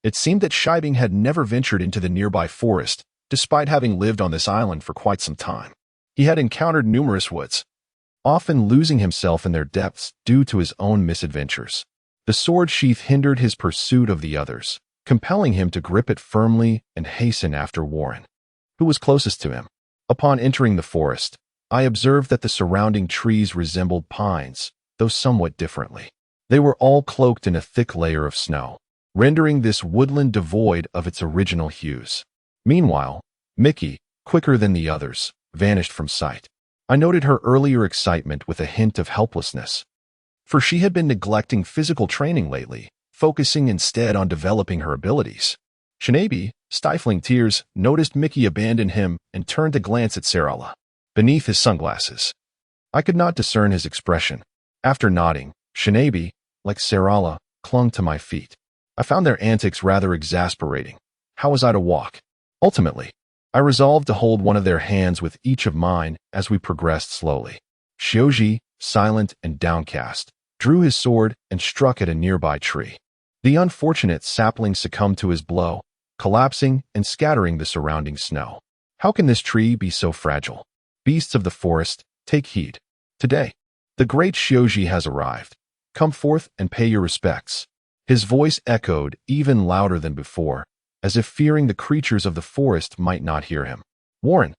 It seemed that Shibing had never ventured into the nearby forest, despite having lived on this island for quite some time. He had encountered numerous woods, often losing himself in their depths due to his own misadventures. The sword sheath hindered his pursuit of the others, compelling him to grip it firmly and hasten after Warren, who was closest to him. Upon entering the forest, I observed that the surrounding trees resembled pines, though somewhat differently. They were all cloaked in a thick layer of snow, rendering this woodland devoid of its original hues. Meanwhile, Mickey, quicker than the others, vanished from sight. I noted her earlier excitement with a hint of helplessness, for she had been neglecting physical training lately, focusing instead on developing her abilities. Shinabi, stifling tears, noticed Mickey abandon him and turned to glance at Sarala beneath his sunglasses. I could not discern his expression. After nodding, Shinabi, like Sarala, clung to my feet. I found their antics rather exasperating. How was I to walk? Ultimately, I resolved to hold one of their hands with each of mine as we progressed slowly. Shioji, silent and downcast, drew his sword and struck at a nearby tree. The unfortunate sapling succumbed to his blow, collapsing and scattering the surrounding snow. How can this tree be so fragile? Beasts of the forest, take heed. Today, the great Shioji has arrived. Come forth and pay your respects. His voice echoed even louder than before, as if fearing the creatures of the forest might not hear him. Warren,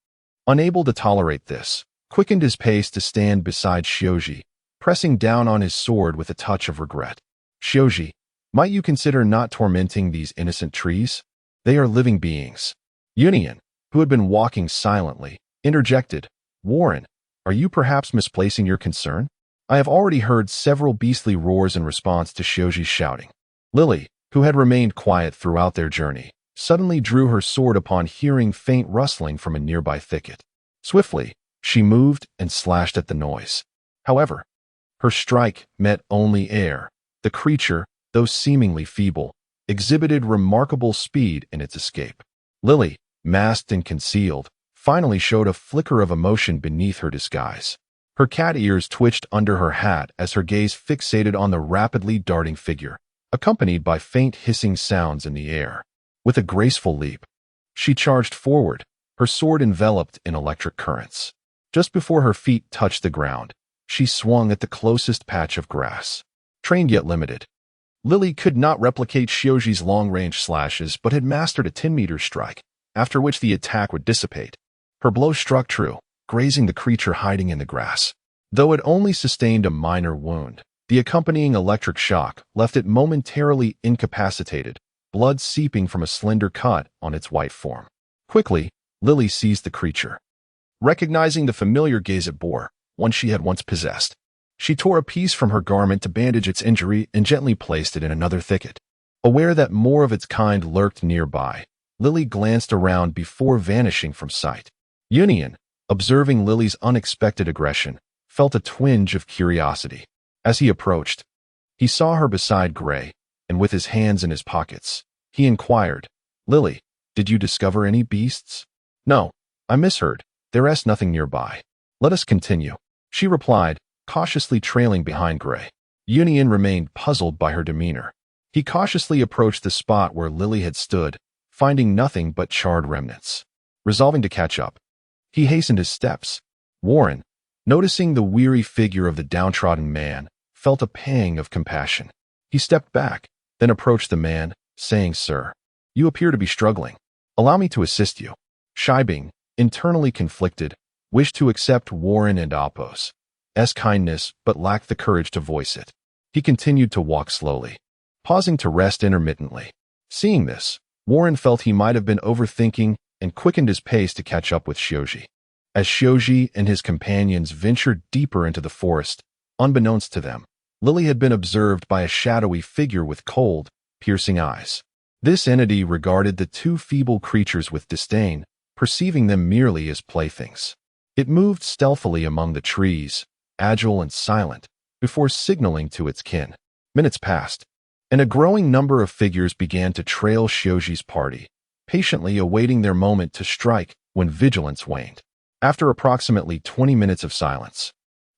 unable to tolerate this, quickened his pace to stand beside Shioji, pressing down on his sword with a touch of regret. "Shioji, might you consider not tormenting these innocent trees? They are living beings." Union, who had been walking silently, interjected, "Warren, are you perhaps misplacing your concern? I have already heard several beastly roars in response to Shioji's shouting." Lily, who had remained quiet throughout their journey, suddenly drew her sword upon hearing faint rustling from a nearby thicket. Swiftly, she moved and slashed at the noise. However, her strike met only air. The creature, though seemingly feeble, exhibited remarkable speed in its escape. Lily, masked and concealed, finally showed a flicker of emotion beneath her disguise. Her cat ears twitched under her hat as her gaze fixated on the rapidly darting figure, accompanied by faint hissing sounds in the air. With a graceful leap, she charged forward, her sword enveloped in electric currents. Just before her feet touched the ground, she swung at the closest patch of grass. Trained yet limited, Lily could not replicate Shioji's long-range slashes but had mastered a 10-meter strike, after which the attack would dissipate. Her blow struck true, grazing the creature hiding in the grass. Though it only sustained a minor wound, the accompanying electric shock left it momentarily incapacitated, blood seeping from a slender cut on its white form. Quickly, Lily seized the creature. Recognizing the familiar gaze it bore, one she had once possessed, she tore a piece from her garment to bandage its injury and gently placed it in another thicket. Aware that more of its kind lurked nearby, Lily glanced around before vanishing from sight. Union, observing Lily's unexpected aggression, felt a twinge of curiosity. As he approached, he saw her beside Gray, and with his hands in his pockets, he inquired, "Lily, did you discover any beasts?" "No, I misheard. There's nothing nearby. Let us continue," she replied, cautiously trailing behind Gray. Union remained puzzled by her demeanor. He cautiously approached the spot where Lily had stood, finding nothing but charred remnants. Resolving to catch up, he hastened his steps. Warren, noticing the weary figure of the downtrodden man, felt a pang of compassion. He stepped back, then approached the man, saying, "Sir, you appear to be struggling. Allow me to assist you." Scheibing, internally conflicted, wished to accept Warren and Apo's kindness but lacked the courage to voice it. He continued to walk slowly, pausing to rest intermittently. Seeing this, Warren felt he might have been overthinking and quickened his pace to catch up with Shoji. As Shoji and his companions ventured deeper into the forest, unbeknownst to them, Lily had been observed by a shadowy figure with cold, piercing eyes. This entity regarded the two feeble creatures with disdain, perceiving them merely as playthings. It moved stealthily among the trees, agile and silent, before signaling to its kin. Minutes passed, and a growing number of figures began to trail Shoji's party, patiently awaiting their moment to strike when vigilance waned. After approximately 20 minutes of silence,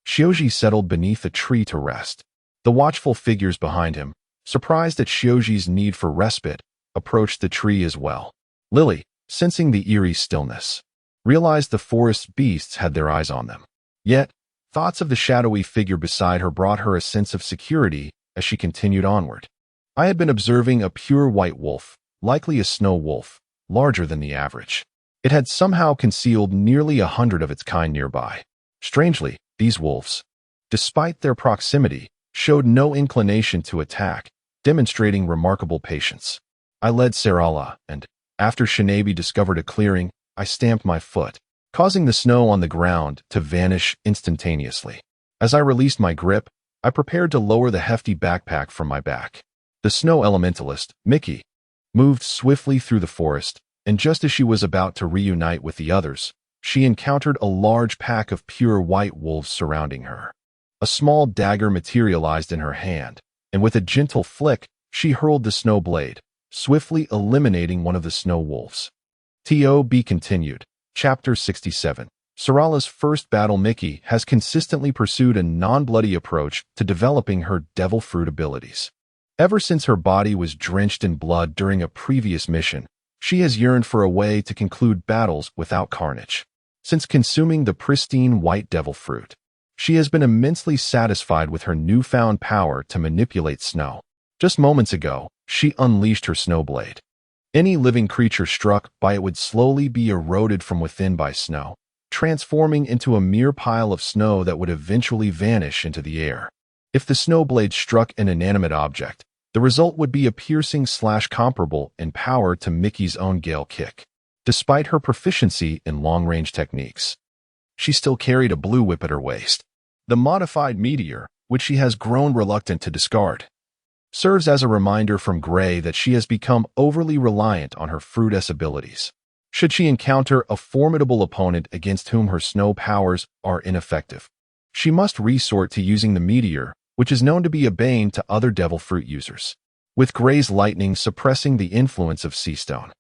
Shoji settled beneath a tree to rest. The watchful figures behind him, surprised at Shoji's need for respite, approached the tree as well. Lily, sensing the eerie stillness, realized the forest's beasts had their eyes on them. Yet, thoughts of the shadowy figure beside her brought her a sense of security as she continued onward. I had been observing a pure white wolf, likely a snow wolf, larger than the average. It had somehow concealed nearly 100 of its kind nearby. Strangely, these wolves, despite their proximity, showed no inclination to attack, demonstrating remarkable patience. I led Sarala, and, after Shinabi discovered a clearing, I stamped my foot, causing the snow on the ground to vanish instantaneously. As I released my grip, I prepared to lower the hefty backpack from my back. The snow elementalist, Mickey, moved swiftly through the forest, and just as she was about to reunite with the others, she encountered a large pack of pure white wolves surrounding her. A small dagger materialized in her hand, and with a gentle flick, she hurled the snow blade, swiftly eliminating one of the snow wolves. To be continued. Chapter 67. Sarala's first battle. Mickey has consistently pursued a non-bloody approach to developing her devil fruit abilities. Ever since her body was drenched in blood during a previous mission, she has yearned for a way to conclude battles without carnage. Since consuming the pristine white devil fruit, she has been immensely satisfied with her newfound power to manipulate snow. Just moments ago, she unleashed her snowblade. Any living creature struck by it would slowly be eroded from within by snow, transforming into a mere pile of snow that would eventually vanish into the air. If the snowblade struck an inanimate object, the result would be a piercing/comparable in power to Mickey's own Gale Kick. Despite her proficiency in long-range techniques, she still carried a blue whip at her waist. The modified meteor, which she has grown reluctant to discard, serves as a reminder from Gray that she has become overly reliant on her fruit S abilities. Should she encounter a formidable opponent against whom her snow powers are ineffective, she must resort to using the meteor, which is known to be a bane to other devil fruit users. With Gray's lightning suppressing the influence of Seastone,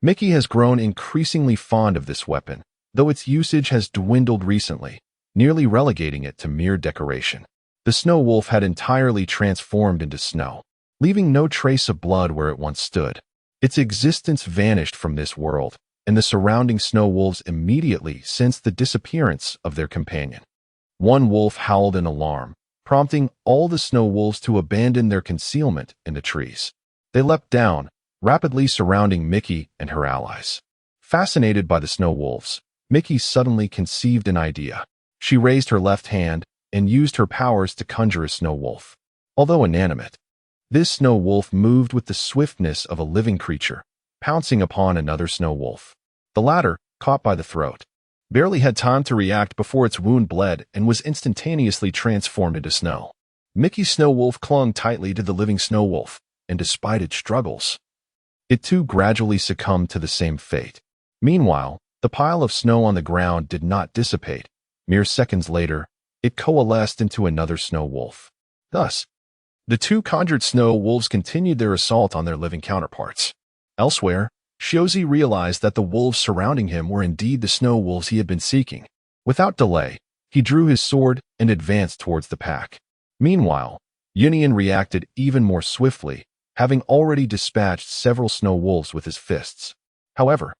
Mickey has grown increasingly fond of this weapon, though its usage has dwindled recently, nearly relegating it to mere decoration. The snow wolf had entirely transformed into snow, leaving no trace of blood where it once stood. Its existence vanished from this world, and the surrounding snow wolves immediately sensed the disappearance of their companion. One wolf howled in alarm, prompting all the snow wolves to abandon their concealment in the trees. They leapt down, rapidly surrounding Mickey and her allies. Fascinated by the snow wolves, Mickey suddenly conceived an idea. She raised her left hand and used her powers to conjure a snow wolf. Although inanimate, this snow wolf moved with the swiftness of a living creature, pouncing upon another snow wolf. The latter, caught by the throat, barely had time to react before its wound bled and was instantaneously transformed into snow. Mickey's snow wolf clung tightly to the living snow wolf, and despite its struggles, it too gradually succumbed to the same fate. Meanwhile, the pile of snow on the ground did not dissipate. Mere seconds later, it coalesced into another snow wolf. Thus, The two conjured snow wolves continued their assault on their living counterparts. Elsewhere, Shiozi realized that the wolves surrounding him were indeed the snow wolves he had been seeking. Without delay, he drew his sword and advanced towards the pack. Meanwhile, Yunian reacted even more swiftly, having already dispatched several snow wolves with his fists. However,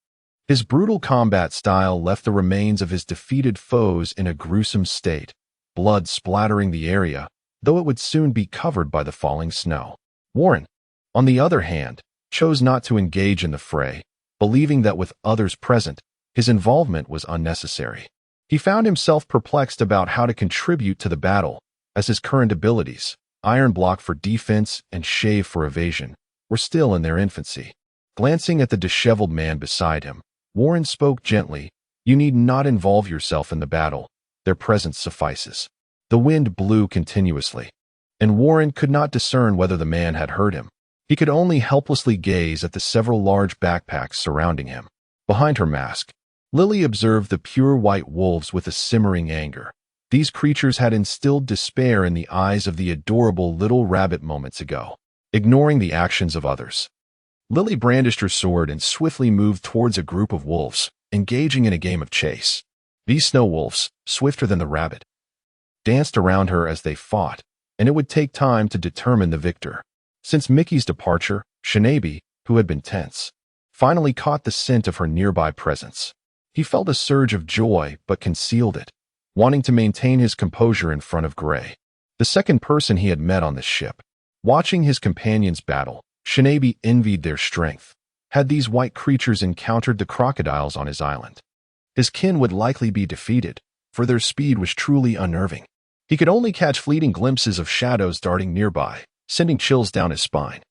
his brutal combat style left the remains of his defeated foes in a gruesome state, blood splattering the area, though it would soon be covered by the falling snow. Warren, on the other hand, chose not to engage in the fray, believing that with others present, his involvement was unnecessary. He found himself perplexed about how to contribute to the battle, as his current abilities, Iron Block for defense and Shave for evasion, were still in their infancy. Glancing at the disheveled man beside him, Warren spoke gently, "You need not involve yourself in the battle. Their presence suffices." The wind blew continuously, and Warren could not discern whether the man had heard him. He could only helplessly gaze at the several large backpacks surrounding him. Behind her mask, Lily observed the pure white wolves with a simmering anger. These creatures had instilled despair in the eyes of the adorable little rabbit moments ago. Ignoring the actions of others, Lily brandished her sword and swiftly moved towards a group of wolves, engaging in a game of chase. These snow wolves, swifter than the rabbit, danced around her as they fought, and it would take time to determine the victor. Since Mickey's departure, Shinabi, who had been tense, finally caught the scent of her nearby presence. He felt a surge of joy but concealed it, wanting to maintain his composure in front of Gray, the second person he had met on this ship. Watching his companions battle, Shinabi envied their strength. Had these white creatures encountered the crocodiles on his island, his kin would likely be defeated, for their speed was truly unnerving. He could only catch fleeting glimpses of shadows darting nearby, sending chills down his spine.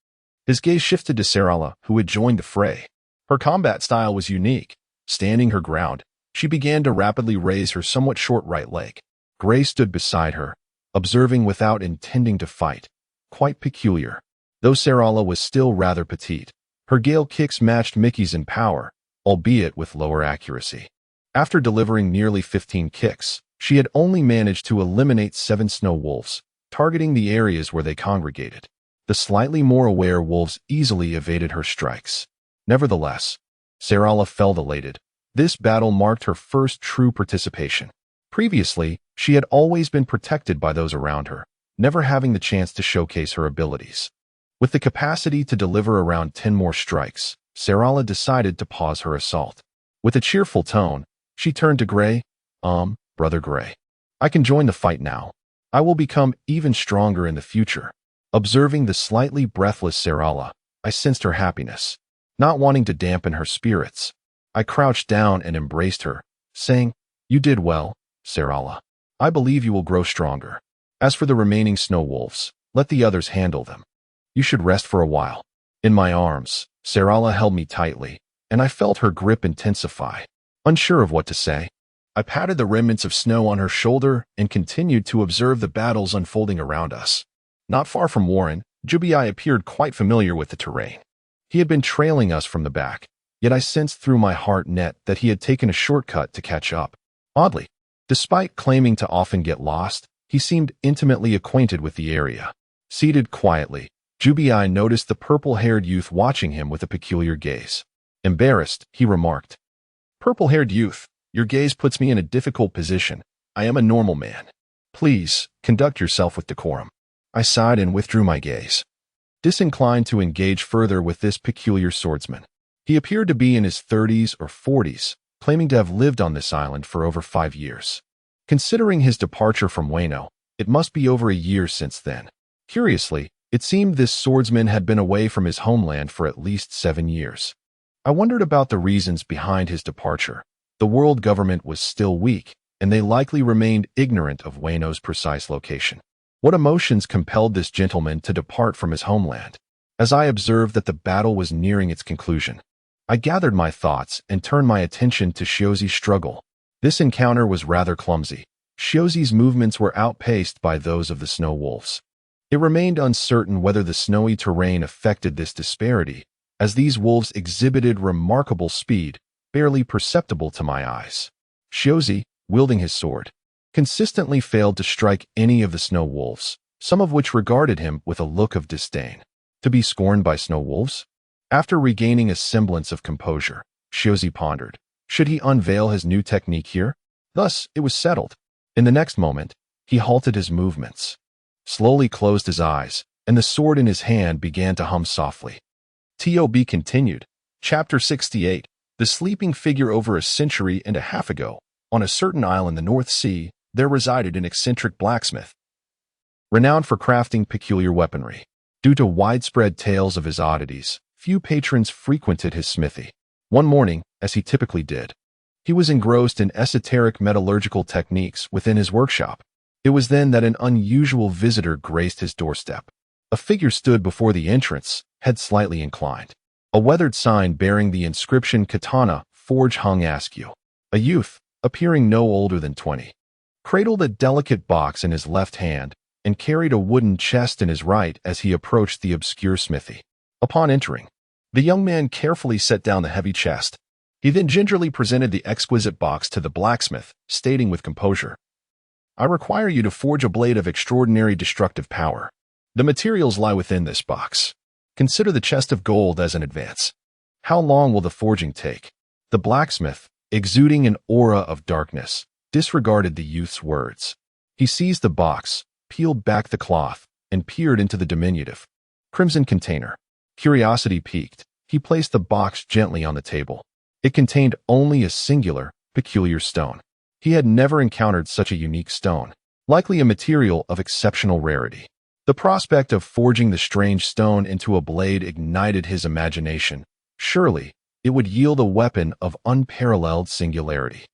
His gaze shifted to Sarala, who had joined the fray. Her combat style was unique. Standing her ground, she began to rapidly raise her somewhat short right leg. Gray stood beside her, observing without intending to fight. Quite peculiar. Though Sarala was still rather petite, her gale kicks matched Mickey's in power, albeit with lower accuracy. After delivering nearly 15 kicks, she had only managed to eliminate 7 snow wolves, targeting the areas where they congregated. The slightly more aware wolves easily evaded her strikes. Nevertheless, Sarala felt elated. This battle marked her first true participation. Previously, she had always been protected by those around her, never having the chance to showcase her abilities. With the capacity to deliver around 10 more strikes, Sarala decided to pause her assault. With a cheerful tone, she turned to Gray. Brother Gray, I can join the fight now. I will become even stronger in the future." Observing the slightly breathless Sarala, I sensed her happiness. Not wanting to dampen her spirits, I crouched down and embraced her, saying, "You did well, Sarala. I believe you will grow stronger. As for the remaining snow wolves, let the others handle them. You should rest for a while." In my arms, Sarala held me tightly, and I felt her grip intensify. Unsure of what to say, I patted the remnants of snow on her shoulder and continued to observe the battles unfolding around us. Not far from Warren, Jubai appeared quite familiar with the terrain. He had been trailing us from the back, yet I sensed through my heart net that he had taken a shortcut to catch up. Oddly, despite claiming to often get lost, he seemed intimately acquainted with the area. Seated quietly, Jubai noticed the purple-haired youth watching him with a peculiar gaze. Embarrassed, he remarked, "Purple-haired youth, your gaze puts me in a difficult position. I am a normal man. Please, conduct yourself with decorum." I sighed and withdrew my gaze, disinclined to engage further with this peculiar swordsman. He appeared to be in his 30s or 40s, claiming to have lived on this island for over 5 years. Considering his departure from Wano, it must be over a year since then. Curiously, it seemed this swordsman had been away from his homeland for at least 7 years. I wondered about the reasons behind his departure. The world government was still weak, and they likely remained ignorant of Wano's precise location. What emotions compelled this gentleman to depart from his homeland? As I observed that the battle was nearing its conclusion, I gathered my thoughts and turned my attention to Shiozi's struggle. This encounter was rather clumsy. Shiozi's movements were outpaced by those of the snow wolves. It remained uncertain whether the snowy terrain affected this disparity, as these wolves exhibited remarkable speed, barely perceptible to my eyes. Shiozi, wielding his sword, consistently failed to strike any of the snow wolves, some of which regarded him with a look of disdain. To be scorned by snow wolves? After regaining a semblance of composure, Shiozi pondered. Should he unveil his new technique here? Thus, it was settled. In the next moment, he halted his movements, slowly closed his eyes, and the sword in his hand began to hum softly. TOB continued. Chapter 68. The sleeping figure. Over a century and a half ago, on a certain isle in the North Sea, there resided an eccentric blacksmith, renowned for crafting peculiar weaponry. Due to widespread tales of his oddities, few patrons frequented his smithy. One morning, as he typically did, he was engrossed in esoteric metallurgical techniques within his workshop. It was then that an unusual visitor graced his doorstep. A figure stood before the entrance, head slightly inclined. A weathered sign bearing the inscription Katana, Forge hung askew. A youth, appearing no older than 20, cradled a delicate box in his left hand and carried a wooden chest in his right as he approached the obscure smithy. Upon entering, the young man carefully set down the heavy chest. He then gingerly presented the exquisite box to the blacksmith, stating with composure, "I require you to forge a blade of extraordinary destructive power. The materials lie within this box. Consider the chest of gold as an advance. How long will the forging take?" The blacksmith, exuding an aura of darkness, disregarded the youth's words. He seized the box, peeled back the cloth, and peered into the diminutive crimson container. Curiosity piqued, he placed the box gently on the table. It contained only a singular, peculiar stone. He had never encountered such a unique stone, likely a material of exceptional rarity. The prospect of forging the strange stone into a blade ignited his imagination. Surely, it would yield a weapon of unparalleled singularity.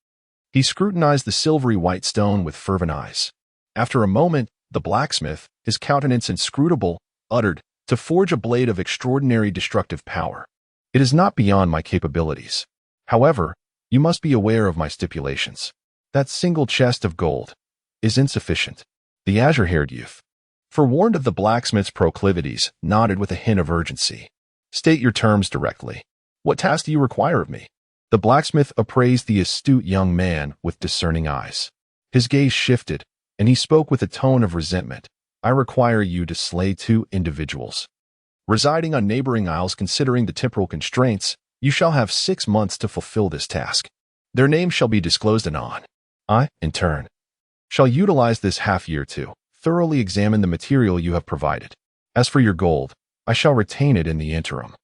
He scrutinized the silvery white stone with fervent eyes. After a moment, the blacksmith, his countenance inscrutable, uttered, "To forge a blade of extraordinary destructive power. It is not beyond my capabilities. However, you must be aware of my stipulations. That single chest of gold is insufficient." The azure-haired youth, forewarned of the blacksmith's proclivities, nodded with a hint of urgency. "State your terms directly. What task do you require of me?" The blacksmith appraised the astute young man with discerning eyes. His gaze shifted, and he spoke with a tone of resentment. "I require you to slay 2 individuals residing on neighboring isles. Considering the temporal constraints, you shall have 6 months to fulfill this task. Their names shall be disclosed anon. I, in turn, shall utilize this half-year to thoroughly examine the material you have provided. As for your gold, I shall retain it in the interim."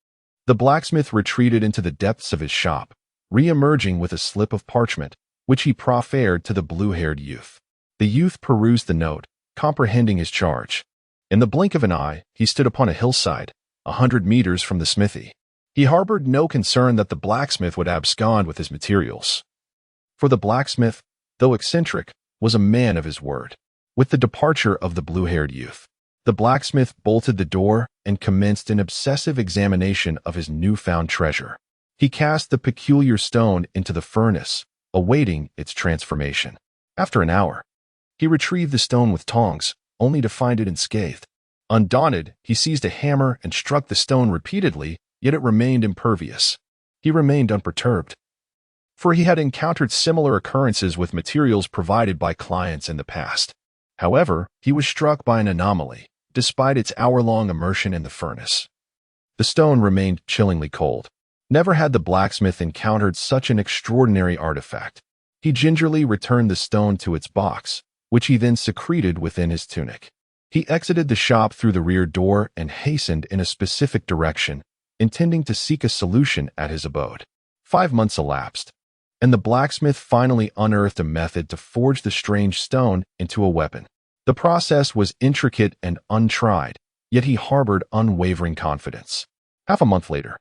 The blacksmith retreated into the depths of his shop, re-emerging with a slip of parchment, which he proffered to the blue-haired youth. The youth perused the note, comprehending his charge. In the blink of an eye, he stood upon a hillside, 100 meters from the smithy. He harbored no concern that the blacksmith would abscond with his materials. For the blacksmith, though eccentric, was a man of his word. With the departure of the blue-haired youth, the blacksmith bolted the door and commenced an obsessive examination of his newfound treasure. He cast the peculiar stone into the furnace, awaiting its transformation. After an hour, he retrieved the stone with tongs, only to find it unscathed. Undaunted, he seized a hammer and struck the stone repeatedly, yet it remained impervious. He remained unperturbed, for he had encountered similar occurrences with materials provided by clients in the past. However, he was struck by an anomaly, despite its hour-long immersion in the furnace. The stone remained chillingly cold. Never had the blacksmith encountered such an extraordinary artifact. He gingerly returned the stone to its box, which he then secreted within his tunic. He exited the shop through the rear door and hastened in a specific direction, intending to seek a solution at his abode. 5 months elapsed, and the blacksmith finally unearthed a method to forge the strange stone into a weapon. The process was intricate and untried, yet he harbored unwavering confidence. Half a month later,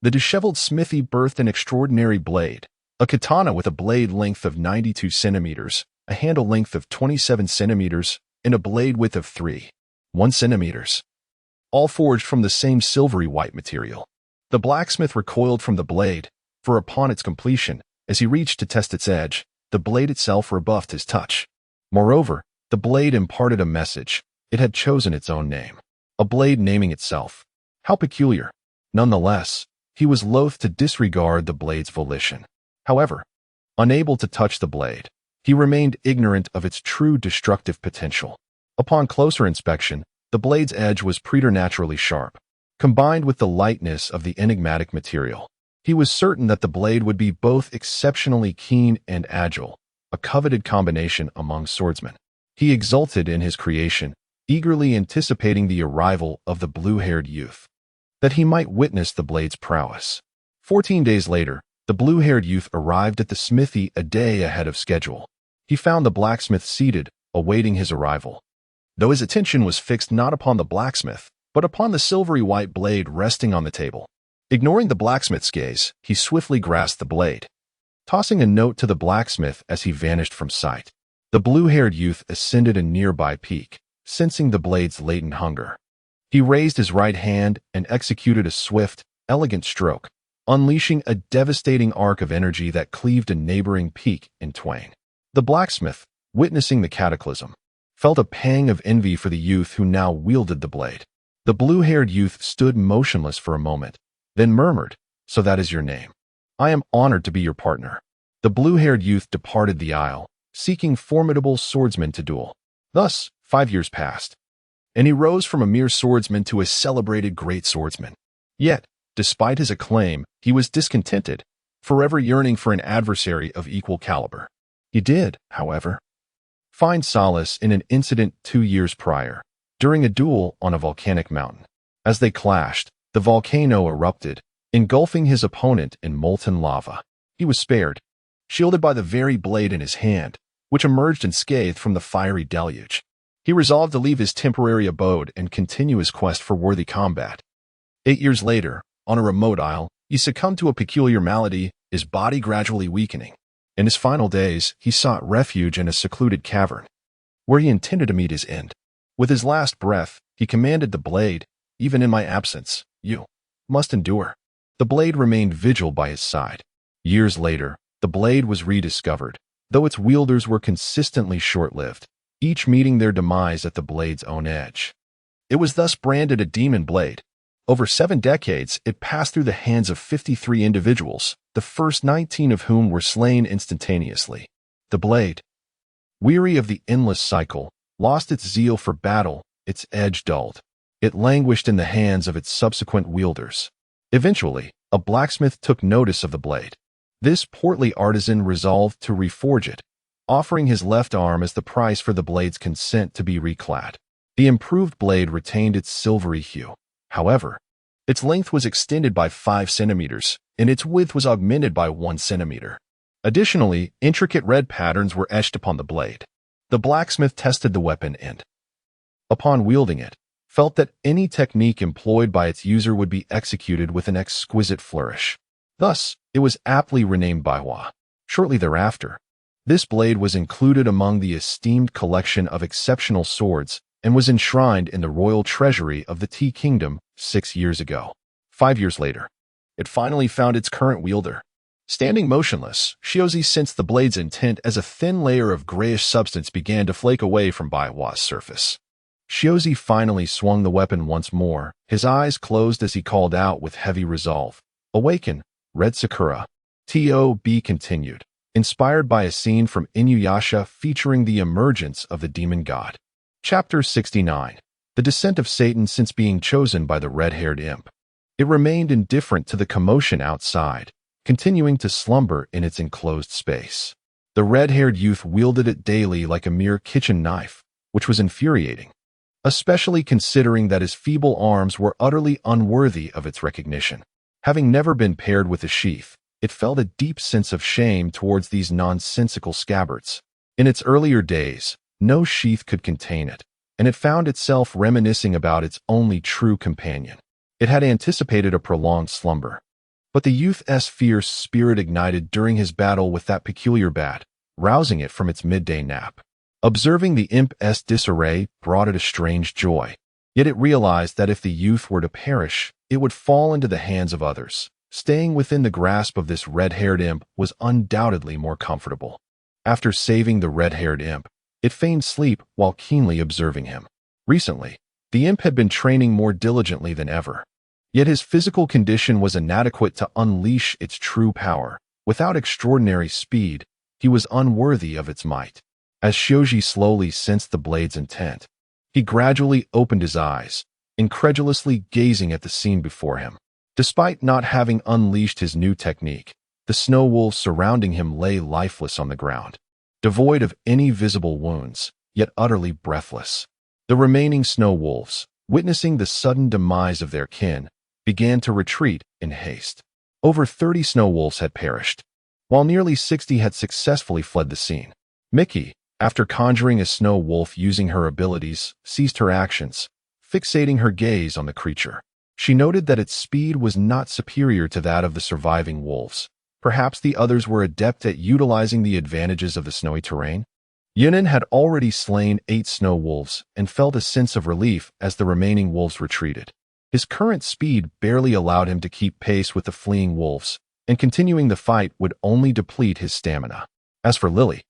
the disheveled smithy birthed an extraordinary blade, a katana with a blade length of 92 centimeters, a handle length of 27 centimeters, and a blade width of 3.1 centimeters, all forged from the same silvery white material. The blacksmith recoiled from the blade, for upon its completion, as he reached to test its edge, the blade itself rebuffed his touch. Moreover, the blade imparted a message. It had chosen its own name. A blade naming itself. How peculiar. Nonetheless, he was loath to disregard the blade's volition. However, unable to touch the blade, he remained ignorant of its true destructive potential. Upon closer inspection, the blade's edge was preternaturally sharp. Combined with the lightness of the enigmatic material, he was certain that the blade would be both exceptionally keen and agile, a coveted combination among swordsmen. He exulted in his creation, eagerly anticipating the arrival of the blue-haired youth, that he might witness the blade's prowess. 14 days later, the blue-haired youth arrived at the smithy a day ahead of schedule. He found the blacksmith seated, awaiting his arrival. Though his attention was fixed not upon the blacksmith, but upon the silvery white blade resting on the table. Ignoring the blacksmith's gaze, he swiftly grasped the blade, tossing a note to the blacksmith as he vanished from sight. The blue-haired youth ascended a nearby peak, sensing the blade's latent hunger. He raised his right hand and executed a swift, elegant stroke, unleashing a devastating arc of energy that cleaved a neighboring peak in twain. The blacksmith, witnessing the cataclysm, felt a pang of envy for the youth who now wielded the blade. The blue-haired youth stood motionless for a moment, then murmured, "So that is your name. I am honored to be your partner." The blue-haired youth departed the isle, seeking formidable swordsmen to duel. Thus, 5 years passed, and he rose from a mere swordsman to a celebrated great swordsman. Yet, despite his acclaim, he was discontented, forever yearning for an adversary of equal caliber. He did, however, find solace in an incident 2 years prior, during a duel on a volcanic mountain. As they clashed, the volcano erupted, engulfing his opponent in molten lava. He was spared, shielded by the very blade in his hand, which emerged unscathed from the fiery deluge. He resolved to leave his temporary abode and continue his quest for worthy combat. 8 years later, on a remote isle, he succumbed to a peculiar malady, his body gradually weakening. In his final days, he sought refuge in a secluded cavern, where he intended to meet his end. With his last breath, he commanded the blade, "Even in my absence, you must endure." The blade remained vigil by his side. Years later, the blade was rediscovered, though its wielders were consistently short-lived, each meeting their demise at the blade's own edge. It was thus branded a demon blade. Over 7 decades, it passed through the hands of 53 individuals, the first 19 of whom were slain instantaneously. The blade, weary of the endless cycle, lost its zeal for battle, its edge dulled. It languished in the hands of its subsequent wielders. Eventually, a blacksmith took notice of the blade. This portly artisan resolved to reforge it, offering his left arm as the price for the blade's consent to be reclad. The improved blade retained its silvery hue. However, its length was extended by 5 centimeters, and its width was augmented by 1 centimeter. Additionally, intricate red patterns were etched upon the blade. The blacksmith tested the weapon and, upon wielding it, felt that any technique employed by its user would be executed with an exquisite flourish. Thus, it was aptly renamed Baiwa. Shortly thereafter, this blade was included among the esteemed collection of exceptional swords and was enshrined in the royal treasury of the Tea Kingdom 6 years ago. 5 years later, it finally found its current wielder. Standing motionless, Shiozi sensed the blade's intent as a thin layer of grayish substance began to flake away from Baiwa's surface. Shiozi finally swung the weapon once more, his eyes closed as he called out with heavy resolve, "Awaken, Red Sakura." To be continued, inspired by a scene from Inuyasha featuring the emergence of the demon god. Chapter 69. The Descent of Satan. Since being chosen by the red-haired imp, it remained indifferent to the commotion outside, continuing to slumber in its enclosed space. The red-haired youth wielded it daily like a mere kitchen knife, which was infuriating, especially considering that his feeble arms were utterly unworthy of its recognition. Having never been paired with a sheath, it felt a deep sense of shame towards these nonsensical scabbards. In its earlier days, no sheath could contain it, and it found itself reminiscing about its only true companion. It had anticipated a prolonged slumber, but the youth's fierce spirit ignited during his battle with that peculiar bat, rousing it from its midday nap. Observing the imp's disarray brought it a strange joy, yet it realized that if the youth were to perish, it would fall into the hands of others. Staying within the grasp of this red-haired imp was undoubtedly more comfortable. After saving the red-haired imp, it feigned sleep while keenly observing him. Recently, the imp had been training more diligently than ever, yet his physical condition was inadequate to unleash its true power. Without extraordinary speed, he was unworthy of its might. As Shoji slowly sensed the blade's intent, He gradually opened his eyes, incredulously gazing at the scene before him. Despite not having unleashed his new technique, the snow wolves surrounding him lay lifeless on the ground, devoid of any visible wounds, yet utterly breathless. The remaining snow wolves, witnessing the sudden demise of their kin, began to retreat in haste. Over 30 snow wolves had perished, while nearly 60 had successfully fled the scene. Mickey, after conjuring a snow wolf using her abilities, ceased her actions, fixating her gaze on the creature. She noted that its speed was not superior to that of the surviving wolves. Perhaps the others were adept at utilizing the advantages of the snowy terrain. Yunin had already slain 8 snow wolves and felt a sense of relief as the remaining wolves retreated. His current speed barely allowed him to keep pace with the fleeing wolves, and continuing the fight would only deplete his stamina. As for Lily,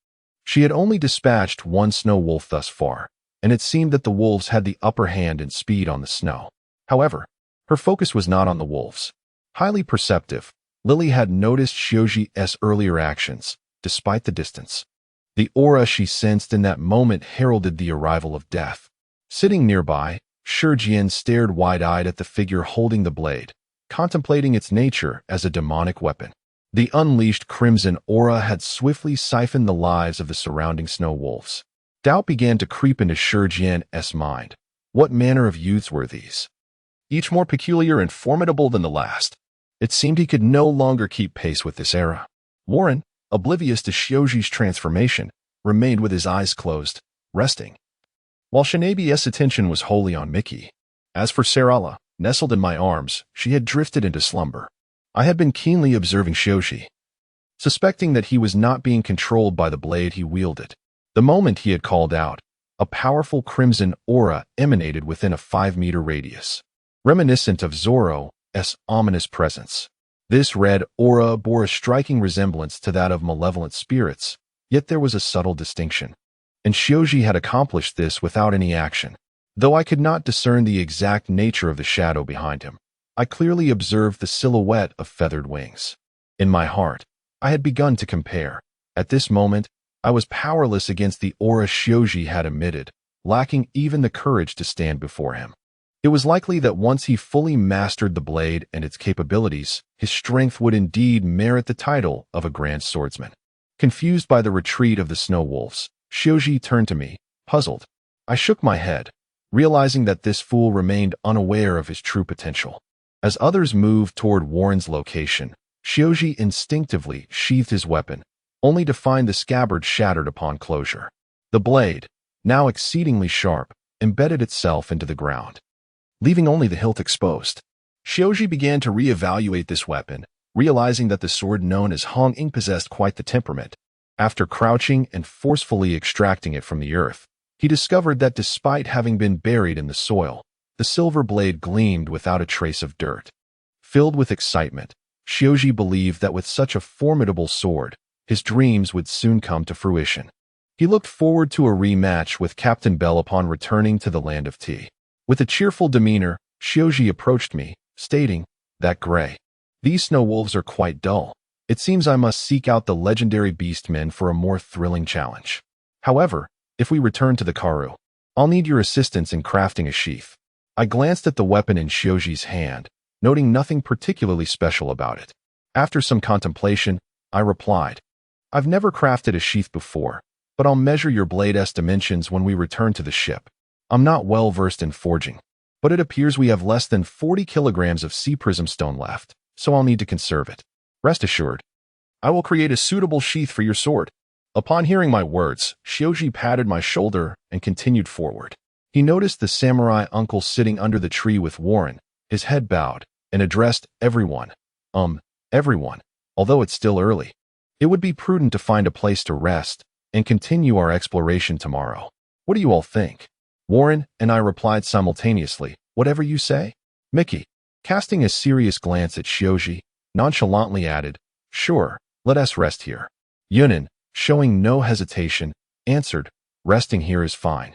she had only dispatched 1 snow wolf thus far, and it seemed that the wolves had the upper hand in speed on the snow. However, her focus was not on the wolves. Highly perceptive, Lily had noticed Xiuji's earlier actions, despite the distance. The aura she sensed in that moment heralded the arrival of death. Sitting nearby, Shijian stared wide-eyed at the figure holding the blade, contemplating its nature as a demonic weapon. The unleashed crimson aura had swiftly siphoned the lives of the surrounding snow wolves. Doubt began to creep into Shijian's mind. What manner of youths were these? Each more peculiar and formidable than the last. It seemed he could no longer keep pace with this era. Warren, oblivious to Xiuji's transformation, remained with his eyes closed, resting, while Shinabi's attention was wholly on Mickey. As for Sarala, nestled in my arms, she had drifted into slumber. I had been keenly observing Xiuji, suspecting that he was not being controlled by the blade he wielded. The moment he had called out, a powerful crimson aura emanated within a 5-meter radius, reminiscent of Zoro's ominous presence. This red aura bore a striking resemblance to that of malevolent spirits, yet there was a subtle distinction. And Xiuji had accomplished this without any action. Though I could not discern the exact nature of the shadow behind him, I clearly observed the silhouette of feathered wings. In my heart, I had begun to compare. At this moment, I was powerless against the aura Xiuji had emitted, lacking even the courage to stand before him. It was likely that once he fully mastered the blade and its capabilities, his strength would indeed merit the title of a grand swordsman. Confused by the retreat of the snow wolves, Xiuji turned to me, puzzled. I shook my head, realizing that this fool remained unaware of his true potential. As others moved toward Warren's location, Xiuji instinctively sheathed his weapon, only to find the scabbard shattered upon closure. The blade, now exceedingly sharp, embedded itself into the ground, leaving only the hilt exposed. Xiuji began to reevaluate this weapon, realizing that the sword known as Hong Ying possessed quite the temperament. After crouching and forcefully extracting it from the earth, he discovered that despite having been buried in the soil, the silver blade gleamed without a trace of dirt. Filled with excitement, Xiuji believed that with such a formidable sword, his dreams would soon come to fruition. He looked forward to a rematch with Captain Bell upon returning to the land of tea. With a cheerful demeanor, Xiuji approached me, stating, "That gray. These snow wolves are quite dull. It seems I must seek out the legendary beastmen for a more thrilling challenge. However, if we return to the Karoo, I'll need your assistance in crafting a sheath." I glanced at the weapon in Xiuji's hand, noting nothing particularly special about it. After some contemplation, I replied, "I've never crafted a sheath before, but I'll measure your blade's dimensions when we return to the ship. I'm not well versed in forging, but it appears we have less than 40 kilograms of sea prism stone left, so I'll need to conserve it. Rest assured, I will create a suitable sheath for your sword." Upon hearing my words, Xiuji patted my shoulder and continued forward. He noticed the samurai uncle sitting under the tree with Warren, his head bowed, and addressed everyone, although it's still early. It would be prudent to find a place to rest and continue our exploration tomorrow. What do you all think? Warren and I replied simultaneously, "Whatever you say." Mickey, casting a serious glance at Xiuji, nonchalantly added, "Sure, let us rest here." Yunin, showing no hesitation, answered, "Resting here is fine.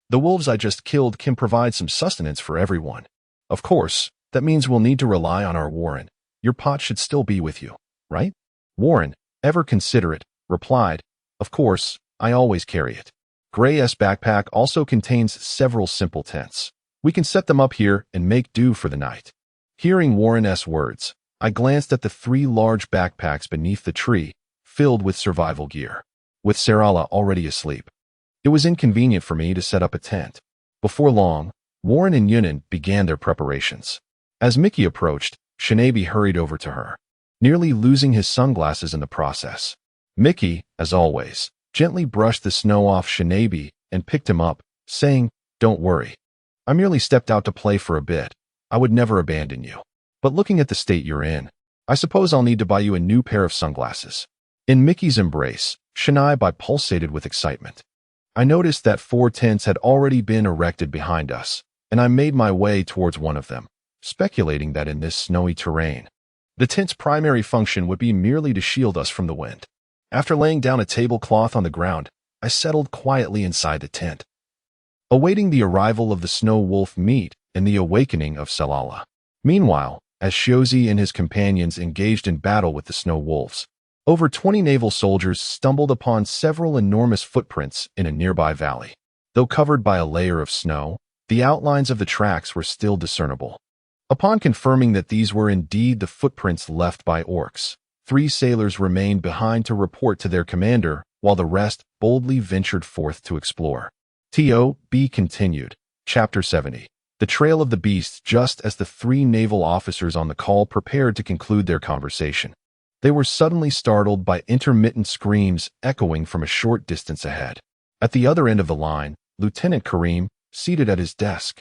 The wolves I just killed can provide some sustenance for everyone. Of course, that means we'll need to rely on our Warren. Your pot should still be with you, right?" Warren, ever considerate, replied, "Of course, I always carry it." Gray's backpack also contains several simple tents. We can set them up here and make do for the night. Hearing Warren's words, I glanced at the 3 large backpacks beneath the tree, filled with survival gear. With Sarala already asleep, it was inconvenient for me to set up a tent. Before long, Warren and Yunan began their preparations. As Mickey approached, Shinabi hurried over to her, nearly losing his sunglasses in the process. Mickey, as always, gently brushed the snow off Shinabi and picked him up, saying, "Don't worry. I merely stepped out to play for a bit. I would never abandon you. But looking at the state you're in, I suppose I'll need to buy you a new pair of sunglasses." In Mickey's embrace, Shinabi pulsated with excitement. I noticed that 4 tents had already been erected behind us, and I made my way towards one of them, speculating that in this snowy terrain, the tent's primary function would be merely to shield us from the wind. After laying down a tablecloth on the ground, I settled quietly inside the tent, awaiting the arrival of the snow wolf meat and the awakening of Salala. Meanwhile, as Shozi and his companions engaged in battle with the snow wolves, over 20 naval soldiers stumbled upon several enormous footprints in a nearby valley. Though covered by a layer of snow, the outlines of the tracks were still discernible. Upon confirming that these were indeed the footprints left by orcs, 3 sailors remained behind to report to their commander, while the rest boldly ventured forth to explore. T.O.B. continued. Chapter 70. The Trail of the Beast. Just as the 3 naval officers on the call prepared to conclude their conversation, they were suddenly startled by intermittent screams echoing from a short distance ahead. At the other end of the line, Lieutenant Karim, seated at his desk,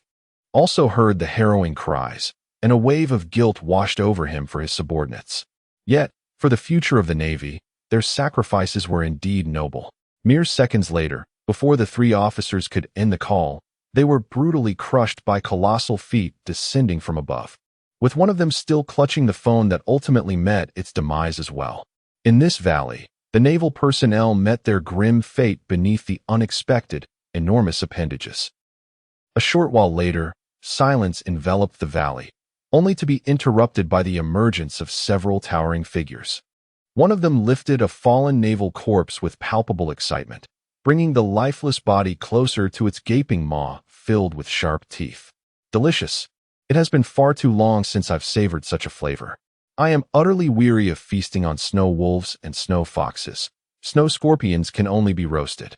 also heard the harrowing cries, and a wave of guilt washed over him for his subordinates. Yet, for the future of the Navy, their sacrifices were indeed noble. Mere seconds later, before the 3 officers could end the call, they were brutally crushed by colossal feet descending from above, with one of them still clutching the phone that ultimately met its demise as well. In this valley, the naval personnel met their grim fate beneath the unexpected, enormous appendages. A short while later, silence enveloped the valley, only to be interrupted by the emergence of several towering figures. One of them lifted a fallen naval corpse with palpable excitement, bringing the lifeless body closer to its gaping maw filled with sharp teeth. Delicious. It has been far too long since I've savored such a flavor. I am utterly weary of feasting on snow wolves and snow foxes. Snow scorpions can only be roasted.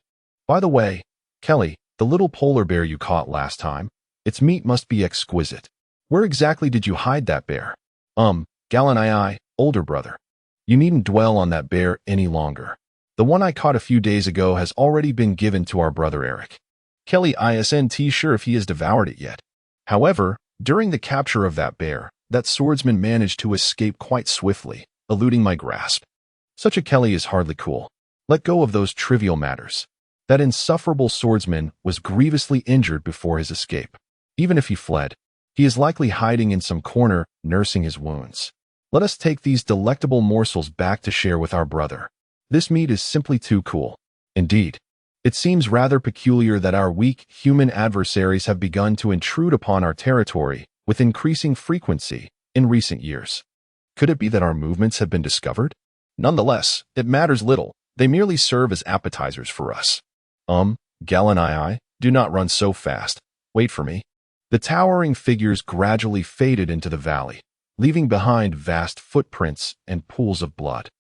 By the way, Kelly, the little polar bear you caught last time, its meat must be exquisite. Where exactly did you hide that bear? Galanai, older brother. You needn't dwell on that bear any longer. The one I caught a few days ago has already been given to our brother Eric. Kelly isn't sure if he has devoured it yet. However, during the capture of that bear, that swordsman managed to escape quite swiftly, eluding my grasp. Such a Kelly is hardly cool. Let go of those trivial matters. That insufferable swordsman was grievously injured before his escape. Even if he fled, he is likely hiding in some corner, nursing his wounds. Let us take these delectable morsels back to share with our brother. This meat is simply too cool. Indeed, it seems rather peculiar that our weak human adversaries have begun to intrude upon our territory with increasing frequency in recent years. Could it be that our movements have been discovered? Nonetheless, it matters little. They merely serve as appetizers for us. Galanai, do not run so fast. Wait for me. The towering figures gradually faded into the valley, leaving behind vast footprints and pools of blood.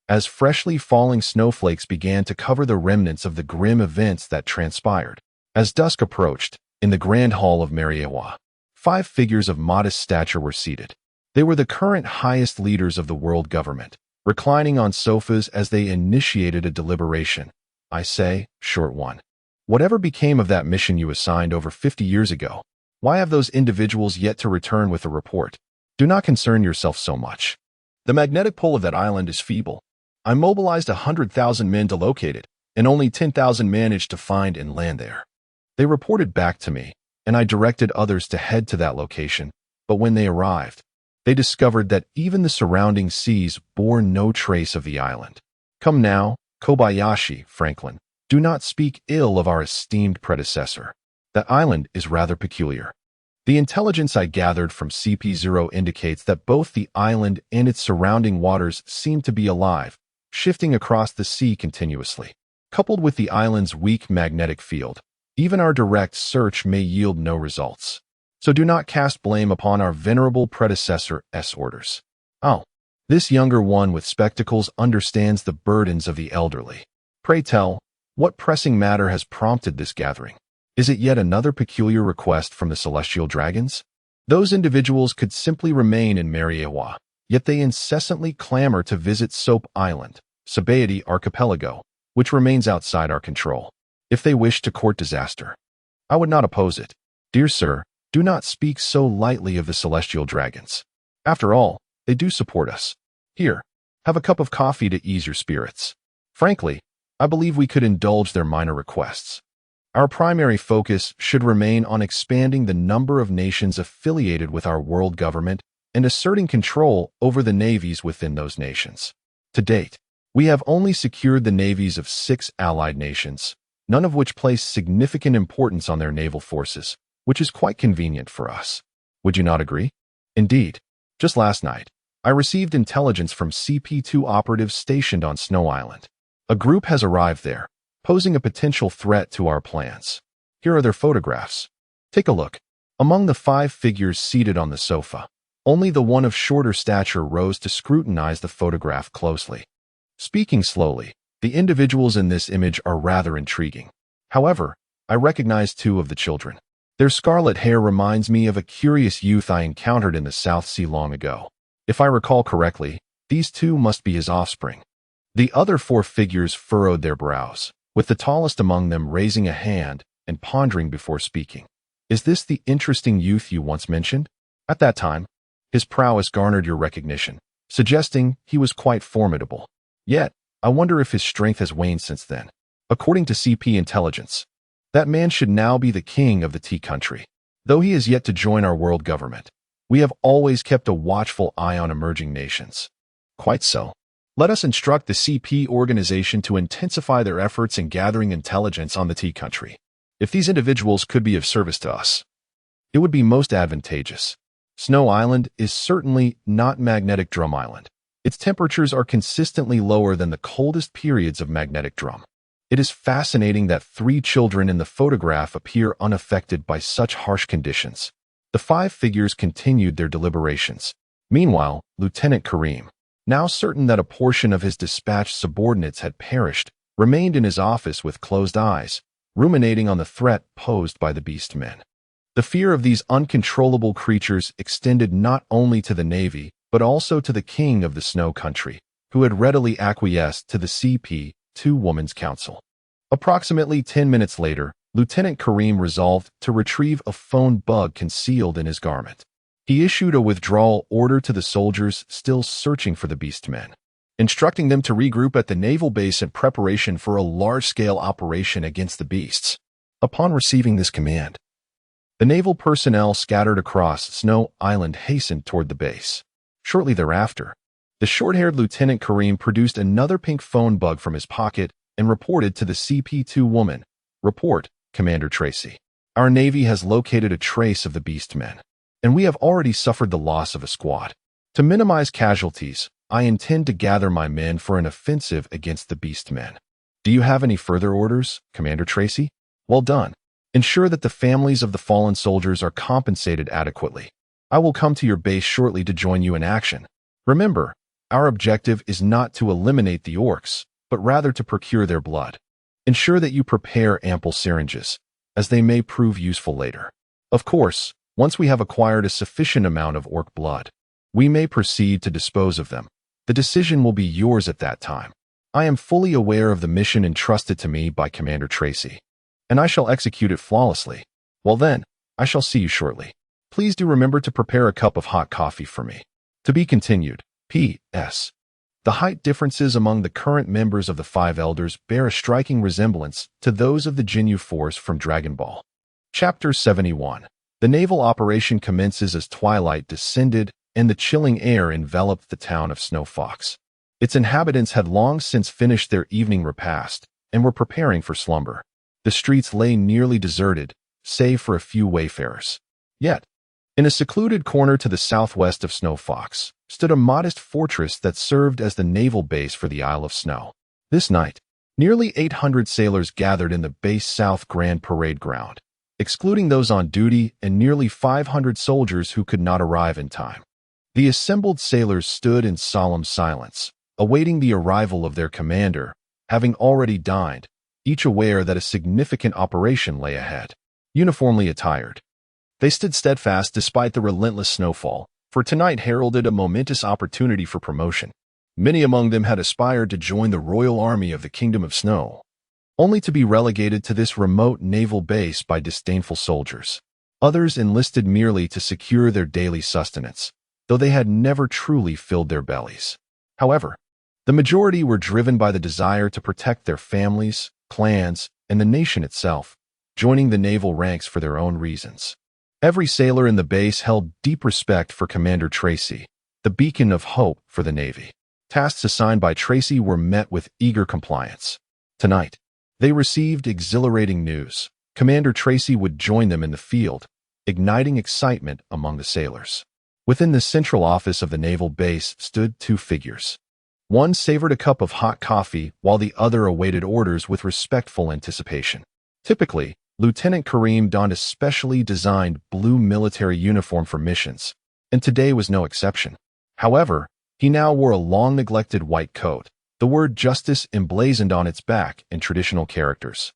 As freshly falling snowflakes began to cover the remnants of the grim events that transpired. As dusk approached, in the Grand Hall of Mariewa, 5 figures of modest stature were seated. They were the current highest leaders of the world government, reclining on sofas as they initiated a deliberation. I say, short one. Whatever became of that mission you assigned over 50 years ago? Why have those individuals yet to return with a report? Do not concern yourself so much. The magnetic pull of that island is feeble. I mobilized 100,000 men to locate it, and only 10,000 managed to find and land there. They reported back to me, and I directed others to head to that location, but when they arrived, they discovered that even the surrounding seas bore no trace of the island. Come now, Kobayashi, Franklin, do not speak ill of our esteemed predecessor. That island is rather peculiar. The intelligence I gathered from CP0 indicates that both the island and its surrounding waters seem to be alive, shifting across the sea continuously. Coupled with the island's weak magnetic field, even our direct search may yield no results. So do not cast blame upon our venerable predecessor's orders. Oh, this younger one with spectacles understands the burdens of the elderly. Pray tell, what pressing matter has prompted this gathering? Is it yet another peculiar request from the celestial dragons? Those individuals could simply remain in Mariewa, yet they incessantly clamor to visit Soap Island, Sabaody Archipelago, which remains outside our control. If they wish to court disaster, I would not oppose it. Dear sir, do not speak so lightly of the celestial dragons. After all, they do support us. Here, have a cup of coffee to ease your spirits. Frankly, I believe we could indulge their minor requests. Our primary focus should remain on expanding the number of nations affiliated with our world government and asserting control over the navies within those nations. To date, we have only secured the navies of 6 allied nations, none of which place significant importance on their naval forces, which is quite convenient for us. Would you not agree? Indeed, just last night, I received intelligence from CP2 operatives stationed on Snow Island. A group has arrived there, posing a potential threat to our plans. Here are their photographs. Take a look. Among the 5 figures seated on the sofa, only the one of shorter stature rose to scrutinize the photograph closely. Speaking slowly, the individuals in this image are rather intriguing. However, I recognize 2 of the children. Their scarlet hair reminds me of a curious youth I encountered in the South Sea long ago. If I recall correctly, these 2 must be his offspring. The other 4 figures furrowed their brows, with the tallest among them raising a hand and pondering before speaking. Is this the interesting youth you once mentioned? At that time, his prowess garnered your recognition, suggesting he was quite formidable. Yet, I wonder if his strength has waned since then. According to CP intelligence, that man should now be the king of the Tea Country. Though he is yet to join our world government, we have always kept a watchful eye on emerging nations. Quite so. Let us instruct the CP organization to intensify their efforts in gathering intelligence on the Tea Country. If these individuals could be of service to us, it would be most advantageous. Snow Island is certainly not Magnetic Drum Island. Its temperatures are consistently lower than the coldest periods of Magnetic Drum. It is fascinating that 3 children in the photograph appear unaffected by such harsh conditions. The 5 figures continued their deliberations. Meanwhile, Lieutenant Kareem, now certain that a portion of his dispatched subordinates had perished, remained in his office with closed eyes, ruminating on the threat posed by the beast men. The fear of these uncontrollable creatures extended not only to the Navy, but also to the king of the Snow Country, who had readily acquiesced to the CP2 Women's Council. Approximately 10 minutes later, Lieutenant Kareem resolved to retrieve a phone bug concealed in his garment. He issued a withdrawal order to the soldiers still searching for the beast men, instructing them to regroup at the naval base in preparation for a large-scale operation against the beasts. Upon receiving this command, the naval personnel scattered across Snow Island hastened toward the base. Shortly thereafter, the short-haired Lieutenant Kareem produced another pink phone bug from his pocket and reported to the CP2 woman. Report, Commander Tracy. Our Navy has located a trace of the beast men, and we have already suffered the loss of a squad. To minimize casualties, I intend to gather my men for an offensive against the beast men. Do you have any further orders, Commander Tracy? Well done. Ensure that the families of the fallen soldiers are compensated adequately. I will come to your base shortly to join you in action. Remember, our objective is not to eliminate the orcs, but rather to procure their blood. Ensure that you prepare ample syringes, as they may prove useful later. Of course, once we have acquired a sufficient amount of orc blood, we may proceed to dispose of them. The decision will be yours at that time. I am fully aware of the mission entrusted to me by Commander Tracy, and I shall execute it flawlessly. Well then, I shall see you shortly. Please do remember to prepare a cup of hot coffee for me. To be continued. P.S. The height differences among the current members of the 5 Elders bear a striking resemblance to those of the Ginyu Force from Dragon Ball. Chapter 71. The naval operation commences as twilight descended and the chilling air enveloped the town of Snow Fox. Its inhabitants had long since finished their evening repast and were preparing for slumber. The streets lay nearly deserted, save for a few wayfarers. Yet, in a secluded corner to the southwest of Snow Fox, stood a modest fortress that served as the naval base for the Isle of Snow. This night, Nearly 800 sailors gathered in the base South Grand Parade Ground, excluding those on duty and nearly 500 soldiers who could not arrive in time. The assembled sailors stood in solemn silence, awaiting the arrival of their commander, having already dined, each aware that a significant operation lay ahead. Uniformly attired, they stood steadfast despite the relentless snowfall, for tonight heralded a momentous opportunity for promotion. Many among them had aspired to join the Royal Army of the Kingdom of Snow, only to be relegated to this remote naval base by disdainful soldiers. Others enlisted merely to secure their daily sustenance, though they had never truly filled their bellies. However, the majority were driven by the desire to protect their families, clans, and the nation itself, joining the naval ranks for their own reasons. Every sailor in the base held deep respect for Commander Tracy, the beacon of hope for the Navy. Tasks assigned by Tracy were met with eager compliance. Tonight, they received exhilarating news. Commander Tracy would join them in the field, igniting excitement among the sailors. Within the central office of the naval base stood two figures. One savored a cup of hot coffee while the other awaited orders with respectful anticipation. Typically, Lieutenant Kareem donned a specially designed blue military uniform for missions, and today was no exception. However, he now wore a long-neglected white coat, the word justice emblazoned on its back in traditional characters.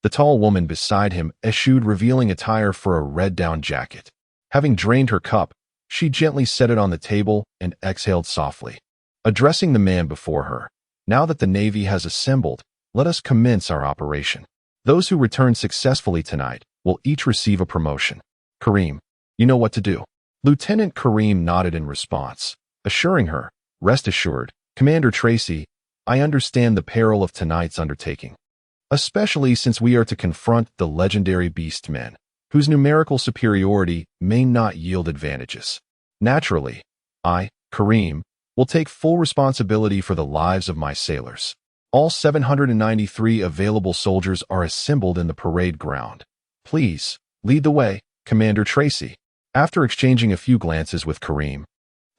The tall woman beside him eschewed revealing attire for a red-down jacket. Having drained her cup, she gently set it on the table and exhaled softly. Addressing the man before her, "Now that the Navy has assembled, let us commence our operation. Those who return successfully tonight will each receive a promotion. Kareem, you know what to do." Lieutenant Kareem nodded in response, assuring her, "Rest assured, Commander Tracy, I understand the peril of tonight's undertaking, especially since we are to confront the legendary Beastmen, whose numerical superiority may not yield advantages. Naturally, I, Kareem, will take full responsibility for the lives of my sailors." All 793 available soldiers are assembled in the parade ground. "Please, lead the way, Commander Tracy." After exchanging a few glances with Kareem,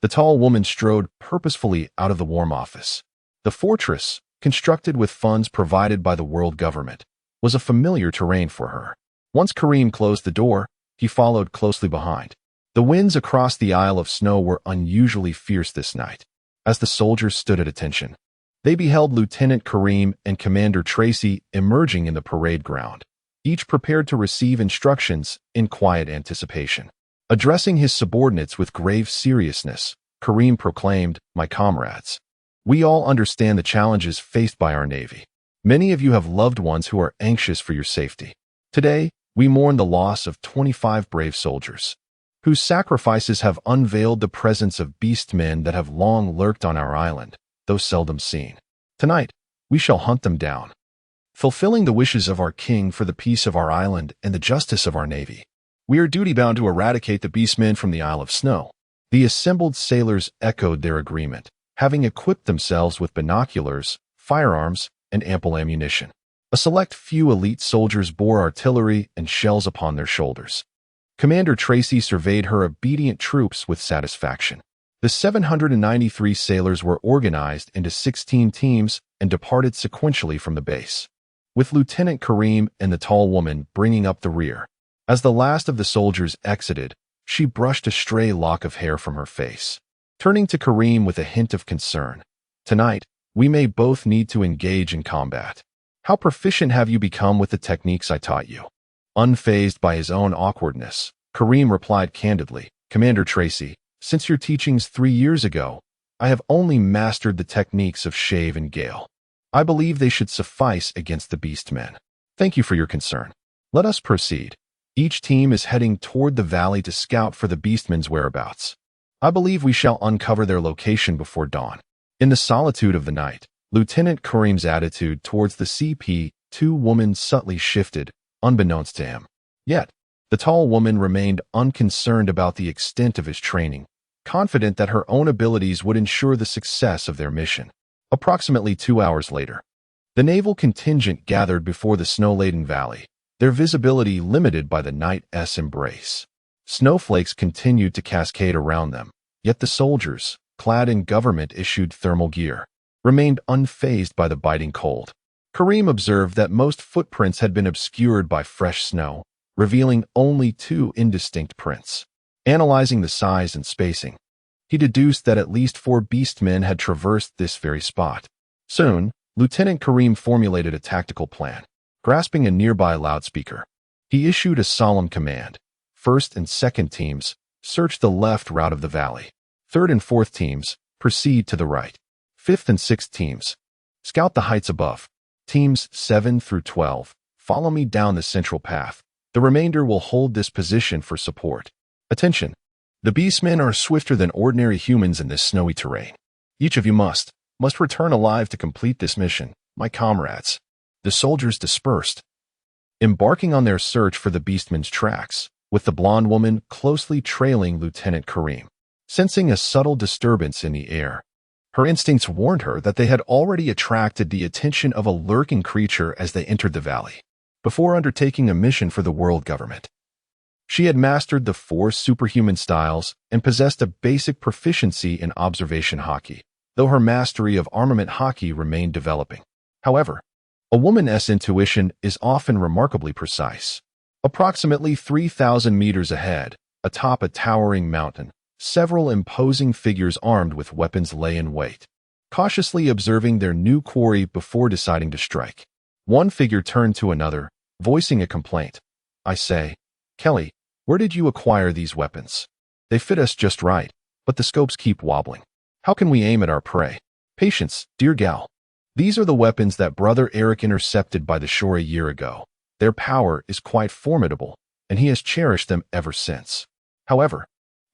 the tall woman strode purposefully out of the warm office. The fortress, constructed with funds provided by the world government, was a familiar terrain for her. Once Kareem closed the door, he followed closely behind. The winds across the Isle of Snow were unusually fierce this night. As the soldiers stood at attention, they beheld Lieutenant Kareem and Commander Tracy emerging in the parade ground, each prepared to receive instructions in quiet anticipation. Addressing his subordinates with grave seriousness, Kareem proclaimed, "My comrades, we all understand the challenges faced by our Navy. Many of you have loved ones who are anxious for your safety. Today, we mourn the loss of 25 brave soldiers, whose sacrifices have unveiled the presence of beastmen that have long lurked on our island, though seldom seen. Tonight, we shall hunt them down, fulfilling the wishes of our king for the peace of our island and the justice of our Navy. We are duty-bound to eradicate the beastmen from the Isle of Snow." The assembled sailors echoed their agreement, having equipped themselves with binoculars, firearms, and ample ammunition. A select few elite soldiers bore artillery and shells upon their shoulders. Commander Tracy surveyed her obedient troops with satisfaction. The 793 sailors were organized into 16 teams and departed sequentially from the base, with Lieutenant Kareem and the tall woman bringing up the rear. As the last of the soldiers exited, she brushed a stray lock of hair from her face. Turning to Kareem with a hint of concern, "Tonight, we may both need to engage in combat. How proficient have you become with the techniques I taught you?" Unfazed by his own awkwardness, Kareem replied candidly, "Commander Tracy, since your teachings 3 years ago, I have only mastered the techniques of shave and gale. I believe they should suffice against the beastmen. Thank you for your concern. Let us proceed. Each team is heading toward the valley to scout for the beastmen's whereabouts. I believe we shall uncover their location before dawn." In the solitude of the night, Lieutenant Kareem's attitude towards the CP-2 woman subtly shifted, unbeknownst to him. Yet, the tall woman remained unconcerned about the extent of his training, confident that her own abilities would ensure the success of their mission. Approximately 2 hours later, the naval contingent gathered before the snow-laden valley, their visibility limited by the night's embrace. Snowflakes continued to cascade around them, yet the soldiers, clad in government-issued thermal gear, remained unfazed by the biting cold. Kareem observed that most footprints had been obscured by fresh snow, revealing only 2 indistinct prints. Analyzing the size and spacing, he deduced that at least 4 beastmen had traversed this very spot. Soon, Lieutenant Kareem formulated a tactical plan. Grasping a nearby loudspeaker, he issued a solemn command. First and second teams, search the left route of the valley. Third and fourth teams, proceed to the right. Fifth and sixth teams, scout the heights above. Teams 7 through 12, follow me down the central path. The remainder will hold this position for support. Attention! The beastmen are swifter than ordinary humans in this snowy terrain. Each of you must return alive to complete this mission, my comrades. The soldiers dispersed, embarking on their search for the beastmen's tracks, with the blonde woman closely trailing Lieutenant Kareem. Sensing a subtle disturbance in the air, her instincts warned her that they had already attracted the attention of a lurking creature as they entered the valley. Before undertaking a mission for the world government, she had mastered the 4 superhuman styles and possessed a basic proficiency in observation hockey, though her mastery of armament hockey remained developing. However, a woman's intuition is often remarkably precise. Approximately 3,000 meters ahead, atop a towering mountain, several imposing figures armed with weapons lay in wait, cautiously observing their new quarry before deciding to strike. One figure turned to another, voicing a complaint. I say, Kelly, where did you acquire these weapons? They fit us just right, but the scopes keep wobbling. How can we aim at our prey? Patience, dear gal. These are the weapons that Brother Eric intercepted by the shore a year ago. Their power is quite formidable, and he has cherished them ever since. However,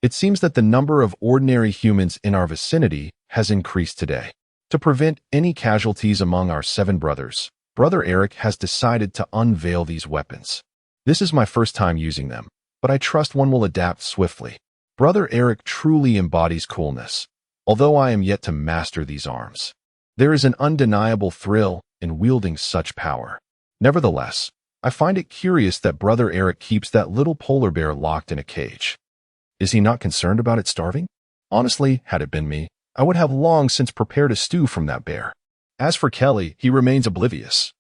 it seems that the number of ordinary humans in our vicinity has increased today. To prevent any casualties among our 7 brothers, Brother Eric has decided to unveil these weapons. This is my first time using them, but I trust one will adapt swiftly. Brother Eric truly embodies coolness, although I am yet to master these arms. There is an undeniable thrill in wielding such power. Nevertheless, I find it curious that Brother Eric keeps that little polar bear locked in a cage. Is he not concerned about it starving? Honestly, had it been me, I would have long since prepared a stew from that bear. As for Kelly, he remains oblivious,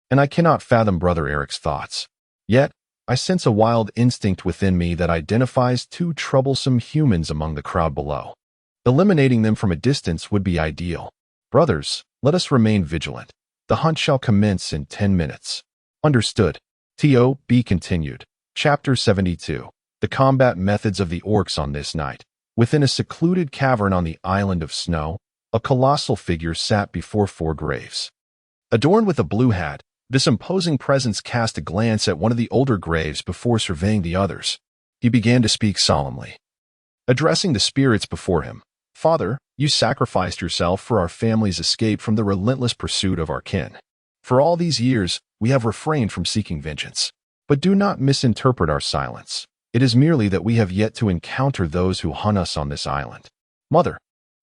and I cannot fathom Brother Eric's thoughts. Yet, I sense a wild instinct within me that identifies 2 troublesome humans among the crowd below. Eliminating them from a distance would be ideal. Brothers, let us remain vigilant. The hunt shall commence in 10 minutes. Understood. T.O.B. continued. Chapter 72. The combat methods of the orcs on this night. Within a secluded cavern on the island of snow, a colossal figure sat before 4 graves. Adorned with a blue hat, this imposing presence cast a glance at one of the older graves before surveying the others. He began to speak solemnly, addressing the spirits before him. Father, you sacrificed yourself for our family's escape from the relentless pursuit of our kin. For all these years, we have refrained from seeking vengeance. But do not misinterpret our silence. It is merely that we have yet to encounter those who hunt us on this island. Mother,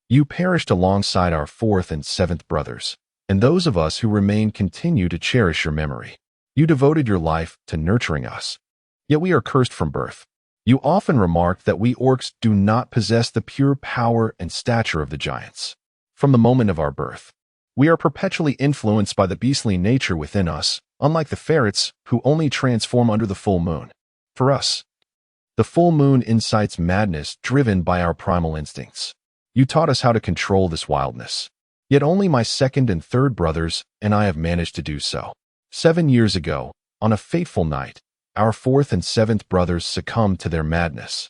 you perished alongside our 4th and 7th brothers, and those of us who remain continue to cherish your memory. You devoted your life to nurturing us. Yet we are cursed from birth. You often remarked that we orcs do not possess the pure power and stature of the giants. From the moment of our birth, we are perpetually influenced by the beastly nature within us, unlike the ferrets who only transform under the full moon. For us, the full moon incites madness driven by our primal instincts. You taught us how to control this wildness. Yet only my 2nd and 3rd brothers and I have managed to do so. 7 years ago, on a fateful night, our 4th and 7th brothers succumbed to their madness.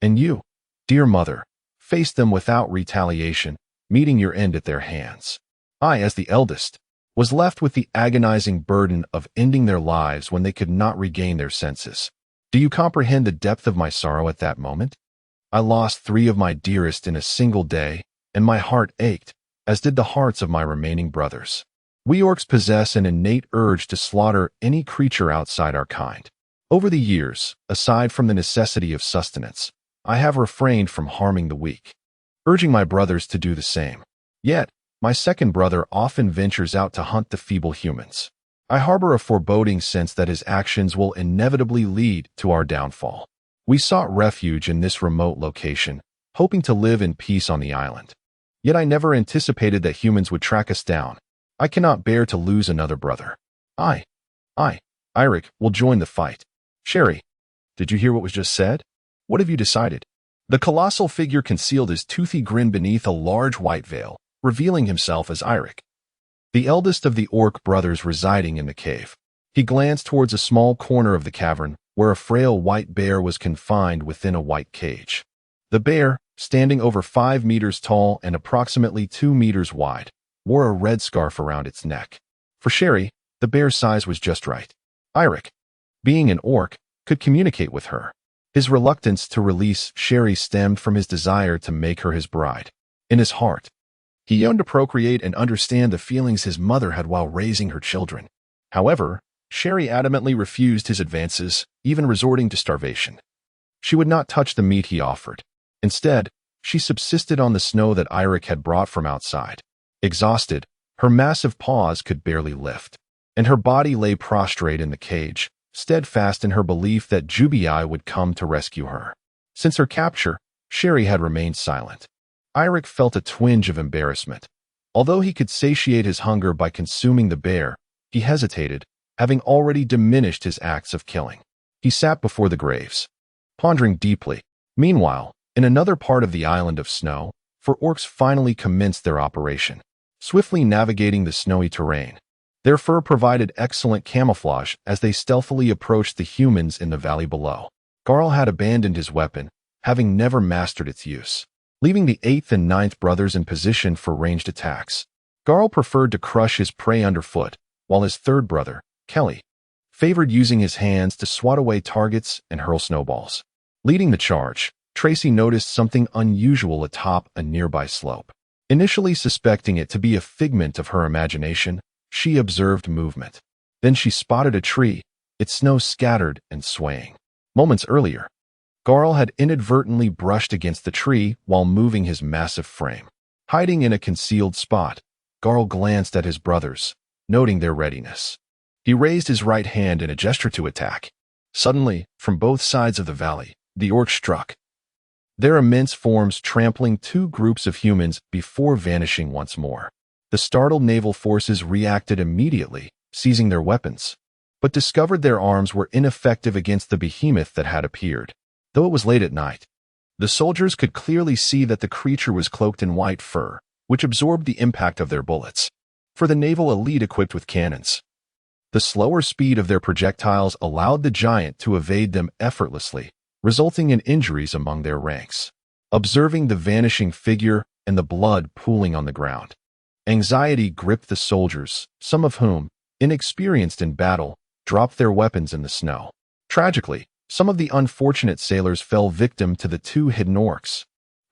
And you, dear mother, faced them without retaliation, meeting your end at their hands. I, as the eldest, was left with the agonizing burden of ending their lives when they could not regain their senses. Do you comprehend the depth of my sorrow at that moment? I lost 3 of my dearest in a single day, and my heart ached, as did the hearts of my remaining brothers. We orcs possess an innate urge to slaughter any creature outside our kind. Over the years, aside from the necessity of sustenance, I have refrained from harming the weak, urging my brothers to do the same. Yet, my 2nd brother often ventures out to hunt the feeble humans. I harbor a foreboding sense that his actions will inevitably lead to our downfall. We sought refuge in this remote location, hoping to live in peace on the island. Yet I never anticipated that humans would track us down. I cannot bear to lose another brother. I, Eirik, will join the fight. Sherry, did you hear what was just said? What have you decided? The colossal figure concealed his toothy grin beneath a large white veil, revealing himself as Eirik, the eldest of the orc brothers residing in the cave. He glanced towards a small corner of the cavern where a frail white bear was confined within a white cage. The bear, standing over 5 meters tall and approximately 2 meters wide, wore a red scarf around its neck. For Sherry, the bear's size was just right. Eirik, being an orc, could communicate with her. His reluctance to release Sherry stemmed from his desire to make her his bride. In his heart, he yearned to procreate and understand the feelings his mother had while raising her children. However, Sherry adamantly refused his advances, even resorting to starvation. She would not touch the meat he offered. Instead, she subsisted on the snow that Eirik had brought from outside. Exhausted, her massive paws could barely lift, and her body lay prostrate in the cage, steadfast in her belief that Jubii would come to rescue her. Since her capture, Sherry had remained silent. Eirik felt a twinge of embarrassment. Although he could satiate his hunger by consuming the bear, he hesitated, having already diminished his acts of killing. He sat before the graves, pondering deeply. Meanwhile, in another part of the island of snow, four orcs finally commenced their operation, swiftly navigating the snowy terrain. Their fur provided excellent camouflage as they stealthily approached the humans in the valley below. Garl had abandoned his weapon, having never mastered its use, leaving the 8th and 9th brothers in position for ranged attacks. Garl preferred to crush his prey underfoot, while his 3rd brother, Kelly, favored using his hands to swat away targets and hurl snowballs. Leading the charge, Tracy noticed something unusual atop a nearby slope. Initially suspecting it to be a figment of her imagination, she observed movement. Then she spotted a tree, its snow scattered and swaying. Moments earlier, Garl had inadvertently brushed against the tree while moving his massive frame. Hiding in a concealed spot, Garl glanced at his brothers, noting their readiness. He raised his right hand in a gesture to attack. Suddenly, from both sides of the valley, the orcs struck, their immense forms trampling 2 groups of humans before vanishing once more. The startled naval forces reacted immediately, seizing their weapons, but discovered their arms were ineffective against the behemoth that had appeared. Though it was late at night, the soldiers could clearly see that the creature was cloaked in white fur, which absorbed the impact of their bullets. For the naval elite equipped with cannons, the slower speed of their projectiles allowed the giant to evade them effortlessly, resulting in injuries among their ranks. Observing the vanishing figure and the blood pooling on the ground, anxiety gripped the soldiers, some of whom, inexperienced in battle, dropped their weapons in the snow. Tragically, some of the unfortunate sailors fell victim to the 2 hidden orcs,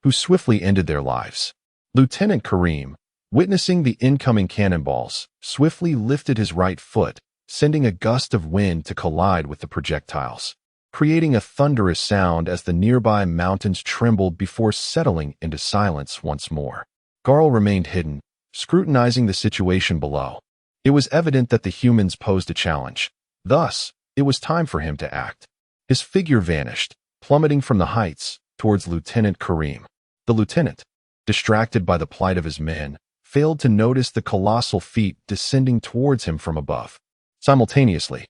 who swiftly ended their lives. Lieutenant Kareem, witnessing the incoming cannonballs, swiftly lifted his right foot, sending a gust of wind to collide with the projectiles, creating a thunderous sound as the nearby mountains trembled before settling into silence once more. Garl remained hidden, scrutinizing the situation below. It was evident that the humans posed a challenge. Thus, it was time for him to act. His figure vanished, plummeting from the heights towards Lieutenant Kareem. The lieutenant, distracted by the plight of his men, failed to notice the colossal feet descending towards him from above. Simultaneously,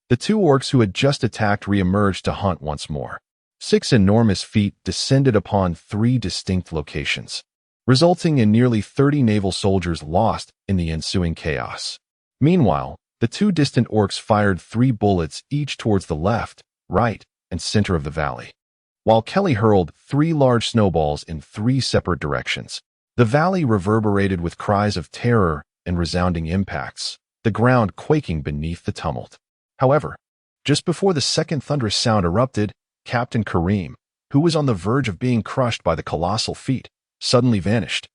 the 2 orcs who had just attacked re-emerged to hunt once more. 6 enormous feet descended upon 3 distinct locations, resulting in nearly 30 naval soldiers lost in the ensuing chaos. Meanwhile, the 2 distant orcs fired 3 bullets each towards the left, right, and center of the valley, while Kelly hurled 3 large snowballs in 3 separate directions. The valley reverberated with cries of terror and resounding impacts, the ground quaking beneath the tumult. However, just before the second thunderous sound erupted, Captain Kareem, who was on the verge of being crushed by the colossal feet, suddenly vanished,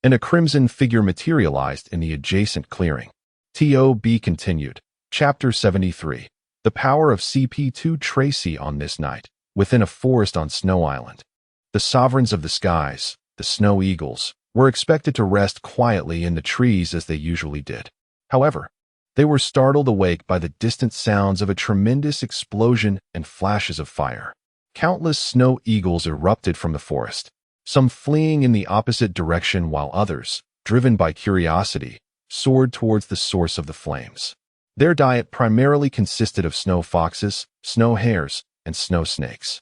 and a crimson figure materialized in the adjacent clearing. TOB continued. Chapter 73. The power of CP2 Tracy on this night, within a forest on Snow Island. The sovereigns of the skies, the Snow Eagles, were expected to rest quietly in the trees as they usually did. However, they were startled awake by the distant sounds of a tremendous explosion and flashes of fire. Countless snow eagles erupted from the forest, some fleeing in the opposite direction while others, driven by curiosity, soared towards the source of the flames. Their diet primarily consisted of snow foxes, snow hares, and snow snakes.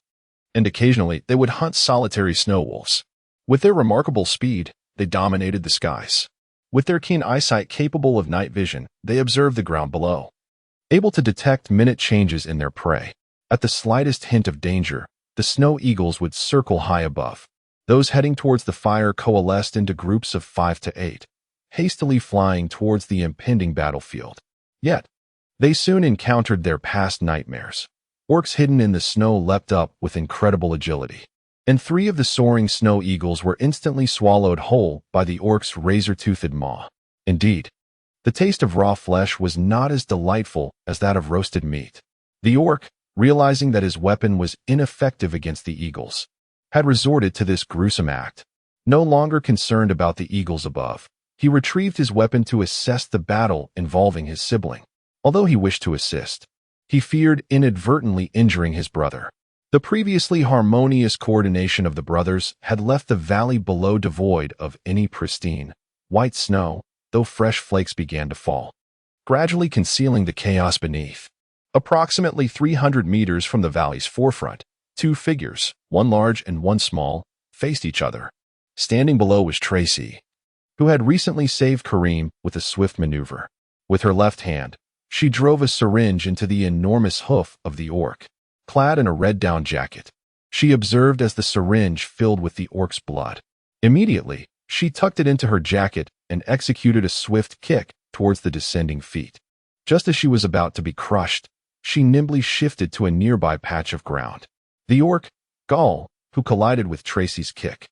And occasionally, they would hunt solitary snow wolves. With their remarkable speed, they dominated the skies. With their keen eyesight capable of night vision, they observed the ground below, able to detect minute changes in their prey. At the slightest hint of danger, the snow eagles would circle high above. Those heading towards the fire coalesced into groups of 5 to 8, hastily flying towards the impending battlefield. Yet, they soon encountered their past nightmares. Orcs hidden in the snow leapt up with incredible agility, and 3 of the soaring snow eagles were instantly swallowed whole by the orc's razor-toothed maw. Indeed, the taste of raw flesh was not as delightful as that of roasted meat. The orc, realizing that his weapon was ineffective against the eagles, had resorted to this gruesome act. No longer concerned about the eagles above, he retrieved his weapon to assess the battle involving his sibling. Although he wished to assist, he feared inadvertently injuring his brother. The previously harmonious coordination of the brothers had left the valley below devoid of any pristine, white snow, though fresh flakes began to fall, gradually concealing the chaos beneath. Approximately 300 meters from the valley's forefront, 2 figures, one large and one small, faced each other. Standing below was Tracy, who had recently saved Kareem with a swift maneuver. With her left hand, she drove a syringe into the enormous hoof of the orc, clad in a red down jacket. She observed as the syringe filled with the orc's blood. Immediately, she tucked it into her jacket and executed a swift kick towards the descending feet. Just as she was about to be crushed, she nimbly shifted to a nearby patch of ground. The orc, Gaul, who collided with Tracy's kick,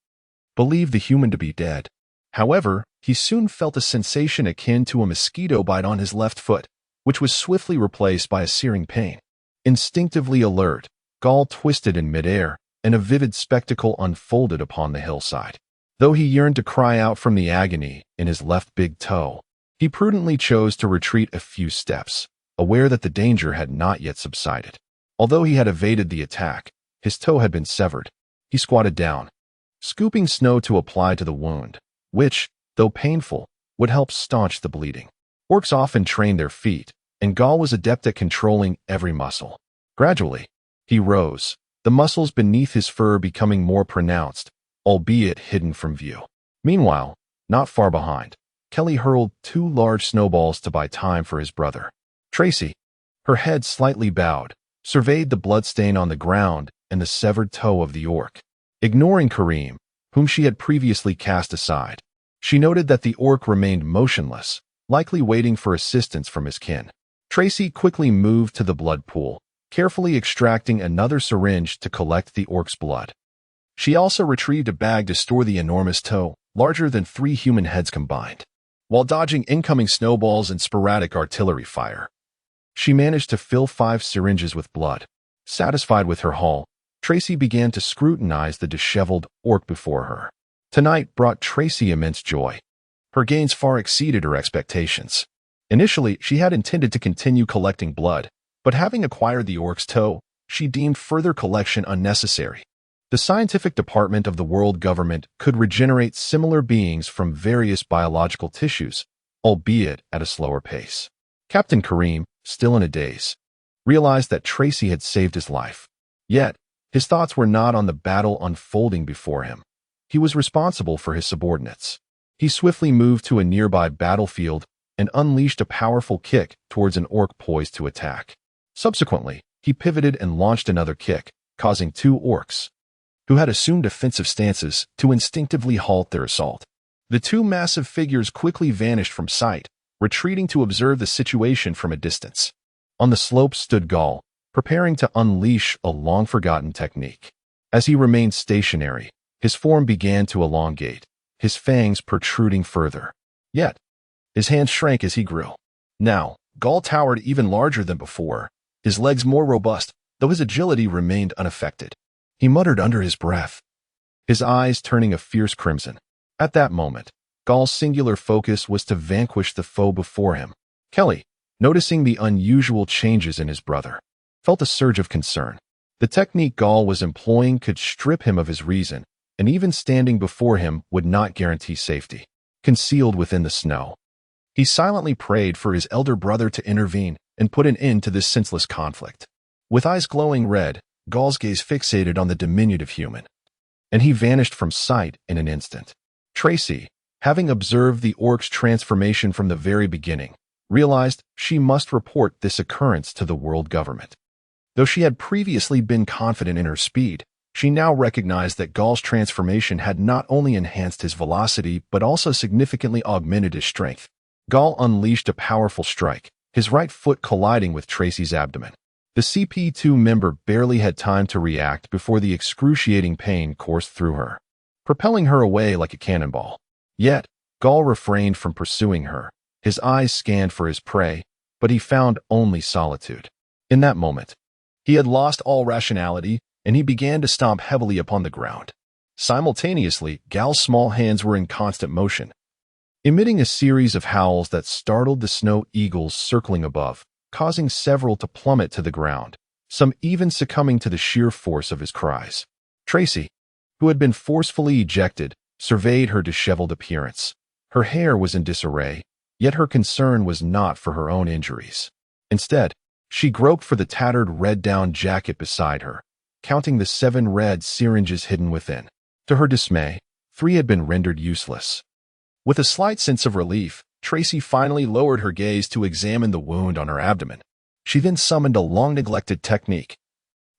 believed the human to be dead. However, he soon felt a sensation akin to a mosquito bite on his left foot, which was swiftly replaced by a searing pain. Instinctively alert, Gaul twisted in midair, and a vivid spectacle unfolded upon the hillside. Though he yearned to cry out from the agony in his left big toe, he prudently chose to retreat a few steps, aware that the danger had not yet subsided. Although he had evaded the attack, his toe had been severed. He squatted down, scooping snow to apply to the wound, which, though painful, would help staunch the bleeding. Orcs often trained their feet, and Gaul was adept at controlling every muscle. Gradually, he rose, the muscles beneath his fur becoming more pronounced, albeit hidden from view. Meanwhile, not far behind, Kelly hurled 2 large snowballs to buy time for his brother. Tracy, her head slightly bowed, surveyed the bloodstain on the ground and the severed toe of the orc. Ignoring Kareem, whom she had previously cast aside, she noted that the orc remained motionless, likely waiting for assistance from his kin. Tracy quickly moved to the blood pool, carefully extracting another syringe to collect the orc's blood. She also retrieved a bag to store the enormous toe, larger than 3 human heads combined. While dodging incoming snowballs and sporadic artillery fire, she managed to fill 5 syringes with blood. Satisfied with her haul, Tracy began to scrutinize the disheveled orc before her. Tonight brought Tracy immense joy. Her gains far exceeded her expectations. Initially, she had intended to continue collecting blood, but having acquired the orc's toe, she deemed further collection unnecessary. The scientific department of the world government could regenerate similar beings from various biological tissues, albeit at a slower pace. Captain Kareem, still in a daze, realized that Tracy had saved his life. Yet, his thoughts were not on the battle unfolding before him. He was responsible for his subordinates. He swiftly moved to a nearby battlefield and unleashed a powerful kick towards an orc poised to attack. Subsequently, he pivoted and launched another kick, causing 2 orcs, who had assumed defensive stances, to instinctively halt their assault. The 2 massive figures quickly vanished from sight, retreating to observe the situation from a distance. On the slopes stood Gaul, preparing to unleash a long-forgotten technique. As he remained stationary, his form began to elongate, his fangs protruding further. Yet, his hands shrank as he grew. Now, Gaul towered even larger than before, his legs more robust, though his agility remained unaffected. He muttered under his breath, his eyes turning a fierce crimson. At that moment, Gaul's singular focus was to vanquish the foe before him. Kelly, noticing the unusual changes in his brother, felt a surge of concern. The technique Gaul was employing could strip him of his reason, and even standing before him would not guarantee safety. Concealed within the snow, He silently prayed for his elder brother to intervene and put an end to this senseless conflict. With eyes glowing red, Gaul's gaze fixated on the diminutive human, and he vanished from sight in an instant. Tracy, having observed the orc's transformation from the very beginning, realized she must report this occurrence to the world government. Though she had previously been confident in her speed, she now recognized that Gaul's transformation had not only enhanced his velocity but also significantly augmented his strength. Gaul unleashed a powerful strike, his right foot colliding with Tracy's abdomen. The CP2 member barely had time to react before the excruciating pain coursed through her, propelling her away like a cannonball. Yet, Gaul refrained from pursuing her. His eyes scanned for his prey, but he found only solitude. In that moment, he had lost all rationality, and he began to stomp heavily upon the ground. Simultaneously, Gaul's small hands were in constant motion, emitting a series of howls that startled the snow eagles circling above, causing several to plummet to the ground, some even succumbing to the sheer force of his cries. Tracy, who had been forcefully ejected, surveyed her disheveled appearance. Her hair was in disarray, yet her concern was not for her own injuries. Instead, she groped for the tattered red down jacket beside her, counting the 7 red syringes hidden within. To her dismay, 3 had been rendered useless. With a slight sense of relief, Tracy finally lowered her gaze to examine the wound on her abdomen. She then summoned a long-neglected technique,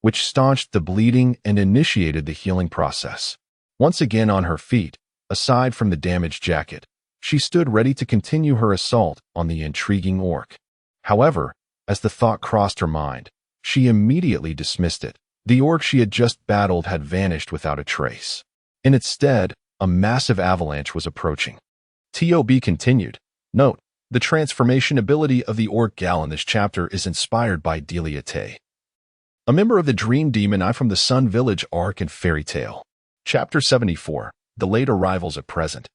which staunched the bleeding and initiated the healing process. Once again on her feet, aside from the damaged jacket, she stood ready to continue her assault on the intriguing orc. However, as the thought crossed her mind, she immediately dismissed it. The orc she had just battled had vanished without a trace. In its stead, a massive avalanche was approaching. TOB continued. Note, the transformation ability of the orc gal in this chapter is inspired by Delia Tay, a member of the Dream Demon Eye from the Sun Village arc and fairy tale. Chapter 74. The late arrivals at present.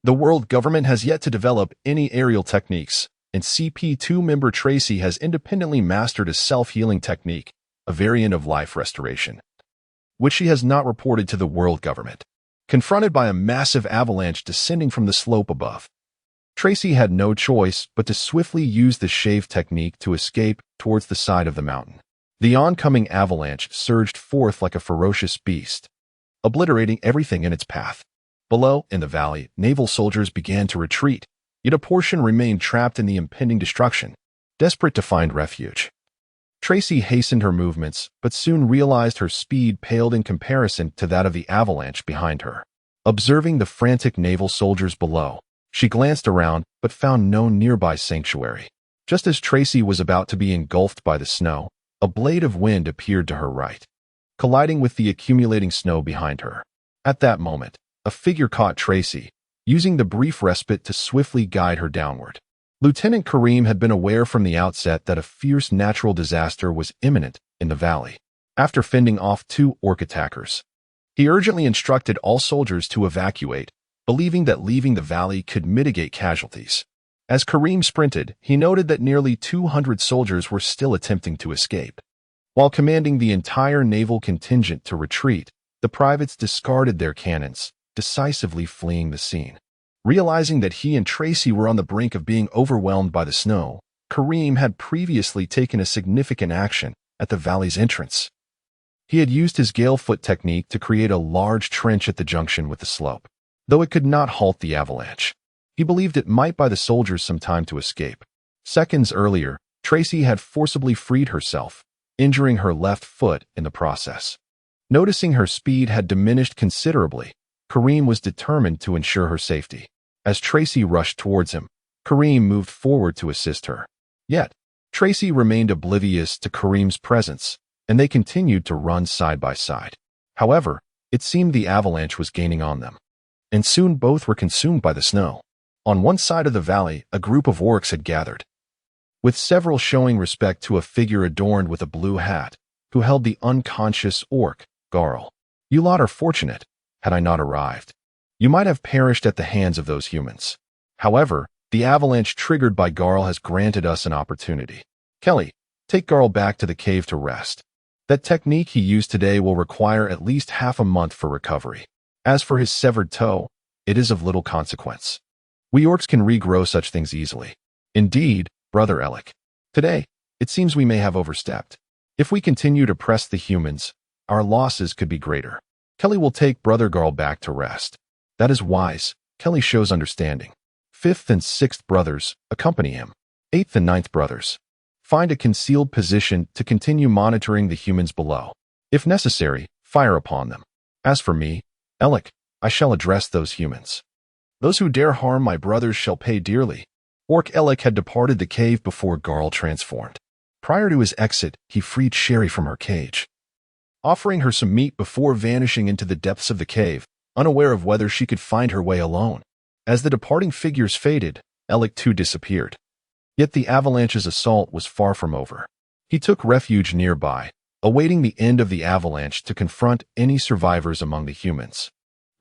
The world government has yet to develop any aerial techniques, and CP2 member Tracy has independently mastered a self-healing technique, a variant of life restoration, which she has not reported to the world government. Confronted by a massive avalanche descending from the slope above, Tracy had no choice but to swiftly use the shave technique to escape towards the side of the mountain. The oncoming avalanche surged forth like a ferocious beast, obliterating everything in its path. Below, in the valley, naval soldiers began to retreat, yet a portion remained trapped in the impending destruction, desperate to find refuge. Tracy hastened her movements, but soon realized her speed paled in comparison to that of the avalanche behind her. Observing the frantic naval soldiers below, she glanced around but found no nearby sanctuary. Just as Tracy was about to be engulfed by the snow, a blade of wind appeared to her right, colliding with the accumulating snow behind her. At that moment, a figure caught Tracy, using the brief respite to swiftly guide her downward. Lieutenant Kareem had been aware from the outset that a fierce natural disaster was imminent in the valley. After fending off 2 orc attackers, he urgently instructed all soldiers to evacuate, believing that leaving the valley could mitigate casualties. As Kareem sprinted, he noted that nearly 200 soldiers were still attempting to escape. While commanding the entire naval contingent to retreat, the privates discarded their cannons, decisively fleeing the scene. Realizing that he and Tracy were on the brink of being overwhelmed by the snow, Kareem had previously taken a significant action at the valley's entrance. He had used his Galefoot technique to create a large trench at the junction with the slope. Though it could not halt the avalanche, he believed it might buy the soldiers some time to escape. Seconds earlier, Tracy had forcibly freed herself, injuring her left foot in the process. Noticing her speed had diminished considerably, Kareem was determined to ensure her safety. As Tracy rushed towards him, Kareem moved forward to assist her. Yet, Tracy remained oblivious to Kareem's presence, and they continued to run side by side. However, it seemed the avalanche was gaining on them, and soon both were consumed by the snow. On one side of the valley, a group of orcs had gathered, with several showing respect to a figure adorned with a blue hat, who held the unconscious orc, Garl. You lot are fortunate. Had I not arrived, you might have perished at the hands of those humans. However, the avalanche triggered by Garl has granted us an opportunity. Kelly, take Garl back to the cave to rest. That technique he used today will require at least half a month for recovery. As for his severed toe, it is of little consequence. We orcs can regrow such things easily. Indeed, Brother Elec. Today, it seems we may have overstepped. If we continue to press the humans, our losses could be greater. Kelly will take Brother Garl back to rest. That is wise. Kelly shows understanding. 5th and 6th brothers accompany him. 8th and 9th brothers find a concealed position to continue monitoring the humans below. If necessary, fire upon them. As for me, Elec, I shall address those humans. Those who dare harm my brothers shall pay dearly. Orc Elec had departed the cave before Garl transformed. Prior to his exit, he freed Sherry from her cage, offering her some meat before vanishing into the depths of the cave, unaware of whether she could find her way alone. As the departing figures faded, Elec too disappeared. Yet the avalanche's assault was far from over. He took refuge nearby, awaiting the end of the avalanche to confront any survivors among the humans.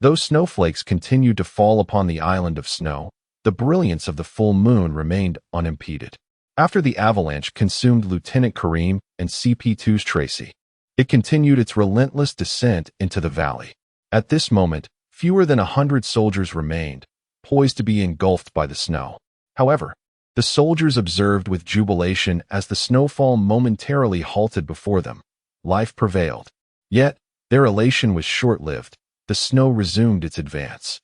Though snowflakes continued to fall upon the island of snow, the brilliance of the full moon remained unimpeded. After the avalanche consumed Lieutenant Kareem and CP2's Tracy, it continued its relentless descent into the valley. At this moment, fewer than 100 soldiers remained, poised to be engulfed by the snow. However, the soldiers observed with jubilation as the snowfall momentarily halted before them. Life prevailed. Yet, their elation was short-lived. The snow resumed its advance,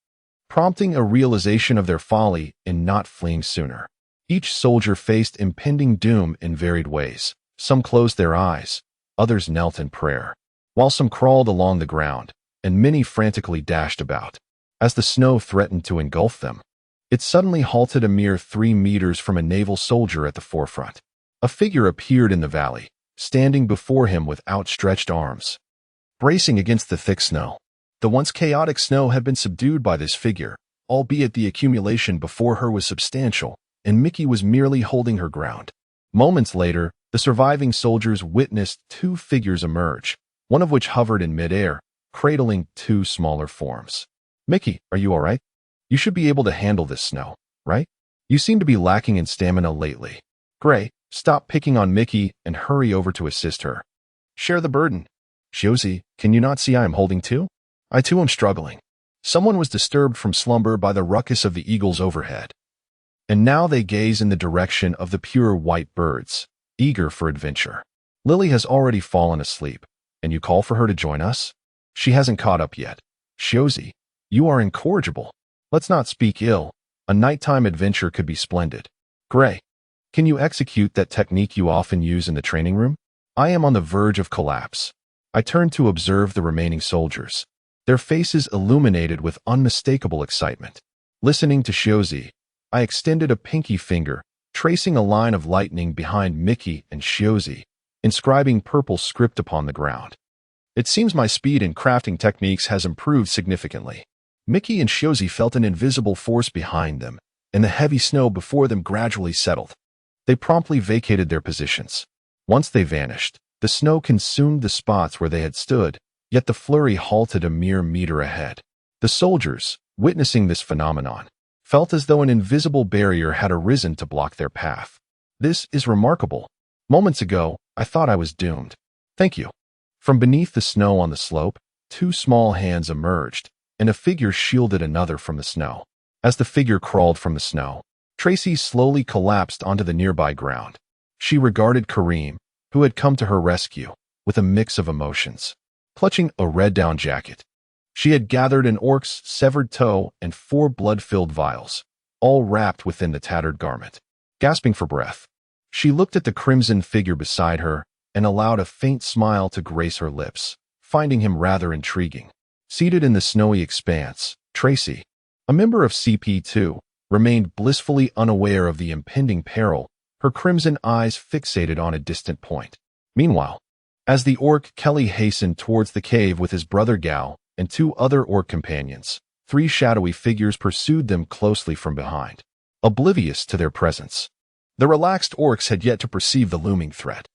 prompting a realization of their folly in not fleeing sooner. Each soldier faced impending doom in varied ways. Some closed their eyes, others knelt in prayer, while some crawled along the ground, and many frantically dashed about. As the snow threatened to engulf them, it suddenly halted a mere 3 meters from a naval soldier at the forefront. A figure appeared in the valley, standing before him with outstretched arms, bracing against the thick snow. The once chaotic snow had been subdued by this figure, albeit the accumulation before her was substantial, and Mickey was merely holding her ground. Moments later, the surviving soldiers witnessed 2 figures emerge, one of which hovered in midair, cradling 2 smaller forms. Mickey, are you all right? You should be able to handle this snow, right? You seem to be lacking in stamina lately. Gray, stop picking on Mickey and hurry over to assist her. Share the burden. Josie, can you not see I am holding 2? I too am struggling. Someone was disturbed from slumber by the ruckus of the eagles overhead, and now they gaze in the direction of the pure white birds, eager for adventure. Lily has already fallen asleep, and you call for her to join us? She hasn't caught up yet. Josie, you are incorrigible. Let's not speak ill. A nighttime adventure could be splendid. Gray, can you execute that technique you often use in the training room? I am on the verge of collapse. I turn to observe the remaining soldiers, their faces illuminated with unmistakable excitement. Listening to Josie, I extended a pinky finger, tracing a line of lightning behind Mickey and Josie, inscribing purple script upon the ground. It seems my speed in crafting techniques has improved significantly. Mickey and Josie felt an invisible force behind them, and the heavy snow before them gradually settled. They promptly vacated their positions. Once they vanished, the snow consumed the spots where they had stood, yet the flurry halted a mere meter ahead. The soldiers, witnessing this phenomenon, felt as though an invisible barrier had arisen to block their path. This is remarkable. Moments ago, I thought I was doomed. Thank you. From beneath the snow on the slope, 2 small hands emerged, and a figure shielded another from the snow. As the figure crawled from the snow, Tracy slowly collapsed onto the nearby ground. She regarded Kareem, who had come to her rescue, with a mix of emotions. Clutching a red down jacket, she had gathered an orc's severed toe and 4 blood-filled vials, all wrapped within the tattered garment. Gasping for breath, she looked at the crimson figure beside her and allowed a faint smile to grace her lips, finding him rather intriguing. Seated in the snowy expanse, Tracy, a member of CP2, remained blissfully unaware of the impending peril, her crimson eyes fixated on a distant point. Meanwhile, as the orc Kelly hastened towards the cave with his brother Gal and 2 other orc companions, 3 shadowy figures pursued them closely from behind, oblivious to their presence. The relaxed orcs had yet to perceive the looming threat.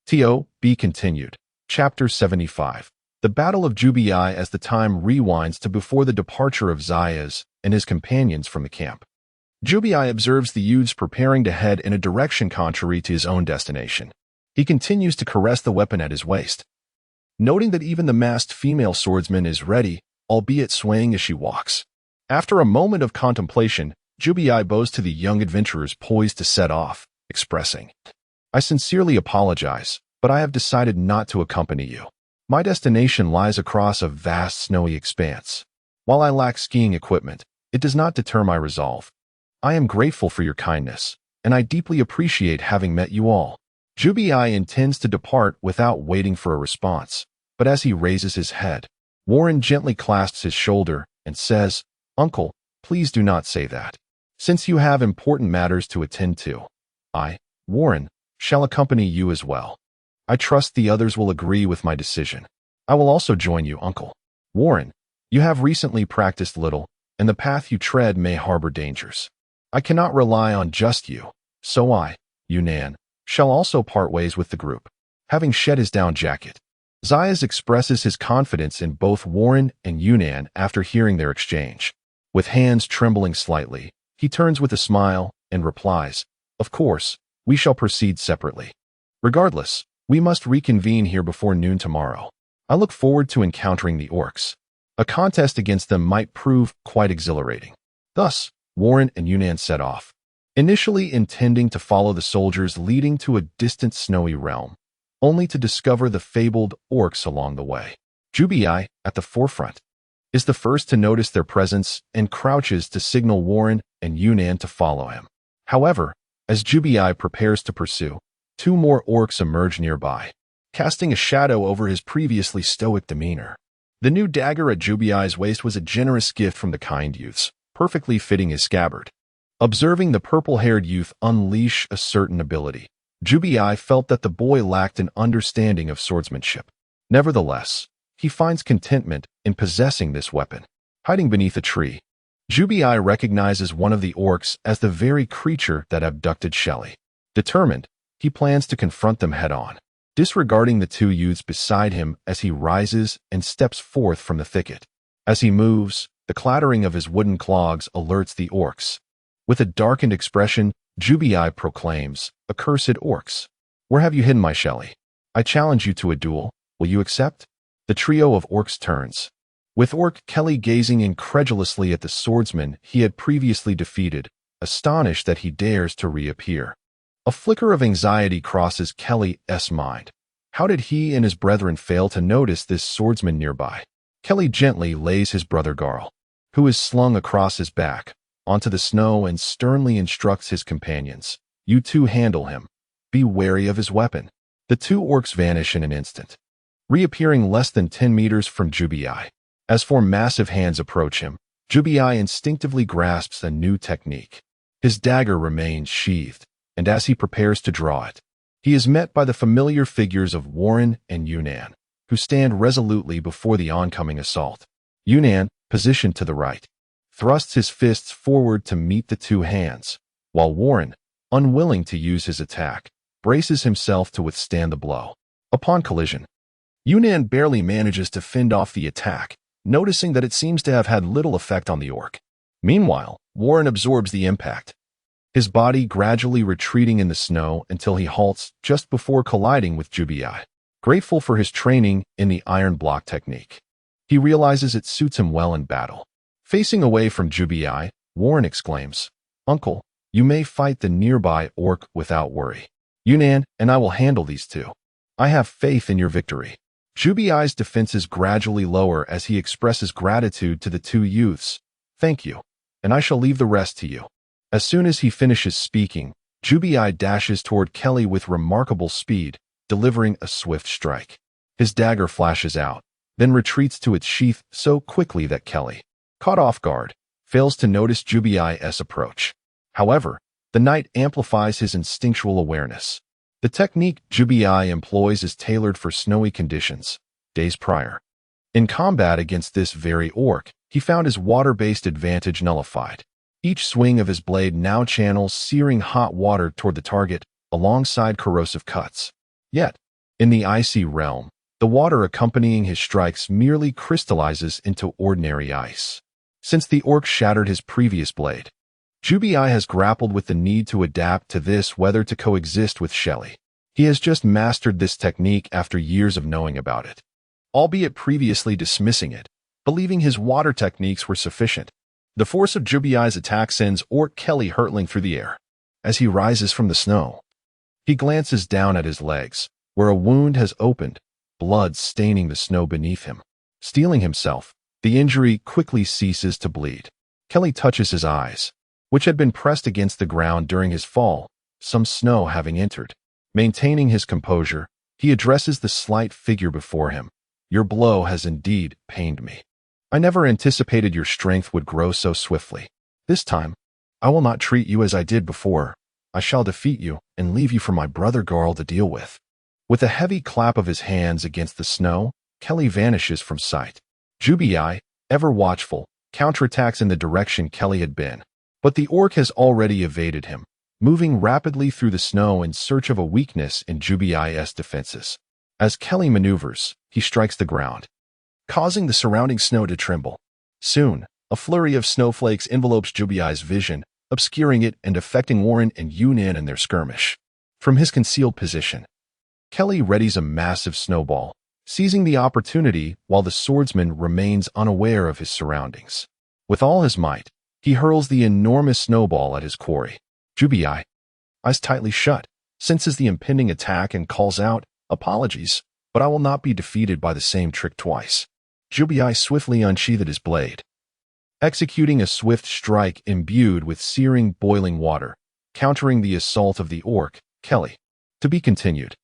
T.O.B. continued. Chapter 75. The Battle of Jubii as the time rewinds to before the departure of Zayas and his companions from the camp. Jubii observes the youths preparing to head in a direction contrary to his own destination. He continues to caress the weapon at his waist, noting that even the masked female swordsman is ready, albeit swaying as she walks. After a moment of contemplation, Jubi bows to the young adventurers poised to set off, expressing, "I sincerely apologize, but I have decided not to accompany you. My destination lies across a vast snowy expanse. While I lack skiing equipment, it does not deter my resolve. I am grateful for your kindness, and I deeply appreciate having met you all." Jubi intends to depart without waiting for a response, but as he raises his head, Warren gently clasps his shoulder and says, "Uncle, please do not say that. Since you have important matters to attend to, I, Warren, shall accompany you as well. I trust the others will agree with my decision. I will also join you, Uncle. Warren, you have recently practiced little, and the path you tread may harbor dangers. I cannot rely on just you, so I, Yunnan, shall also part ways with the group." Having shed his down jacket, Zayas expresses his confidence in both Warren and Yunnan after hearing their exchange. With hands trembling slightly, he turns with a smile and replies, "Of course, we shall proceed separately. Regardless, we must reconvene here before noon tomorrow. I look forward to encountering the orcs. A contest against them might prove quite exhilarating." Thus, Warren and Yunnan set off, initially intending to follow the soldiers leading to a distant snowy realm, only to discover the fabled orcs along the way. Jubi, at the forefront, is the first to notice their presence and crouches to signal Warren and Yunnan to follow him. However, as Jubi prepares to pursue, two more orcs emerge nearby, casting a shadow over his previously stoic demeanor. The new dagger at Jubi's waist was a generous gift from the kind youths, perfectly fitting his scabbard. Observing the purple-haired youth unleash a certain ability, Jubi felt that the boy lacked an understanding of swordsmanship. Nevertheless, he finds contentment in possessing this weapon. Hiding beneath a tree, Jubi recognizes one of the orcs as the very creature that abducted Shelley. Determined, he plans to confront them head-on, disregarding the two youths beside him as he rises and steps forth from the thicket. As he moves, the clattering of his wooden clogs alerts the orcs. With a darkened expression, Jubi proclaims, "Accursed orcs! Where have you hidden my Shelley? I challenge you to a duel. Will you accept?" The trio of orcs turns, with Orc Kelly gazing incredulously at the swordsman he had previously defeated, astonished that he dares to reappear. A flicker of anxiety crosses Kelly's mind. How did he and his brethren fail to notice this swordsman nearby? Kelly gently lays his brother Garl, who is slung across his back, onto the snow and sternly instructs his companions, "You two handle him. Be wary of his weapon." The two orcs vanish in an instant, reappearing less than 10 meters from Jubi. As four massive hands approach him, Jubi instinctively grasps a new technique. His dagger remains sheathed, and as he prepares to draw it, he is met by the familiar figures of Warren and Yunnan, who stand resolutely before the oncoming assault. Yunnan, positioned to the right, thrusts his fists forward to meet the two hands, while Warren, unwilling to use his attack, braces himself to withstand the blow. Upon collision, Yunnan barely manages to fend off the attack, noticing that it seems to have had little effect on the orc. Meanwhile, Warren absorbs the impact, his body gradually retreating in the snow until he halts just before colliding with Jubi. Grateful for his training in the iron block technique, he realizes it suits him well in battle. Facing away from Jubi, Warren exclaims, "Uncle, you may fight the nearby orc without worry. Yunnan and I will handle these two. I have faith in your victory." Jubi's defenses gradually lower as he expresses gratitude to the two youths. "Thank you, and I shall leave the rest to you." As soon as he finishes speaking, Jubi dashes toward Kelly with remarkable speed, delivering a swift strike. His dagger flashes out, then retreats to its sheath so quickly that Kelly, caught off guard, fails to notice Jubi's approach. However, the knight amplifies his instinctual awareness. The technique Jubi employs is tailored for snowy conditions. Days prior, in combat against this very orc, he found his water-based advantage nullified. Each swing of his blade now channels searing hot water toward the target, alongside corrosive cuts. Yet, in the icy realm, the water accompanying his strikes merely crystallizes into ordinary ice. Since the orc shattered his previous blade, Jubi has grappled with the need to adapt to this whether to coexist with Shelley. He has just mastered this technique after years of knowing about it, albeit previously dismissing it, believing his water techniques were sufficient. The force of Jubiai's attack sends Orc Kelly hurtling through the air. As he rises from the snow, he glances down at his legs, where a wound has opened, blood staining the snow beneath him. Steeling himself, the injury quickly ceases to bleed. Kelly touches his eyes, which had been pressed against the ground during his fall, some snow having entered. Maintaining his composure, he addresses the slight figure before him. Your blow has indeed pained me. I never anticipated your strength would grow so swiftly. This time, I will not treat you as I did before. I shall defeat you and leave you for my brother Garl to deal with. With a heavy clap of his hands against the snow, Kelly vanishes from sight. Jubiai, ever watchful, counterattacks in the direction Kelly had been. But the orc has already evaded him, moving rapidly through the snow in search of a weakness in Jubiai's defenses. As Kelly maneuvers, he strikes the ground, causing the surrounding snow to tremble. Soon, a flurry of snowflakes envelopes Jubiai's vision, obscuring it and affecting Warren and Yunin in their skirmish. From his concealed position, Kelly readies a massive snowball, seizing the opportunity while the swordsman remains unaware of his surroundings. With all his might, he hurls the enormous snowball at his quarry. Jubiai, eyes tightly shut, senses the impending attack and calls out, "Apologies, but I will not be defeated by the same trick twice." Jubiai swiftly unsheathed his blade, executing a swift strike imbued with searing boiling water, countering the assault of the orc, Kelly. To be continued.